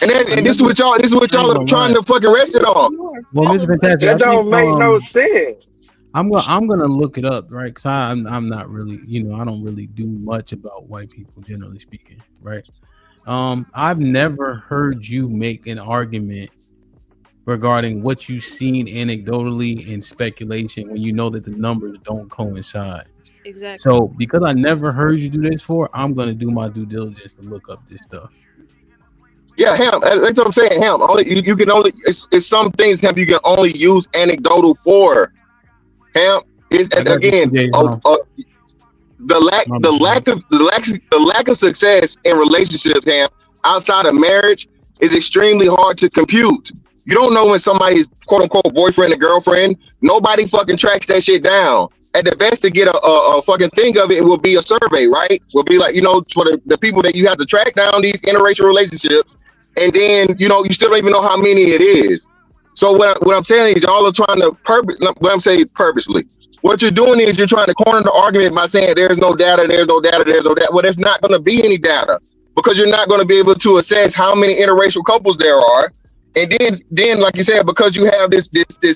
And this is what y'all are trying to fucking rest it on. Well, Mr. Fantastic, that don't make no sense. I'm gonna look it up, right? Because I'm not really, I don't really do much about white people, generally speaking, right? I've never heard you make an argument regarding what you've seen anecdotally and speculation when you know that the numbers don't coincide. Exactly. So because I never heard you do this before, I'm gonna do my due diligence to look up this stuff. Yeah, Ham. That's what I'm saying. Ham. You can only it's some things Ham you can only use anecdotal for. Ham is again the lack of success in relationships, Ham, outside of marriage is extremely hard to compute. You don't know when somebody's quote unquote boyfriend or girlfriend. Nobody fucking tracks that shit down. At the best to get a fucking thing of it will be a survey, right? Will be like, for the people that you have to track down these interracial relationships, and then you still don't even know how many it is. So what I'm telling you, y'all are trying to purposely. What you're doing is you're trying to corner the argument by saying there's no data. Well, there's not going to be any data because you're not going to be able to assess how many interracial couples there are. And then like you said, because you have this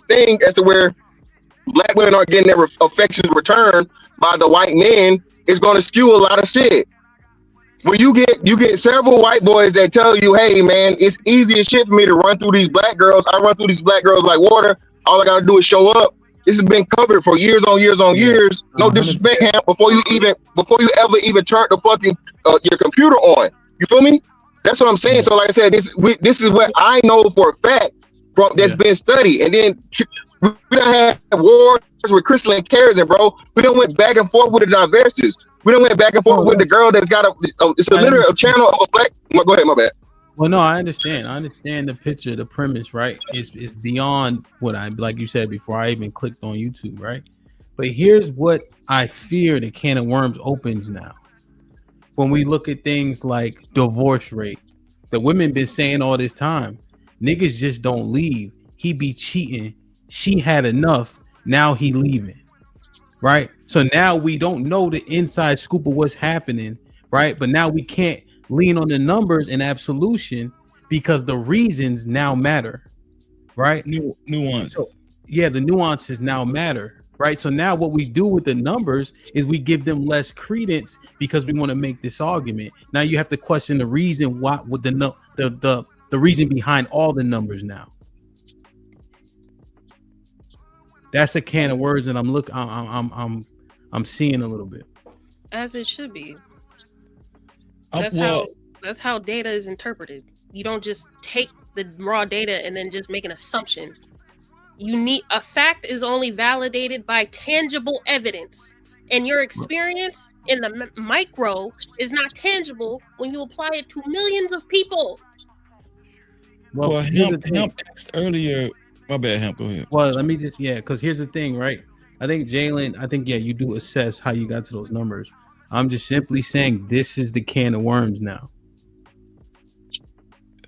thing as to where black women aren't getting their affection returned by the white men, it's going to skew a lot of shit. When you get several white boys that tell you, hey man, it's easy as shit for me to run through these black girls. I run through these black girls like water. All I gotta do is show up. This has been covered for years on years on years. No disrespect, Ham, before you ever even turn the fucking your computer on. You feel me? That's what I'm saying. So like I said, this is what I know for a fact from that's been studied. And then we don't have wars with Crystal and Kerrison, bro. We don't went back and forth with the diverses. We don't went back and forth with the girl that's got it's a literal channel of a black. Go ahead, my bad. Well, no, I understand. I understand the picture, the premise, right? It's beyond what I, like you said before I even clicked on YouTube, right? But here's what I fear the can of worms opens now. When we look at things like divorce rate, the women been saying all this time, niggas just don't leave. He be cheating. She had enough. Now he leaving, right? So now we don't know the inside scoop of what's happening, right? But now we can't lean on the numbers and absolution because the reasons now matter, right? Nuance. So, yeah, the nuances now matter, right? So now what we do with the numbers is we give them less credence because we want to make this argument. Now you have to question the reason why, with the reason behind all the numbers now. That's a can of words that I'm seeing a little bit. As it should be. That's how data is interpreted. You don't just take the raw data and then just make an assumption. You need a fact is only validated by tangible evidence, and your experience in the micro is not tangible when you apply it to millions of people. Well, Hemp asked earlier. My bad, Hemp. Go ahead. Well, let me just because here's the thing, right? I think Jalen. You do assess how you got to those numbers. I'm just simply saying this is the can of worms now.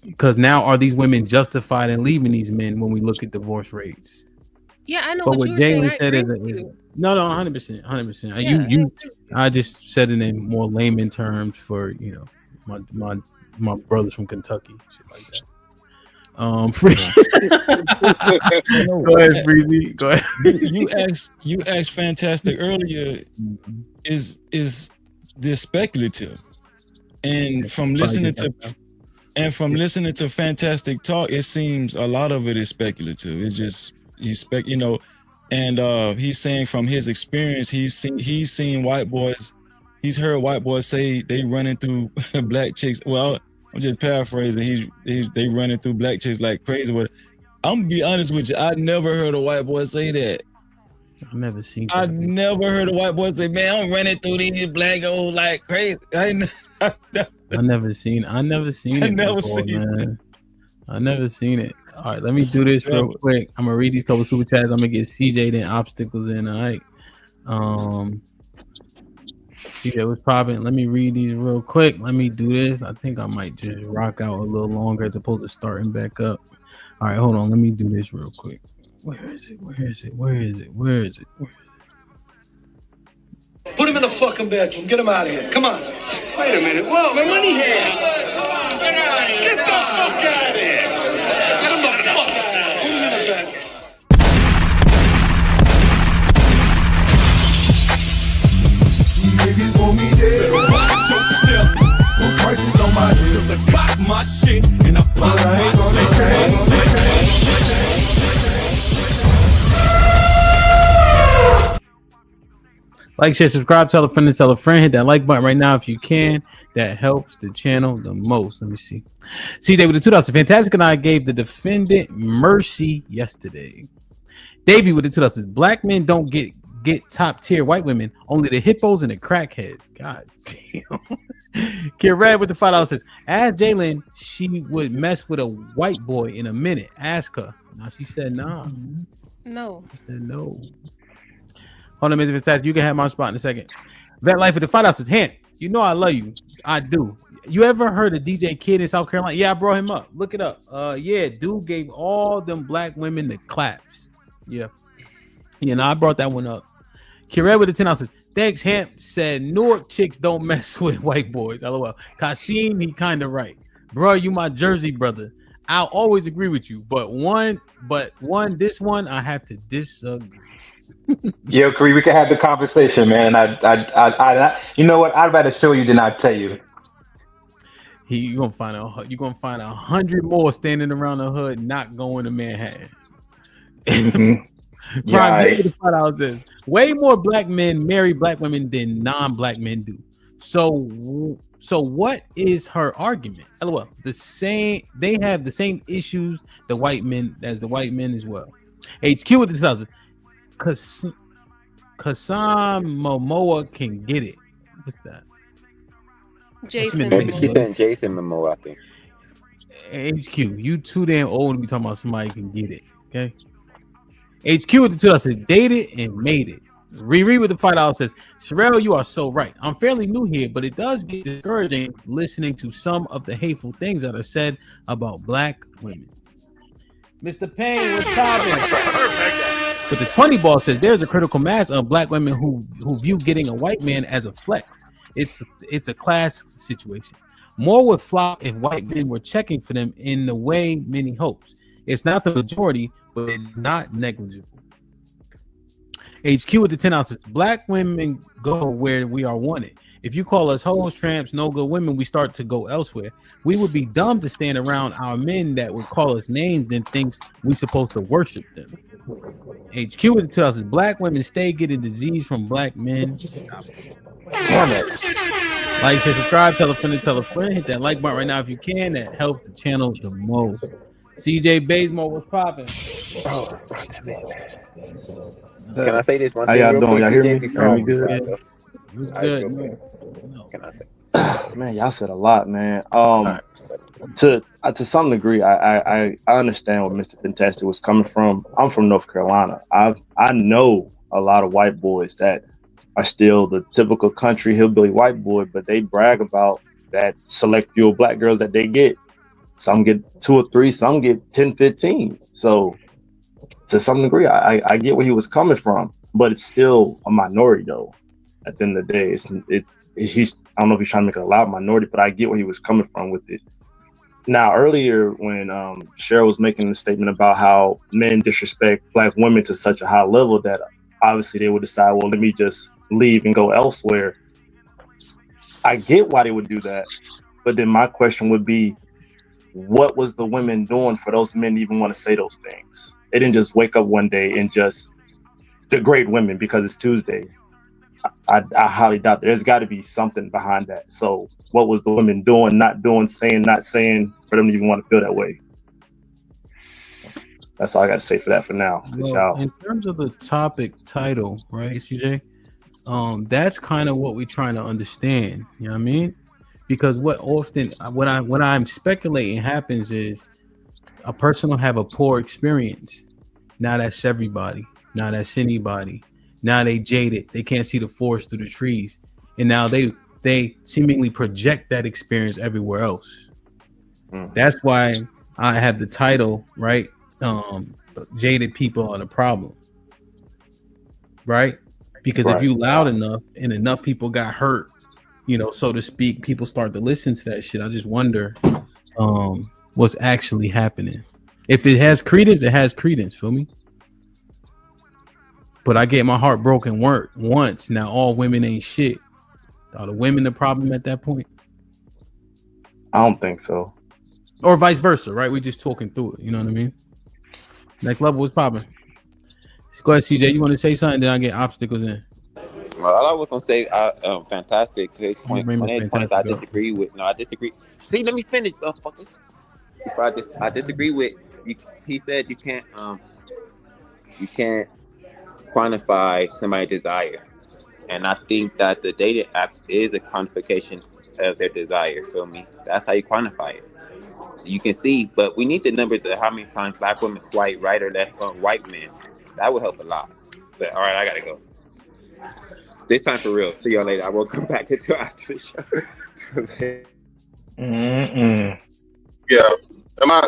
Because now are these women justified in leaving these men when we look at divorce rates? Yeah, I know. But what Jalen said is no, 100%. Yeah, I just said it in more layman terms for my brothers from Kentucky, shit like that. Go ahead, Freezy. Go ahead. You asked Fantastic earlier. Is this speculative? And from listening to Fantastic talk, it seems a lot of it is speculative. It's just and he's saying from his experience, he's seen white boys. He's heard white boys say they running through black chicks. Well, I'm just paraphrasing. They running through black chicks like crazy. But I'm gonna be honest with you. I never heard a white boy say that. I've never seen. I never heard a white boy say, "Man, I'm running through these black old like crazy." I never seen it. I never seen it. All right, let me do this real quick. I'm gonna read these couple super chats. I'm gonna get CJ then obstacles in. All right. CJ was popping. Let me read these real quick. Let me do this. I think I might just rock out a little longer as opposed to starting back up. All right, hold on. Let me do this real quick. Where is it? Put him in the fucking bedroom. Get him out of here. Come on. Wait a minute. Whoa, my money here. Get the fuck out of here. Get him the fuck out of here. Put him in the bedroom. Niggas want me dead. So still, the prices on my head. To cock my shit and I pop my shit. Like, share, subscribe, tell a friend, and tell a friend. Hit that like button right now if you can. That helps the channel the most. Let me see. CJ with the $2. Fantastic and I gave the defendant mercy yesterday. Davey with the $2. Black men don't get top tier white women, only the hippos and the crackheads. God damn. Kid Red with the $5 says, ask Jalen she would mess with a white boy in a minute. Ask her. Now she said nah. No. She said no. Hold on, Mr. Fantastic. You can have my spot in a second. Vet Life with the $5 says, Hint, you know I love you. I do. You ever heard of DJ Kid in South Carolina? Yeah, I brought him up. Look it up. Yeah, dude gave all them black women the claps. Yeah. I brought that one up. Kira with the $10 says, thanks, Hemp said Newark chicks don't mess with white boys. LOL. Kasim, he kind of right. Bro, you my Jersey brother. I'll always agree with you, but this one I have to disagree. You agree? We can have the conversation, man. You know what? I'd rather show you than I tell you. You're gonna find 100 more standing around the hood, not going to Manhattan. Mm-hmm. Prime says way more black men marry black women than non-black men do. So what is her argument? LOL. They have the same issues as the white men as well. HQ with the 2000. Kasam Momoa can get it. What's that? Jason Momoa, I think. HQ, you too damn old to be talking about somebody can get it. Okay. HQ with the 2000 dated and made it. Riri with the $5 says, Sherelle, you are so right. I'm fairly new here, but it does get discouraging listening to some of the hateful things that are said about black women. Mr. Payne was popping. But the 20 ball says there's a critical mass of black women who view getting a white man as a flex. It's a class situation. More would flop if white men were checking for them in the way many hopes. It's not the majority, but it's not negligible. HQ with the 10 ounces. Black women go where we are wanted. If you call us hoes, tramps, no good women, we start to go elsewhere. We would be dumb to stand around our men that would call us names and thinks we supposed to worship them. HQ with the 2000s. Black women stay getting disease from black men. Stop it. Damn it. Like, share, subscribe, tell a friend, hit that like button right now if you can. That helps the channel the most. CJ Bazemore was popping. Can I say this one How thing? y'all doing? Y'all hear me? Good. Good. Can I say? Man, y'all said a lot, man. To some degree, I understand where Mr. Fantastic was coming from. I'm from North Carolina. I know a lot of white boys that are still the typical country hillbilly white boy, but they brag about that select few black girls that they get. Some get 2 or 3, some get 10, 15. So to some degree, I get where he was coming from, but it's still a minority though. At the end of the day, he's I don't know if he's trying to make it a loud minority, but I get where he was coming from with it. Now, earlier when Cheryl was making the statement about how men disrespect black women to such a high level that obviously they would decide, well, let me just leave and go elsewhere. I get why they would do that, but then my question would be, what was the women doing for those men to even want to say those things? They didn't just wake up one day and just degrade women because it's Tuesday. I highly doubt there's got to be something behind that. So what was the women doing, not doing, saying, not saying for them to even want to feel that way? That's all I got to say for that for now. Well, in terms of the topic title, right, CJ? That's kind of what we're trying to understand. You know what I mean? Because what I'm speculating happens is a person will have a poor experience. Now that's everybody. Now that's anybody. Now they jaded. They can't see the forest through the trees, and now they seemingly project that experience everywhere else. That's why I have the title, right? Jaded people are the problem, right? Because if you loud enough and enough people got hurt, you know, so to speak, people start to listen to that shit. I just wonder what's actually happening. If it has credence, it has credence. Feel me? But I get my heart broken once. Now all women ain't shit. Are the women the problem at that point? I don't think so. Or vice versa, right? We just talking through it. You know what I mean? Next level was popping. Go ahead, CJ. You want to say something? Then I get obstacles in. Well, all I was gonna say, fantastic. His point, I disagree with. No, I disagree. See, let me finish, motherfucker. I disagree with. He said you can't quantify somebody's desire, and I think that the dating app is a quantification of their desire. Feel me? That's how you quantify it. You can see, but we need the numbers of how many times black women swipe right or left on white men. That would help a lot. But all right, I gotta go. This time for real. See y'all later. I will come back until after the show. Yeah. Am I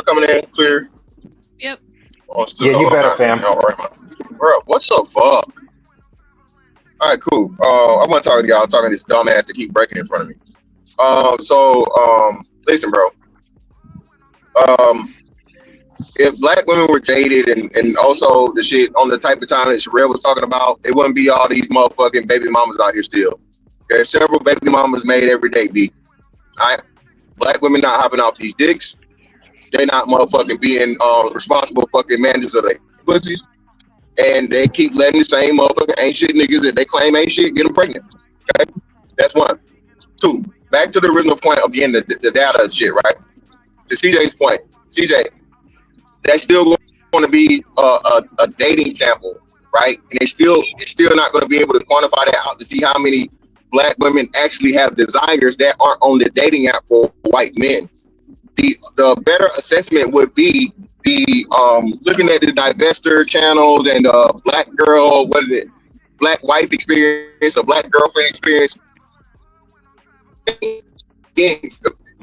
coming in clear? Yep. Yeah, you better, fam. Bro, what the fuck? All right, cool. I want to talk to y'all. I'm talking to this dumbass that keep breaking in front of me. Listen, bro. if black women were dated and also the shit on the type of time that Sherelle was talking about, it wouldn't be all these motherfucking baby mamas out here still. There's several baby mamas made every day, B. All right? Black women not hopping off these dicks. They not motherfucking being responsible fucking managers of their pussies. And they keep letting the same motherfucking ain't shit niggas that they claim ain't shit get them pregnant. Okay? That's one. Two, back to the original point of getting the data shit, right? To CJ's point, CJ, that's still going to be a dating sample, right? And it's still not going to be able to quantify that out to see how many black women actually have desires that aren't on the dating app for white men. The better assessment would be looking at the divester channels and black girl, what is it? Black wife experience or black girlfriend experience. Again,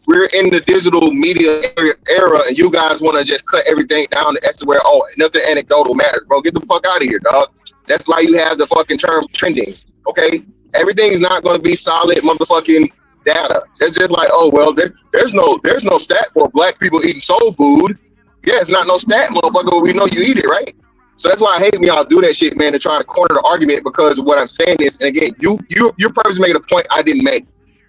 we're in the digital media era, and you guys want to just cut everything down to everywhere. Oh, nothing anecdotal matters, bro. Get the fuck out of here, dog. That's why you have the fucking term trending. Okay, everything is not going to be solid motherfucking data. It's just like, oh well, there's no stat for black people eating soul food. Yeah, it's not no stat, motherfucker. But we know you eat it, right? So that's why I hate when y'all do that shit, man, to try to corner the argument, because what I'm saying is, and again, you're purposely making a point I didn't make.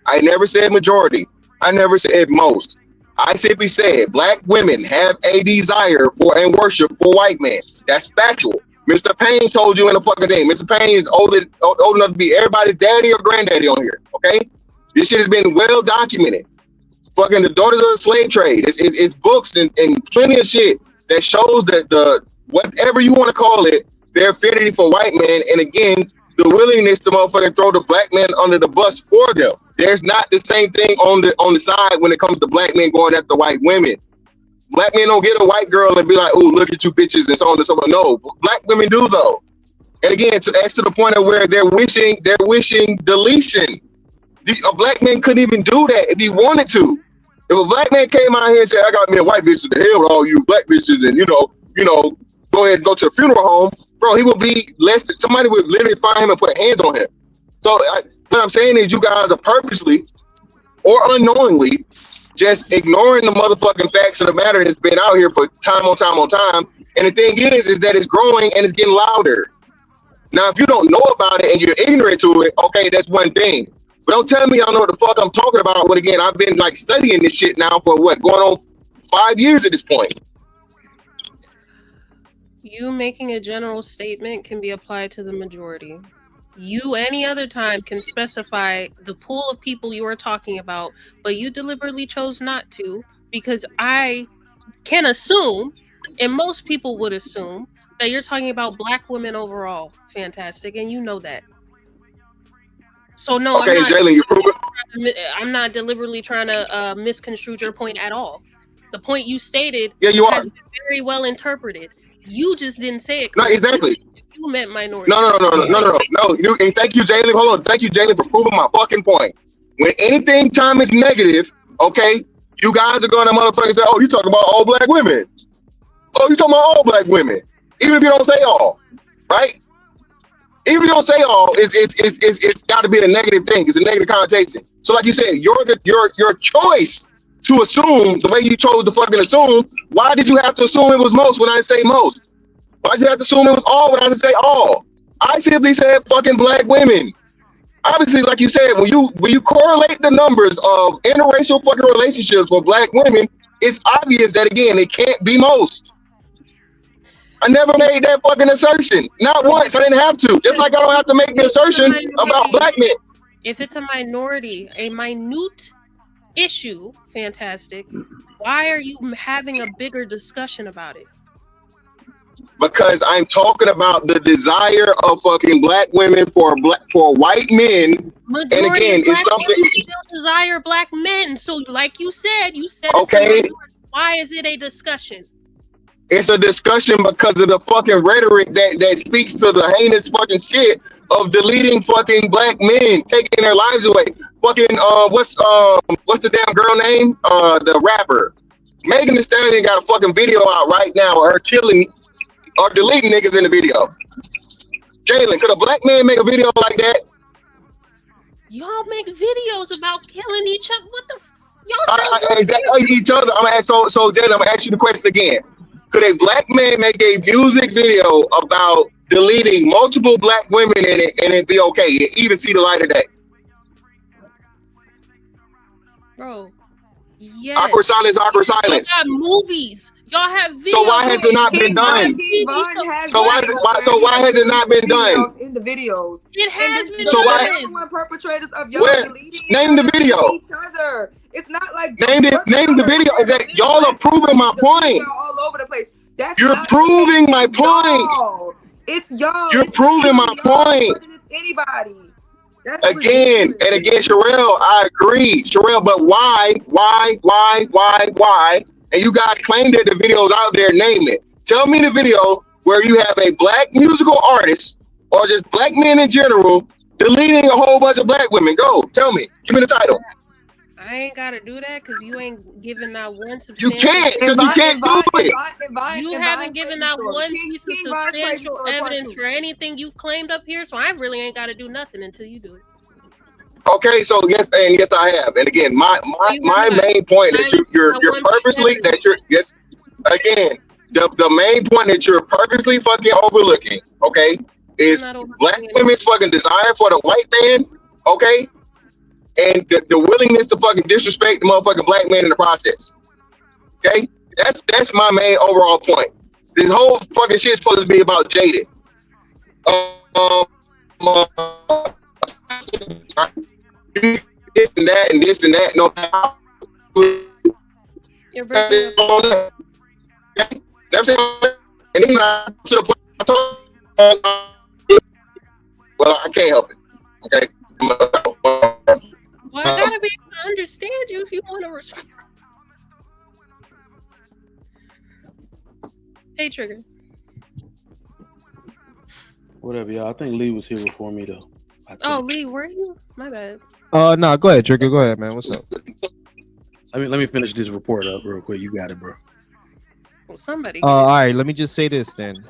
I never said majority. I never said most. I simply said black women have a desire for and worship for white men. That's factual. Mr. Payne told you in the fucking thing. Mr. Payne is old enough to be everybody's daddy or granddaddy on here. Okay, this shit has been well documented. Fucking the daughters of the slave trade. It's books and plenty of shit that shows that the whatever you want to call it, their affinity for white men, and again, the willingness to motherfucking throw the black men under the bus for them. There's not the same thing on the side when it comes to black men going after white women. Black men don't get a white girl and be like, "Oh, look at you bitches," and so on and so on. No, black women do though. And again, as to the point of where they're wishing deletion. A black man couldn't even do that if he wanted to. If a black man came out here and said, "I got me a white bitch to the hell with all you black bitches," and you know, go ahead and go to the funeral home, bro, he would be less than, somebody would literally find him and put hands on him. So what I'm saying is you guys are purposely or unknowingly just ignoring the motherfucking facts of the matter that's been out here for time on time on time. And the thing is that it's growing and it's getting louder. Now, if you don't know about it and you're ignorant to it, okay, that's one thing. But don't tell me y'all know what the fuck I'm talking about. When again, I've been like studying this shit now for what, going on 5 years at this point. You making a general statement can be applied to the majority. You any other time can specify the pool of people you are talking about, but you deliberately chose not to, because I can assume, and most people would assume, that you're talking about black women overall. Fantastic, and you know that. So no, okay, Jalen, you prove it. I'm not deliberately trying to misconstrue your point at all. The point you stated has been very well interpreted. You just didn't say it. No, exactly. You meant minority. No. And thank you, Jalen. Hold on. Thank you, Jalen, for proving my fucking point. When anything time is negative, okay, you guys are going to motherfucking say, "Oh, you talking about all black women? Oh, you talking about all black women?" Even if you don't say all, right? Even if you don't say all, it's got to be a negative thing. It's a negative connotation. So, like you said, your choice to assume the way you chose to fucking assume. Why did you have to assume it was most when I say most? Why did you have to assume it was all when I say all? I simply said fucking black women. Obviously, like you said, when you correlate the numbers of interracial fucking relationships for black women, it's obvious that again it can't be most. I never made that fucking assertion. Not once. I didn't have to. Just like I don't have to make the assertion about black men. If it's a minority, a minute issue, fantastic. Why are you having a bigger discussion about it? Because I'm talking about the desire of fucking black women for white men. Majority and again, it's something still desire black men. So, like you said okay. Why is it a discussion? It's a discussion because of the fucking rhetoric that speaks to the heinous fucking shit of deleting fucking black men, taking their lives away. Fucking what's the damn girl name? The rapper Megan Thee Stallion got a fucking video out right now of her killing or deleting niggas in the video. Jalen, could a black man make a video like that? Y'all make videos about killing each other. What the? Exactly each other. I'm gonna ask. So then I'm gonna ask you the question again. Could a black man make a music video about deleting multiple black women in it and it be okay? And even see the light of day? Bro. Yes. Awkward silence. Awkward silence. Y'all got movies. Y'all have videos. So why has it not been done? So why has it not been done? In the videos, it has been so done. Number one perpetrators of y'all deleting name the video. each other. It's not like name the video. Is that y'all are proving my point? All over the place. You're proving my point. It's y'all. You're proving my point. It's anybody. That's again and again, Sherelle. I agree, Sherelle. But why? And you guys claim that the video's out there. Name it. Tell me the video where you have a black musical artist or just black men in general deleting a whole bunch of black women. Go, tell me. Give me the title. I ain't gotta do that because you ain't giving out one substantial. You can't, because you can't do it. You haven't given out one piece of substantial evidence for anything you've claimed up here, so I really ain't gotta do nothing until you do it. Okay, so yes, and yes, I have. And again, my main point that you're purposely again, the main point that you're purposely fucking overlooking, okay, is black women's fucking desire for the white man, okay, and the willingness to fucking disrespect the motherfucking black man in the process. Okay, that's my main overall point. This whole fucking shit's supposed to be about Jaded. This and that and this and that. No. You're breaking up. That's it. And then to the point I told, well, I can't help it. Okay. Well, I gotta be able to understand you if you want to respond. Hey, Trigger. Whatever, y'all. I think Lee was here before me, though. Oh, Lee, where are you? My bad. No, go ahead, Trigger. Go ahead, man. What's up? Let me finish this report up real quick. You got it, bro. Well, somebody. All right, let me just say this then.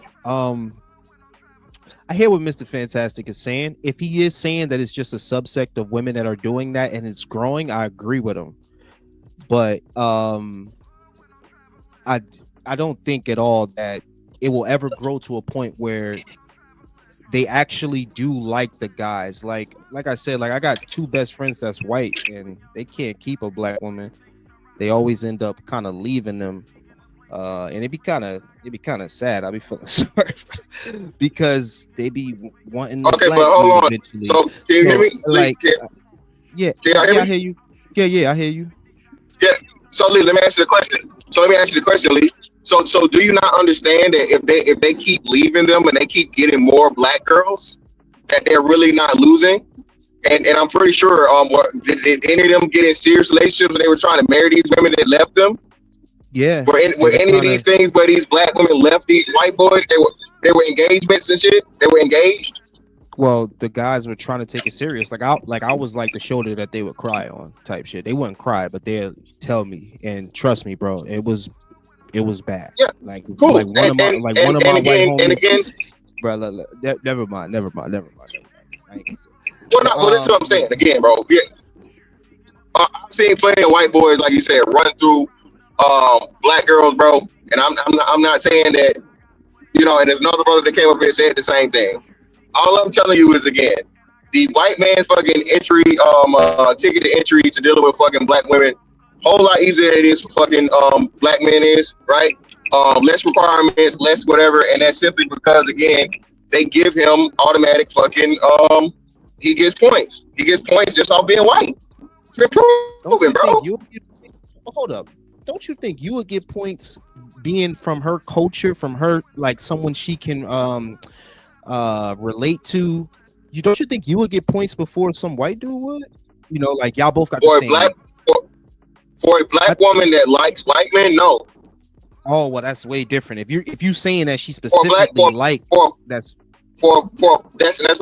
I hear what Mr. Fantastic is saying. If he is saying that it's just a subsect of women that are doing that and it's growing, I agree with him. But I don't think at all that it will ever grow to a point where they actually do like the guys. Like I said, like I got two best friends that's white and they can't keep a black woman. They always end up kind of leaving them. And it'd be kind of sad. I'd be feeling sorry because they be wanting. Okay, but hold on. Eventually. So can you hear me? Like, yeah, I hear you. Yeah, I hear you. Yeah. So Lee, let me ask you the question. Lee. So do you not understand that if they keep leaving them and they keep getting more black girls, that they're really not losing? And I'm pretty sure did any of them get in serious relationships when they were trying to marry these women that left them? Yeah. Were any of these things where these black women left these white boys? They were engagements and shit. They were engaged. Well, the guys were trying to take it serious. I was like the shoulder that they would cry on type shit. They wouldn't cry, but they'll tell me and trust me, bro. It was bad. Yeah. Like cool. Like one of my white homies. And again, bro. Never mind. Well, that's what I'm saying. Again, bro. Yeah. I've seen plenty of white boys, like you said, run through black girls, bro. And I'm not saying that, and there's another brother that came up here and said the same thing. All I'm telling you is, again, the white man's fucking entry, ticket to entry to dealing with fucking black women, whole lot easier than it is for fucking black men is, right? Less requirements, less whatever, and that's simply because, again, they give him automatic fucking he gets points. He gets points just off being white. It's been proven, bro. Hold up. Don't you think you would get points being from her culture, from her, like someone she can relate to? Don't you think you would get points before some white dude would? Like y'all both got the same. For a black woman that likes white men, no. Oh well, that's way different. If you saying that she specifically that's what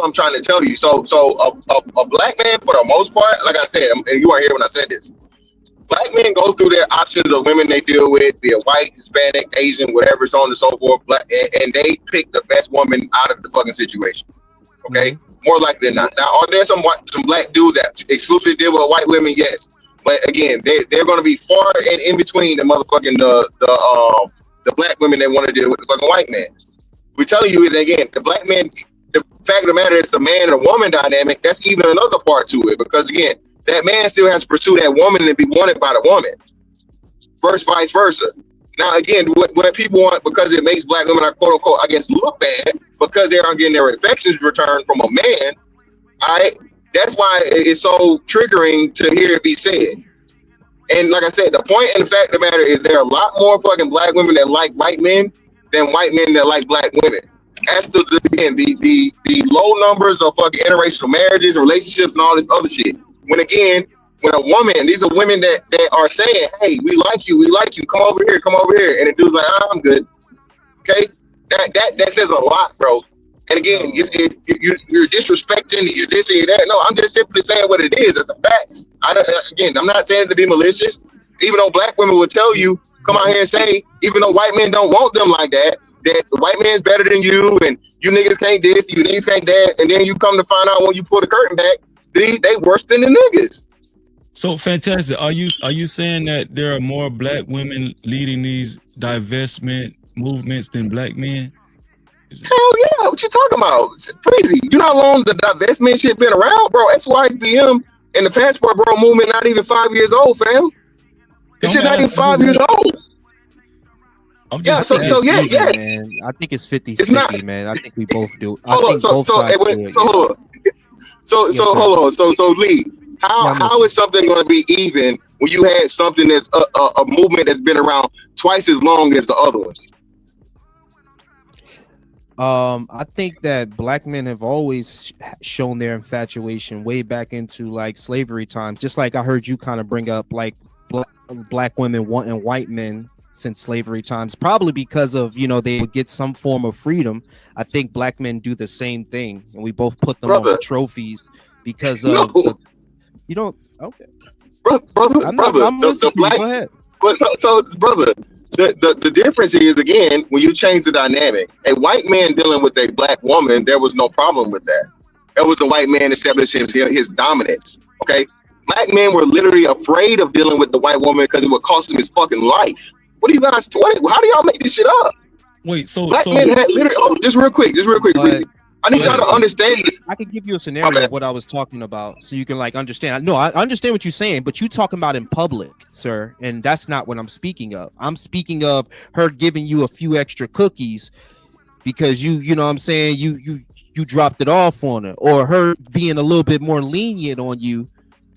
I'm trying to tell you. So a black man, for the most part, like I said, and you weren't here when I said this. Black men go through their options of women they deal with, be it white, Hispanic, Asian, whatever, so on and so forth. And they pick the best woman out of the fucking situation. Okay, more likely than not. Now, are there some black dudes that exclusively deal with white women? Yes, But again, they're going to be far and in between the motherfucking the black women that want to deal with the fucking white man. We're telling you is again, the black man. The fact of the matter is the man and a woman dynamic. That's even another part to it because again, that man still has to pursue that woman and be wanted by the woman. First, vice versa. Now, again, what people want because it makes black women, quote unquote, I guess, look bad because they aren't getting their affections returned from a man. All right, that's why it's so triggering to hear it be said. And like I said, the point and the fact of the matter is there are a lot more fucking black women that like white men than white men that like black women. As to again, the low numbers of fucking interracial marriages, relationships, and all this other shit. When a woman, these are women that are saying, "Hey, we like you, come over here," and the dude's like, "I'm good." Okay, that says a lot, bro. And again, if you're disrespecting, you're this and that. No, I'm just simply saying what it is. It's a fact. I'm not saying it to be malicious. Even though black women will tell you, come out here and say, even though white men don't want them like that the white man's better than you, and you niggas can't this, you niggas can't that, and then you come to find out when you pull the curtain back, they worse than the niggas. So fantastic. Are you saying that there are more black women leading these divestment movements than black men? Hell yeah! What you talking about? It's crazy. You know how long the divestment shit been around, bro? XYSBM and the passport bro movement not even 5 years old, fam. This shit not even 5 years old. Yeah, so yeah, yes. Man. I think it's 50-50, man. I think we both do. So Lee, how is something going to be even when you had something that's a movement that's been around twice as long as the other ones? I think that black men have always shown their infatuation way back into like slavery times. Just like I heard you kind of bring up like black women wanting white men since slavery times, probably because of, they would get some form of freedom. I think black men do the same thing, and we both put them on the trophies because of you don't. Okay, brother, I'm the black. Go ahead. But so brother, the difference is again when you change the dynamic. A white man dealing with a black woman, there was no problem with that. That was a white man establishing his dominance. Okay, black men were literally afraid of dealing with the white woman because it would cost him his fucking life. What do you guys? How do y'all make this shit up? Wait, black men had literally. Just real quick. I need y'all to understand this. I could give you a scenario of what I was talking about, so you can like understand. No, I understand what you're saying, but you talking about in public, sir, and that's not what I'm speaking of. I'm speaking of her giving you a few extra cookies because you know what I'm saying, you dropped it off on her, or her being a little bit more lenient on you,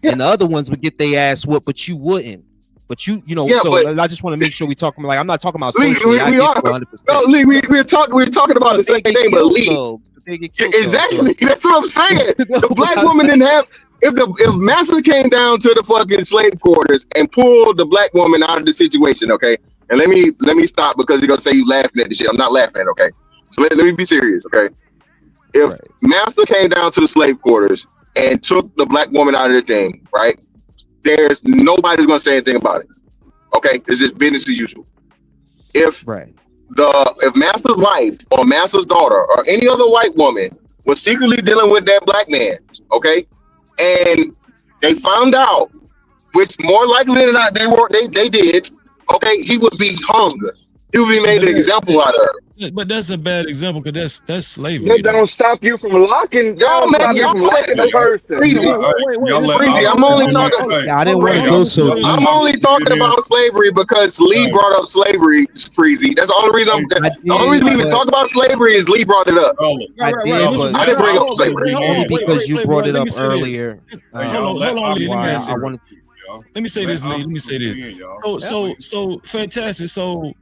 and the other ones would get their ass whooped, but you wouldn't. But I just want to make sure we talking like I'm not talking about socially. Lee, we're talking about the same thing, but Lee. Exactly. That's what I'm saying. The black woman didn't have. If Massa came down to the fucking slave quarters and pulled the black woman out of the situation, okay. And let me stop because you're gonna say you laughing at the shit. I'm not laughing at it, okay. So let me be serious, okay. If Massa came down to the slave quarters and took the black woman out of the thing, right? There's nobody's gonna say anything about it. Okay, it's just business as usual. If Massa's wife or Massa's daughter or any other white woman was secretly dealing with that black man, okay, and they found out, which more likely than not they did, okay, he would be hung. He would be made an example out of. But that's a bad example because that's slavery. That don't stop you from locking. Y'all locking the person. Freezy, I'm only talking. I didn't want to go so deep. I'm only talking about slavery because Lee brought up slavery. Freezy. That's the only reason. The only reason we even talk about slavery is Lee brought it up. I didn't bring up slavery because you brought it up earlier. Hold on, Lee. Let me say this, Lee. Let me say this. So fantastic. So.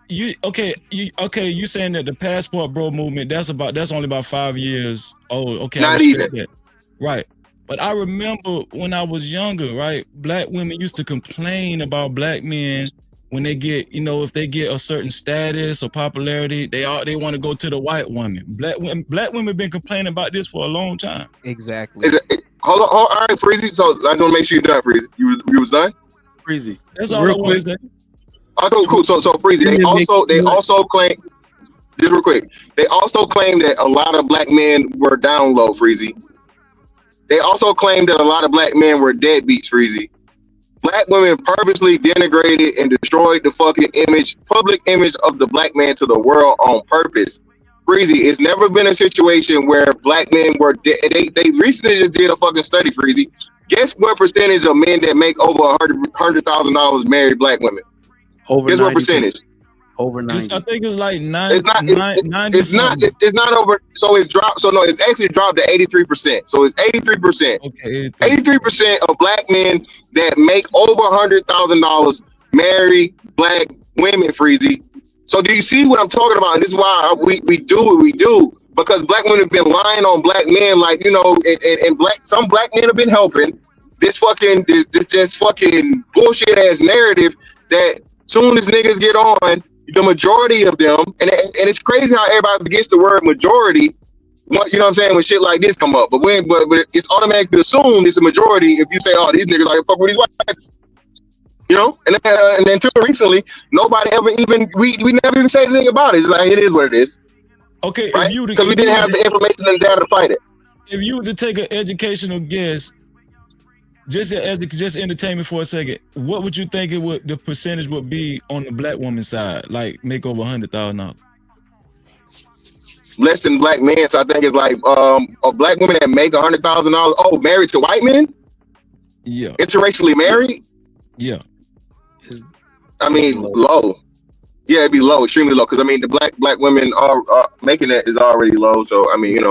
You saying that the passport bro movement that's only about 5 years old. Okay, not even that. Right. But I remember when I was younger, right? Black women used to complain about black men when they get, if they get a certain status or popularity, they want to go to the white woman. Black women been complaining about this for a long time. Exactly. Hold on, all right, Freezy. So I don't make sure you're done, Freezy. You was done? Freezy. That's all I want to say. Oh, cool. So Freezy, they also claim, just real quick, they also claim that a lot of black men were down low, Freezy. They also claimed that a lot of black men were deadbeats, Freezy. Black women purposely denigrated and destroyed the fucking public image of the black man to the world on purpose. Freezy, it's never been a situation where black men were they recently just did a fucking study, Freezy. Guess what percentage of men that make over $100,000 marry black women? Over Guess what percentage? Over 90. I think it's like 90. It's not over. So it's dropped. So no, it's actually dropped to 83%. So it's 83%. Okay. 83% of black men that make over $100,000 marry black women, Freezy. So do you see what I'm talking about? And this is why we do what we do, because black women have been lying on black men, like, you know, and some black men have been helping this fucking bullshit ass narrative that soon as niggas get on, the majority of them, and it's crazy how everybody forgets the word majority. You know what I'm saying, when shit like this come up, but it's automatically assumed it's a majority if you say, oh, these niggas like fuck with these whites. You know, and then until recently, nobody ever even we never even said anything about it. It's like, it is what it is. Okay, right? Because we didn't have the information and data to fight it. If you were to take an educational guess, just entertain me for a second, what would you think the percentage would be on the black woman side, like make over $100,000? Less than black men, so I think it's like a black woman that make $100,000. Oh, married to white men? Yeah. Interracially married? Yeah. I mean, low. Yeah, it'd be low, extremely low. Because I mean, the black women are making it is already low. So I mean, you know,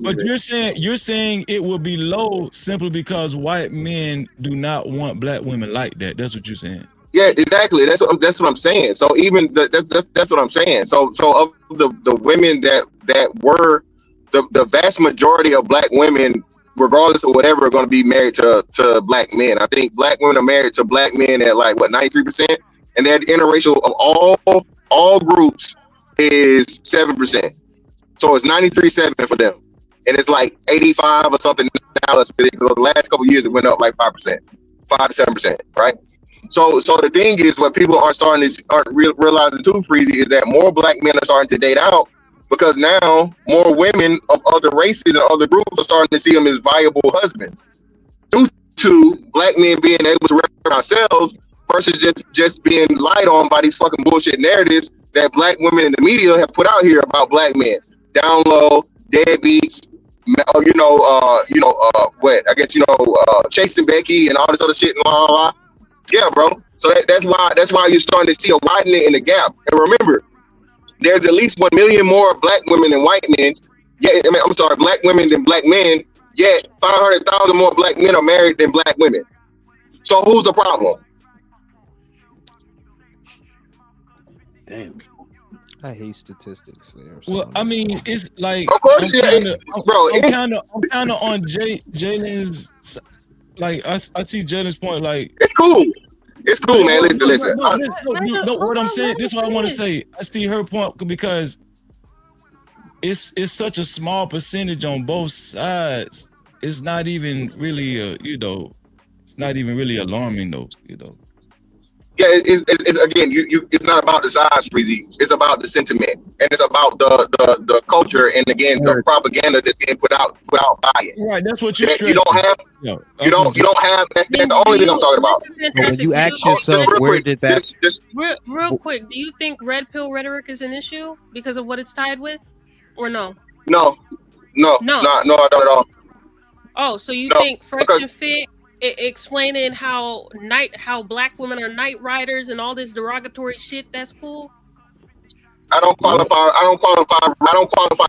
but you're saying it will be low simply because white men do not want black women like that. That's what you're saying. Yeah, exactly. That's what I'm saying. So even that's what I'm saying. So of the women that were the vast majority of black women, regardless of whatever, are going to be married to black men. I think black women are married to black men at like what 93%, and then the interracial of all groups is 7%. So it's 93.7 for them, and it's like 85 or something now. The last couple of years it went up like 5%, 5 to 7%, right? So the thing is, what people aren't realizing too, Freezy, is that more black men are starting to date out, because now more women of other races and other groups are starting to see them as viable husbands, due to black men being able to represent ourselves versus just being lied on by these fucking bullshit narratives that black women in the media have put out here about black men. Down low, deadbeats, chasing Becky and all this other shit and blah, blah, blah. Yeah, bro. So that's why you're starting to see a widening in the gap. And remember, there's at least 1 million more black women than white men. Yeah, I'm sorry, black women than black men. Yet 500,000 more black men are married than black women. So who's the problem? Damn. I hate statistics there. Well, I mean, it's like, of course, I'm kind of on Jalen's. Like, I see Jalen's point. Like, it's cool. It's cool, man. Listen. No, what I'm saying, this is what I want to say. I see her point because it's such a small percentage on both sides. It's not even really, it's not even really alarming though, Yeah, it's again, it's not about the size, Freezy. It's about the sentiment, and it's about the culture, and again, the propaganda that's being put out by it. Right, that's what you don't have. You don't have. That's the only thing I'm talking about. When you ask yourself, where did that? Real quick, do you think red pill rhetoric is an issue because of what it's tied with, or no? No, I don't at all. Oh, so you think Fresh and Fit explaining how black women are night riders and all this derogatory shit, that's cool? I don't qualify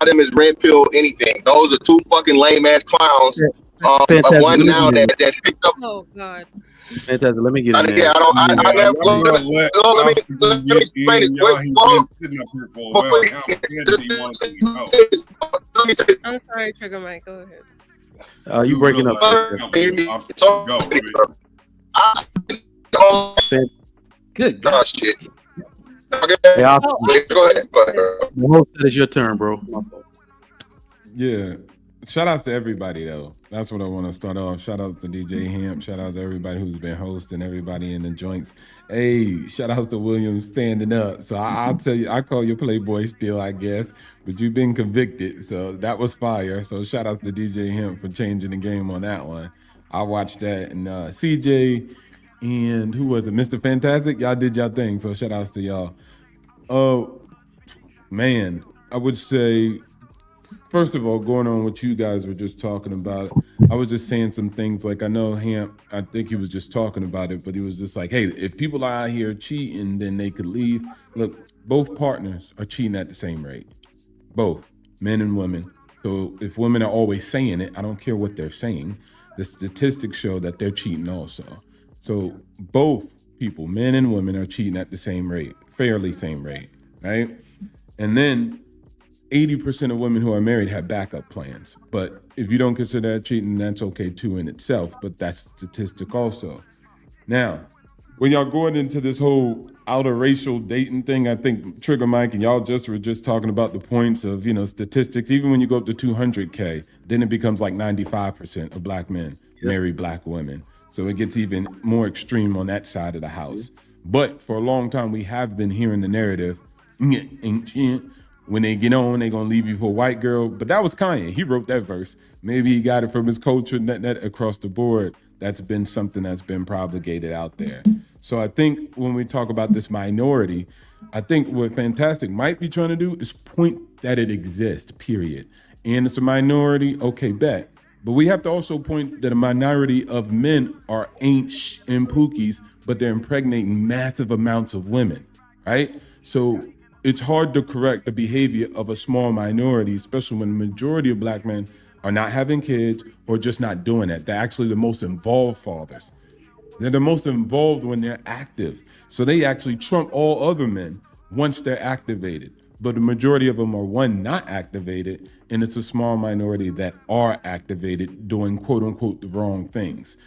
them as red pill anything. Those are two fucking lame ass clowns. One now that's picked up. Oh God. Fantastic. Let me get in there. Let me explain it. I'm sorry, Trigger Mike. Go ahead. You breaking up? Good. Oh shit. Okay. Hey, go ahead. The host, it's your turn, bro. Yeah. Shout outs to everybody though. That's what I want to start off. Shout out to DJ Hamp. Shout out to everybody who's been hosting, everybody in the joints. Hey, shout out to William standing up. So I'll tell you, I call you Playboy still, I guess, but you've been convicted. So that was fire. So shout out to DJ Hamp for changing the game on that one. I watched that, and CJ and who was it? Mr. Fantastic. Y'all did y'all thing. So shout outs to y'all. Oh man, I would say, first of all, going on what you guys were just talking about, I was just saying some things like, I know Hamp, I think he was just talking about it, but he was just like, hey, if people are out here cheating, then they could leave. Look, both partners are cheating at the same rate. Both, men and women. So if women are always saying it, I don't care what they're saying. The statistics show that they're cheating also. So both people, men and women, are cheating at the same rate, fairly same rate, right? And then 80% of women who are married have backup plans. But if you don't consider that cheating, that's okay too in itself, but that's statistic also. Now, when y'all going into this whole outer racial dating thing, I think Trigger Mike and y'all were just talking about the points of, statistics. Even when you go up to 200K, then it becomes like 95% of black men marry black women. So it gets even more extreme on that side of the house. But for a long time, we have been hearing the narrative, when they get on, they're going to leave you for a white girl. But that was Kanye. He wrote that verse. Maybe he got it from his culture, net across the board. That's been something that's been propagated out there. So I think when we talk about this minority, I think what Fantastic might be trying to do is point that it exists, period. And it's a minority, okay, bet. But we have to also point that a minority of men ain't and pookies, but they're impregnating massive amounts of women, right? So it's hard to correct the behavior of a small minority, especially when the majority of black men are not having kids or just not doing it. They're actually the most involved fathers. They're the most involved when they're active. So they actually trump all other men once they're activated. But the majority of them are, one, not activated, and it's a small minority that are activated doing quote unquote the wrong things.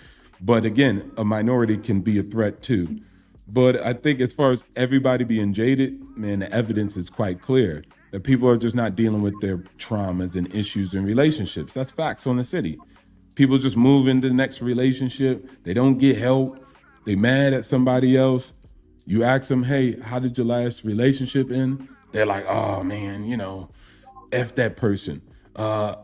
But again, a minority can be a threat too. But I think as far as everybody being jaded, man, the evidence is quite clear that people are just not dealing with their traumas and issues in relationships. That's facts on the city. People just move into the next relationship. They don't get help. They mad at somebody else. You ask them, hey, how did your last relationship end? They're like, oh man, F that person.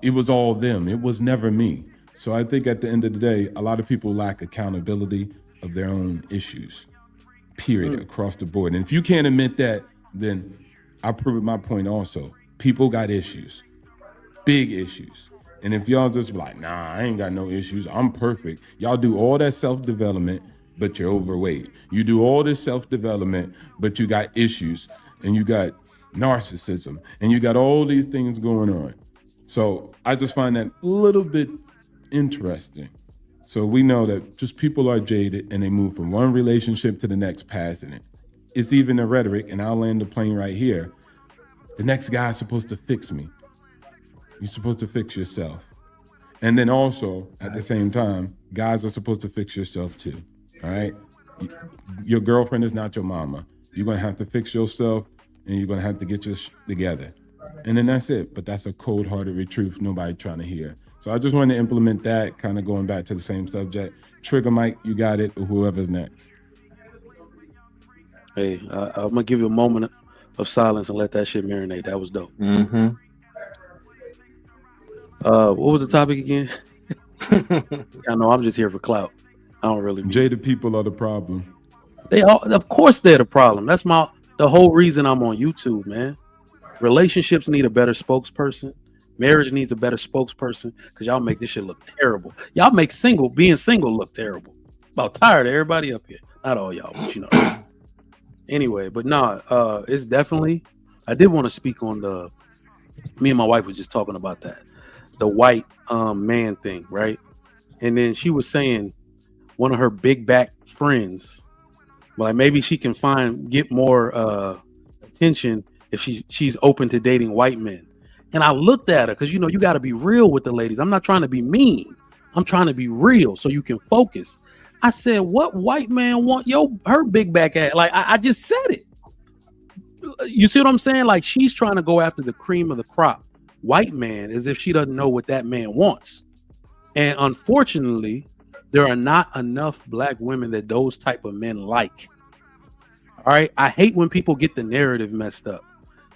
It was all them. It was never me. So I think at the end of the day, a lot of people lack accountability of their own issues. Period, across the board. And if you can't admit that, then I prove my point also. People got issues, big issues. And if y'all just be like, nah, I ain't got no issues, I'm perfect. Y'all do all that self-development, but you're overweight. You do all this self-development, but you got issues, and you got narcissism, and you got all these things going on. So I just find that a little bit interesting. So we know that just people are jaded and they move from one relationship to the next, passing it. It's even a rhetoric, and I'll land the plane right here. The next guy's supposed to fix me. You're supposed to fix yourself. And then also, at the same time, guys are supposed to fix yourself too, all right? Your girlfriend is not your mama. You're gonna have to fix yourself, and you're gonna have to get your together. And then that's it, but that's a cold-hearted truth nobody trying to hear. So I just wanted to implement that, kind of going back to the same subject. Trigger Mike, you got it, or whoever's next. Hey, I'm gonna give you a moment of silence and let that shit marinate. That was dope. Mm-hmm. What was the topic again? I know I'm just here for clout. I don't really. Jaded people are the problem. Of course, they're the problem. That's the whole reason I'm on YouTube, man. Relationships need a better spokesperson. Marriage needs a better spokesperson, because y'all make this shit look terrible. Y'all make being single look terrible. About tired of everybody up here. Not all y'all, but Anyway, but it's definitely, I did want to speak on me and my wife were just talking about that. The white man thing, right? And then she was saying one of her big back friends, like maybe she can get more attention if she's open to dating white men. And I looked at her because you got to be real with the ladies. I'm not trying to be mean. I'm trying to be real so you can focus. I said, what white man want her big back at? Like I just said it. You see what I'm saying? Like she's trying to go after the cream of the crop. white man as if she doesn't know what that man wants. And unfortunately, there are not enough black women that those type of men like. All right. I hate when people get the narrative messed up.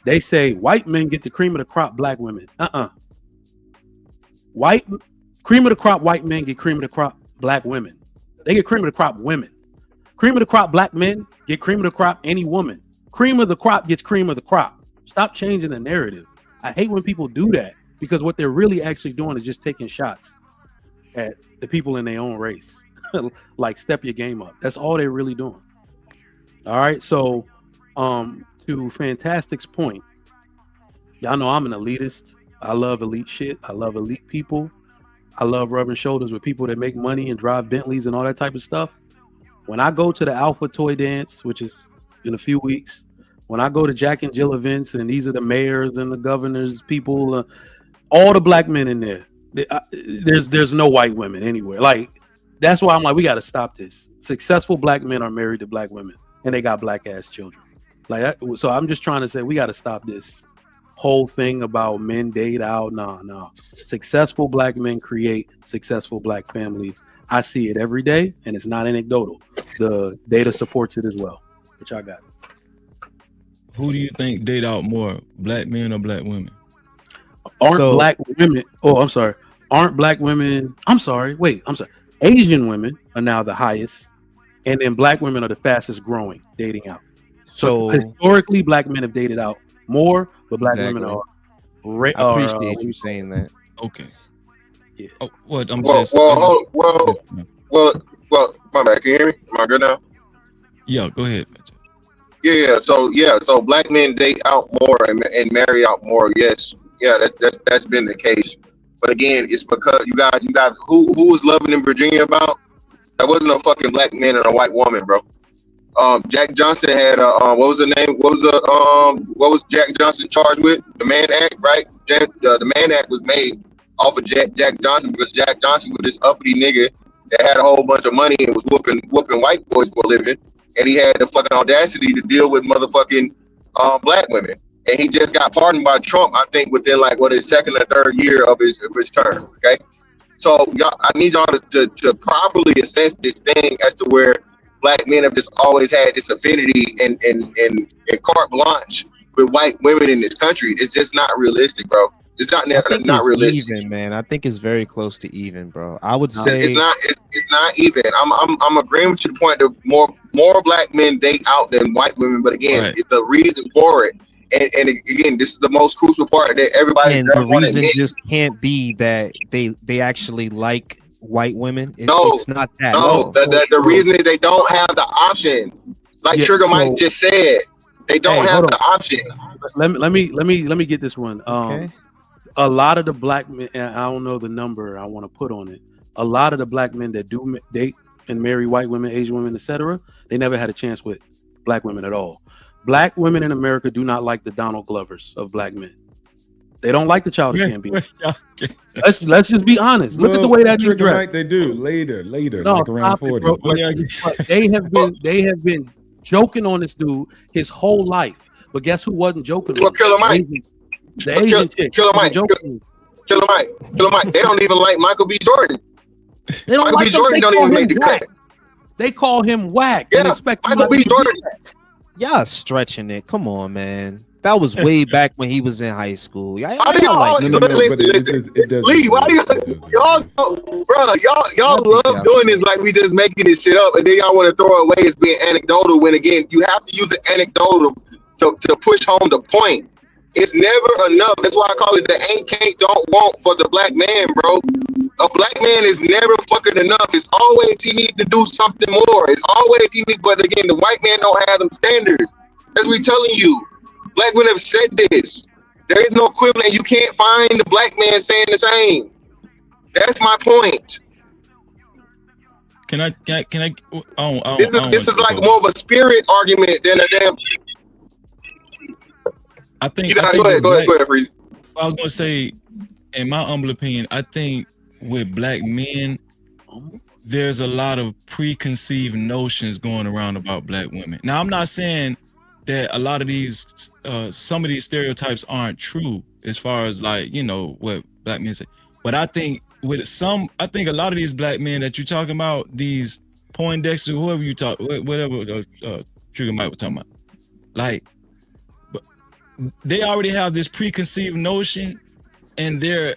They say white men get the cream of the crop, black women. White cream of the crop, white men get cream of the crop, black women. They get cream of the crop women. Cream of the crop black men get cream of the crop any woman. Cream of the crop gets cream of the crop. Stop changing the narrative. I hate when people do that because what they're really actually doing is just taking shots at the people in their own race. Like, step your game up. That's all they're really doing. All right. So to Fantastic's point, y'all know I'm an elitist. I love elite shit. I love elite people. I love rubbing shoulders with people that make money and drive Bentleys and all that type of stuff. When I go to the Alpha Toy Dance, which is in a few weeks, when I go to Jack and Jill events, and these are the mayors and the governors, people, all the black men in there, there's no white women anywhere. Like, that's why I'm like, we got to stop this. Successful black men are married to black women, and they got black ass children. Like, so I'm just trying to say we got to stop this whole thing about men date out. No. Successful black men create successful black families. I see it every day, and it's not anecdotal. The data supports it as well. But y'all got it. Who do you think date out more, black men or black women? Black women? Oh, I'm sorry. Aren't black women? I'm sorry. Asian women are now the highest, and then black women are the fastest growing dating out. So historically, black men have dated out more, but black women are. I appreciate you saying that. Okay. Yeah. Oh, what I'm well, just. Well, my bad. Can you hear me? Am I good now? Yeah, go ahead. Yeah. So black men date out more and marry out more. Yes. Yeah. That's been the case. But again, it's because you got who was loving in Virginia about? That wasn't a fucking black man and a white woman, bro. Jack Johnson had what was the name? What was Jack Johnson charged with? The Mann Act, right? The Mann Act was made off of Jack Johnson because Jack Johnson was this uppity nigga that had a whole bunch of money and was whooping white boys for a living, and he had the fucking audacity to deal with motherfucking black women. And he just got pardoned by Trump, I think, within like his second or third year of his term. Okay, so I need y'all to properly assess this thing as to where black men have just always had this affinity and carte blanche with white women in this country. It's just not realistic, bro. It's not realistic. Even, man. I think it's very close to even, bro. I would say it's not even. I'm agreeing with you to the point that more black men date out than white women, but again, it's the reason for it. And again, this is the most crucial part that everybody. And the reason just can't be that they actually like white women. It's not that. No, the reason is they don't have the option. Like Trigger Mike just said, they don't have the option. Let me get this one. Okay. A lot of the black men, and I don't know the number I want to put on it. A lot of the black men that do date and marry white women, Asian women, etc., they never had a chance with black women at all. Black women in America do not like the Donald Glovers of black men. They don't like the Childish Gambino. Let's just be honest. Look at the way that you dress. Like they do later, no, like around 40. But they have been joking on this dude his whole life. But guess who wasn't joking? Well, Killer Mike. The Asian chick. Killer Mike. They don't even like Michael B. Jordan. Michael B. Jordan don't even make the cut. They call him whack. Yeah, Michael B. Jordan. Y'all stretching it. Come on, man. That was way back when he was in high school. Listen. Lee, why do y'all love doing this like we just making this shit up, and then y'all want to throw it away as being anecdotal when again you have to use the anecdotal to push home the point. It's never enough. That's why I call it the ain't, can't, don't, won't for the black man, bro. A black man is never fucking enough. It's always he needs to do something more. It's always he needs, but again, the white man don't have them standards. As we telling you, black women have said this. There is no equivalent. You can't find the black man saying the same. That's my point. Can I? This is like more of a spirit argument than a damn. I think. Go ahead, Freeze. I was gonna say, in my humble opinion, I think with black men, there's a lot of preconceived notions going around about black women. Now, I'm not saying that a lot of these, some of these stereotypes aren't true as far as like, you know, what black men say. But I think I think a lot of these black men that you're talking about, these Poindexter, whoever you talk, whatever Trigger Mike was talking about, like, but they already have this preconceived notion, and they're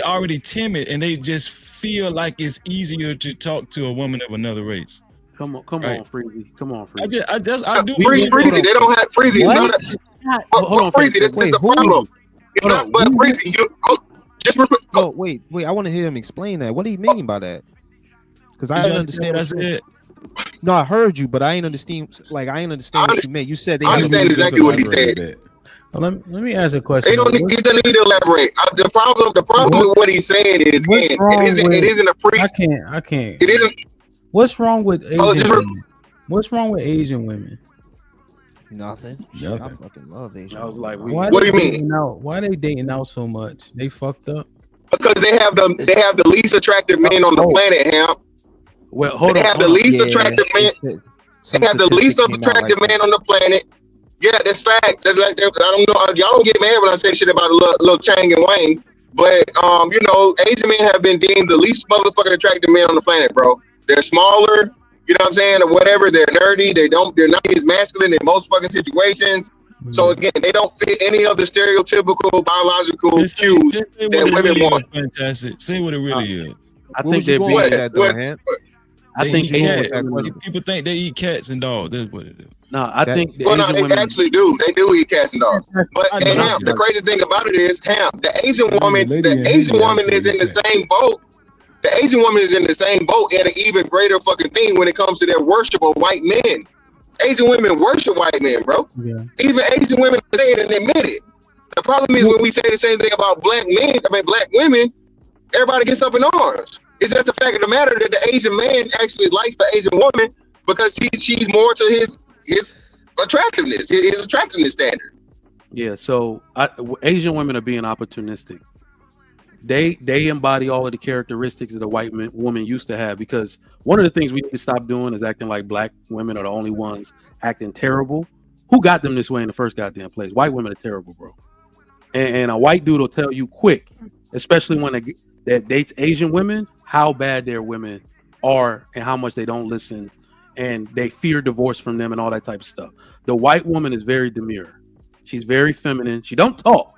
already timid, and they just feel like it's easier to talk to a woman of another race. Come on, Freezy. Come on, Freezy. I do. Freezy, they don't have Freezy. Hold on, Freezy. This is the problem. It's not, but Freezy, just real quick. Oh, wait. I want to hear him explain that. What do you mean by that? Because I didn't understand what you said. No, I heard you, but I ain't understand. Like, I ain't understand what you meant. You said they. I understand exactly what he said. Well, let me ask a question. He doesn't need to elaborate. The problem with what he's saying is, again, it isn't a priest. I can't. It isn't. What's wrong with Asian women? What's wrong with Asian women? Nothing. I fucking love Asian. I was like, what do you mean? Why are they dating out so much? They fucked up. Because they have the least attractive men on the planet, Hamp. Well, hold on. They have the least attractive men. They have the least attractive man on the planet. Yeah, that's fact. That's like, I don't know. Y'all don't get mad when I say shit about a little Chang and Wayne, but you know, Asian men have been deemed the least motherfucking attractive men on the planet, bro. They're smaller, you know what I'm saying, or whatever. They're nerdy. They're not as masculine in most fucking situations. So again, they don't fit any of the stereotypical biological cues that women want. Fantastic. Say what it really is. I think they're being that though, Hamp. I think people think they eat cats and dogs. That's what it is. No, I think they actually do. They do eat cats and dogs. But Hamp, the crazy thing about it is, Hamp, the Asian woman is in the same boat. The Asian woman is in the same boat at an even greater fucking thing when it comes to their worship of white men. Asian women worship white men, bro. Yeah. Even Asian women say it and admit it. The problem is when we say the same thing about black women, everybody gets up in arms. It's just the fact of the matter that the Asian man actually likes the Asian woman because she's more to his attractiveness, his attractiveness standard. Yeah, so Asian women are being opportunistic. They embody all of the characteristics that a white woman used to have, because one of the things we need to stop doing is acting like black women are the only ones acting terrible. Who got them this way in the first goddamn place? White women are terrible, bro. And a white dude will tell you quick, especially when that dates Asian women, how bad their women are and how much they don't listen and they fear divorce from them and all that type of stuff. The white woman is very demure. She's very feminine. She don't talk.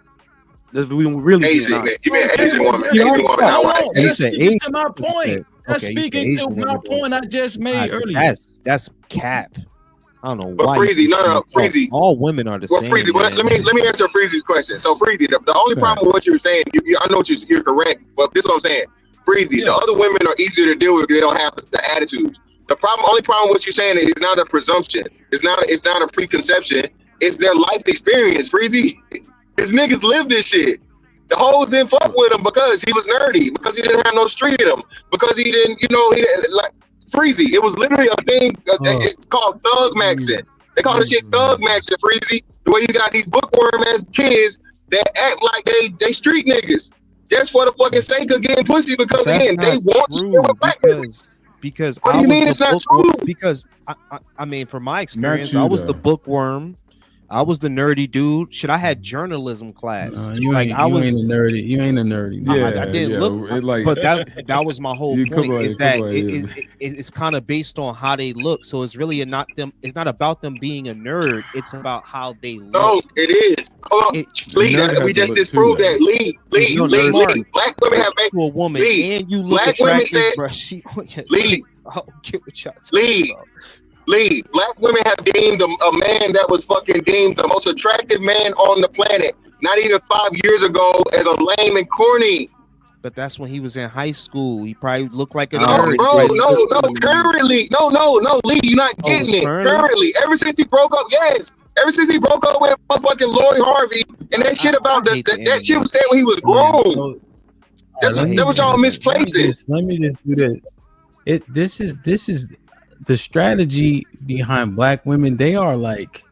We really Asian, you mean Asian woman? Asian woman, not white. That's speaking to my point. That's speaking to my point I just made earlier. That's cap. I don't know but why. Freezy, no, Freezy. All women are the same. Freezy, but let me answer Freezy's question. So Freezy, the only problem with what you're saying, I know you're correct, but this is what I'm saying. Freezy, the other women are easier to deal with because they don't have the attitude. The only problem with what you're saying is not a presumption. It's not a preconception. It's their life experience, Freezy. His niggas live this shit. The hoes didn't fuck with him because he was nerdy, because he didn't have no street in him, because he didn't like Freezy. It was literally a thing. It's called thug maxing. They call this shit thug maxing, Freezy. The way you got these bookworm ass kids that act like they street niggas just for the fucking sake of getting pussy, because again they want to deal with black niggas. Because what do you mean it's not true? Because I mean, from my experience, I was the bookworm. I was the nerdy dude. Shit, I had journalism class. You ain't a nerdy. You ain't a nerdy. I didn't look, but that was my whole point. Is that it's kind of based on how they look. So it's really not them. It's not about them being a nerd. It's about how they look. No, it is. Hold on, Lee, we just disproved that. Lee. Black women have to a woman, and you look black women said, Lee, I'll get what y'all talking about. Lee, black women have deemed a man that was fucking deemed the most attractive man on the planet, not even 5 years ago, as a lame and corny. But that's when he was in high school. He probably looked like a nerd. Bro, currently, no, Lee, you're not getting it. Currently, ever since he broke up, with fucking Lloyd Harvey, and that shit about that shit was said when he was grown. That was all misplacing. Let me just do this. This is the strategy behind black women. They are like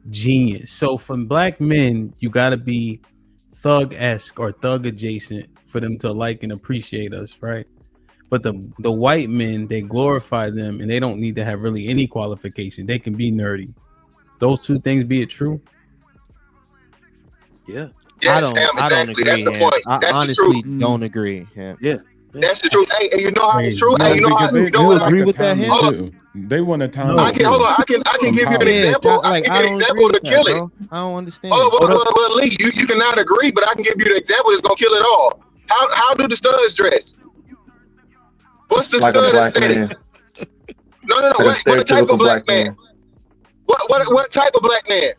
genius. So from black men, you got to be thug-esque or thug adjacent for them to like and appreciate us, right? But the white men, they glorify them and they don't need to have really any qualification. They can be nerdy. those two things be it true? Yeah. I don't agree. That's the point. I That's honestly the truth. don't agree. Yeah. That's the truth. Hey, and you know how it's true. No, Hey, you know how because you know what? agree with that, that too. They want a time. I can hold on. I can give you an example. I can give you an example to kill it. I don't understand. Well, Lee, you cannot agree, but I can give you the example that's gonna kill it all. How do the studs dress? What's the Like stud a black aesthetic? man. No. Like a What type stereotypical of black man? What type of black man?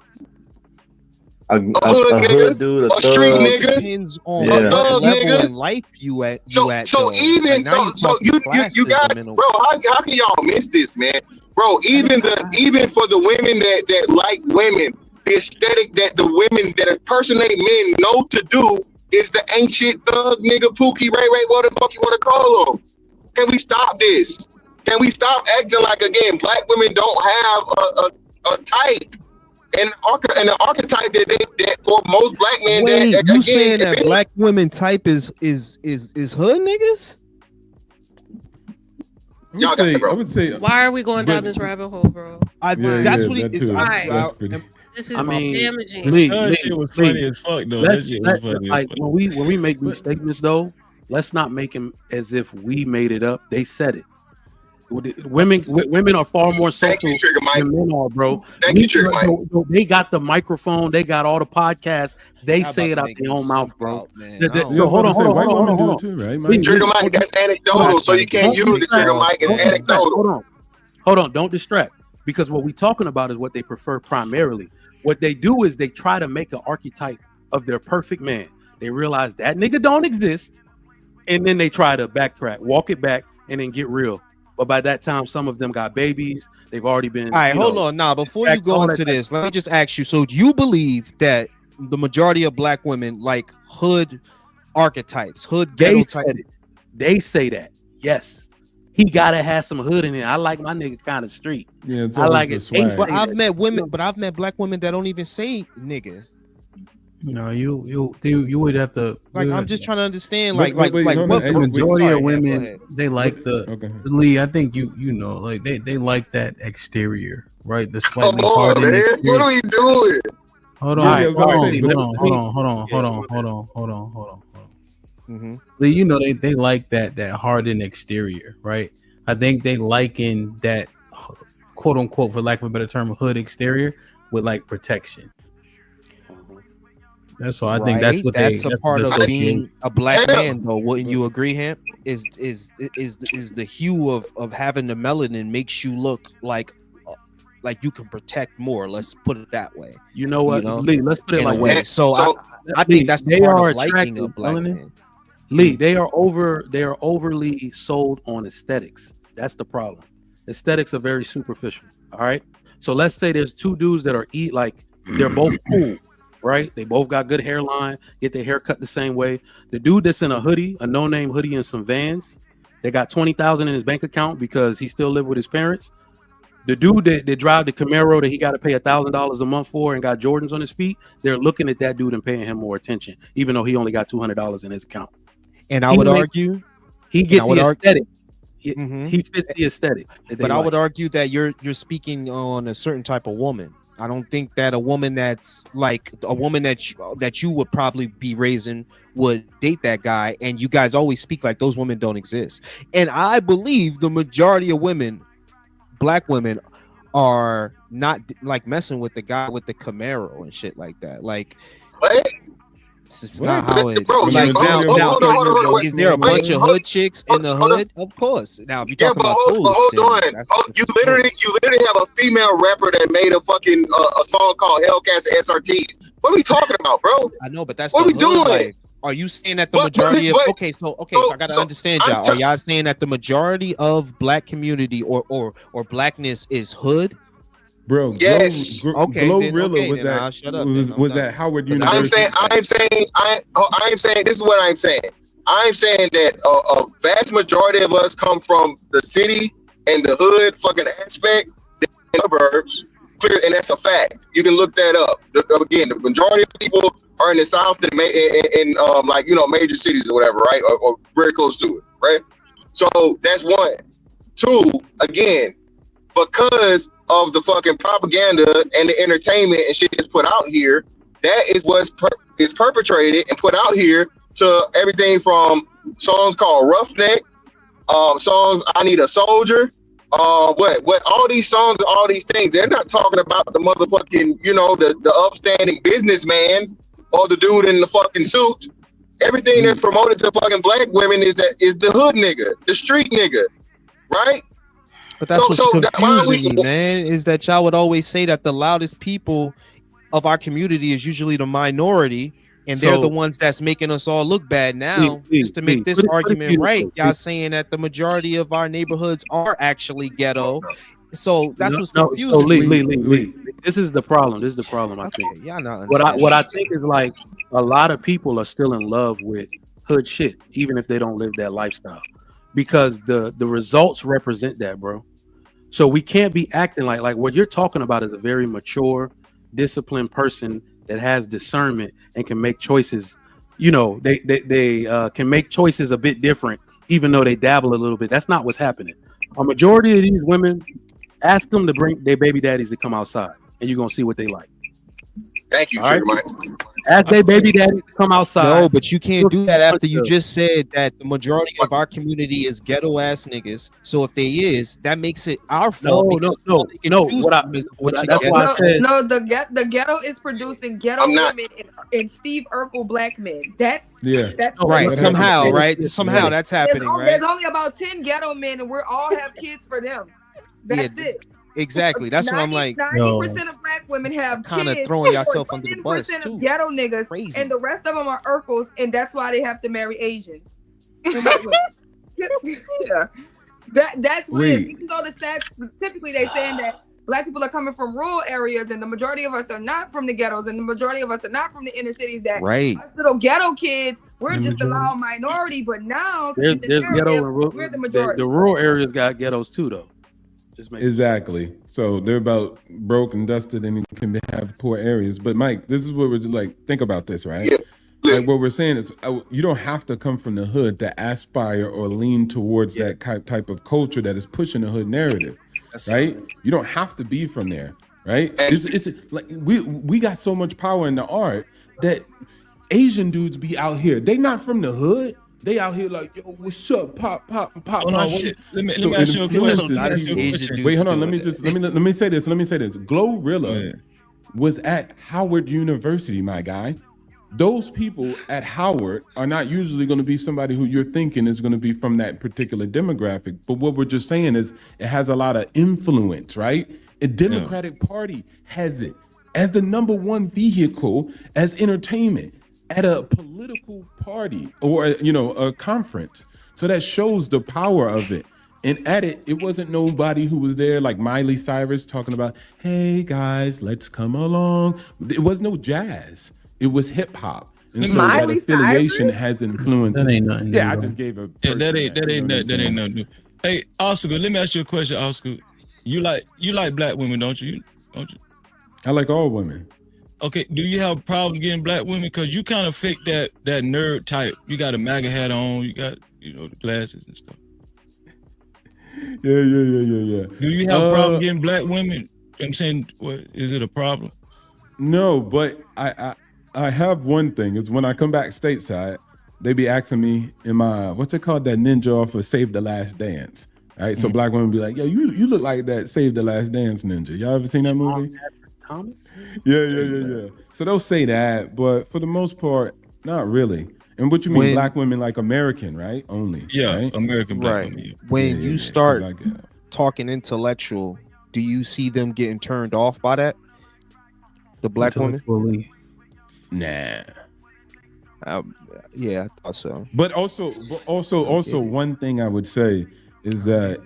A hood dude, a street thug. nigga. Depends on A what thug level nigga. in life you at. So even so you guys, bro, how can y'all miss this, man? Bro, even for the women that like women, the aesthetic that the women that impersonate men know to do is the ancient thug nigga Pookie Ray Ray, what the fuck you want to call them? Can we stop this? Can we stop acting like, again, black women don't have a type and an archetype that for most black men? Wait, that you again, saying that black women type is hood niggas? I would say. Why are we going down this rabbit hole, bro? That's what it is. This is I mean, damaging. The shit was funny as fuck, though. That shit was funny. Like when we make these statements, though, let's not make them as if we made it up. They said it. Women are far more social than men are, bro. They got the microphone. They got all the podcasts. They say it out their own mouth, bro. Hold on. Trigger Mike, that's anecdotal, so you can't use the trigger mic as anecdotal. Hold on. Don't distract. Because what we're talking about is what they prefer primarily. What they do is they try to make an archetype of their perfect man. They realize that nigga don't exist. And then they try to backtrack, walk it back, and then get real. But by that time, some of them got babies. They've already been. All right, hold on. Now, before you go into this, let me just ask you. So, do you believe that the majority of black women like hood archetypes, hood ghetto type? They say that. Yes. He gotta have some hood in it. I like my nigga kind of street. Yeah, I like it. But I've met women, but I've met black women that don't even say nigga. No, you would have to. Like, I'm just trying to understand. What majority of women they like Lee. I think you know, like they like that exterior, right? The slightly hardened exterior. What are we doing? Hold on. Mm-hmm. Lee, you know they like that hardened exterior, right? I think they liken that quote unquote, for lack of a better term, hood exterior with like protection. That's all. I think that's what that's a part of being a black man, though. Wouldn't you agree, Hamp? Is the hue of having the melanin makes you look like you can protect more. Let's put it that way. You know what, Lee? Let's put it like that. So I think that's the part of liking a black man. Lee, they are overly sold on aesthetics. That's the problem. Aesthetics are very superficial. All right. So let's say there's two dudes that are they're both cool. Right, they both got good hairline, get their hair cut the same way. The dude that's in a hoodie, a no-name hoodie and some Vans, they got $20,000 in his bank account because he still live with his parents. The dude that drive the Camaro that he got to pay $1,000 a month for and got Jordans on his feet, they're looking at that dude and paying him more attention, even though he only got $200 in his account. And I would argue he gets the aesthetic. He fits the aesthetic. But I would argue that you're speaking on a certain type of woman. I don't think that a woman that's like a woman that you would probably be raising would date that guy. And you guys always speak like those women don't exist. And I believe the majority of women, black women, are not like messing with the guy with the Camaro and shit like that. Like, what? It's just not how it. Like now, is there a bunch of hood chicks in the hood? Of course. Now, if you talk about hold on. You literally have a female rapper that made a fucking a song called Hellcats SRTs. What are we talking about, bro? I know, but that's what we doing. Like, are you saying that the majority of so I gotta understand y'all. Are y'all saying that the majority of black community or blackness is hood? Bro, yes. Glorilla was that Howard University. I'm saying this is what I'm saying. I'm saying that a vast majority of us come from the city and the hood fucking aspect, the suburbs, clear, and that's a fact. You can look that up. Again, the majority of people are in the South and major cities or whatever, right? Or very close to it, right? So that's one. Two, again, because of the fucking propaganda and the entertainment and shit that's put out here. That is what's is perpetrated and put out here to everything from songs called Roughneck, songs I Need a Soldier, what all these songs and all these things. They're not talking about the motherfucking, you know, the upstanding businessman or the dude in the fucking suit. Everything that's promoted to fucking black women is the hood nigga, the street nigga, right? But that's what's confusing me, man, is that y'all would always say that the loudest people of our community is usually the minority, and they're the ones that's making us all look bad now. Just to make this argument right, y'all saying that the majority of our neighborhoods are actually ghetto. So that's what's confusing. So Lee, this is the problem. This is the problem, I think. Y'all not what I think is like a lot of people are still in love with hood shit, even if they don't live that lifestyle, because the results represent that, bro. So we can't be acting like what you're talking about is a very mature, disciplined person that has discernment and can make choices. You know, they can make choices a bit different, even though they dabble a little bit. That's not what's happening. A majority of these women, ask them to bring their baby daddies to come outside, and you're gonna see what they like. Thank you, All Sugar right? Mike. Ask their baby daddies to come outside. No, but you can't do that after you just said that the majority of our community is ghetto ass niggas. So if they is, that makes it our fault. No. That's why I said the ghetto is producing ghetto women and Steve Urkel black men. That's right. Somehow, right? Somehow that's happening, right? There's only about 10 ghetto men, and we're all have kids for them. That's it. Exactly. That's what I'm like. 90% of black women have kind of kids. throwing yourself under the bus 10% too. of ghetto niggas, and the rest of them are Urkels, and that's why they have to marry Asians. Yeah, that's what it is. Even though the stats typically they saying that black people are coming from rural areas, and the majority of us are not from the ghettos, and the majority of us are not from the inner cities. That us little ghetto kids, we're just a loud minority. But now there's ghetto and we're the majority. The rural areas got ghettos too, though. Exactly. So they're about broke and dusted and can have poor areas. But Mike, this is what we're like. Think about this, right? Yeah. Like what we're saying is, you don't have to come from the hood to aspire or lean towards that type of culture that is pushing the hood narrative, right? You don't have to be from there, right? It's like we got so much power in the art that Asian dudes be out here. They not from the hood. They out here like, yo, what's up? Pop my shit. Let me ask you a question. Wait, hold on. Let me say this. Glorilla was at Howard University, my guy. Those people at Howard are not usually going to be somebody who you're thinking is going to be from that particular demographic. But what we're just saying is it has a lot of influence, right? A Democratic Party has it as the number one vehicle as entertainment at a political party or, a conference. So that shows the power of it. And at it, it wasn't nobody who was there like Miley Cyrus talking about, hey guys, let's come along. It was no jazz. It was hip hop. And so that affiliation has influence. That ain't nothing. Yeah, I just gave a that ain't nothing. Hey, Oscar, let me ask you a question, Oscar. You like black women, don't you? I like all women. Okay, do you have problems getting black women? Because you kind of fit that nerd type. You got a MAGA hat on, you got the glasses and stuff. Yeah. Do you have a problem getting black women? I'm saying, what is it a problem? No, but I have one thing. Is when I come back stateside, they be asking me, am I what's it called, that ninja off of Save the Last Dance? All right, so black women be like, yo, you look like that Save the Last Dance ninja. Y'all ever seen that movie? Thomas? Yeah. So they'll say that, but for the most part, not really. And what you mean, black women like American, right? Only. Yeah, right? American black women. Yeah. When you start talking intellectual, do you see them getting turned off by that? The black woman? Nah. Yeah, I thought so. But also, one thing I would say is that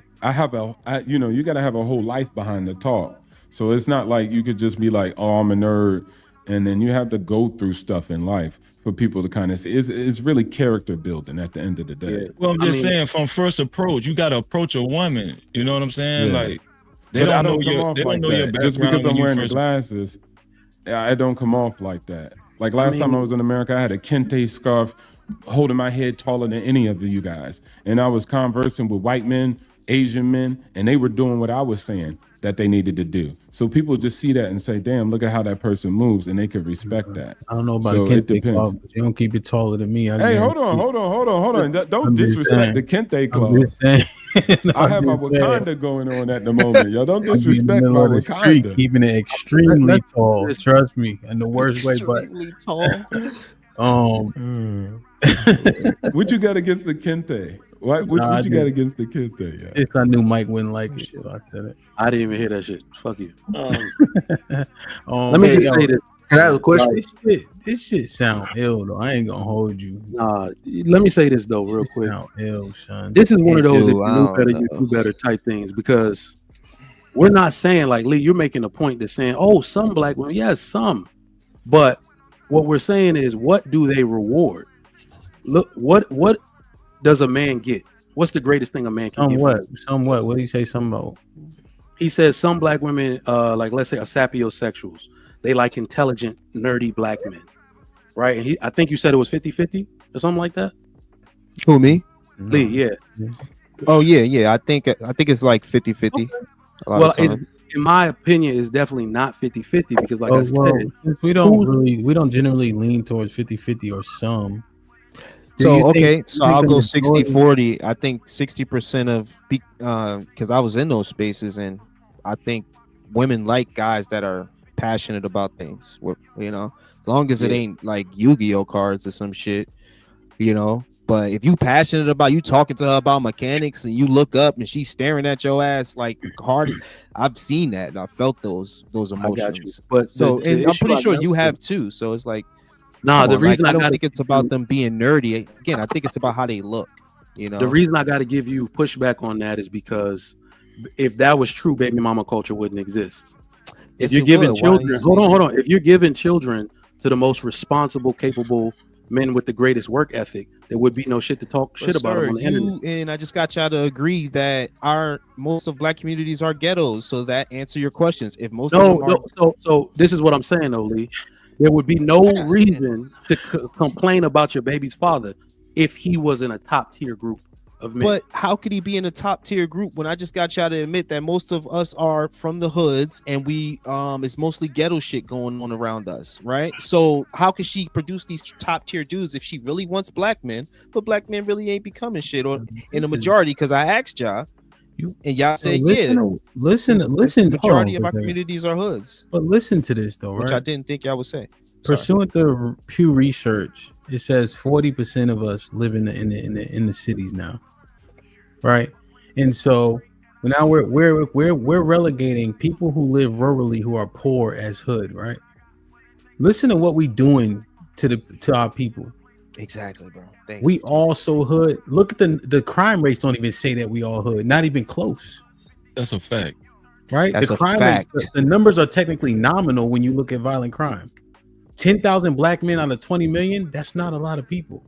you got to have a whole life behind the talk. So it's not like you could just be like, oh, I'm a nerd, and then you have to go through stuff in life for people to kind of see. It's really character building at the end of the day. Yeah. Well, I'm just saying, from first approach, you got to approach a woman. You know what I'm saying? Yeah. Like they don't know your background. Just because I'm wearing the glasses, I don't come off like that. Like last time I was in America, I had a kente scarf holding my head taller than any of you guys, and I was conversing with white men Asian men, and they were doing what I was saying that they needed to do. So people just see that and say, damn, look at how that person moves, and they could respect that. I don't know about so Kente it depends. Club, but you don't keep it taller than me. Hey, hold on. Don't disrespect the Kente Club. I have my Wakanda going on at the moment. Y'all don't disrespect my Wakanda. Keeping it extremely tall. Trust me, in the worst way. But tall. What you got against the Kente? What you got against the Kente? Yeah. If I knew Mike wouldn't like it, so I said it. I didn't even hear that shit. Fuck you. Let me just say this. Can I have a question? This shit sound ill though. I ain't gonna hold you. Nah, let me say this though, real quick. Sound ill, son. This is one of those if you knew better, you do better type things, because we're not saying like Lee, you're making a point that's saying, oh, some black women, yes, some, but what we're saying is, what do they reward? Look, what does a man get? What's the greatest thing a man can get? Somewhat. What do you say? Something about? He says some black women, like let's say are sapiosexuals. They like intelligent, nerdy black men, right? And I think you said it was 50-50 or something like that. Who, me? Lee, yeah. Oh yeah. I think it's like 50-50. Okay. Well, in my opinion, it's definitely not 50-50 because, like I said, we don't generally lean towards 50-50 or some. So I'll go 60-40. I think 60% of because I was in those spaces, and I think women like guys that are passionate about things. You know, as long as it ain't like Yu-Gi-Oh cards or some shit, you know. But if you passionate about, you talking to her about mechanics, and you look up and she's staring at your ass like hard, I've seen that and I felt those emotions. But so and I'm pretty sure you have too. So it's like, the reason I don't think it's about them being nerdy. Again, I think it's about how they look. You know, the reason I got to give you pushback on that is because if that was true, baby mama culture wouldn't exist. If you're giving children, hold on. If you're giving children to the most responsible, capable men with the greatest work ethic, there would be no shit to talk shit about them on the internet. And I just got y'all to agree that most of black communities are ghettos. So that answer your questions. If most of them are, so this is what I'm saying, though, Lee. There would be no reason to complain about your baby's father if he was in a top tier group of men. But how could he be in a top tier group when I just got y'all to admit that most of us are from the hoods and we it's mostly ghetto shit going on around us, right? So how could she produce these top tier dudes if she really wants black men, but black men really ain't becoming shit, or in the majority? Because I asked y'all, and y'all said listen. The majority of our communities are hoods. But listen to this though, which right? I didn't think y'all would say. Pursuant to Pew Research, it says 40% of us live in the cities now, right? And so now we're relegating people who live rurally who are poor as hood, right? Listen to what we doing to our people. Exactly, bro. We all so hood. Look at the crime rates. Don't even say that we all hood. Not even close. That's a fact, right? That's the crime rates, the numbers are technically nominal when you look at violent crime. 10,000 black men out of 20 million, that's not a lot of people,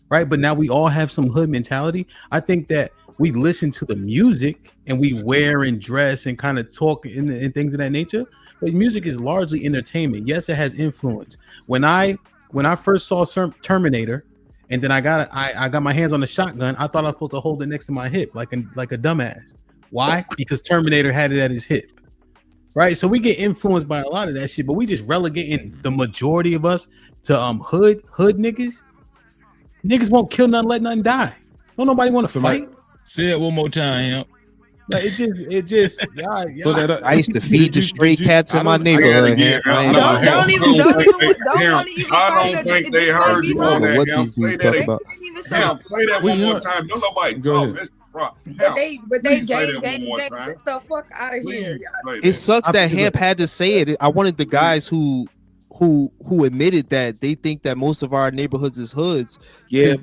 right? But now we all have some hood mentality. I think that we listen to the music and we wear and dress and kind of talk and things of that nature, but music is largely entertainment. Yes, it has influence. When I first saw Terminator, and then I got my hands on the shotgun, I thought I was supposed to hold it next to my hip like a dumbass. Why? Because Terminator had it at his hip. Right, so we get influenced by a lot of that shit, but we just relegating the majority of us to hood niggas. Niggas won't kill nothing, let nothing die. Don't nobody want to fight. Say it one more time, Like it just. Yeah. I used to feed the stray cats in my neighborhood. Don't think they heard you on that. Say that one more time. Don't nobody talk. But they gang the fuck out of here. It sucks that Hemp had to say it. I wanted the guys who admitted that they think that most of our neighborhoods is hoods to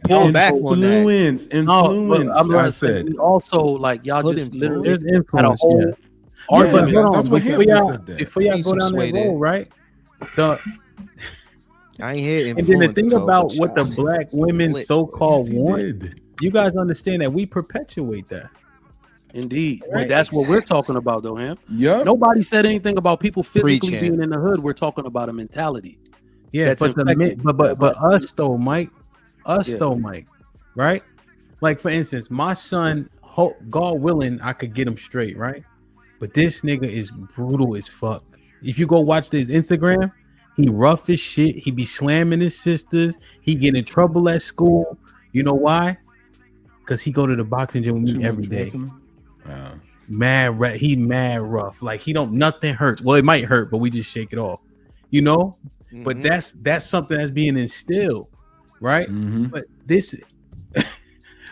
pull back on that. Influence. I said also like y'all just literally had a whole argument. That's what Hemp said. Before y'all go down that road, right? I ain't hear. And then the thing about what the black women so-called want. You guys understand that we perpetuate that. Indeed. Right. But that's what we're talking about, though, Ham. Yep. Nobody said anything about people physically being in the hood. We're talking about a mentality. Yeah, but us though, Mike. Mike. Right? Like, for instance, my son God willing, I could get him straight, right? But this nigga is brutal as fuck. If you go watch his Instagram, he rough as shit. He be slamming his sisters. He get in trouble at school. You know why? Because he go to the boxing gym with me every day. He mad rough. Like he don't, nothing hurts. Well, it might hurt, but we just shake it off. You know? Mm-hmm. But that's something that's being instilled, right? Mm-hmm. But this,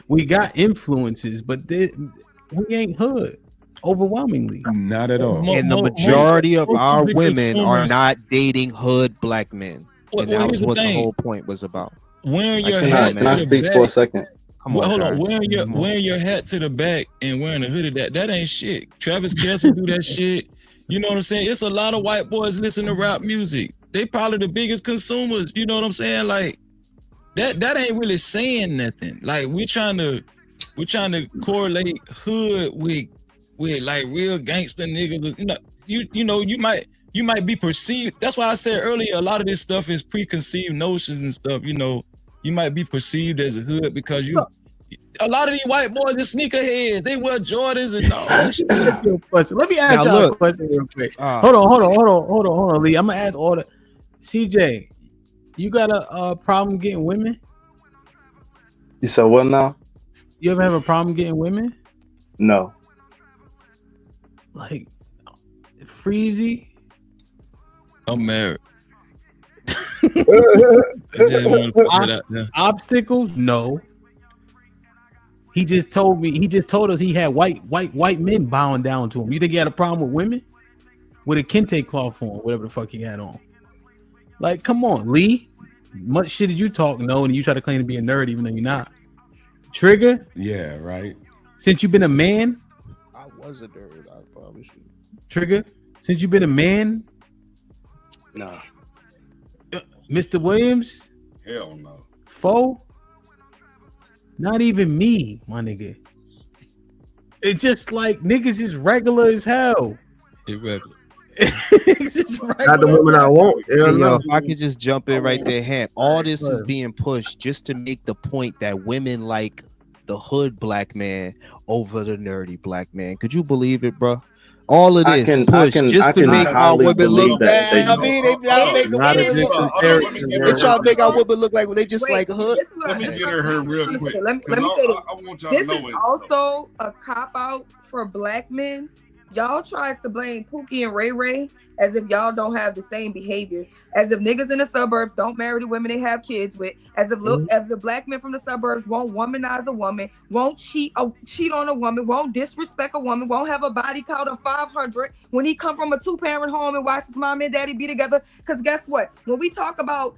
we got influences, but we ain't hood. Overwhelmingly, not at all. And the majority of our women are not dating hood black men. And that was what the whole point was about. Wearing your hat. Can I speak for a second? Come on, hold on. Wearing your hat to the back and wearing a hoodie, that ain't shit. Travis Kelce do that shit. You know what I'm saying? It's a lot of white boys listen to rap music. They probably the biggest consumers. You know what I'm saying? Like that ain't really saying nothing. Like we're trying to correlate hood with like real gangster niggas. You might be perceived. That's why I said earlier, a lot of this stuff is preconceived notions and stuff. You know, you might be perceived as a hood because a lot of these white boys are sneakerheads. They wear Jordans and all that shit. Let me ask y'all a question real quick. Hold on, Lee. I'm gonna ask all the CJ. You got a problem getting women? You said what now? You ever have a problem getting women? No. Like Freezy? I'm married. Obstacles? No. He just told us he had white men bowing down to him. You think he had a problem with women? With a kente cloth on, whatever the fuck he had on. Like, come on, Lee. Much shit did you talk? No, and you try to claim to be a nerd even though you're not. Trigger? Yeah, right. Since you've been a man? I was a nerd, I promise you. Trigger? Since you've been a man? Nah. Mr. Williams? Hell no. Foe? Not even me, my nigga. It's just like niggas is regular as hell. Irregular. Not the woman I want. Yo, if I could just jump in right there, Hamp. All this is being pushed just to make the point that women like the hood black man over the nerdy black man. Could you believe it, bro? All of this push just to make our women look bad. I mean, they try to make our women look like they just like hood. Let me get her real quick. Let me say this. This is also a cop out for black men. Y'all tried to blame Pookie and Ray Ray as if y'all don't have the same behaviors, as if niggas in the suburbs don't marry the women they have kids with, as if as the black men from the suburbs won't womanize a woman, won't cheat on a woman, won't disrespect a woman, won't have a body count of 500 when he come from a 2-parent home and watch his mom and daddy be together. Because guess what? When we talking about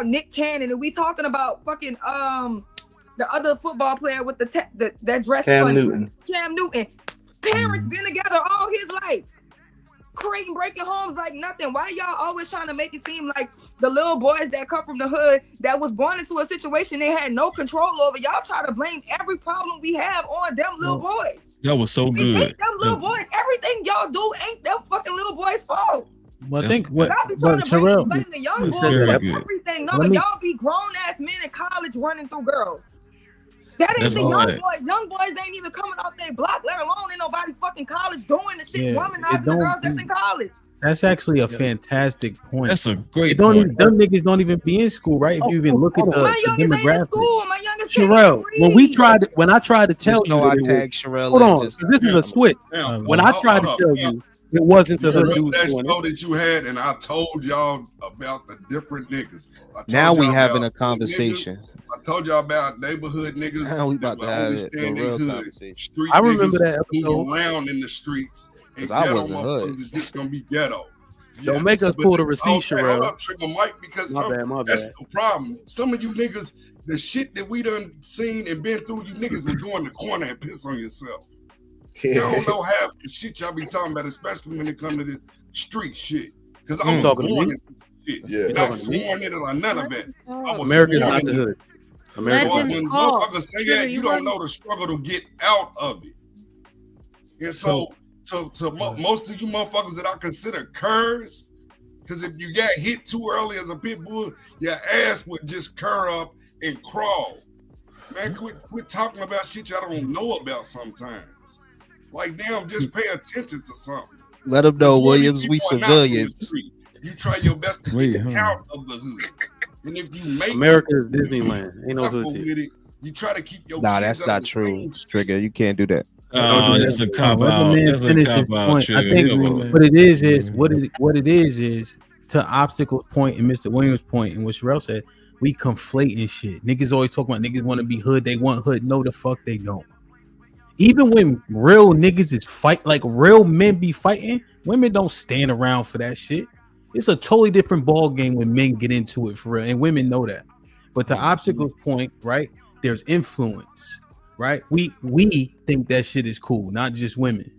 Nick Cannon and we talking about fucking the other football player with that dress Cam Newton. Parents been together all his life, creating breaking homes like nothing. Why y'all always trying to make it seem like the little boys that come from the hood that was born into a situation they had no control over? Y'all try to blame every problem we have on them little boys. That was so good. Ain't them little boys. Everything y'all do ain't them fucking little boys' fault. Well, I think what y'all be trying to blame the young boys for everything. No, but y'all be grown ass men in college running through girls. That ain't the young boys. Young boys ain't even coming off their block, let alone ain't nobody fucking college doing the shit, womanizing the girls that's in college. That's actually a fantastic point. That's a great point. Them niggas don't even be in school, right? If you even look at the demographics. My youngest Sherelle, when I tried to tell you, I tagged Sherelle. Hold on, this is a switch. When I tried to tell you, it wasn't the hood dudes doing it. That you had, and I told y'all about the different niggas. Now we having a conversation. I told y'all about neighborhood niggas. Now we about to have a real conversation. Street I remember niggas that episode. who around in the streets. And I ghetto wasn't motherfuckers hood. is just gonna be ghetto. Don't make us pull the receipt, Sherelle. Hold up, Trigger Mike, because My that's bad. the problem. Some of you niggas, the shit that we done seen and been through, you niggas will go in the corner and piss on yourself. Y'all don't know half the shit y'all be talking about, especially when it comes to this street shit. Because I'm born in this shit. Not sworn in it or none of that. America's not the hood. When motherfuckers say that, you don't know the struggle to get out of it. And so, to most of you motherfuckers that I consider curs, because if you got hit too early as a pit bull, your ass would just curl up and crawl. Man, quit talking about shit y'all don't know about sometimes. Like, damn, just pay attention to something. Let them know, Williams, we People are not from the civilians. street. You try your best to get the count of the hood. And if you make America is Disneyland. Ain't no hood with here. it, you try to keep your Nah, kids that's out not of true, Trigger. You can't do that. Oh, that's a cop Let the out. man That's a finish cop his out. point. I Trigger. think what it is to Obstacle's point and Mr. Williams' point and what Sherelle said, we conflating shit. Niggas always talk about niggas want to be hood, they want hood. No, the fuck they don't. Even when real niggas is fight, like real men be fighting, women don't stand around for that shit. It's a totally different ball game when men get into it for real, and women know that. But to Obstacle's point, right? There's influence, right? We think that shit is cool, not just women.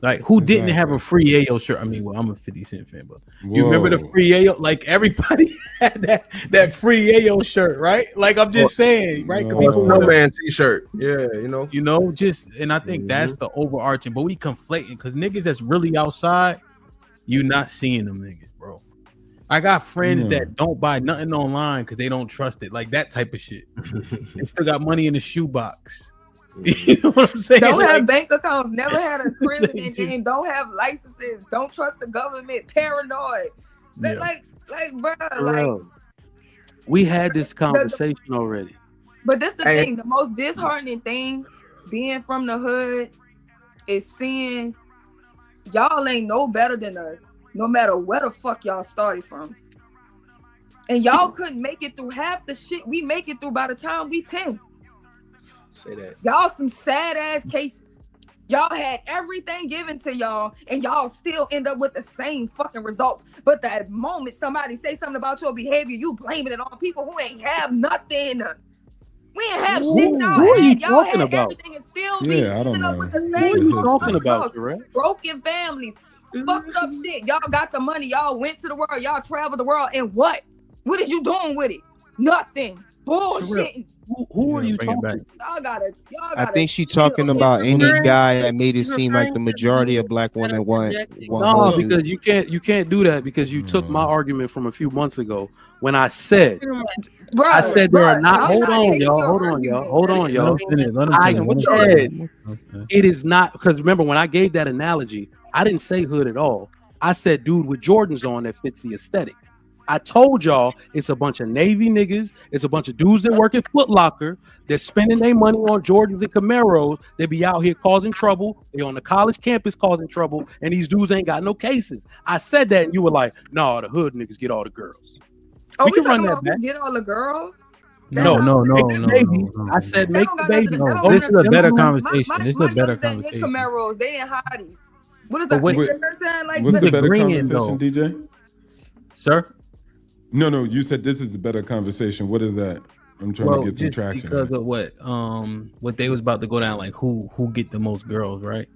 Like, who didn't have a free Ayo shirt? I mean, well, I'm a 50 Cent fan, but you remember the free Ayo? Like, everybody had that free Ayo shirt, right? Like, I'm just saying, right? Or Snowman t-shirt. Yeah, you know. Just, and I think that's the overarching, but we conflating because niggas that's really outside, you not seeing them niggas, bro. I got friends that don't buy nothing online because they don't trust it, like that type of shit. They still got money in the shoebox. You know what I'm saying? Don't have bank accounts, never had a prison name, don't have licenses, don't trust the government, paranoid. Like, bro, like we had this conversation already. But this the thing, the most disheartening thing being from the hood is seeing y'all ain't no better than us, no matter where the fuck y'all started from. And y'all couldn't make it through half the shit we make it through by the time we 10. Say that. Y'all some sad ass cases. Y'all had everything given to y'all and y'all still end up with the same fucking results. But the moment somebody say something about your behavior, you blame it on people who ain't have nothing. We ain't have shit y'all Who are you had. Y'all talking had about? everything and still be ending up with the Who are same you talking about, Jarrell? broken families, fucked up shit. Y'all got the money. Y'all went to the world. Y'all traveled the world. And what? What is you doing with it? Nothing. Bullshit. Who are you talking about? Y'all gotta. I think she's talking about any guy that made it seem like the majority of black women want. No, because you can't do that because you took my argument from a few months ago when I said there are not. Hold on, y'all. I said it is not because remember when I gave that analogy, I didn't say hood at all. I said dude with Jordans on that fits the aesthetic. I told y'all it's a bunch of Navy niggas. It's a bunch of dudes that work at Foot Locker. They're spending their money on Jordans and Camaros. They be out here causing trouble. They on the college campus causing trouble. And these dudes ain't got no cases. I said that and you were like, no, the hood niggas get all the girls. Oh, we can talking run about that who get all the girls? No. I said make the baby. This is a better conversation. This is a better conversation. Camaros, they in hotties. What is But that? what- Like What's the better green, conversation, DJ? Sir? No, you said this is a better conversation. What is that? I'm trying to get some just traction. because of what they was about to go down, like who get the most girls, right?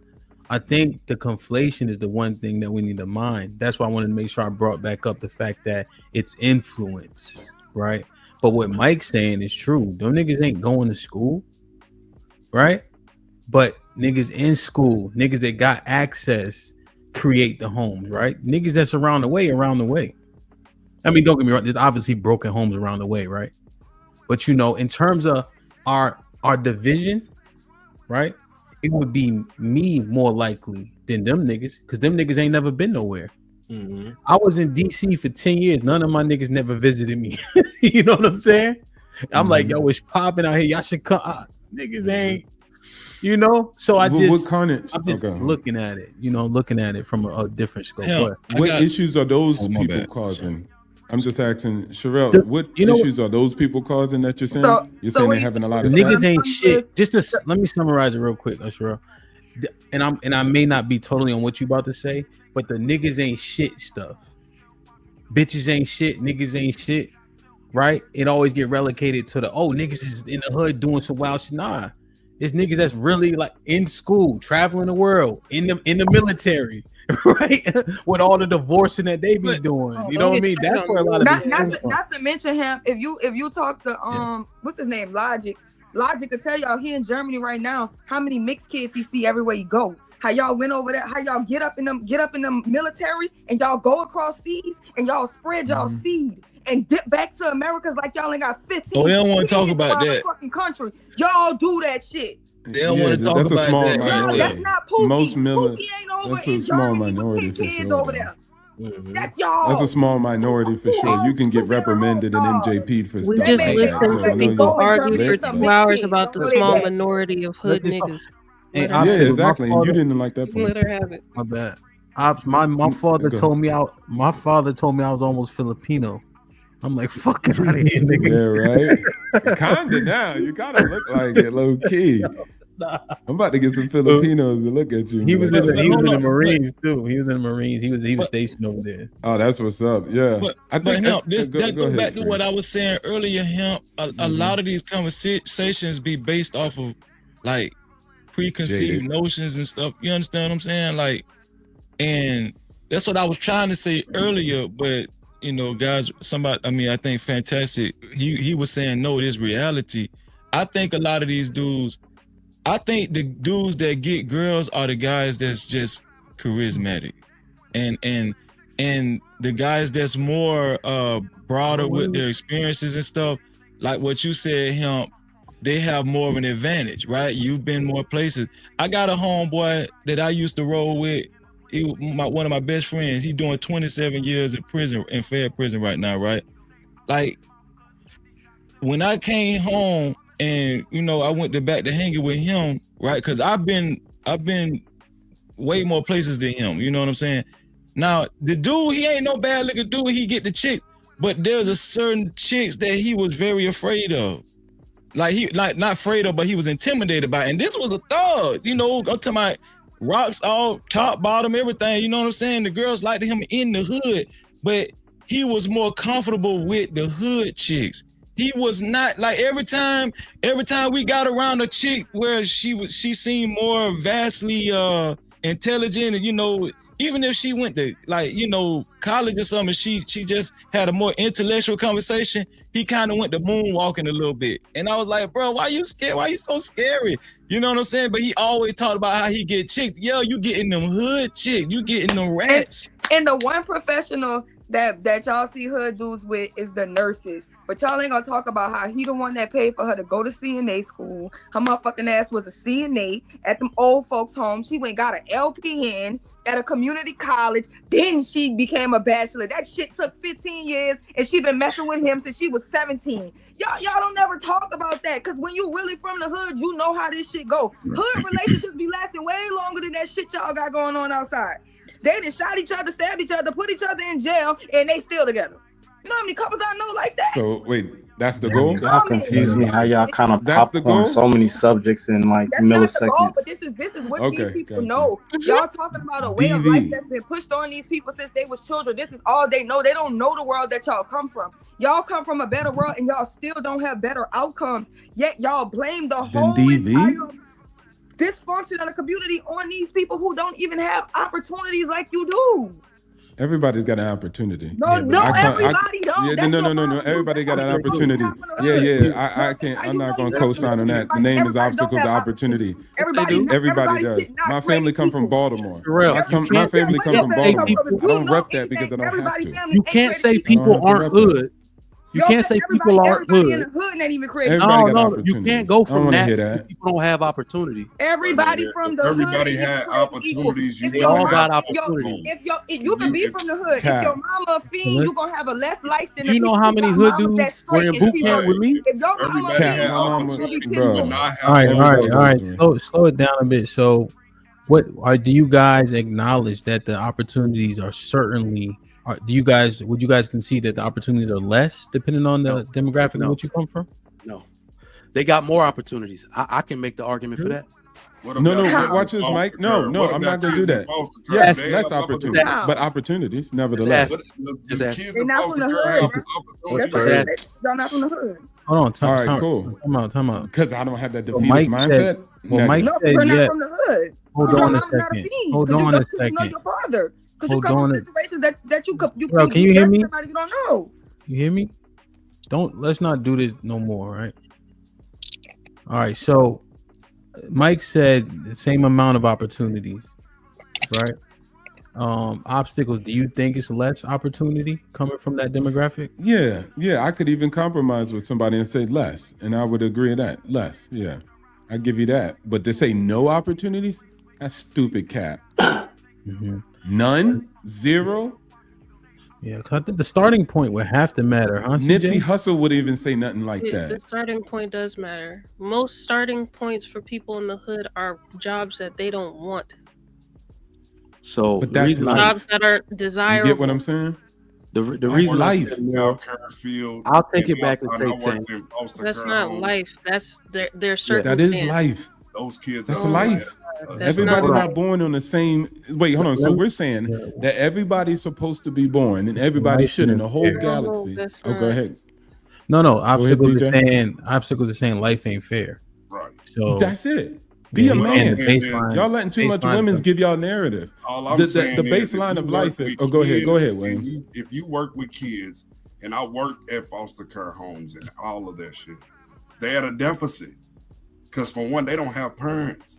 I think the conflation is the one thing that we need to mind. That's why I wanted to make sure I brought back up the fact that it's influence, right? But what Mike's saying is true. Them niggas ain't going to school, right? But niggas in school, niggas that got access, create the homes, right? Niggas that's around the way. I mean, don't get me wrong. There's obviously broken homes around the way, right? But you know, in terms of our division, right? It would be me more likely than them niggas, because them niggas ain't never been nowhere. Mm-hmm. I was in DC for 10 years. None of my niggas never visited me. You know what I'm saying? I'm like, yo, it's popping out here. Y'all should come. Niggas ain't, you know? So I'm just looking at it, looking at it from a different scope. Hell, what issues are those people causing? I'm just asking, Sherelle, what issues are those people causing that you're saying? You're saying they're having a lot of niggas sex? ain't shit. Let me summarize it real quick, Sherelle. And I may not be totally on what you about to say, but the niggas ain't shit stuff. Bitches ain't shit, niggas ain't shit, right? It always get relegated to niggas is in the hood doing some wild shit. Nah, it's niggas that's really like in school, traveling the world, in the military. Right, with all the divorcing that they be doing, you know what I mean? That's where a lot of not to mention him. If you talk to what's his name, Logic could tell y'all he in Germany right now how many mixed kids he see everywhere he go. How y'all went over there, how y'all get up in them military and y'all go across seas and y'all spread y'all seed and dip back to America's like y'all ain't got 15. Oh, they don't want to talk kids about around that. the fucking country. Y'all do that shit. They don't want to talk that's a about small that. minority. That's not Pookie. Most Pookie ain't over that's a in small Germany minority with for 10 kids sure. over there. That's y'all. That's a small minority for sure. You can get reprimanded and MJP'd for We stuff just like listen that. So I to know people you argue for lit, 2 but- hours about the small minority of hood niggas. Hey, Let her Yeah, have it. exactly. And you didn't like that Let point. her have it. My bad. My father go told me my father told me I was almost Filipino. I'm like, fuck out of here, nigga. Yeah, right. Kinda now. You gotta look like it, low key. I'm about to get some Filipinos to look at you. He was man. in the Marines too. He was in the Marines. He was stationed over there. Oh, that's what's up. Yeah. But think Hemp, go go ahead, back to Fred. what I was saying earlier, Hemp. A lot of these conversations be based off of like preconceived Jaded. notions and stuff. You understand what I'm saying? Like, and that's what I was trying to say earlier, but you know, guys, I think Fantastic, he was saying no, it is reality. I think a lot of these dudes, I think the dudes that get girls are the guys that's just charismatic. And the guys that's more broader with their experiences and stuff, like what you said, Hemp, they have more of an advantage, right? You've been more places. I got a homeboy that I used to roll with. One of my best friends. He's doing 27 years in prison, in Fed prison right now, right? Like, when I came home and you know I went back to hanging with him, right? Because I've been way more places than him. You know what I'm saying? Now the dude, he ain't no bad looking dude. He get the chick, but there's a certain chicks that he was very afraid of. Like not afraid of, but he was intimidated by. And this was a thug. You know, I'm talking about rocks all top, bottom, everything. You know what I'm saying? The girls liked him in the hood, but he was more comfortable with the hood chicks. He was not like every time we got around a chick where she seemed more vastly intelligent, and you know, even if she went to like, you know, college or something, she just had a more intellectual conversation. He kind of went to moonwalking a little bit. And I was like, bro, why you scared? Why you so scary? You know what I'm saying? But he always talked about how he get chicks. Yo, you getting them hood chicks. You getting them rats. And the one professional that y'all see hood dudes with is the nurses. But y'all ain't gonna talk about how he the one that paid for her to go to CNA school. Her motherfucking ass was a CNA at them old folks home. She went got an LPN at a community college. Then she became a bachelor. That shit took 15 years and she been messing with him since she was 17. Y'all don't never talk about that, because when you really from the hood, you know how this shit go. Hood relationships be lasting way longer than that shit y'all got going on outside. They done shot each other, stabbed each other, put each other in jail, and they still together. You know how many couples I know like that? So wait, that's the goal? Y'all confuse me how y'all kind of That's the popcorn goal? so many subjects in like That's not the milliseconds. goal, but this is what these people gotcha. know. Y'all talking about a way of life that's been pushed on these people since they was children. This is all they know. They don't know the world that y'all come from. Y'all come from a better world and y'all still don't have better outcomes. Yet y'all blame the whole entire dysfunction of the community on these people who don't even have opportunities like you do. Everybody's got an opportunity. No, everybody don't. Yeah, no. Everybody got an opportunity. Yeah. I can't. I'm not going to co-sign on that. The name is obstacles to opportunity. Everybody does. My family come from Baltimore. My family come from Baltimore. I don't rep that because I don't have to. You can't say people aren't hood. You can't say people aren't hood. Everybody in the hood ain't even creative. No, you can't go from that. People don't have opportunity. Everybody from the hood. Everybody had opportunities. They all got opportunity. If you can be from the hood, if your mama a fiend, you gonna have a less life than you know how many hood dudes were in boot camp with me? If your mama a fiend, all right. Slow it down a bit. So, do you guys acknowledge that the opportunities are certainly? Would you guys concede that the opportunities are less depending on the demographic in which you come from? No, they got more opportunities. I can make the argument for that. No, watch this, Mike. No, I'm not gonna do that. Yes, less opportunities, but opportunities nevertheless. They're not from the hood. They're not from the hood. Hold on, all right, cool. Time out. Because I don't have that defeatist mindset. Mike said, you're not from the hood. Hold on a second. Hold on a second. You know your father. Because you Hold come on from situations that you Bro, can you hear me? Somebody you don't know. You hear me? Let's not do this no more, right? All right, so Mike said the same amount of opportunities, right? obstacles, do you think it's less opportunity coming from that demographic? Yeah. I could even compromise with somebody and say less, and I would agree with that. Less, yeah. I give you that. But to say no opportunities, that's stupid cap. None? Zero? Yeah, because I think the starting point would have to matter, huh? Nipsey CJ? Hussle would even say nothing like The that. starting point does matter. Most starting points for people in the hood are jobs that they don't want. So, But that's life. Jobs that are desirable. You get what I'm saying? The reason life. I'll take it back and say 10. That's not life. That's their circumstance. That is life. Those kids. That's are life. Everybody not born on the same. Wait, hold on. So we're saying that everybody's supposed to be born, and everybody should in the whole galaxy. Oh, go ahead. No. Obstacles are saying life ain't fair. Right. So that's it. Be a man. Y'all letting too much women thing. give y'all narrative. All I'm saying the is baseline if of you life work is. with Go ahead. kids, Go ahead, Williams. If you work with kids, and I worked at foster care homes and all of that shit, they at a deficit. Because for one, they don't have parents.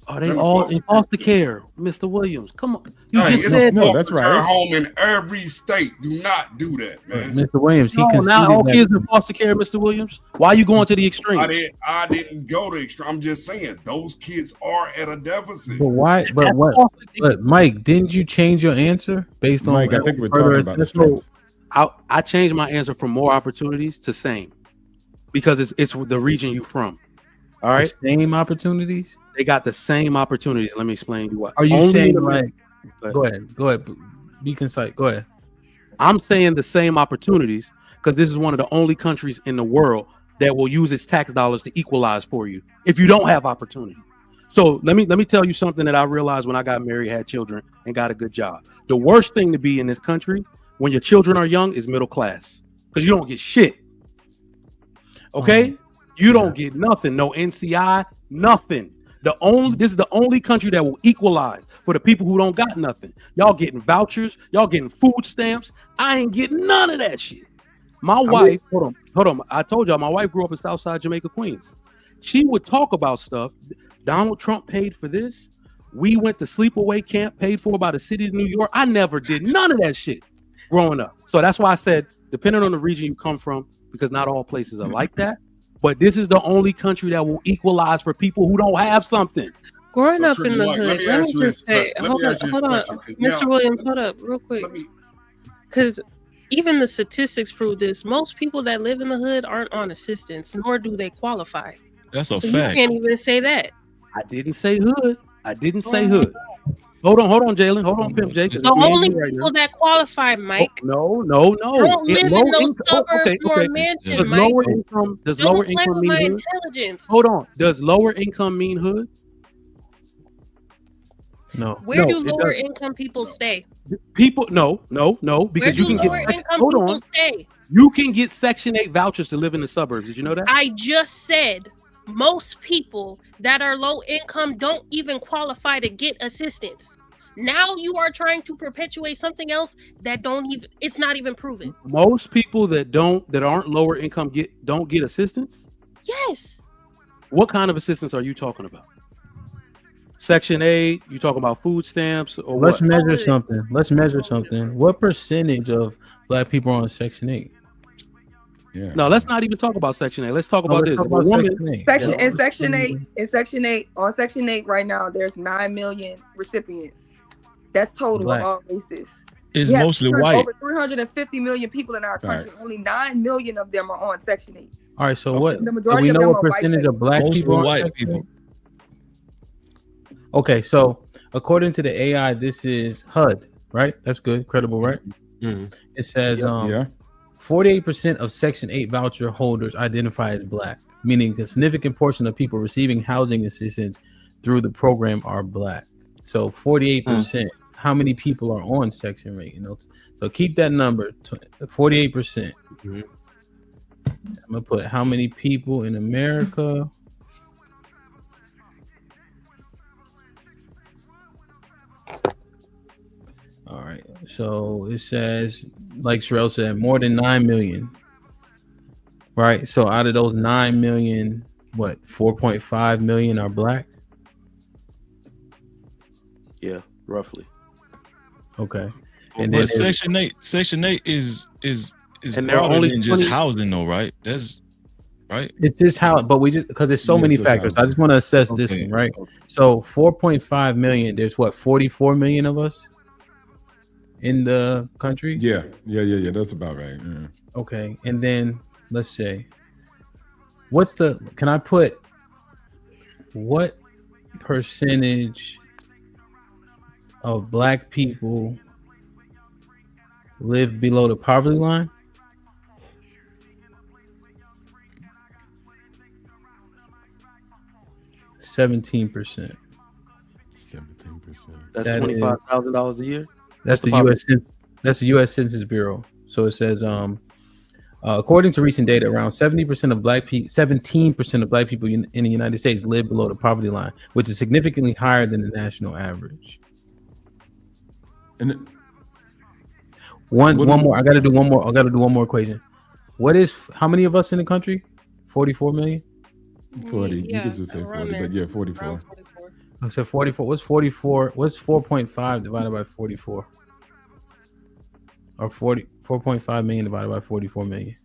Are they all in foster care, Mr. Williams? Come on, you just it's said a no. That's foster care right. home in every state. Do not do that, man. Mr. Williams, he conceded now all that. kids in foster care, Mr. Williams. Why are you going to the extreme? I didn't go to extreme. I'm just saying those kids are at a deficit. But why? But what? But Mike, didn't you change your answer based on? Mike, I think we're talking about the strengths. I changed my answer from more opportunities to same, because it's the region you from. All right, the same opportunities. They got the same opportunities. Let me explain to you what. Are you Only saying the- like? Go ahead. Be concise. Go ahead. I'm saying the same opportunities because this is one of the only countries in the world that will use its tax dollars to equalize for you if you don't have opportunity. So let me tell you something that I realized when I got married, had children, and got a good job. The worst thing to be in this country when your children are young is middle class, because you don't get shit. Okay, you don't get nothing. No NCI, nothing. This is the only country that will equalize for the people who don't got nothing. Y'all getting vouchers, y'all getting food stamps. I ain't getting none of that shit. My wife, hold on. I told y'all my wife grew up in Southside Jamaica, Queens. She would talk about stuff. Donald Trump paid for this. We went to sleepaway camp paid for by the city of New York. I never did none of that shit growing up. So that's why I said, depending on the region you come from, because not all places are like that. But this is the only country that will equalize for people who don't have something. Growing up in the hood, let me just say, hold on, Mr. Williams, hold up, real quick, because even the statistics prove this. Most people that live in the hood aren't on assistance, nor do they qualify. That's a So fact. you can't even say that. I didn't say hood. Hold on, Jalen. Hold on, Pimp J. The only people that qualify, Mike. No. Don't live in no suburb nor mansion, Does Mike. lower income mean hood? Intelligence. Hold on. Does lower income mean hood? No. Where do lower income people stay? People, no, because you can get. Hold on. Stay? You can get Section 8 vouchers to live in the suburbs. Did you know that? I just said most people that are low income don't even qualify to get assistance. Now you are trying to perpetuate something else that it's not even proven. Most people that aren't lower income don't get assistance? Yes. What kind of assistance are you talking about? Section 8, you talking about food stamps or Let's what? measure something. What percentage of black people are on Section 8? Yeah. No, let's not even talk about Section 8. Let's talk about this. Section 8 on Section 8 right now, there's 9 million recipients. That's total Black. of all races. It's mostly white. Over 350 million people in our country. Right. Only 9 million of them are on Section 8. All right, so what? The Do majority we of know them what are white percentage of black Mostly people? white people. Okay, so according to the AI, this is HUD, right? That's good, credible, right? It says 48% of Section 8 voucher holders identify as black, meaning a significant portion of people receiving housing assistance through the program are black. So 48%. How many people are on Section 8? So keep that number, 48%. I'm gonna put how many people in America. All right, so it says, like Sherelle said, more than 9 million. Right, so out of those 9 million, what, 4.5 million are black? Yeah, roughly. Okay. And but Section 8 is and there are broader only than just 20 housing though, right? That's right. It's just how, but we just because there's so many factors. I just want to assess this one, right? So 4.5 million. There's what 44 million of us in the country. Yeah. That's about right. Yeah. Okay, and then let's say, what's the? Can I put what percentage of Black people live below the poverty line? %. 17%. That's $25,000 a year. That's the U.S. That's the U.S. Census Bureau. So it says, according to recent data, around 17% of Black people in the United States live below the poverty line, which is significantly higher than the national average. And one more. I got to do one more equation. How many of us in the country? 44 million. 40. You could just say 40, but yeah, 44. I said 44. What's 44? What's 4.5 divided by 44? Or 4.5 million divided by 44 million.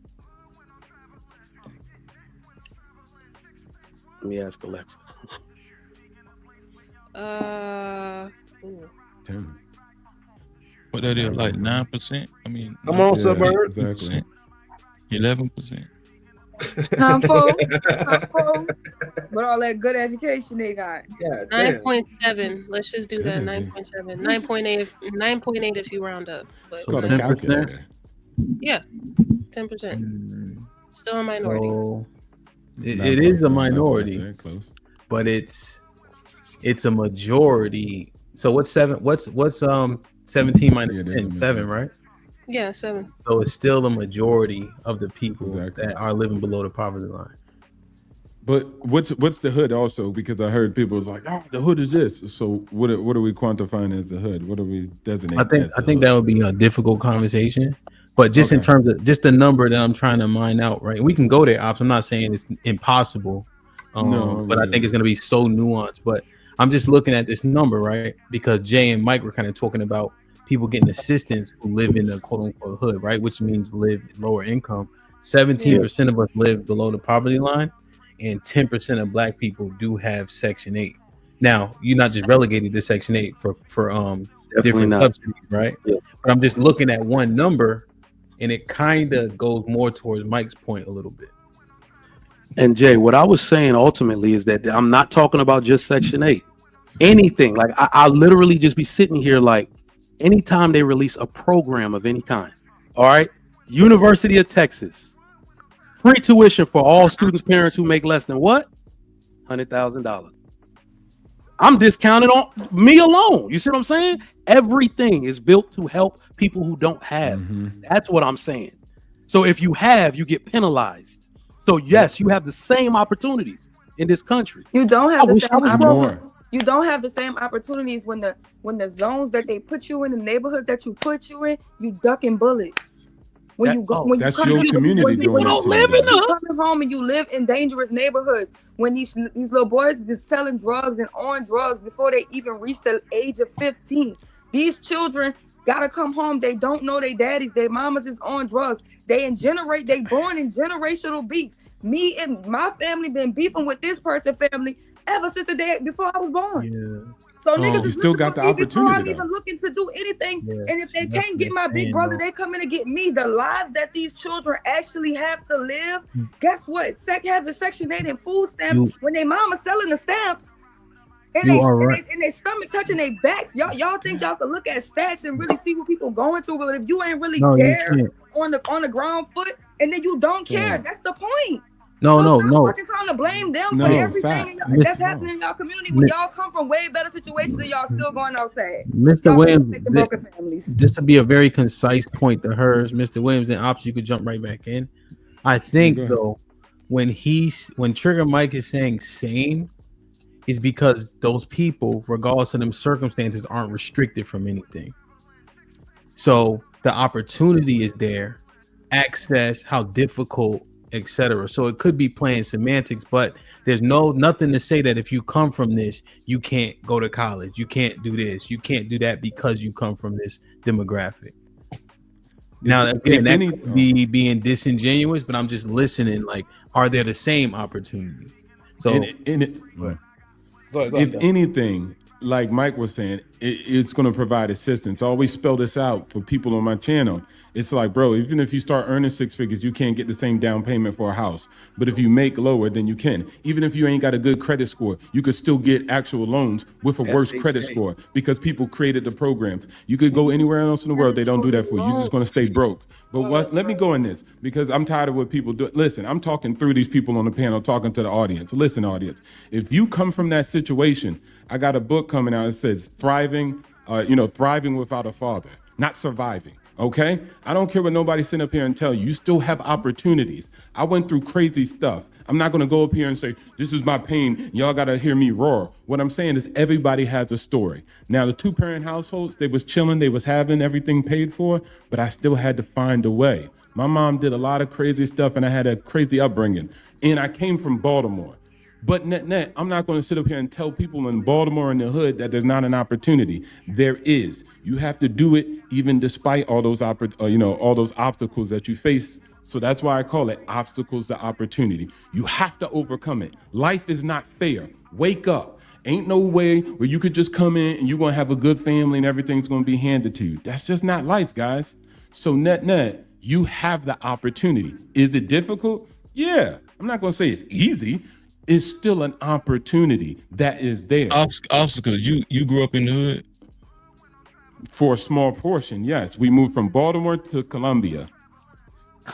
Let me ask Alexa. 10. What that is, like 9%? I mean, come on, suburb. Exactly. 11%. Harmful. With all that good education they got. Yeah, 9.7. Let's just do that. 9.7. 9.8 if you round up. But It's called a calculator. Yeah, 10%. Still a minority. So it is a minority, but it's a majority. So what's 7? What's 17 minus 10? 7, right? Yeah, 7. So it's still a majority of the people that are living below the poverty line. But what's the hood also? Because I heard people was like, oh, the hood is this. So what are we quantifying as the hood? What are we designating? I think that would be a difficult conversation. But just in terms of just the number that I'm trying to mine out, right? We can go there, Ops. I'm not saying it's impossible. But I think it's going to be so nuanced. But I'm just looking at this number, right? Because Jay and Mike were kind of talking about people getting assistance who live in the quote unquote hood, right? Which means live lower income. 17% of us live below the poverty line, and 10% of Black people do have Section 8. Now, you're not just relegated to Section 8 for different subsidies, right? Yeah. But I'm just looking at one number, and it kind of goes more towards Mike's point a little bit. And Jay, what I was saying ultimately is that I'm not talking about just Section 8. Anything, like I literally just be sitting here like, anytime they release a program of any kind, all right, University of Texas, free tuition for all students' parents who make less than what? $100,000. I'm discounted on me alone. You see what I'm saying? Everything is built to help people who don't have. That's what I'm saying. So if you have, you get penalized. So yes, you have the same opportunities in this country. You don't have the same opportunities. You don't have the same opportunities when the zones that they put you in, the neighborhoods that you put you in, you ducking bullets. When you come home and you live in dangerous neighborhoods, when these little boys is just selling drugs and on drugs before they even reach the age of 15. These children gotta come home. They don't know their daddies. Their mamas is on drugs. They born in generational beef. Me and my family been beefing with this person's family ever since the day before I was born. Yeah. So niggas is still got the opportunity before I'm even looking to do anything. Yeah. And if they can't get my big brother, they come in and get me. The lives that these children actually have to live. Guess what? Having Section 8 and food stamps when their mama selling the stamps and they stomach touching their backs. Y'all think y'all can look at stats and really see what people going through, but if you ain't really there on the ground foot and then you don't care, that's the point. No. Fucking trying to blame them for everything that's happening in y'all community when y'all come from way better situations and y'all still going outside. Mr. Williams, this would be a very concise point to hers. Mr. Williams and Ops, you could jump right back in. I think though, when Trigger Mike is saying same, is because those people, regardless of them circumstances, aren't restricted from anything. So the opportunity is there. Access, how difficult etc. So it could be playing semantics, but there's nothing to say that if you come from this, you can't go to college, you can't do this, you can't do that because you come from this demographic. Now, again, that could be being disingenuous, but I'm just listening. Like, are there the same opportunities? So, if anything, like Mike was saying, it's going to provide assistance. I always spell this out for people on my channel. It's like, bro, even if you start earning 6 figures, you can't get the same down payment for a house. But if you make lower, then you can. Even if you ain't got a good credit score, you could still get actual loans with a worse credit score because people created the programs. You could go anywhere else in the world. They don't do that for you. You're just going to stay broke. But let me go in this because I'm tired of what people do. Listen, I'm talking through these people on the panel, talking to the audience. Listen, audience, if you come from that situation, I got a book coming out that says thriving without a father, not surviving. Okay? I don't care what nobody sit up here and tell you. You still have opportunities. I went through crazy stuff. I'm not going to go up here and say, this is my pain. Y'all got to hear me roar. What I'm saying is everybody has a story. Now, the 2-parent households, they was chilling. They was having everything paid for, but I still had to find a way. My mom did a lot of crazy stuff, and I had a crazy upbringing. And I came from Baltimore. But net, I'm not going to sit up here and tell people in Baltimore in the hood that there's not an opportunity. There is. You have to do it even despite all those all those obstacles that you face. So that's why I call it obstacles to opportunity. You have to overcome it. Life is not fair. Wake up. Ain't no way where you could just come in and you're going to have a good family and everything's going to be handed to you. That's just not life, guys. So net, you have the opportunity. Is it difficult? Yeah. I'm not going to say it's easy. It's still an opportunity that is there. Obstacles. You grew up in the hood? For a small portion, yes. We moved from Baltimore to Columbia.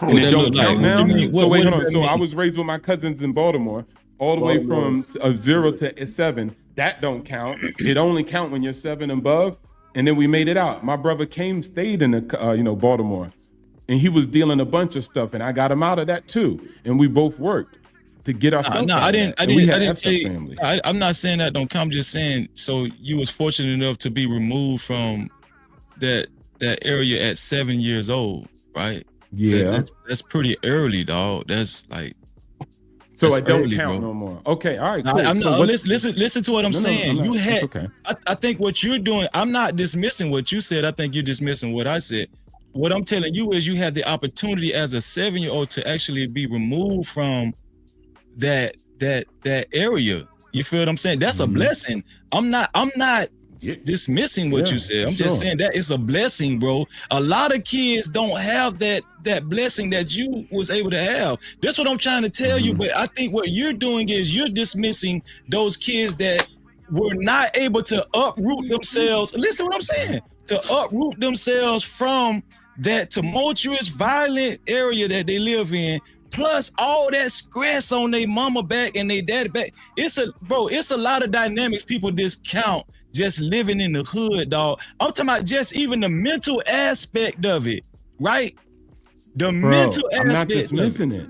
And it don't count now? So wait, hold on. So I was raised with my cousins in Baltimore, all the way from 0 to 7. That don't count. It only count when you're 7 and above. And then we made it out. My brother stayed in the Baltimore, and he was dealing a bunch of stuff, and I got him out of that too. And we both worked to get ourselves. No, I didn't say. I'm not saying that don't count. I'm just saying. So you was fortunate enough to be removed from that area at 7 years old, right? Yeah, that's pretty early, dog. That's like. So I don't count no more. Okay, all right. Cool. I'm so not, listen to what I'm saying. No, you had. Okay. I think what you're doing. I'm not dismissing what you said. I think you're dismissing what I said. What I'm telling you is you had the opportunity as a 7-year-old to actually be removed from that area. You feel what I'm saying? That's a blessing. I'm not dismissing what you said. I'm just saying that it's a blessing, bro. A lot of kids don't have that blessing that you was able to have. That's what I'm trying to tell you. But I think what you're doing is you're dismissing those kids that were not able to uproot themselves. Listen what I'm saying. To uproot themselves from that tumultuous, violent area that they live in. Plus all that stress on their mama back and their daddy back. It's a lot of dynamics people discount just living in the hood, dog. I'm talking about just even the mental aspect of it, right? Mental aspect. I'm not dismissing it.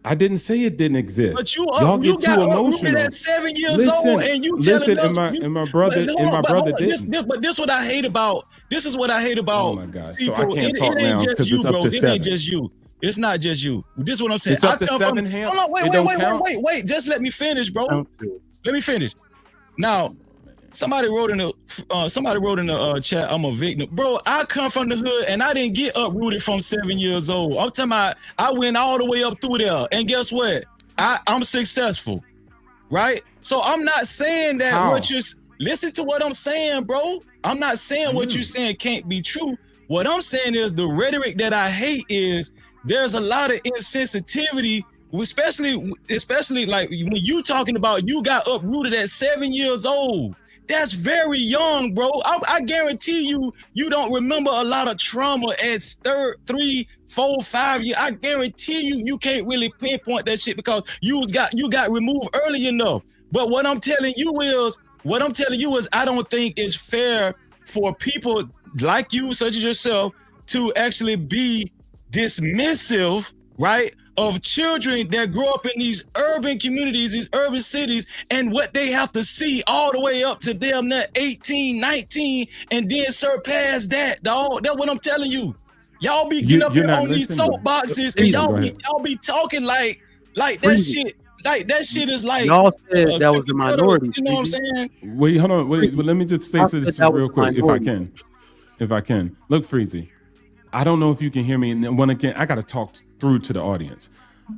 I didn't say it didn't exist. But you get got too emotional at 7 years old, and you telling us. And my brother didn't. But this is what I hate about. Oh my gosh! People. So I can't talk now because it's up to 7. It ain't just you. It's not just you. This is what I'm saying. It's up to 7. Hold on, wait. Just let me finish, bro. Let me finish. Now, somebody wrote in the chat, I'm a victim. Bro, I come from the hood and I didn't get uprooted from 7 years old. I'm talking about I went all the way up through there. And guess what? I'm successful. Right? So I'm not saying that listen to what I'm saying, bro. I'm not saying what you're saying can't be true. What I'm saying is the rhetoric that I hate is there's a lot of insensitivity, especially like when you talking about you got uprooted at 7 years old. That's very young, bro. I guarantee you don't remember a lot of trauma at 3, 4, 5 years. I guarantee you can't really pinpoint that shit because you got removed early enough. But what I'm telling you is I don't think it's fair for people like you, such as yourself, to actually be dismissive, right, of children that grow up in these urban communities, these urban cities, and what they have to see all the way up to them 18, 19, and then surpass that, dog. That's what I'm telling you. Y'all be getting up you're here not on these listening. soapboxes, and y'all be talking like that shit. Like that shit is like y'all said that was the minority. You know what I'm saying? Wait, hold on. Wait, let me just say this real quick, if I can. Look, Freezy, I don't know if you can hear me. And when again, I got to talk through to the audience.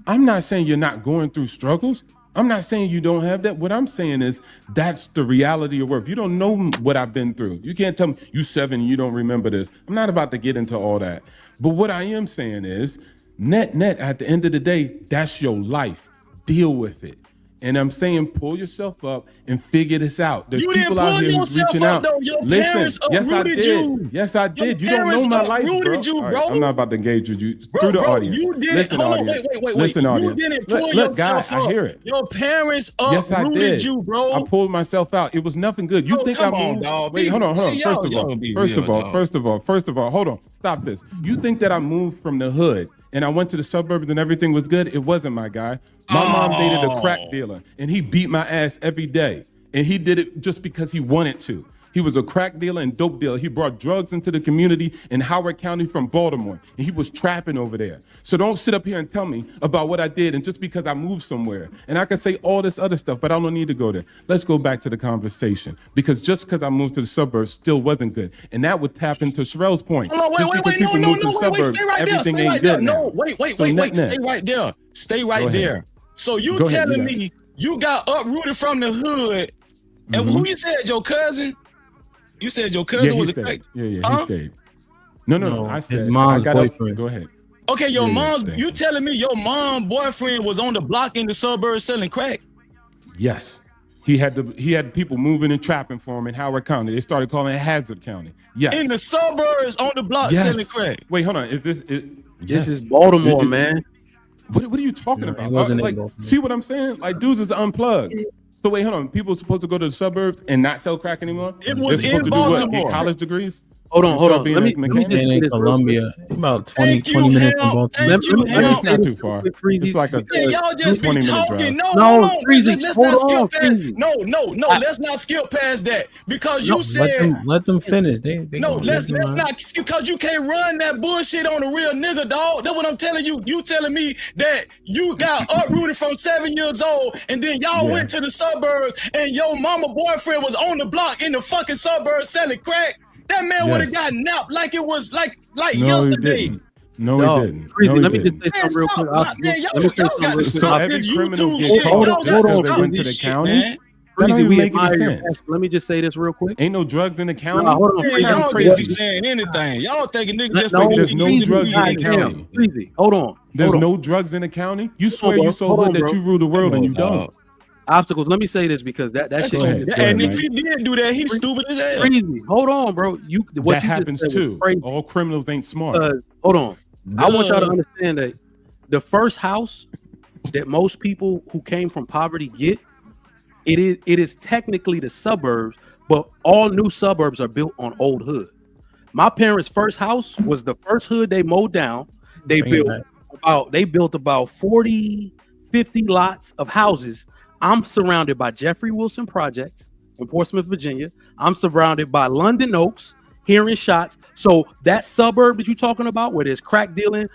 I'm not saying you're not going through struggles. I'm not saying you don't have that. What I'm saying is that's the reality of work. You don't know what I've been through. You can't tell me you 7, you don't remember this. I'm not about to get into all that. But what I am saying is net, at the end of the day, that's your life. Deal with it. And I'm saying pull yourself up and figure this out. There's people out here who's reaching out. Listen, yes, I did. Yes, I did. You don't know my life, bro. Right, I'm not about to engage with you through the audience. You didn't. Listen, audience. Listen, audience. You didn't pull Look, guys, yourself up. I hear it. Your parents Yes, I uprooted did. you, bro. I pulled myself out. It was nothing good. You think I moved? Wait, hold on. See, First of all, hold on. Stop this. You think that I moved from the hood and I went to the suburbs and everything was good? It wasn't, my guy. My mom dated a crack dealer and he beat my ass every day. And he did it just because he wanted to. He was a crack dealer and dope dealer. He brought drugs into the community in Howard County from Baltimore. And he was trapping over there. So don't sit up here and tell me about what I did and just because I moved somewhere. And I can say all this other stuff, but I don't need to go there. Let's go back to the conversation. Because just because I moved to the suburbs still wasn't good. And that would tap into Sherelle's point. Hold on, wait, stay right there. No, wait, stay right there. Stay right there. So you telling me you got uprooted from the hood, and who you said, your cousin? You said your cousin was a crack. He stayed. No. I said his mom's boyfriend. Go ahead. Okay, your mom's. You telling me your mom boyfriend was on the block in the suburbs selling crack? Yes. He had people moving and trapping for him in Howard County. They started calling it Hazard County. Yes. In the suburbs on the block selling crack. Wait, hold on. This is Baltimore, man. What are you talking about? Like, see what I'm saying? Like, dudes is unplugged. So wait, hold on. People are supposed to go to the suburbs and not sell crack anymore? It was They're supposed in to do what? Baltimore. Get college degrees? Hold on. Let me in Columbia, about 20 minutes from Baltimore. It's not too far. It's like a y'all just be 20-minute talking. drive. Let's not skip past. No. Let's not skip past that because you said let them finish. Let's not, because you can't run that bullshit on a real nigga, dog. That's what I'm telling you. You telling me that you got uprooted from 7 years old, and then y'all went to the suburbs, and your mama boyfriend was on the block in the fucking suburbs selling crack. That man would have gotten napped like it was like yesterday. No, he didn't. Let me just say something real quick. So every criminal gets caught went to the county. That don't even make any sense. Let me just say this real quick. Ain't no drugs in the county. Hold on, y'all crazy saying anything. Y'all thinking niggas just there's no drugs in the county. Freezy, hold on. There's no drugs in the county. You swear you so good that you rule the world and you don't. Obstacles. Let me say this because that shit. And if he did do that, he's stupid as hell. Crazy. Hold on, bro. That happens too. All criminals ain't smart. Hold on. I want y'all to understand that the first house that most people who came from poverty get, it is technically the suburbs, but all new suburbs are built on old hood. My parents' first house was the first hood they mowed down. They built about 40, 50 lots of houses. I'm surrounded by Jeffrey Wilson projects in Portsmouth, Virginia. I'm surrounded by London Oaks, hearing shots. So that suburb that you're talking about, where there's crack dealing,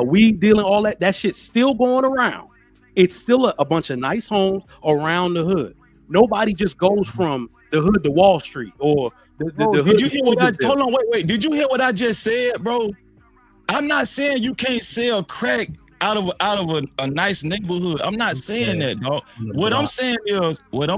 weed dealing, all that shit's still going around. It's still a bunch of nice homes around the hood. Nobody just goes from the hood to Wall Street or the hood. Did you hear what hold on, wait. Did you hear what I just said, bro? I'm not saying you can't sell crack out of a nice neighborhood. I'm not saying that, dog. What I'm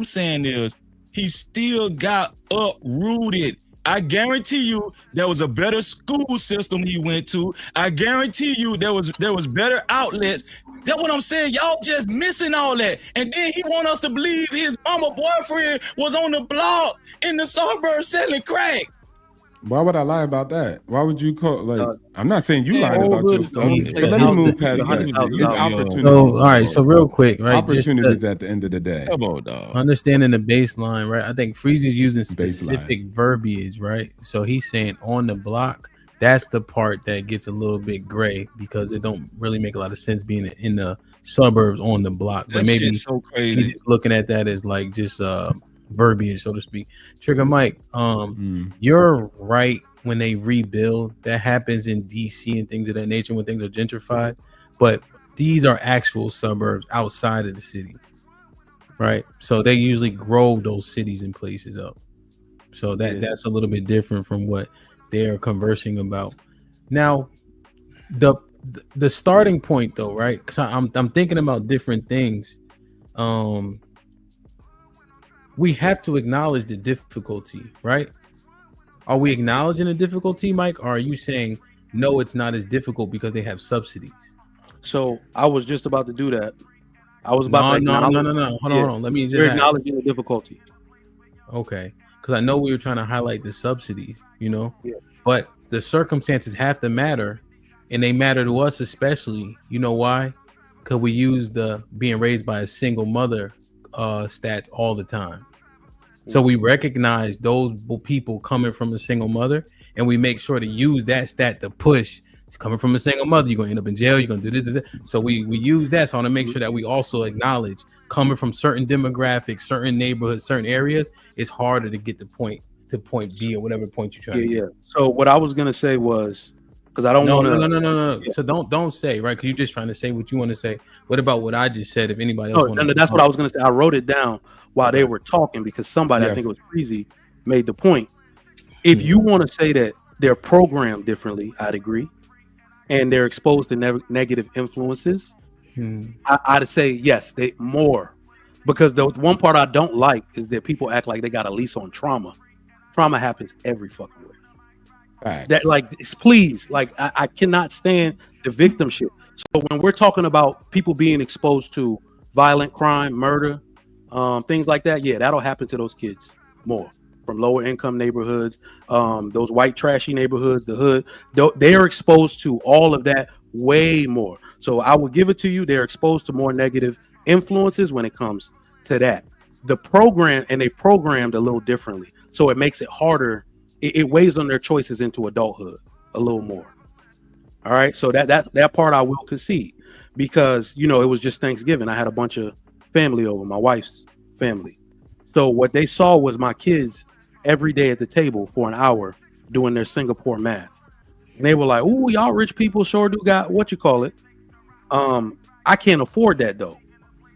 saying is he still got uprooted. I guarantee you there was a better school system he went to. I guarantee you there was better outlets. That's what I'm saying. Y'all just missing all that. And then he want us to believe his mama boyfriend was on the block in the suburbs selling crack. Why would I lie about that? Why would you call I'm not saying you lied about your stuff. But let me move past that. It's opportunity. So, all right. So real quick, right? Opportunities at the end of the day. Come on, dog. Understanding the baseline, right? I think Freezy's using specific verbiage, right? So he's saying on the block. That's the part that gets a little bit gray because it don't really make a lot of sense being in the suburbs on the block. But maybe shit's so crazy. He's just looking at that as like just verbiage, so to speak. Trigger Mike, you're right when they rebuild. That happens in DC and things of that nature when things are gentrified. But these are actual suburbs outside of the city, right? So they usually grow those cities and places up. So that's a little bit different from what they are conversing about. Now, the starting point though, right? Because I'm thinking about different things. We have to acknowledge the difficulty, right? Are we acknowledging the difficulty, Mike? Or are you saying no, it's not as difficult because they have subsidies? So I was just about to do that. I was about to acknowledge. No. Hold on. Let me just You're ask. acknowledging the difficulty. Okay. Because I know we were trying to highlight the subsidies, Yeah. but the circumstances have to matter, and they matter to us especially. You know why? Because we use the being raised by a single mother stats all the time. So we recognize those people coming from a single mother, and we make sure to use that stat to push. It's coming from a single mother, you're gonna end up in jail. You're gonna do this. So we use that. So I want to make sure that we also acknowledge coming from certain demographics, certain neighborhoods, certain areas. It's harder to get to point B or whatever point you're trying to get. So what I was gonna say was, because I don't want to. No. So don't say, right? Because you're just trying to say what you want to say. What about what I just said? If anybody else No, that's what I was gonna say. I wrote it down while they were talking because somebody, I think it was Breezy, made the point. If you want to say that they're programmed differently, I'd agree, and they're exposed to negative influences, I'd say yes, they more. Because the one part I don't like is that people act like they got a lease on trauma. Trauma happens every fucking way. Right. That please, I cannot stand the victimship. So when we're talking about people being exposed to violent crime, murder, things like that, that'll happen to those kids more from lower income neighborhoods, those white trashy neighborhoods, the hood. They are exposed to all of that way more. So I will give it to you. They're exposed to more negative influences when it comes to that. They programmed a little differently, so it makes it harder. It weighs on their choices into adulthood a little more. All right, so that part I will concede because it was just Thanksgiving. I had a bunch of family over, my wife's family. So what they saw was my kids every day at the table for an hour doing their Singapore math, and they were like, "Ooh, y'all rich people sure do got what you call it." I can't afford that though.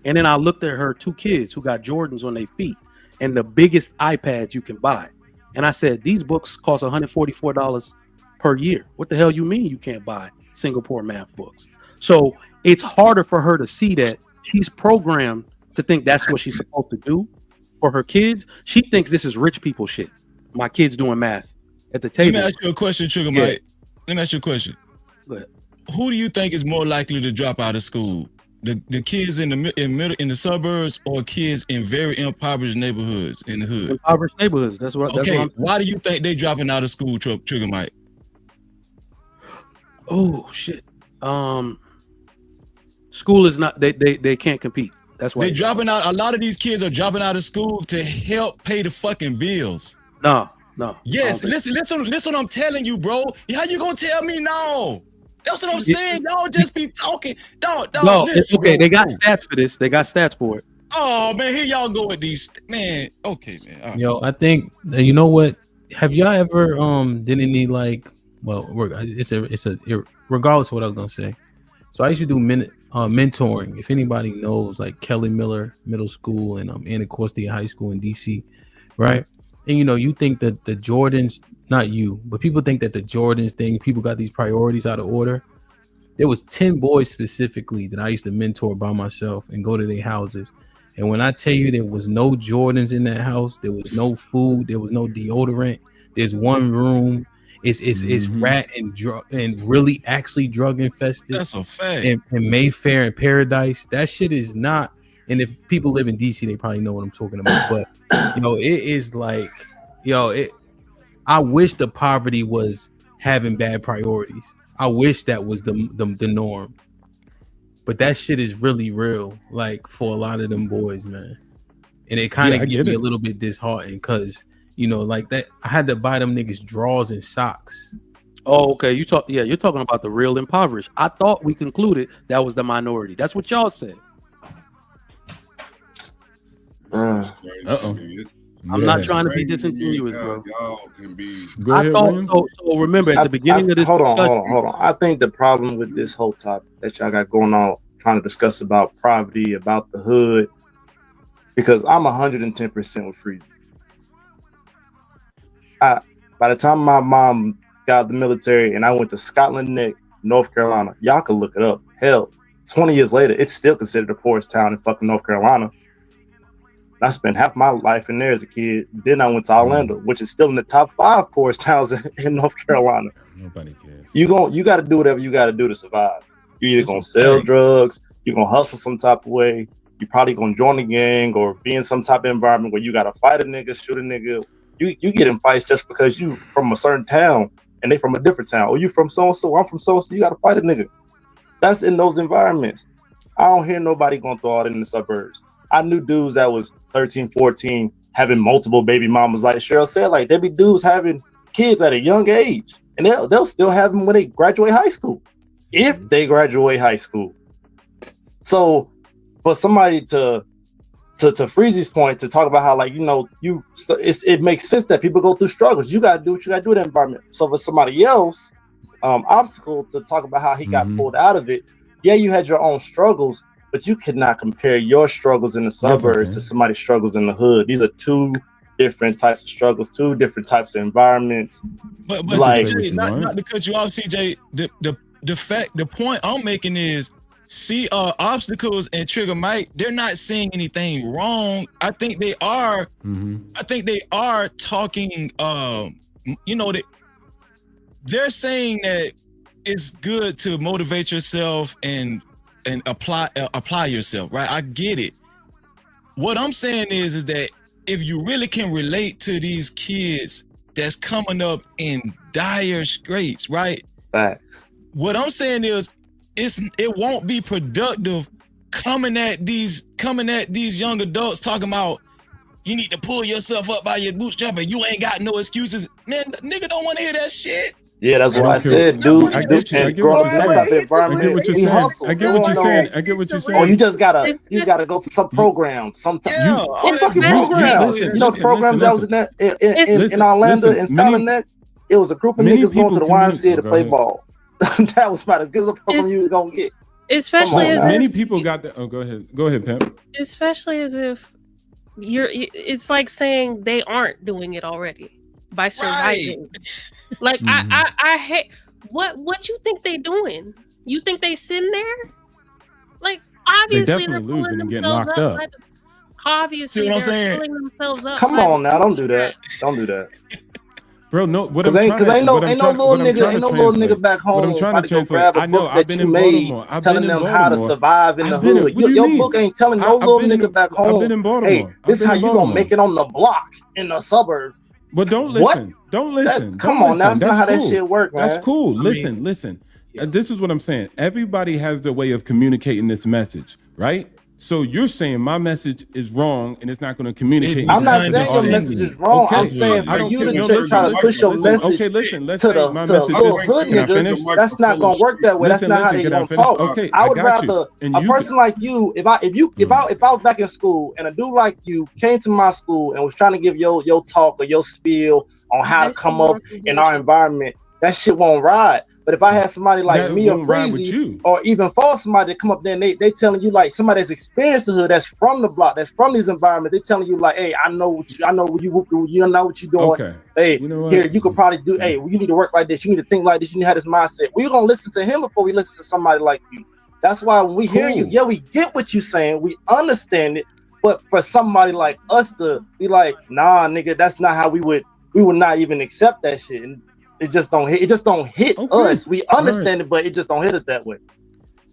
And then I looked at her two kids who got Jordans on their feet and the biggest iPads you can buy. And I said, these books cost $144 per year. What the hell you mean you can't buy Singapore math books? So it's harder for her to see that she's programmed to think that's what she's supposed to do for her kids. She thinks this is rich people shit. My kids doing math at the table. Let me ask you a question, Trigger Mike. Let me ask you a question. Go ahead. Who do you think is more likely to drop out of school? The kids in the suburbs or kids in very impoverished neighborhoods in the hood? Impoverished neighborhoods. That's what I'm why do you think they dropping out of school, Trigger Mike? Oh shit. School is not they can't compete. That's why they're dropping out. A lot of these kids are dropping out of school to help pay the fucking bills. No. Yes, listen what I'm telling you, bro. How you gonna tell me no? That's what I'm saying. Y'all just be talking. Dog, no, listen, okay, bro. they got stats for this. They got stats for it. Oh man, here y'all go with these, man. Okay, man. Right. Yo, I think you know what? Have y'all ever did any regardless of what I was gonna say. So I used to do mentoring. If anybody knows, like Kelly Miller Middle School and Anacostia High School in DC, right? And you think that the Jordans, not you, but people think that the Jordans thing, people got these priorities out of order. There was 10 boys specifically that I used to mentor by myself and go to their houses. And when I tell you there was no Jordans in that house, there was no food, there was no deodorant. There's one room. It's rat and drug and really actually drug infested. That's a fact. In Mayfair and Paradise, that shit is not. And if people live in DC, they probably know what I'm talking about. But it is like, I wish the poverty was having bad priorities. I wish that was the norm. But that shit is really real, like for a lot of them boys, man. And it kind of gives me a little bit disheartened because like that, I had to buy them niggas drawers and socks. Oh, okay. You're talking about the real impoverished. I thought we concluded that was the minority. That's what y'all said. I'm not trying to be disingenuous, bro. Y'all can be. Go ahead, Williams. So remember at the beginning of this. Hold on. I think the problem with this whole topic that y'all got going on, trying to discuss about poverty, about the hood, because I'm 110% with Freezy. By the time my mom got out of the military and I went to Scotland Neck, North Carolina, y'all can look it up. Hell, 20 years later, it's still considered the poorest town in fucking North Carolina. I spent half my life in there as a kid. Then I went to Orlando, which is still in the top 5 poorest towns in North Carolina. Nobody cares. You got to do whatever you got to do to survive. You're either gonna sell drugs, you're gonna hustle some type of way, you're probably gonna join a gang or be in some type of environment where you gotta fight a nigga, shoot a nigga. You get in fights just because you from a certain town and they from a different town. Or you from so and so, I'm from so and so. You gotta fight a nigga. That's in those environments. I don't hear nobody going through all that in the suburbs. I knew dudes that was 13, 14, having multiple baby mamas, like Cheryl said. Like there be dudes having kids at a young age, and they'll still have them when they graduate high school, if they graduate high school. So for somebody to Freezy's point, to talk about how, like, it makes sense that people go through struggles. You gotta do what you gotta do in that environment. So for somebody else, obstacle to talk about how he got pulled out of it. Yeah, you had your own struggles, but you could not compare your struggles in the suburbs to somebody's struggles in the hood. These are two different types of struggles, two different types of environments. But like, CJ, not because you off, CJ. The point I'm making is, see, obstacles and Trigger Mike, they're not saying anything wrong. I think they are. I think they are talking. They're saying that it's good to motivate yourself and apply yourself, right? I get it. What I'm saying is that if you really can relate to these kids that's coming up in dire straits, right? Facts. What I'm saying is, it won't be productive coming at these young adults talking about you need to pull yourself up by your bootstrap and you ain't got no excuses. Man, nigga don't want to hear that shit. Yeah, that's what I said, dude. I get what you're saying. Oh, you just gotta go to some programs. Sometimes programs. You know the programs that was in Orlando and Scotland Neck. It was a group of niggas going to the YMCA to play ball. That was about as good as a program you was gonna get. Especially as many people got that. Oh, go ahead, Pimp. Especially as if it's like saying they aren't doing it already by surviving. Right. Like I hate what you think they doing? You think they sitting there? Like obviously they're pulling themselves up. Obviously they're pulling themselves up. Come on now, don't do that. Don't do that. Bro, no, because ain't no little nigga back home about to go grab a book that you made telling them how to survive in the hood. Your book ain't telling no little nigga back home, hey, this is how you gonna make it on the block in the suburbs. But don't listen. Don't listen. Come on, that's not how that shit work, man. That's cool. Listen. This is what I'm saying. Everybody has their way of communicating this message, right? So you're saying my message is wrong and it's not going to communicate. I'm not saying your message is wrong. I'm saying for you to try to push your message to the little hood niggas, that's not going to work that way. That's not how they going to talk. I would rather a person like you, if I was back in school and a dude like you came to my school and was trying to give your talk or your spiel on how to come up in our environment, that shit won't ride. But if I had somebody like me or Freezy, or even for somebody to come up there and they telling you, like, somebody that's experienced the hood, that's from the block, that's from these environments, they telling you like, hey, I know what you know what you're doing. Okay. Hey, here you could probably do. Hey, you need to work like this. You need to think like this. You need to have this mindset. We're gonna listen to him before we listen to somebody like you. That's why when we hear you, we get what you're saying, we understand it. But for somebody like us to be like, nah, nigga, that's not how we would not even accept that shit. And it just don't hit us. We understand it, but it just don't hit us that way.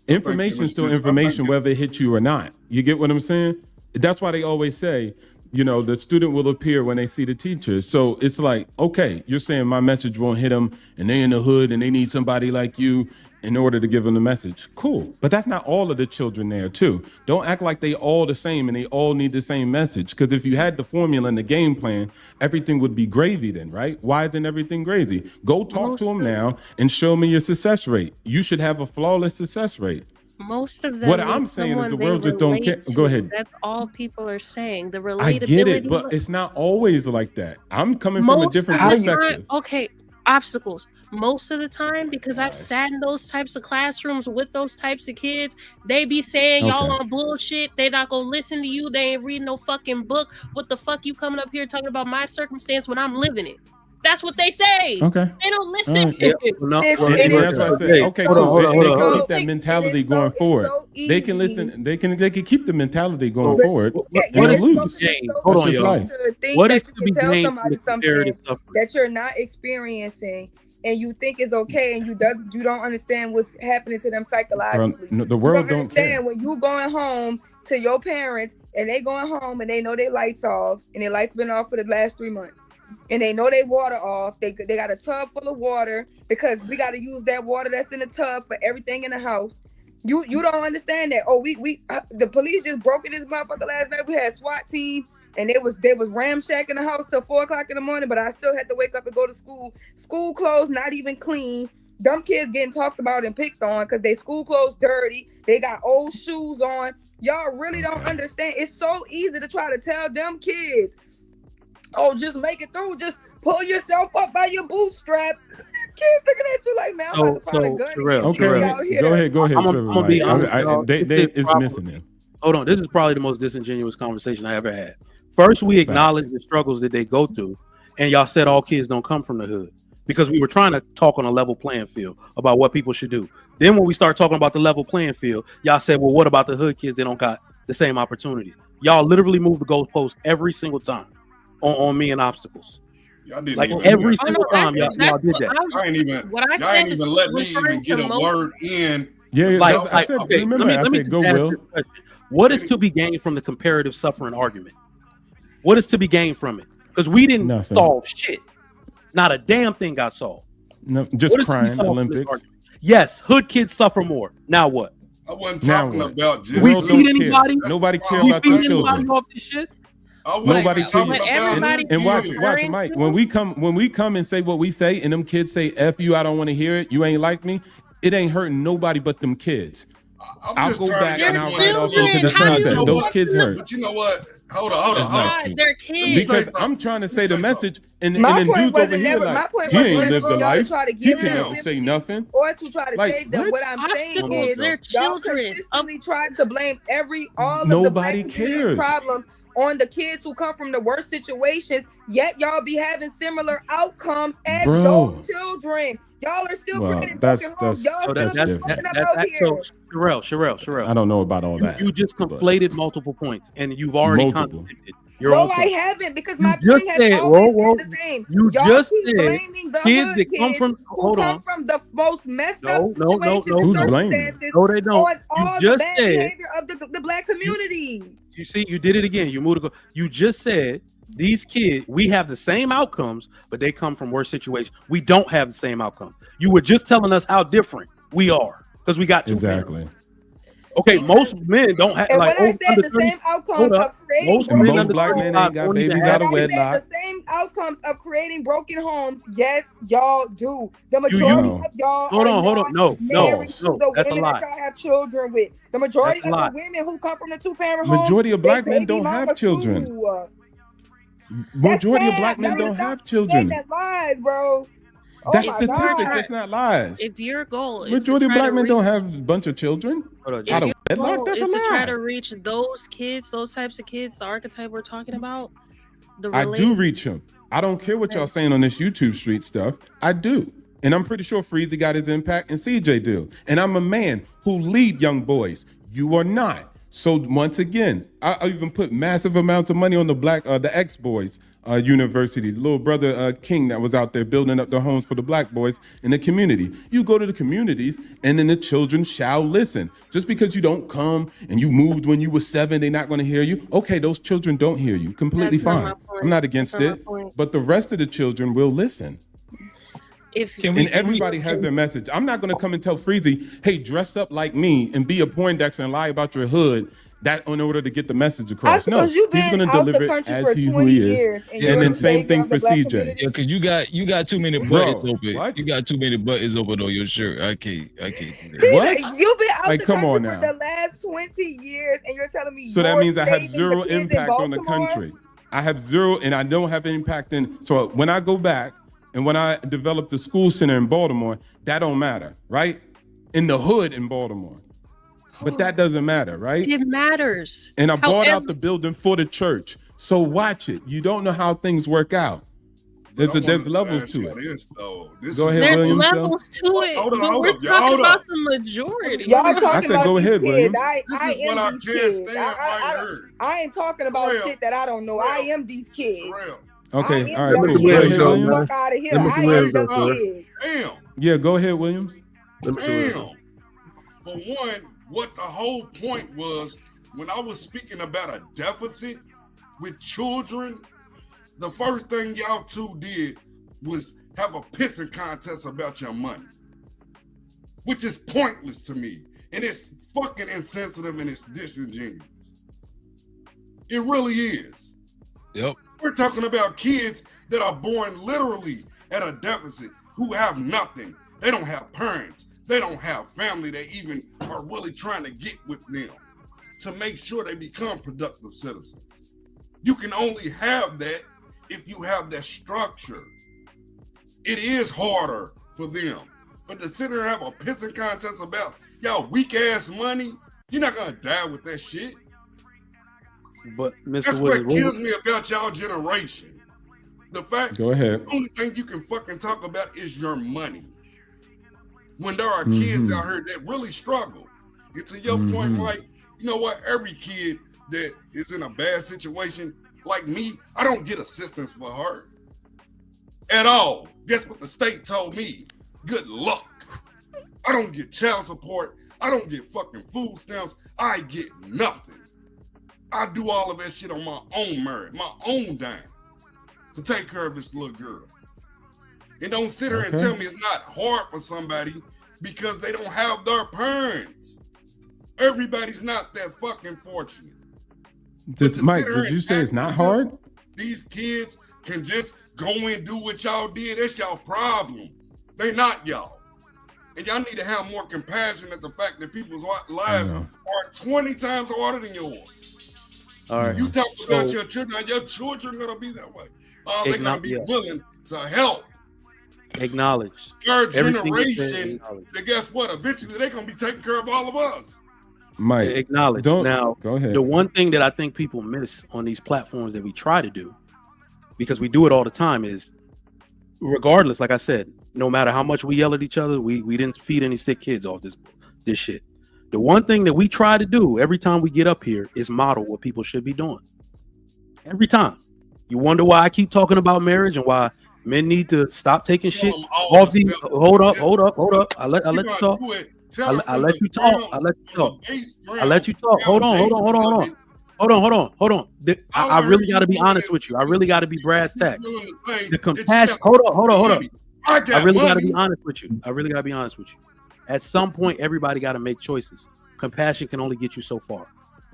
Information is still information, whether it hits you or not. You get what I'm saying? That's why they always say, the student will appear when they see the teacher. So it's like, okay, you're saying my message won't hit them and they in the hood and they need somebody like you in order to give them the message. Cool. But that's not all of the children there too. Don't act like they all the same and they all need the same message. Because if you had the formula and the game plan, everything would be gravy then, right? Why isn't everything gravy? Go talk to them now and show me your success rate. You should have a flawless success rate. Most of them. What I'm saying is the world just don't care. Go ahead. That's all people are saying. The relatability. I get it, but it's not always like that. I'm coming from a different perspective. Okay, obstacles. Most of the time, because I've sat in those types of classrooms with those types of kids, they be saying y'all on bullshit. They not gonna listen to you. They ain't reading no fucking book. What the fuck you coming up here talking about my circumstance when I'm living it? That's what they say. Okay. They don't listen. That's what I said. Okay, cool. They can keep that mentality going forward. They can listen. They can keep the mentality going forward. Hold on, y'all. What is to be tell somebody something that you're not experiencing and you think is okay, and you don't understand what's happening to them psychologically. The world don't understand when you going home to your parents and they going home and they know their lights off and their lights been off for the last 3 months. And they know they water off. They got a tub full of water because we got to use that water that's in the tub for everything in the house. You don't understand that. Oh, the police just broke in this motherfucker last night. We had SWAT team and they was ramshacking the house till 4:00 in the morning. But I still had to wake up and go to school. School clothes not even clean. Dumb kids getting talked about and picked on because they school clothes dirty. They got old shoes on. Y'all really don't understand. It's so easy to try to tell them kids, oh, just make it through. Just pull yourself up by your bootstraps. Kids looking at you like, man, I'm about to find a gun. Go ahead. I'm gonna be honest. It's missing it. Hold on. This is probably the most disingenuous conversation I ever had. First, we acknowledge the struggles that they go through, and y'all said all kids don't come from the hood because we were trying to talk on a level playing field about what people should do. Then when we start talking about the level playing field, y'all said, well, what about the hood kids? They don't got the same opportunities. Y'all literally move the goalpost every single time. On me and obstacles. Y'all didn't like even every single time y'all did that. I ain't even let me even get a word in. Yeah, I said, okay, remember let me go, Will. What is to be gained from the comparative suffering argument? What is to be gained from it? Because we didn't solve shit. Not a damn thing got solved. No, just crying Olympics. Yes, hood kids suffer more. Now what? I wasn't talking about just we feed anybody. Nobody cares about the children. Off this shit? Nobody cares. And watch, Mike. When we come and say what we say, and them kids say "F you," I don't want to hear it. You ain't like me. It ain't hurting nobody but them kids. I'll go back and I'll write off into the sunset. Those kids hurt. But you know what? Hold on. They're kids. Because I'm trying to say the message, and then dudes over here like, he ain't lived the life. He can't say nothing. Or to try to save them. What I'm saying is, they're children. Consistently trying to blame all of nobody the cares problems on the kids who come from the worst situations, yet y'all be having similar outcomes as those children. Y'all are still creating broken homes. Y'all still smoking up out here. Sherelle. I don't know about all that. You just conflated multiple points, and you've already contradicted your own point. I haven't, because my point has always been the same. You y'all just keep said blaming the kids that kids come from who come from the most messed up situations and Who's blaming? circumstances No, they don't. on all the bad behavior of the black community. You see, you did it again. You just said these kids, we have the same outcomes, but they come from worse situations. We don't have the same outcome. You were just telling us how different we are because we got two exactly. Okay, most men don't have. And like, when I said the same outcomes of creating most black men ain't got babies out of wedlock. The same outcomes of creating broken homes, yes, y'all do. The majority of y'all hold on. No, that's a lie. That y'all have children with. The majority of the women who come from the two-parent homes, majority of black men don't have children. Majority of black men don't have children. That's lies, bro. That's statistics. That's not lies. If your goal is majority of black men don't have a bunch of children out of wedlock, that's a lie. To try to reach those kids, those types of kids, the archetype we're talking about. I do reach them. I don't care what y'all saying on this YouTube street stuff. I do. And I'm pretty sure Freezy got his impact and CJ do. And I'm a man who lead young boys. You are not. So once again, I even put massive amounts of money on the ex-boys university, the little brother King that was out there building up the homes for the black boys in the community. You go to the communities and then the children shall listen. Just because you don't come and you moved when you were 7, they're not going to hear you. Okay, those children don't hear you. Completely fine. I'm not against it. But the rest of the children will listen. Everybody has their message. I'm not going to come and tell Freezy, hey, dress up like me and be a Poindexter and lie about your hood that in order to get the message across. No, suppose you've he's been going to out the deliver it country as for he who 20 he is. years, And then same thing for CJ. Yeah, because you got too many buttons open. What? You got too many buttons open on your shirt. I can't. What? You've been out Like, the come country on for now. the last 20 years, and you're telling me So that you're means I have saving zero the kids in impact on the Baltimore? country. I have zero, and I don't have impact in. So when I go back and when I develop the school center in Baltimore, that don't matter, right? In the hood in Baltimore. But that doesn't matter, right? It matters. And I bought out the building for the church. So watch it. You don't know how things work out. There's levels to it. Go ahead, There's Williams. levels to it, Hold but on, we're hold talking up. about the majority. Y'all I talking said about go these ahead, kids. Williams. I am these kids. I ain't talking about shit that I don't know. I am these kids. Okay, I all am right, them cool. Go kids. ahead, Get the Williams. fuck out of here. I am them kids. Damn. Yeah, go ahead, Williams. Damn. For one, what the whole point was when I was speaking about a deficit with children, the first thing y'all two did was have a pissing contest about your money, which is pointless to me. And it's fucking insensitive and it's disingenuous. It really is. Yep. We're talking about kids that are born literally at a deficit who have nothing. They don't have parents. They don't have family. They even are really trying to get with them to make sure they become productive citizens. You can only have that if you have that structure. It is harder for them. But to sit there and have a pissing contest about y'all weak ass money, you're not gonna die with that shit. But Mr. That's what Williams, kills me about y'all generation. The fact Go ahead. the only thing you can fucking talk about is your money. When there are kids out here that really struggle. And to your point, Mike, you know what? Every kid that is in a bad situation, like me, I don't get assistance for her at all. Guess what the state told me? Good luck. I don't get child support. I don't get fucking food stamps. I get nothing. I do all of that shit on my own merit, my own dime, to take care of this little girl. And don't sit here and tell me it's not hard for somebody because they don't have their parents. Everybody's not that fucking fortunate. Mike, did you say it's not hard? These kids can just go and do what y'all did. That's y'all problem. They not y'all. And y'all need to have more compassion at the fact that people's lives are 20 times harder than yours. All right. You talk about your children gonna be that way. They're gonna be willing to help. Acknowledge. Third Everything generation, that guess what? Eventually they're gonna be taking care of all of us. Mike, acknowledge. Now, go ahead. The one thing that I think people miss on these platforms that we try to do, because we do it all the time, is regardless, like I said, no matter how much we yell at each other, we didn't feed any sick kids off this shit. The one thing that we try to do every time we get up here is model what people should be doing. Every time. You wonder why I keep talking about marriage and why men need to stop taking shit off these. Hold up. I let you talk. I let you talk. Hold on. I really got to be honest with you. I really got to be brass tacks. The compassion. Hold on. I really got to be honest with you. At some point, everybody got to make choices. Compassion can only get you so far.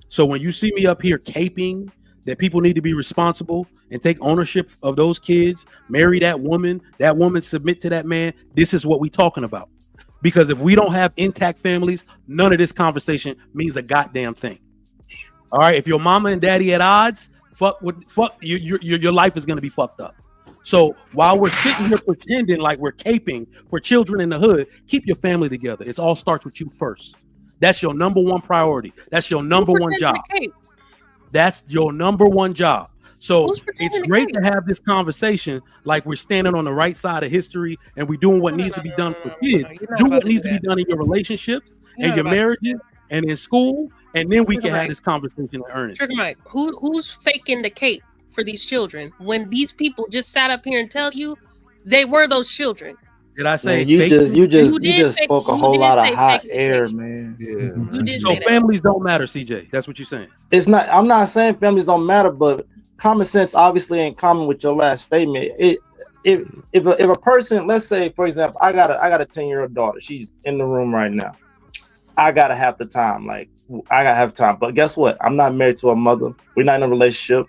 So when you see me up here caping that people need to be responsible and take ownership of those kids, marry that woman submit to that man, this is what we talking about. Because if we don't have intact families, none of this conversation means a goddamn thing. All right, if your mama and daddy at odds, your life is gonna be fucked up. So while we're sitting here pretending like we're caping for children in the hood, keep your family together. It all starts with you first. That's your number one priority. That's your number one job. That's your number one job. So it's great to have this conversation like we're standing on the right side of history and we're doing what needs to be done for kids. Do what needs to be done in your relationships and your marriages and in school, and then we can have this conversation in earnest. Trigger Mike, who's faking the cape for these children when these people just sat up here and tell you they were those children? Did I say man, you just spoke a whole lot of hot air, man. You did so say that. Families don't matter, CJ. That's what you're saying. It's not. I'm not saying families don't matter, but common sense obviously in common with your last statement. If a person, let's say for example, I got a 10-year-old daughter. She's in the room right now. I gotta have the time. Like I gotta have time. But guess what? I'm not married to a mother. We're not in a relationship.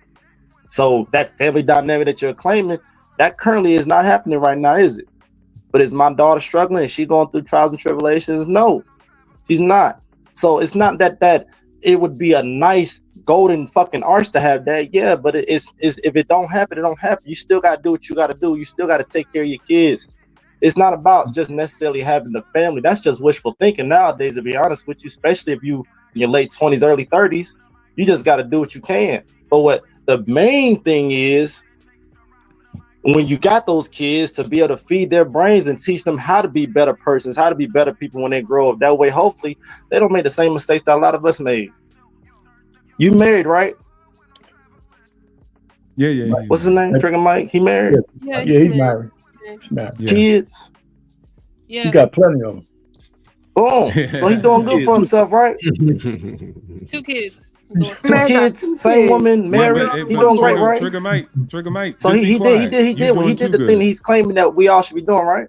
So that family dynamic that you're claiming, that currently is not happening right now, is it? But is my daughter struggling? Is she going through trials and tribulations? No, she's not. So it's not that it would be a nice golden fucking arch to have that. Yeah, but it's if it don't happen, it don't happen. You still gotta do what you gotta do. You still gotta take care of your kids. It's not about just necessarily having a family. That's just wishful thinking nowadays, to be honest with you, especially if you in your late 20s, early 30s. You just got to do what you can. But what the main thing is, when you got those kids, to be able to feed their brains and teach them how to be better persons, how to be better people when they grow up. That way, hopefully, they don't make the same mistakes that a lot of us made. You married, right? Yeah. What's his name? Trigger Mike? He married? Yeah, he's married. Yeah. Kids? Yeah. He got plenty of them. Boom. So he's doing good for himself, right? 2 kids. 2 kids, same woman, married. He doing great, right? Trigger Mike. So he did the thing that he's claiming that we all should be doing, right?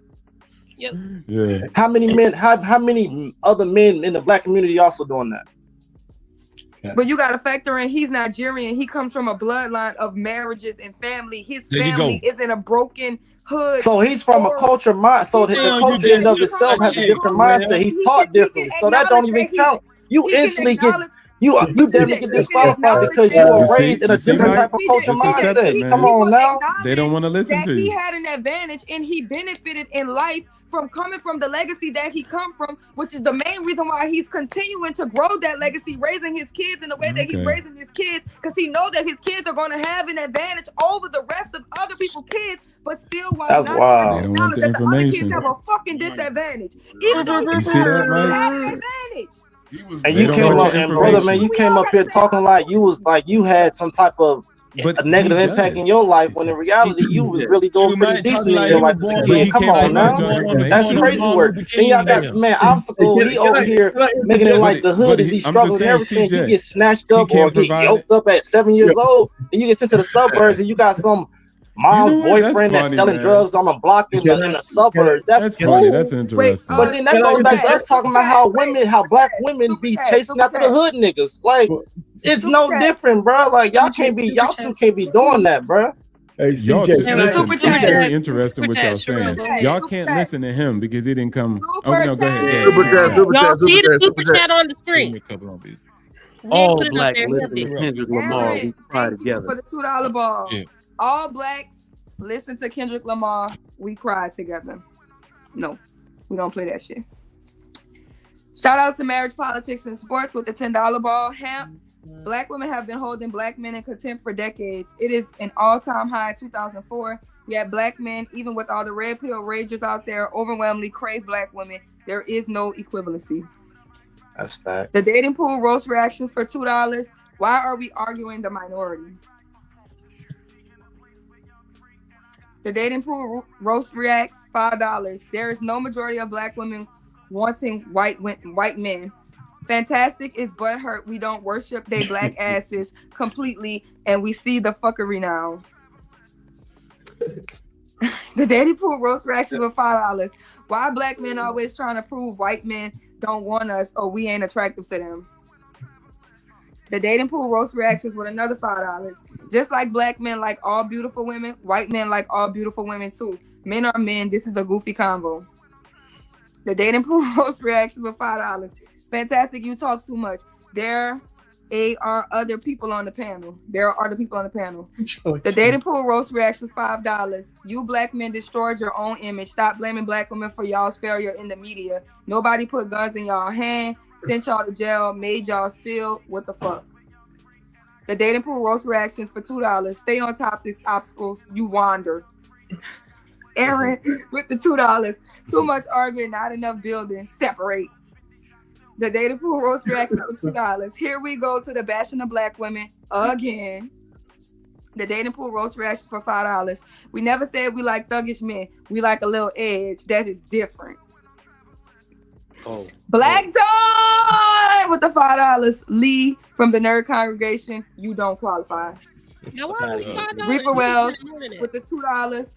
Yep. Yeah. How many men? How many other men in the black community also doing that? But you got to factor in, he's Nigerian. He comes from a bloodline of marriages and family. His family is in a broken hood. So he's from a culture mind. So the culture in of itself has a different mindset. He's taught differently. So that don't even count. You instantly get you definitely get disqualified because you were raised in a different type of culture mindset. Come on now. They don't want to listen that to he you. had an advantage and he benefited in life from coming from the legacy that he come from, which is the main reason why he's continuing to grow that legacy, raising his kids in the way that he's raising his kids, because he knows that his kids are going to have an advantage over the rest of other people's kids, but still while that's wild. knowledge that the other kids have a fucking disadvantage. Even though you see that, Mike? have an advantage. And you came up, and brother, man, you came up here talking like you was like you had some type of a negative impact in your life, when in reality you was really doing pretty decent in your life as a kid. Come on now, that's crazy work. Then y'all got obstacle. He over here making it like the hood is he struggling and everything. You get snatched up or get yoked up at 7 years old, and you get sent to the suburbs, and you got some mom's boyfriend that's selling drugs on a block in the suburbs. That's cool. That's interesting. But then that goes back to us talking about how black women be chasing after the hood niggas. Like, it's no different, bro. Like y'all two can't be doing that, bro. Hey, Y'all CJ, listen, it's very interesting what y'all saying. Y'all can't listen to him because he didn't come. Oh no, go ahead. Y'all see the super chat on the screen. All black listen to Kendrick Lamar. We cry together. For the $2 ball. Yeah. All blacks listen to Kendrick Lamar. We cry together. No, we don't play that shit. Shout out to Marriage, Politics, and Sports with the $10 ball. Hamp. Black women have been holding black men in contempt for decades. It is an all-time high in 2004. Yet black men, even with all the red pill ragers out there, overwhelmingly crave black women. There is no equivalency. That's fact. The dating pool roast reactions for $2. Why are we arguing the minority? The dating pool roast reacts $5. There is no majority of black women wanting white men. Fantastic is butthurt. We don't worship they black asses completely, and we see the fuckery now. The dating pool roast reactions with $5. Why black men always trying to prove white men don't want us or we ain't attractive to them? The dating pool roast reactions with another $5. Just like black men like all beautiful women, white men like all beautiful women too. Men are men. This is a goofy convo. The dating pool roast reactions with $5. Fantastic, you talk too much. There are other people on the panel. The dating pool roast reactions $5. You black men destroyed your own image. Stop blaming black women for y'all's failure in the media. Nobody put guns in y'all hand, sent y'all to jail, made y'all steal. What the fuck? The dating pool roast reactions for $2. Stay on topics, obstacles. You wander. Aaron with the $2. Too much arguing, not enough building. Separate. The dating pool roast reactions for $2. Here we go to the bashing of black women again. The dating pool roast reactions for $5. We never said we like thuggish men. We like a little edge. That is different. Black Dawn with the $5. Lee from the Nerd Congregation. You don't qualify. Reaper Wells with the $2.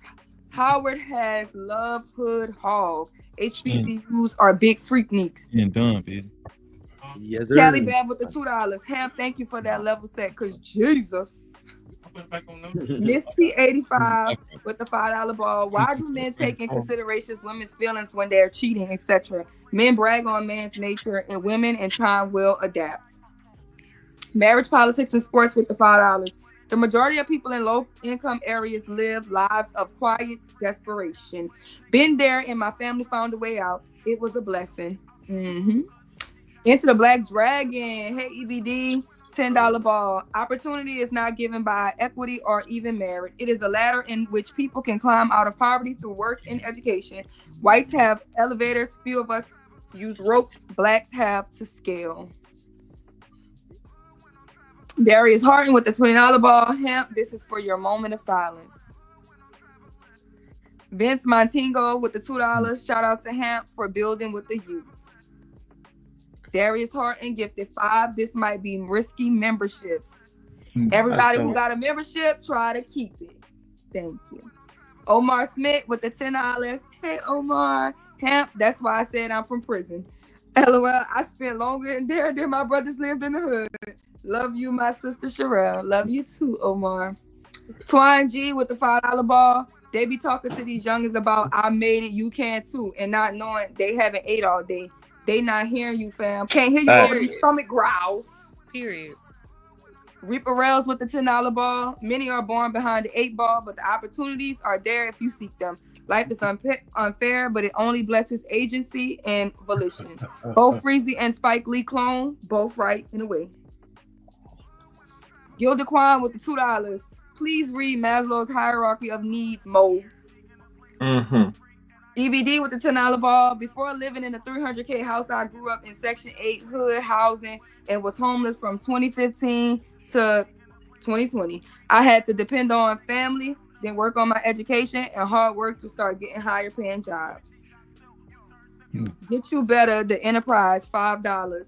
Howard has Love Hood Hall. HBCUs are big freakniks. And done, bitch. Yes, Cali Bab with the $2. Ham, thank you for that level set, cause Jesus. Miss T85 with the $5 ball. Why do men take in consideration women's feelings when they're cheating, etc.? Men brag on man's nature, and women in time will adapt. Marriage, politics, and sports with the $5. The majority of people in low-income areas live lives of quiet desperation. Been there, and my family found a way out. It was a blessing. Into the Black Dragon. Hey, EBD. $10 ball. Opportunity is not given by equity or even merit. It is a ladder in which people can climb out of poverty through work and education. Whites have elevators. Few of us use ropes. Blacks have to scale. Darius Harton with the $20 ball. Hemp, this is for your moment of silence. Vince Montingo with the $2. Shout out to Hemp for building with the youth. Darius Harton gifted 5. This might be risky memberships. Everybody who got a membership, try to keep it. Thank you. Omar Smith with the $10. Hey, Omar. Hemp, that's why I said I'm from prison. LOL, I spent longer in there than my brothers lived in the hood. Love you, my sister Sherelle. Love you too, Omar. Twine G with the $5 ball. They be talking to these youngins about I made it, you can too, and not knowing they haven't ate all day. They not hearing you, fam. Can't hear you over your stomach growls. Period. Reaper Rails with the $10 ball. Many are born behind the 8 ball, but the opportunities are there if you seek them. Life is unfair, but it only blesses agency and volition. Both Freezy and Spike Lee clone, both right in a way. Gilda Kwan with the $2. Please read Maslow's Hierarchy of Needs, Mo. EBD with the $10 ball. Before living in a 300K house, I grew up in Section 8 hood housing and was homeless from 2015 to 2020. I had to depend on family, then work on my education and hard work to start getting higher paying jobs. Get You Better, the Enterprise, $5.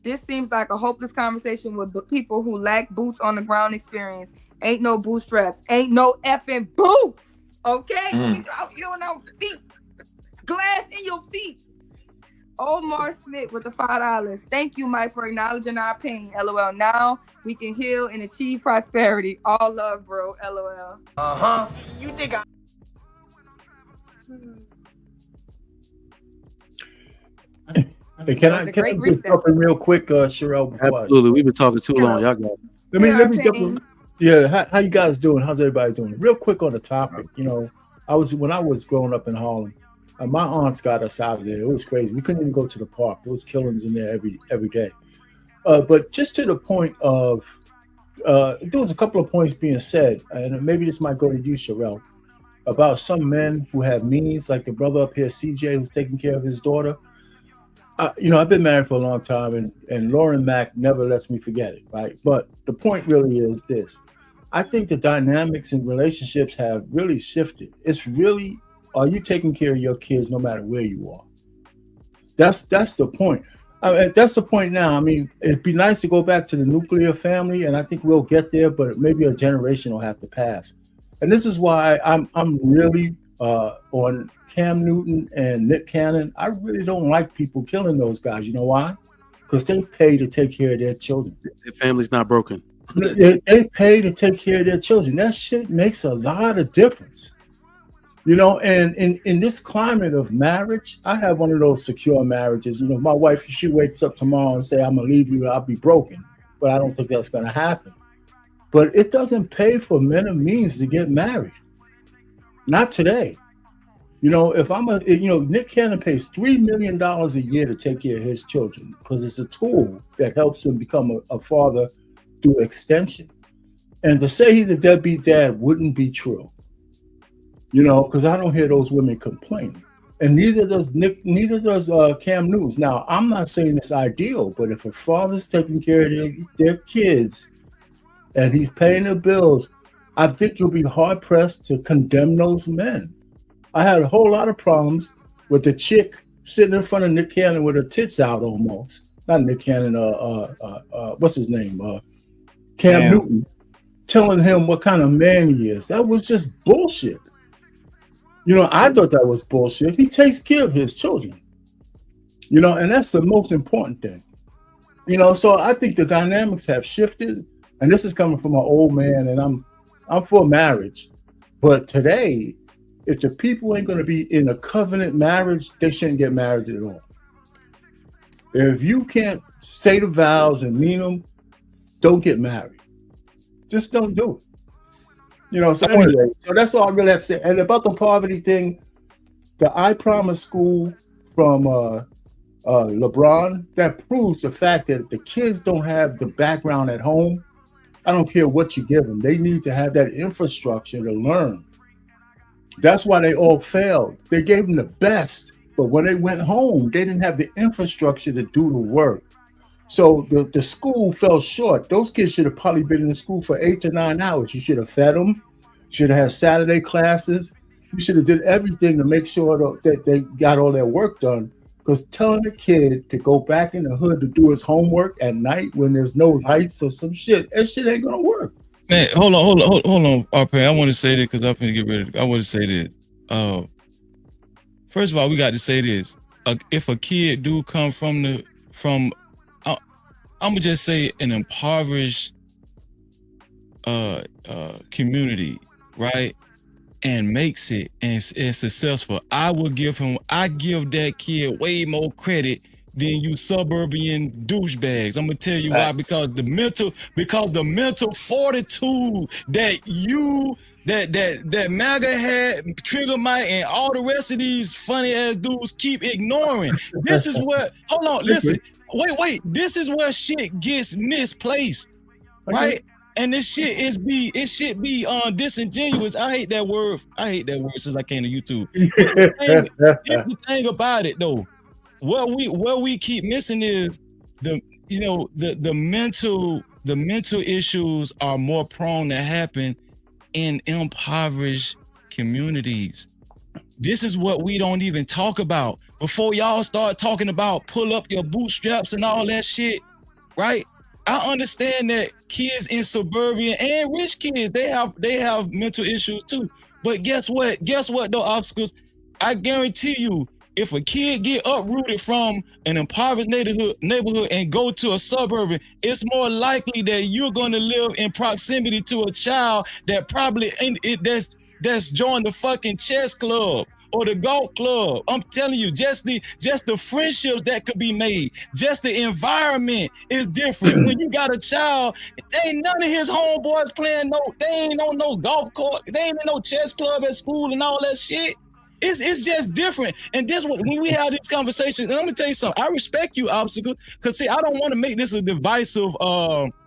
This seems like a hopeless conversation with people who lack boots on the ground experience. Ain't no bootstraps. Ain't no effing boots. Okay? You don't know feet. Glass in your feet. Omar Smith with the $5. Thank you, Mike, for acknowledging our pain. LOL. Now we can heal and achieve prosperity. All love, bro. LOL. You think I... Hey, can I just jump in real quick, Sherelle? Absolutely. We've been talking too long. Y'all got it. Let me jump in. Yeah, how you guys doing? How's everybody doing? Real quick on the topic. You know, when I was growing up in Harlem, my aunts got us out of there. It was crazy. We couldn't even go to the park. There was killings in there every day. But just to the point of, there was a couple of points being said, and maybe this might go to you, Sherelle, about some men who have means, like the brother up here, CJ, who's taking care of his daughter. I've been married for a long time, and Lauren Mack never lets me forget it, right? But the point really is this. I think the dynamics in relationships have really shifted. It's really, are you taking care of your kids no matter where you are? That's the point. That's the point now. I mean, it'd be nice to go back to the nuclear family, and I think we'll get there, but maybe a generation will have to pass. And this is why I'm really on Cam Newton and Nick Cannon. I really don't like people killing those guys. You know why? Because they pay to take care of their children. Their family's not broken. They pay to take care of their children. That shit makes a lot of difference. You know, and in this climate of marriage, I have one of those secure marriages. You know, my wife, if she wakes up tomorrow and say, I'm going to leave you, I'll be broken. But I don't think that's going to happen. But it doesn't pay for men of means to get married. Not today. You know, Nick Cannon pays $3 million a year to take care of his children because it's a tool that helps him become a father through extension. And to say he's a deadbeat dad wouldn't be true. You know, because I don't hear those women complaining. And neither does Cam Newton. Now, I'm not saying it's ideal, but if a father's taking care of their kids and he's paying their bills, I think you'll be hard-pressed to condemn those men. I had a whole lot of problems with the chick sitting in front of Nick Cannon with her tits out almost. Not Nick Cannon, what's his name? Cam Newton, telling him what kind of man he is. That was just bullshit. You know, I thought that was bullshit. He takes care of his children. You know, and that's the most important thing. You know, so I think the dynamics have shifted, and this is coming from an old man, and I'm for marriage. But today, if the people ain't going to be in a covenant marriage, they shouldn't get married at all. If you can't say the vows and mean them, don't get married. Just don't do it. You know, so anyway, so that's all I really have to say. And about the poverty thing, the I Promise School from LeBron, that proves the fact that the kids don't have the background at home. I don't care what you give them. They need to have that infrastructure to learn. That's why they all failed. They gave them the best, but when they went home, they didn't have the infrastructure to do the work. So the school fell short. Those kids should have probably been in the school for 8 to 9 hours. You should have fed them. Should have had Saturday classes. You should have did everything to make sure that they got all their work done. Because telling a kid to go back in the hood to do his homework at night when there's no lights or some shit, that shit ain't gonna work. Man, hold on, RP. I want to say this because I'm gonna get rid of it. I want to say this. First of all, we got to say this. If a kid do come from I'm gonna just say an impoverished community, right? And makes it and successful, I give that kid way more credit than you suburban douchebags. I'm gonna tell you why, because the mental fortitude that MAGA had, Trigger Mike, and all the rest of these funny ass dudes keep ignoring. This is what listen, wait, this is where shit gets misplaced, right? And this shit should be disingenuous. I hate that word since I came to YouTube. Here's the thing about it though. What we keep missing is the mental issues are more prone to happen in impoverished communities. This is what we don't even talk about. Before y'all start talking about pull up your bootstraps and all that shit, right? I understand that kids in suburban and rich kids, they have mental issues too. But guess what? Those obstacles, I guarantee you, if a kid get uprooted from an impoverished neighborhood and go to a suburban, it's more likely that you're going to live in proximity to a child that probably that's joined the fucking chess club or the golf club. I'm telling you, just the friendships that could be made, just the environment is different. When you got a child, ain't none of his homeboys playing they ain't on no golf court, they ain't in no chess club at school and all that shit. It's just different. And when we have these conversations, and I'm gonna tell you something, I respect you, Obstacle, because see, I don't want to make this a divisive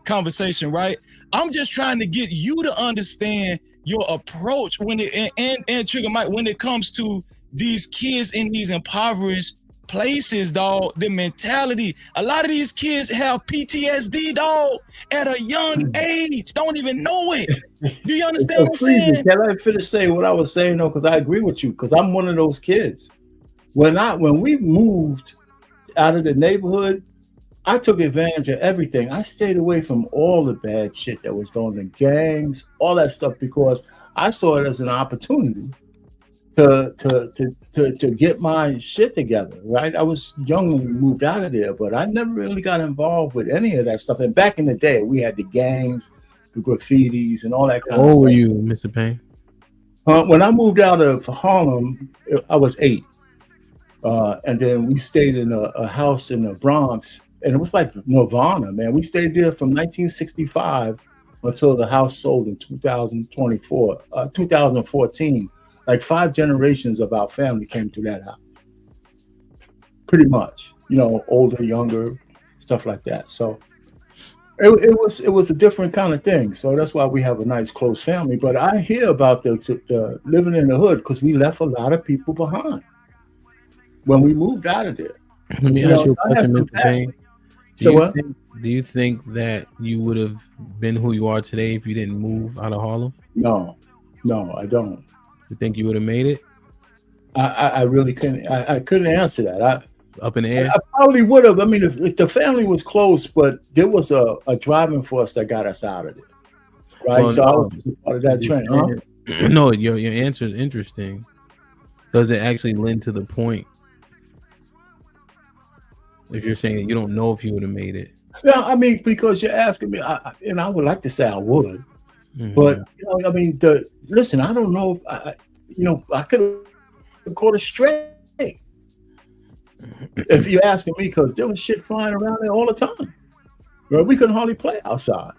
conversation, right? I'm just trying to get you to understand your approach and Trigger Mike, when it comes to these kids in these impoverished places, dog. The mentality, a lot of these kids have PTSD, dog, at a young age, don't even know it. Do you understand what I'm saying? Can I finish saying what I was saying though? Because I agree with you, because I'm one of those kids. When we moved out of the neighborhood, I took advantage of everything. I stayed away from all the bad shit that was going on, gangs, all that stuff, because I saw it as an opportunity to get my shit together, right? I was young when we moved out of there, but I never really got involved with any of that stuff. And back in the day, we had the gangs, the graffitis, and all that kind of stuff. How old were you, Mr. Payne? When I moved out of Harlem, I was 8. And then we stayed in a house in the Bronx. And it was like Nirvana, man. We stayed there from 1965 until the house sold in 2014. Like 5 generations of our family came to that house. Pretty much, older, younger, stuff like that. So it was a different kind of thing. So that's why we have a nice, close family. But I hear about the living in the hood because we left a lot of people behind when we moved out of there. Let me ask you a question, Mr. Payne. Do you think that you would have been who you are today if you didn't move out of Harlem? No, I don't. You think you would have made it? I really couldn't. I couldn't answer that. Up in the air? I probably would have. I mean, if the family was close, but there was a driving force that got us out of it. Right? Well, so I was part of that trend. Huh? No, your answer is interesting. does it actually lend to the point? If you're saying that you don't know if you would have made it. Yeah, I mean, because you're asking me, and I would like to say I would, but I mean, listen, I don't know if I could have caught a stray. If you're asking me, because there was shit flying around there all the time. Right? We couldn't hardly play outside.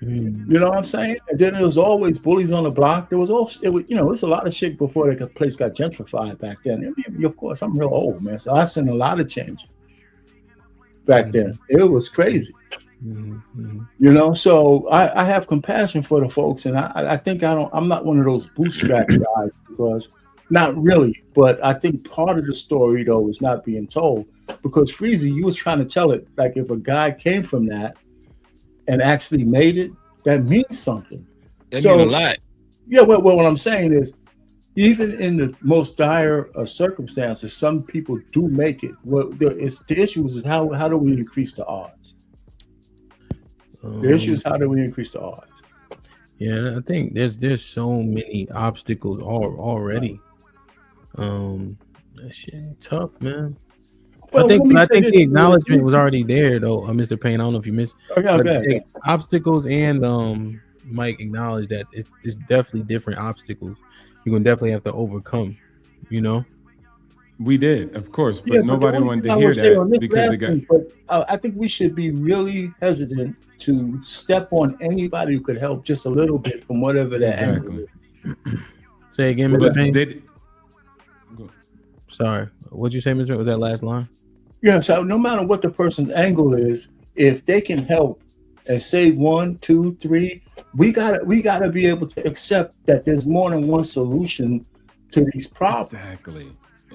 You know what I'm saying? And then there was always bullies on the block. There was there's a lot of shit before the place got gentrified back then. I mean, of course, I'm real old, man, so I've seen a lot of change back then. It was crazy. So I have compassion for the folks, and I think I'm not one of those bootstrap guys, because not really, but I think part of the story though is not being told, because Freezy, you was trying to tell it like if a guy came from that and actually made it, that means something. That means a lot. Yeah, well, what I'm saying is, even in the most dire circumstances, some people do make it. Well, the issue is how do we increase the odds? The issue is how do we increase the odds? Yeah, I think there's so many obstacles already. That shit tough, man. Well, I think the acknowledgement was already there, though, Mr. Payne. I don't know if you missed. Okay. Obstacles, and Mike acknowledged that it's definitely different obstacles. You're gonna definitely have to overcome. We did, of course, but nobody wanted to hear that because they got. But I think we should be really hesitant to step on anybody who could help just a little bit from whatever that angle is. Say again, Mr. Payne. Sorry, what'd you say, Mr.? Was that last line? Yeah, so no matter what the person's angle is, if they can help and save 1, 2, 3, we gotta be able to accept that there's more than one solution to these problems.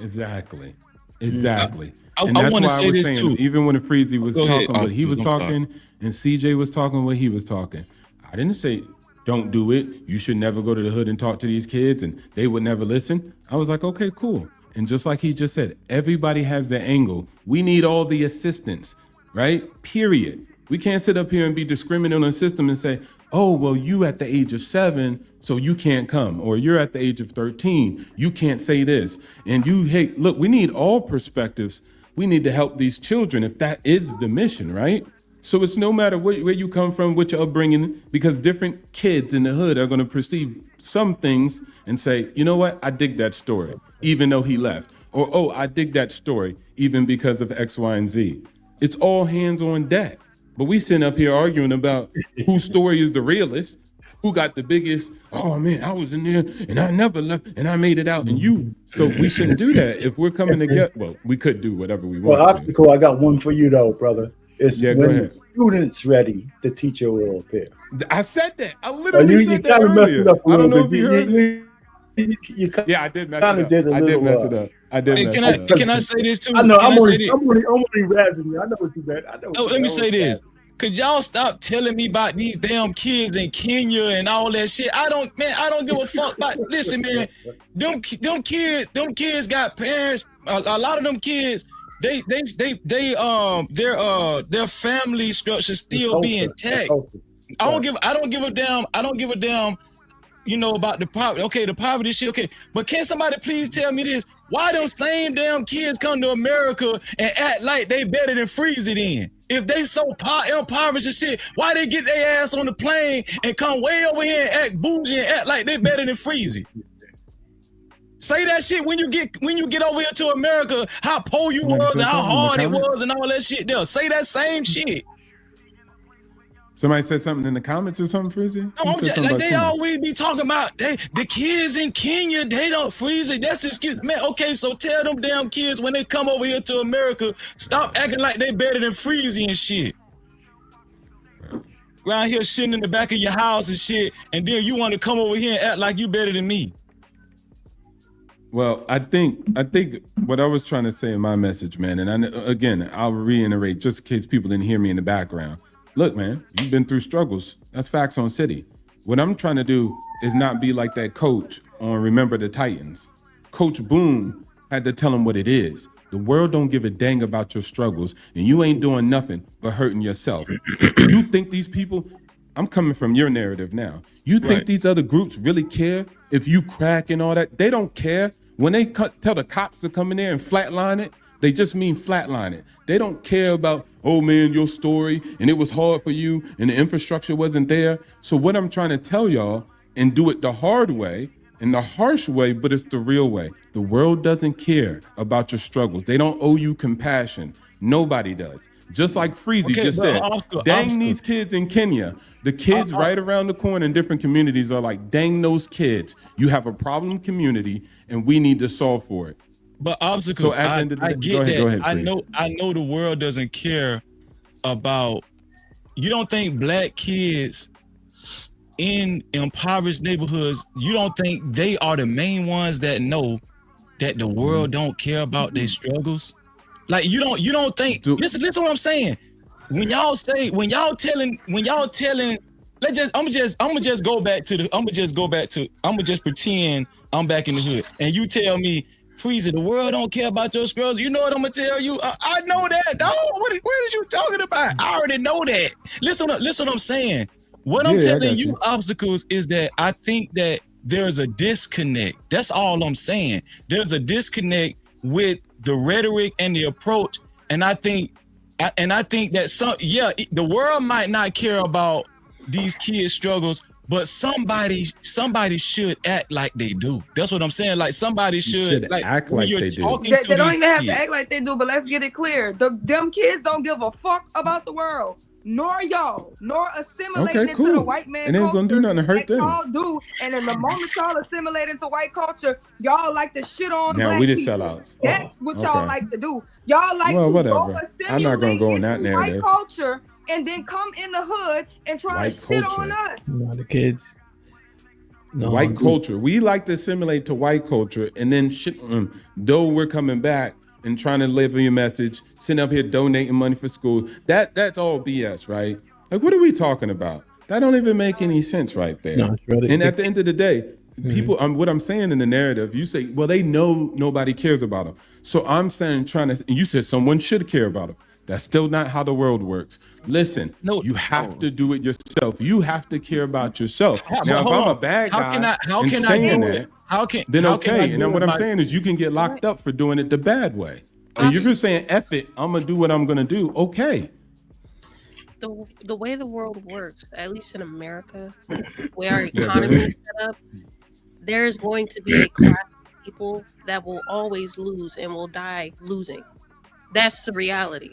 Exactly. I And that's want to why I say was this saying, too. even when Freezy was Go ahead. talking what he was I'm talking, and CJ was talking what he was talking, I didn't say don't do it. You should never go to the hood and talk to these kids, and they would never listen. I was like, okay, cool. And just like he just said, everybody has their angle. We need all the assistance, right? Period. We can't sit up here and be discriminating on the system and say, oh, well, you at the age of 7, so you can't come. Or you're at the age of 13, you can't say this. And look, we need all perspectives. We need to help these children if that is the mission, right? So it's no matter where you come from, what your upbringing, because different kids in the hood are going to perceive some things and say, you know what, I dig that story, even though he left. Or, oh, I dig that story, even because of X, Y, and Z. It's all hands on deck. But we sitting up here arguing about whose story is the realest, who got the biggest, oh man, I was in there and I never left and I made it out and you. So we shouldn't do that. If we're coming together, well, we could do whatever we want. Well, obstacle, I got one for you though, brother. It's go when ahead. the student's ready, the teacher will appear. I said that. I literally said that earlier. I don't know if you heard me. Yeah, I did mess it up. I did mess it up. Can I say this too? I know. I'm only this? razzing you. I know what you meant. Let me say this. Could y'all stop telling me about these damn kids in Kenya and all that shit? I don't give a fuck about. Listen, man, them kids got parents. A lot of them kids, their family structure still be intact. I don't give a damn. About the poverty. Okay, the poverty shit. Okay, but can somebody please tell me this? Why them same damn kids come to America and act like they better than Freezy then? If they so impoverished and shit, why they get their ass on the plane and come way over here and act bougie and act like they better than Freezy? Say that shit when you get over here to America, how poor you was and how hard it was and all that shit there. Say that same shit. Somebody said something in the comments or something, Freezy? No, I'm just like they always be talking about the kids in Kenya, they don't Freezy. That's excuse, man. Okay, so tell them damn kids when they come over here to America, stop acting like they better than Freezy and shit. Around here sitting in the back of your house and shit, and then you want to come over here and act like you better than me. Well, I think what I was trying to say in my message, man, and I'll reiterate just in case people didn't hear me in the background. Look, man, you've been through struggles. That's facts on City. What I'm trying to do is not be like that coach on Remember the Titans. Coach Boone had to tell him what it is. The world don't give a dang about your struggles, and you ain't doing nothing but hurting yourself. You think these people, I'm coming from your narrative now. You think these other groups really care if you crack and all that? They don't care. When they tell the cops to come in there and flatline it, they just mean flatline it. They don't care about, oh man, your story, and it was hard for you, and the infrastructure wasn't there. So what I'm trying to tell y'all, and do it the hard way, in the harsh way, but it's the real way. The world doesn't care about your struggles. They don't owe you compassion. Nobody does. Just like Freezy just said, dang these kids in Kenya. The kids right around the corner in different communities are like, dang those kids. You have a problem community, and we need to solve for it. But obstacles, so I get that. Go ahead, I know the world doesn't care about. You don't think black kids in impoverished neighborhoods, you don't think they are the main ones that know that the world don't care about their struggles? Like you don't think. Listen what I'm saying. I'm gonna just pretend I'm back in the hood, and you tell me, Freezer, the world don't care about your struggles. You know what I'm gonna tell you? I know that. No, what are you talking about? I already know that. Listen what I'm saying. What I'm telling you, obstacles, is that I think that there's a disconnect. That's all I'm saying. There's a disconnect with the rhetoric and the approach, and I think that the world might not care about these kids' struggles, but somebody should act like they do. That's what I'm saying. Like somebody should like act like they do. They don't even have to act like they do, but let's get it clear. Them kids don't give a fuck about the world, nor y'all, nor assimilating into the white man culture. It ain't gonna do nothing to hurt them. Y'all do, and in the moment y'all assimilate into white culture, y'all like to shit on now black we the people. sellouts. That's what y'all like to do. Y'all like to go assimilate I'm not gonna go in that into white narrative. culture and then come in the hood and try to shit on us. The kids. No, white culture. We like to assimilate to white culture, and then shit. Though we're coming back and trying to live your message, sitting up here donating money for school. That's all BS, right? Like, what are we talking about? That don't even make any sense right there. No, it's really, and at the end of the day, people, what I'm saying in the narrative, you say, well, they know nobody cares about them. So I'm saying, and you said someone should care about them. That's still not how the world works. Listen, you have to do it yourself. You have to care about yourself. Now, if I'm a bad guy then okay. And then what I'm saying is you can get locked up for doing it the bad way. And if you're saying, F it, I'm going to do what I'm going to do, okay. The way the world works, at least in America, where our economy is set up, there's going to be a class of people that will always lose and will die losing. That's the reality.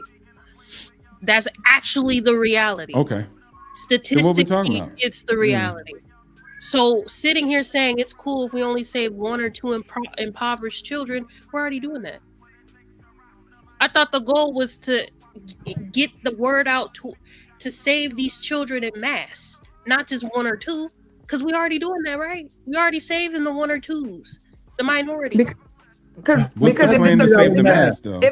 That's actually the reality. Okay. Statistically, it's the reality. So sitting here saying it's cool if we only save one or two impoverished children, we're already doing that. I thought the goal was to get the word out to save these children in mass, not just one or two, because we're already doing that, right? We already saving the one or twos, the minority. Because if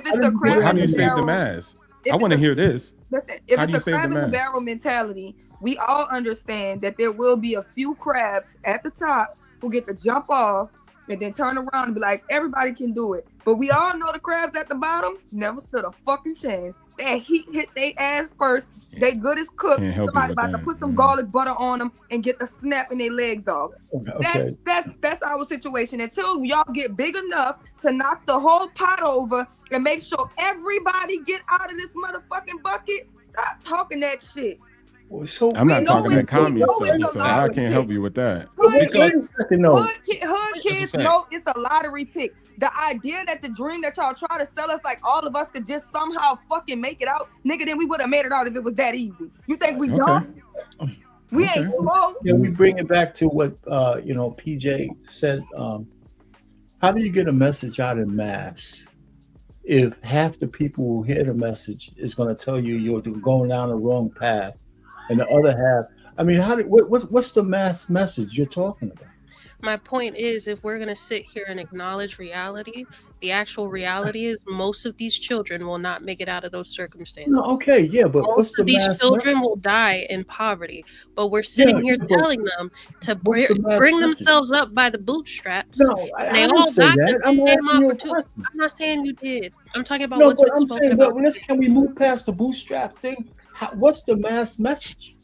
it's a crab how do you save the mass? I want to hear this. Listen, if it's a crab in the barrel mentality, we all understand that there will be a few crabs at the top who get to jump off and then turn around and be like, everybody can do it. But we all know the crabs at the bottom never stood a fucking chance. That heat hit their ass first. They good as cooked. Somebody about to put some garlic butter on them and get the snapping their legs off. Okay. That's our situation. Until y'all get big enough to knock the whole pot over and make sure everybody get out of this motherfucking bucket, stop talking that shit. So I'm not talking that commie stuff, so I can't help you with that. Hood kids know it's a lottery pick. The idea that the dream that y'all try to sell us, like all of us could just somehow fucking make it out, nigga, then we would have made it out if it was that easy. You think we dumb? We ain't slow. Yeah, we bring it back to what PJ said. How do you get a message out in mass if half the people who hear the message is going to tell you you're going down the wrong path, and the other half? I mean, what's the mass message you're talking about? My point is, if we're going to sit here and acknowledge reality, the actual reality is most of these children will not make it out of those circumstances. No, okay, yeah, but most of these children will die in poverty. But we're sitting here telling them to bring themselves up by the bootstraps. No, I didn't say that. I'm asking you a question. I'm not saying you did. I'm talking about what's been I'm spoken saying, about. Can we move past the bootstrap thing? What's the mass message?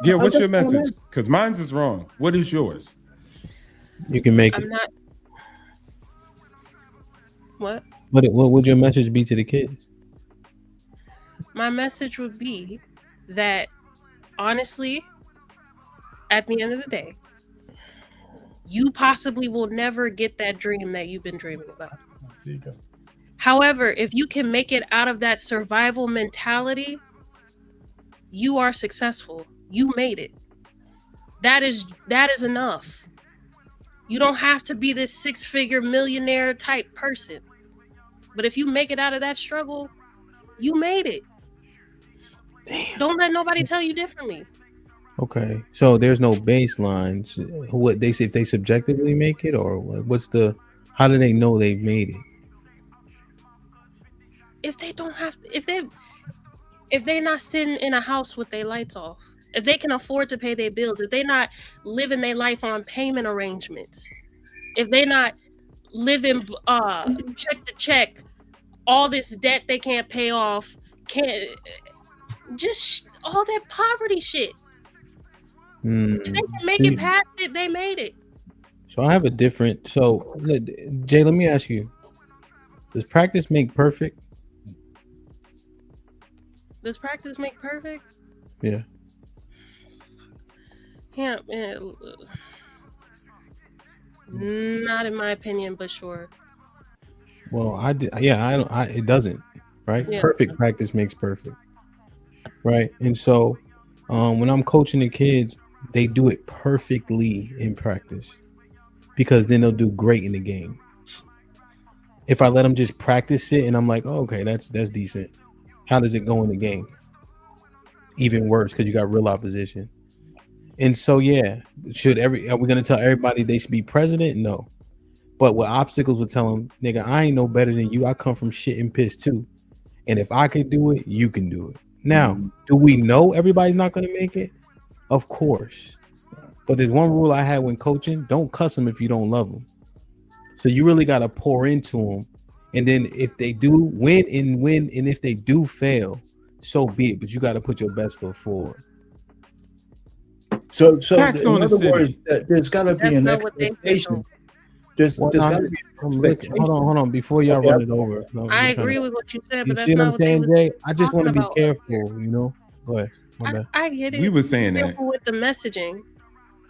Yeah, what's your message? Because mine's is wrong. What is yours? You can make it. I'm not. What? What would your message be to the kids? My message would be that, honestly, at the end of the day, you possibly will never get that dream that you've been dreaming about. However, if you can make it out of that survival mentality, you are successful. You made it. That is enough. You don't have to be this 6-figure millionaire type person. But if you make it out of that struggle, you made it. Damn. Don't let nobody tell you differently. Okay, so there's no baseline. What they say, if they subjectively make it, or what's the? How do they know they've made it? If they don't have, if they're not sitting in a house with their lights off, if they can afford to pay their bills, if they're not living their life on payment arrangements, if they're not living check to check, all this debt they can't pay off, just all that poverty shit. If they can make it past it, they made it. So I have a different. So Jay, let me ask you: does practice make perfect? Does practice make perfect? Yeah. Yeah. Not in my opinion, but sure. Well, it doesn't. Right. Yeah. Perfect practice makes perfect. Right. And so, when I'm coaching the kids, they do it perfectly in practice, because then they'll do great in the game. If I let them just practice it and I'm like, oh, okay, that's decent. How does it go in the game? Even worse, because you got real opposition. And so, yeah, are we going to tell everybody they should be president? No. But with obstacles, we'll tell them, nigga, I ain't no better than you. I come from shit and piss too. And if I could do it, you can do it. Now, do we know everybody's not going to make it? Of course. But there's one rule I had when coaching: don't cuss them if you don't love them. So you really got to pour into them. And then if they do win, and if they do fail, so be it. But you got to put your best foot forward. So in other words, there's got to be an expectation. There's got to be an expectation. Hold on. Before y'all run it over. No, I agree with what you said, but that's see not what I'm saying, Jay? I just want to be about. careful, you know? Go ahead. I get it. We were saying that with the messaging,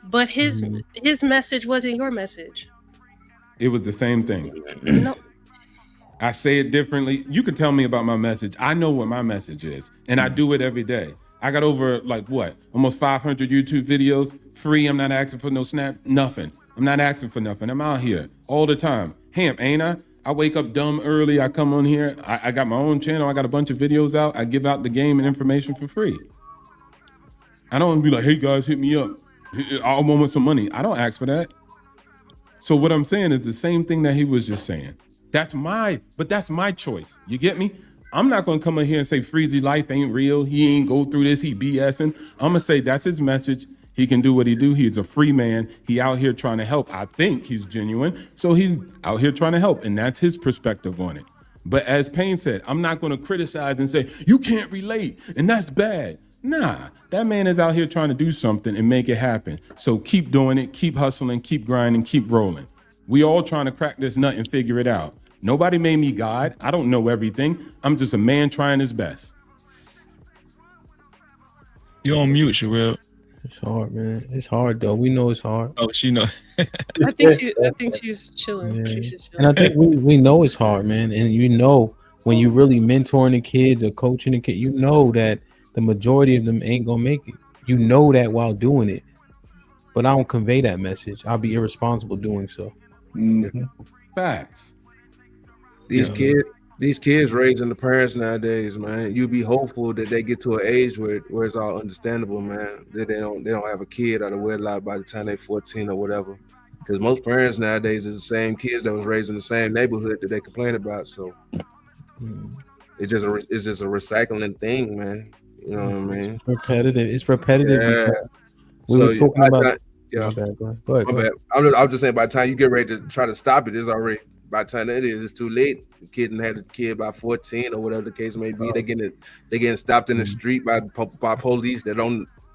but his message wasn't your message. It was the same thing. No. I say it differently. You can tell me about my message. I know what my message is, and I do it every day. I got over almost 500 YouTube videos free. I'm not asking for no snap, nothing. I'm not asking for nothing. I'm out here all the time. Hamp, ain't I? I wake up dumb early. I come on here. I got my own channel. I got a bunch of videos out. I give out the game and information for free. I don't be like, hey guys, hit me up. I want some money. I don't ask for that. So what I'm saying is the same thing that he was just saying. That's my choice. You get me? I'm not gonna come in here and say Freezy life ain't real. He ain't go through this. He BSing. I'm gonna say that's his message. He can do what he do. He's a free man. He out here trying to help. I think he's genuine. So he's out here trying to help, and that's his perspective on it. But as Payne said, I'm not gonna criticize and say you can't relate and that's bad. Nah, that man is out here trying to do something and make it happen. So keep doing it, keep hustling, keep grinding, keep rolling. We all trying to crack this nut and figure it out. Nobody made me God. I don't know everything. I'm just a man trying his best. You're on mute, Sherelle. It's hard, man. It's hard though. We know it's hard. Oh, she know. I think she's chilling. Yeah. She's just chilling. And I think we know it's hard, man. And you know, when you really mentoring the kids or coaching the kid, you know that the majority of them ain't gonna make it. You know that while doing it. But I don't convey that message. I'll be irresponsible doing so. Mm-hmm. Facts. These kids raising the parents nowadays, man. You be hopeful that they get to an age where it's all understandable, man. That they don't have a kid out of wedlock by the time they're 14 or whatever. Because most parents nowadays is the same kids that was raised in the same neighborhood that they complain about. So it's just a recycling thing, man. You know what I mean? It's repetitive. It's repetitive. Yeah. We were talking about. Yeah. My bad. Go ahead. My bad. I was just saying, by the time you get ready to try to stop it, it's already. By the time that is, it's too late. The kid had a kid by 14 or whatever the case may be. They getting stopped in the street by police that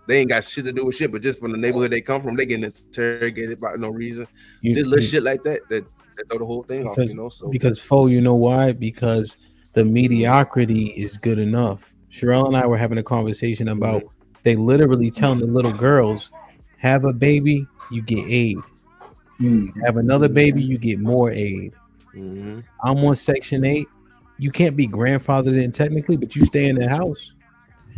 they ain't got shit to do with shit, but just from the neighborhood they come from, they getting interrogated by no reason. You- Just little you- shit like that throw the whole thing off, because, you know. So because Fo, you know why? Because the mediocrity is good enough. Sherelle and I were having a conversation about they literally telling the little girls, have a baby, you get aid. Have another baby, you get more aid. I'm on Section 8. You can't be grandfathered in technically, but you stay in that house,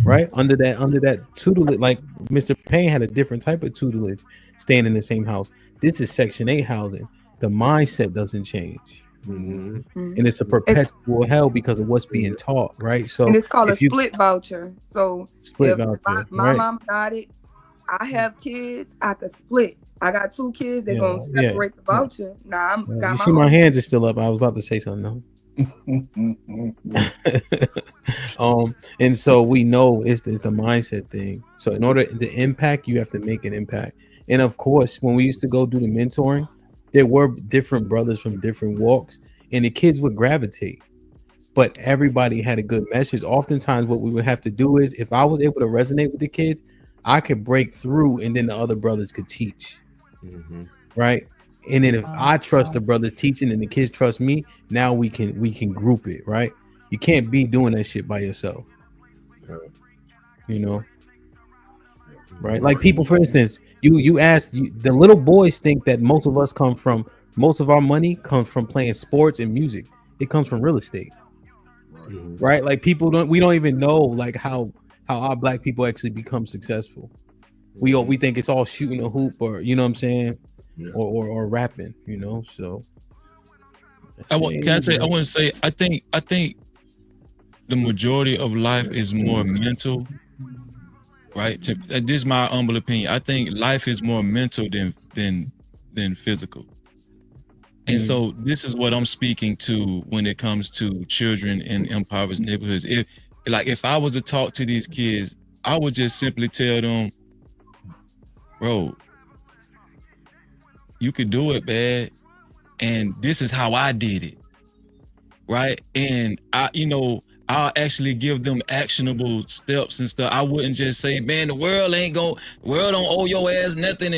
right? Under that tutelage. Like Mr. Payne had a different type of tutelage, staying in the same house. This is Section 8 housing. The mindset doesn't change. And it's a perpetual hell because of what's being taught, right? So and it's called a split voucher. So split if voucher, my right? mom got it, I have kids, I could split. I got 2 kids, they're gonna separate the voucher. Nah, I'm got You my see, my own. hands are still up. I was about to say something. And so we know it's the mindset thing. So in order to impact, you have to make an impact. And of course, when we used to go do the mentoring, there were different brothers from different walks, and the kids would gravitate. But everybody had a good message. Oftentimes, what we would have to do is, if I was able to resonate with the kids, I could break through, and then the other brothers could teach. Right. And then if I trust the brothers teaching and the kids trust me, now we can group it, right? You can't be doing that shit by yourself. You know? Right? Like people, for instance, you ask the little boys think that most of our money comes from playing sports and music. It comes from real estate. Right? Like we don't even know like how our black people actually become successful. We think it's all shooting a hoop or you know what I'm saying? Or rapping, you know. So I want to say I think the majority of life is more mental, right? This is my humble opinion. I think life is more mental than physical. And so this is what I'm speaking to when it comes to children in impoverished neighborhoods. If I was to talk to these kids, I would just simply tell them, bro, you could do it, man. And this is how I did it. Right. And I'll actually give them actionable steps and stuff. I wouldn't just say, man, the world don't owe your ass nothing.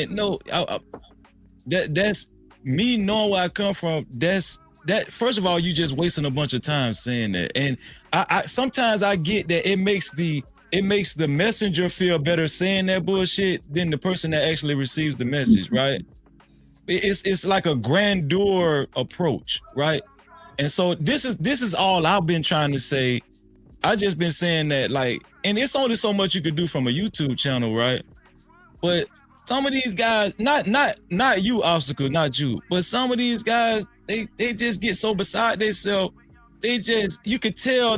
That's me knowing where I come from. That first of all, you just wasting a bunch of time saying that. And I sometimes I get that it makes the messenger feel better saying that bullshit than the person that actually receives the message, right? It's like a grandeur approach, right? And so this is all I've been trying to say. I just been saying that, like, and it's only so much you could do from a YouTube channel, right? But some of these guys, not you, Obstacle, not you, but some of these guys, they just get so beside themselves. You could tell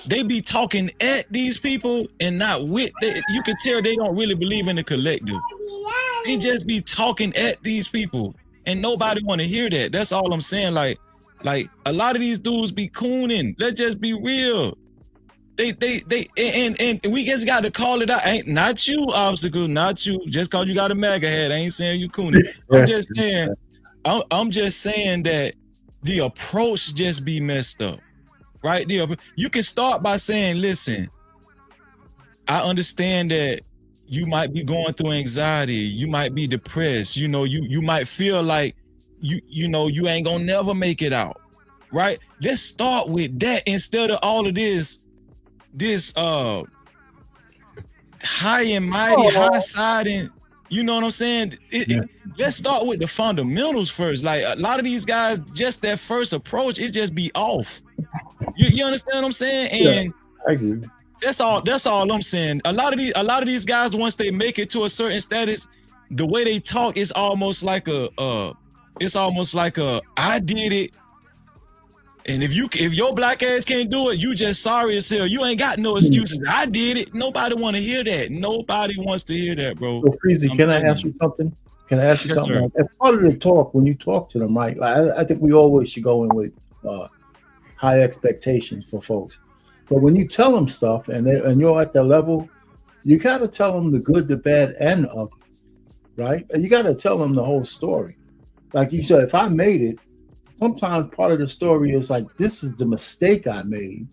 they be talking at these people and not with. You could tell they don't really believe in the collective. They just be talking at these people, and nobody want to hear that. That's all I'm saying. Like a lot of these dudes be cooning. Let's just be real. They and we just got to call it out. Ain't not you, Obstacle, not you. Just cause you got a MAGA hat, I ain't saying you cooning. I'm just saying that the approach just be messed up, right? You can start by saying, listen, I understand that you might be going through anxiety, you might be depressed, you might feel like you ain't gonna never make it out, right? Let's start with that instead of all of this high and mighty, high siding. You know what I'm saying? Let's start with the fundamentals first. Like a lot of these guys, just that first approach, it just be off. You understand what I'm saying? And I agree. That's all I'm saying. A lot of these guys, once they make it to a certain status, the way they talk is almost like I did it. And if your black ass can't do it, you just sorry as hell. You ain't got no excuses. I did it. Nobody want to hear that. Nobody wants to hear that, bro. So Freezy, can I ask you something? As part of the talk, when you talk to them, right? Like I think we always should go in with high expectations for folks. But when you tell them stuff and you're at their level, you got to tell them the good, the bad, and the ugly, right? And you got to tell them the whole story. Like you said, if I made it, sometimes part of the story is like, this is the mistake I made,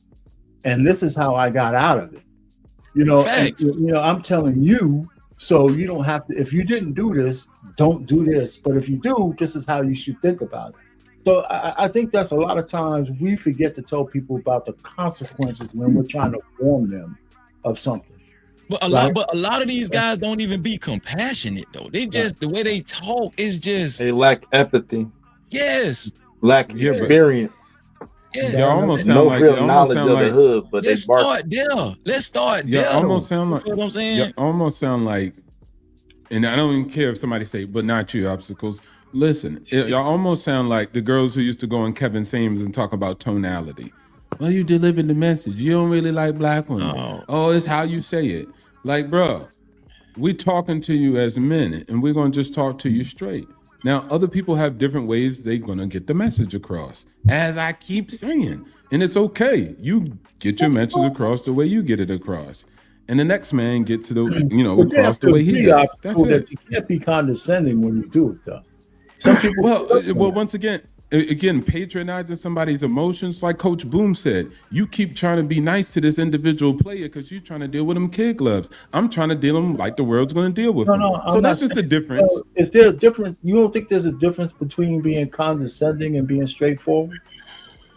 and this is how I got out of it. You know, Facts. and, you know, I'm telling you, so you don't have to. If you didn't do this, don't do this. But if you do, this is how you should think about it. So I think that's a lot of times we forget to tell people about the consequences when we're trying to warn them of something. But a lot of these guys don't even be compassionate though. They just the way they talk is just they lack empathy. Yes. Lack experience. Yeah. Y'all almost sound no like real knowledge of the hood, but let's they bark. start there. Let's start there. Almost sound like you know what I'm saying? you almost sound like, and I don't even care if somebody say, but not you, obstacles. Listen, y'all almost sound like the girls who used to go on Kevin Samuels and talk about tonality. Well, you delivered the message. You don't really like black women. Oh, it's how you say it. Like, bro, we talking to you as men, and we're gonna just talk to you straight. Now, other people have different ways they're gonna get the message across. As I keep saying, and it's okay. You get your message across the way you get it across, and the next man gets it, across the way he does. That's it. You can't be condescending when you do it, though. Some people. Well, once again, patronizing somebody's emotions, like Coach Boom said, you keep trying to be nice to this individual player because you're trying to deal with them kid gloves. I'm trying to deal them like the world's going to deal with them. So that's just a difference. Is there a difference? You don't think there's a difference between being condescending and being straightforward?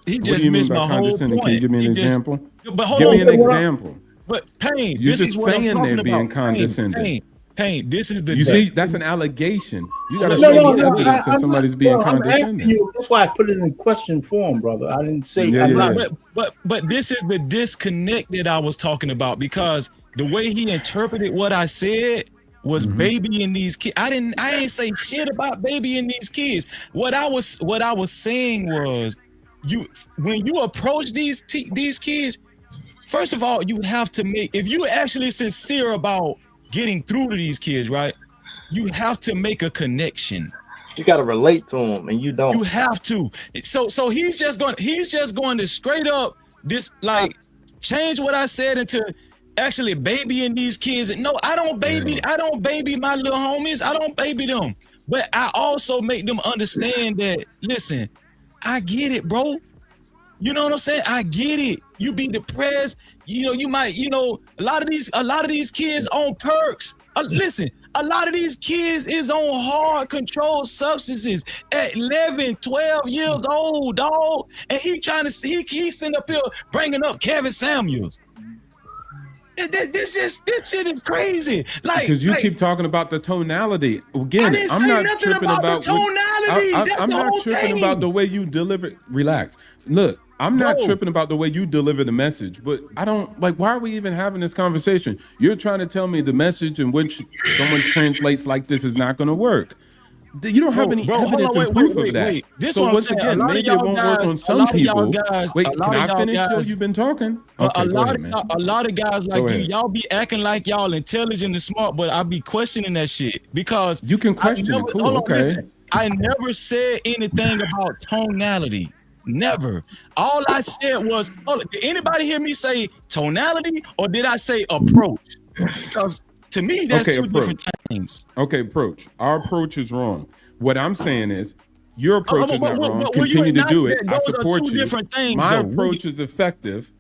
He just missed my whole point. Can you give me an example? But hold give on, me an example. But Payne, you're this just is what saying I'm talking they're being about. condescending. Payne, this is the. You see, that's an allegation. You got to show me evidence that somebody's being condescending. That's why I put it in question form, brother. I didn't say. But this is the disconnect that I was talking about, because the way he interpreted what I said was baby and these kids. I ain't say shit about baby and these kids. What I was saying was, when you approach these kids, first of all, you have to if you're actually sincere about getting through to these kids, right? You have to make a connection. You got to relate to them, and you don't. You have to. So he's just going to straight up change what I said into actually babying these kids. No, I don't baby my little homies. I don't baby them. But I also make them understand that, listen, I get it, bro. You know what I'm saying? I get it. You be depressed. You might, a lot of these kids on perks. Listen, a lot of these kids is on hard controlled substances at 11, 12 years old, dog. And he's sitting up here bringing up Kevin Samuels. This shit is crazy. Because you keep talking about the tonality. Again, I'm not tripping about the tonality. I'm not tripping about the way you deliver. Relax. Look, I'm not tripping about the way you deliver the message, but I don't why are we even having this conversation? You're trying to tell me the message in which someone translates like this is not going to work. You don't have any evidence and proof of that. This so once again, maybe it won't work on some people. Wait, can I finish till you've been talking? Okay, a lot of guys like you, y'all be acting like y'all intelligent and smart, but I be questioning that shit because you can question it. Cool, okay. Listen, I never said anything about tonality. Never. All I said was, did anybody hear me say tonality or did I say approach? Because to me, that's two different things. Okay, approach. Our approach is wrong. What I'm saying is, your approach is not wrong. Continue to do it. I support you. Different things, my approach is effective.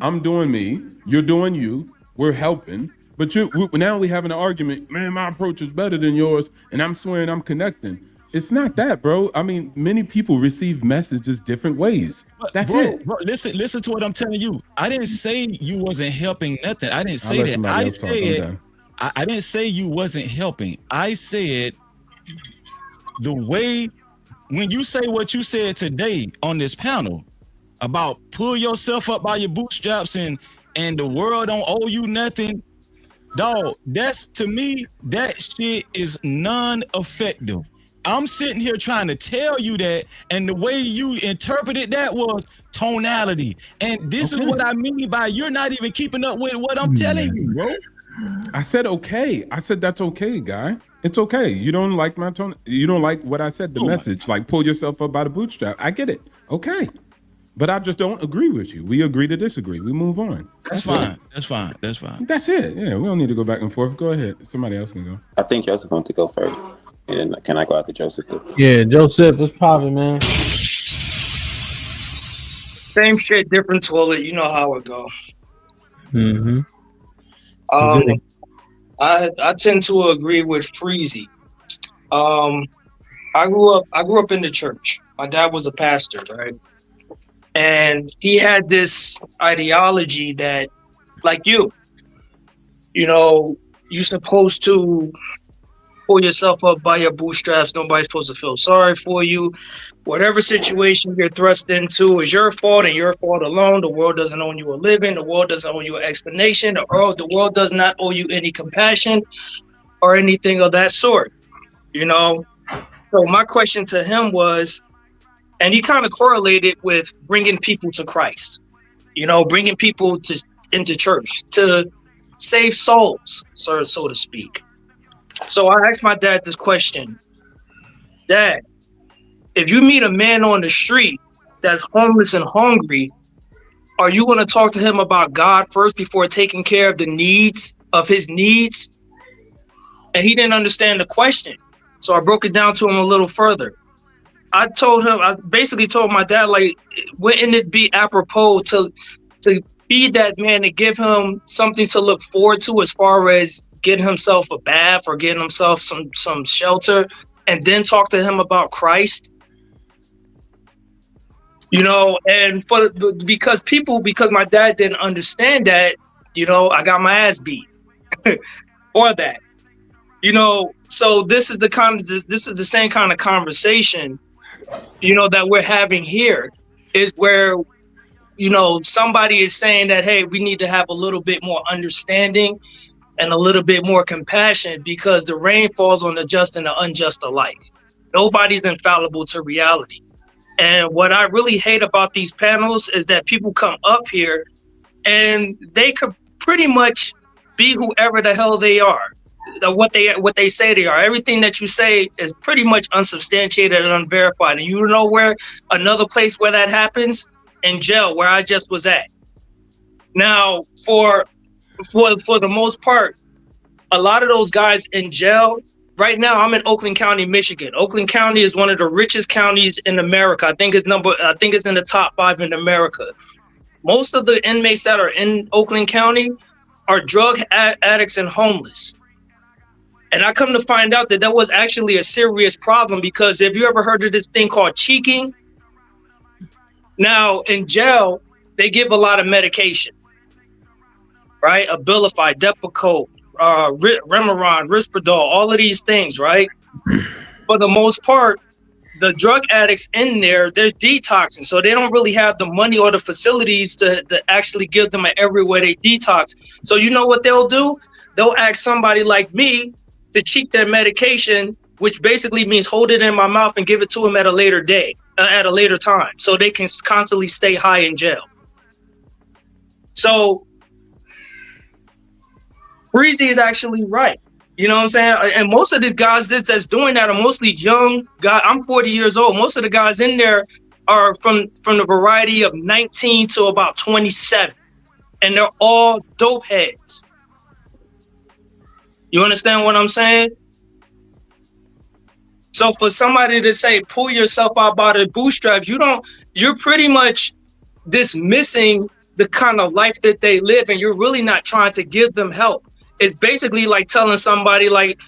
I'm doing me. You're doing you. We're helping. But now we having an argument. Man, my approach is better than yours, and I'm swearing I'm connecting. It's not that, bro. I mean, many people receive messages different ways. That's it. Bro, listen to what I'm telling you. I didn't say you wasn't helping nothing. I didn't say that. I said I didn't say you wasn't helping. I said the way when you say what you said today on this panel about pull yourself up by your bootstraps and the world don't owe you nothing, dog. That's to me that shit is non-effective. I'm sitting here trying to tell you that, and the way you interpreted that was tonality. And this is what I mean by you're not even keeping up with what I'm telling you, bro. I said okay. I said that's okay, guy. It's okay. You don't like my tone. You don't like what I said, the message, like pull yourself up by the bootstrap. I get it. Okay. But I just don't agree with you. We agree to disagree. We move on. That's fine. That's fine. That's fine. That's it. Yeah, we don't need to go back and forth. Go ahead. Somebody else can go. I think Joseph wants to go first. And can I go after Joseph? Yeah, Joseph, what's poppin', man? Same shit, different toilet. You know how it go. Mm-hmm. I tend to agree with Freezy. I grew up in the church. My dad was a pastor, right? And he had this ideology that, like you know, you're supposed to pull yourself up by your bootstraps. Nobody's supposed to feel sorry for you. Whatever situation you're thrust into is your fault and your fault alone. The world doesn't owe you a living. The world doesn't owe you an explanation. The world does not owe you any compassion or anything of that sort, you know? So my question to him was, and he kind of correlated with bringing people to Christ, you know, bringing people into church to save souls, so to speak. So I asked my dad this question: Dad, if you meet a man on the street that's homeless and hungry, are you going to talk to him about God first before taking care of the needs of his needs? And he didn't understand the question. So I broke it down to him a little further. I basically told my dad, like, wouldn't it be apropos to feed that man and give him something to look forward to as far as getting himself a bath or getting himself some shelter, and then talk to him about Christ? You know, and because my dad didn't understand that, you know, I got my ass beat or that, you know. So this is the same kind of conversation, you know, that we're having here, is where, you know, somebody is saying that, hey, we need to have a little bit more understanding and a little bit more compassion, because the rain falls on the just and the unjust alike. Nobody's infallible to reality. And what I really hate about these panels is that people come up here and they could pretty much be whoever the hell they are, what they say they are. Everything that you say is pretty much unsubstantiated and unverified. And you know where another place where that happens? In jail, where I just was at. Now, for the most part, a lot of those guys in jail. Right now, I'm in Oakland County, Michigan. Oakland County is one of the richest counties in America. I think it's in the top 5 in America. Most of the inmates that are in Oakland County are drug addicts and homeless. And I come to find out that was actually a serious problem, because have you ever heard of this thing called cheeking? Now, in jail, they give a lot of medication, right? Abilify, Depakote, Remeron, Risperdal, all of these things, right? For the most part, the drug addicts in there, they're detoxing. So they don't really have the money or the facilities to actually give them an everywhere they detox. So you know what they'll do? They'll ask somebody like me to cheat their medication, which basically means hold it in my mouth and give it to them at a later time, so they can constantly stay high in jail. So Breezy is actually right. You know what I'm saying? And most of the guys that's doing that are mostly young guys. I'm 40 years old. Most of the guys in there are from the variety of 19 to about 27. And they're all dope heads. You understand what I'm saying? So for somebody to say, pull yourself out by the bootstraps, you're pretty much dismissing the kind of life that they live, and you're really not trying to give them help. It's basically like telling somebody, like,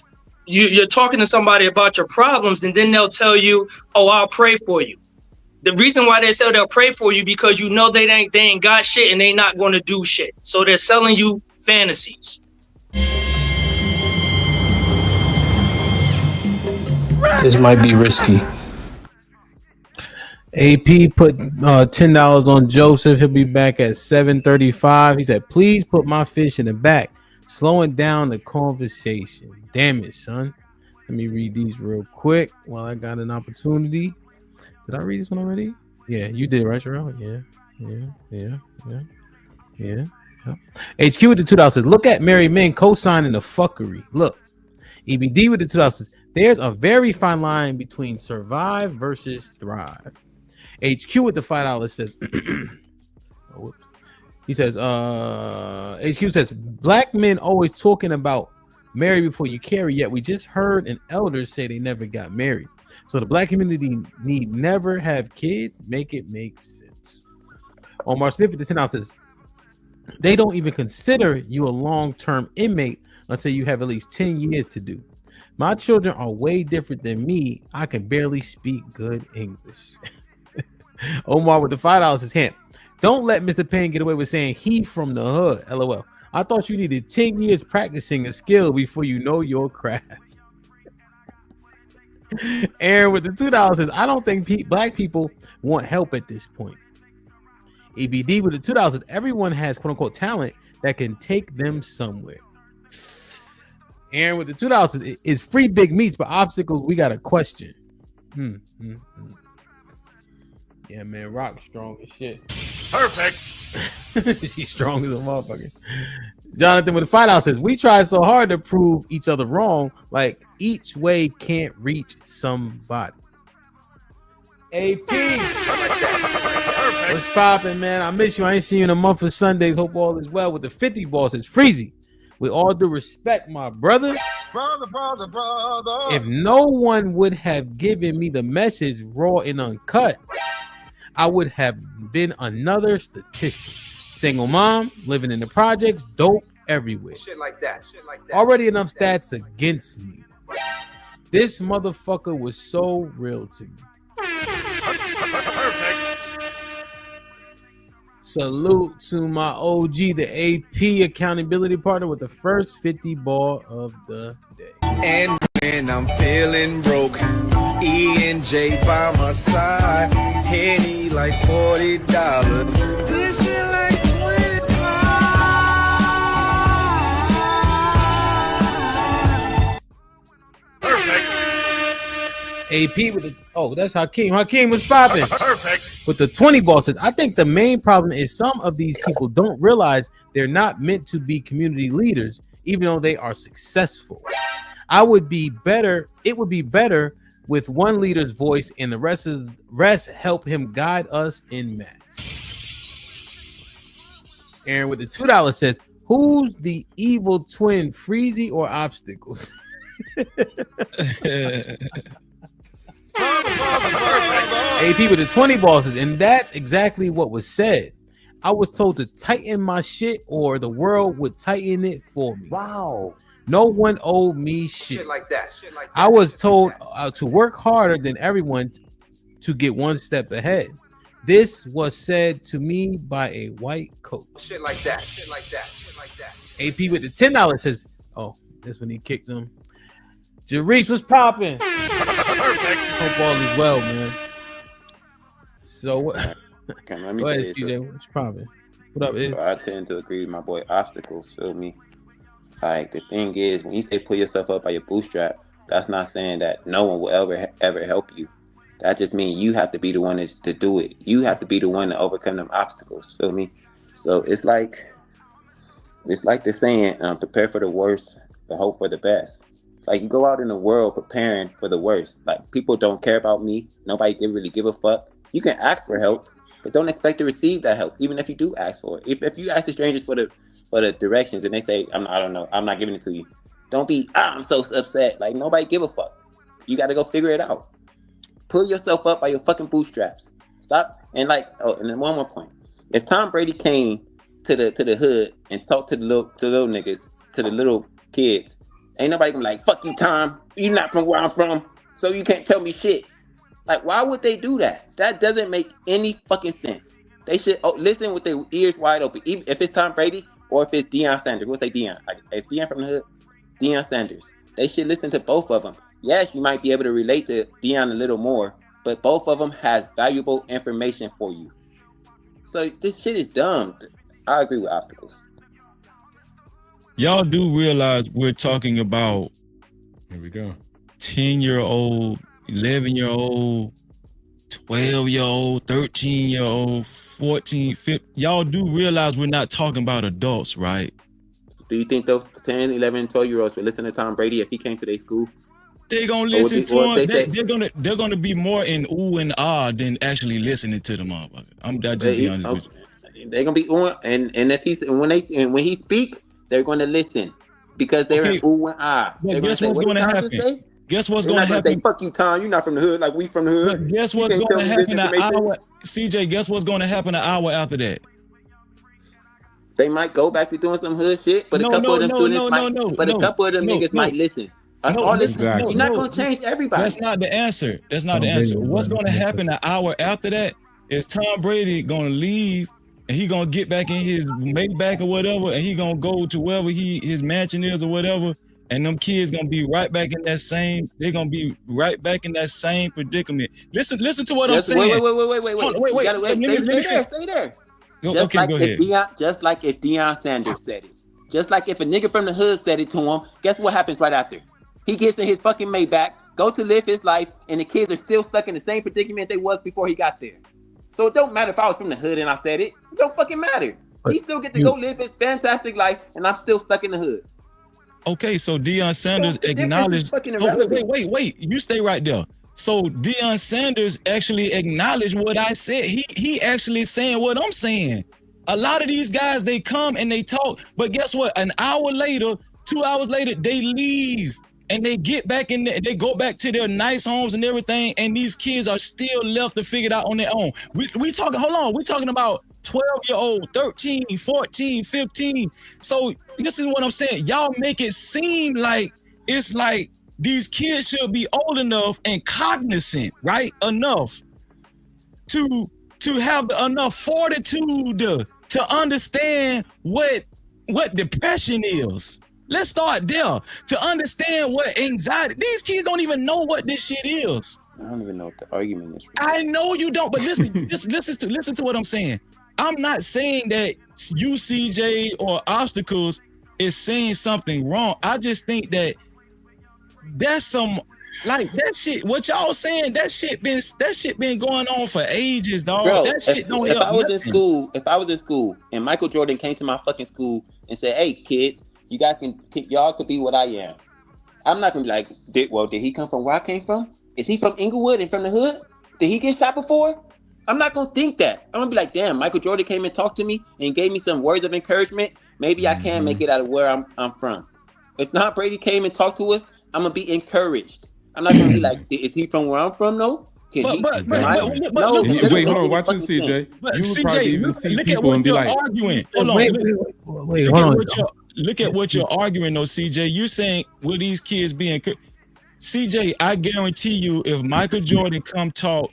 you're talking to somebody about your problems, and then they'll tell you, oh, I'll pray for you. The reason why they say they'll pray for you, because you know they ain't got shit and they not going to do shit. So they're selling you fantasies. This might be risky. AP put $10 on Joseph. He'll be back at 7:35. He said, please put my fish in the back. Slowing down the conversation. Damn it, son. Let me read these real quick while I got an opportunity. Did I read this one already? Yeah, you did, right, Sherelle? Yeah. HQ with the $2 says, look at married men co-signing the fuckery. Look, EBD with the $2 says, there's a very fine line between survive versus thrive. HQ with the $5 says, he says, HQ says, black men always talking about marry before you carry, yet we just heard an elder say they never got married. So the black community need never have kids. Make it make sense. Omar Smith with the $10 says, They don't even consider you a long-term inmate until you have at least 10 years to do. My children are way different than me. I can barely speak good English. Omar with the $5 says, Hamp, don't let Mr. Payne get away with saying he from the hood. LOL. I thought you needed 10 years practicing a skill before you know your craft. Aaron with the $2 says, I don't think black people want help at this point. EBD with the $2 says, everyone has quote unquote talent that can take them somewhere. Aaron with the $2 says, it's free big meats, but obstacles we got a question. Yeah, man, Rock's strong as shit. Perfect. She's strong as a motherfucker. Jonathan with the $5 says, we try so hard to prove each other wrong, like each way can't reach somebody. AP. What's poppin', man? I miss you. I ain't seen you in a month of Sundays. Hope all is well. With the 50 ball says, Freezy. With all due respect, my brother. Brother. If no one would have given me the message raw and uncut, I would have been another statistic. Single mom, living in the projects, dope everywhere. Shit like that. Already enough stats against me. This motherfucker was so real to me. Salute to my OG, the AP accountability partner with the first 50 ball of the day. And when I'm feeling broke, E and J by my side, Henny like $40. This shit like AP with the that's Hakeem. Hakeem was popping. Perfect. With the 20 ball says, I think the main problem is some of these people don't realize they're not meant to be community leaders, even though they are successful. It would be better with one leader's voice and the rest help him guide us in mass. Aaron with the $2 says, who's the evil twin, Freezy or Obstacles? AP with the 20 bosses, and that's exactly what was said. I was told to tighten my shit or the world would tighten it for me. Wow. No one owed me shit. Shit like that. I was told to work harder than everyone to get one step ahead. This was said to me by a white coach. Shit like that. AP with the $10 says, oh, this when he kicked him. Jarice was popping. Hope all is well, man. So what? Let me Go say ahead, this. CJ. What's popping? What up, So I tend to agree with my boy Obstacles. Feel me? Like the thing is, when you say pull yourself up by your bootstrap, that's not saying that no one will ever help you. That just means you have to be the one to do it. You have to be the one to overcome them obstacles. Feel me? So it's like the saying, prepare for the worst, but hope for the best. Like you go out in the world preparing for the worst. Like people don't care about me. Nobody really give a fuck. You can ask for help, but don't expect to receive that help, even if you do ask for it. If you ask the strangers for the directions and they say, I don't know, I'm not giving it to you. Don't be, I'm so upset. Like nobody give a fuck. You got to go figure it out. Pull yourself up by your fucking bootstraps. Stop. And and then one more point. If Tom Brady came to the hood and talked to the little niggas, to the little kids, ain't nobody gonna be like, fuck you, Tom. You're not from where I'm from, so you can't tell me shit. Like, why would they do that? That doesn't make any fucking sense. They should listen with their ears wide open. Even if it's Tom Brady or if it's Deion Sanders. We'll say Deion. Like, if Deion from the hood, Deion Sanders. They should listen to both of them. Yes, you might be able to relate to Deion a little more, but both of them has valuable information for you. So this shit is dumb. I agree with Obstacles. Y'all do realize we're talking about here we go 10-year-old, 11-year-old, 12-year-old, 13-year-old, 14, 15. Y'all do realize we're not talking about adults, right? Do you think those 10, 11, 12-year-olds would listen to Tom Brady if he came to their school? They're gonna listen to him. They're gonna be more in ooh and ah than actually listening to the motherfucker. I'm just be honest with you. They're gonna be ooh, and if when he speak, they're gonna listen because they're in ooh and ah. But guess what's gonna happen? Guess what's gonna happen? Say, fuck you, Tom. You're not from the hood like we from the hood. But guess what's gonna happen an hour? CJ, guess what's gonna happen an hour after that? They might go back to doing some hood shit, but a couple of them students might. But a couple of them niggas might listen. You're not gonna change everybody. That's not the answer. That's not the answer. What's gonna happen an hour after that is Tom Brady gonna leave and he gonna get back in his Maybach or whatever, and he gonna go to wherever his mansion is or whatever, and them kids gonna be right back in that same. They're gonna be right back in that same predicament. Listen to what I'm saying. Wait. Stay there. Just like if Deion Sanders said it. Just like if a nigga from the hood said it to him, guess what happens right after? He gets in his fucking Maybach, go to live his life, and the kids are still stuck in the same predicament they was before he got there. So it don't matter if I was from the hood and I said it. It don't fucking matter. He still get to go live his fantastic life, and I'm still stuck in the hood. Okay, so Deion Sanders acknowledged. Wait. You stay right there. So Deion Sanders actually acknowledged what I said. He actually saying what I'm saying. A lot of these guys, they come and they talk, but guess what? An hour later, 2 hours later, they leave. And they get back in there, they go back to their nice homes and everything, and these kids are still left to figure it out on their own. We talking about 12-year-old, 13, 14, 15. So this is what I'm saying. Y'all make it seem like it's like these kids should be old enough and cognizant, right? Enough to have enough fortitude to understand what depression is. Let's start there to understand what anxiety. These kids don't even know what this shit is. I don't even know what the argument is. I know you don't, but listen, just listen to what I'm saying. I'm not saying that UCJ or obstacles is saying something wrong. I just think that that's some like that shit. What y'all saying? That shit been going on for ages, dog. Bro, that shit don't if help I was nothing. if I was in school and Michael Jordan came to my fucking school and said, "Hey, kids, y'all could be what I am." I'm not gonna be like, did he come from where I came from? Is he from Inglewood and from the hood? Did he get shot before? I'm not gonna think that. I'm gonna be like, damn, Michael Jordan came and talked to me and gave me some words of encouragement. Maybe I can make it out of where I'm from. If Tom Brady came and talked to us, I'm gonna be encouraged. I'm not gonna be like, is he from where I'm from? No. Wait, hold on. Watch this, CJ. But You would CJ, probably even see look at people what and be you're like, arguing. Hold on. Wait, hold on. Look at what you're arguing, though, CJ. You're saying, will these kids be encouraged? CJ, I guarantee you, if Michael Jordan come talk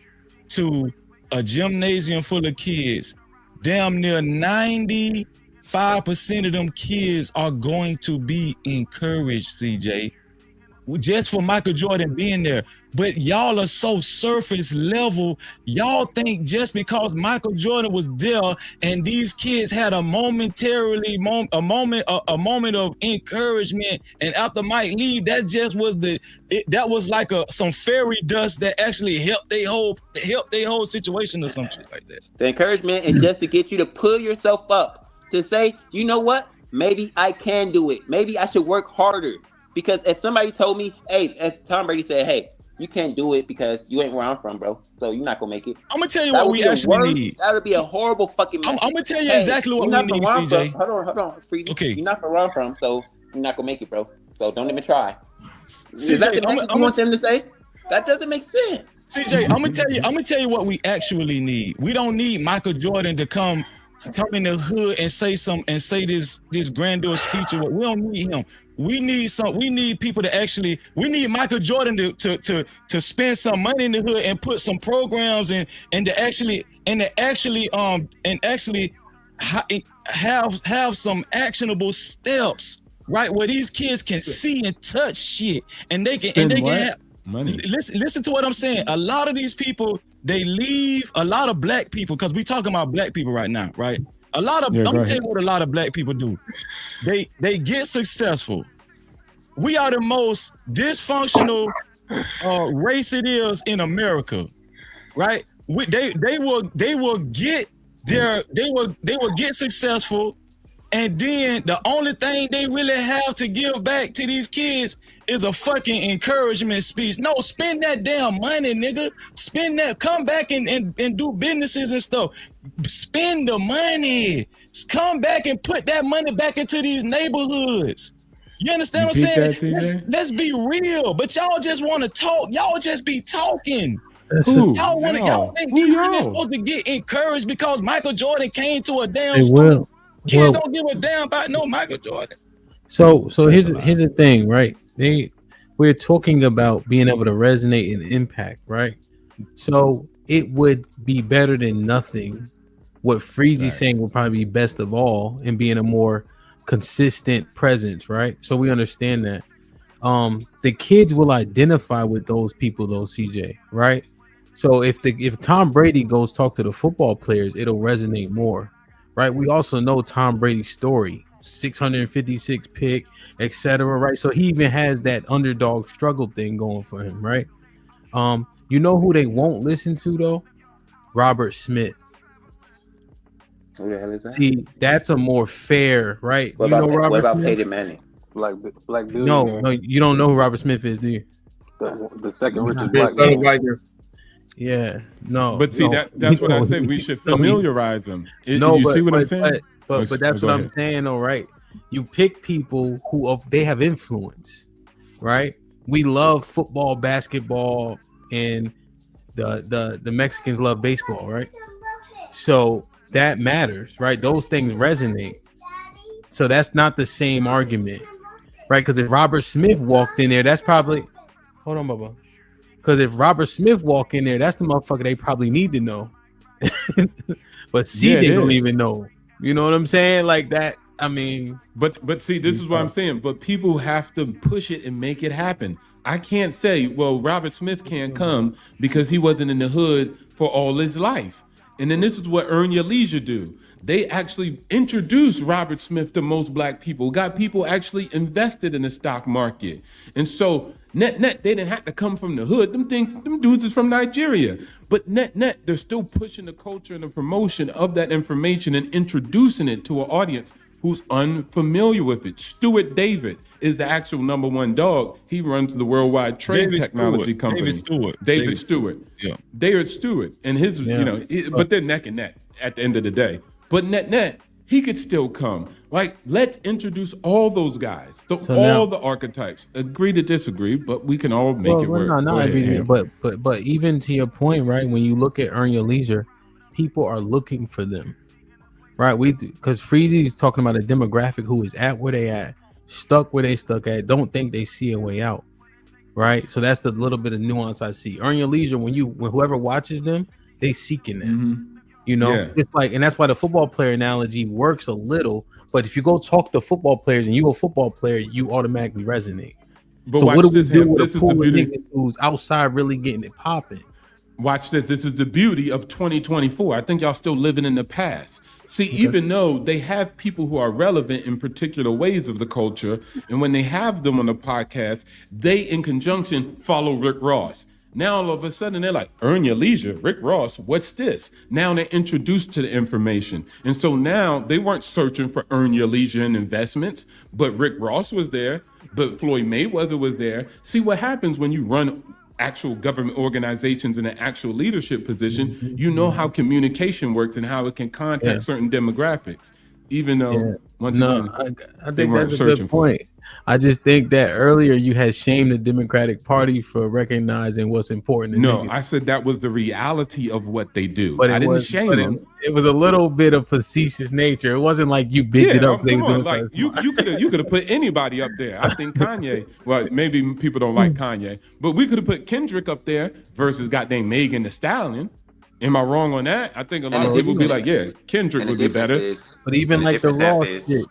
to a gymnasium full of kids, damn near 95% of them kids are going to be encouraged, CJ. Just for Michael Jordan being there. But y'all are so surface level. Y'all think just because Michael Jordan was there and these kids had a moment of encouragement, and after Mike leave, that just was that was like some fairy dust that actually helped their whole situation or some shit like that. The encouragement is just to get you to pull yourself up, to say, you know what? Maybe I can do it. Maybe I should work harder. Because if somebody told me, if Tom Brady said, hey, you can't do it because you ain't where I'm from, bro, so you're not gonna make it. I'm gonna tell you what we actually need. That would be a horrible fucking message. I'm gonna tell you exactly what we need, CJ. Hold on, Freezy. Okay. You're not from where I'm from, so you're not gonna make it, bro. So don't even try. CJ, Is that the message you want them to say? That doesn't make sense. CJ, I'm gonna tell you what we actually need. We don't need Michael Jordan to come in the hood and say this grandiose speech. We don't need him. We need people to actually. We need Michael Jordan to spend some money in the hood and put some programs in and to actually have some actionable steps, right, where these kids can see and touch shit and they can have money. Listen to what I'm saying. A lot of these people, they leave. A lot of black people, because we talking about black people right now, right? I'm gonna tell you what a lot of black people do. They get successful. We are the most dysfunctional race it is in America, right? They will get successful, and then the only thing they really have to give back to these kids is a fucking encouragement speech. No, spend that damn money, nigga. Spend that. Come back and do businesses and stuff. Spend the money. Come back and put that money back into these neighborhoods. You understand what I'm saying? Let's be real. But y'all just want to talk. Y'all just be talking. Y'all think these kids supposed to get encouraged because Michael Jordan came to a damn school? Kids don't give a damn about no Michael Jordan. So here's the thing, right? We're talking about being able to resonate and impact, right? So it would be better than nothing. What Freezy's saying would probably be best of all in being a more consistent presence, right? So we understand that. The kids will identify with those people, though, CJ, right? So if Tom Brady goes talk to the football players, it'll resonate more, right? We also know Tom Brady's story, 656 pick, etc., right? So he even has that underdog struggle thing going for him, right? You know who they won't listen to though? Robert Smith. Who the hell is that? See, that's a more fair, right? What about Peyton Manning? Black billionaire. No, you don't know who Robert Smith is, do you? The second richest black man. Yeah, no. But see, that's what I say. We should familiarize them. You see what I'm saying? But that's what I'm saying, all right. You pick people who they have influence, right? We love football, basketball, and the Mexicans love baseball, right? So that matters, right? Those things resonate. So that's not the same argument, right? Because if Robert Smith walked in there, that's probably hold on, Bubba. Because if Robert Smith walked in there, that's the motherfucker they probably need to know. But CJ don't even know. You know what I'm saying? Like that. I mean, but see, this is what I'm saying. But people have to push it and make it happen. I can't say, well, Robert Smith can't come because he wasn't in the hood for all his life. And then this is what Earn Your Leisure do. They actually introduced Robert Smith to most black people, got people actually invested in the stock market. And so net, they didn't have to come from the hood. Them dudes is from Nigeria. But net, they're still pushing the culture and the promotion of that information and introducing it to an audience who's unfamiliar with it. Stuart David is the actual #1 dog. He runs the Worldwide Trade Technology Company. David Stewart. Yeah. David Stewart. And his, but they're neck and neck at the end of the day. But net, he could still come. Like, let's introduce all those guys, all the archetypes. Agree to disagree, but we can all make it work. But even to your point, right? When you look at Earn Your Leisure, people are looking for them, right? Because Freezy is talking about a demographic who is at where they at, stuck where they stuck at, don't think they see a way out, right? So that's the little bit of nuance I see. Earn Your Leisure, when whoever watches them, they seeking that. Mm-hmm. You know, it's like, and that's why the football player analogy works a little. But if you go talk to football players and you a football player, you automatically resonate. But so what do we do with a pool of niggas who's outside really getting it popping? Watch this. This is the beauty of 2024. I think y'all still living in the past. See, even though they have people who are relevant in particular ways of the culture, and when they have them on the podcast, they in conjunction follow Rick Ross. Now all of a sudden they're like, Earn Your Leisure, Rick Ross, what's this? Now they're introduced to the information. And so now they weren't searching for Earn Your Leisure and investments, but Rick Ross was there, but Floyd Mayweather was there. See what happens when you run actual government organizations in an actual leadership position, you know how communication works and how it can contact certain demographics, even though I think that's a good point. I just think that earlier you had shamed the Democratic Party for recognizing what's important. No, I said that was the reality of what they do. But I didn't shame them. It was a little bit of facetious nature. It wasn't like you bigged it up. Come on, like you could have put anybody up there. I think Kanye. Well, maybe people don't like Kanye, but we could have put Kendrick up there versus goddamn Megan Thee Stallion. Am I wrong on that? I think a lot of people would be like, yeah, Kendrick would be better. But even like the Raw shit,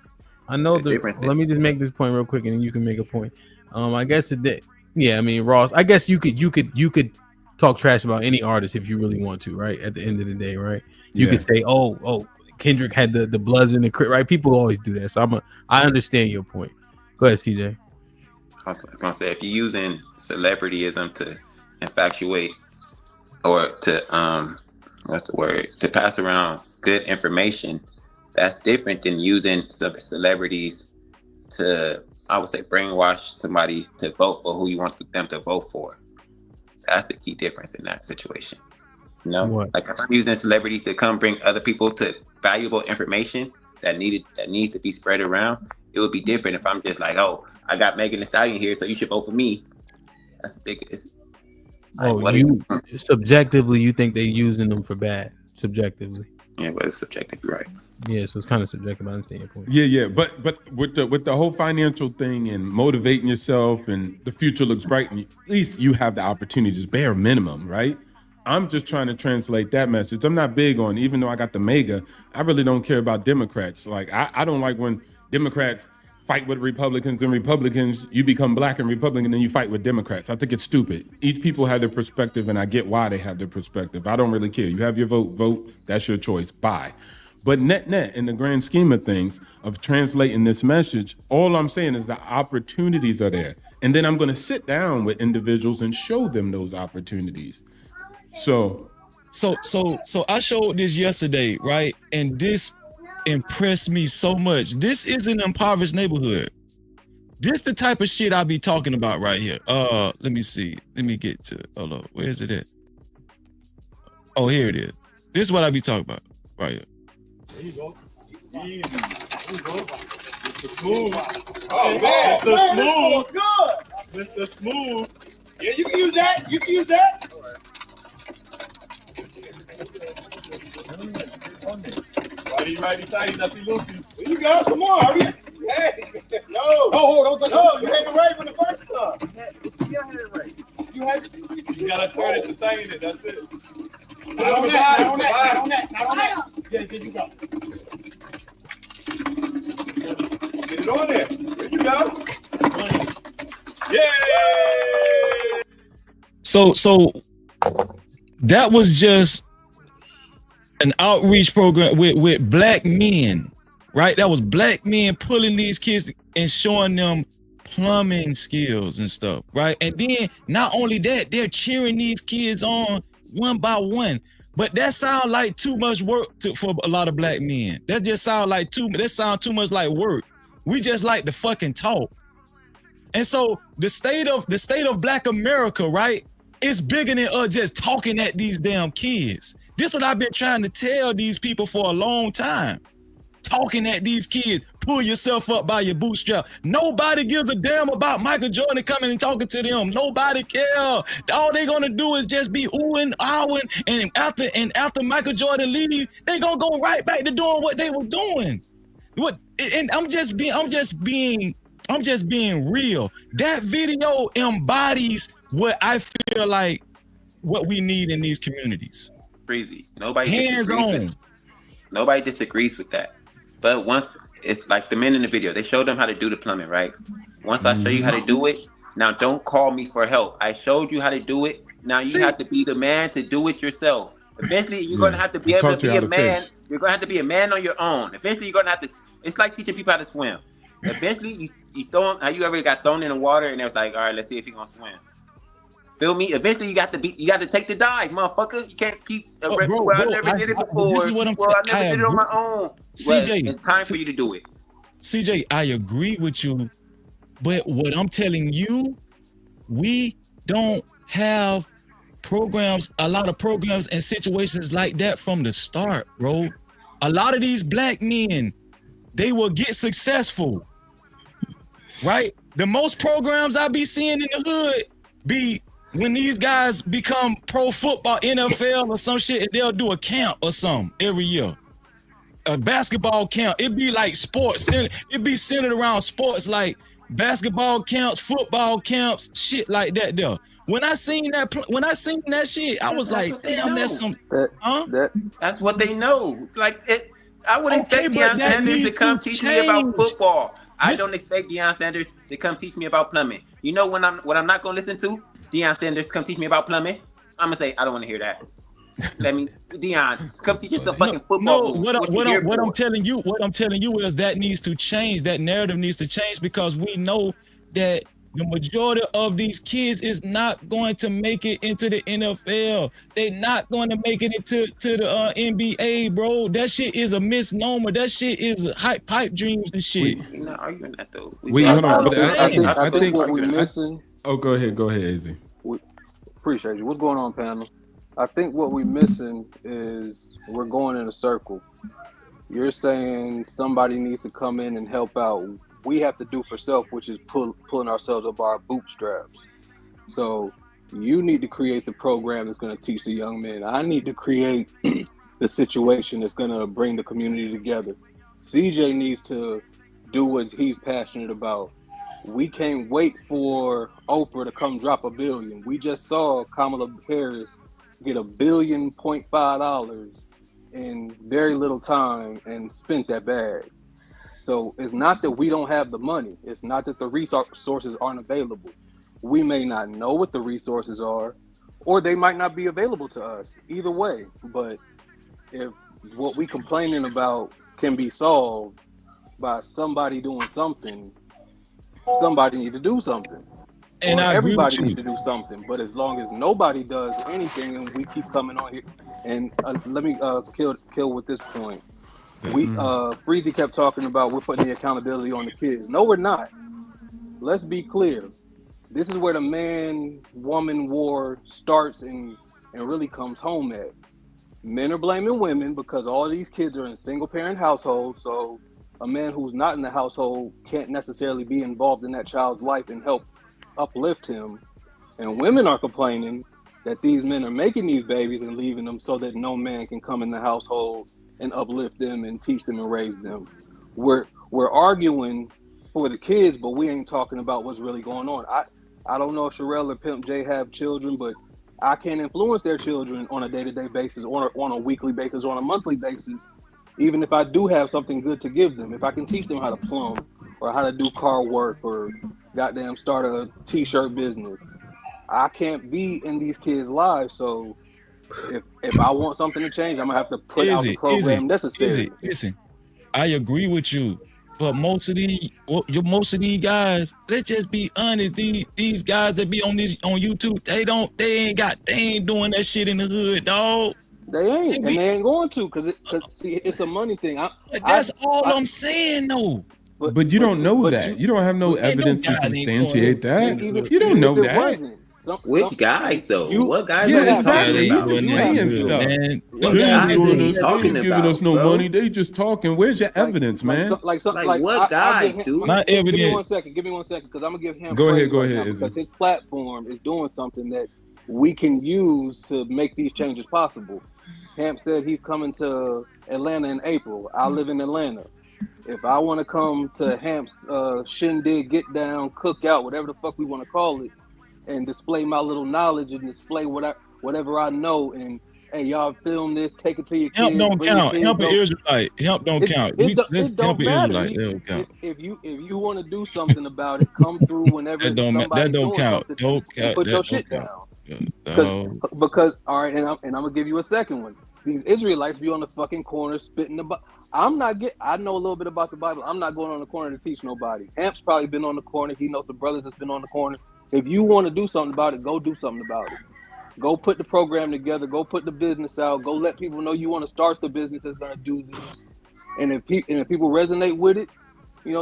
I know let me just make this point real quick, and then you can make a point. I guess I mean Ross. I guess you could talk trash about any artist if you really want to, right? At the end of the day, right? You could say, oh, Kendrick had the Bloods in the crib, right? People always do that, so I understand your point. Go ahead, CJ. I was gonna say, if you're using celebrityism to infatuate or to to pass around good information, that's different than using celebrities to, I would say, brainwash somebody to vote for who you want them to vote for. That's the key difference in that situation. You know, like if I'm using celebrities to come bring other people to valuable information that needs to be spread around, it would be different if I'm just like, oh, I got Megan Thee Stallion here, so you should vote for me. That's the biggest. Subjectively, you think they're using them for bad? Subjectively. Yeah, but it's subjective, right? Yeah, so it's kind of subjective. I understand your point. Yeah. But with the whole financial thing and motivating yourself and the future looks bright, and at least you have the opportunity, just bare minimum, right? I'm just trying to translate that message. I'm not big on, even though I got the mega, I really don't care about Democrats. Like I don't like when Democrats fight with Republicans and Republicans, you become black and Republican and then you fight with Democrats. I think it's stupid. Each people have their perspective and I get why they have their perspective. I don't really care. You have your vote, that's your choice, bye. But net, in the grand scheme of things, of translating this message, all I'm saying is the opportunities are there. And then I'm going to sit down with individuals and show them those opportunities. So I showed this yesterday, right? And this impressed me so much. This is an impoverished neighborhood. This the type of shit I be talking about right here. Let me see. Let me get to it. Hold on. Where is it at? Oh, here it is. This is what I be talking about right here. There you go. Easy. There you go. Mr. Smooth. Oh, man. Mr. Smooth. Good. Mr. Smooth. Yeah, you can use that. You can use that. Righty, tighty, nothing loosey. There you go. Come on. Hurry up. Hey. No. Oh, no. You had it right from the first time. You had it right. You gotta turn it to tighten it. That's it. Not on that. Yeah, there you go. Get it on there. There you go. Yay! So that was just an outreach program with black men, right? That was black men pulling these kids and showing them plumbing skills and stuff, right? And then not only that, they're cheering these kids on one by one. But that sounds like too much work for a lot of black men. That just sounds like too much like work. We just like to fucking talk. And so the state of black America, right, is bigger than us just talking at these damn kids. This is what I've been trying to tell these people for a long time. Talking at these kids, pull yourself up by your bootstrap. Nobody gives a damn about Michael Jordan coming and talking to them. Nobody cares. All they're gonna do is just be oohing, ahhing, and after Michael Jordan leaves, they gonna go right back to doing what they were doing. And I'm just being real. That video embodies what I feel like what we need in these communities. Crazy. Nobody disagrees with that. But once it's like the men in the video, they showed them how to do the plumbing, right? Once I show you how to do it, now don't call me for help. I showed you how to do it. Now you have to be the man to do it yourself. Eventually, you're going to have to be able to be a man. You're going to have to be a man on your own. Eventually, you're going to have to. It's like teaching people how to swim. Eventually, have you ever got thrown in the water and it was like, all right, let's see if you're going to swim. Feel me? Eventually, you got to take the dive, motherfucker. You can't keep I never did it before. This is what I'm I never did it on my own. CJ, it's time for you to do it. CJ, I agree with you, but what I'm telling you, we don't have a lot of programs and situations like that from the start, bro. A lot of these black men, they will get successful, right? The most programs I be seeing in the hood be when these guys become pro football, NFL or some shit, and they'll do a camp or something every year. A basketball camp. It'd be like sports. It'd be centered around sports like basketball camps, football camps, shit like that there. When I seen that shit, I was like, damn, that's some That's what they know. Like I would expect Deion Sanders to come teach me about football. I don't expect Deion Sanders to come teach me about plumbing. You know what I'm not gonna listen to? Deion Sanders come teach me about plumbing. I'm gonna say I don't want to hear that. Deion, come teach us some fucking football. What I'm telling you is that needs to change. That narrative needs to change because we know that the majority of these kids is not going to make it into the NFL. They're not going to make it into the NBA, bro. That shit is a misnomer. That shit is pipe dreams and shit. We're not arguing that though. I think what we're missing. Oh, go ahead, AZ. Appreciate you. What's going on, panel? I think what we're missing is we're going in a circle. You're saying somebody needs to come in and help out. We have to do for self, which is pulling ourselves up our bootstraps. So you need to create the program that's going to teach the young men. I need to create the situation that's going to bring the community together. CJ needs to do what he's passionate about. We can't wait for Oprah to come drop $1 billion. We just saw Kamala Harris get $1.5 billion in very little time and spent that bag. So it's not that we don't have the money. It's not that the resources aren't available. We may not know what the resources are, or they might not be available to us. Either way, but if what we complaining about can be solved by somebody doing something, somebody need to do something. And everybody needs to do something. But as long as nobody does anything and we keep coming on here, and let me kill with this point. Freezy kept talking about we're putting the accountability on the kids. No, we're not. Let's be clear. This is where the man-woman war starts and really comes home at. Men are blaming women because all of these kids are in single-parent households, so a man who's not in the household can't necessarily be involved in that child's life and help uplift him. And women are complaining that these men are making these babies and leaving them so that no man can come in the household and uplift them and teach them and raise them. We're arguing for the kids, but we ain't talking about what's really going on. I don't know if Sherelle or Pimp J have children, but I can't influence their children on a day-to-day basis, or on a weekly basis, or on a monthly basis, even if I do have something good to give them. If I can teach them how to plumb or how to do car work or goddamn start a t-shirt business, I can't be in these kids' lives. So if I want something to change, I'm gonna have to put out the program necessary. Listen, I agree with you, but most of these guys, let's just be honest. These guys that be on YouTube, they ain't doing that shit in the hood, dog. They ain't, and they ain't going to, because it's a money thing. That's all I'm saying, though. But you don't know that. You don't have no evidence to substantiate that. You don't know that. Which guys though? What guys yeah, are exactly. talking about? They just saying stuff. What guys are you talking giving about, us no bro? money. They just talking. Where's your evidence, man? Like what guys, dude? Give me 1 second, because I'm gonna give him. Go ahead. Because his platform is doing something that we can use to make these changes possible. Hamp said he's coming to Atlanta in April. I live in Atlanta. If I want to come to Hamp's shindig, get down, cookout, whatever the fuck we want to call it, and display my little knowledge and display whatever I know, and hey, y'all film this, take it to your kids. Help don't count. Help an Israelite. Help don't count. It don't matter. If you want to do something about it, come through whenever somebody's doing something. Don't put your shit down. Because all right, and I'm gonna give you a second one. These Israelites be on the fucking corner spitting the Bible. I know a little bit about the Bible. I'm not going on the corner to teach nobody. Hamp's probably been on the corner. He knows some brothers that's been on the corner. If you want to do something about it, go do something about it. Go put the program together. Go put the business out. Go let people know you want to start the business that's going to do this. And if people resonate with it,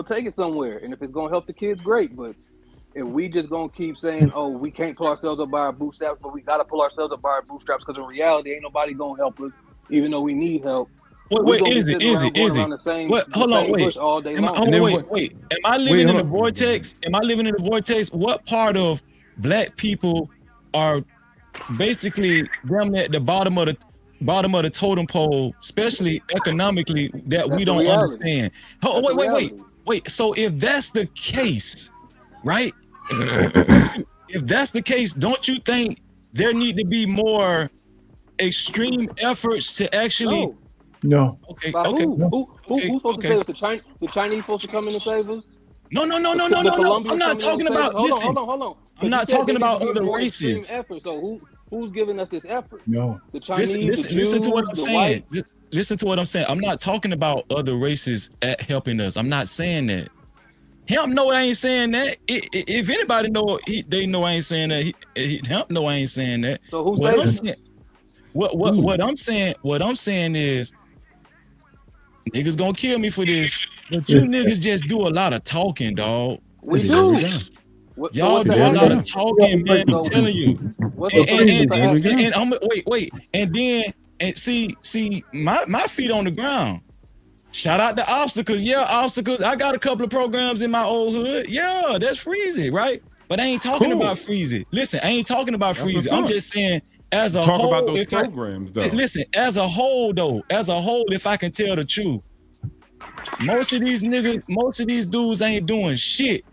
take it somewhere. And if it's going to help the kids, great. But if we just going to keep saying, oh, we can't pull ourselves up by our bootstraps, but we got to pull ourselves up by our bootstraps, because in reality, ain't nobody going to help us, even though we need help. Wait, is it? Hold on, wait. All day long. Wait. Am I living in the vortex? What part of black people are basically them at the bottom of the totem pole, especially economically, that we don't understand? Wait. So if that's the case, right? If that's the case, don't you think there need to be more extreme efforts to actually? No. Okay. Who's supposed to save us? The Chinese supposed to come in and save us? No. I'm not talking about. Listen. Hold on. I'm not talking about other races. So who's giving us this effort? No. The Chinese, listen to what I'm saying. Listen to what I'm saying. I'm not talking about other races at helping us. I'm not saying that. Hemp know I ain't saying that. If anybody know, they know I ain't saying that. Hemp know I ain't saying that. So who's saying that? What I'm saying is, niggas gonna kill me for this, but you niggas just do a lot of talking, dog. We do. Y'all do a lot of talking, man. I'm telling you. And I'm wait, and then see my feet on the ground. Shout out to obstacles. Yeah, obstacles. I got a couple of programs in my old hood. Yeah, that's Freezy, right? But I ain't talking about Freezy. Listen, I ain't talking about Freezy. I'm just saying as a Talk whole, about those programs, though. Listen, as a whole, if I can tell the truth, most of these dudes ain't doing shit.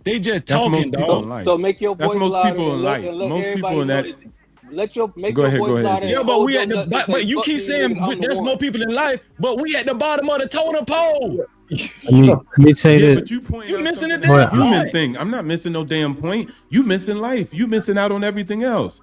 They just talking, dog. So make your voice most louder people in and life. let most people in everybody that. know let your make Go your ahead, voice go ahead, louder. G. Yeah, and but hold we your at the nuts and say, but you "Fuck keep these saying niggas, I'm the there's one." more people in life, but we at the bottom of the totem pole. Let me say Yeah, that. but you missing the something that's damn a human point. thing. I'm not missing no damn point. You missing life. You missing out on everything else.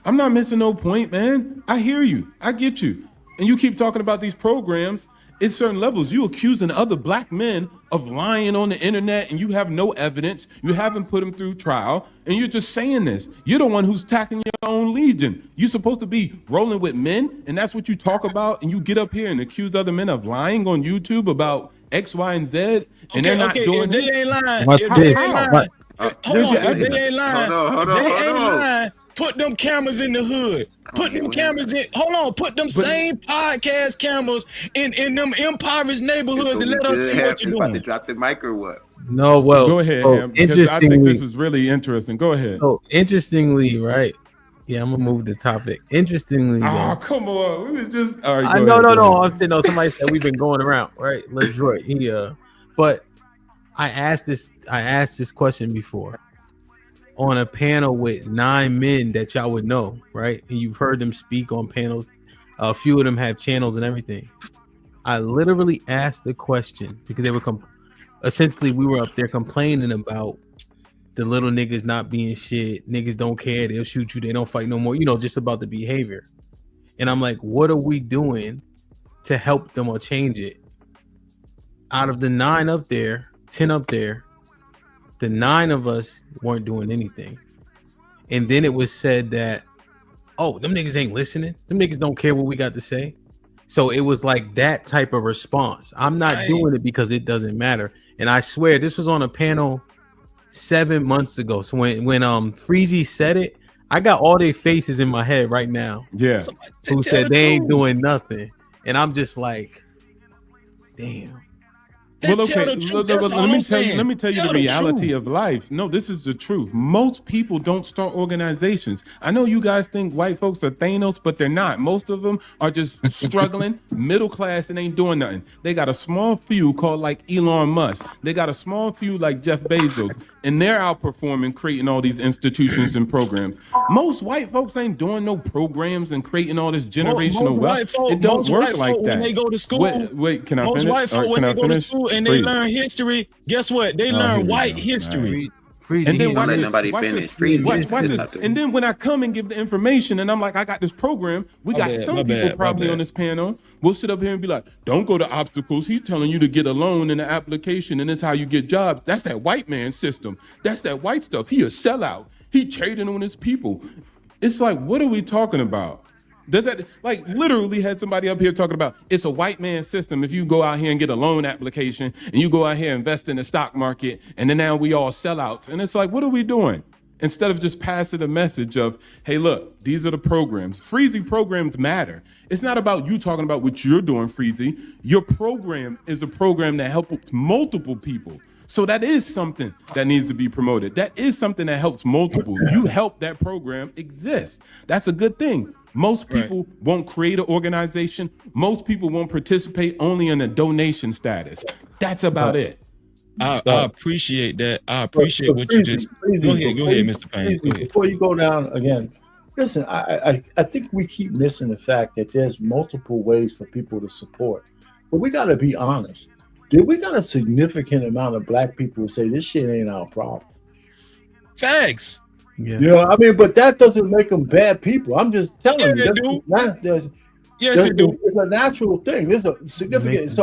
I'm not missing no point, man. I hear you. I get you. And you keep talking about these programs. At certain levels, you accusing other black men of lying on the internet, and you have no evidence. You haven't put them through trial, and you're just saying this. You're the one who's attacking your own legion. You're supposed to be rolling with men, and that's what you talk about, and you get up here and accuse other men of lying on YouTube about X, Y, and Z, and they're not doing if this. they ain't lying, Watch if this. they ain't lying, Watch. hold on, your if they evidence. ain't lying, Hold if on. they ain't lying, put them cameras in the hood. Put them cameras in. Hold on, put them same podcast cameras in them impoverished neighborhoods and let us see what you're About to doing. drop the mic or what? No, well, Go ahead, so Ham, because I think interestingly, this is really interesting. Go ahead. so interestingly, right? Yeah, I'm gonna move the topic. Interestingly, Oh, though, come on. We was just all right. I Go no, ahead, no, go no. ahead. I'm saying no. Somebody said we've been going around, right? LeDroit, but I asked this question before on a panel with 9 men that y'all would know, right? And you've heard them speak on panels. A few of them have channels and everything. I literally asked the question because they were essentially we were up there complaining about the little niggas not being shit. Niggas don't care. They'll shoot you. They don't fight no more. Just about the behavior. And I'm like, what are we doing to help them or change it? Out of the 9 up there, 10 up there, the 9 of us weren't doing anything. And then it was said that, oh, them niggas ain't listening. Them niggas don't care what we got to say. So it was like that type of response. I'm not doing it because it doesn't matter. And I swear this was on a panel 7 months ago. So when Freezy said it, I got all their faces in my head right now. Yeah. Who said they ain't doing nothing. And I'm just like, damn. Well, okay. Let me tell you the reality of life. No, this is the truth. Most people don't start organizations. I know you guys think white folks are Thanos, but they're not. Most of them are just struggling, middle class, and ain't doing nothing. They got a small few called like Elon Musk. They got a small few like Jeff Bezos, and they're outperforming, creating all these institutions and programs. Most white folks ain't doing no programs and creating all this generational wealth. It don't work like that. When they go to school, wait, can I most finish? white folk when they go to school and they learn history, guess what? They learn white history. And then Don't let nobody finish. Watch this. And then when I come and give the information and I'm like, I got this program, we got some people probably on this panel. We'll sit up here and be like, don't go to obstacles. He's telling you to get a loan in the application and that's how you get jobs. That's that white man system. That's that white stuff. He a sellout. He trading on his people. It's like, what are we talking about? Does that like literally had somebody up here talking about it's a white man system. If you go out here and get a loan application and you go out here and invest in the stock market and then now we all sellouts. And it's like, what are we doing? Instead of just passing a message of, hey, look, these are the programs. Freezy programs matter. It's not about you talking about what you're doing, Freezy. Your program is a program that helps multiple people. So that is something that needs to be promoted. That is something that helps multiple. You help that program exist. That's a good thing. Most people won't create an organization. Most people won't participate only in a donation status. That's about it. I appreciate that. I appreciate what you just. Go ahead, Mr. Payne. Go ahead. Before you go down again, listen. I think we keep missing the fact that there's multiple ways for people to support, but we got to be honest. We got a significant amount of black people who say this shit ain't our problem. Facts. Yeah. But that doesn't make them bad people. I'm just telling you. Yes, it do. It's a natural thing. There's a significant.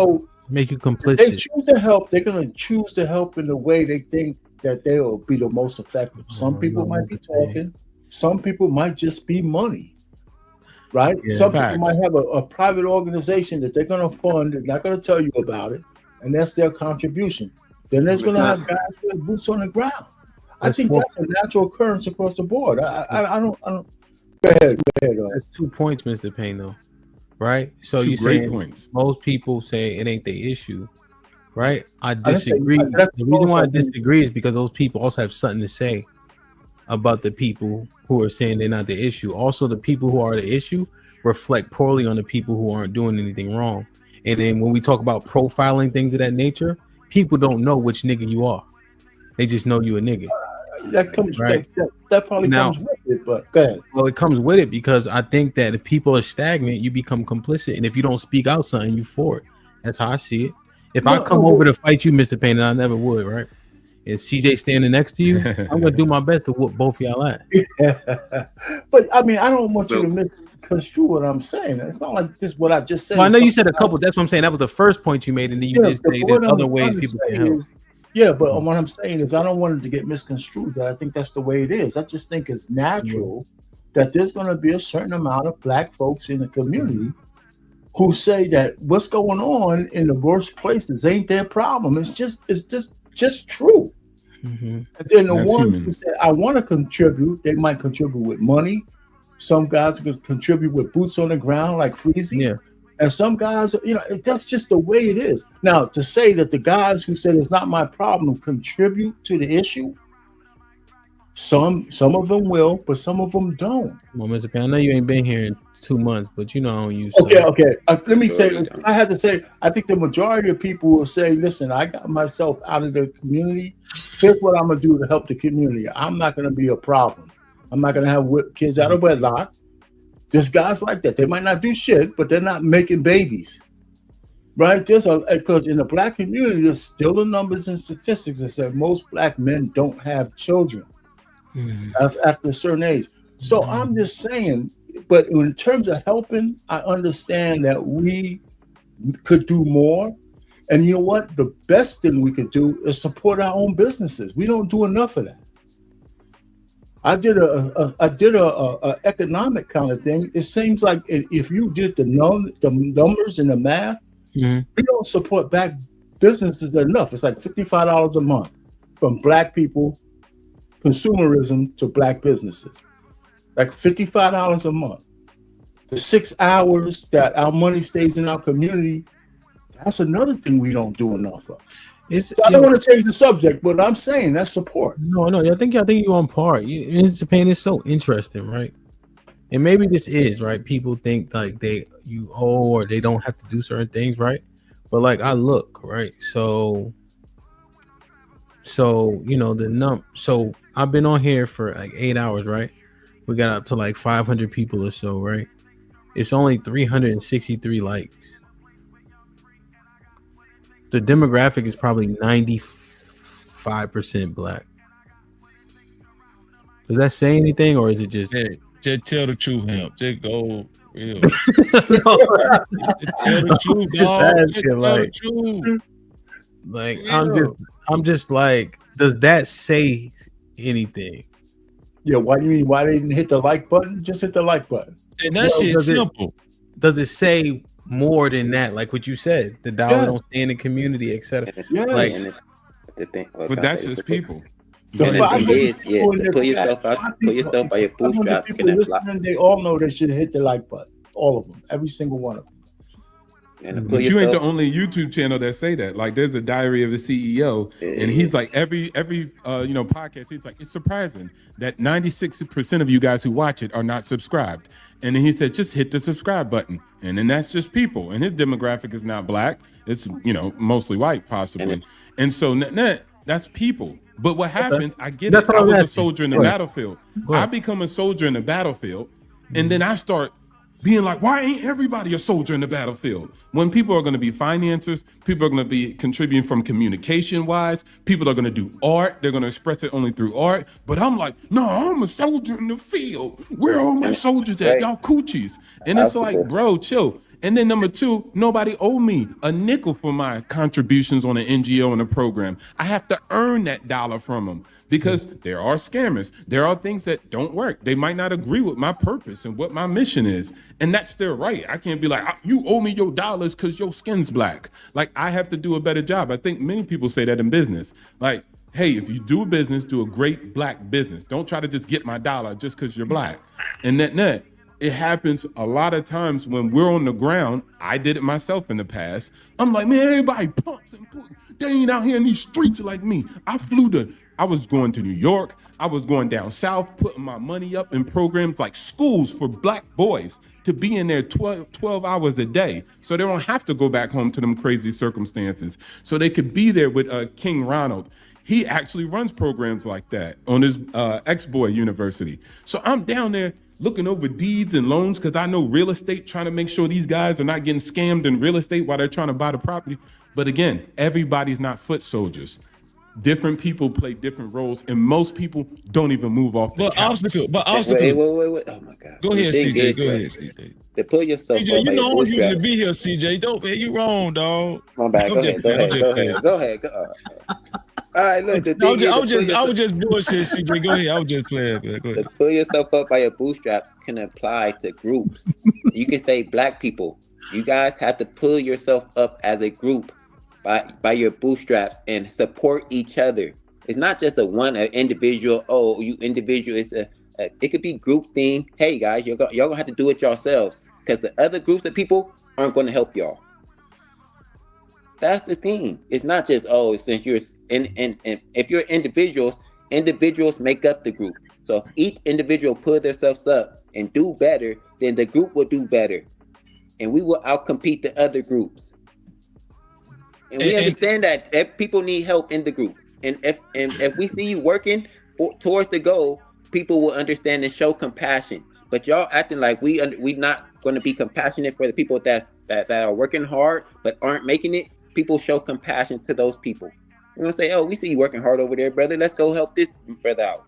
Make you complicit. They choose to help. They're going to choose to help in the way they think that they will be the most effective. Some people might be talking. Some people might just be money. Right? Yeah, some people might have a private organization that they're going to fund. They're not going to tell you about it. And that's their contribution. Then there's going to have guys with boots on the ground. I think that's a natural occurrence across the board. I don't. Go ahead. That's 2 points, Mr. Payne, though. Right? So Two you great say points. Most people say it ain't the issue. Right? I disagree. The reason why I disagree is because those people also have something to say about the people who are saying they're not the issue. Also, the people who are the issue reflect poorly on the people who aren't doing anything wrong. And then when we talk about profiling things of that nature, people don't know which nigga you are. They just know you a nigga. That comes right. That probably Now, comes with it, but go ahead. Well, it comes with it because I think that if people are stagnant, you become complicit, and if you don't speak out something, you for it. That's how I see it. If I come over to fight you, Mr. Payne, and I never would, right? And CJ standing next to you, I'm gonna do my best to whoop both y'all at. But I mean, I don't want you to misconstrue what I'm saying. It's not like this what I just said. Well, I know you said a couple. That's what I'm saying. That was the first point you made, and then you did say that other ways people can help. Yeah, but what I'm saying is I don't want it to get misconstrued. That I think that's the way it is. I just think it's natural that there's going to be a certain amount of black folks in the community who say that what's going on in the worst places ain't their problem. It's just true. And then the ones who say I want to contribute, they might contribute with money. Some guys could contribute with boots on the ground, like Freezy. Yeah. And some guys, that's just the way it is. Now, to say that the guys who said it's not my problem contribute to the issue, some of them will, but some of them don't. Well, Mr. Payne, I know you ain't been here in 2 months, but you know I don't use. Okay. Let me say, if I had to say, I think the majority of people will say, listen, I got myself out of the community. Here's what I'm going to do to help the community. I'm not going to be a problem. I'm not going to have kids out of wedlock. There's guys like that. They might not do shit, but they're not making babies, right? Because in the black community, there's still the numbers and statistics that say most black men don't have children after a certain age. So I'm just saying, but in terms of helping, I understand that we could do more. And you know what? The best thing we could do is support our own businesses. We don't do enough of that. I did a economic kind of thing. It seems like if you did the numbers and the math, we don't support black businesses enough. It's like $55 a month from black people, consumerism to black businesses. Like $55 a month. The 6 hours that our money stays in our community, that's another thing we don't do enough of. So I don't want to change the subject, but I'm saying that's support. No, I think you're on par. Mr. Payne is so interesting, right? And maybe this is right. People think like you owe or they don't have to do certain things, right? But like I look, right? So so I've been on here for like 8 hours, right? We got up to like 500 people or so, right? It's only 363 likes. The demographic is probably 95% black. Does that say anything, or is it just tell the truth, him? Just go real. Just tell the truth, dog. Just tell the truth. Like I'm just like, does that say anything? Yeah, why do you mean why they didn't hit the like button? Just hit the like button. And that shit's simple. Does it say more than that, like what you said, the dollar don't stay in the community, etc. Like, but that's just people. To pull yourself by your bootstraps. They all know they should hit the like button. All of them, every single one of them. But you ain't the only YouTube channel that say that. Like, there's a Diary of the CEO, and he's like every podcast. He's like, it's surprising that 96% of you guys who watch it are not subscribed. And then he said, just hit the subscribe button, and then that's just people. And his demographic is not black; it's mostly white, possibly. And so that's people. But what happens? I get it. I was a soldier in the battlefield. I become a soldier in the battlefield, and then I start being like, why ain't everybody a soldier in the battlefield? When people are going to be financiers, people are going to be contributing from communication-wise, people are going to do art, they're going to express it only through art. But I'm like, no, I'm a soldier in the field. Where are all my soldiers at? Y'all coochies. And it's like, bro, chill. And then number two, nobody owe me a nickel for my contributions on an NGO and a program. I have to earn that dollar from them because there are scammers. There are things that don't work. They might not agree with my purpose and what my mission is. And that's their right. I can't be like, you owe me your dollars because your skin's black. Like, I have to do a better job. I think many people say that in business. Like, hey, if you do a business, do a great black business. Don't try to just get my dollar just because you're black. And that it happens a lot of times when we're on the ground. I did it myself in the past. I'm like, man, everybody punks and they ain't out here in these streets like me. I flew to I was going to New York. I was going down south, putting my money up in programs like schools for black boys to be in there 12 hours a day, so they don't have to go back home to them crazy circumstances, so they could be there with King Ronald. He actually runs programs like that on his X-Boy University. So I'm down there looking over deeds and loans because I know real estate, trying to make sure these guys are not getting scammed in real estate while they're trying to buy the property. But again, everybody's not foot soldiers. Different people play different roles, and most people don't even move off the couch. Wait. Oh my God. Go ahead, CJ. Go ahead, CJ. To pull yourself CJ, up you by know your I don't usually bootstraps. be here, CJ. Don't man, you wrong, dog. My bad. Go ahead. All right, look. I was just bullshit, CJ. Go ahead. I was just playing, man. Go ahead. To pull yourself up by your bootstraps can apply to groups. You can say black people. You guys have to pull yourself up as a group by your bootstraps and support each other. It's not just an individual. Oh, you individual. It's it could be group thing. Hey guys, y'all gonna have to do it yourselves because the other groups of people aren't going to help y'all. That's the thing. It's not just since you're and if you're individuals make up the group. So if each individual pull themselves up and do better, then the group will do better, and we will outcompete the other groups. And we understand that people need help in the group. And if we see you working towards the goal, people will understand and show compassion. But y'all acting like we not going to be compassionate for the people that are working hard but aren't making it. People show compassion to those people. We're gonna say, "Oh, we see you working hard over there, brother. Let's go help this brother out."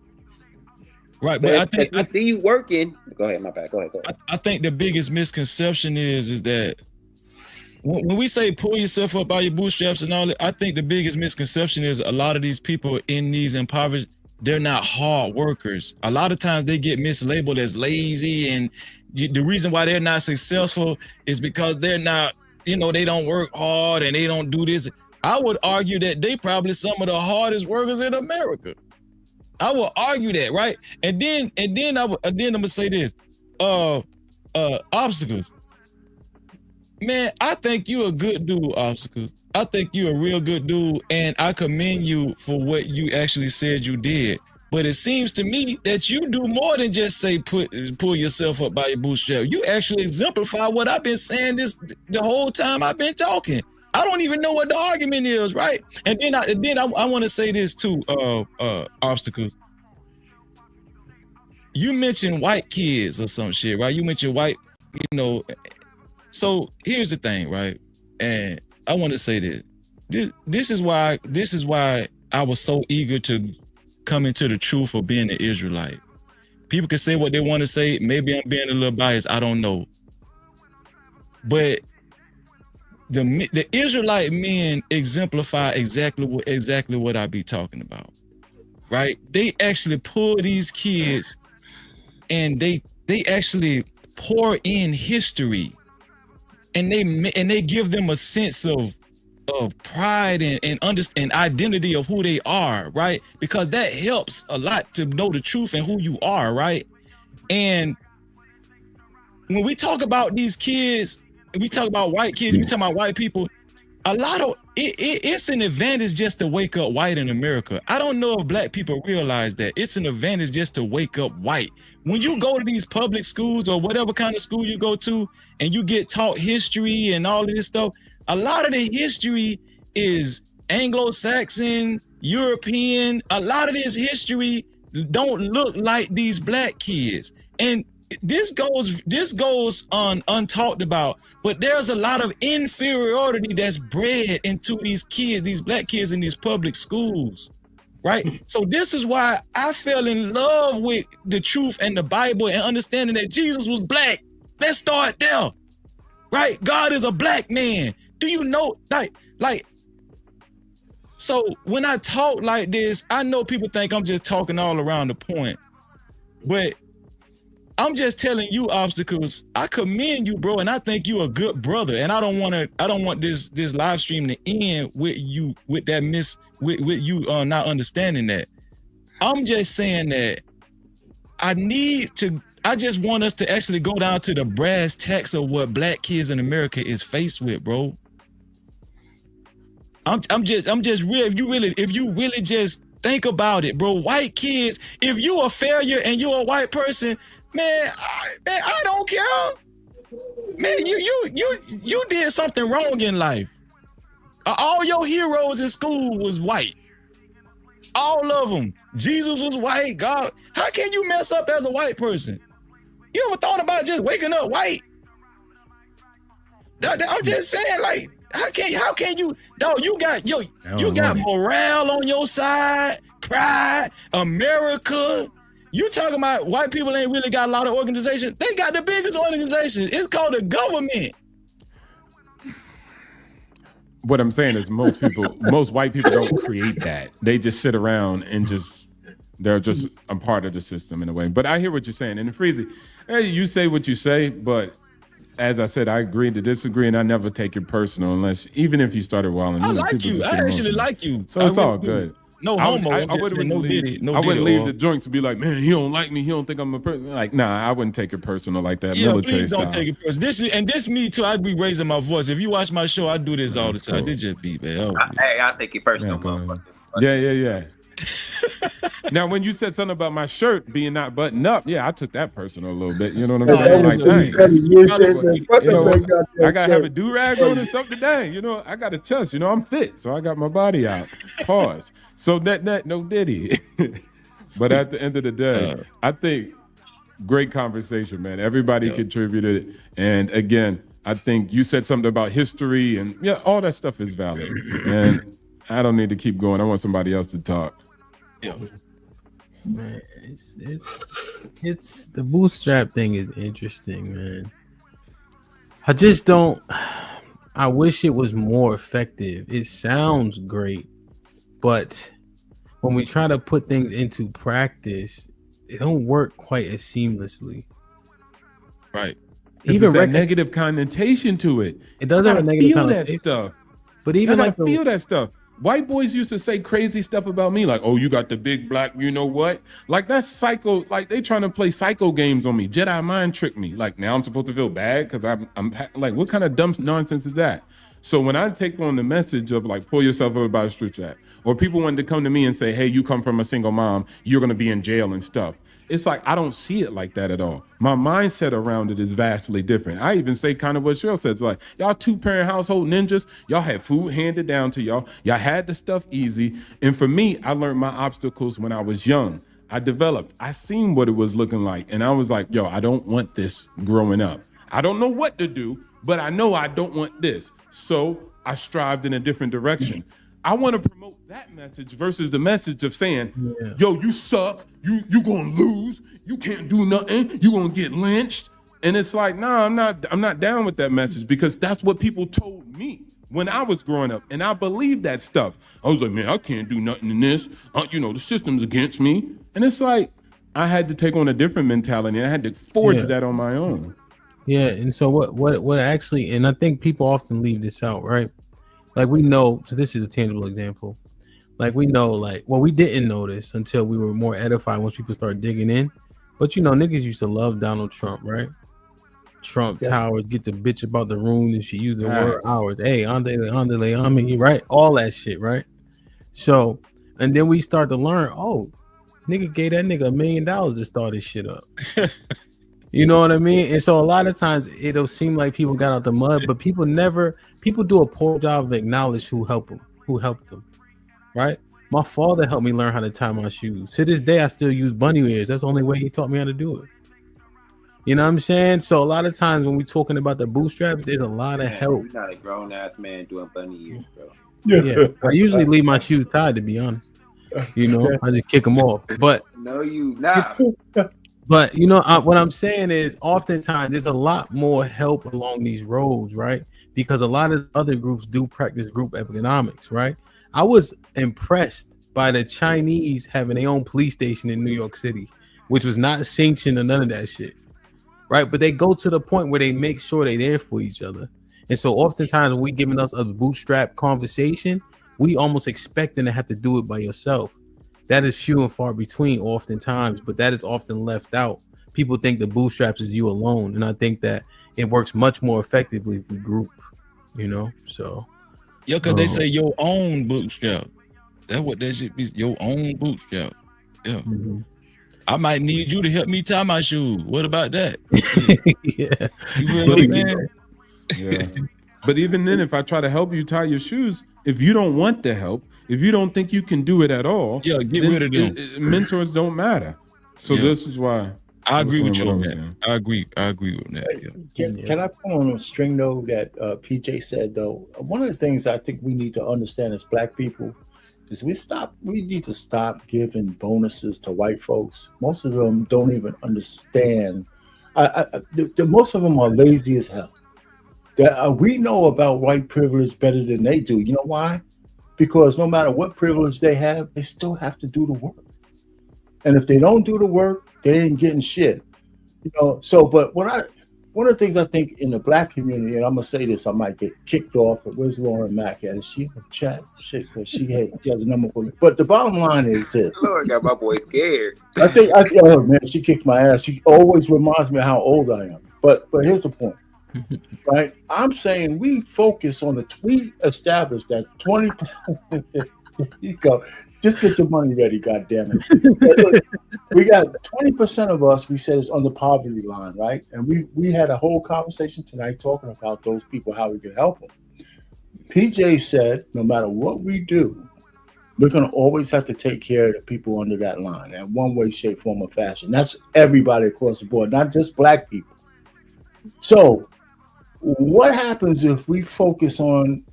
Right, but I see you working. Go ahead, my bad. Go ahead. I think the biggest misconception is that when we say pull yourself up by your bootstraps and all that, I think the biggest misconception is a lot of these people in these impoverished, they're not hard workers. A lot of times they get mislabeled as lazy, and the reason why they're not successful is because they're not, they don't work hard and they don't do this. I would argue that they probably some of the hardest workers in America. I will argue that, right? And then I'm gonna say this, obstacles. Man, I think you a good dude, obstacles. I think you a real good dude, and I commend you for what you actually said you did. But it seems to me that you do more than just say pull yourself up by your bootstrap. You actually exemplify what I've been saying the whole time I've been talking. I don't even know what the argument is, right? And then I want to say this too, obstacles. You mentioned white kids or some shit, right? You mentioned white, So here's the thing, right? And I want to say this. This is why I was so eager to come into the truth of being an Israelite. People can say what they want to say. Maybe I'm being a little biased. I don't know. But the Israelite men exemplify exactly what I be talking about, right? They actually pull these kids and they actually pour in history, and they give them a sense of pride and identity of who they are, right? Because that helps a lot to know the truth and who you are, right? And when we talk about these kids, we talk about white kids, we talk about white people, a lot of it's an advantage just to wake up white in America. I don't know if black people realize that it's an advantage just to wake up white. When you go to these public schools or whatever kind of school you go to, and you get taught history and all of this stuff, a lot of the history is Anglo-Saxon, European. A lot of this history don't look like these black kids. And this goes untalked about, but there's a lot of inferiority that's bred into these kids, these black kids in these public schools, right? So this is why I fell in love with the truth and the Bible and understanding that Jesus was black. Let's start there, right? God is a black man. Do you know, like, so when I talk like this, I know people think I'm just talking all around the point, but I'm just telling you, obstacles, I commend you, bro, and I think you a good brother. And I don't want this live stream to end with you not understanding that. I'm just saying that I just want us to actually go down to the brass tacks of what black kids in America is faced with, bro. I'm just real. If you really just Think about it, bro. White kids, if you a failure and you a white person, man, I don't care. Man, you did something wrong in life. All your heroes in school was white. All of them. Jesus was white. God, how can you mess up as a white person? You ever thought about just waking up white? I'm just saying, like, how can you, dog? You got morale on your side, pride, America. You talking about white people ain't really got a lot of organizations? They got the biggest organization. It's called the government. What I'm saying is most white people don't create that. They just sit around and they're just a part of the system in a way. But I hear what you're saying. And Freezy, hey, you say what you say, but as I said, I agree to disagree, and I never take it personal unless, even if you started wilding. I like you. I actually like you. So it's all good. No homo. I wouldn't leave the joint to be like, man, he don't like me. He don't think I'm a person. Like, nah, I wouldn't take it personal like that. Yeah, military please don't style. take it personal. This me too. I'd be raising my voice. If you watch my show, I do this all the time. This just be, man. Hey, I'll take it personal, motherfucker. Yeah. Now, when you said something about my shirt being not buttoned up, yeah, I took that personal a little bit. You know what I'm saying? Like, dang. I gotta have a do-rag on or something. Dang, I got a chest. I'm fit, so I got my body out. Pause. So that no diddy. But at the end of the day, I think great conversation, man. Everybody contributed, and again, I think you said something about history, and all that stuff is valid. And I don't need to keep going. I want somebody else to talk. Yeah. Man, it's the bootstrap thing is interesting, man. I just don't. I wish it was more effective. It sounds great, but when we try to put things into practice, it don't work quite as seamlessly. Right. Even that negative connotation to it. It doesn't have a negative connotation. Feel that stuff. But even I feel that stuff. White boys used to say crazy stuff about me, like, "Oh, you got the big black, you know what?" Like that's psycho. Like they trying to play psycho games on me. Jedi mind trick me. Like now I'm supposed to feel bad because I'm like, what kind of dumb nonsense is that? So when I take on the message of like pull yourself over by the strap, or people wanted to come to me and say, "Hey, you come from a single mom, you're gonna be in jail and stuff." It's like I don't see it like that at all. My mindset around it is vastly different. I even say kind of what Cheryl says, like, y'all 2-parent household ninjas, y'all had food handed down to y'all. Y'all had the stuff easy. And for me, I learned my obstacles when I was young. I developed. I seen what it was looking like. And I was like, yo, I don't want this growing up. I don't know what to do, but I know I don't want this. So I strived in a different direction. I want to promote that message versus the message of saying, yo, you suck, you gonna lose, you can't do nothing, you gonna get lynched. And it's like, nah, I'm not down with that message because that's what people told me when I was growing up. And I believed that stuff. I was like, man, I can't do nothing in this. The system's against me. And it's like, I had to take on a different mentality and I had to forge that on my own. Yeah, and so what actually, and I think people often leave this out, right? Like we know, so this is a tangible example. Like we know, we didn't know this until we were more edified once people started digging in. But niggas used to love Donald Trump, right? Trump Towers, get the bitch about the room and she used the word hours. Hey, andale, right? All that shit, right? So, and then we start to learn, nigga gave that nigga $1 million to start this shit up. You know what I mean? And so a lot of times it'll seem like people got out the mud, but people do a poor job of acknowledge who helped them, right? My father helped me learn how to tie my shoes. To this day, I still use bunny ears. That's the only way he taught me how to do it. You know what I'm saying? So a lot of times when we're talking about the bootstraps, there's a lot of help. You're not a grown ass man doing bunny ears, bro. Yeah, I usually leave my shoes tied, to be honest. I just kick them off. But no, you not. But what I'm saying is, oftentimes there's a lot more help along these roads, right? Because a lot of other groups do practice group economics, right? I was impressed by the Chinese having their own police station in New York City, which was not sanctioned or none of that shit, right? But they go to the point where they make sure they're there for each other. And so oftentimes when we giving us a bootstrap conversation, we almost expecting to have to do it by yourself. That is few and far between oftentimes, but that is often left out. People think the bootstraps is you alone. And I think that it works much more effectively if we group, so. Yeah, because they say your own bootstrap. That's what that shit be. Your own bootstrap. Yeah. I might need you to help me tie my shoes. What about that? Yeah. You feel what I'm saying? Yeah. But even then, if I try to help you tie your shoes, if you don't want the help, if you don't think you can do it at all, yeah, get rid of them. Mentors don't matter. So this is why I agree with you on that. I agree with that. Yeah. Can I put on a string though that PJ said though? One of the things I think we need to understand as Black people is we need to stop giving bonuses to white folks. Most of them don't even understand. Most of them are lazy as hell. We know about white privilege better than they do. You know why? Because no matter what privilege they have, they still have to do the work. And if they don't do the work, they ain't getting shit. You know. So, but one of the things I think in the Black community, and I'm gonna say this, I might get kicked off. But where's Lauren Mack at? Is she in the chat? Shit, because she has a number for me. But the bottom line is this. Lauren got my boy scared. Oh man, she kicked my ass. She always reminds me how old I am. But here's the point. Right, I'm saying we focus on we established that 20%. You go, just get your money ready, goddamn it. We got 20% of us. We said is on the poverty line, right? And we had a whole conversation tonight talking about those people, how we could help them. PJ said, no matter what we do, we're going to always have to take care of the people under that line in one way, shape, form, or fashion. That's everybody across the board, not just Black people. So what happens if we focus on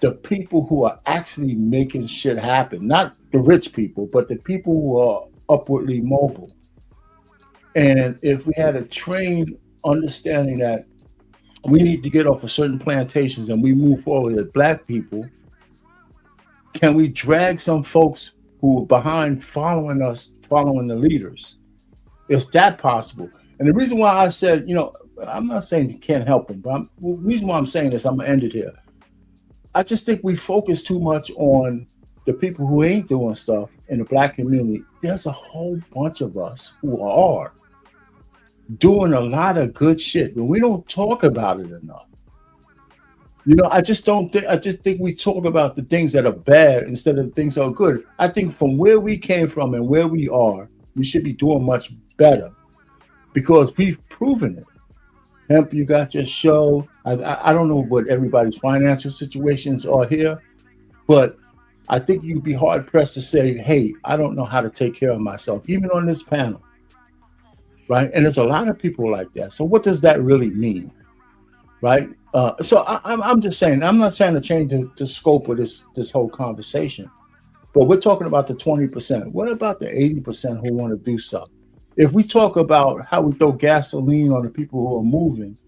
the people who are actually making shit happen? Not the rich people, but the people who are upwardly mobile. And if we had a trained understanding that we need to get off of certain plantations and we move forward as Black people, can we drag some folks who are behind following us, following the leaders? Is that possible? And the reason why I said, I'm not saying you can't help them, but the reason why I'm saying this, I'm going to end it here. I just think we focus too much on the people who ain't doing stuff in the Black community. There's a whole bunch of us who are doing a lot of good shit, but we don't talk about it enough. I just think we talk about the things that are bad instead of the things that are good. I think from where we came from and where we are, we should be doing much better because we've proven it. Hemp, you got your show. I don't know what everybody's financial situations are here, but I think you'd be hard pressed to say, hey, I don't know how to take care of myself, even on this panel, right? And there's a lot of people like that. So what does that really mean, right? So I'm just saying, I'm not trying to change the scope of this whole conversation, but we're talking about the 20%. What about the 80% who want to do stuff? If we talk about how we throw gasoline on the people who are moving,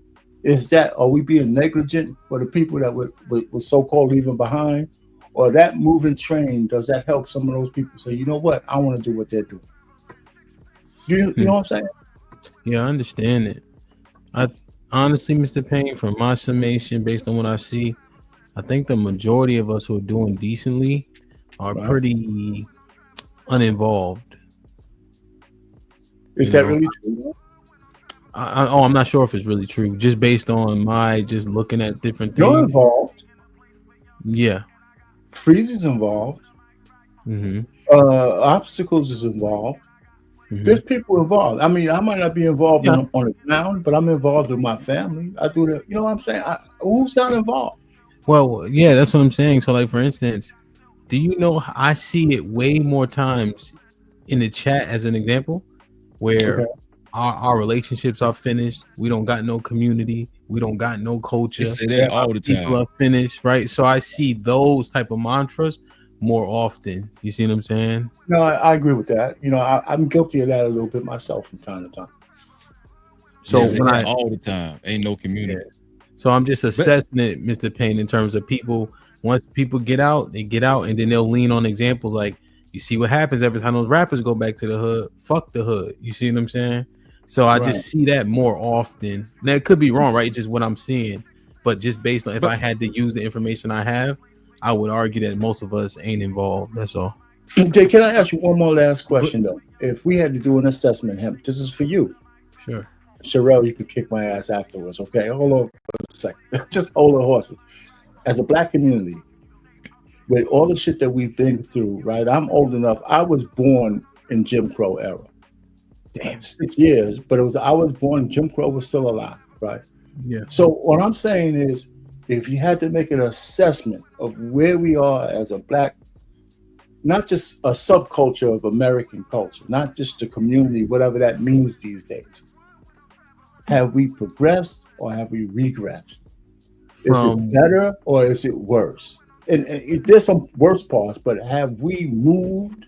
are we being negligent for the people that we're so-called leaving behind? Or that moving train, does that help some of those people say, you know what, I want to do what they're doing? You know what I'm saying? Yeah, I understand it. Honestly, Mr. Payne, from my summation, based on what I see, I think the majority of us who are doing decently are pretty uninvolved. Is that really true? I'm not sure if it's really true. Just based on my just looking at different things. You're involved. Yeah. Freeze is involved. Obstacles is involved. There's people involved. I mean, I might not be involved on the ground, but I'm involved with my family. I do that. You know what I'm saying? Who's not involved? Well, yeah, that's what I'm saying. So, like, for instance, do you know I see it way more times in the chat as an example where our relationships are finished. We don't got no community. We don't got no culture. They say that all the time. People are finished, right? So I see those type of mantras more often. You see what I'm saying? No, I agree with that. I'm guilty of that a little bit myself from time to time. So when all the time, ain't no community. Yeah. So I'm just assessing it, Mr. Payne, in terms of people. Once people get out, they get out, and then they'll lean on examples like, you see what happens every time those rappers go back to the hood. Fuck the hood. You see what I'm saying? So I just see that more often. Now it could be wrong, right? It's just what I'm seeing. But just based on if I had to use the information I have, I would argue that most of us ain't involved. That's all. Jay, can I ask you one more last question though? If we had to do an assessment, Hemp, this is for you. Sure. Sherelle, you could kick my ass afterwards. Okay, hold on for a second. Just hold the horses. As a Black community, with all the shit that we've been through, right? I'm old enough. I was born in Jim Crow era. Damn, 6 years, but I was born. Jim Crow was still alive, right? Yeah. So what I'm saying is, if you had to make an assessment of where we are as a black, not just a subculture of American culture, not just the community, whatever that means these days, have we progressed or have we regressed? Is it better or is it worse? And there's some worse parts, but have we moved,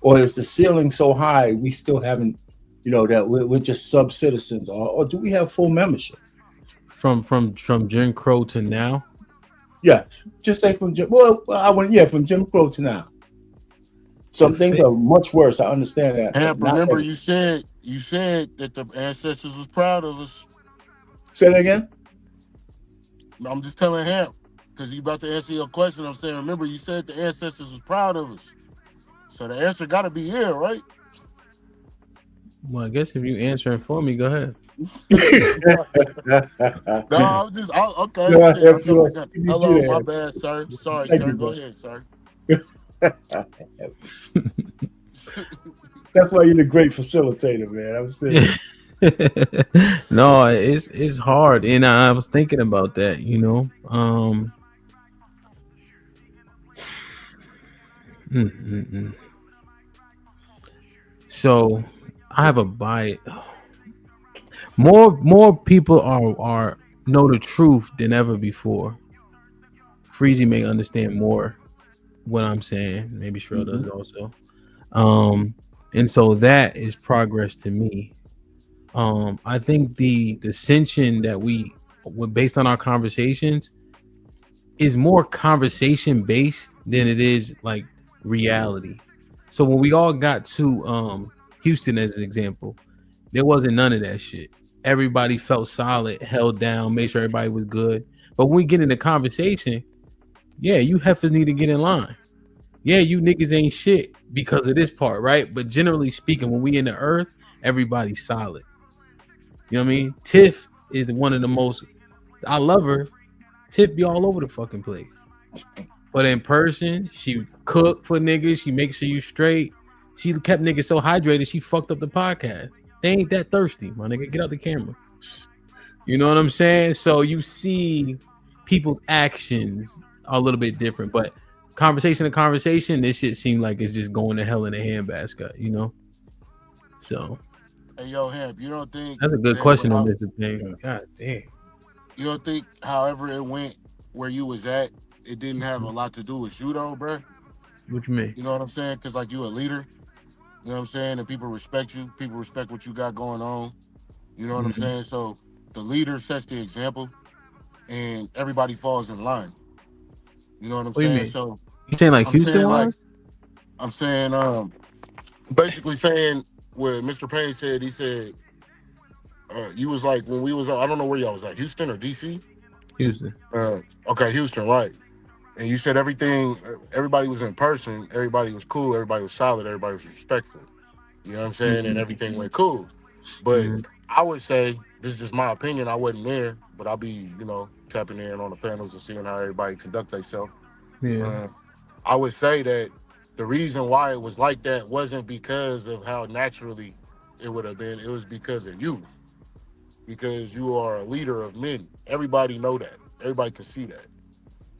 or is the ceiling so high we still haven't, that we're just sub-citizens, or do we have full membership? From Jim Crow to now? Yes, just say from Jim. From Jim Crow to now. Some things are much worse. I understand that. Hamp, remember you said that the ancestors was proud of us. Say that again. I'm just telling Hamp, because you about to answer your question. I'm saying, remember you said the ancestors was proud of us. So the answer got to be yeah, right? Well, I guess if you answering for me, go ahead. No, I'm just okay. Hello, my bad, sir. Sorry, sir. Go ahead, sir. That's why you're the great facilitator, man. I'm saying. No, it's hard, and I was thinking about that. So I have a bite. More people are know the truth than ever before. Freezy may understand more what I'm saying. Maybe Shrell does also. And so that is progress to me. I think the dissension that we based on our conversations is more conversation based than it is like reality. So when we all got to Houston as an example, there wasn't none of that shit. Everybody felt solid, held down, made sure everybody was good. But when we get into conversation, yeah, you heifers need to get in line. Yeah, you niggas ain't shit because of this part, right? But generally speaking, when we in the earth, everybody's solid. You know what I mean? Tiff is one of the most, I love her. Tiff be all over the fucking place. But in person, she cook for niggas. She makes sure you straight. She kept niggas so hydrated, she fucked up the podcast. They ain't that thirsty, my nigga. Get out the camera. You know what I'm saying? So you see people's actions are a little bit different, but conversation to conversation, this shit seemed like it's just going to hell in a handbasket, So hey, yo, Hamp, you don't think that's a good question on this thing? God damn. You don't think, however it went where you was at, it didn't have a lot to do with you though, bro? What you mean? You know what I'm saying? Because like you a leader, you know what I'm saying, and people respect you. People respect what you got going on. You know what I'm saying? So the leader sets the example, and everybody falls in line. You know what I'm saying? So you saying like Houston was? I'm saying, basically saying what Mr. Payne said. He said, you was like when we was, I don't know where y'all was at, Houston or DC? Houston. Okay, Houston, right. And you said everybody was in person, everybody was cool, everybody was solid, everybody was respectful. You know what I'm saying? And everything went cool. But I would say, this is just my opinion, I wasn't there, but I'll be, tapping in on the panels and seeing how everybody conduct themselves. Yeah. I would say that the reason why it was like that wasn't because of how naturally it would have been. It was because of you. Because you are a leader of men. Everybody know that. Everybody can see that.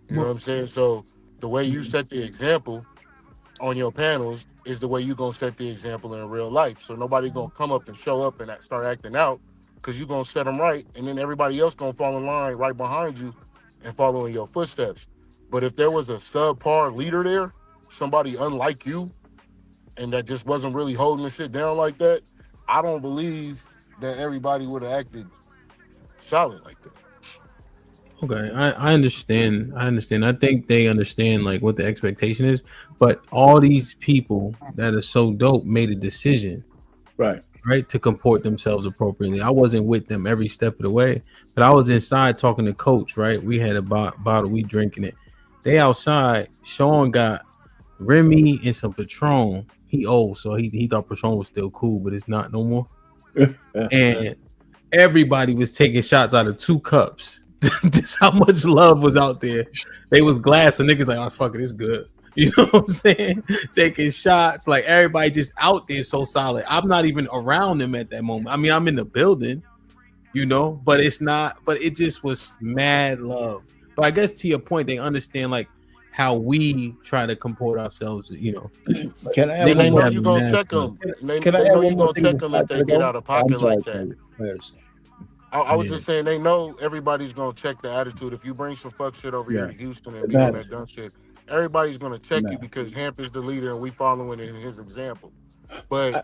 You know what I'm saying? So the way you set the example on your panels is the way you're going to set the example in real life. So nobody going to come up and show up and start acting out because you're going to set them right. And then everybody else going to fall in line right behind you and follow in your footsteps. But if there was a subpar leader there, somebody unlike you, and that just wasn't really holding the shit down like that, I don't believe that everybody would have acted solid like that. Okay, I understand. I think they understand like what the expectation is, but all these people that are so dope made a decision, right, to comport themselves appropriately. I wasn't with them every step of the way, but I was inside talking to Coach. Right, we had a bottle, we drinking it. They outside. Sean got Remy and some Patron. He old, so he thought Patron was still cool, but it's not no more. And everybody was taking shots out of 2 cups. This how much love was out there. They was glass, and niggas like, oh fuck it, it's good. You know what I'm saying? Taking shots, like everybody just out there so solid. I'm not even around them at that moment. I mean, I'm in the building, you know, but it's not. But it just was mad love. But I guess to your point, they understand like how we try to comport ourselves. You know, Can I And they know have you a gonna mad check love. them. They Can I add know one you more gonna thing check them before I if they gotta get go? out of I'm pocket sorry, like that. Curtis. I was Yeah. just saying they know everybody's gonna check the attitude. If you bring some fuck shit over here Yeah, to Houston and it be on matters. that dumb shit, everybody's gonna It check you matters. because Hamp is the leader and we following in his example. But I,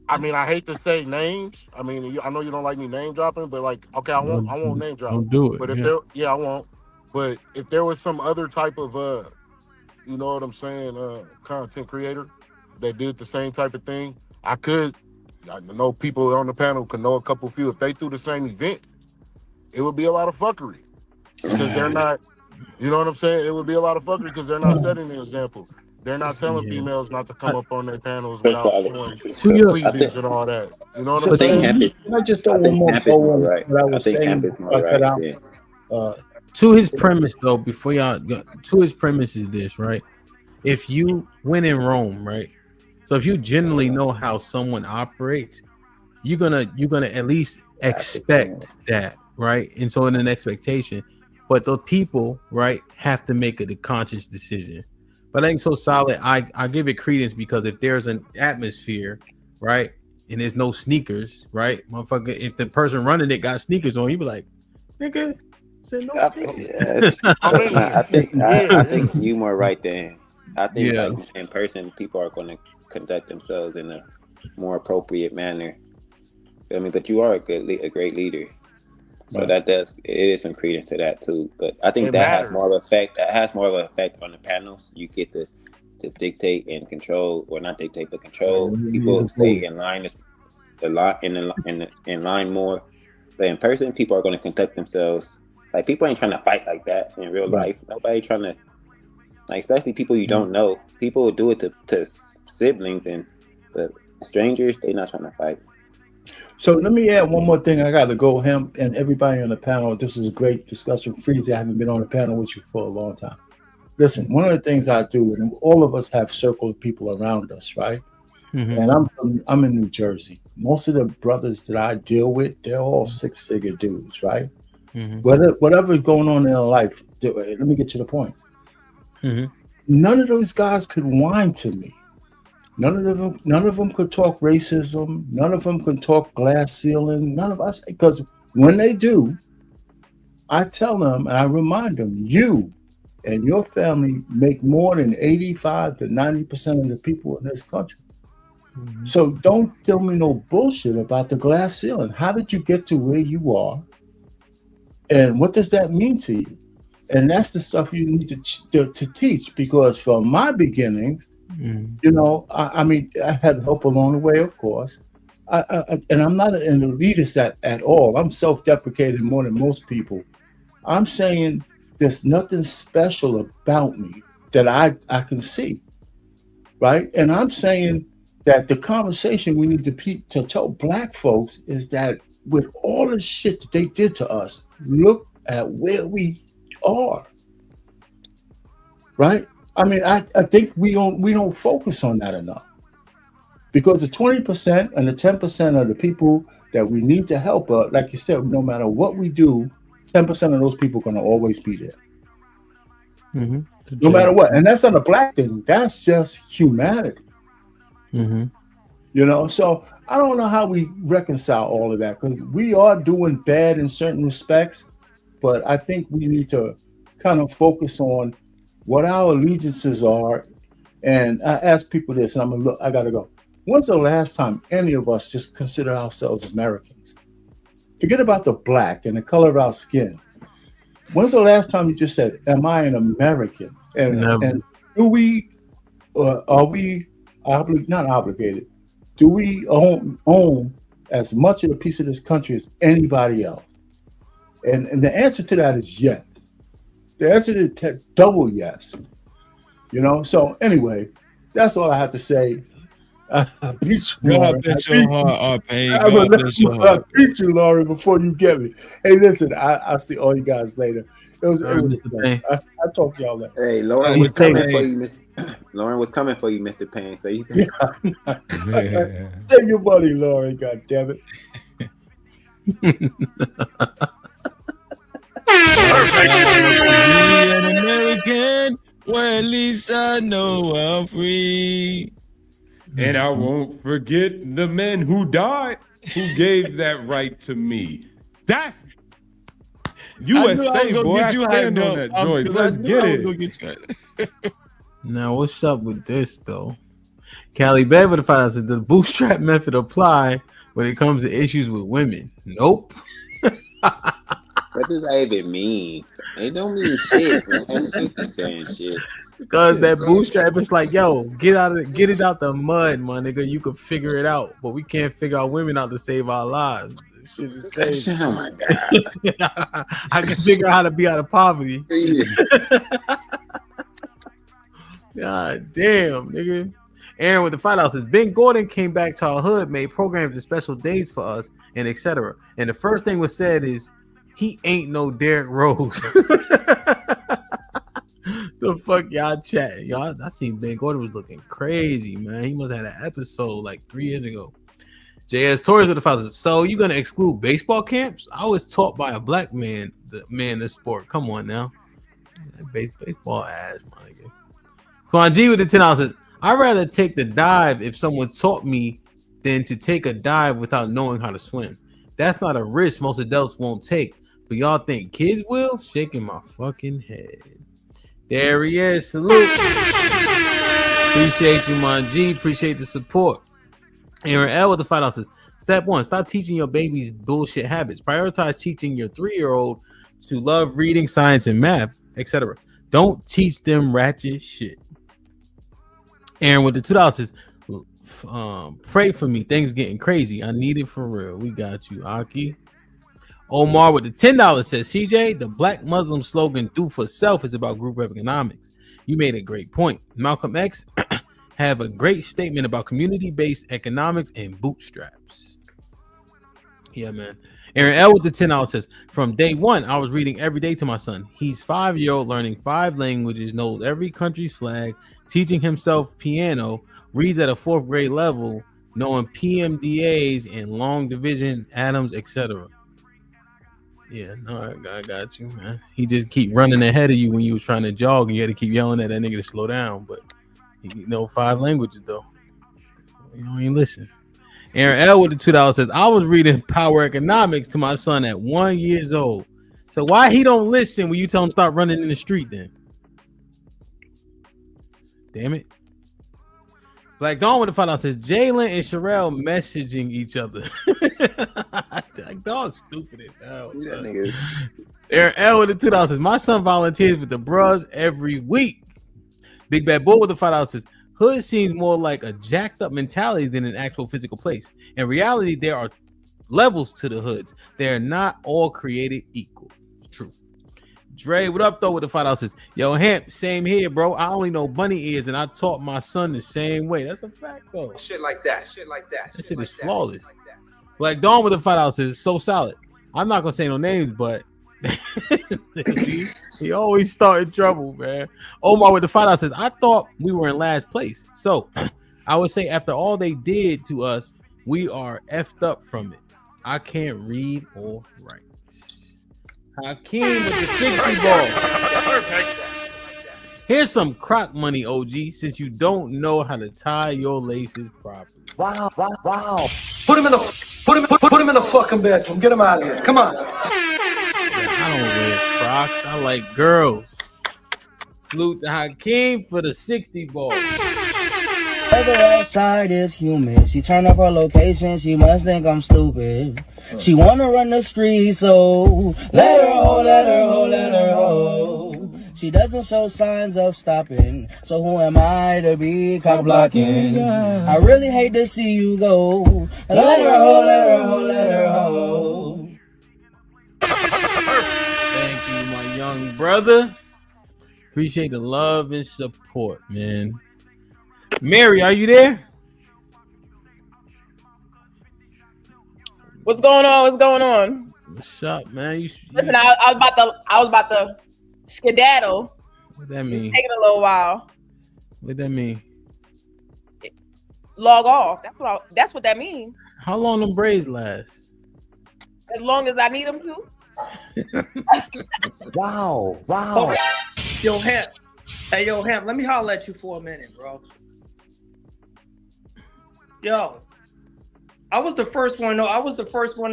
I mean, I hate to say names. I mean, I know you don't like me name dropping, but like, okay, I won't name drop. Don't do it. But if Yeah. there, yeah, I won't. But if there was some other type of you know what I'm saying, content creator that did the same type of thing, I know people on the panel could know a couple few. If they threw the same event, it would be a lot of fuckery because they're not, you know what I'm saying? It would be a lot of fuckery because they're not setting an example. They're not telling Yeah. females not to come up on their panels So without solid. showing To your, I think cleavage and all that. You know what I'm I so, think so saying? Hamp is can I just throw I one think more Hamp is bow more on right. what I I was think Hamp saying is before more I cut right out? than to his premise though, before y'all go, to his premise is this, right? If you win in Rome, right? So if you generally know how someone operates, you're gonna at least expect that, right? And so in an expectation, but the people, right, have to make a conscious decision. But I think so solid. I give it credence because if there's an atmosphere, right, and there's no sneakers, right, motherfucker, if the person running it got sneakers on, you be like, nigga, said no sneakers. I think you more right than I think Yeah. like in person people are going to conduct themselves in a more appropriate manner. I mean, but you are a great leader, so Right. it is some credence to that too. But I think It that has matters. more of an effect. That has more of an effect on the panels. You get to dictate and control, or not dictate, but control people. Stay in line, in line more. But in person, people are going to conduct themselves like people ain't trying to fight like that in real Right. life. Nobody trying to, like, especially people you don't know. People will do it to siblings, but strangers, they not trying to fight. So let me add one more thing. I got to go, Hemp, and everybody on the panel. This is a great discussion. Freezy, I haven't been on the panel with you for a long time. Listen, one of the things I do, and all of us have circle of people around us, right? Mhm. And I'm in New Jersey. Most of the brothers that I deal with, they're all six-figure dudes, right? Mhm. Whatever is going on in their life, let me get to the point. Mhm. None of those guys could whine to me. None of them could talk racism. None of them could talk glass ceiling. None of us, because when they do, I tell them and I remind them, you and your family make more than 85 to 90% of the people in this country. So don't tell me no bullshit about the glass ceiling. How did you get to where you are? And what does that mean to you? And that's the stuff you need to teach, because from my beginnings, you know, I mean, I had help along the way, of course. And I'm not an elitist at all. I'm self-deprecating more than most people. I'm saying there's nothing special about me that I can see, right? And I'm saying that the conversation we need to tell Black folks is that with all the shit that they did to us, look at where we are, right? I mean, I think we don't focus on that enough, because the 20% and the 10% of the people that we need to help, like you said, no matter what we do, 10% of those people are going to always be there, Mhm. no matter what. And that's not a Black thing. That's just humanity. Mhm. You know, so I don't know how we reconcile all of that, because we are doing bad in certain respects, but I think we need to kind of focus on what our allegiances are. And I ask people this, and I gotta go. When's the last time any of us just consider ourselves Americans? Forget about the black and the color of our skin. When's the last time you just said, "Am I an American?" And do we, are we not obligated? Do we own as much of a piece of this country as anybody else? And the answer to that is yes. The answer is double yes. You know. So anyway, that's all I have to say. I beat you, God Laurie. bless your heart, R-Pain. I God bless your I heart. beat you, Laurie, before you get me. Hey, listen, I'll see all you guys later. It was Mr. Payne. I talk to y'all later. Hey, Lauren was coming for you, Miss. Lauren was coming for you, Mr. Payne. So you better. Save your money, Laurie. God damn it. Be an American, well, at least I know I'm free. And I won't forget the men who died, who gave that right to me. That's USA, boy. I stand on that joint. Let's get it. Now, what's up with this, though? Callie Beverly finds that the bootstrap method apply when it comes to issues with women. Nope. What does that even mean? It don't mean shit, man. Ain't saying shit. Because that bootstrap, it's like, yo, get it out the mud, my nigga. You can figure it out, but we can't figure out women out to save our lives. This shit is crazy. Oh my god! I can figure out how to be out of poverty. God damn, nigga. Aaron with the $5 says Ben Gordon came back to our hood, made programs and special days for us, and etc. And the first thing was said is he ain't no Derrick Rose. The fuck y'all chatting? Y'all, I seen Ben Gordon was looking crazy, man. He must have had an episode like 3 years ago. JS Torres with the $5. So you gonna exclude baseball camps? I was taught by a black man, the sport. Come on now. Baseball ass, my nigga. Twan G with the $10 says, I'd rather take the dive if someone taught me than to take a dive without knowing how to swim. That's not a risk most adults won't take. But y'all think kids will? Shaking my fucking head. There he is. Salute. Appreciate you, Mon G. Appreciate the support. Aaron L with the $5 says, step 1, stop teaching your babies bullshit habits. Prioritize teaching your 3-year-old to love reading, science, and math, etc. Don't teach them ratchet shit. Aaron with the $2 says, pray for me. Things getting crazy. I need it for real. We got you, Aki. Omar with the $10 says, CJ, the black Muslim slogan, do for self, is about group economics. You made a great point. Malcolm X have a great statement about community-based economics and bootstraps. Yeah, man. Aaron L with the $10 says, from day one, I was reading every day to my son. He's 5-year-old, learning 5 languages, knows every country's flag, teaching himself piano, reads at a 4th grade level, knowing PMDAs and long division, atoms, etc. Yeah, no, I got you, man. He just keep running ahead of you when you were trying to jog, and you had to keep yelling at that nigga to slow down. But he know 5 languages though. You don't even listen. Aaron L with the $2 says, I was reading Power Economics to my son at 1 year old. So why he don't listen when you tell him stop running in the street then? Damn it. Black Dawn with the $5 says, Jalen and Sherelle messaging each other. Like, dog's stupid as hell. Aaron L with the $2 says, my son volunteers with the bros every week. Big Bad Bull with the $5 says, hood seems more like a jacked up mentality than an actual physical place. In reality, there are levels to the hoods. They're not all created equal. True. Dre, what up though with the $5 says, yo, Hemp, same here, bro. I only know bunny ears and I taught my son the same way. That's a fact though. Shit like that. That shit is flawless. Black Dawn with the $5 says, so solid. I'm not gonna say no names, but he always started trouble, man. Omar with the $5 says, I thought we were in last place. So I would say after all they did to us, we are effed up from it. I can't read or write. Hakeem with the 60 ball. Here's some crock money, OG, since you don't know how to tie your laces properly. Wow. Put him in the fucking bedroom. Get him out of here. Come on. I don't wear Crocs. I like girls. Salute to Hakeem for the 60 ball. Weather outside is humid. She turn up her location. She must think I'm stupid. She wanna run the street, so let her ho. She doesn't show signs of stopping. So who am I to be cock blocking? I really hate to see you go. Let her ho. Thank you, my young brother. Appreciate the love and support, man. Mary, are you there? What's going on? What's going on? What's up, man? Listen, I was about to skedaddle. What that It's mean? taking a little while. What that mean? Log off. That's what that means. How long them braids last? As long as I need them to. Wow. Yo, Hemp. Hey, yo, Hemp, let me holler at you for a minute, bro. Yo, I was the first one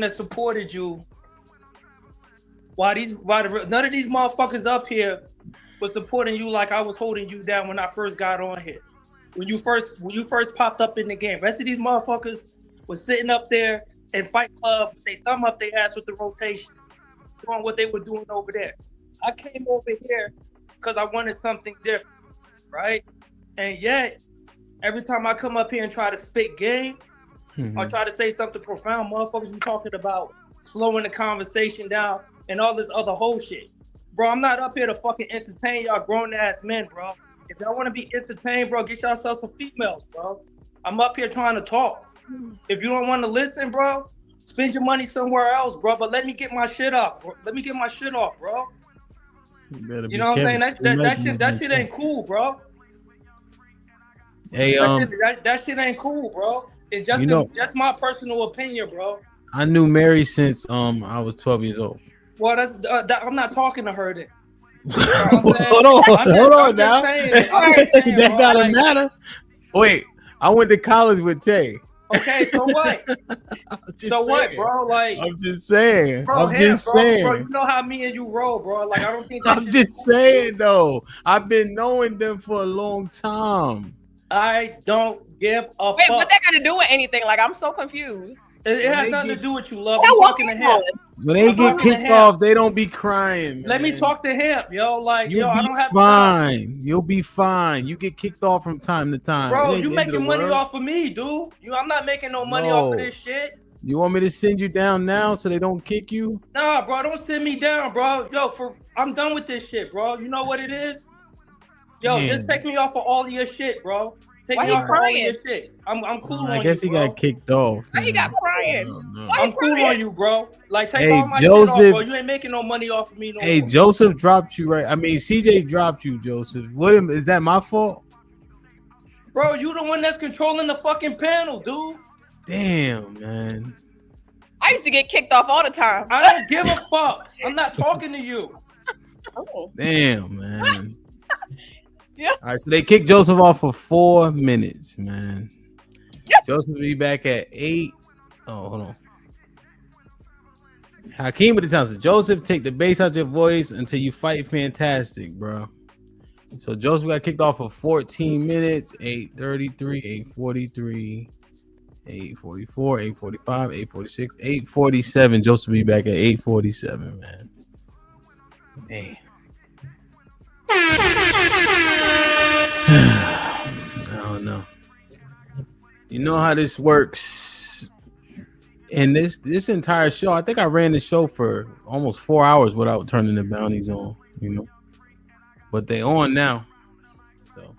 that supported you. Why none of these motherfuckers up here was supporting you like I was holding you down when I first got on here. When you first popped up in the game. Rest of these motherfuckers was sitting up there in Fight Club with their thumb up their ass with the rotation, doing what they were doing over there. I came over here because I wanted something different, right? And yet, every time I come up here and try to spit game, or try to say something profound, motherfuckers be talking about slowing the conversation down and all this other whole shit. Bro, I'm not up here to fucking entertain y'all grown ass men, bro. If y'all want to be entertained, bro, get yourself some females, bro. I'm up here trying to talk. If you don't want to listen, bro, spend your money somewhere else, bro. But let me get my shit off. Bro. Let me get my shit off, bro. You know what I'm saying? That shit ain't cool, bro. Hey, that shit ain't cool, bro. And just my personal opinion, bro. I knew Mary since I was 12 years old. Well, I'm not talking to her then. Hold on now. That gotta matter. Wait, I went to college with Tay. Okay, so what? What, bro? Like, I'm just saying. Bro, Bro, you know how me and you roll, bro. Like, I don't think. I'm just saying though. I've been knowing them for a long time. I don't give a Wait, fuck. what that got to do with anything? Like, I'm so confused. It has nothing to do with you, love. I'm talking to him. When they get kicked off, they don't be crying. Let me talk to him, yo. Like, You'll I be don't have fine. You'll be fine. You get kicked off from time to time. Bro, It ain't you the end of making the money world. off of me, dude. I'm not making no money off of this shit. You want me to send you down now so they don't kick you? Nah, bro, don't send me down, bro. Yo, I'm done with this shit, bro. You know what it is? Yo, Damn. just take me off of all of your shit, bro. Take Why me he off of all of crying? your shit. I'm cool on you, I guess he bro. got kicked off. Why he got crying? I'm cool on you, bro. Like, take Hey, all my shit Joseph. off, bro. You ain't making no money off of me no Hey, more. Joseph dropped you, right? I mean, CJ dropped you, Joseph. Is that my fault? Bro, you the one that's controlling the fucking panel, dude. Damn, man. I used to get kicked off all the time. I don't give a fuck. I'm not talking to you. Oh. Damn, man. Yeah. All right, so they kicked Joseph off for 4 minutes, man. Joseph will be back at 8. Oh, hold on. Hakeem with the Townsend. Joseph, take the bass out your voice until you fight fantastic, bro. So Joseph got kicked off for 14 minutes. 8:33, 8:43, 8:44, 8:45, 8:46, 8:47. Joseph will be back at 8:47, man. Man. I don't know. You know how this works. And this entire show, I think I ran the show for almost 4 hours without turning the bounties on, you know. But they on now. So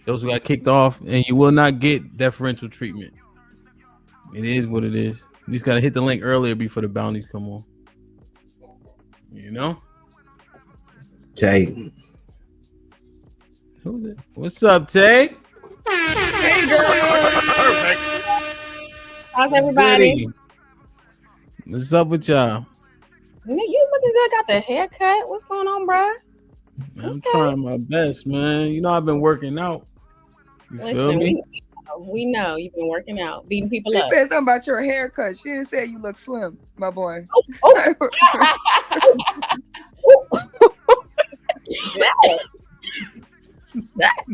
those who got kicked off, and you will not get deferential treatment. It is what it is. You just gotta hit the link earlier before the bounties come on. You know? Tay. Who's it? What's up, Tay? Hey, girl. How's What's everybody? goody? What's up with y'all? You looking good. Got the haircut. What's going on, bro? I'm trying my best, man. You know I've been working out. You feel Listen, me? we know you've been working out, beating people She up. said something about your haircut. She didn't say you look slim, my boy.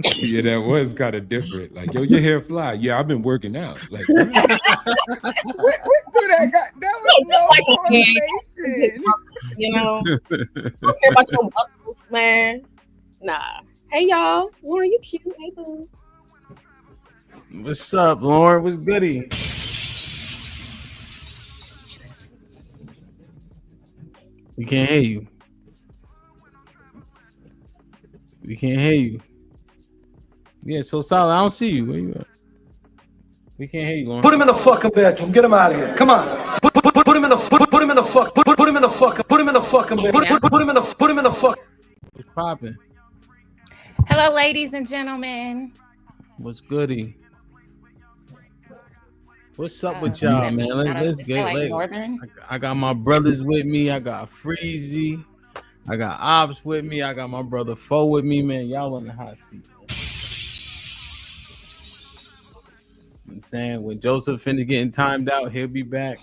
Yeah, that was kind of different. Like, yo, your hair fly. Yeah, I've been working out. Like, We do that. That was no correlation. You know, don't care about your muscles, man. Nah. Hey, y'all. Lauren, you cute. Hey, boo. What's up, Lauren? What's goody? We can't hear you. We can't hear you. Yeah, so Solid, I don't see you. Where you at? We can't hear you, Lauren. Put him in the fucking bedroom. Get him out of here. Come on. Put fuck. Put him in the fuck. Put him in the fucking. Put him in the. Put him in the fuck. What's popping? Hello, ladies and gentlemen. What's goody? What's up with y'all, man? Let's get late. I got my brothers with me. I got Freezy. I got Ops with me. I got my brother Fo with me, man. Y'all on the hot seat. I'm saying when Joseph finna getting timed out, he'll be back.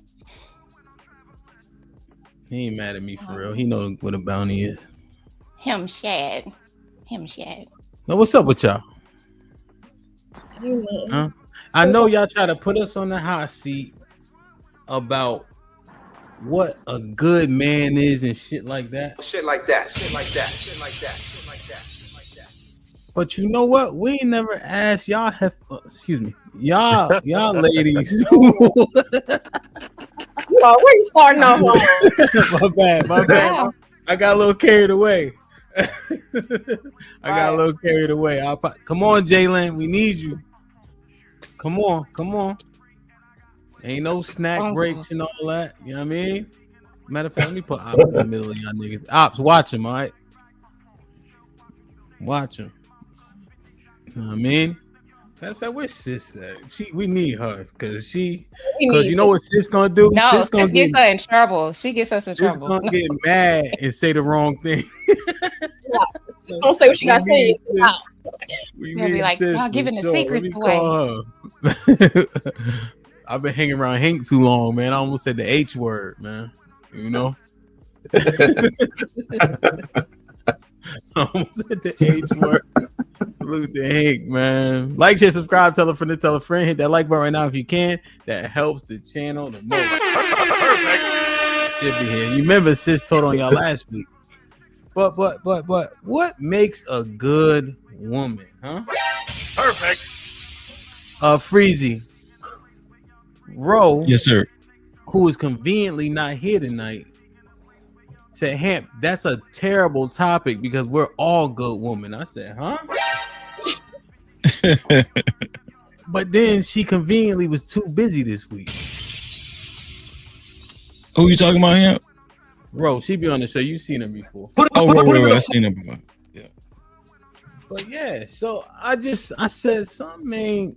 He ain't mad at me for real. He know what a bounty is. Him Shad. Now what's up with y'all? Huh? I know y'all try to put us on the hot seat about what a good man is and shit like that. But you know what? We ain't never asked y'all y'all ladies. Where you starting off on? My bad. I got a little carried away. Come on, Jalen. We need you. Come on. Ain't no snack breaks and all that. You know what I mean? Matter of fact, let me put Ops in the middle of y'all niggas. Ops, watch him, all right? Watch him. You know what I mean? Matter of fact, where's Sis at? We need her because you know what Sis gonna do? No, Sis gonna gets her in trouble. She gets us in trouble. Gonna get mad and say the wrong thing. Don't say what you gotta say. She'll be like, y'all giving the secrets away. I've been hanging around Hank too long, man. I almost said the H word, man. You know? I almost said the H word. Salute to Hank, man. Like, share, subscribe, tell a friend to tell a friend. Hit that like button right now if you can. That helps the channel the most. Should be here. You remember Sis told on y'all last week. But what makes a good woman, huh? Perfect. Freezy. Ro. Yes, sir. Who is conveniently not here tonight, said, Hamp, that's a terrible topic because we're all good women. I said, huh? But then she conveniently was too busy this week. Who you talking about, Hamp? Ro, she be on the show. You've seen her before. Right. I seen her before. Yeah. But yeah, so I said something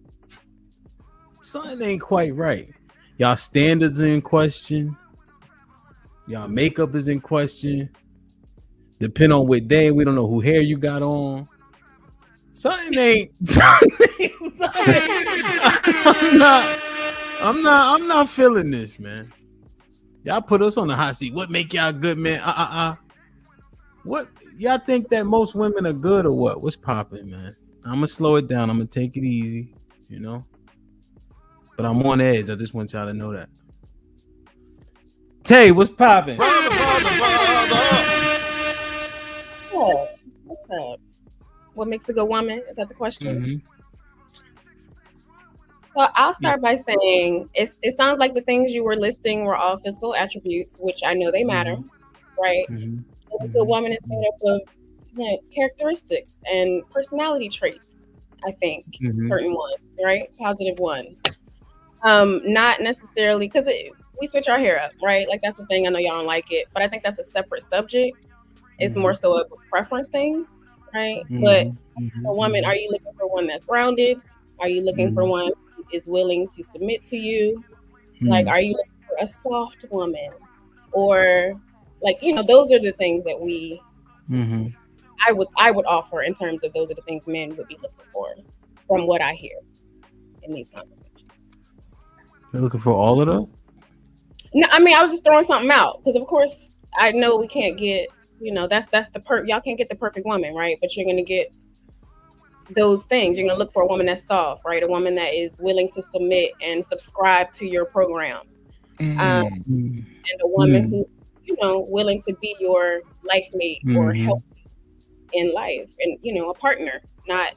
ain't quite right. Y'all standards are in question. Y'all makeup is in question. Depend on what day, we don't know who hair you got on. Something ain't. I'm not feeling this, man. Y'all put us on the hot seat. What make y'all good, man? What y'all think that most women are good or what? What's popping, man? I'm gonna slow it down. I'm gonna take it easy, you know. But I'm on edge. I just want y'all to know that. Tay, what's popping? What's up? What makes a good woman? Is that the question? Mm-hmm. So I'll start by saying it sounds like the things you were listing were all physical attributes, which I know they matter, right? Mm-hmm. A good woman is made up of characteristics and personality traits, I think, certain ones, right? Positive ones. Not necessarily because we switch our hair up, right? Like that's the thing. I know y'all don't like it, but I think that's a separate subject. It's more so a preference thing, right? But a woman, are you looking for one that's grounded? Are you looking for one who is willing to submit to you? Like, are you looking for a soft woman? Or like, those are the things that I would offer in terms of those are the things men would be looking for from what I hear in these conversations. You're looking for all of them? No, I mean, I was just throwing something out because, of course, I know we can't get, that's the y'all can't get the perfect woman, right? But you're gonna get those things. You're gonna look for a woman that's soft, right? A woman that is willing to submit and subscribe to your program, and a woman who, willing to be your life mate or help in life, and a partner, not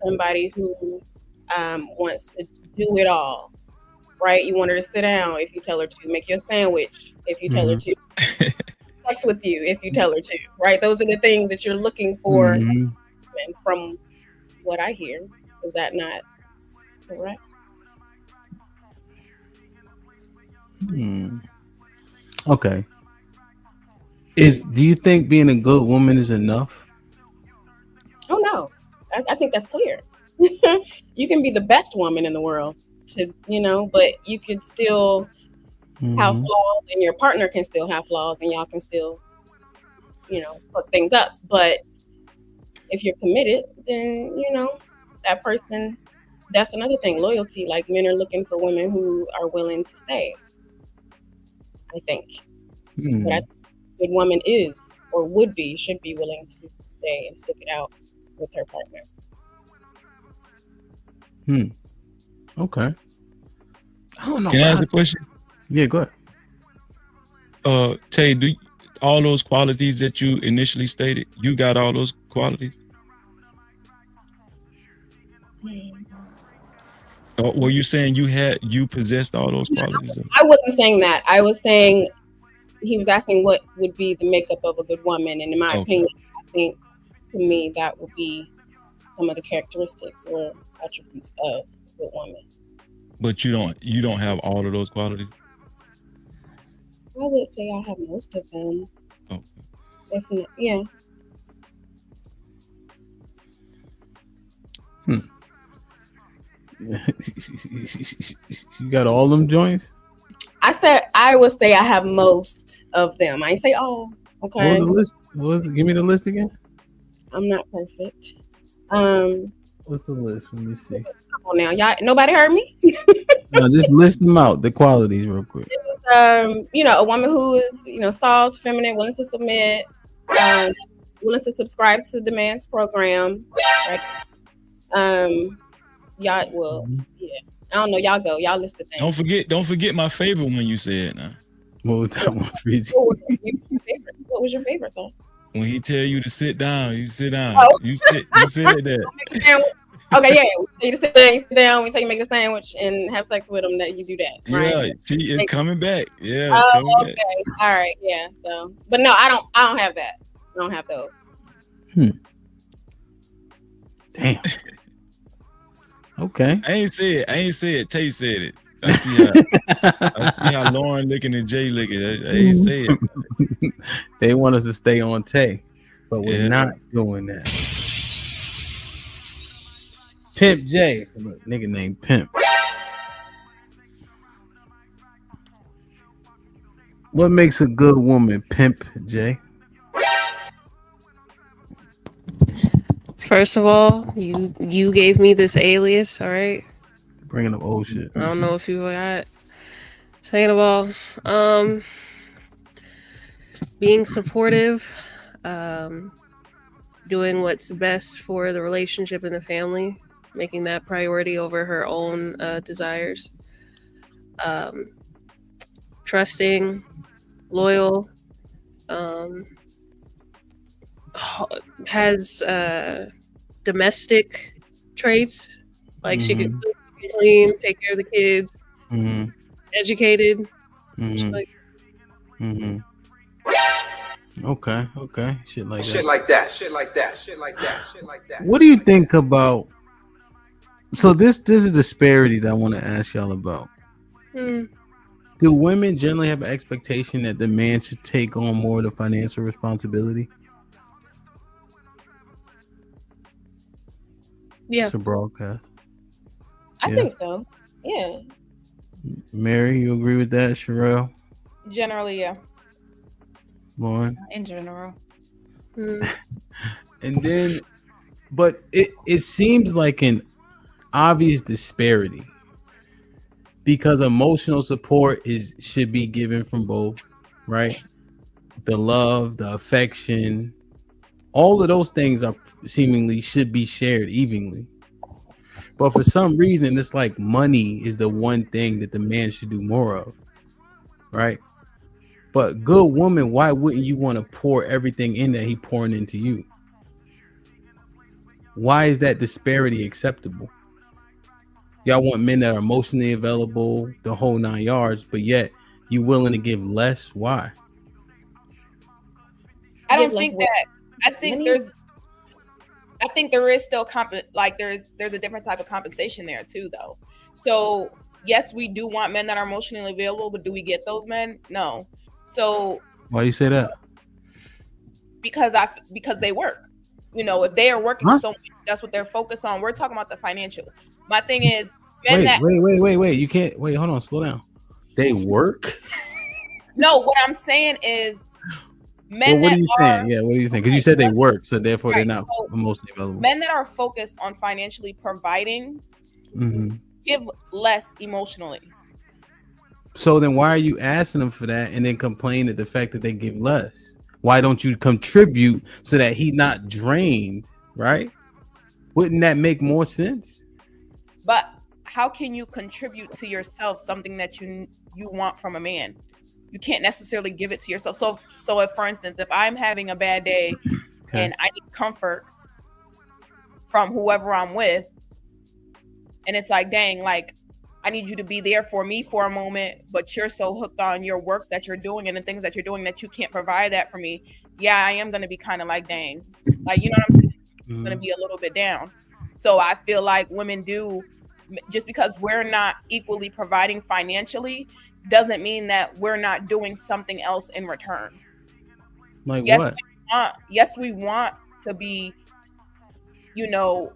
somebody who wants to do it all. Right? You want her to sit down if you tell her to, make your sandwich if you tell her to, sex with you if you tell her to, right? Those are the things that you're looking for. And from what I hear, is that not correct? Okay. Do you think being a good woman is enough? Oh no, I think that's clear. You can be the best woman in the world, but you could still have flaws, and your partner can still have flaws, and y'all can still, fuck things up. But if you're committed, then that person. That's another thing. Loyalty. Like, men are looking for women who are willing to stay, I think. But I think a good woman is, or should be willing to stay and stick it out with her partner. Okay. I don't know. Can I ask a question? Yeah, go ahead. Tay, all those qualities that you initially stated, you got all those qualities? Were you saying you possessed all those qualities? I wasn't saying that. I was saying he was asking what would be the makeup of a good woman, and in my opinion, I think to me that would be some of the characteristics or attributes of a good woman. But you don't have all of those qualities? I would say I have most of them. Oh. Definitely, yeah. You got all them joints? I would say I have most of them. I ain't say all. Okay. What was the list? Give me the list again. I'm not perfect. What's the list? Let me see. Come on now, y'all. Nobody heard me. No, just list them out. The qualities, real quick. A woman who is, soft, feminine, willing to submit, willing to subscribe to the man's program. Right? Y'all, well, yeah. I don't know. Y'all go. Y'all list the things. Don't forget my favorite one you said now. What was that one for you? What was your favorite song? When he tell you to sit down, you sit down. Oh. You sit at that. Okay, yeah. You sit down. We tell you make a sandwich and have sex with them. That you do that. Right? Yeah, see, it's coming back. Yeah. Oh, coming okay. back. All right. Yeah. So, but no, I don't have that. I don't have those. Damn. Okay. I ain't say it. Tay said it. I see how Lauren looking and Jay looking. I ain't say it. They want us to stay on Tay, but we're not doing that. Pimp J. Look, nigga named Pimp. What makes a good woman, Pimp J? First of all, you gave me this alias, all right? Bringing up old shit. I don't know if you got. Second of all, being supportive, doing what's best for the relationship and the family, making that priority over her own desires, trusting, loyal, has domestic traits, like she could cook, clean, take care of the kids, educated. Like, Okay. Shit like that. Shit like that. Shit like that. Shit like that. Shit like that. What do you think about? So this is a disparity that I want to ask y'all about. Do women generally have an expectation that the man should take on more of the financial responsibility? Yeah. It's a broadcast. I think so. Yeah. Mary, you agree with that? Sherelle? Generally, yeah. Lauren? In general. And then, but it seems like an obvious disparity because emotional support should be given from both, right? The love, the affection, all of those things are seemingly should be shared evenly. But for some reason, it's like money is the one thing that the man should do more of, right? But good woman, why wouldn't you want to pour everything in that he pouring into you? Why is that disparity acceptable? Y'all want men that are emotionally available, the whole 9 yards, but yet you willing to give less? Why? I don't think that. I think there is still there's a different type of compensation there too, though. So yes, we do want men that are emotionally available, but do we get those men? No. So Why you say that? because they work. You know, if they are working Huh? so much, that's what they're focused on. We're talking about the financial. My thing is, men Wait. You can't wait. Hold on. Slow down. They work. No, what I'm saying is, men Well, what that are you saying? Yeah, what are you saying? Because you said they work, so therefore they're Right, not so emotionally available. men that are focused on financially providing Mhm. give less emotionally. So then why are you asking them for that and then complain at the fact that they give less? Why don't you contribute so that he's not drained, right? Wouldn't that make more sense? But how can you contribute to yourself something that you want from a man? You can't necessarily give it to yourself. So if, for instance, if I'm having a bad day and I need comfort from whoever I'm with, and it's like, dang, like, I need you to be there for me for a moment, but you're so hooked on your work that you're doing and the things that you're doing that you can't provide that for me. Yeah, I am going to be kind of like, dang, like, you know what I'm saying? I'm going to be a little bit down. So I feel like women do, just because we're not equally providing financially doesn't mean that we're not doing something else in return. Like Yes, what? we want to be, you know,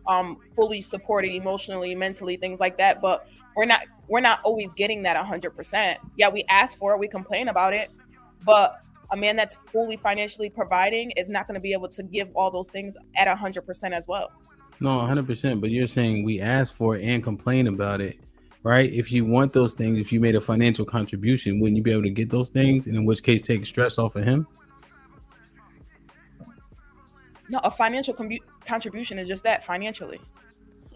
fully supported emotionally, mentally, things like that, but we're not always getting that 100%. Yeah, we ask for it, we complain about it, but a man that's fully financially providing is not going to be able to give all those things at 100% as well. No, 100%. But you're saying we ask for it and complain about it, right? If you want those things, if you made a financial contribution, wouldn't you be able to get those things? And in which case, take stress off of him? No, a financial contribution is just that, financially.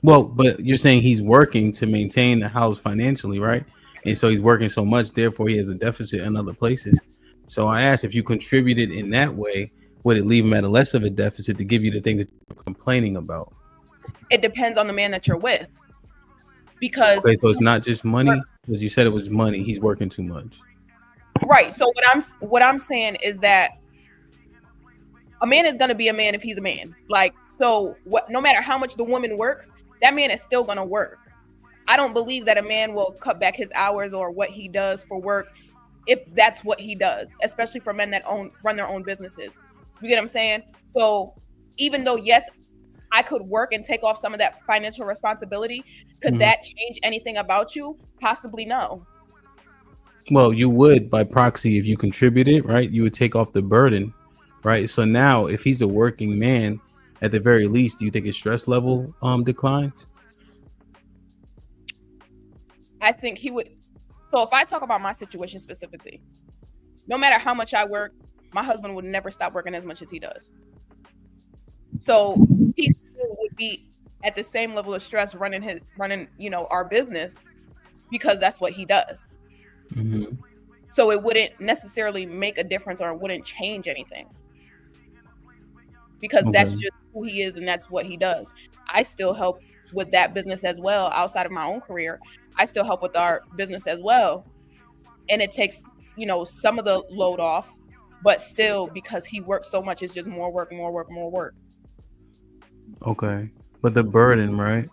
Well, but you're saying he's working to maintain the house financially, right? And so he's working so much, therefore he has a deficit in other places. So I asked, if you contributed in that way, would it leave him at a less of a deficit to give you the things that you're complaining about? It depends on the man that you're with. Because Okay, so it's not just money, because you said it was money. He's working too much. Right. So what I'm saying is that a man is going to be a man if he's a man. Like, so what? No matter how much the woman works, that man is still going to work. I don't believe that a man will cut back his hours or what he does for work if that's what he does, especially for men that run their own businesses. You get what I'm saying? So even though, yes, I could work and take off some of that financial responsibility, could that change anything about you? Possibly no. Well, you would by proxy if you contributed, right? You would take off the burden, right? So now, if he's a working man, at the very least, do you think his stress level declines? I think he would. So if I talk about my situation specifically, no matter how much I work, my husband would never stop working as much as he does. So he still would be at the same level of stress running, you know, our business, because that's what he does. Mm-hmm. So it wouldn't necessarily make a difference, or it wouldn't change anything, because that's just who he is and that's what he does. I still help with that business as well. Outside of my own career, I still help with our business as well. And it takes, you know, some of the load off, but still, because he works so much, it's just more work. Okay. But the burden, right?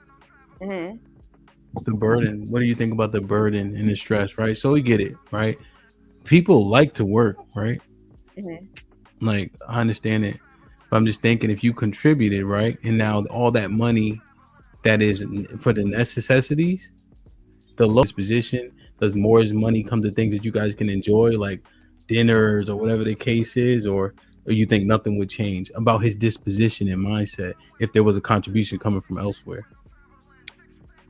Mm-hmm. The burden. What do you think about the burden and the stress, right? So we get it, right? People like to work, right? Mm-hmm. Like, I understand it. But I'm just thinking, if you contributed, right? And now all that money that is for the necessities, the lowest position, does more money come to things that you guys can enjoy, like dinners or whatever the case is, or you think nothing would change about his disposition and mindset if there was a contribution coming from elsewhere?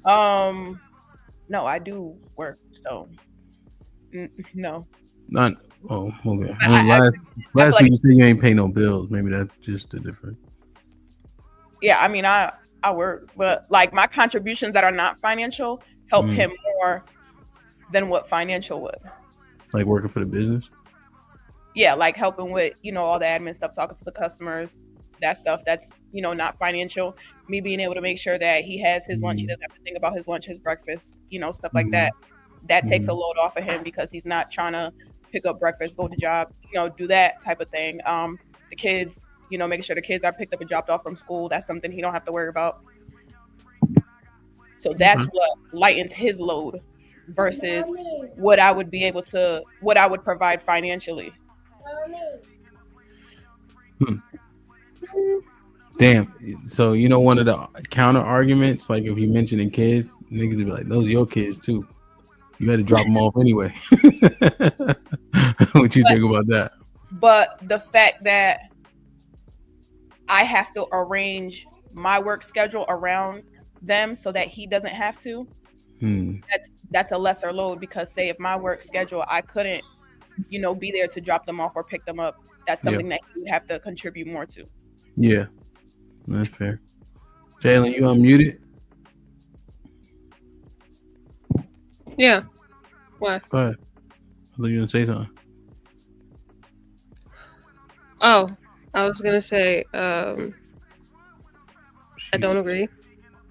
No, I do work, so no. Not. Oh, okay. Last week you said you ain't pay no bills. Maybe that's just the difference. Yeah, I mean, I work, but like my contributions that are not financial help him more than what financial would. Like working for the business? Yeah, like helping with, you know, all the admin stuff, talking to the customers, that stuff that's, you know, not financial. Me being able to make sure that he has his lunch, he doesn't have to think about his lunch, his breakfast, you know, stuff like that. That takes a load off of him, because he's not trying to pick up breakfast, go to job, you know, do that type of thing. The kids, you know, making sure the kids are picked up and dropped off from school, that's something he don't have to worry about. So that's what lightens his load versus what I would provide financially. Damn. So you know, one of the counter arguments, like if you mentioning kids, niggas would be like, "Those are your kids too. You got to drop them off anyway." What you think about that? But the fact that I have to arrange my work schedule around them so that he doesn't have to, that's a lesser load, because say if my work schedule, I couldn't, be there to drop them off or pick them up, that's something that you would have to contribute more to. Yeah, that's fair. Jalen, you unmuted? Yeah. Why? Go ahead. I thought you were gonna say something. Oh, I was gonna say, I don't agree.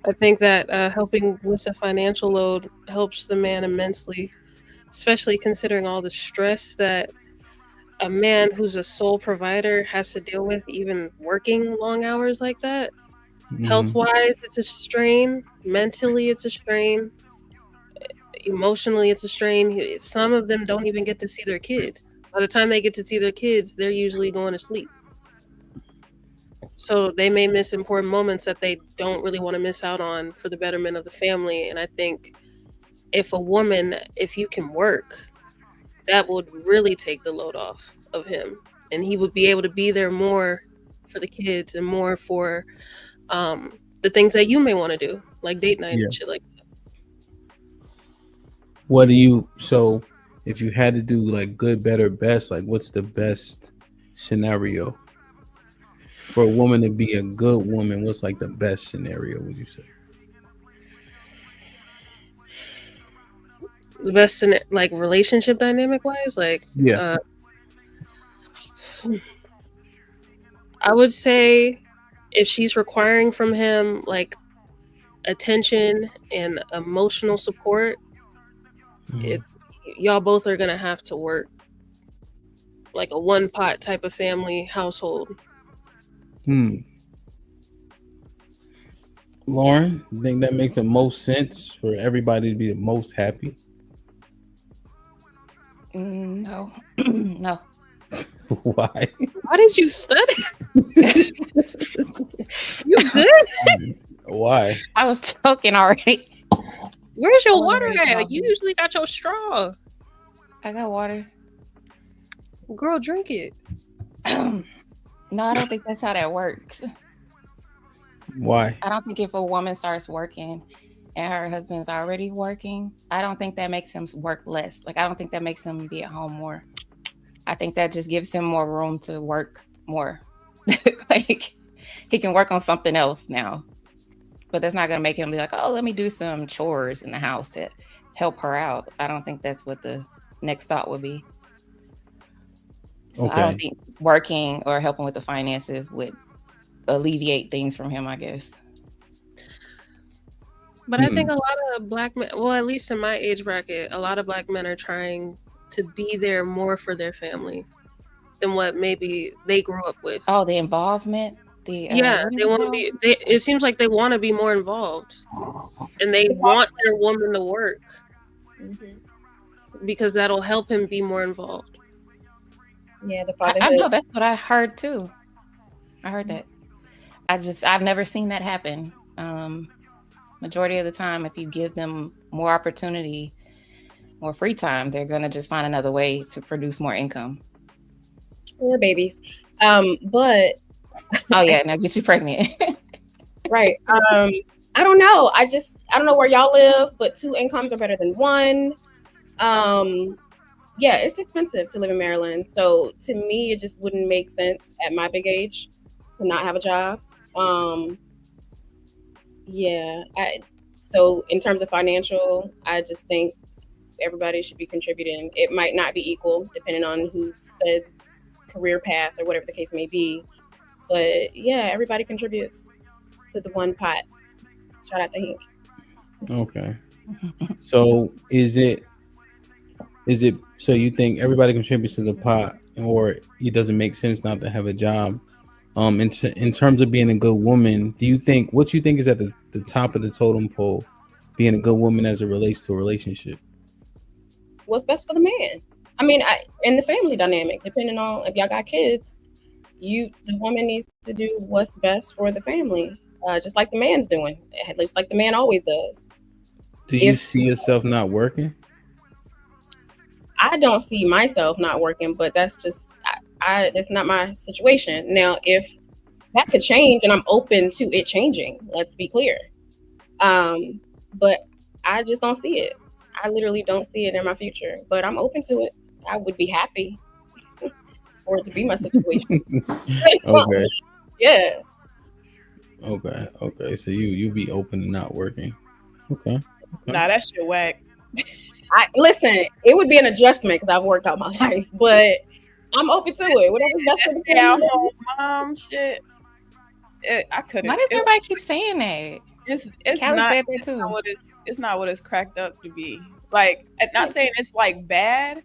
I think that helping with the financial load helps the man immensely, especially considering all the stress that a man who's a sole provider has to deal with, even working long hours like that. Health-wise, it's a strain. Mentally, it's a strain. Emotionally, it's a strain. Some of them don't even get to see their kids. By the time they get to see their kids, they're usually going to sleep. So they may miss important moments that they don't really want to miss out on for the betterment of the family. And I think if you can work, that would really take the load off of him. And he would be able to be there more for the kids and more for the things that you may want to do, like date night and shit like that. So if you had to do like good, better, best, like what's the best scenario for a woman to be a good woman? What's like the best scenario, would you say? The best in like relationship dynamic wise, I would say if she's requiring from him like attention and emotional support, y'all both are gonna have to work like a one pot type of family household. Lauren, you think that makes the most sense for everybody to be the most happy? No. No. Why? Why did you study? You good? Why? I was choking already. Where's your water at? You usually got your straw. I got water. Girl, drink it. No, I don't think that's how that works. Why? I don't think if a woman starts working and her husband's already working, I don't think that makes him work less. Like, I don't think that makes him be at home more. I think that just gives him more room to work more. Like, he can work on something else now. But that's not going to make him be like, oh, let me do some chores in the house to help her out. I don't think that's what the next thought would be. So I don't think working or helping with the finances would alleviate things from him, I guess. But I think a lot of black men, well, at least in my age bracket, a lot of black men are trying to be there more for their family than what maybe they grew up with. Oh, the involvement? They want to be, it seems like they want to be more involved. And they want their woman to work. Because that'll help him be more involved. Yeah, the fatherhood. I know, that's what I heard too. I heard that. I've never seen that happen. Majority of the time, if you give them more opportunity, more free time, they're gonna just find another way to produce more income. Or babies. But oh yeah, now get you pregnant. Right. I don't know. I don't know where y'all live, but 2 incomes are better than 1. Yeah, it's expensive to live in Maryland. So to me, it just wouldn't make sense at my big age to not have a job. So in terms of financial, I just think everybody should be contributing. It might not be equal depending on who said career path or whatever the case may be. But yeah, everybody contributes to the one pot. Shout out to Hank. Okay. So is it so you think everybody contributes to the pot, or it doesn't make sense not to have a job? In terms of being a good woman, what you think is at the top of the totem pole, being a good woman as it relates to a relationship? what's best for the man. I mean, in the family dynamic, depending on if y'all got kids, the woman needs to do what's best for the family, just like the man's doing, at least like the man always does. Do you see yourself not working? I don't see myself not working, but that's just that's not my situation. Now, if that could change, and I'm open to it changing, let's be clear. But I just don't see it. I literally don't see it in my future, but I'm open to it. I would be happy for it to be my situation. Okay. Yeah. Okay. So you be open to not working. Okay. Nah, that shit whack. Listen, it would be an adjustment because I've worked out my life, but I'm open to it. Whatever's best for the Stay out family. home mom shit. I couldn't. Why does everybody keep saying that? It's Callie not, said that too. it's not what it's cracked up to be. Like, I'm not saying it's like bad,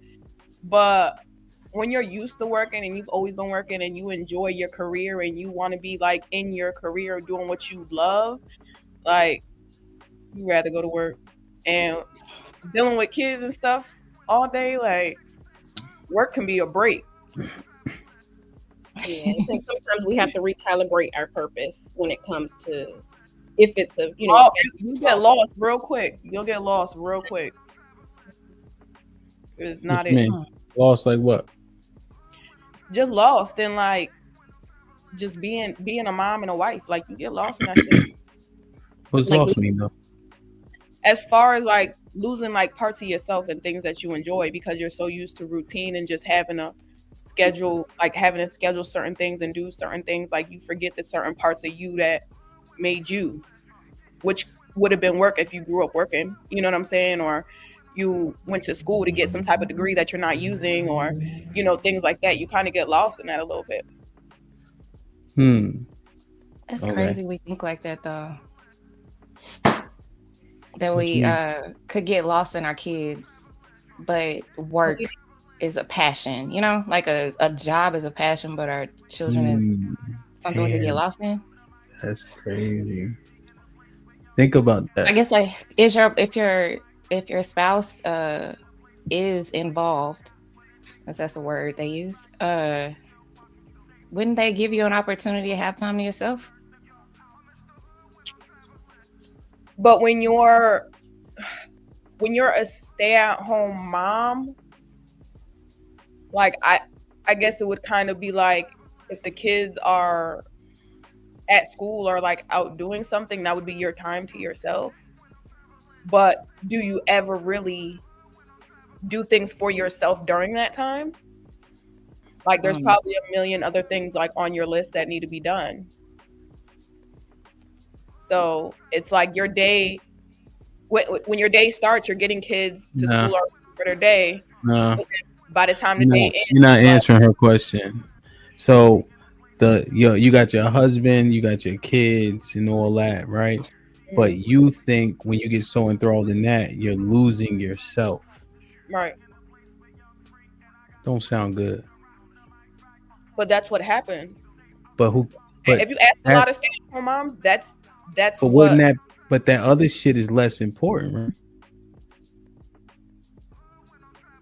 but when you're used to working and you've always been working and you enjoy your career and you want to be like in your career doing what you love, like you rather go to work and dealing with kids and stuff all day, like work can be a break. Yeah, I think sometimes we have to recalibrate our purpose when it comes to if it's a you get lost real quick. You'll get lost real quick. It's not it. Lost like what? Just lost in like just being a mom and a wife. Like you get lost in that shit. What's Like, lost mean though? As far as like losing like parts of yourself and things that you enjoy because you're so used to routine and just having to schedule certain things and do certain things, like you forget that certain parts of you that made you, which would have been work if you grew up working, you know what I'm saying? Or you went to school to get some type of degree that you're not using, or, you know, things like that. You kind of get lost in that a little bit. It's Okay. crazy we think like that though. That we could get lost in our kids, but work is a passion, you know, like a job is a passion, but our children is something we could get Damn. lost in. That's crazy. Think about that. I guess like if your spouse is involved, if that's the word they use, wouldn't they give you an opportunity to have time to yourself? But when you're a stay-at-home mom, like I guess it would kind of be like if the kids are at school or like out doing something, that would be your time to yourself. But do you ever really do things for yourself during that time? Like there's probably a million other things like on your list that need to be done. So it's like your day, when your day starts, you're getting kids to school for their day. No. But by the time the day ends, You're not answering her question. So you got your husband, you got your kids and all that, right? But you think when you get so enthralled in that, you're losing yourself. right? Don't sound good. But that's what happens. But If you ask a lot of stay-at-home moms, that's but what. wouldn't that? But that other shit is less important, right?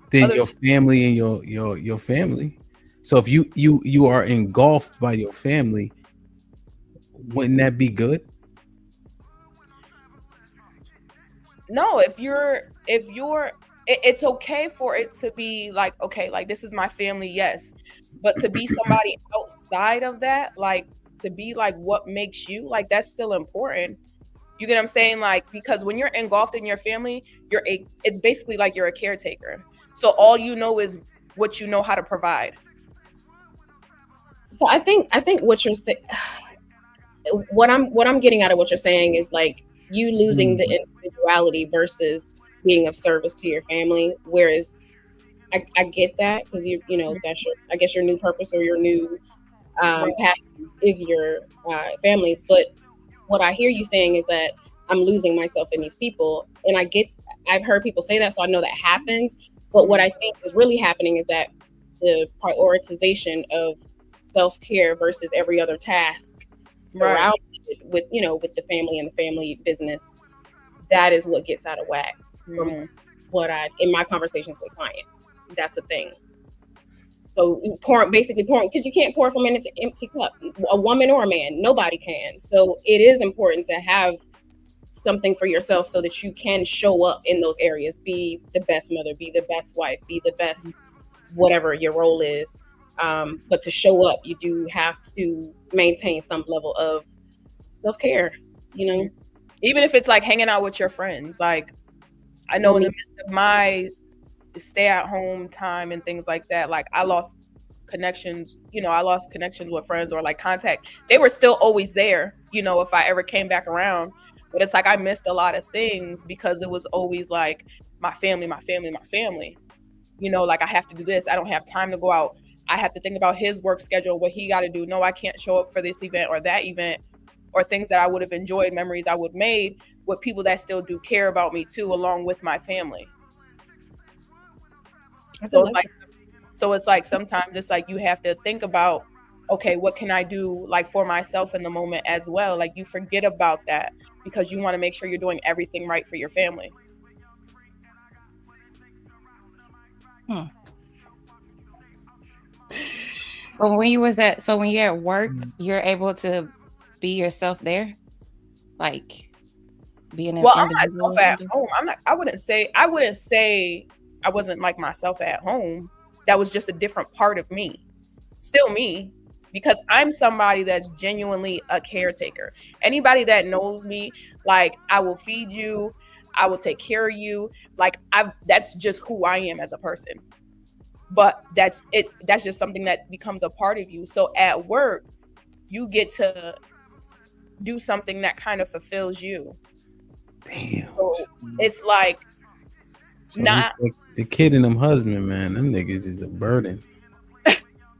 Than your family and your family. So if you are engulfed by your family, wouldn't that be good? No, it's okay for it to be like, okay, like this is my family, yes. But to be somebody outside of that, like to be like what makes you, like that's still important. You get what I'm saying? Like, because when you're engulfed in your family, it's basically like you're a caretaker. So all you know is what you know how to provide. So I think what you're saying, what I'm getting out of what you're saying is like you losing the individuality versus being of service to your family. Whereas I get that because you know that's I guess your new purpose or your new passion is your family. But what I hear you saying is that I'm losing myself in these people, and I've heard people say that, so I know that happens. But what I think is really happening is that the prioritization of self-care versus every other task surrounded with the family and the family business, that is what gets out of whack. in my conversations with clients. That's a thing. So pouring, because you can't pour from an empty cup, a woman or a man, nobody can. So it is important to have something for yourself so that you can show up in those areas, be the best mother, be the best wife, be the best whatever your role is. But to show up, you do have to maintain some level of self-care, even if it's like hanging out with your friends. Like, I know in the midst of my stay-at-home time and things like that, like I lost connections with friends, or like contact. They were still always there, if I ever came back around. But it's like I missed a lot of things because it was always like my family. Like I have to do this. I don't have time to go out. I have to think about his work schedule, what he got to do. No, I can't show up for this event or that event, or things that I would have enjoyed, memories I would have made with people that still do care about me too, along with my family. So it's like sometimes it's like you have to think about, okay, what can I do like for myself in the moment as well? Like you forget about that because you want to make sure you're doing everything right for your family. But when you're at work, you're able to be yourself there, like being an I'm individual. myself at home. I wouldn't say I wasn't like myself at home. That was just a different part of me, still me, because I'm somebody that's genuinely a caretaker. Anybody that knows me, like I will feed you, I will take care of you. Like that's just who I am as a person. But that's just something that becomes a part of you. So at work, you get to do something that kind of fulfills you. Damn. So it's like not. The kid and them husband, man, them niggas is a burden.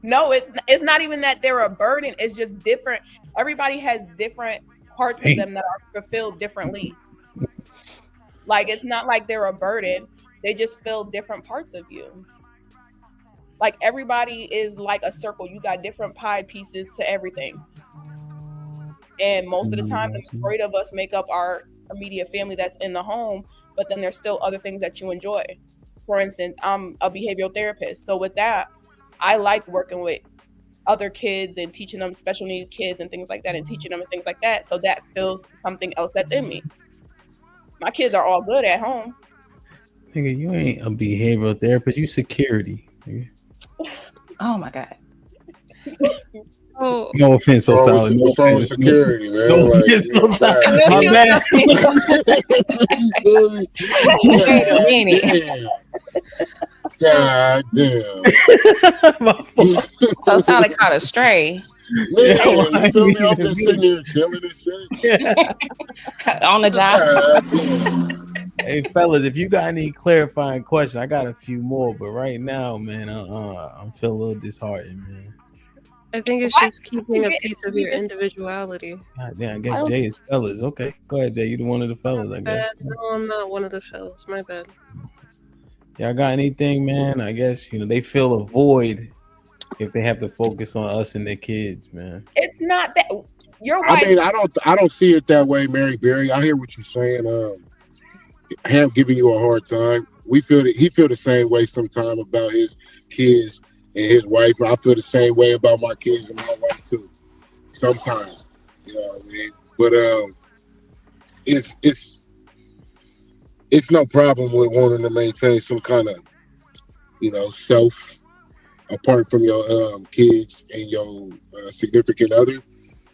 No, it's not even that they're a burden. It's just different. Everybody has different parts of them that are fulfilled differently. Like it's not like they're a burden. They just fill different parts of you. Like everybody is like a circle. You got different pie pieces to everything. And most of the time, the majority of us make up our immediate family that's in the home, but then there's still other things that you enjoy. For instance, I'm a behavioral therapist. So with that, I like working with other kids and teaching them special needs kids and things like that, and teaching them and things like that. So that fills something else that's in me. My kids are all good at home. Nigga, you ain't a behavioral therapist. You security. Nigga. Oh my God. Oh. No offense, so solid. What's wrong with security, man? No offense, so solid. My bad. God damn. So solid caught a stray. Man, you feel me? I'm just sitting here chilling and shit. On the job. Hey fellas, if you got any clarifying questions, I got a few more, but right now, man, I'm feeling a little disheartened, man. I think it's just keeping a piece of your individuality. God damn, I guess Jay is fellas. Okay, go ahead, Jay. You one of the fellas, I guess. No, I'm not one of the fellas. My bad. Y'all got anything, man? I guess they feel a void if they have to focus on us and their kids, man. It's not that you're right. I mean, I don't see it that way, Mary Berry. I hear what you're saying. Ham giving you a hard time. He feel the same way sometimes about his kids and his wife. I feel the same way about my kids and my wife too. Sometimes, you know what I mean. But it's no problem with wanting to maintain some kind of self apart from your kids and your significant other.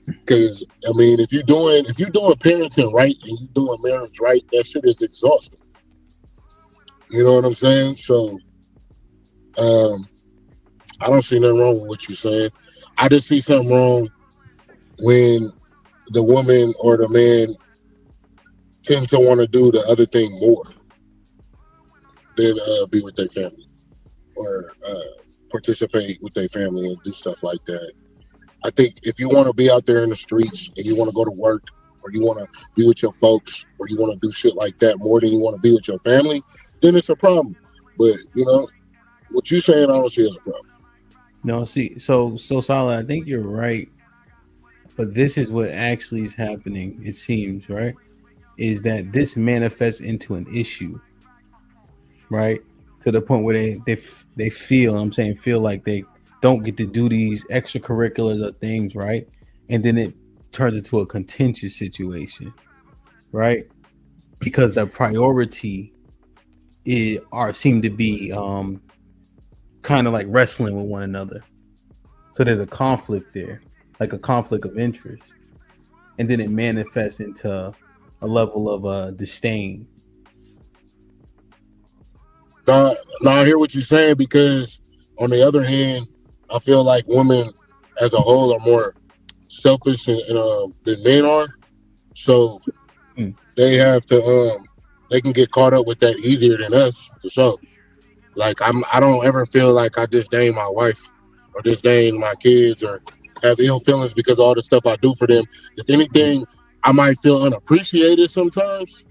Because I mean, if you're doing parenting right and you're doing marriage right, that shit is exhausting. You know what I'm saying? So, I don't see nothing wrong with what you're saying. I just see something wrong when the woman or the man tend to want to do the other thing more than be with their family or participate with their family and do stuff like that. I think if you want to be out there in the streets and you want to go to work or you want to be with your folks or you want to do shit like that more than you want to be with your family, then it's a problem. But, what you're saying, I don't see as a problem. No, see, so solid. I think you're right. But this is what actually is happening, it seems, right? Is that this manifests into an issue. right? To the point where they feel, feel like they don't get to do these extracurricular things, right? And then it turns into a contentious situation, right? Because the priority seem to be kind of like wrestling with one another. So there's a conflict there, like a conflict of interest, and then it manifests into a level of disdain. Now, I hear what you're saying, because on the other hand, I feel like women as a whole are more selfish than men are. So they have to they can get caught up with that easier than us, for sure. Like I don't ever feel like I disdain my wife or disdain my kids or have ill feelings because of all the stuff I do for them. If anything, I might feel unappreciated sometimes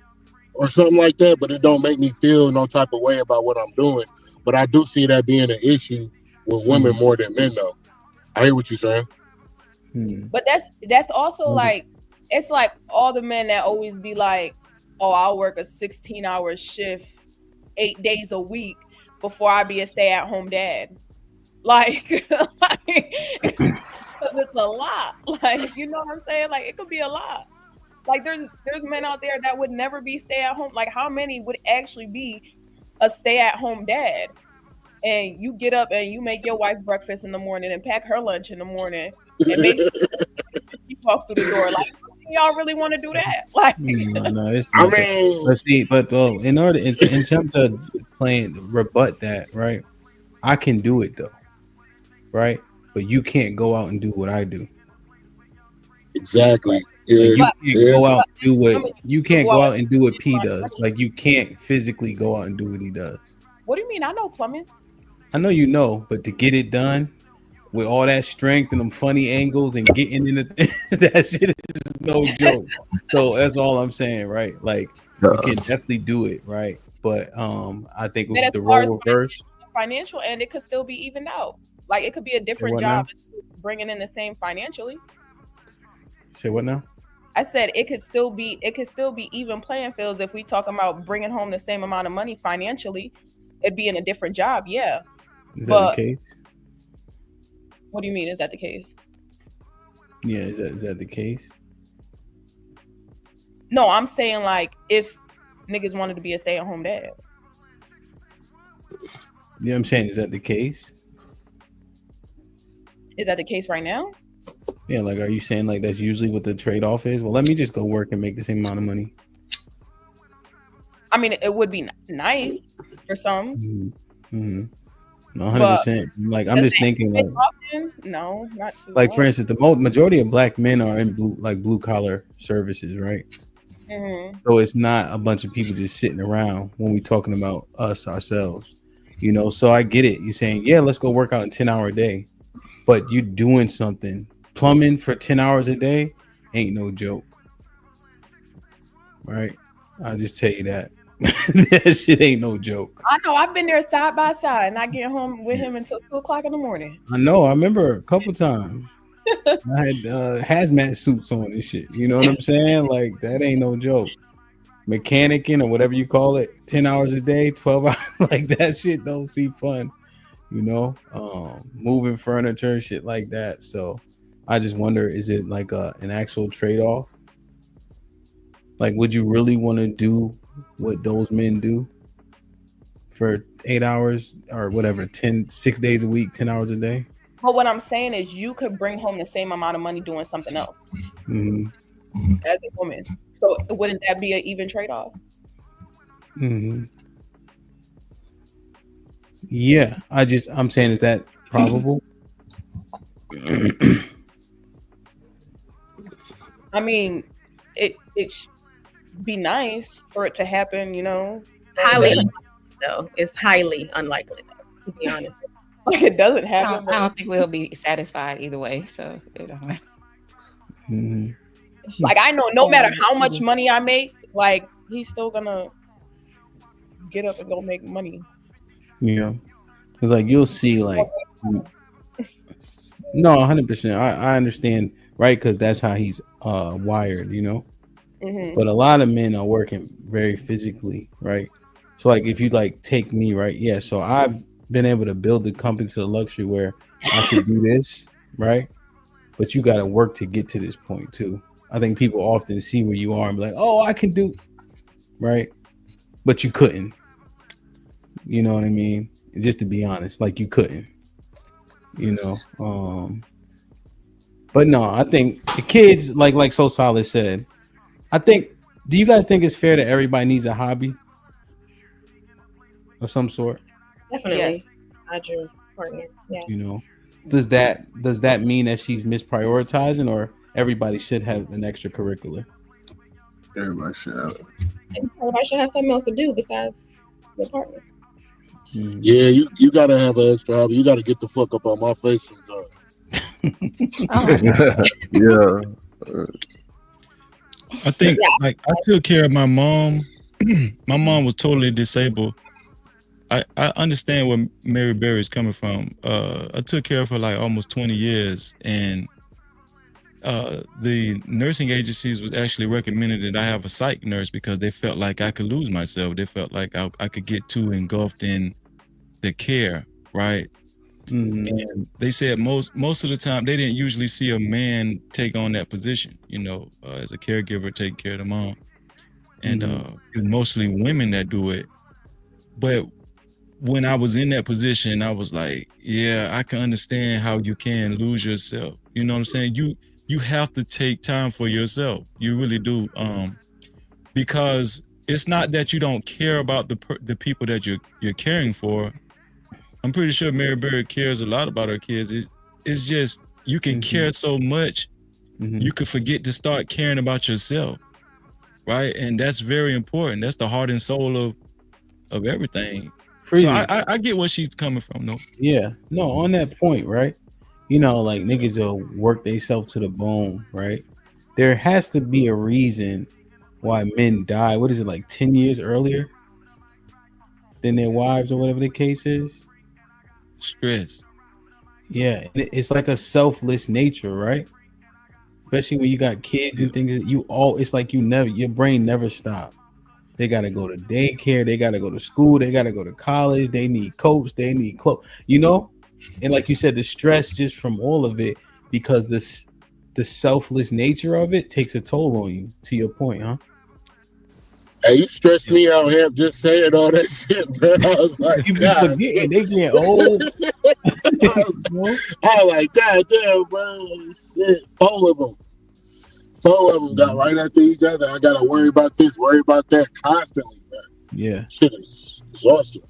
or something like that, but it don't make me feel no type of way about what I'm doing. But I do see that being an issue with women more than men, though. I hear what you're saying. But that's also like, it's like all the men that always be like, oh, I'll work a 16-hour shift 8 days a week before I be a stay-at-home dad. Like, because it's a lot. Like, you know what I'm saying? Like, it could be a lot. Like, there's men out there that would never be stay-at-home. Like, how many would actually be a stay-at-home dad? And you get up and you make your wife breakfast in the morning and pack her lunch in the morning and make sure she walk through the door. Like, y'all really want to do that? Like, no, it's not. Let's see, but in order in terms of rebut that, right? I can do it though, right? But you can't go out and do what I do. Exactly. Like, you can't go out and do what you can't go out and do what P does. Like, you can't physically go out and do what he does. what do you mean? I know plumbing. I know you know, but to get it done with all that strength and them funny angles and getting in that shit is no joke. So that's all I'm saying, right? Like, you can definitely do it, right? But I think with the role reverse, Financial, and it could still be evened out. Like, it could be a different what job, now? bringing in the same financially. Say what now? I said it could still be even playing fields if we talking about bringing home the same amount of money financially. It'd be in a different job, yeah. Is that the case? What do you mean? Is that the case? Yeah, is that the case? No, I'm saying, like, if niggas wanted to be a stay-at-home dad. Yeah, I'm saying, is that the case? Is that the case right now? Yeah, like, are you saying like that's usually what the trade-off is? Well, let me just go work and make the same amount of money. I mean, it would be nice for some. Mm-hmm. 100%. Like, I'm just thinking, like, often? No, not too. Like, for instance, the majority of black men are in blue collar services, right? Mm-hmm. So it's not a bunch of people just sitting around when we talking about us ourselves, you know. So I get it. You're saying, yeah, let's go work out in 10-hour day, but you doing something. Plumbing for 10 hours a day ain't no joke, right? I'll just tell you that. That shit ain't no joke. I know. I've been there side by side, and I get home with him until 2:00 in the morning. I know. I remember a couple times. I had hazmat suits on and shit. You know what I'm saying? Like, that ain't no joke. Mechanicking or whatever you call it, 10 hours a day, 12 hours, like that shit don't seem fun. You know, moving furniture and shit like that. So I just wonder, is it like an actual trade-off? Like, would you really want to do what those men do for 8 hours or whatever, 6 days a week, 10 hours a day? But what I'm saying is, you could bring home the same amount of money doing something else as a woman. So wouldn't that be an even trade-off? Mm-hmm. Yeah, I'm saying, is that probable? I mean, it should be nice for it to happen, you know. Highly unlikely, though. It's highly unlikely, though, to be honest. Like, it doesn't happen. I don't think we'll be satisfied either way. So it don't matter. Mm-hmm. Like, I know no matter how much money I make, like, he's still gonna get up and go make money. Yeah, it's like, you'll see, like, no, 100%. I understand, right? Because that's how he's wired, you know. Mm-hmm. But a lot of men are working very physically, right? So like if you like take me, right? Yeah. So I've been able to build the company to the luxury where I could do this, right? But you got to work to get to this point too. I think people often see where you are and be like, "Oh, I can do," right? But you couldn't. You know what I mean? Just to be honest, like you couldn't. You know. But no, I think the kids, like So Solid said, I think. Do you guys think it's fair that everybody needs a hobby of some sort? Definitely. Yes. I do, partner. Yeah. You know, does that mean that she's misprioritizing, or everybody should have an extracurricular? Everybody should have. Everybody should have something else to do besides your partner. Yeah, you gotta have an extra hobby. You gotta get the fuck up on my face sometimes. Yeah. I think like I took care of my mom. My mom was totally disabled. I understand where Mary Berry is coming from. I took care of her like almost 20 years, and the nursing agencies was actually recommended that I have a psych nurse because they felt like I could lose myself. They felt like I could get too engulfed in the care, right? And they said most of the time they didn't usually see a man take on that position, you know, as a caregiver taking care of the mom. And it's mostly women that do it. But when I was in that position, I was like, yeah, I can understand how you can lose yourself. You know what I'm saying? You have to take time for yourself. You really do. Because it's not that you don't care about the people that you're caring for. I'm pretty sure Mary Berry cares a lot about her kids. It's just you can care so much, you could forget to start caring about yourself, right? And that's very important. That's the heart and soul of everything. Freezy. So I get where she's coming from, though. Yeah, no, on that point, right? You know, like niggas will work themselves to the bone, right? There has to be a reason why men die. What is it, like 10 years earlier than their wives or whatever the case is? Stress. Yeah, and it's like a selfless nature, right? Especially when you got kids and things. It's like your brain never stops. They gotta go to daycare, they gotta go to school, they gotta go to college, they need coats, they need clothes, you know? And like you said, the stress just from all of it, because the selfless nature of it takes a toll on you, to your point, huh? Hey, you stressed me out here just saying all that shit, bro. I was like, You be God, forgetting, they get old. I was like, God damn, bro. Shit. Four of them got right after each other. I gotta worry about this, worry about that constantly, man. Yeah. Shit is exhausting.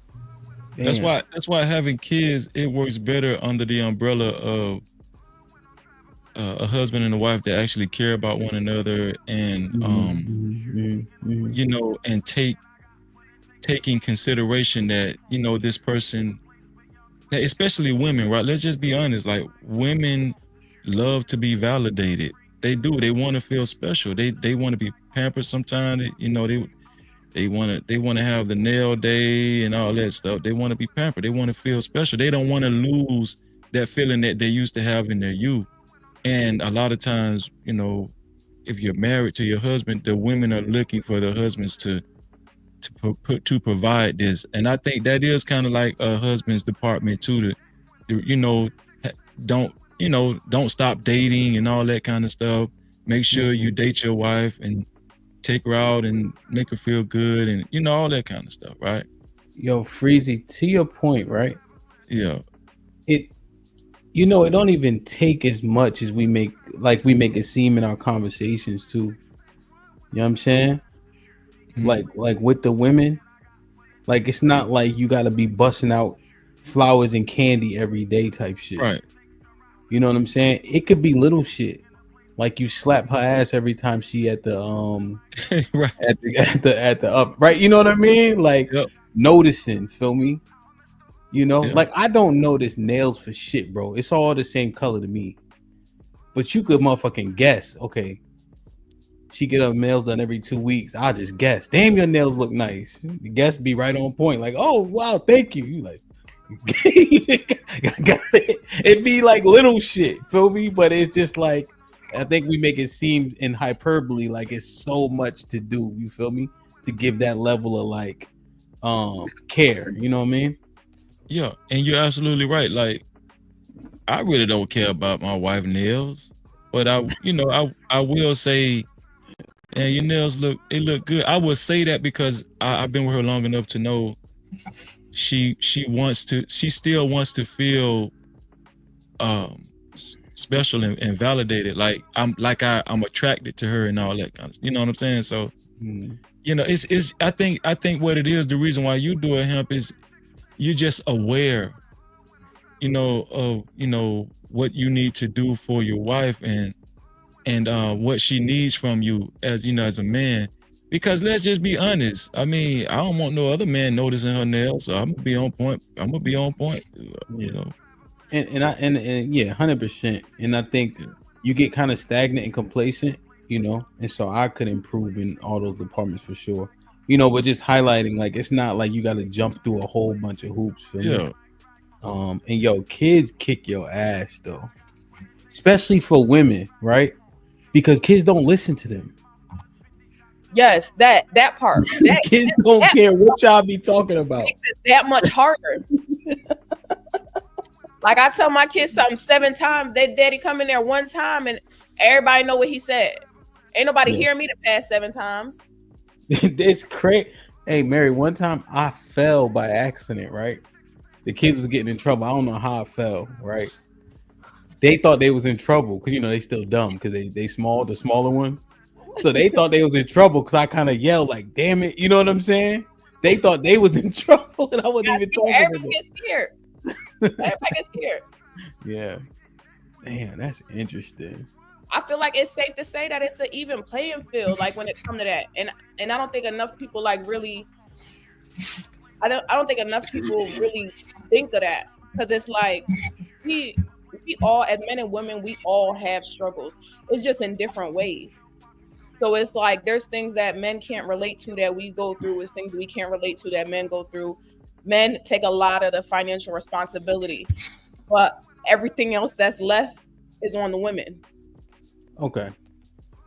That's why having kids, it works better under the umbrella of a husband and a wife that actually care about one another, and you know, and taking consideration that, you know, this person, especially women, right? Let's just be honest. Like, women love to be validated. They do. They want to feel special. They want to be pampered sometimes. You know, they want to have the nail day and all that stuff. They want to be pampered. They want to feel special. They don't want to lose that feeling that they used to have in their youth. And a lot of times, you know, if you're married to your husband, the women are looking for their husbands to provide this. And I think that is kind of like a husband's department too, to, you know, don't stop dating and all that kind of stuff. Make sure you date your wife and take her out and make her feel good, and, you know, all that kind of stuff, right? Yo, Freezy, to your point, right? Yeah. You know, it don't even take as much as we make it seem in our conversations too. You know what I'm saying? Like with the women, like it's not like you got to be busting out flowers and candy every day type shit. Right. You know what I'm saying? It could be little shit. Like you slap her ass every time she at the right. at the up, right? You know what I mean? Like noticing, feel me? You know, like I don't notice nails for shit, bro. It's all the same color to me. But you could motherfucking guess. Okay, she get her nails done every 2 weeks. I just guess. Damn, your nails look nice. The guess be right on point. Like, oh wow, thank you. You like, got it. It be like little shit, feel me? But it's just like, I think we make it seem in hyperbole like it's so much to do. You feel me? To give that level of like care. You know what I mean? Yeah, and you're absolutely right. Like, I really don't care about my wife's nails, but I will say, and your nails look good. I would say that because I've been with her long enough to know she still wants to feel special and validated. Like I'm attracted to her and all that kind of, you know what I'm saying? So it's I think what it is, the reason why you do it, Hemp, is you're just aware, of what you need to do for your wife and what she needs from you as as a man. Because let's just be honest. I mean, I don't want no other man noticing her nails, so I'm gonna be on point. And yeah, 100%. And I think you get kind of stagnant and complacent, and so I could improve in all those departments for sure. But just highlighting, like, it's not like you got to jump through a whole bunch of hoops for me. And kids kick your ass though, especially for women, right? Because kids don't listen to them. Yes, that part. Kids don't care what y'all be talking about. Makes it that much harder. Like, I tell my kids something 7 times, their daddy come in there 1 time and everybody know what he said. Ain't nobody hearing me the past 7 times. It's crazy. Hey, Mary, one time I fell by accident, right? The kids was getting in trouble. I don't know how I fell, right? They thought they was in trouble because, they still dumb because they small, the smaller ones. So they thought they was in trouble because I kind of yelled like, damn it. You know what I'm saying? They thought they was in trouble and I wasn't even talking to them. Everybody gets scared. Everybody gets scared. Yeah. Man, that's interesting. I feel like it's safe to say that it's an even playing field, like when it comes to that. And I don't think enough people really think of that. Because it's like we all, as men and women, we all have struggles. It's just in different ways. So it's like there's things that men can't relate to that we go through. There's things we can't relate to that men go through. Men take a lot of the financial responsibility, but everything else that's left is on the women. Okay.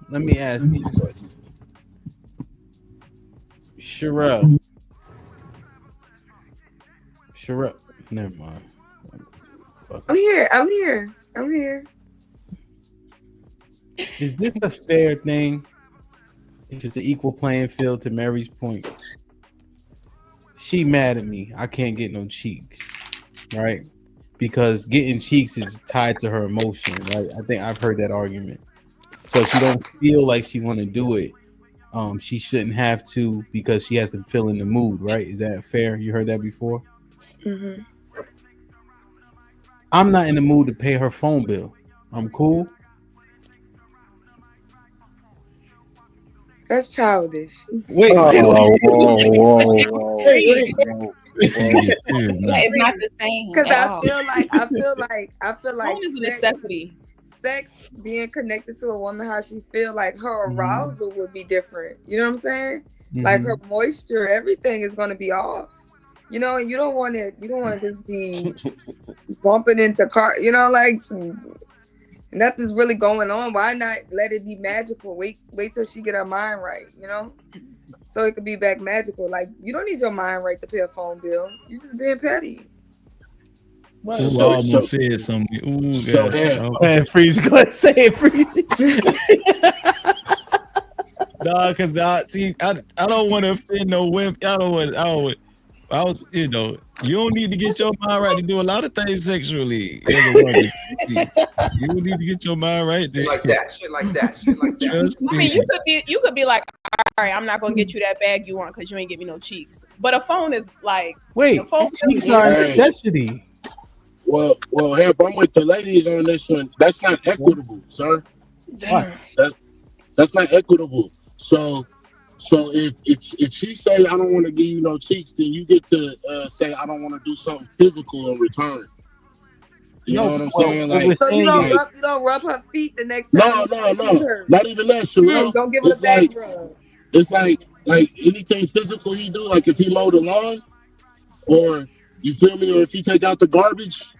Let me ask these questions. Sherelle, never mind. I'm here. Is this a fair thing? If it's an equal playing field, to Mary's point, she mad at me. I can't get no cheeks, right? Because getting cheeks is tied to her emotion, right? I think I've heard that argument. So if she don't feel like she want to do it, she shouldn't have to because she has to feel in the mood, right? Is that fair? You heard that before? Mm-hmm. I'm not in the mood to pay her phone bill. I'm cool. That's childish. Wait. It's not the same. Because I feel like phone is a necessity. Sex being connected to a woman, how she feel, like her arousal would be different. You know what I'm saying? Like her moisture, everything is gonna be off. And you don't want to just be bumping into car. Like nothing's really going on. Why not let it be magical? Wait till she get her mind right. So it could be back magical. Like, you don't need your mind right to pay a phone bill. You just being petty. Almost said something. Ooh, Freeze, go ahead, say it, Freeze. Nah, because I don't want to offend no women. You don't need to get your mind right to do a lot of things sexually. You don't need to get your mind right there. Shit like that. I mean, you could be like, all right, I'm not gonna get you that bag you want because you ain't give me no cheeks. But a phone is like, wait, cheeks are a necessity. Well, Hemp, I'm with the ladies on this one. That's not equitable, sir. That's not equitable. So if she say I don't want to give you no cheeks, then you get to say I don't want to do something physical in return. You know what I'm saying? Like, so you don't rub her feet the next time. No, not even that, Sherelle. Don't give her the back rub. It's like anything physical he do, like if he mow the lawn, or you feel me, or if he take out the garbage,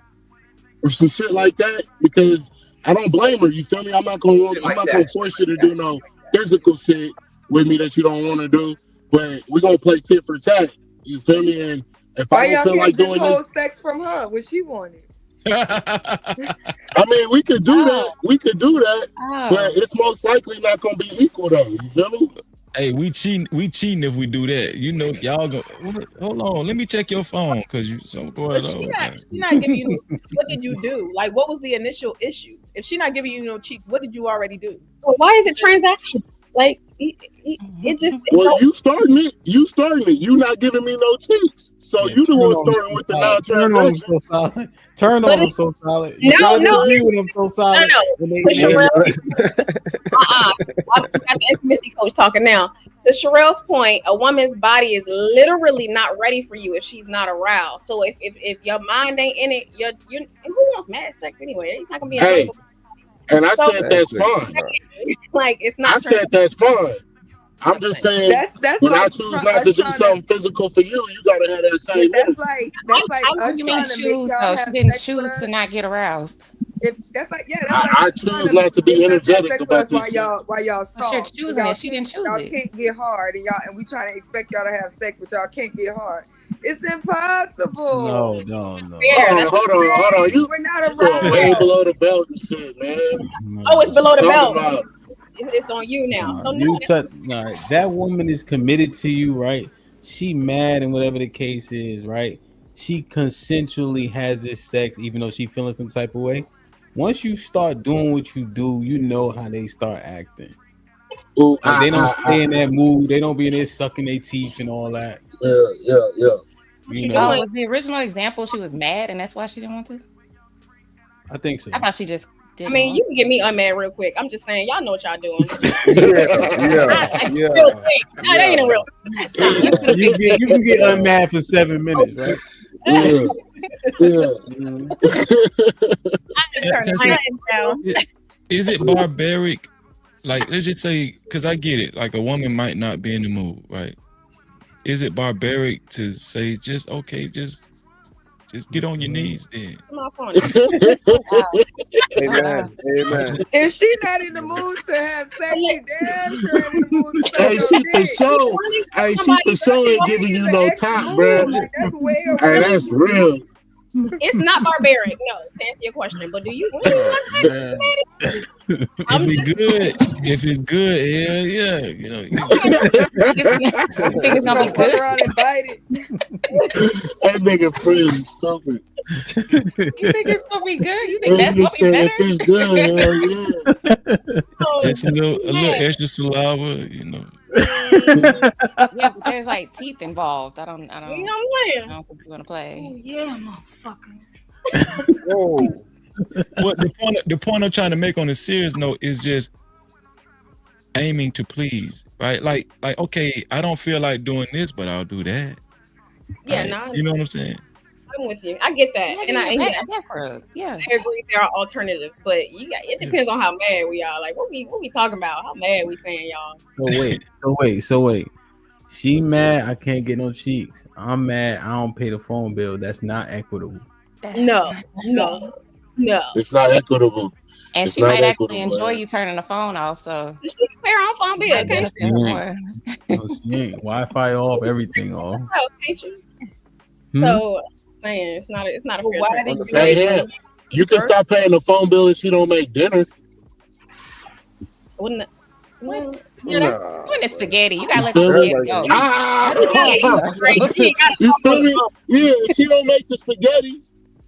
or some shit like that. Because I don't blame her. You feel me? I'm not gonna force you to do no physical shit with me that you don't want to do. But we're gonna play tit for tat. You feel me? And if Why I don't y'all feel can't like just doing hold this, sex from her when she wanted? I mean, we could do that. We could do that, but it's most likely not gonna be equal though. You feel me? Hey, we cheating if we do that. You know, y'all go. Hold on, let me check your phone because you something going But she on. not giving you. What did you do? Like, what was the initial issue? If she not giving you no cheeks, what did you already do? Well, why is it transactional? Like it just. Well, you starting it. You starting it. You not giving me no cheeks. So you the one starting with the Turn on him non-transaction. so solid. Turn But on him so solid. You No, trying to no. agree with him so solid. No. When they- To Sherelle, I've got the intimacy coach talking now. To Sherelle's point, a woman's body is literally not ready for you if she's not aroused. So if your mind ain't in it, you and who wants mad sex anyway? It's not gonna be Hey, enjoyable. and I So, said that's fine. like it's not. I said that's fine. I'm just saying, That's when I like choose not to do something physical for you, you gotta have that Yeah, same that's energy. like What us do you mean trying to make choose y'all though? have She didn't sex with choose us. to not get aroused. If that's like I us trying choose not to be make us have energetic sex with about us while this shit. y'all soft. You're choosing Y'all it. She didn't choose y'all it. can't get hard, and we trying to expect y'all to have sex, but y'all can't get hard. It's impossible. No. Hold on. You We're not going way aroused. below the belt and shit, man. Oh, it's below the Talking belt. about- It's on you now. So You touch that woman is committed to you, right? She mad and whatever the case is, right? She consensually has this sex, even though she feeling some type of way. Once you start doing what you do, you know how they start acting. Ooh, Like they don't stay in that mood. They don't be in there sucking their teeth and all that. Yeah. You know, Oh, was the original example she was mad and that's why she didn't want to? I think so. I thought she just I didn't. mean, you can get me unmad real quick. I'm just saying, y'all know what y'all doing. Yeah. Real quick. No, that ain't a real. You can get unmad for 7 minutes, right? Is it barbaric? Like, let's just say, because I get it. Like, a woman might not be in the mood, right? Is it barbaric to say just get on your knees then? Amen. If she not in the mood to have sex, she damn sure ain't in the mood to suck Hey, your she for dick. sure. Hey, she for sure ain't giving you no top, bro. Like, that's way Hey, that's real. It's not barbaric, no, to answer your question. But do you really want that? If it's good, hell yeah, you know. You think it's gonna be good? Fuck around and bite it. That nigga Frizz is stupid. You think it's gonna be good? You That think that's nigga gonna be said better? if it's good, hell yeah. Just a little extra saliva, you know. Yeah, but there's like teeth involved. I don't. You know what I'm saying? I don't think you want to play. Oh yeah, motherfucker. Whoa. What the point I'm trying to make on a serious note is just aiming to please, right? Like okay, I don't feel like doing this, but I'll do that. Yeah, right? no, You know what I'm saying? I'm with you. I get that, and I agree there are alternatives, but it depends on how mad we are. Like what we talking about? How mad we saying, y'all? So wait. She mad I can't get no cheeks. I'm mad I don't pay the phone bill. That's not equitable. No. It's not equitable. And It's she not might actually equitable, enjoy man. you turning the phone off. So She can pay her own phone bill, might can't benefit more. No, she ain't. Wi-Fi off, everything off. Can't you? Hmm? So saying it's not a fair why trade. did you Hey, yeah. You can stop paying the phone bill if she don't make dinner. Wouldn't it? What? Yeah, that's When it's spaghetti, you gotta let You the feel me? spaghetti go. You feel me? Yeah, if she don't make the spaghetti,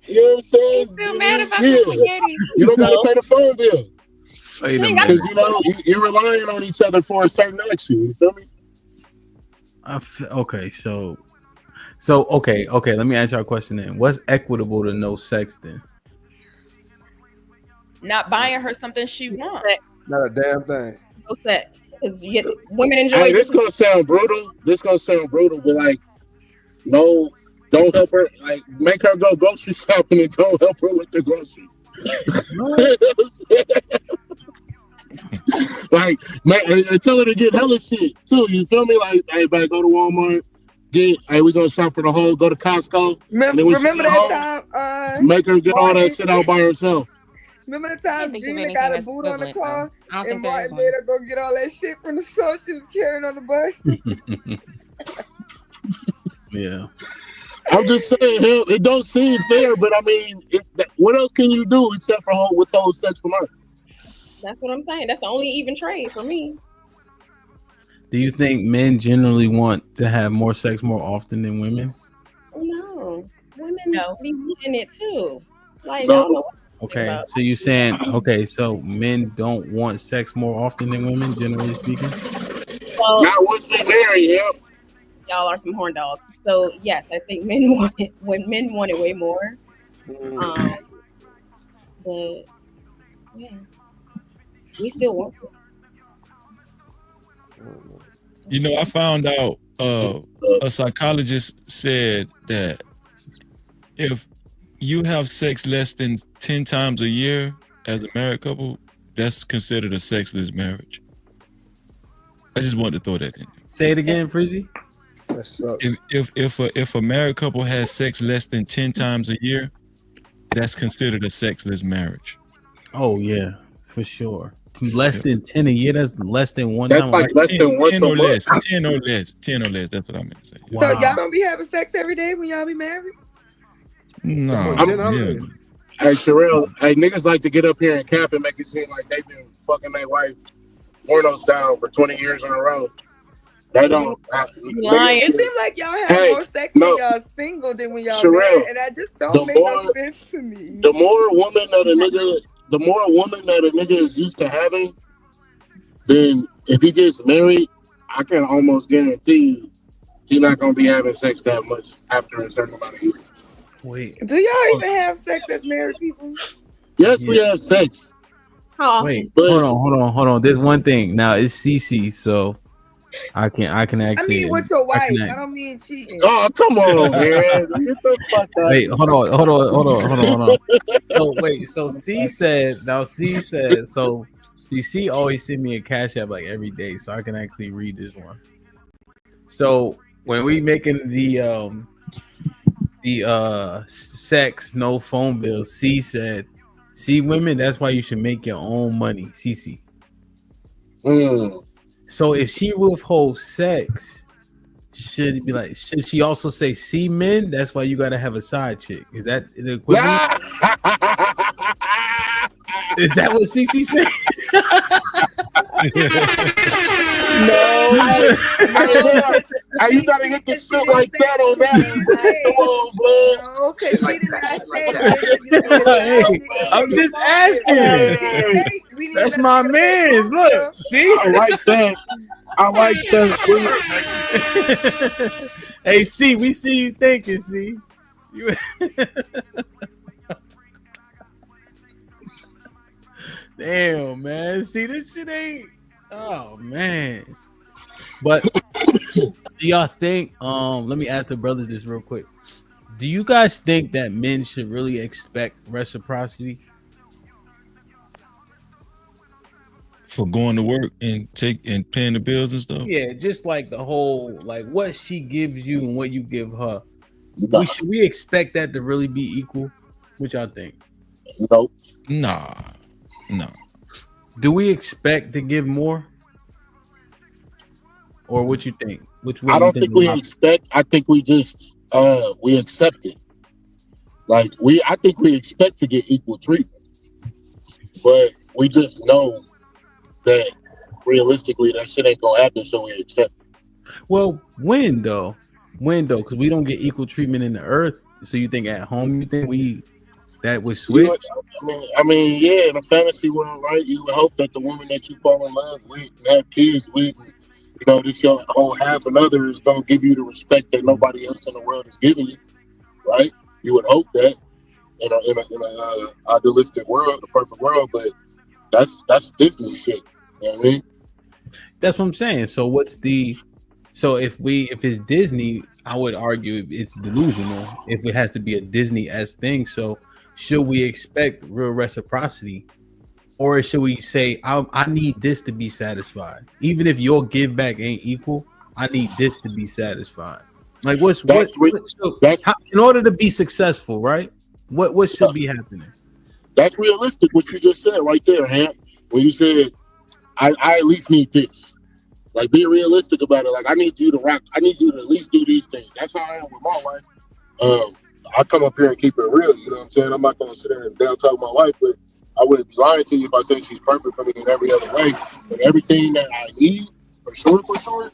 you know what I'm saying? You feel mad about the spaghetti? You don't gotta pay the phone bill. Wait a minute. Because you know you're relying on each other for a certain action. You feel me? Okay, so okay. Let me answer our question then. What's equitable to no sex then? Not buying her something she wants. Not a damn thing. No sex, because women enjoy. Hey, this gonna sound brutal. But like, no, don't help her. Like, make her go grocery shopping and don't help her with the groceries. Like, tell her to get hella shit too. You feel me? Like, hey, babe, go to Walmart. Hey, we gonna shop for the whole. Go to Costco. Remember that time? Make her get all that shit out by herself. Remember the time think of Gina anything got a that's boot on the equivalent, car though. I don't and think there is Martin made her go get all that shit from the store she was carrying on the bus? Yeah. I'm just saying, it don't seem fair, but I mean, what else can you do except for withhold sex from her? That's what I'm saying. That's the only even trade for me. Do you think men generally want to have more sex more often than women? No, women be wanting it too. Like No. I don't know. Okay, so you saying so men don't want sex more often than women, generally speaking? Well, not once they marry him. Y'all are some horn dogs. So yes, I think men want it when men want it way more. But yeah, we still want it. You know, I found out a psychologist said that if you have sex less than 10 times a year as a married couple, that's considered a sexless marriage. I just wanted to throw that in. Say it again, Freezy. That sucks. If a married couple has sex less than 10 times a year, that's considered a sexless marriage. Oh yeah, for sure. Less than 10 a year, that's less than one That's time. like less than once 10 a or month. less. 10 or less. 10 or less. That's what I meant to say. So y'all don't be having sex every day when y'all be married? No. Hey, Sherelle, hey, niggas like to get up here and cap and make it seem like they've been fucking their wife porno style for 20 years in a row. They don't. Lying. It seems like y'all have more sex when y'all single than when y'all Sherelle, married, and that just don't make no sense to me. The more woman that a nigga is used to having, then if he gets married, I can almost guarantee you he's not gonna be having sex that much after a certain amount of years. Wait. Do y'all even have sex as married people? Yes, we have sex. Wait, hold on. There's one thing. Now it's CC, so I can actually. I mean, with your wife. I don't mean cheating. Oh, come on, man. Get the fuck out. Wait, hold on. So C said, so C always send me a cash app like every day, so I can actually read this one. So when we making the sex no phone bill, C said, see women, that's why you should make your own money, CC. So if she withholds sex, should she also say, see men, that's why you gotta have a side chick? Is that the equivalent? Is that what CC said? No, you gotta get the shit like that on that. Come on, blood. No, because she did not say Hey, I'm just asking. That's my man's. Look, see? I like that. Hey, see, we see you thinking, see? Damn, man. See, this shit ain't. Oh, man. But do y'all think, let me ask the brothers this real quick. Do you guys think that men should really expect reciprocity? For going to work and paying the bills and stuff? Yeah, just like the whole, like what she gives you and what you give her. Should we expect that to really be equal? What y'all think? Nope. Nah. No. Do we expect to give more? Or what you think? I don't think we expect. I think we just we accept it. Like I think we expect to get equal treatment, but we just know that realistically that shit ain't gonna happen, so we accept it. Well, when though? Because we don't get equal treatment in the earth. So you think at home, you think that would switch? I mean, yeah, in a fantasy world, right? You would hope that the woman that you fall in love with and have kids with, this your whole half another is gonna give you the respect that nobody else in the world is giving you, right? You would hope that in a idealistic world, the perfect world, but that's Disney shit. You know what I mean? That's what I'm saying. So if it's Disney, I would argue it's delusional if it has to be a Disney-esque thing. So should we expect real reciprocity? Or should we say, I need this to be satisfied? Even if your give back ain't equal, I need this to be satisfied. Like in order to be successful, right? What should be happening? That's realistic, what you just said right there, Hank. When you said, I at least need this. Like, be realistic about it. Like, I need you to rock. I need you to at least do these things. That's how I am with my wife. I come up here and keep it real. You know what I'm saying? I'm not gonna sit there and down talk my wife, but I wouldn't be lying to you if I said she's perfect for me in every other way. But everything that I need, for sure,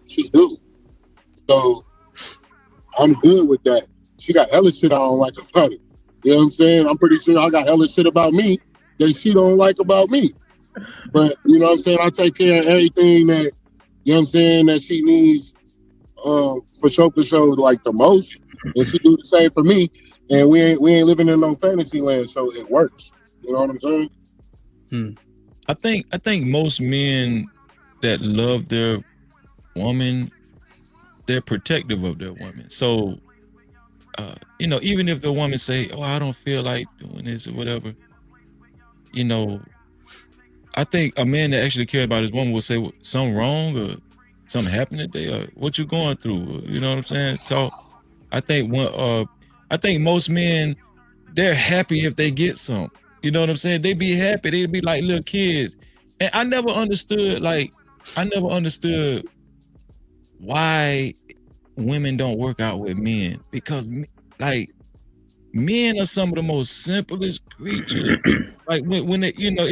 she do. So I'm good with that. She got hella shit I don't like about it. You know what I'm saying? I'm pretty sure I got hella shit about me that she don't like about me. But you know what I'm saying? I take care of everything that, you know what I'm saying, that she needs for sure, like the most. And she do the same for me. And we ain't living in no fantasy land, so it works. You know what I'm saying? I think most men that love their woman, they're protective of their woman. So you know, even if the woman say, "Oh, I don't feel like doing this" or whatever, you know, I think a man that actually cares about his woman will say, well, something wrong or something happened today, or what you going through, you know what I'm saying? So I think most men, they're happy if they get some. You know what I'm saying? They be happy. They be like little kids. And I never understood why women don't work out with men, because like men are some of the most simplest creatures. Like when they, you know,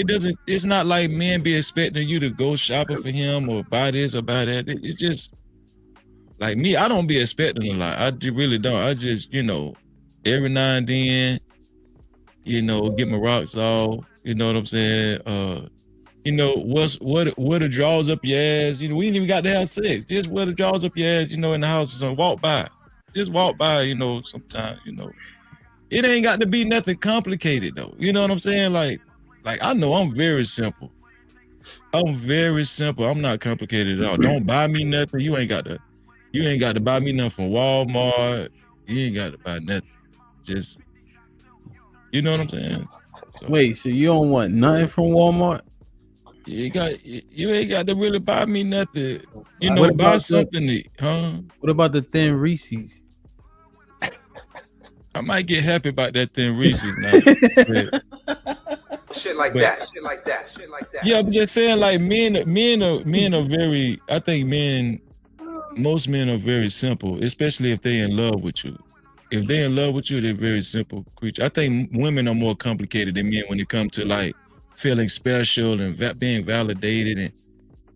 it's not like men be expecting you to go shopping for him or buy this or buy that. It's just like me, I don't be expecting a lot. I really don't. I just, you know, every now and then, you know, get my rocks off. You know what I'm saying? You know, what the drawers up your ass. You know, we ain't even got to have sex. Just wear the drawers up your ass, you know, in the house or something. Walk by. Just walk by, you know, sometimes, you know. It ain't got to be nothing complicated though. You know what I'm saying? Like I know I'm very simple. I'm very simple. I'm not complicated at all. Don't buy me nothing. You ain't got to buy me nothing from Walmart. You ain't got to buy nothing. Just, you know what I'm saying? So, wait, so you don't want nothing from Walmart? You ain't got to really buy me nothing. You know, buy something huh? What about the thin Reese's? I might get happy about that thin Reese's now. Shit like that. Yeah, I'm just saying, like men are very. I think most men are very simple, especially if they in love with you. If they're in love with you, they're very simple creatures. I think women are more complicated than men when it comes to like feeling special and being validated, and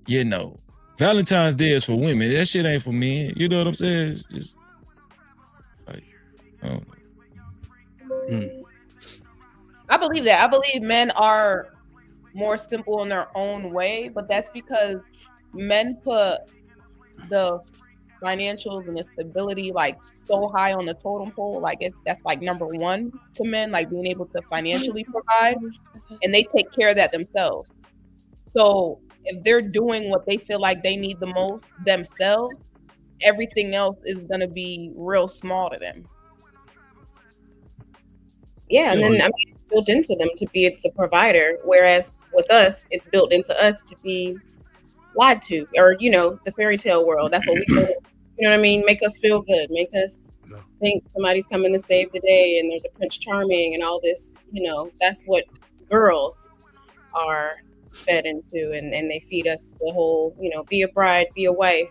you know, Valentine's Day is for women. That shit ain't for men. You know what I'm saying? It's just like, I don't know. I believe that. I believe men are more simple in their own way, but that's because men put the financials and the stability like so high on the totem pole. Like that's like number one to men, like being able to financially provide, and they take care of that themselves. So if they're doing what they feel like they need the most themselves, everything else is gonna be real small to them. Yeah, and then I mean, it's built into them to be the provider, whereas with us, it's built into us to be lied to, or you know, the fairy tale world. That's what we do. You know what I mean? Make us feel good, make us think somebody's coming to save the day, and there's a Prince Charming and all this. You know, that's what girls are fed into, and they feed us the whole, you know, be a bride, be a wife.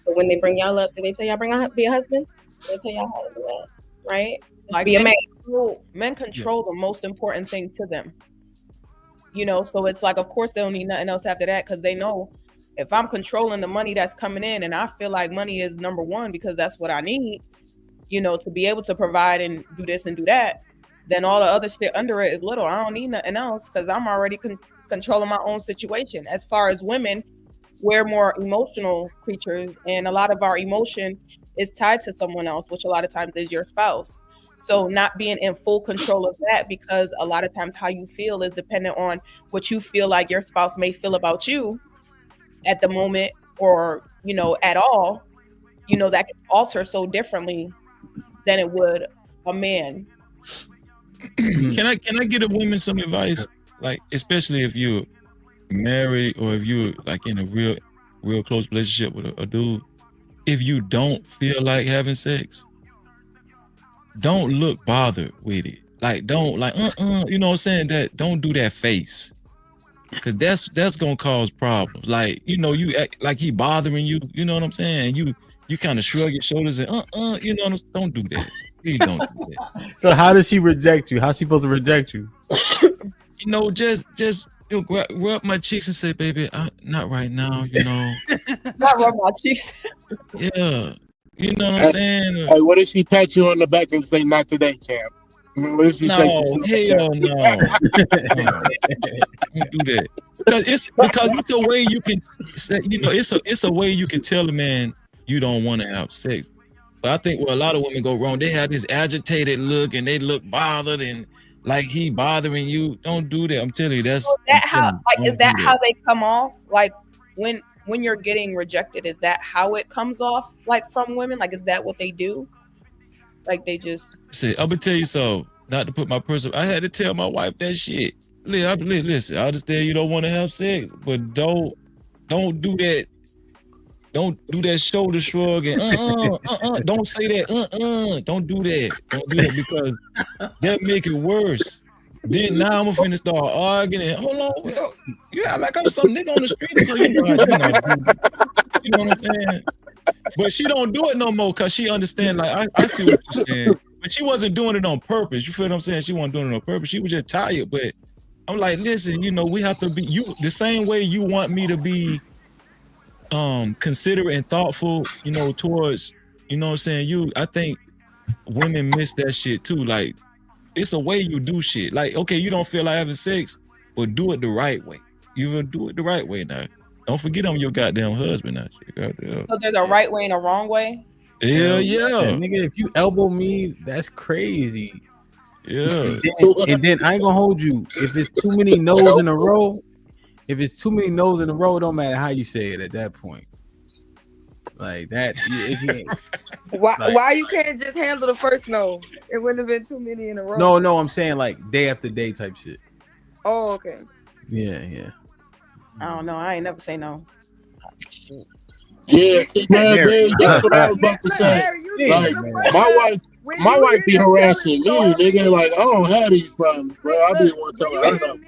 But when they bring y'all up, do they tell y'all be a husband? They tell y'all how to do that, right? Just Like be a man. Men control the most important thing to them. You know, so it's like, of course, they don't need nothing else after that, because they know if I'm controlling the money that's coming in, and I feel like money is number one because that's what I need, you know, to be able to provide and do this and do that, then all the other shit under it is little. I don't need nothing else because I'm already controlling my own situation. As far as women, we're more emotional creatures, and a lot of our emotion is tied to someone else, which a lot of times is your spouse. So not being in full control of that, because a lot of times how you feel is dependent on what you feel like your spouse may feel about you at the moment, or, you know, at all, you know, that can alter so differently than it would a man. Can I get a woman some advice? Like, especially if you're married or if you're like in a real close relationship with a dude. If you don't feel like having sex, don't look bothered with it. Like, don't like, you know what I'm saying? That don't do that face. Cause that's gonna cause problems. Like, you know, you act like he bothering you, you know what I'm saying? You kind of shrug your shoulders and you know, don't do that. Please don't do that. So how does she reject you? How's she supposed to reject you? You know, just you know, rub my cheeks and say, baby, not right now, you know. Not rub my cheeks. Yeah. You know what I'm saying? Hey, what if she pat you on the back and say, not today, champ? What if she say No, some hell no. Don't do that. Because it's a way you can, you know, it's a way you can tell a man you don't want to have sex. But I think where a lot of women go wrong, they have this agitated look and they look bothered and like he bothering you. Don't do that. I'm telling you, that's So that how like is that do how they come off? Like when you're getting rejected, is that how it comes off? Like from women, like is that what they do? Like they just See, I'm gonna tell you so. Not to put my person, I had to tell my wife that shit. Listen, I understand you don't want to have sex, but don't do that. Don't do that shoulder shrug and don't say that don't do that. Don't do that because that make it worse. Then now I'm finna start arguing and hold on, well, you act like I'm some nigga on the street, so you know you know what I'm saying? But she don't do it no more because she understand, like I see what you're saying. But she wasn't doing it on purpose. You feel what I'm saying? She wasn't doing it on purpose. She was just tired. But I'm like, listen, you know, we have to be you the same way you want me to be considerate and thoughtful, you know, towards, you know what I'm saying, I think women miss that shit too. Like, it's a way you do shit. Like, okay, you don't feel like having sex, but do it the right way. You will do it the right way now. Don't forget I'm your goddamn husband now. Shit, goddamn. so there's a right way and a wrong way. Yeah. Nigga, if you elbow me, that's crazy. Yeah. And then I ain't gonna hold you. If it's too many no's in a row, it don't matter how you say it at that point. Like that. Why you can't just handle the first no? It wouldn't have been too many in a row. No, I'm saying like day after day type shit. Oh, okay. Yeah. I don't know. I ain't never say no. Yeah, man, that's what I was about to say. Like, my wife be harassing me, nigga. Like, I don't have these problems, bro. I be want to tell her, I know.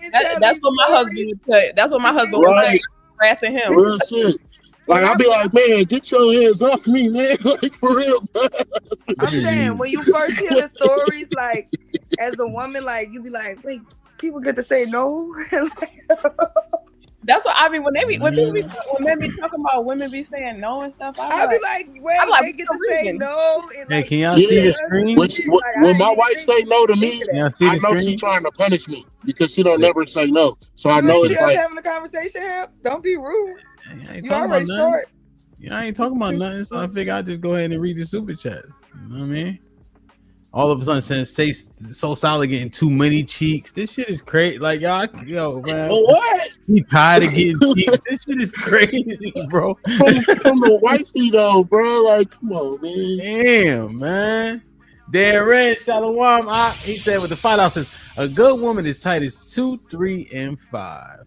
That's what my husband would say. That's what my husband was saying, harassing him. Real shit. Like, I be like, man, get your hands off me, man. Like, for real, bro. I'm saying, when you first hear the stories, like, as a woman, like, you be like, wait, people get to say no? That's what I mean. When they be talking about women be saying no and stuff, I be like, wait, they get to say no. Hey, can y'all see the screen? When my wife say no to me, I know she's trying to punish me because she don't never say no. So I know it's like having a conversation. Don't be rude. You already short. Yeah, I ain't talking about nothing, so I figure I'll just go ahead and read the super chats. You know what I mean? All of a sudden, say so solid getting too many cheeks. This shit is crazy. Like yo, man. What? He tired of getting cheeks. This shit is crazy, bro. From the wifey though, bro. Like, come on, man. Damn, man. Darren Shalom. He said with the $5, a good woman is tight as 2, 3, and 5.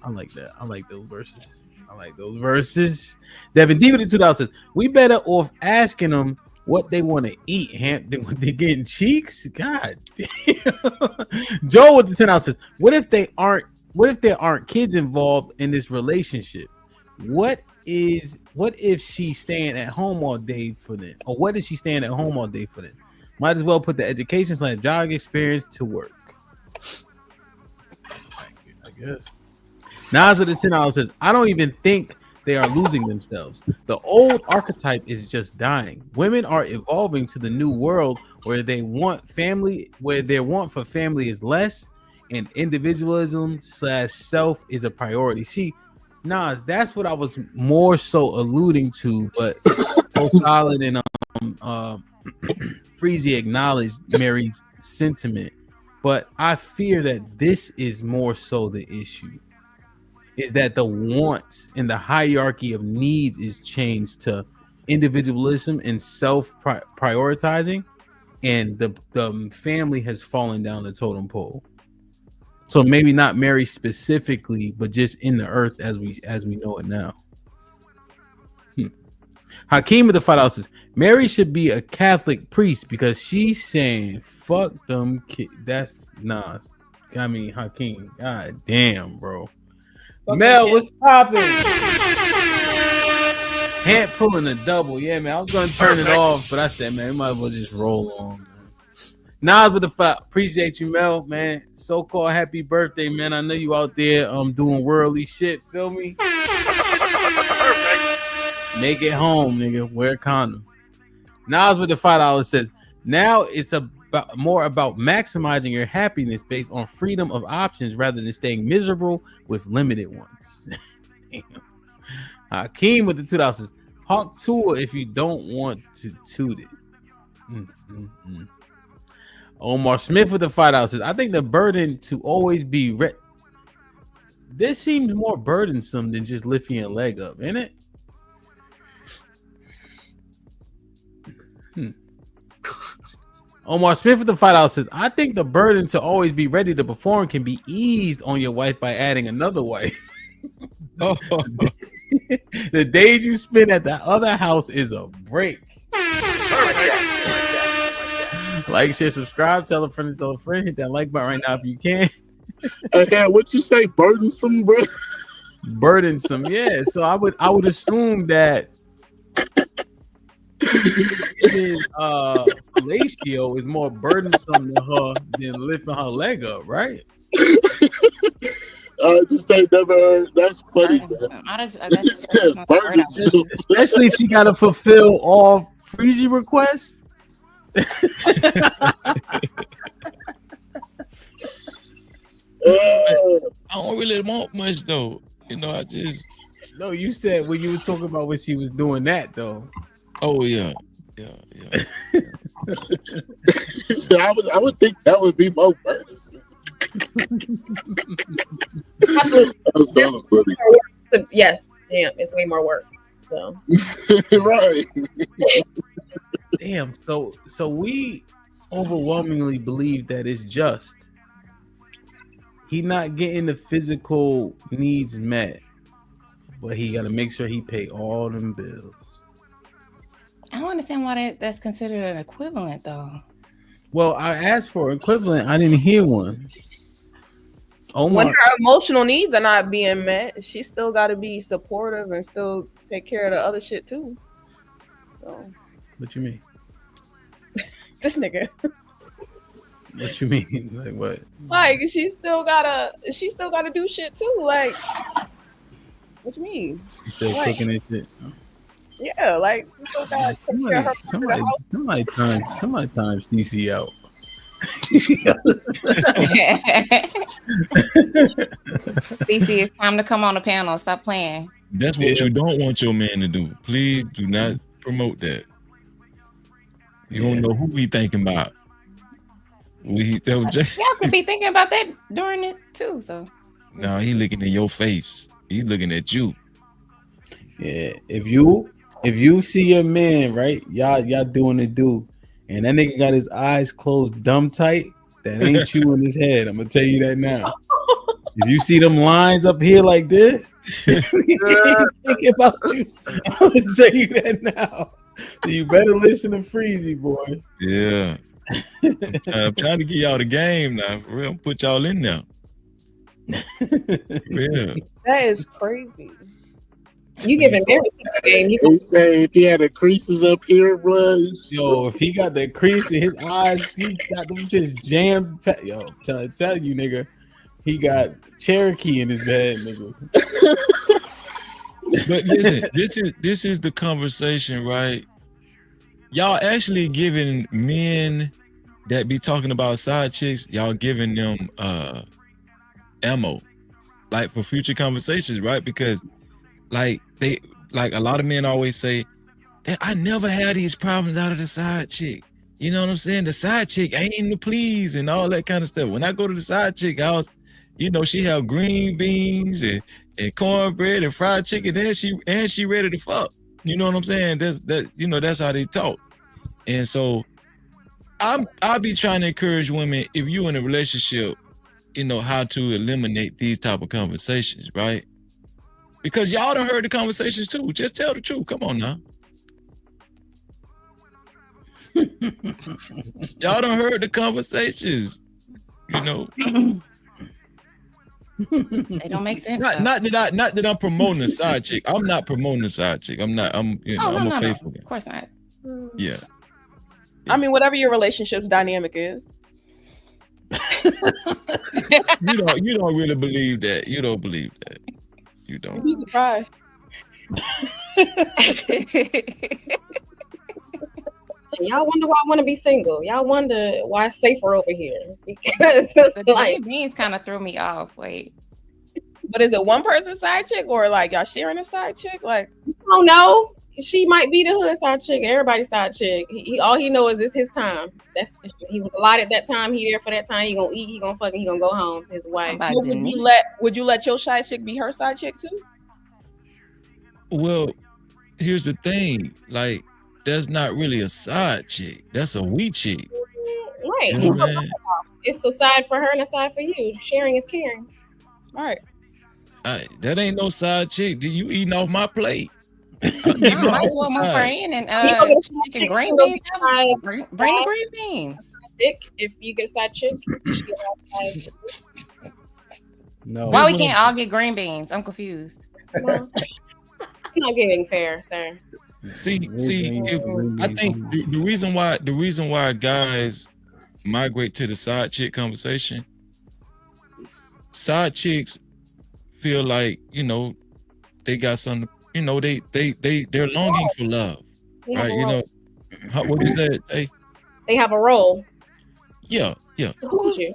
I like that. I like those verses. Devin D with the $2. We better off asking them what they want to eat, than what they getting cheeks. God damn. Joe with the $10. What if there aren't kids involved in this relationship? What if she's staying at home all day for them? Or what is she staying at home all day for them? Might as well put the education / job experience to work. I guess. Nas with the $10 says, I don't even think they are losing themselves. The old archetype is just dying. Women are evolving to the new world where their want for family is less and individualism / self is a priority. See, Nas, that's what I was more so alluding to, but Solid and Freezy acknowledged Mary's sentiment. But I fear that this is more so the issue. Is that the wants and the hierarchy of needs is changed to individualism and self-prioritizing, and the family has fallen down the totem pole. So maybe not Mary specifically, but just in the earth as we know it now. Hakeem with the $5 says, Mary should be a Catholic priest because she's saying fuck them kids. That's Nas. I mean, Hakeem. God damn, bro. Mel, what's popping? Hand pulling a double. Yeah, man. I was gonna turn it off, but I said, man, we might as well just roll on. Man. Nas with the fight. Appreciate you, Mel, man. So-called happy birthday, man. I know you out there doing worldly shit. Feel me? Make it home, nigga. Wear a condom. Nas with the $5 says, now it's more about maximizing your happiness based on freedom of options rather than staying miserable with limited ones. Hakeem with the $2 says, honk tour if you don't want to toot it. Omar Smith with the $5 says, I think the burden to always be this seems more burdensome than just lifting your leg up, isn't it? Omar Smith with the $5 says, I think the burden to always be ready to perform can be eased on your wife by adding another wife. The days you spend at the other house is a break. Like, share, subscribe, tell a friend, hit that like button right now if you can. What you say, burdensome, bro? Burdensome, yeah. So I would assume that fellatio is more burdensome to her than lifting her leg up, right? I just ain't never heard. That's funny, man. Burdensome. Especially if she got to fulfill all freezy requests. I don't really want much though. You know, I just. No, you said when you were talking about when she was doing that though. Oh yeah. So I would think that would be more burdensome. Yes, damn, it's way more work. So right. Damn. So we overwhelmingly believe that it's just he not getting the physical needs met, but he got to make sure he pay all them bills. I don't understand why that's considered an equivalent, though. Well, I asked for equivalent. I didn't hear one. When her emotional needs are not being met, she still got to be supportive and still take care of the other shit too. So. What you mean? This nigga. What you mean? Like what? Like she still gotta do shit too. Like, what you mean? You still cooking this shit? Yeah, like she still gotta take care of her. Somebody time CC out. CC, it's time to come on the panel. Stop playing. That's what you don't want your man to do. Please do not promote that. You don't know who we thinking about. Y'all could be thinking about that during it too. So no, he looking in your face. He looking at you. Yeah, if you see your man, right, y'all doing the do, and that nigga got his eyes closed dumb tight, that ain't you in his head. I'm gonna tell you that now. If you see them lines up here like this, he ain't thinking about you. I'm gonna tell you that now. So you better listen to Freezy, boy. Yeah. I'm trying to get y'all the game now. For real, put y'all in there. Yeah. That is crazy. You giving everything the game. He say if he had the creases up here, bro. Yo, if he got that crease in his eyes, he got them just jammed. Yo, tell you, nigga, he got Cherokee in his head, nigga. But listen, this is the conversation, right? Y'all actually giving men that be talking about side chicks, y'all giving them ammo, like for future conversations, right? Because like a lot of men always say that I never had these problems out of the side chick. You know what I'm saying? The side chick aim to please and all that kind of stuff. When I go to the side chick house, you know, she have green beans and cornbread and fried chicken, and she ready to fuck. You know what I'm saying? That's how they talk. And so I'll be trying to encourage women, if you in a relationship, you know, how to eliminate these type of conversations, right? Because y'all done heard the conversations too. Just tell the truth. Come on now. Y'all done heard the conversations, you know. They don't make sense. Not that I'm promoting a side chick. I'm not promoting a side chick. I'm not. I'm I'm a faithful guy. Of course not. Yeah. I mean, whatever your relationship's dynamic is. You don't really believe that. You don't believe that. You don't. You'd be surprised. Y'all wonder why I want to be single. Y'all wonder why it's safer over here. Because The like green beans kind of threw me off. Wait. But is it one person side chick or like y'all sharing a side chick? Like, I don't know. She might be the hood side chick, everybody's side chick. He all he knows is his time. He was allotted that time. He there for that time. He gonna eat. He gonna fucking. He gonna go home to his wife. well, would you let your side chick be her side chick too? Well, here's the thing. Like, that's not really a side chick. That's a we chick. Right. You know what I'm saying? It's a side for her and a side for you. Sharing is caring. All right. That ain't no side chick. You eating off my plate. No, might as well move her in and chicken green beans. Bring the green beans. If you get a side chick, she get a side. No. Why we can't all get green beans? I'm confused. Well, it's not getting fair, sir. See, I think the reason why guys migrate to the side chick conversation, side chicks feel like, they got something, they're longing for love, right? What you said, hey? They have a role. Yeah.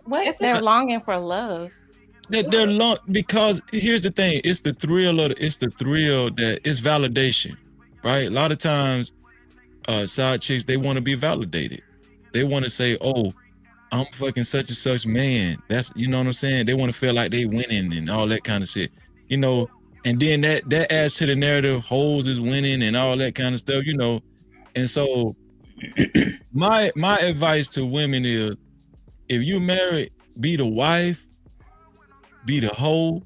What? They're longing for love. They're long because here's the thing: it's the thrill that it's validation, right? A lot of times, side chicks, they want to be validated. They want to say, "Oh, I'm fucking such and such man." That's, you know what I'm saying? They want to feel like they winning and all that kind of shit, And then that adds to the narrative. Hoes is winning and all that kind of stuff, And so, my advice to women is, if you married, be the wife, be the hoe,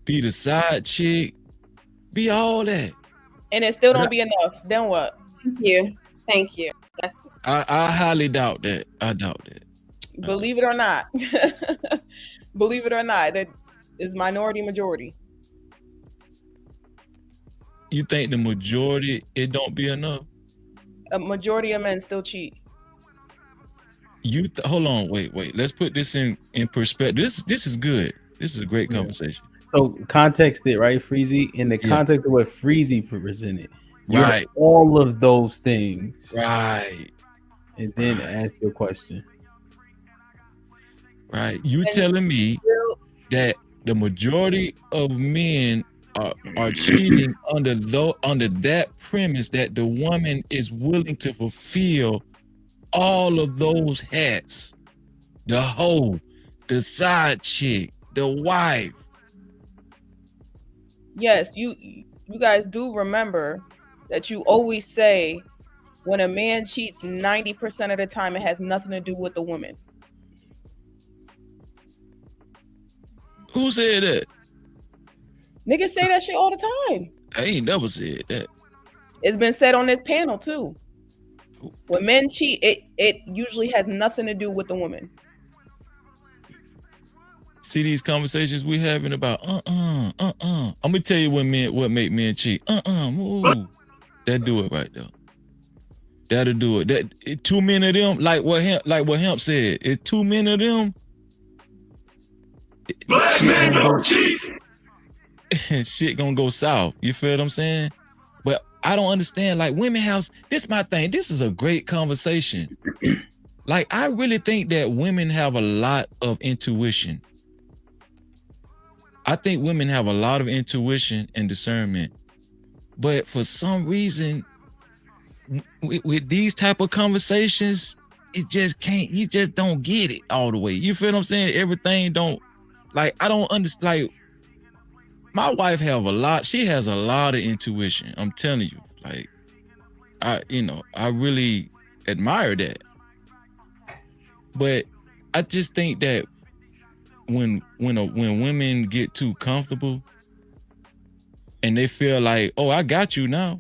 be the side chick, be all that. And it still don't be enough. Then what? Thank you. I highly doubt that. I doubt that. Believe it or not. Believe it or not, that is minority majority. You think the majority, it don't be enough? A majority of men still cheat. Hold on, wait. Let's put this in perspective. This is good. This is a great conversation. So context it, right, Freezy? In the context of what Freezy presented. Right. All of those things. Right. And then ask your question. Right. You telling me that the majority of men are cheating under that premise that the woman is willing to fulfill all of those hats: the hoe, the side chick, the wife. Yes, you guys do remember that you always say when a man cheats 90% of the time it has nothing to do with the woman. Who said that? Niggas say that shit all the time. I ain't never said that. It's been said on this panel too. When men cheat, it usually has nothing to do with the woman. See these conversations we having about I'm gonna tell you what make men cheat. That do it right there. That'll do it. That too many of them, like what Hemp said. It's too many of them. Shit gonna go south. You feel what I'm saying? But I don't understand. Like, women have this. My thing. This is a great conversation. Like, I really think that women have a lot of intuition. I think women have a lot of intuition and discernment, but for some reason, with these type of conversations, it just can't. You just don't get it all the way. You feel what I'm saying? Everything don't. Like, I don't understand. Like, my wife she has a lot of intuition. I'm telling you, like, I really admire that. But I just think that when women get too comfortable and they feel like, oh, I got you now.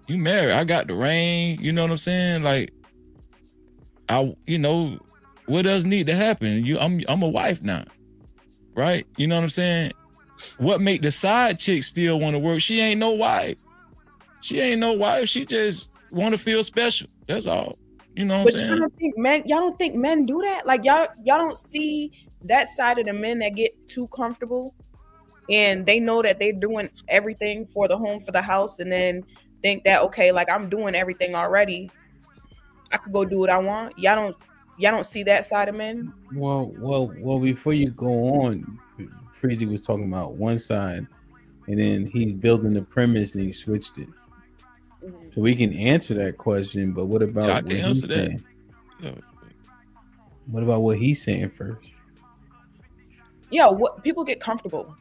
You married, I got the ring, you know what I'm saying? Like, what does need to happen? I'm a wife now. right? You know what I'm saying? What make the side chick still want to work? She ain't no wife. She ain't no wife. She just want to feel special. That's all. You know what I'm But saying? y'all don't think men do that? Like y'all don't see that side of the men that get too comfortable and they know that they're doing everything for the home, for the house, and then think that, okay, like I'm doing everything already, I could go do what I want. Y'all don't see that side of men? Well. Before you go on, Freezy was talking about one side, and then he's building the premise, and he switched it. So we can answer that question, but what about I can answer that. Yeah. What about what he's saying first? Yeah, what people get comfortable.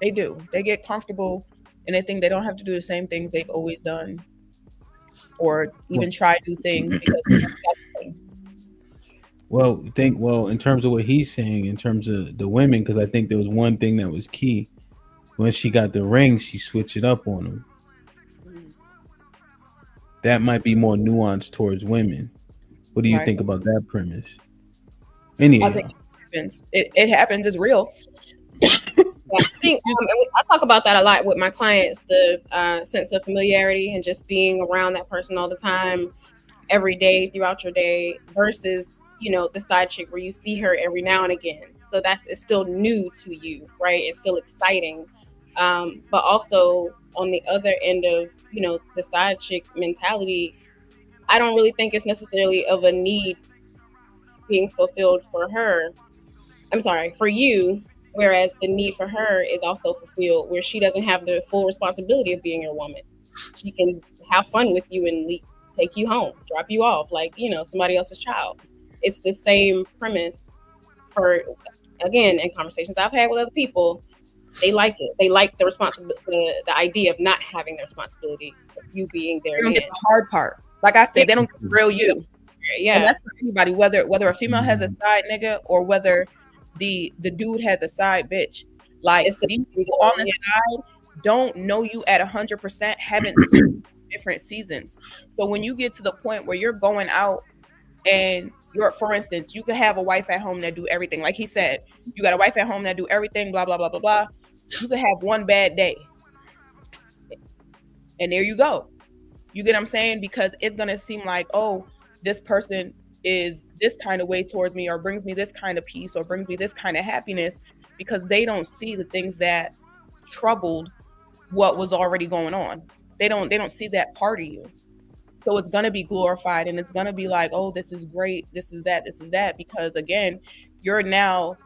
They do. They get comfortable and they think they don't have to do the same things they've always done, or even try new things because Well, in terms of what he's saying, in terms of the women, because I think there was one thing that was key. When she got the ring, she switched it up on him. That might be more nuanced towards women. What do you think about that premise? I think it happens. It happens. It's real. I think I talk about that a lot with my clients, the sense of familiarity and just being around that person all the time, every day throughout your day, versus, you know, the side chick where you see her every now and again. So it's still new to you, right? It's still exciting. But also on the other end of, you know, the side chick mentality, I don't really think it's necessarily of a need being fulfilled for her. I'm sorry, for you. Whereas the need for her is also fulfilled, where she doesn't have the full responsibility of being your woman. She can have fun with you and take you home, drop you off, like, you know, somebody else's child. It's the same premise for, again, in conversations I've had with other people, they like it. They like the responsibility, the idea of not having the responsibility of you being their They don't man. get the hard part. Like I said, they don't get the real you. Yeah. And that's for anybody, whether a female has a side nigga or whether the dude has a side bitch. Like, it's these people on the side don't know you at 100%, haven't seen different seasons. So when you get to the point where you're going out and you're, for instance, you could have a wife at home that do everything. Like he said, you got a wife at home that do everything, blah, blah, blah, blah, blah. You could have one bad day. And there you go. You get what I'm saying? Because it's going to seem like, oh, this person is this kind of way towards me, or brings me this kind of peace, or brings me this kind of happiness, because they don't see the things that troubled what was already going on. They don't see that part of you. So it's going to be glorified, and it's going to be like, oh, this is great, this is that, because again, you're now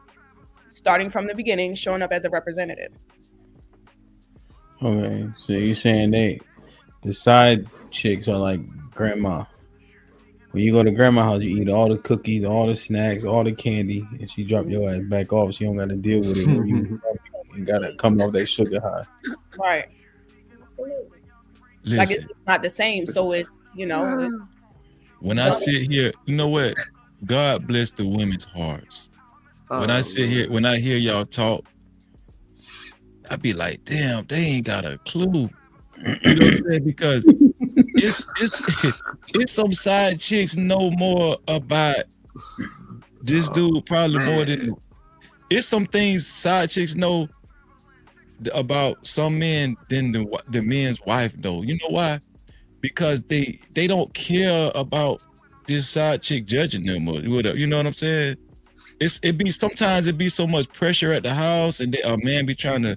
starting from the beginning, showing up as a representative. Okay, so you're saying the side chicks are like grandma. When you go to grandma's house, you eat all the cookies, all the snacks, all the candy, and she drop your ass back off. So you don't got to deal with it. When you got to come off that sugar high. Right. Listen, like, it's not the same. So it's, you know, it's, when I sit here, you know what? God bless the women's hearts. When I sit here, when I hear y'all talk, I be like, damn, they ain't got a clue. You know what I'm saying? Because it's some side chicks know more about this dude probably more than it's some things side chicks know about some men than the men's wife know. You know why? Because they don't care about this side chick judging them or whatever. You know what I'm saying? Sometimes it be so much pressure at the house, and a man be trying to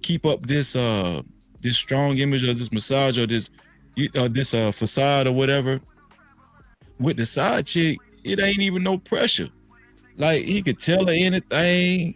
keep up this strong image or this massage or this facade or whatever. With the side chick, it ain't even no pressure. Like, he could tell her anything.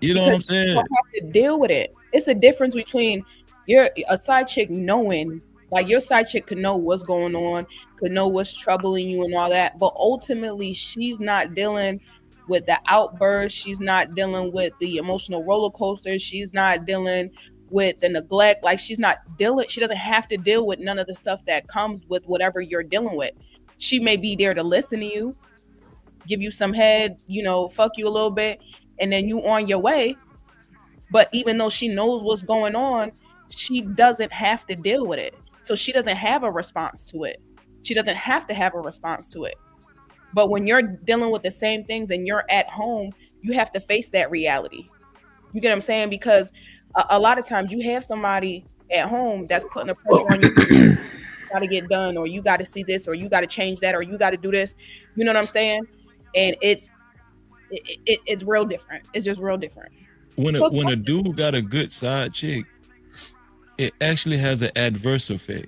You know what I'm saying? You don't have to deal with it. It's a difference between a side chick knowing, like, your side chick could know what's going on, could know what's troubling you and all that, but ultimately she's not dealing with the outbursts, she's not dealing with the emotional roller coasters, she's not dealing with the neglect, like she doesn't have to deal with none of the stuff that comes with whatever you're dealing with. She may be there to listen to you, give you some head, you know, fuck you a little bit, and then you on your way. But even though she knows what's going on, she doesn't have to deal with it. So she doesn't have a response to it. She doesn't have to have a response to it. But when you're dealing with the same things and you're at home, you have to face that reality. You get what I'm saying? Because a lot of times you have somebody at home that's putting a pressure on you. Got to get done, or you got to see this, or you got to change that, or you got to do this. You know what I'm saying? And it's real different. It's just real different. When a dude got a good side chick, it actually has an adverse effect.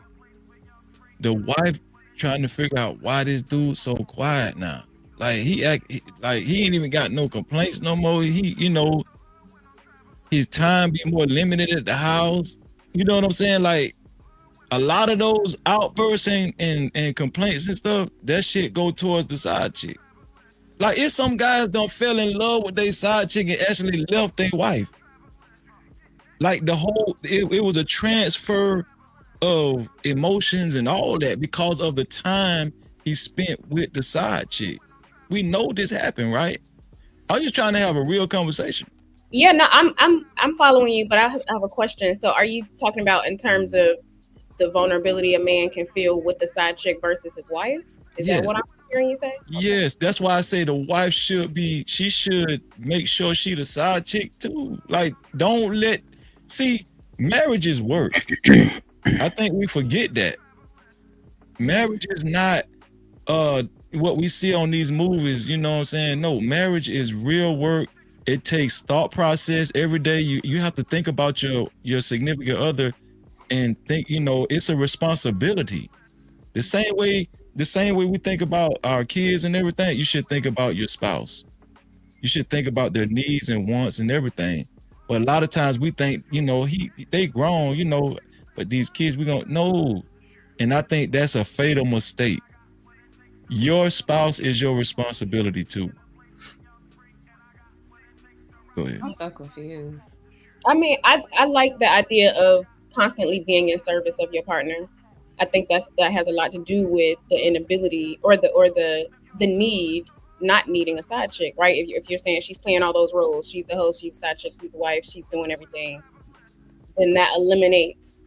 The wife trying to figure out why this dude so quiet now. Like he ain't even got no complaints no more. He, you know, his time be more limited at the house. You know what I'm saying? Like a lot of those outbursts and complaints and stuff, that shit go towards the side chick. Like if some guys don't fell in love with their side chick and actually left their wife. Like it was a transfer of emotions and all that because of the time he spent with the side chick. We know this happened, right? I'm just trying to have a real conversation. Yeah, no, I'm following you, but I have a question. So are you talking about in terms of the vulnerability a man can feel with the side chick versus his wife? Is that what I'm hearing you say? Yes, that's why I say the wife should make sure she the side chick too. Like, marriage is work. I think we forget that. Marriage is not what we see on these movies, you know what I'm saying? No, marriage is real work. It takes thought process every day. You have to think about your significant other and think, you know, it's a responsibility. The same way we think about our kids and everything, you should think about your spouse. You should think about their needs and wants and everything. But a lot of times we think, you know, they grown, you know, but these kids, we don't know. And I think that's a fatal mistake. Your spouse is your responsibility too. Go ahead. I'm so confused. I mean, I like the idea of constantly being in service of your partner. I think that has a lot to do with the inability or the need, not needing a side chick, right? If you're saying she's playing all those roles, she's the host, she's the side chick, she's the wife, she's doing everything, then that eliminates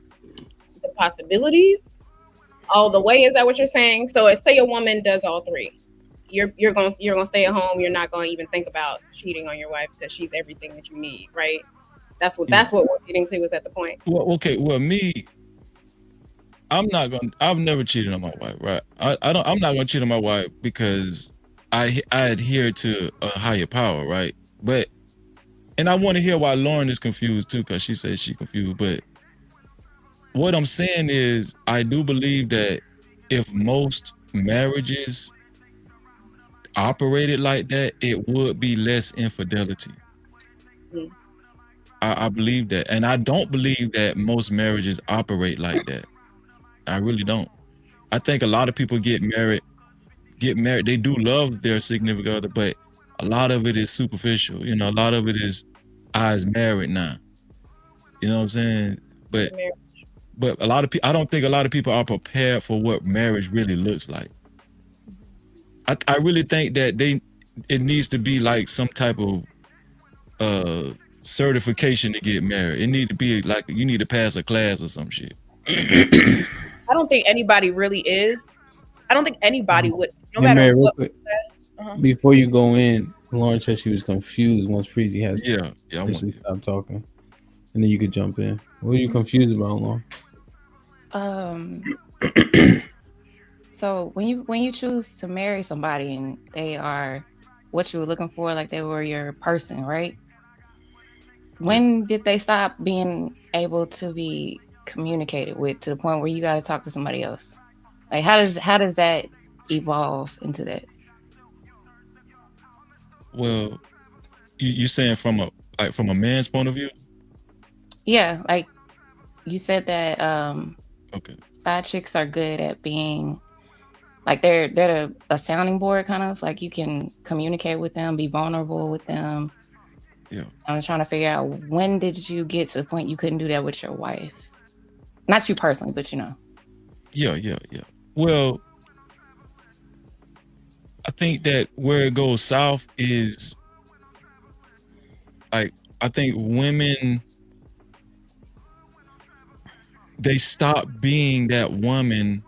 the possibilities all the way. Is that what you're saying? So say a woman does all three. You're gonna stay at home. You're not gonna even think about cheating on your wife because she's everything that you need, right? That's what we're getting to. Is at the point. Well, okay. Well, me, I've never cheated on my wife, right? I'm not gonna cheat on my wife because I adhere to a higher power, right? And I want to hear why Lauren is confused too, because she says she's confused. But what I'm saying is, I do believe that if most marriages operated like that, it would be less infidelity. Mm-hmm. I believe that. And I don't believe that most marriages operate like that. I really don't. I think a lot of people get married. They do love their significant other, but a lot of it is superficial. You know, a lot of it is, I was married now. You know what I'm saying? But a lot of people, I don't think a lot of people are prepared for what marriage really looks like. I really think that it needs to be like some type of certification to get married. It need to be like you need to pass a class or some shit. I don't think anybody really is. I don't think anybody would, no matter Mary, what. Before you go in, Lauren said she was confused once Freezy has stop talking, and then you could jump in. What are you confused about, Lauren? So when you choose to marry somebody and they are what you were looking for, like they were your person, right? When did they stop being able to be communicated with to the point where you got to talk to somebody else? Like how does that evolve into that? Well, you're saying from a man's point of view? Yeah, like you said that side chicks are good at being like they're a sounding board, kind of like you can communicate with them, be vulnerable with them. Yeah. I'm trying to figure out, when did you get to the point you couldn't do that with your wife? Not you personally, but you know. Yeah. Well, I think that where it goes south is like, I think women, they stop being that woman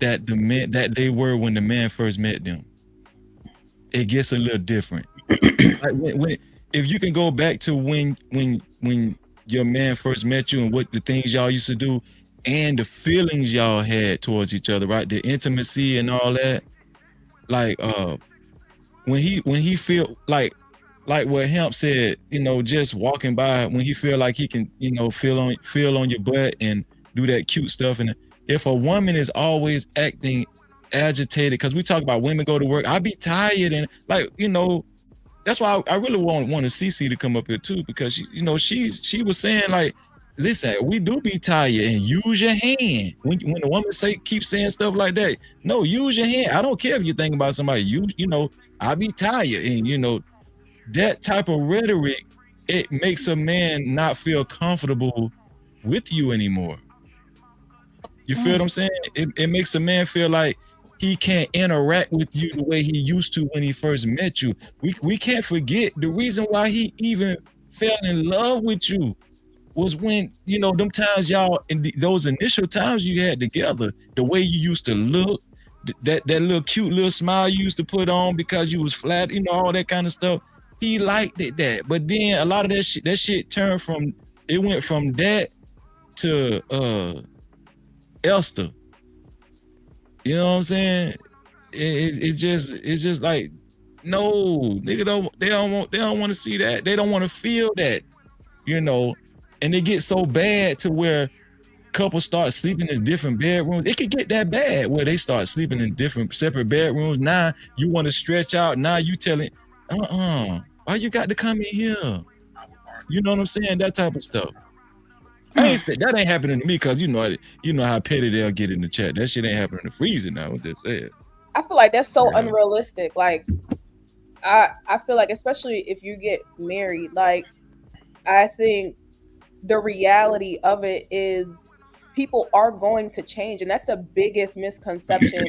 that they were when the man first met them. It gets a little different. Like if you can go back to when your man first met you and what the things y'all used to do and the feelings y'all had towards each other, right? The intimacy and all that. Like when he feel like what Hemp said, you know, just walking by, when he feel like he can, you know, feel on your butt and do that cute stuff. And if a woman is always acting agitated, because we talk about women go to work, I be tired, and like, you know, that's why I really want CC to come up here too, because she was saying like, listen, we do be tired, and use your hand. When the woman keep saying stuff like that, no, use your hand. I don't care if you're thinking about somebody. You know, I be tired, and you know, that type of rhetoric, it makes a man not feel comfortable with you anymore. You feel what I'm saying? It makes a man feel like he can't interact with you the way he used to when he first met you. We can't forget the reason why he even fell in love with you was when, you know, them times y'all, in those initial times you had together, the way you used to look, that little cute little smile you used to put on because you was flat, you know, all that kind of stuff. He liked it that, but then a lot of that shit turned from, it went from that to Esther. You know what I'm saying? It's just like, no, nigga, they don't want to see that. They don't want to feel that, you know. And it gets so bad to where couples start sleeping in different bedrooms. It could get that bad where they start sleeping in different separate bedrooms. Now you want to stretch out. Now you telling, why you got to come in here? You know what I'm saying? That type of stuff. That ain't happening to me, because you know how petty they'll get in the chat. That shit ain't happening to Freezer now. What they said. I feel like that's so unrealistic. Like, I feel like, especially if you get married, like, I think the reality of it is people are going to change, and that's the biggest misconception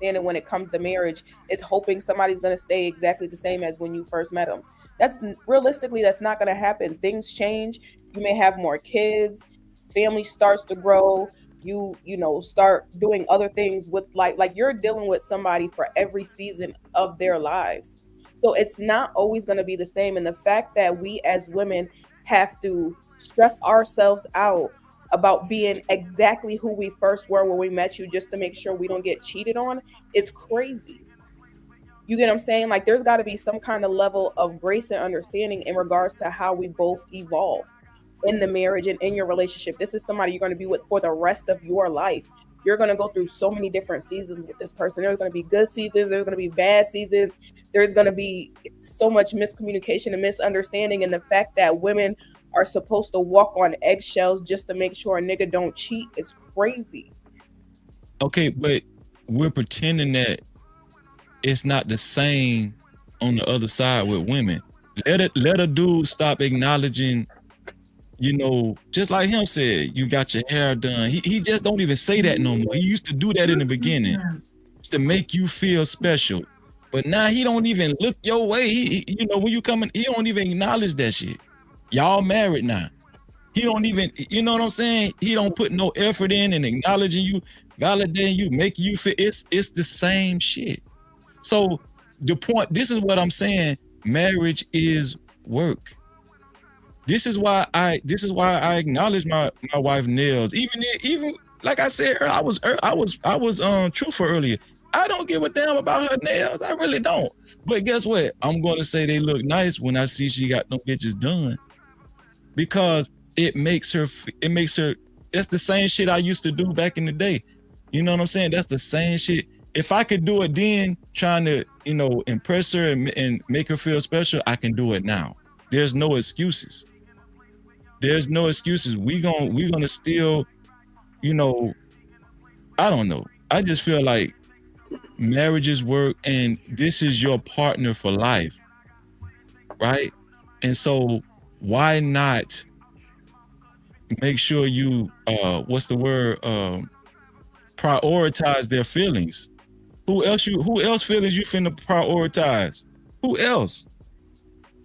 when it comes to marriage, is hoping somebody's going to stay exactly the same as when you first met them. That's realistically, that's not going to happen. Things change. You may have more kids, family starts to grow, you know, start doing other things with like you're dealing with somebody for every season of their lives. So it's not always going to be the same. And the fact that we as women have to stress ourselves out about being exactly who we first were when we met you just to make sure we don't get cheated on is crazy. You get what I'm saying? Like, there's got to be some kind of level of grace and understanding in regards to how we both evolve in the marriage and in your relationship. This is somebody you're going to be with for the rest of your life. You're going to go through so many different seasons with this person. There's going to be good seasons. There's going to be bad seasons. There's going to be so much miscommunication and misunderstanding. And the fact that women are supposed to walk on eggshells just to make sure a nigga don't cheat is crazy. Okay, but we're pretending that it's not the same on the other side with women. Let a dude stop acknowledging, you know, just like him said, you got your hair done. He just don't even say that no more. He used to do that in the beginning to make you feel special. But now he don't even look your way. He you know, when you come in, he don't even acknowledge that shit. Y'all married now. He don't even, you know what I'm saying? He don't put no effort in acknowledging you, validating you, making you feel it's the same shit. So the point, this is what I'm saying, marriage is work. This is why I acknowledge my wife nails. Even like I said, I was truthful earlier. I don't give a damn about her nails. I really don't. But guess what? I'm going to say they look nice when I see she got no bitches done, because it makes her. That's the same shit I used to do back in the day. You know what I'm saying? That's the same shit. If I could do it then, trying to, you know, impress her and make her feel special, I can do it now. There's no excuses. There's no excuses. We gonna still, you know, I don't know. I just feel like marriages work, and this is your partner for life, right? And so why not make sure you prioritize their feelings? Who else feelings you finna prioritize? Who else?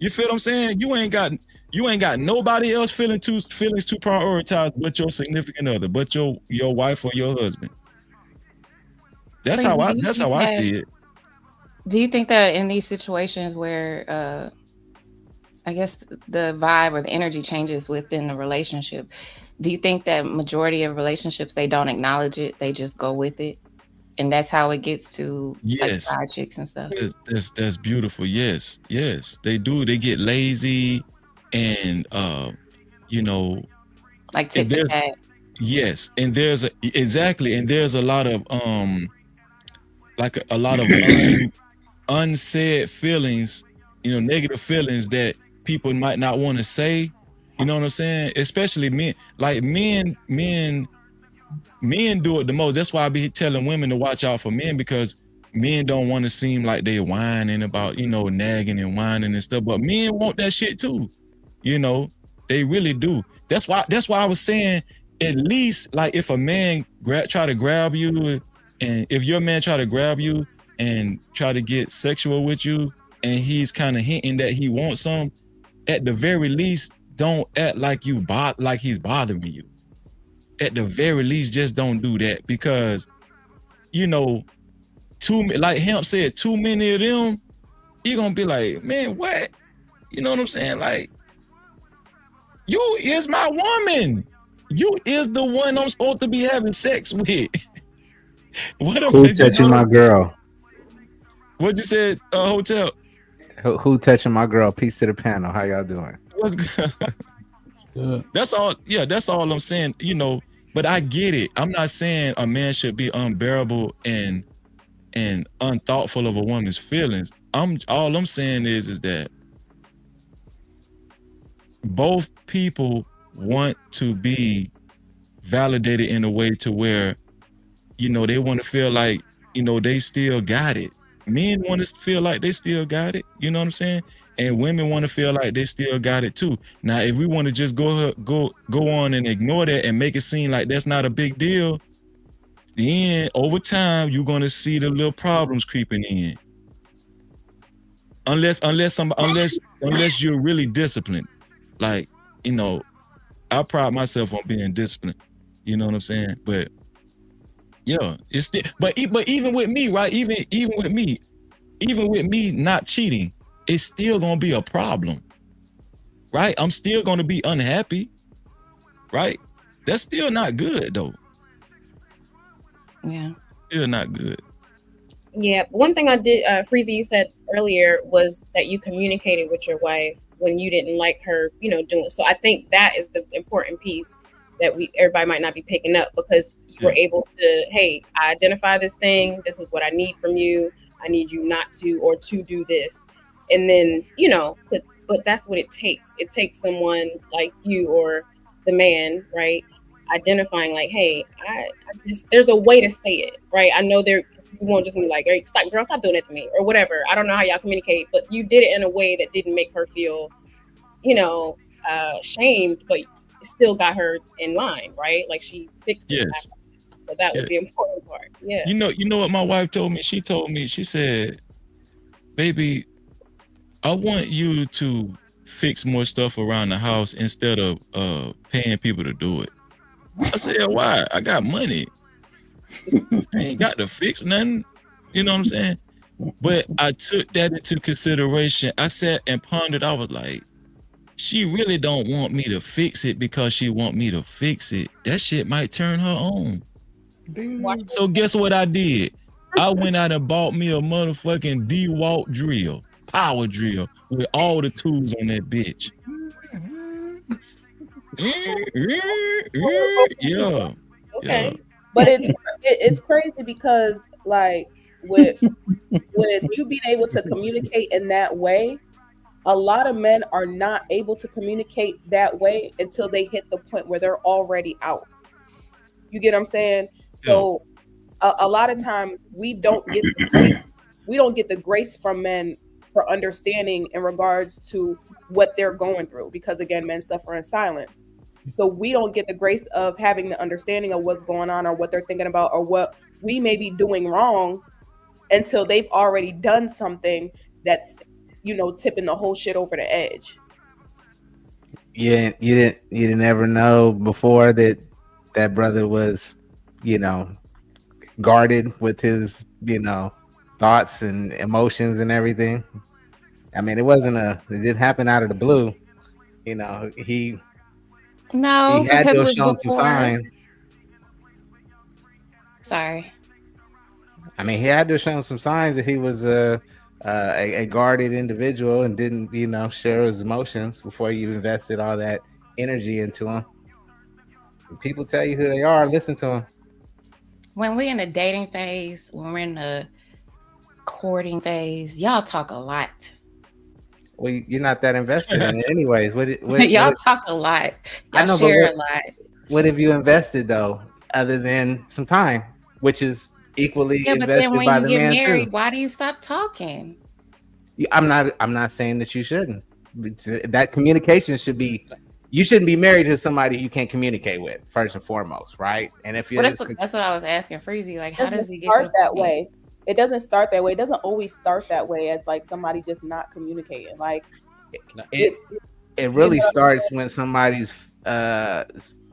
You feel what I'm saying? You ain't got nobody else feelings to prioritize but your significant other, but your wife or your husband. That's how I see it. Do you think that in these situations where I guess the vibe or the energy changes within the relationship. Do you think that majority of relationships, they don't acknowledge it, they just go with it, and that's how it gets to like Yes, side chicks and stuff? that's beautiful. Yes, they do. They get lazy, and you know, Like and tit for there's tat. yes, and there's exactly, and there's a lot of like a lot of unsaid feelings, negative feelings that people might not want to say. You know what I'm saying? Especially men. Like men do it the most. That's why I be telling women to watch out for men, because men don't want to seem like they whining about, nagging and whining and stuff. But men want that shit too. They really do. That's why I was saying, at least like if a man try to grab you, and if your man try to grab you and try to get sexual with you, and he's kind of hinting that he wants some, at the very least, don't act like like he's bothering you. At the very least, just don't do that, because like Hemp said, too many of them, you're gonna be like, man, what? You know what I'm saying? Like, you is my woman. You is the one I'm supposed to be having sex with. What am Who I touching my girl? What you said, Hotel? Who touching my girl? Peace to the panel. How y'all doing? What's good? That's all. Yeah, that's all I'm saying. But I get it. I'm not saying a man should be unbearable and unthoughtful of a woman's feelings. All I'm saying is that both people want to be validated in a way to where, they want to feel like, they still got it. Men want to feel like they still got it. You know what I'm saying? And women want to feel like they still got it too. Now, if we want to just go on and ignore that and make it seem like that's not a big deal, then over time you're gonna see the little problems creeping in. Unless you're really disciplined. Like, I pride myself on being disciplined. You know what I'm saying? But yeah, it's still, but even with me, right? Even with me not cheating, it's still gonna be a problem, right? I'm still gonna be unhappy, right? That's still not good though. Yeah, still not good. Yeah, one thing I did, Freezy, you said earlier was that you communicated with your wife when you didn't like her, doing. So I think that is the important piece that everybody might not be picking up, because you were able to, hey, I identify this thing. This is what I need from you. I need you not to, or to do this. And then, but that's what it takes. It takes someone like you or the man, right? Identifying like, hey, I just, there's a way to say it, right? I know you won't just be like, hey, stop doing it to me, or whatever. I don't know how y'all communicate, but you did it in a way that didn't make her feel, shamed, but still got her in line, right? Like she fixed it. Yes. So that was the important part. Yeah. You know what my wife told me? She said, baby, I want you to fix more stuff around the house instead of paying people to do it. I said, why? I got money. I ain't got to fix nothing. You know what I'm saying? But I took that into consideration. I sat and pondered. I was like, she really don't want me to fix it because she want me to fix it. That shit might turn her on. So guess what I did? I went out and bought me a motherfucking DeWalt drill, power drill, with all the tools on that bitch. Yeah. Okay. But it's crazy because like with you being able to communicate in that way, a lot of men are not able to communicate that way until they hit the point where they're already out. You get what I'm saying? So a lot of times we don't get the grace from men for understanding in regards to what they're going through, because again, men suffer in silence. So we don't get the grace of having the understanding of what's going on or what they're thinking about or what we may be doing wrong until they've already done something that's, tipping the whole shit over the edge. Yeah, you didn't ever know before that brother was, guarded with his, thoughts and emotions and everything. I mean, it didn't happen out of the blue. You know, he No, had because to it have was shown some before. signs. Sorry. I mean, he had to have shown some signs that he was a guarded individual and didn't, share his emotions before you invested all that energy into him. When people tell you who they are, listen to them. When we're in the dating phase, when we're in the courting phase, y'all talk a lot. Well, you're not that invested in it anyways. Y'all talk a lot. Y'all I know, share but a lot. what have you invested though, other than some time, which is equally Yeah, but then invested when by you the get man married, too? why do you stop talking? I'm not saying that you shouldn't. That communication should be. You shouldn't be married to somebody you can't communicate with first and foremost, right? And if Well, you're that's what I was asking Freezy. Like, how doesn't does it get to start the that point? way. It doesn't start that way. It doesn't always start that way as like somebody just not communicating. Like it really starts when somebody's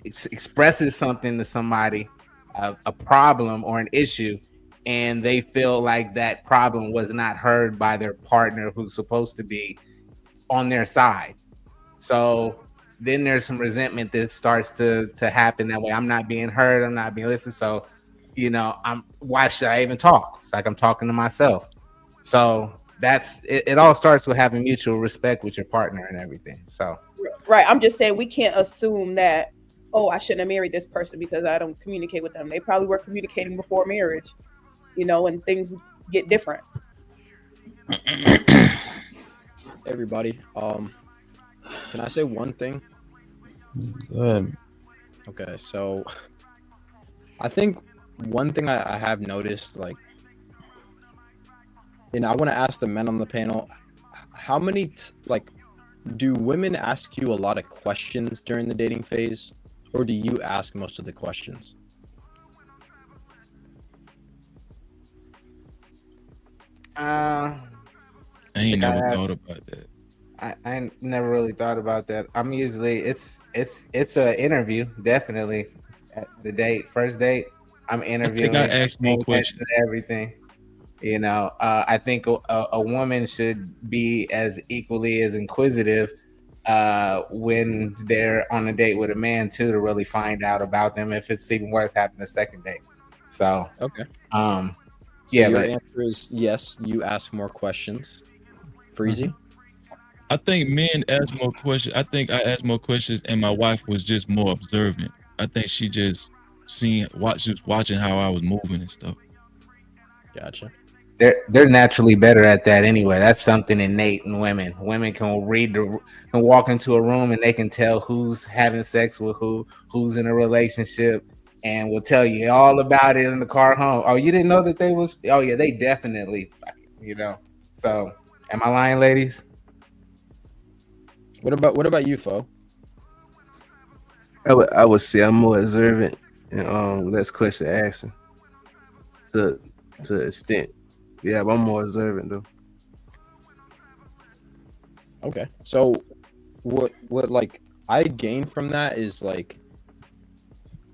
expresses something to somebody, a problem or an issue, and they feel like that problem was not heard by their partner who's supposed to be on their side. So then there's some resentment that starts to happen that way. I'm not being heard. I'm not being listened. So, why should I even talk? It's like I'm talking to myself. So that's it. It all starts with having mutual respect with your partner and everything. So right. I'm just saying we can't assume that, oh, I shouldn't have married this person because I don't communicate with them. They probably were communicating before marriage, and things get different. Everybody, can I say one thing? Good. Okay, so I think one thing I have noticed, like, and I want to ask the men on the panel, how many do women ask you a lot of questions during the dating phase, or do you ask most of the questions? I ain't never thought about that. I never really thought about that. I'm usually it's an interview, definitely at the date, first date. I'm interviewing. I ask more questions. Everything. I think a woman should be as equally as inquisitive when they're on a date with a man too, to really find out about them if it's even worth having a second date. So okay. So your answer is yes, you ask more questions. Freezy? I think men ask more questions. I think I asked more questions, and my wife was just more observant. I think she just she was watching how I was moving and stuff. Gotcha. They're naturally better at that anyway. That's something innate in women. Women can can walk into a room and they can tell who's having sex with who's in a relationship, and will tell you all about it in the car home. Oh, you didn't know that they was? Oh yeah, they definitely. So, am I lying, ladies? What about you, Fo? I would say I'm more observant and less question asking to an extent. Yeah, but I'm more observant though. Okay. So what like I gain from that is like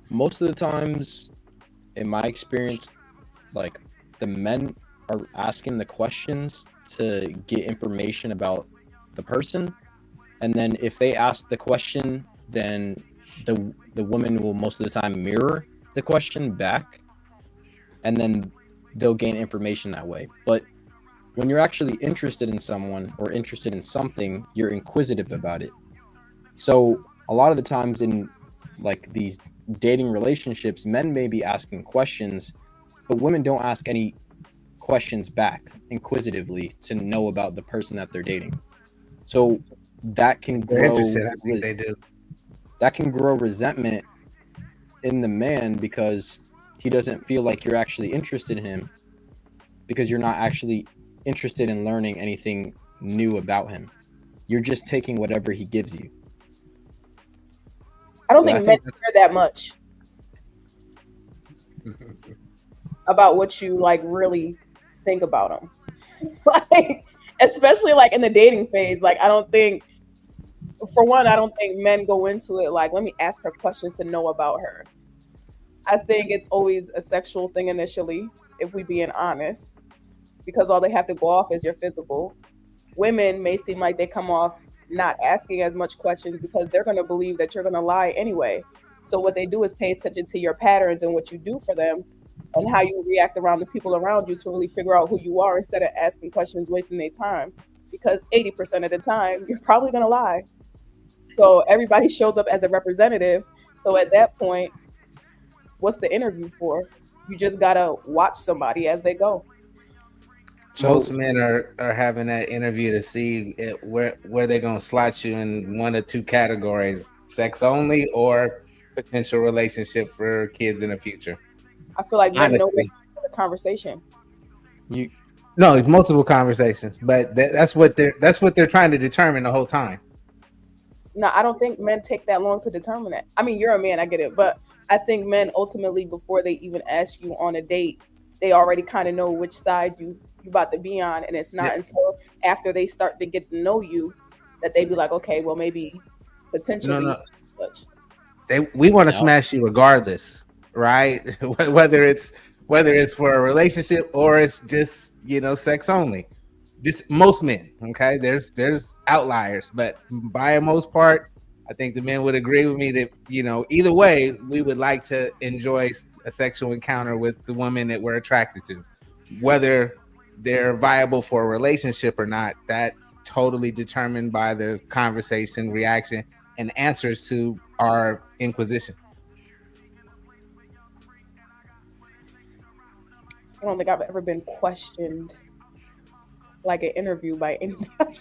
most of the times in my experience, like the men are asking the questions to get information about the person, and then if they ask the question, then the woman will most of the time mirror the question back, and then they'll gain information that way. But when you're actually interested in someone or interested in something, you're inquisitive about it. So a lot of the times in like these dating relationships, men may be asking questions, but women don't ask any questions back inquisitively to know about the person that they're dating. So that can They're grow. interested. I think they do. That can grow resentment in the man because he doesn't feel like you're actually interested in him, because you're not actually interested in learning anything new about him. You're just taking whatever he gives you. I don't think men care that much about what you like really think about them. Like, especially like in the dating phase. Like, I don't think men go into it like, let me ask her questions to know about her. I think it's always a sexual thing initially, if we being honest, because all they have to go off is your physical. women may seem like they come off not asking as much questions because they're going to believe that you're going to lie anyway. So what they do is pay attention to your patterns and what you do for them and how you react around the people around you to really figure out who you are instead of asking questions, wasting their time. Because 80% of the time, you're probably going to lie. So everybody shows up as a representative. So at that point, what's the interview for? You just got to watch somebody as they go. Most men are having that interview to see where they're gonna slot you in one or two categories: sex only or potential relationship for kids in the future. I feel like men know Honestly. the conversation. No, it's multiple conversations, but that's what they're trying to determine the whole time. No, I don't think men take that long to determine that. I mean, you're a man, I get it, but I think men ultimately, before they even ask you on a date, they already kind of know which side you about to be on, and it's not until after they start to get to know you that they be like, okay, well, maybe potentially No. such. We want to smash you regardless, right? whether it's for a relationship or it's just sex only. Just most men, okay? There's outliers, but by the most part, I think the men would agree with me that either way, we would like to enjoy a sexual encounter with the woman that we're attracted to, whether they're viable for a relationship or not. That totally determined by the conversation, reaction, and answers to our inquisition. I don't think I've ever been questioned like an interview by anybody.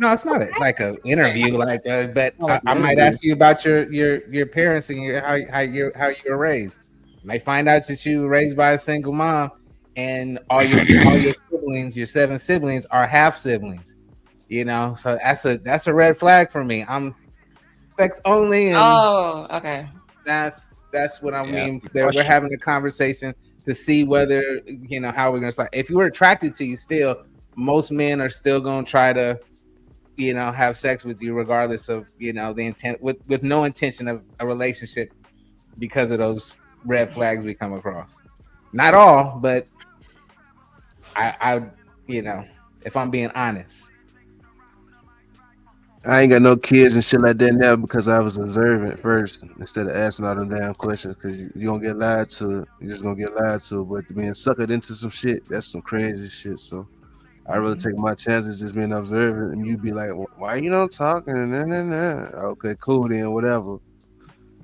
No, it's not like an interview, but I might ask you about your parents and how you were raised. I might find out that you were raised by a single mom, and all your siblings, your 7 siblings, are half siblings. So that's a red flag for me. I'm sex only, and okay. That's what I mean. We're having a conversation to see whether how we're gonna start. If you were attracted to you still, most men are still gonna try to have sex with you regardless of the intent, with no intention of a relationship because of those red flags we come across. Not all, but I if I'm being honest. I ain't got no kids and shit like that now because I was observant first instead of asking all them damn questions, because you gonna get lied to. You just gonna get lied to. But being suckered into some shit, that's some crazy shit. So I really take my chances just being observant, and you be like, why you not talking? Okay, cool then, whatever.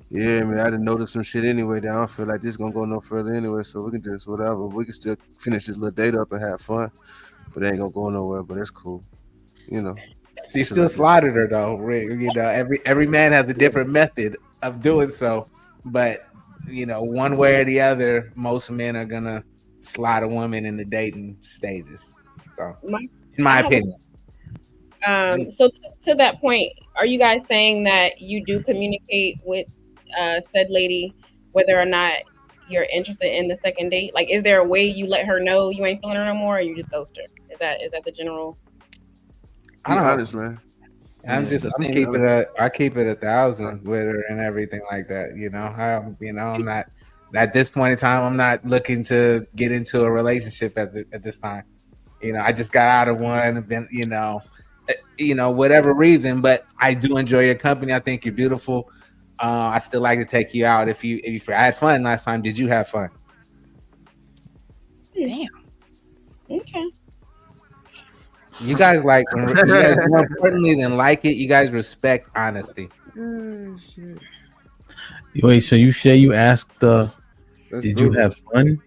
Yeah, man, I didn't notice some shit anyway. That I don't feel like this gonna go no further anyway, so we can just whatever. We can still finish this little date up and have fun, but it ain't gonna go nowhere. But it's cool, So you still slaughtered her though, Rick. Every man has a different method of doing so, but one way or the other, most men are gonna slide a woman in the dating stages. So, in my opinion. So to that point, are you guys saying that you do communicate with said lady whether or not you're interested in the second date? Like, is there a way you let her know you ain't feeling her no more, or you just ghost her? Is that the general? I don't know. Honest, man. I keep it 1,000 with her and everything like that. I'm not at this point in time. I'm not looking to get into a relationship at this time. I just got out of one. Been whatever reason, but I do enjoy your company. I think you're beautiful. I still like to take you out. If you I had fun last time. Did you have fun? Damn. Okay. You guys more importantly than like it, you guys respect honesty. Wait, so you asked did you have fun?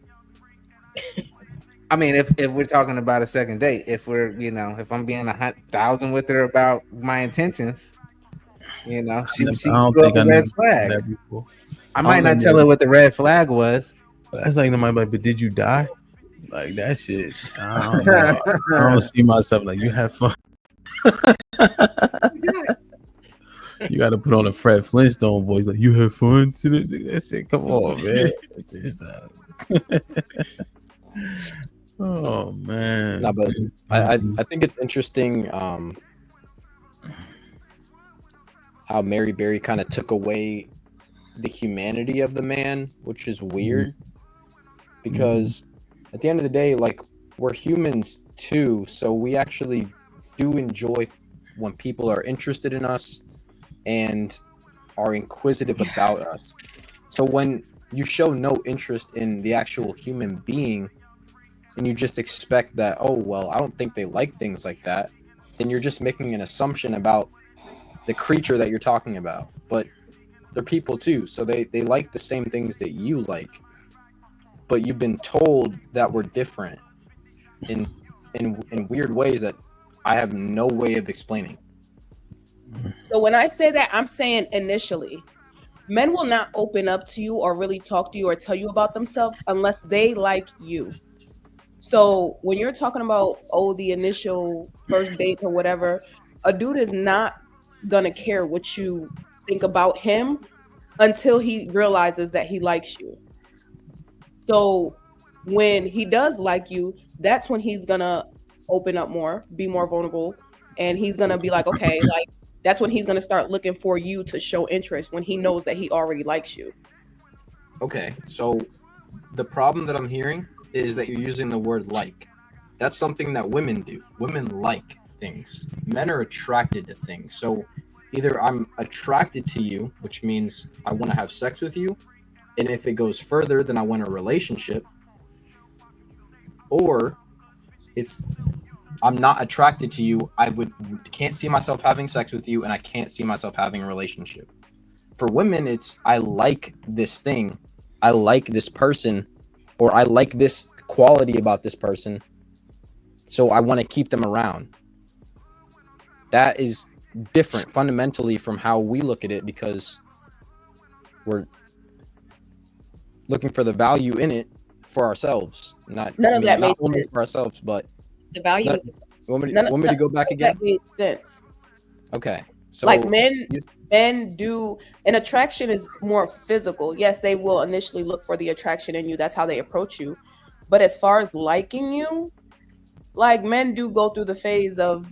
I mean, if we're talking about a second date, if we're if I'm being 1,000 with her about my intentions, she threw up a red flag. I might not tell her what the red flag was. That's like somebody like, but did you die? Like that shit. I don't know. I don't see myself like you have fun. You got to put on a Fred Flintstone voice like you have fun. That shit. Come on, man. Oh man. No, but I think it's interesting how Mary Berry kind of took away the humanity of the man, which is weird because at the end of the day, like, we're humans too, so we actually do enjoy when people are interested in us and are inquisitive about us. So when you show no interest in the actual human being and you just expect that, oh, well, I don't think they like things like that, then you're just making an assumption about the creature that you're talking about. But they're people too, so they like the same things that you like, but you've been told that we're different in weird ways that I have no way of explaining. So when I say that, I'm saying initially, men will not open up to you or really talk to you or tell you about themselves unless they like you. So when you're talking about, oh, the initial first dates or whatever, a dude is not gonna care what you think about him until he realizes that he likes you. So when he does like you, that's when he's gonna open up more, be more vulnerable, and he's gonna be like, okay, like that's when he's gonna start looking for you to show interest when he knows that he already likes you. Okay, so the problem that I'm hearing is that you're using the word like. That's something that women do. Women like things. Men are attracted to things. So either I'm attracted to you, which means I want to have sex with you, and if it goes further, then I want a relationship, or it's I'm not attracted to you. Can't see myself having sex with you, and I can't see myself having a relationship. For women, it's I like this thing, I like this person, or I like this quality about this person, so I want to keep them around. That is different fundamentally from how we look at it, because we're looking for the value in it for ourselves. Not only for ourselves, but the value is want me to go back again? That made sense. Okay. So like men do, an attraction is more physical. Yes, they will initially look for the attraction in you. That's how they approach you. But as far as liking you, like men do go through the phase of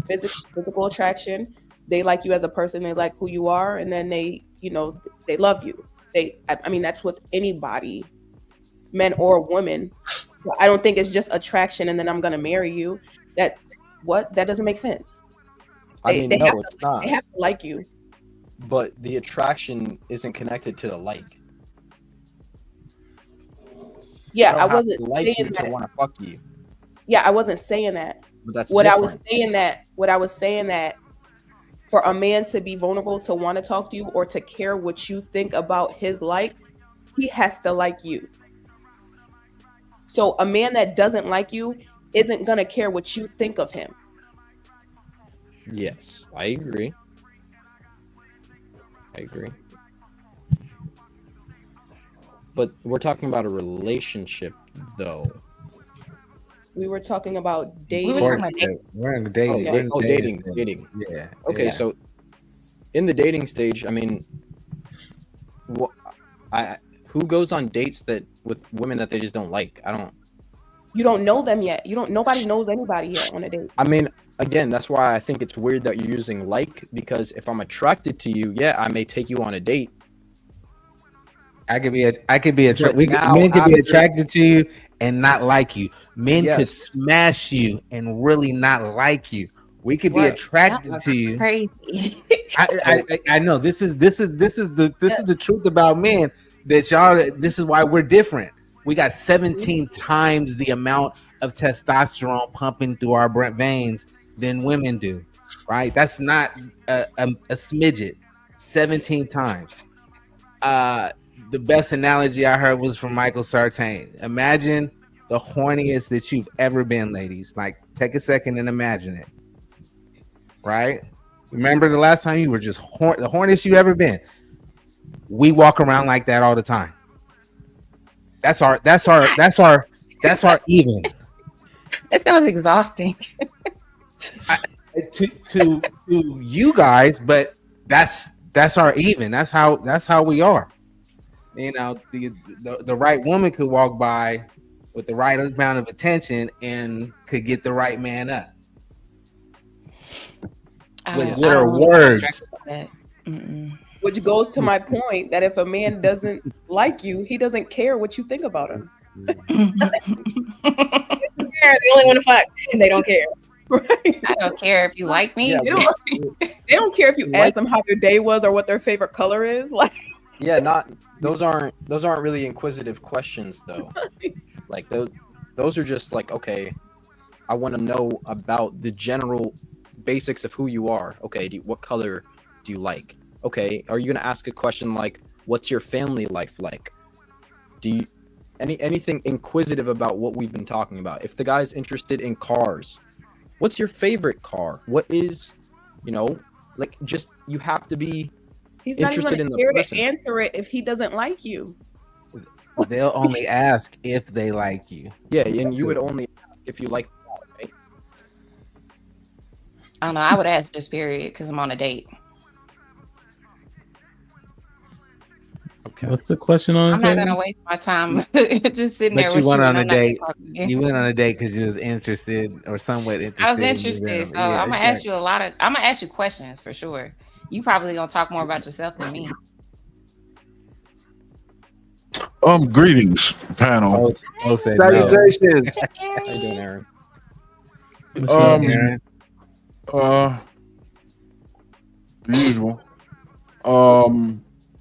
physical attraction. They like you as a person. They like who you are, and then they love you. I mean, that's with anybody, men or women. I don't think it's just attraction and then I'm gonna marry you. That doesn't make sense. It's not. They have to like you. But the attraction isn't connected to the like. Yeah, I wasn't wasn't like saying you that. to want to fuck you. Yeah, I wasn't saying that. But that's what different. I was saying that for a man to be vulnerable, to want to talk to you, or to care what you think about his likes, he has to like you. So a man that doesn't like you isn't gonna care what you think of him. Yes, I agree. But we're talking about a relationship, though. We were talking about dating. We're in dating. Okay. Dating. Yeah. Okay, yeah. So in the dating stage, I mean, who goes on dates with women that they just don't like? You don't know them yet. Nobody knows anybody yet on a date. I mean, again, that's why I think it's weird that you're using like, because if I'm attracted to you, yeah, I may take you on a date. Men could be attracted to you and not like you. Men could smash you and really not like you. We could be attracted to you. Crazy. I know this is the truth about men, that y'all. This is why we're different. We got 17 times the amount of testosterone pumping through our veins than women do. Right? That's not a smidget. 17 times. The best analogy I heard was from Michael Sartain. Imagine the horniest that you've ever been, ladies. Like, take a second and imagine it. Right? Remember the last time you were just the horniest you ever been? We walk around like that all the time. That's our even. That sounds exhausting. To you guys, but that's our even. That's how we are. You know, the right woman could walk by with the right amount of attention and could get the right man up with her words. Which goes to my point that if a man doesn't like you, he doesn't care what you think about him. They only want to fuck. They don't care. I don't care if you like me. Yeah, They don't care if you ask them how their day was or what their favorite color is. Like, yeah, those aren't really inquisitive questions though. Like those are just like, okay, I want to know about the general basics of who you are. Okay, what color do you like? Okay, are you gonna ask a question like, what's your family life like? Do you anything inquisitive about what we've been talking about? If the guy's interested in cars, what's your favorite car? What is, like, just, you have to be he's not interested even in the here person. to answer it if he doesn't like you. They'll only ask if they like you. Yeah, and you would only ask if you like, right? I don't know. I would ask just period because I'm on a date. Okay. What's the question on? I'm not gonna waste my time just sitting there. But with you went you on and a I'm not date. gonna talk to you. You went on a date because you was interested or somewhat interested. I was in interested, so them. Yeah, I'm gonna ask you I'm gonna ask you questions for sure. You probably gonna talk more about yourself than me. Greetings, panel. Salutations. How you doing, Aaron? The usual.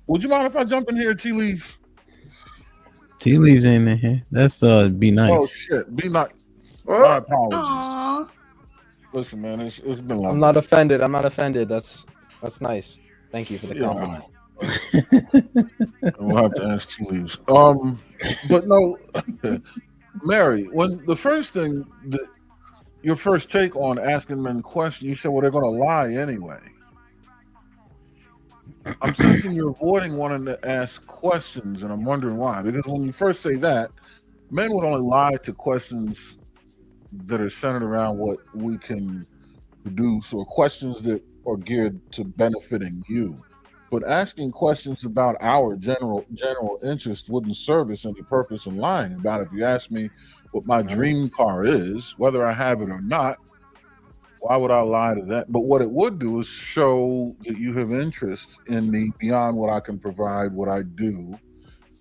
Would you mind if I jump in here, Tea Leaves? Tea Leaves ain't in here. That's be nice. Oh shit, be nice. My apologies. Aww. Listen, man, it's been long. I'm not offended. That's nice. Thank you for the compliment. We'll have to ask Tea Leaves. But no, Mary, when the first thing your first take on asking men questions, you said, well, they're going to lie anyway. I'm sensing you're avoiding wanting to ask questions, and I'm wondering why. Because when you first say that, men would only lie to questions that are centered around what we can produce or questions that are geared to benefiting you. But asking questions about our general interest wouldn't service any purpose in lying about it. If you ask me what my dream car is, whether I have it or not, why would I lie to that? But what it would do is show that you have interest in me beyond what I can provide, what I do.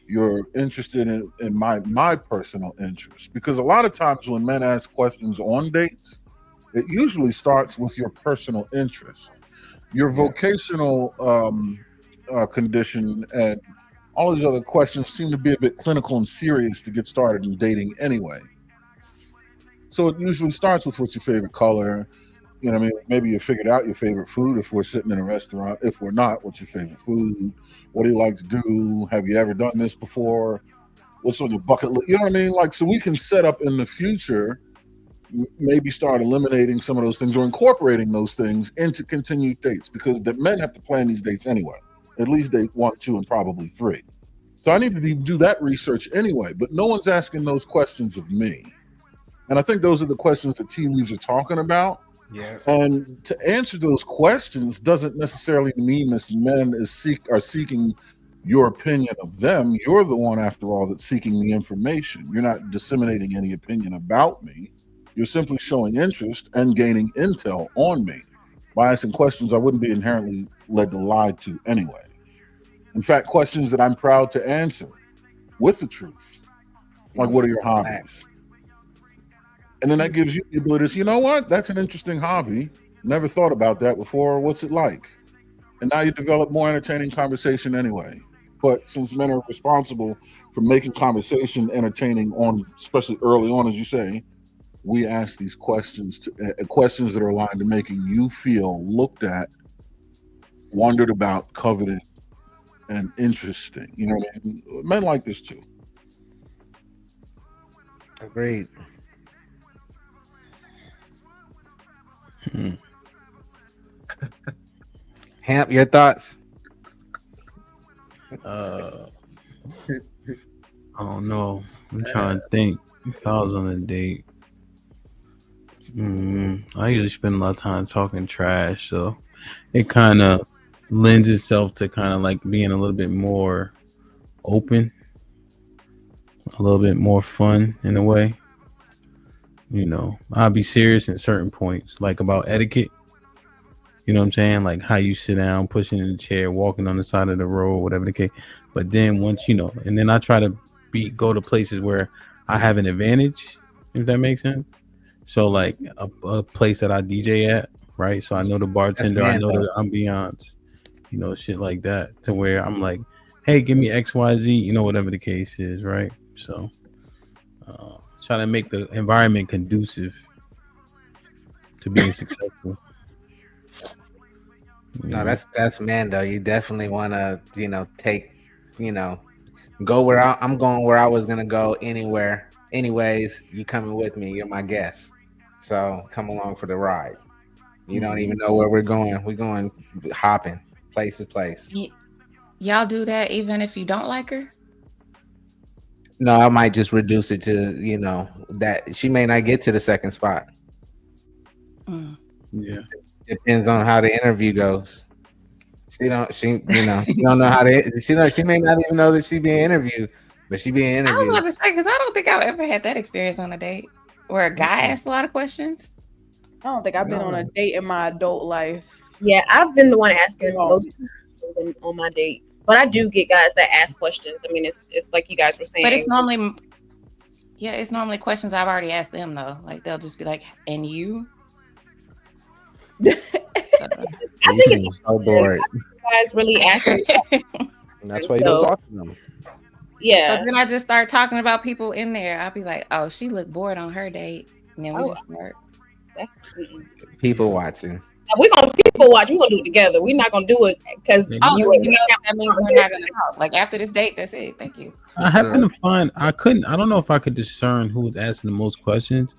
You're interested in my personal interest. Because a lot of times when men ask questions on dates, it usually starts with your personal interest. Your vocational condition and all these other questions seem to be a bit clinical and serious to get started in dating anyway. So it usually starts with what's your favorite color. You know what I mean? Maybe you figured out your favorite food if we're sitting in a restaurant. If we're not, what's your favorite food? What do you like to do? Have you ever done this before? What's on your bucket list? You know what I mean? Like, so we can set up in the future, maybe start eliminating some of those things or incorporating those things into continued dates, because the men have to plan these dates anyway. At least date 1, 2, and probably 3. So I need to do that research anyway, but no one's asking those questions of me. And I think those are the questions that Tea Leaves are talking about. Yeah. And to answer those questions doesn't necessarily mean this men are seeking your opinion of them. You're the one, after all, that's seeking the information. You're not disseminating any opinion about me. You're simply showing interest and gaining intel on me by asking questions I wouldn't be inherently led to lie to anyway. In fact, questions that I'm proud to answer with the truth. Like, what are your hobbies? And then that gives you the ability to say, you know what? That's an interesting hobby. Never thought about that before. What's it like? And now you develop more entertaining conversation anyway. But since men are responsible for making conversation entertaining especially early on, as you say, we ask these questions, questions that are aligned to making you feel looked at, wondered about, coveted, and interesting. You know what I mean? Men like this too. Agreed. Hamp, your thoughts? I don't know. I'm trying to think. If I was on a date, I usually spend a lot of time talking trash, so it kind of lends itself to kind of like being a little bit more open, a little bit more fun in a way. You know, I'll be serious in certain points, like about etiquette. You know what I'm saying? Like how you sit down, pushing in the chair, walking on the side of the road, whatever the case. But then once, and then I try to go to places where I have an advantage, if that makes sense. So like a place that I DJ at, right? So I know the bartender, I man, know though. the ambiance, you know, shit like that. To where I'm like, hey, give me XYZ, you know, whatever the case is, right? So trying to make the environment conducive to being successful. No, that's man though. You definitely want to, you know, take, you know, go where I'm going where I was gonna go anywhere. Anyways, you coming with me? You're my guest, so come along for the ride. You don't even know where we're going. We're going hopping place to place. Y'all do that even if you don't like her? No, I might just reduce it to, you know, that she may not get to the second spot. Yeah, depends on how the interview goes. You know, you don't know how to. She may not even know that she being interviewed, but she being I was interviewed. about to say, because I don't think I've ever had that experience on a date where a guy asked a lot of questions. I don't think I've been on a date in my adult life. Yeah, I've been the one asking most on my dates, but I do get guys that ask questions. I mean, it's like you guys were saying, But it's normally, it's normally questions I've already asked them though. Like they'll just be like, "And you?" I think it's so bored. Guys really asking. And that's why you don't talk to them. Yeah. So then I just start talking about people in there. I'll be like, "Oh, she looked bored on her date," and then we just start. That's People watching. we're gonna people watch. We're gonna do it together. We're not gonna do it because You know, that means we're not gonna talk. Like after this date, that's it. Thank you. I happen to find I don't know if I could discern who was asking the most questions.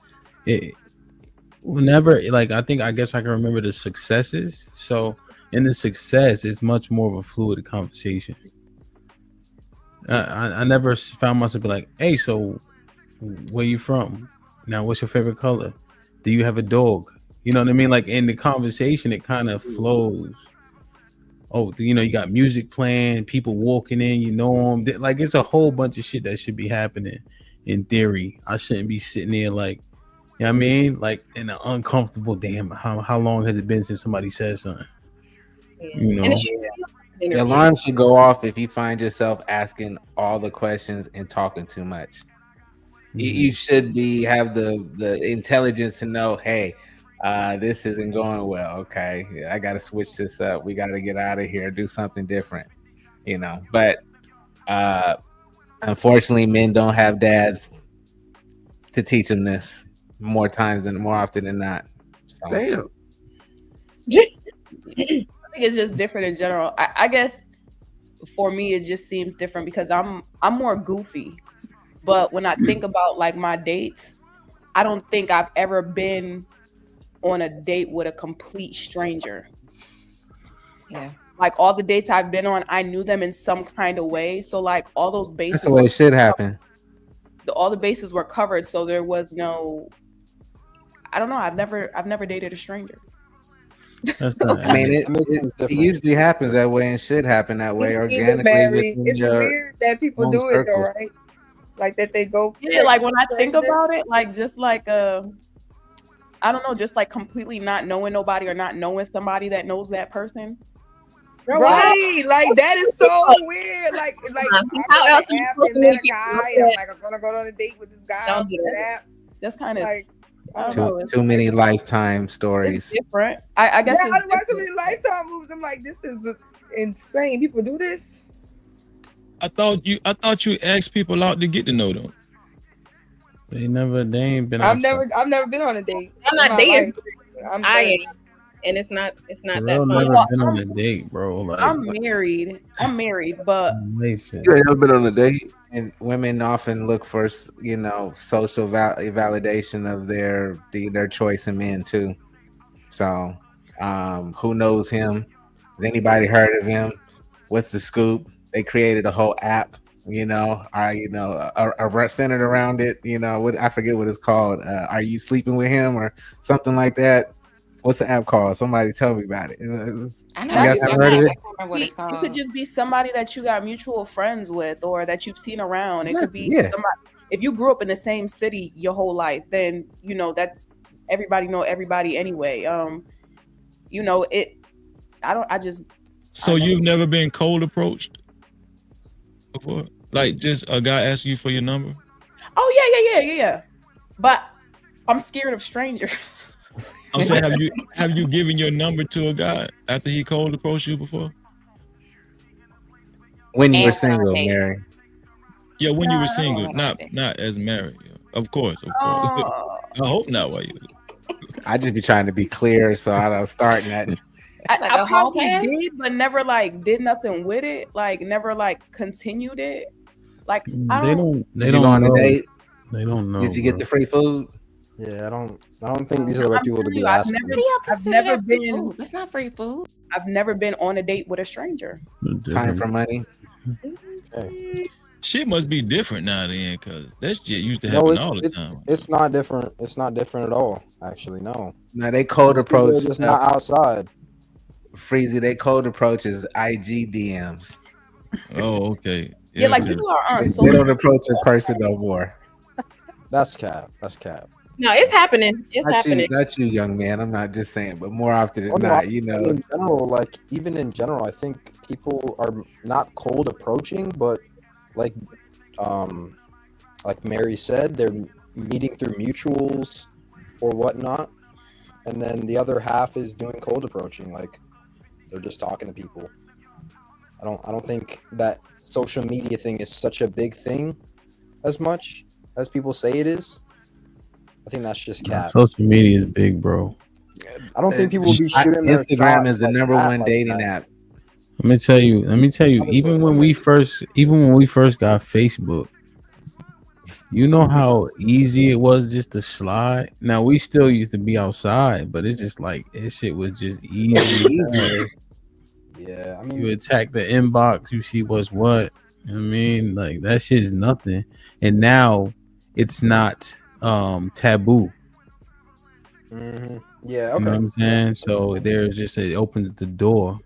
Whenever, like, I guess I can remember the successes. So in the success, it's much more of a fluid conversation. I never found myself be like, hey, so where you from? Now, what's your favorite color? Do you have a dog? You know what I mean? Like in the conversation, it kind of flows. Oh, you know, you got music playing, people walking in, you know them. Like it's a whole bunch of shit that should be happening. In theory, I shouldn't be sitting there like, you know what I mean? Like in an uncomfortable, damn, how long has it been since somebody said something? You know? The alarm should go off if you find yourself asking all the questions and talking too much. You should have the intelligence to know, hey, this isn't going well. Okay, I got to switch this up. We got to get out of here, do something different, you know. But unfortunately, men don't have dads to teach them this more often than not. So. Damn. I think it's just different in general. I guess for me, it just seems different because I'm more goofy. But when I think about like my dates, I don't think I've ever been on a date with a complete stranger. Yeah. Like all the dates I've been on, I knew them in some kind of way. So like all those bases. That's the way it should happen. All the bases were covered, so there was no. I don't know. I've never dated a stranger. I mean, it usually happens that way and should happen that way organically. It's weird that people do it though, right? Like that they go. Yeah, like when I think about it, like just like I don't know, just like completely not knowing nobody or not knowing somebody that knows that person. Right, like that is so weird. Like how else are you supposed to met make a guy? it? And I'm like, I'm gonna go on a date with this guy. Don't do that. That's kind of like Too many lifetime stories. different. I guess I watch so many Lifetime movies. I'm like, this is insane. People do this. I thought you asked people out to get to know them. They ain't been. I've never been on a date. I'm not dating. I'm I am, and it's not that Girl, fun. never been on a date, bro. Like, I'm married, but You ain't never been on a date. And women often look for, you know, social validation of their choice in men too. So, who knows him? Has anybody heard of him? What's the scoop? They created a whole app, you know, centered around it. You know, I forget what it's called. Are you sleeping with him or something like that? What's the app called? Somebody tell me about it. I know. You guys haven't heard of it? it could just be somebody that you got mutual friends with or that you've seen around. It could be somebody. If you grew up in the same city your whole life, then you know that's everybody know everybody anyway. You know it. So you've never been cold approached before? Like just a guy asking you for your number? Oh yeah. But I'm scared of strangers. I'm saying, have you given your number to a guy after he cold approached you before? When you were And went on single, dates. Mary. Yeah, when you were No, I single, went on not as married. Of course. Oh. I hope not. Why you? I just be trying to be clear, so I don't start that. I Like a hall probably pass? did, but never like did nothing with it. Like never like continued it. Like I They don't. don't. They Did you go don't on a know. date? They don't know. Did you get bro. the free food? Yeah, I don't think these are the right I'm people to telling be you, I've asking. What do y'all I've consider never that free been. food? That's not free food. I've never been on a date with a stranger. Time for money. Okay. Shit must be different now then, cause that shit used to No, happen all the time. it's not different. It's not different at all. Actually, no. Now they cold These people approach are just not outside. Freezy, they cold approaches IG DMs. Oh, okay. Yeah, like people are on They social. don't approach in person no more. That's cap. That's cap. No, it's happening. It's happening. That's you, young man. I'm not just saying, but more often than Well, no, not, you know. in general, like even in general, I think people are not cold approaching, but like Mary said, they're meeting through mutuals or whatnot, and then the other half is doing cold approaching, like they're just talking to people. I don't think that social media thing is such a big thing as much as people say it is. I think that's just cap. Social media is big, bro. I don't think people will be shooting their Instagram shots is the like number that, one like dating that. app. Let me tell you. Even when we first got Facebook, you know how easy it was just to slide. Now we still used to be outside, but it's just like this shit was just easy. Yeah, I mean, You attack the inbox, you see what's what. You know what I mean, like that shit's nothing. And now it's not taboo. yeah, You know okay. what I'm saying? So there's just it opens the door.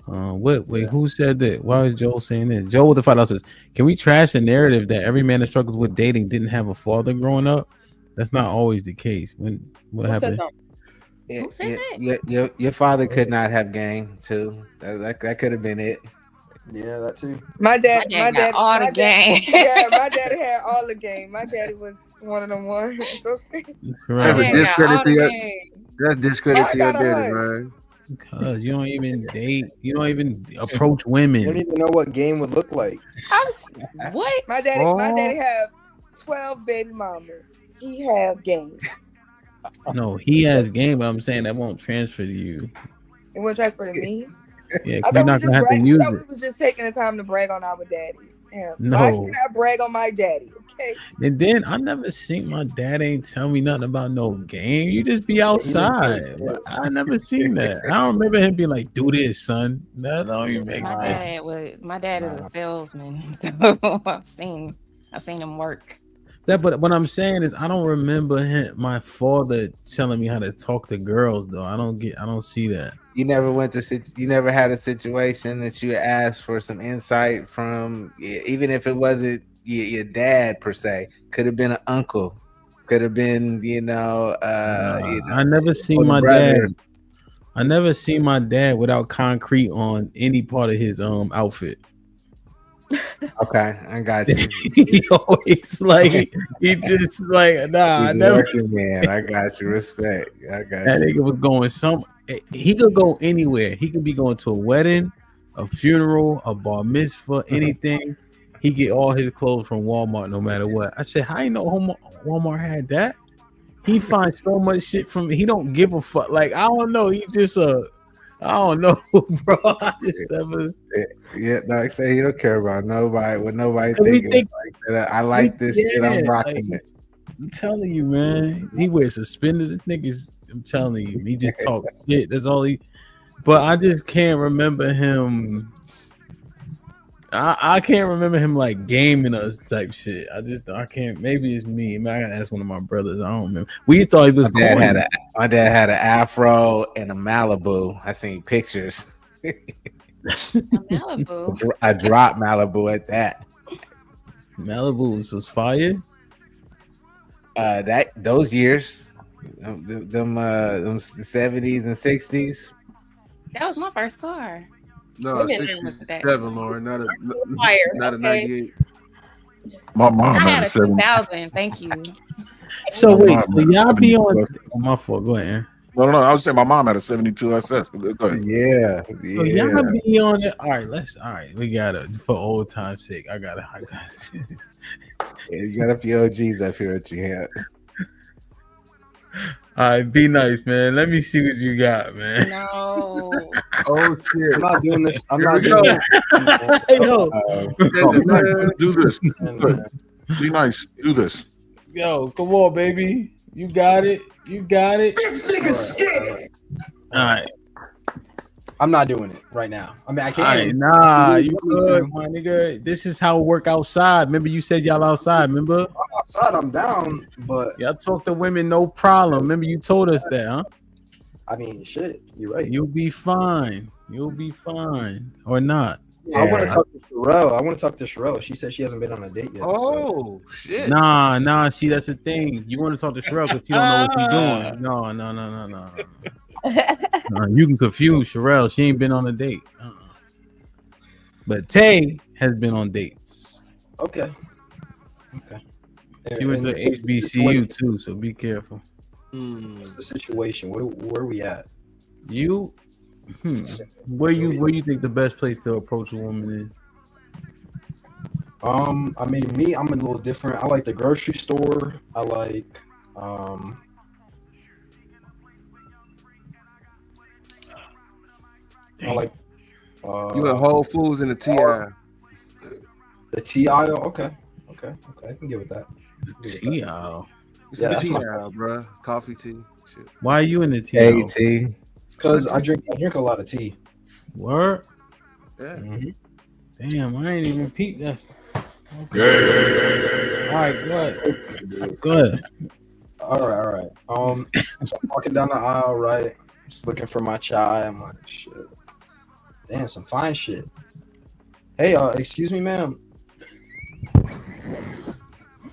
Wait, who said that? Why is Joel saying that? Joel with the $5 says, can we trash the narrative that every man that struggles with dating didn't have a father growing up? That's not always the case. What Who said happened? something? Who said that? Your father could not have game too. That could have been it. Yeah, that too. My dad got all the game. Yeah, my daddy had all the game. My daddy was one of them ones. Okay. That's a discredit to your. That's discredit to your daddy, man. Because you don't even date, you don't even approach women. You don't even know what game would look like. What? My daddy have 12 baby mamas. He have game. No, he has game, but I'm saying that won't transfer to you. It wouldn't transfer to me. Yeah, I you're thought not gonna have to use we it. was just taking the time to brag on our daddies. Yeah. No. Why can't I brag on my daddy? Okay. And then I never seen my dad ain't tell me nothing about no game. You just be outside. But I never seen that. I don't remember him being like, "Do this, son." That don't even make sense. My dad is a salesman. I've seen him work. But what I'm saying is, I don't remember my father telling me how to talk to girls though. I don't see that. You never had a situation that you asked for some insight from, even if it wasn't your dad per se. Could have been an uncle. Could have been, I never seen my brothers. dad. I never seen my dad without concrete on any part of his outfit. Okay, I got you. He always he just like nah. He's I never. working, man. I got you. Respect. I got That you. nigga was going he could go anywhere. He could be going to a wedding, a funeral, a bar mitzvah, anything. He get all his clothes from Walmart no matter what. I said, how you know Walmart had that? He finds so much shit from he don't give a fuck. Like, I don't know. He just I don't know, bro. I just never. Yeah, no, I say he don't care about nobody. What nobody We thinking. think- I like this shit. I'm rocking like, it. I'm telling you, man. He wears suspenders. This nigga's. I'm telling you, he just talk shit. That's all he. But I just can't remember him. I can't remember him like gaming us type shit. I can't. Maybe it's me. Maybe I gotta ask one of my brothers. I don't remember. We thought he was My dad corny. my dad had an afro and a Malibu. I seen pictures. Malibu. I dropped Malibu at that. Malibu was fire. Those years, them 70s and 60s. That was my first car. No, Look at him 67, with that. Lauren, not a Fire, not a okay. 98. My mom I had had a a 70. 2000. Thank you. So My wait, mom so had a y'all be 72 on? SS. Oh, my fault. Go ahead, Aaron. No, I was saying my mom had a 72 SS. But go ahead. Yeah, So y'all be on it. All right. We gotta, for old time's sake. I gotta. Yeah, you got a few OGs up here at your head. All right, be nice, man. Let me see what you got, man. No. Oh shit! I'm not doing this. I'm Here not we doing go. this. Yo, No, be nice. Let's do this. Good. Be nice. Do this. Yo, come on, baby. You got it. This nigga scared. all right. I'm not doing it right now. I mean, I All can. right, nah, you want me good, to. my nigga. This is how it work outside. Remember, you said y'all outside. Remember? I'm outside. I'm down, but Y'all talk to women, no problem. Remember, you told us that, huh? I mean, shit. You're right. You'll be fine. You'll be fine, or not. I want to talk to Sherelle. She said she hasn't been on a date yet. Oh shit! Nah. See, that's the thing. You want to talk to Sherelle because she don't know what she's doing. No. No, you can confuse Sherelle. She ain't been on a date. But Tay has been on dates. Okay. She went to HBCU too, so be careful. What's the situation? Where are we at? You, where you think the best place to approach a woman is? I mean, me, I'm a little different. I like the grocery store. I like, You at Whole Foods in the T aisle. The T aisle. Okay, I can get with that. T aisle. It's Yeah, the that's tea my aisle, bro. Coffee, tea, shit. Why are you in the T aisle? tea. Because I drink a lot of tea. Word? Yeah. Damn, I ain't even peeped that. Okay. All right, go ahead. All right. So I'm walking down the aisle, right? Just looking for my chai. I'm like, shit. Damn, some fine shit. Hey, excuse me, ma'am.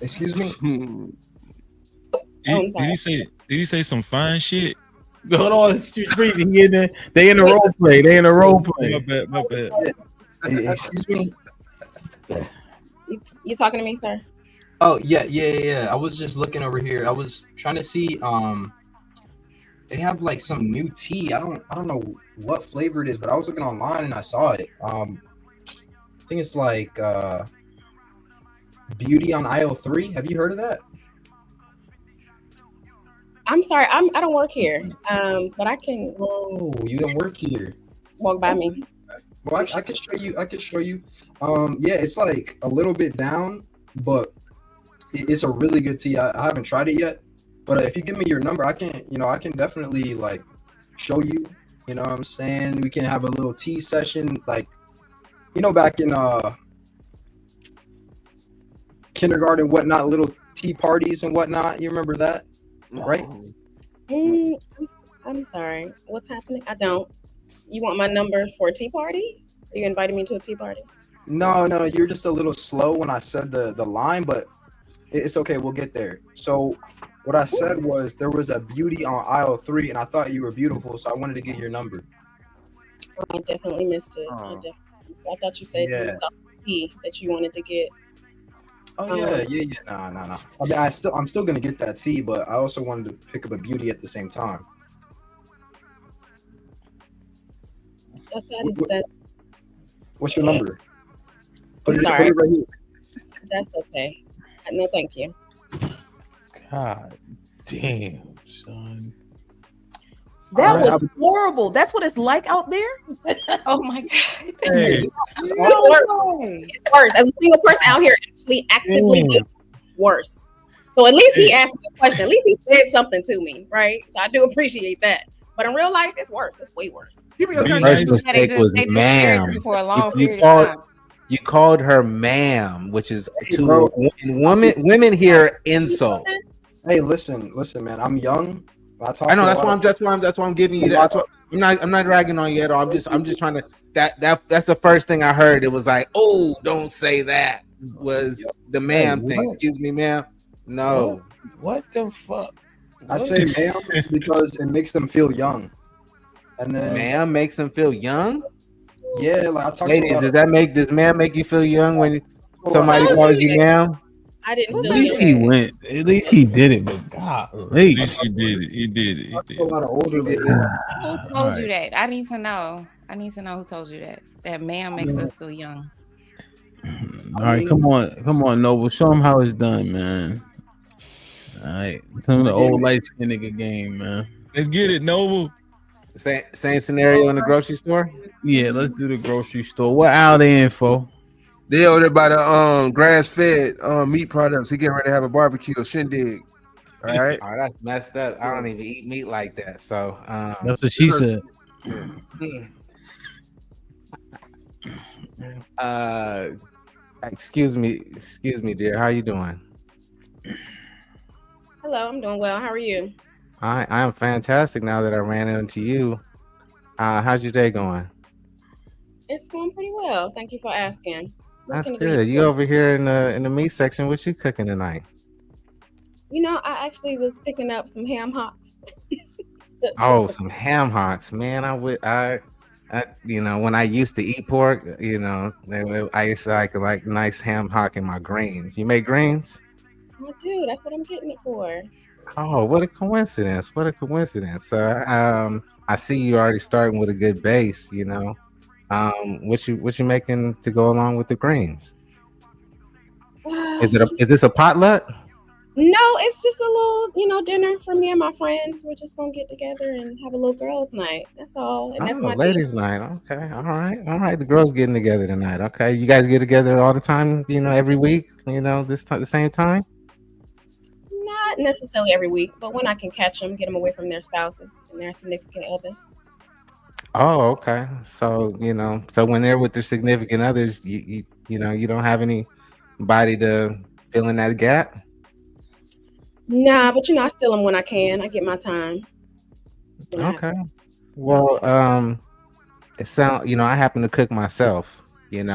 Excuse me. Did he say some fine shit? Hold on, freezing. They in the role play. My bad. Hey, excuse me. You talking to me, sir? Oh yeah. I was just looking over here. I was trying to see. They have like some new tea. I don't know what flavor it is, but I was looking online and I saw it. I think it's like Beauty on aisle 3. Have you heard of that? I'm sorry, I don't work here. But I can. Oh, you don't work here. Walk by me. Well, I can show you. Yeah, it's like a little bit down, but it's a really good tea. I haven't tried it yet, but if you give me your number, I can definitely like show you. You know what I'm saying? We can have a little tea session, like back in kindergarten, whatnot, little tea parties and whatnot. You remember that, right? I'm sorry. What's happening? I don't. You want my number for a tea party? Are you inviting me to a tea party? No, you're just a little slow when I said the line, but it's okay. We'll get there. So what I said was there was a beauty on aisle 3, and I thought you were beautiful, so I wanted to get your number. I definitely missed it. I thought you said you saw tea that you wanted to get. Oh yeah. No. I mean, I'm still gonna get that tea, but I also wanted to pick up a beauty at the same time. What's your number? Put it right here. That's okay. No, thank you. God damn, son. That was horrible. That's what it's like out there. Oh my god. Hey. It's worse. As a single person out here actually actively gets worse. So at least he asked me a question. At least he said something to me, right? So I do appreciate that. But in real life, it's worse. It's way worse. The first mistake was ma'am. You called her ma'am, which is women here insult. Hey, listen, man. I'm young. I know that's why I'm giving you that. I'm not ragging on you at all. I'm just trying to that's the first thing I heard. It was like, oh, don't say that. Was the ma'am thing? Excuse me, ma'am. No. What the fuck? I say ma'am because it makes them feel young. And then ma'am makes them feel young. Yeah, like I talk ladies, does ma'am make you feel young when Somebody calls you ma'am. I didn't At feel least you. he went. At least he did it. But At golly. least he did it. He did it. He A did lot of older ladies. Who told All you right. that? I need to know. I need to know who told you that. That man makes us feel young. All right, come on, Noble. Show him how it's done, man. All right, some of the old light skin nigga game, man. Let's get it, Noble. Same scenario in the grocery store. Yeah, let's do the grocery store. What aisle they in for? They over there by the grass fed meat products. He getting ready to have a barbecue, a shindig. All right. Oh, that's messed up. I don't even eat meat like that. So That's what she said. Excuse me, dear. How you doing? Hello, I'm doing well. How are you? I am fantastic now that I ran into you. How's your day going? It's going pretty well. Thank you for asking. What That's can I do good. for You over here in the meat section. What you cooking tonight? You know, I actually was picking up some ham hocks. Oh, some ham hocks, man. I when I used to eat pork, I used to like nice ham hock in my greens. You make greens? I do. That's what I'm getting it for. Oh, what a coincidence! What a coincidence. I see you already starting with a good base. What you making to go along with the greens? Is this a potluck? No, it's just a little, dinner for me and my friends. We're just gonna get together and have a little girls' night. That's all. And that's Oh, my ladies' night. Okay, all right. The girls getting together tonight. Okay, you guys get together all the time. Every week. The same time. Not necessarily every week, but when I can catch them, get them away from their spouses and their significant others. Oh, okay. So when they're with their significant others, you don't have anybody to fill in that gap. Nah, but I steal them when I can. I get my time. Okay. Well, it sound I happen to cook myself. And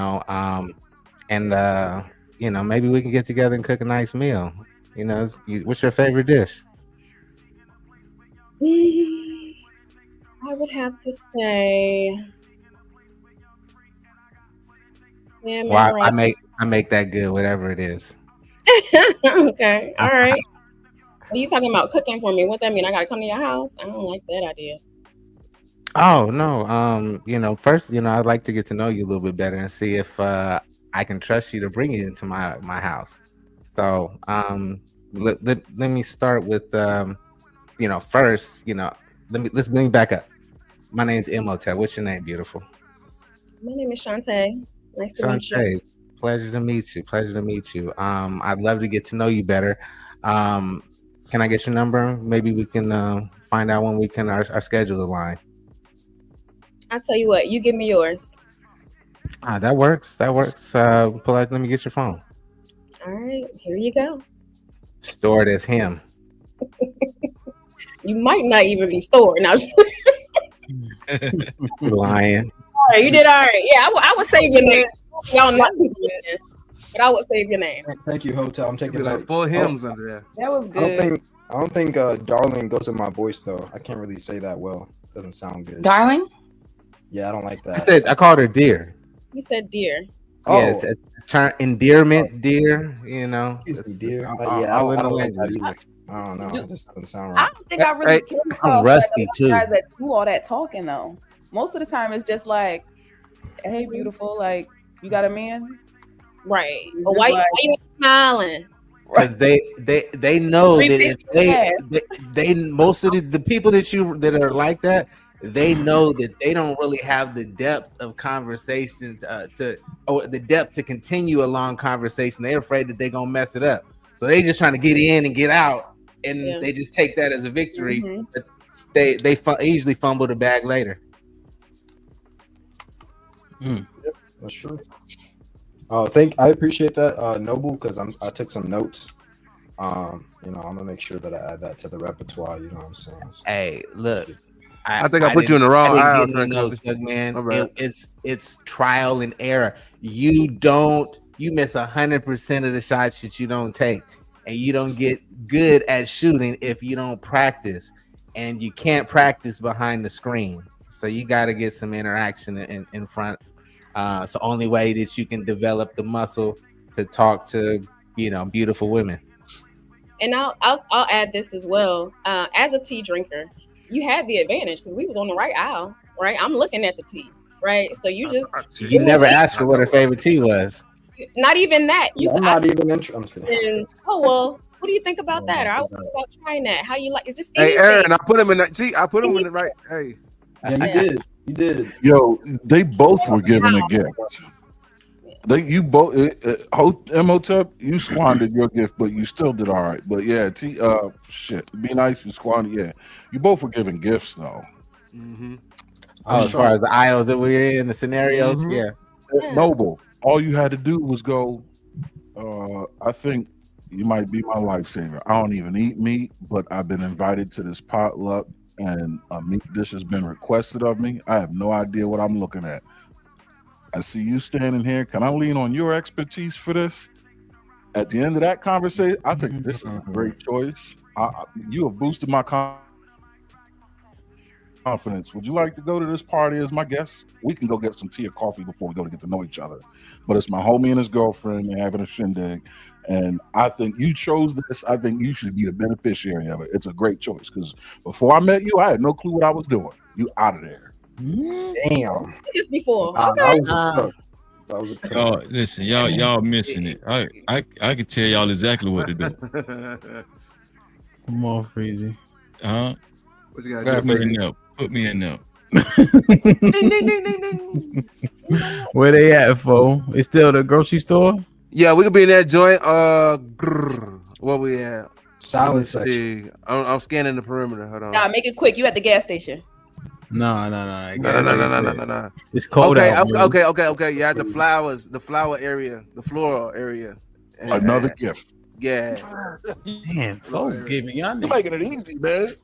maybe we can get together and cook a nice meal. What's your favorite dish? I would have to say. Well, I make that good, whatever it is. Okay. All right. Are you talking about cooking for me? What that mean? I gotta come to your house? I don't like that idea. Oh no. First, I'd like to get to know you a little bit better and see if I can trust you to bring you into my house. So let me start with first, let's bring back up. My name's Imhotep. What's your name, beautiful? My name is Shantae. Nice to meet you. Shantae, pleasure to meet you. I'd love to get to know you better. Can I get your number? Maybe we can find out when we can our schedule align. I'll tell you what, you give me yours. That works. Pull out, let me get your phone. All right, here you go. Stored as him. You might not even be stored now. Lying. All right, you did all right. Yeah, I would save your name. Y'all not people listen, but I would save your name. Thank you, Hotel. I'm taking like notes. 4 hymns under there. That was I good. don't think darling goes with my voice though. I can't really say that well. Doesn't sound good. Darling? Yeah, I don't like that. I called her dear. You said dear. Yeah, it's endearment, dear. Excuse me, dear. Yeah, I don't like that either. I don't know. It just doesn't sound right. I don't think I really came across rusty, like, guys too. that do all that talking though. Most of the time it's just like, hey, beautiful, like you got a man? Right. It's But just why like- you ain't smiling? Because they know that if they most of the people that are like that, they know that they don't really have the depth of conversation the depth to continue a long conversation. They're afraid that they're gonna mess it up, so they just trying to get in and get out, and they just take that as a victory. But they usually fumble the bag later. Yep, that's true. I appreciate that, Noble, because I took some notes. I'm gonna make sure that I add that to the repertoire. You know what I'm saying? So, Hey, look. I think I put you in the wrong aisle. Notes, man. It's trial and error. You miss 100% of the shots that you don't take, and you don't get good at shooting if you don't practice, and you can't practice behind the screen. So you got to get some interaction in front. It's the only way that you can develop the muscle to talk to, you know, beautiful women. And I'll add this as well. As a tea drinker, you had the advantage because we was on the right aisle, right? I'm looking at the tea, right? So you just You never asked her what her favorite tea was. not even that. I'm not even interested. I'm just kidding. And, oh well, what do you think about that? Or I was thinking about trying that. How you like? It's just Hey, anything. Aaron, I put him in that. See, I put him in the right. Hey, Yeah, you did. Yo, they both were given a gift. You both, MOTEP, you squandered your gift, but you still did all right. But yeah, shit, be nice, you squandered. Yeah, you both were given gifts though. Oh, as far as the aisles that we're in, the scenarios, yeah. Noble, all you had to do was go. I think you might be my lifesaver. I don't even eat meat, but I've been invited to this potluck, and a meat dish has been requested of me. I have no idea what I'm looking at. I see you standing here. Can I lean on your expertise for this? At the end of that conversation, I think this is a great choice. You have boosted my confidence. Would you like to go to this party as my guest? We can go get some tea or coffee before we go to get to know each other. But it's my homie and his girlfriend. They're having a shindig. And I think you chose this. I think you should be the beneficiary of it. It's a great choice because before I met you, I had no clue what I was doing. You out of there. Damn. This before. That was a Oh, listen, y'all missing it. I can tell y'all exactly what to do. Come on, Freezy. Huh? What you gotta Put do, me in there. Put me in there. Where they at, fo? It's still the grocery store? Yeah, we could be in that joint. Where we at? Silent Let's see. I'm scanning the perimeter. Hold on. Nah, make it quick. You at the gas station. No. No. It's cold out. Okay. Yeah, the flower area, the floral area. Another gift. Yeah. Damn, folks giving y'all You're making it easy, man.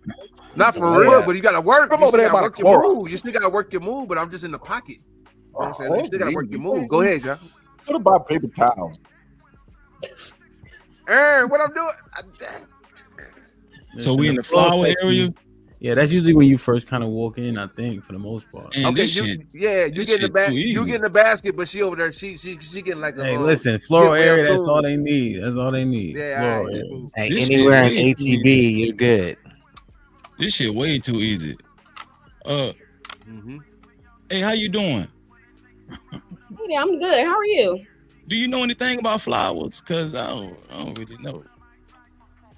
Not for real, but you gotta work. Come You over there still by gotta the work your Clorox. move. You still gotta work your move, but I'm just in the pocket. You know what I'm saying? You still gotta work your move. Go ahead, John. What about paper towels? Aaron, what I'm doing? So we in the flower area? Yeah, that's usually when you first kind of walk in, I think, for the most part. Man, Okay, this you shit, get in the you get in the basket, but she over there, she getting like a Hey, listen, floral giveaway area, too. that's all they need. That's all they need. Yeah, Floral alright, area. Hey, This anywhere in shit way too HEB, you're good. this shit way too easy. Hey, how you doing? Hey, I'm good. How are you? Do you know anything about flowers? Cause I don't really know.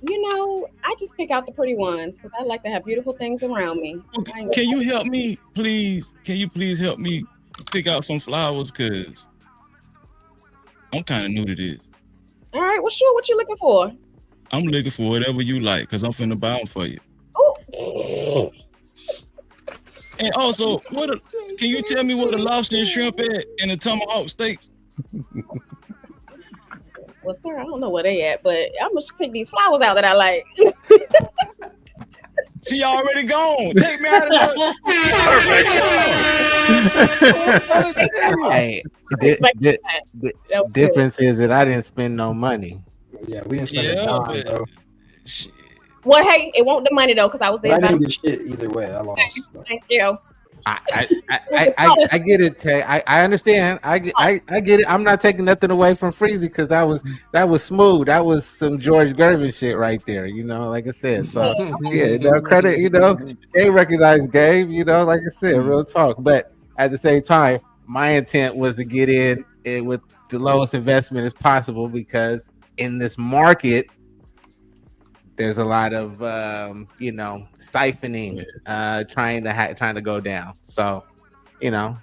You know, I just pick out the pretty ones because I like to have beautiful things around me. Can you help me, please? Can you please help me pick out some flowers? Cause I'm kind of new to this. All right, well, sure. What you looking for? I'm looking for whatever you like, cause I'm finna buy them for you. Oh. And also, can you tell me what the lobster and shrimp at and the tomahawk steaks? Well, sir, I don't know where they at, but I'm gonna pick these flowers out that I like. She already gone. Take me out of there. Hey, the difference is that I didn't spend no money. Yeah, we didn't spend a dime, bro. Well, hey, it won't the money though, because I was there. But I didn't get shit either way. I lost. Thank you. I get it, Tay. I understand. I get it. I'm not taking nothing away from Freezy because that was smooth. That was some George Gervin shit right there. You know, like I said. So yeah, no credit. You know, they recognize Gabe. You know, like I said, real talk. But at the same time, my intent was to get in with the lowest investment as possible because in this market, there's a lot of siphoning, trying to go down. So, you know,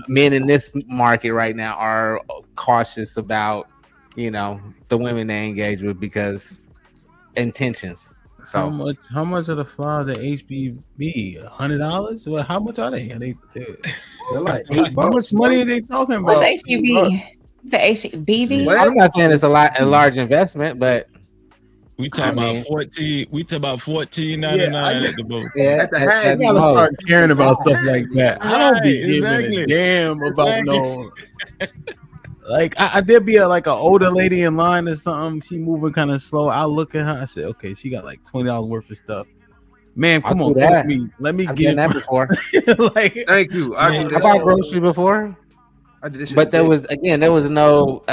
men in this market right now are cautious about, you know, the women they engage with because intentions. So how much are the flowers at HBB? $100? Well, how much are they? They're like $8. How much money are they talking about? What's HBB? The HBB? I'm not saying it's a large investment, but we talk about 14. We talk about $14.99 at the boat. Yeah, at the I gotta start caring about stuff like that. I don't be giving a damn about no. Like I did be like an older lady in line or something. She moving kind of slow. I look at her. I said, "Okay, she got like $20 worth of stuff." Man, come on, let me I've get done that before. like, thank you. I bought grocery before. I did this shit But there big. was no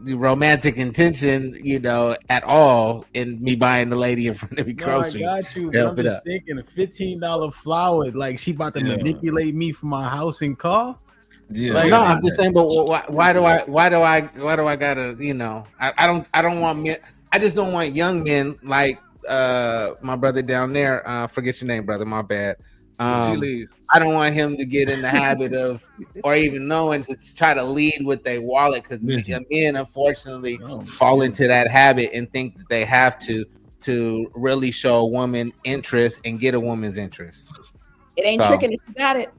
romantic intention, at all in me buying the lady in front of me No, I groceries. got you, to but help I'm it just up. thinking a $15 flower, like she about to manipulate me for my house and car. Like, no, I'm just saying. But why do I gotta? I don't want men. I just don't want young men like my brother down there. Forget your name, brother. My bad. G-Leaves. I don't want him to get in the habit of, or even knowing to try to lead with their wallet, because men unfortunately fall into that habit and think that they have to really show a woman interest and get a woman's interest. It ain't tricking if you got it.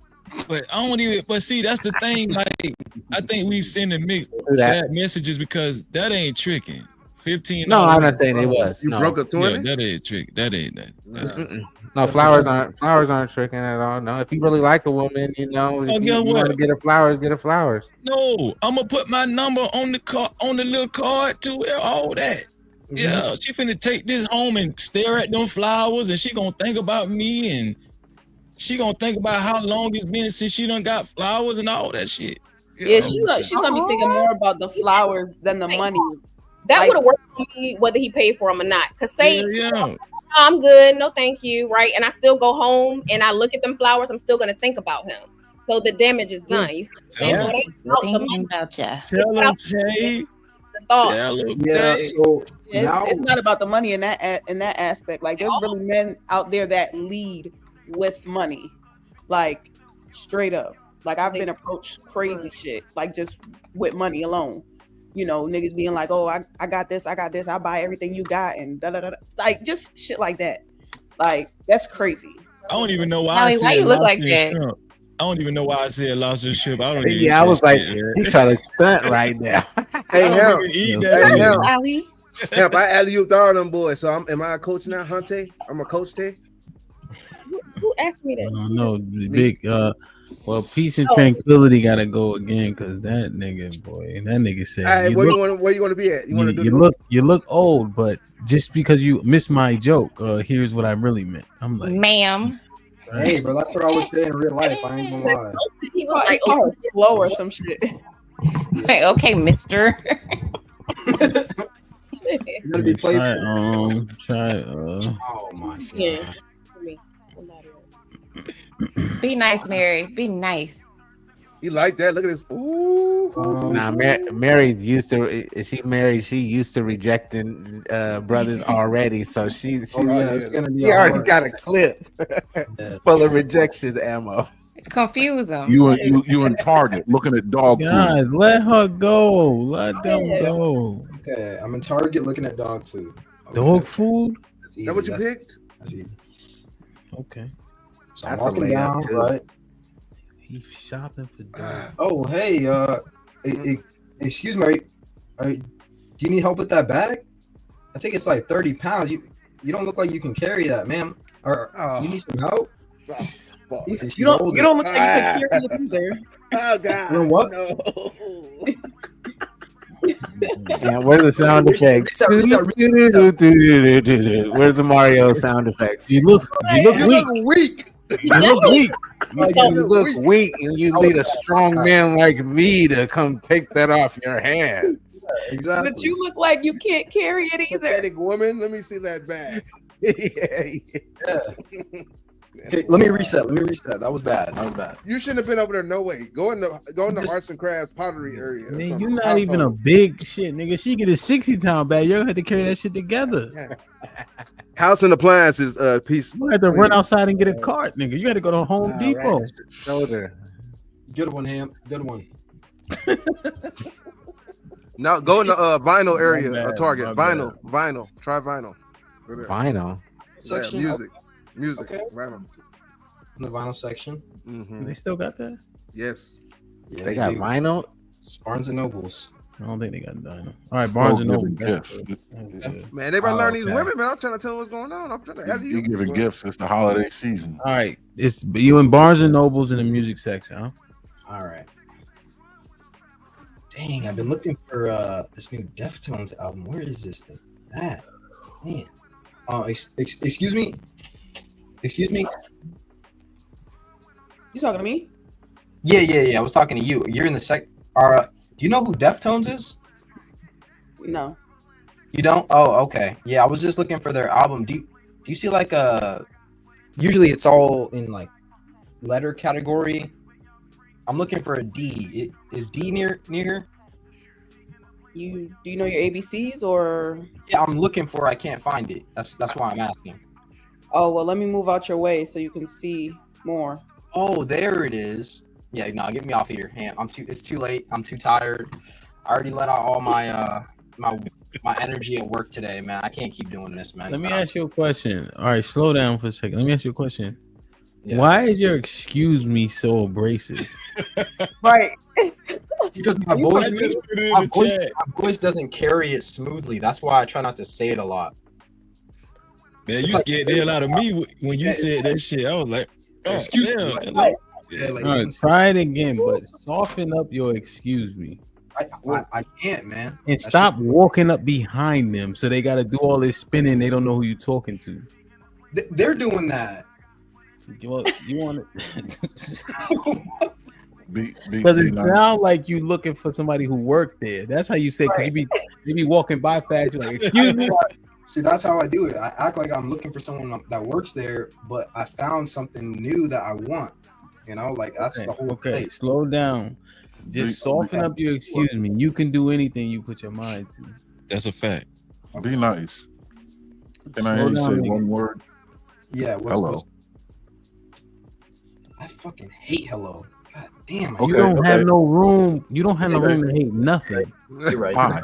But I don't even. But see, that's the thing. Like, I think we sending mixed bad messages because that ain't tricking. 15. No, I'm not saying it was. You no. broke a 20? Yeah, that ain't trick. That ain't that. That's, No, flowers aren't tricking at all. No, if you really like a woman, if you want to get her flowers, get her flowers. No, I'm gonna put my number on the car, on the little card too. All that. Yeah, she finna take this home and stare at them flowers, and she gonna think about me, and she gonna think about how long it's been since she done got flowers and all that shit. Yeah, she's gonna be thinking more about the flowers than the money. That Like- would have worked for me whether he paid for them or not. Cause say, Yeah. "No, I'm good, no thank you," right? And I still go home and I look at them flowers, I'm still gonna think about him. So the damage is done. You see what I'm saying? So it ain't about the money. About ya. Tell him, Jay. The thought. Tell him, Yeah, Jay. so It's, now it's not about the money in that aspect. Like, there's really men out there that lead with money, like straight up. Like, I've been approached crazy shit, like just with money alone. Niggas being like, "Oh, I got this, I buy everything you got," and da da da. Like, just shit like that. Like, that's crazy. I don't even know why. Howie, why you look like that? I don't even know why I said lobster shrimp. I don't. Yeah, I was like, he's trying to stunt right now. Hey, Hemp. Hey, Howie. Hemp, I alley-ooped all them boys. So am I a coach now, Hunte? I'm a coach there. Who asked me that? No, the big well, peace and tranquility gotta go again, cause that nigga said, All right, where you want to be at? You want to do you look old, but just because you missed my joke, here's what I really meant. I'm like, ma'am. Hey, bro, that's what I would say in real life. I ain't gonna lie. He was like, "Oh, slow" or some shit. Like, okay, mister. You're gonna be playful. Try Oh my god. Yeah. Be nice, Mary. Be nice. You like that? Look at this. Ooh. Nah, Mary used to. She married. She used to rejecting brothers already, so she It's gonna be already got a clip full of rejection ammo. Confuse them. You in Target looking at dog guys, food. let her go. Let them go. Okay, I'm in Target looking at dog food. Dog food? That's easy. That what you picked? That's easy. Okay. So I'm walking down, right? He's shopping for dog. Oh, hey, excuse me. Do you need help with that bag? I think it's like 30 pounds. You don't look like you can carry that, ma'am. Or you need some help? You don't look like you can carry it either. Oh god. You know what? No. Yeah, where's the sound effects? Where's the Mario sound effects? You look weak. You look weak. You look weak, and you need a strong man like me to come take that off your hands. Exactly. But you look like you can't carry it either. Pathetic woman. Let me see that bag. Yeah. Okay, let me reset. That was bad. You shouldn't have been over there. No way. Go in the arts and crafts pottery area. Man, you're not even a big shit, nigga. She get a 60-pound bag. You have to carry that shit together. House and appliances piece. You have to run outside and get a cart, nigga. You got to go to Home Depot. Right. Shoulder. Good one, Ham. Good one. Now go in the vinyl area. bad, Target. my Vinyl. Try vinyl. Go there. Vinyl. Yeah, Section. music. Okay. Vinyl. In the vinyl section. Mm-hmm. They still got that? Yes. Yeah, They got do. vinyl. Barnes and Nobles. I don't think they got dino. All right, Barnes and Noble. Giving gifts. Man, they better learn these okay. women, man. I'm trying to tell them what's going on. I'm trying to You giving gifts. It's the holiday season. All right, it's you in Barnes and Nobles in the music section, huh? All right. Dang, I've been looking for this new Deftones album. Where is this thing? Man. Excuse me. You talking to me? Yeah. I was talking to you. You're in the do you know who Deftones is? No. You don't? Oh, okay. Yeah, I was just looking for their album. Do you see like usually it's all in like letter category. I'm looking for a D. Is D near here? Do you know your ABCs or? Yeah, I'm looking for. I can't find it. That's why I'm asking. Oh well, let me move out your way so you can see more. Oh, there it is. Yeah, no, get me off of here. It's too late. I'm too tired. I already let out all my my energy at work today, man. I can't keep doing this, man. Let me ask you a question. All right, slow down for a second. Let me ask you a question. Yeah. Why is your excuse me so abrasive? Right. Because my voice doesn't carry it smoothly. That's why I try not to say it a lot. Man, you scared the hell out of me when you said that shit. I was like, oh, excuse me. All right, try it again, but soften up your excuse me. I can't, man. And stop walking up behind them so they got to do all this spinning. They don't know who you're talking to. They're doing that. You want it? Because it sounds like you looking for somebody who worked there. That's how you say. Cause you be walking by fast. You're like, excuse me. See, that's how I do it. I act like I'm looking for someone that works there, but I found something new that I want. You know, like that's the whole thing. Slow down. Just soften up your excuse me. You can do anything you put your mind to. That's a fact. Be nice. Can I hear you say one word? Yeah. Hello. I fucking hate hello. God damn. You don't have no room. You don't have no room to hate nothing. You're right. How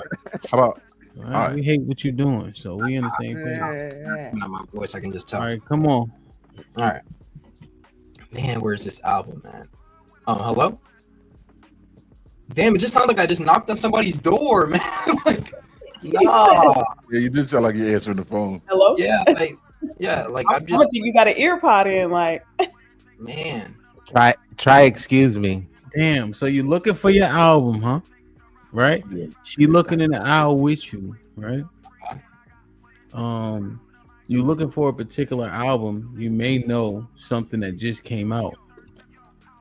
about? All right, we hate what you're doing, so we in the same thing. Not my voice, I can just tell. All right, come on. All right. Man, where's this album, man? Hello? Damn, it just sounds like I just knocked on somebody's door, man. Like, nah. Yeah, you did sound like you answering the phone. Hello? Yeah, like I'm just. You got an ear pod in, like. Man. Try excuse me. Damn, so you're looking for your album, huh? Right? Yeah. She looking in the aisle with you, right? You looking for a particular album, you may know something that just came out.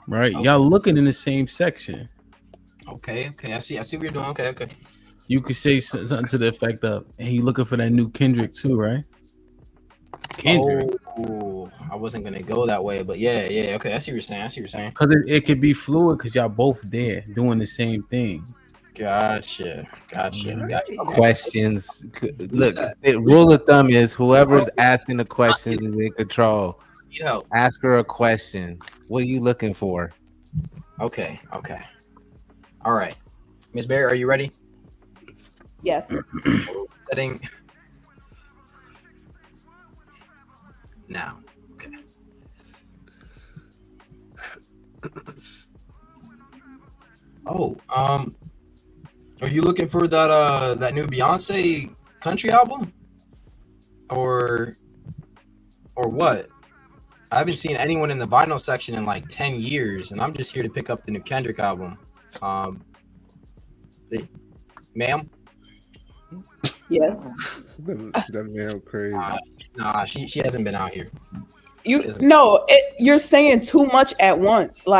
Right? Okay. Y'all looking in the same section. Okay. I see what you're doing. Okay. You could say something to the effect of, hey, you looking for that new Kendrick too, right? Kendrick. Oh, I wasn't gonna go that way, but yeah. Okay, I see what you're saying. Because it could be fluid because y'all both there doing the same thing. Gotcha. Questions. Look, the rule of thumb is whoever's asking the questions is in control. Ask her a question. What are you looking for? Okay. All right. Miss Barry, are you ready? Yes. Setting. Now. Okay. Oh, are you looking for that new Beyonce country album? Or what? I haven't seen anyone in the vinyl section in like 10 years, and I'm just here to pick up the new Kendrick album. Ma'am? Yeah. That man crazy. Nah, she hasn't been out here. You're saying too much at once. Like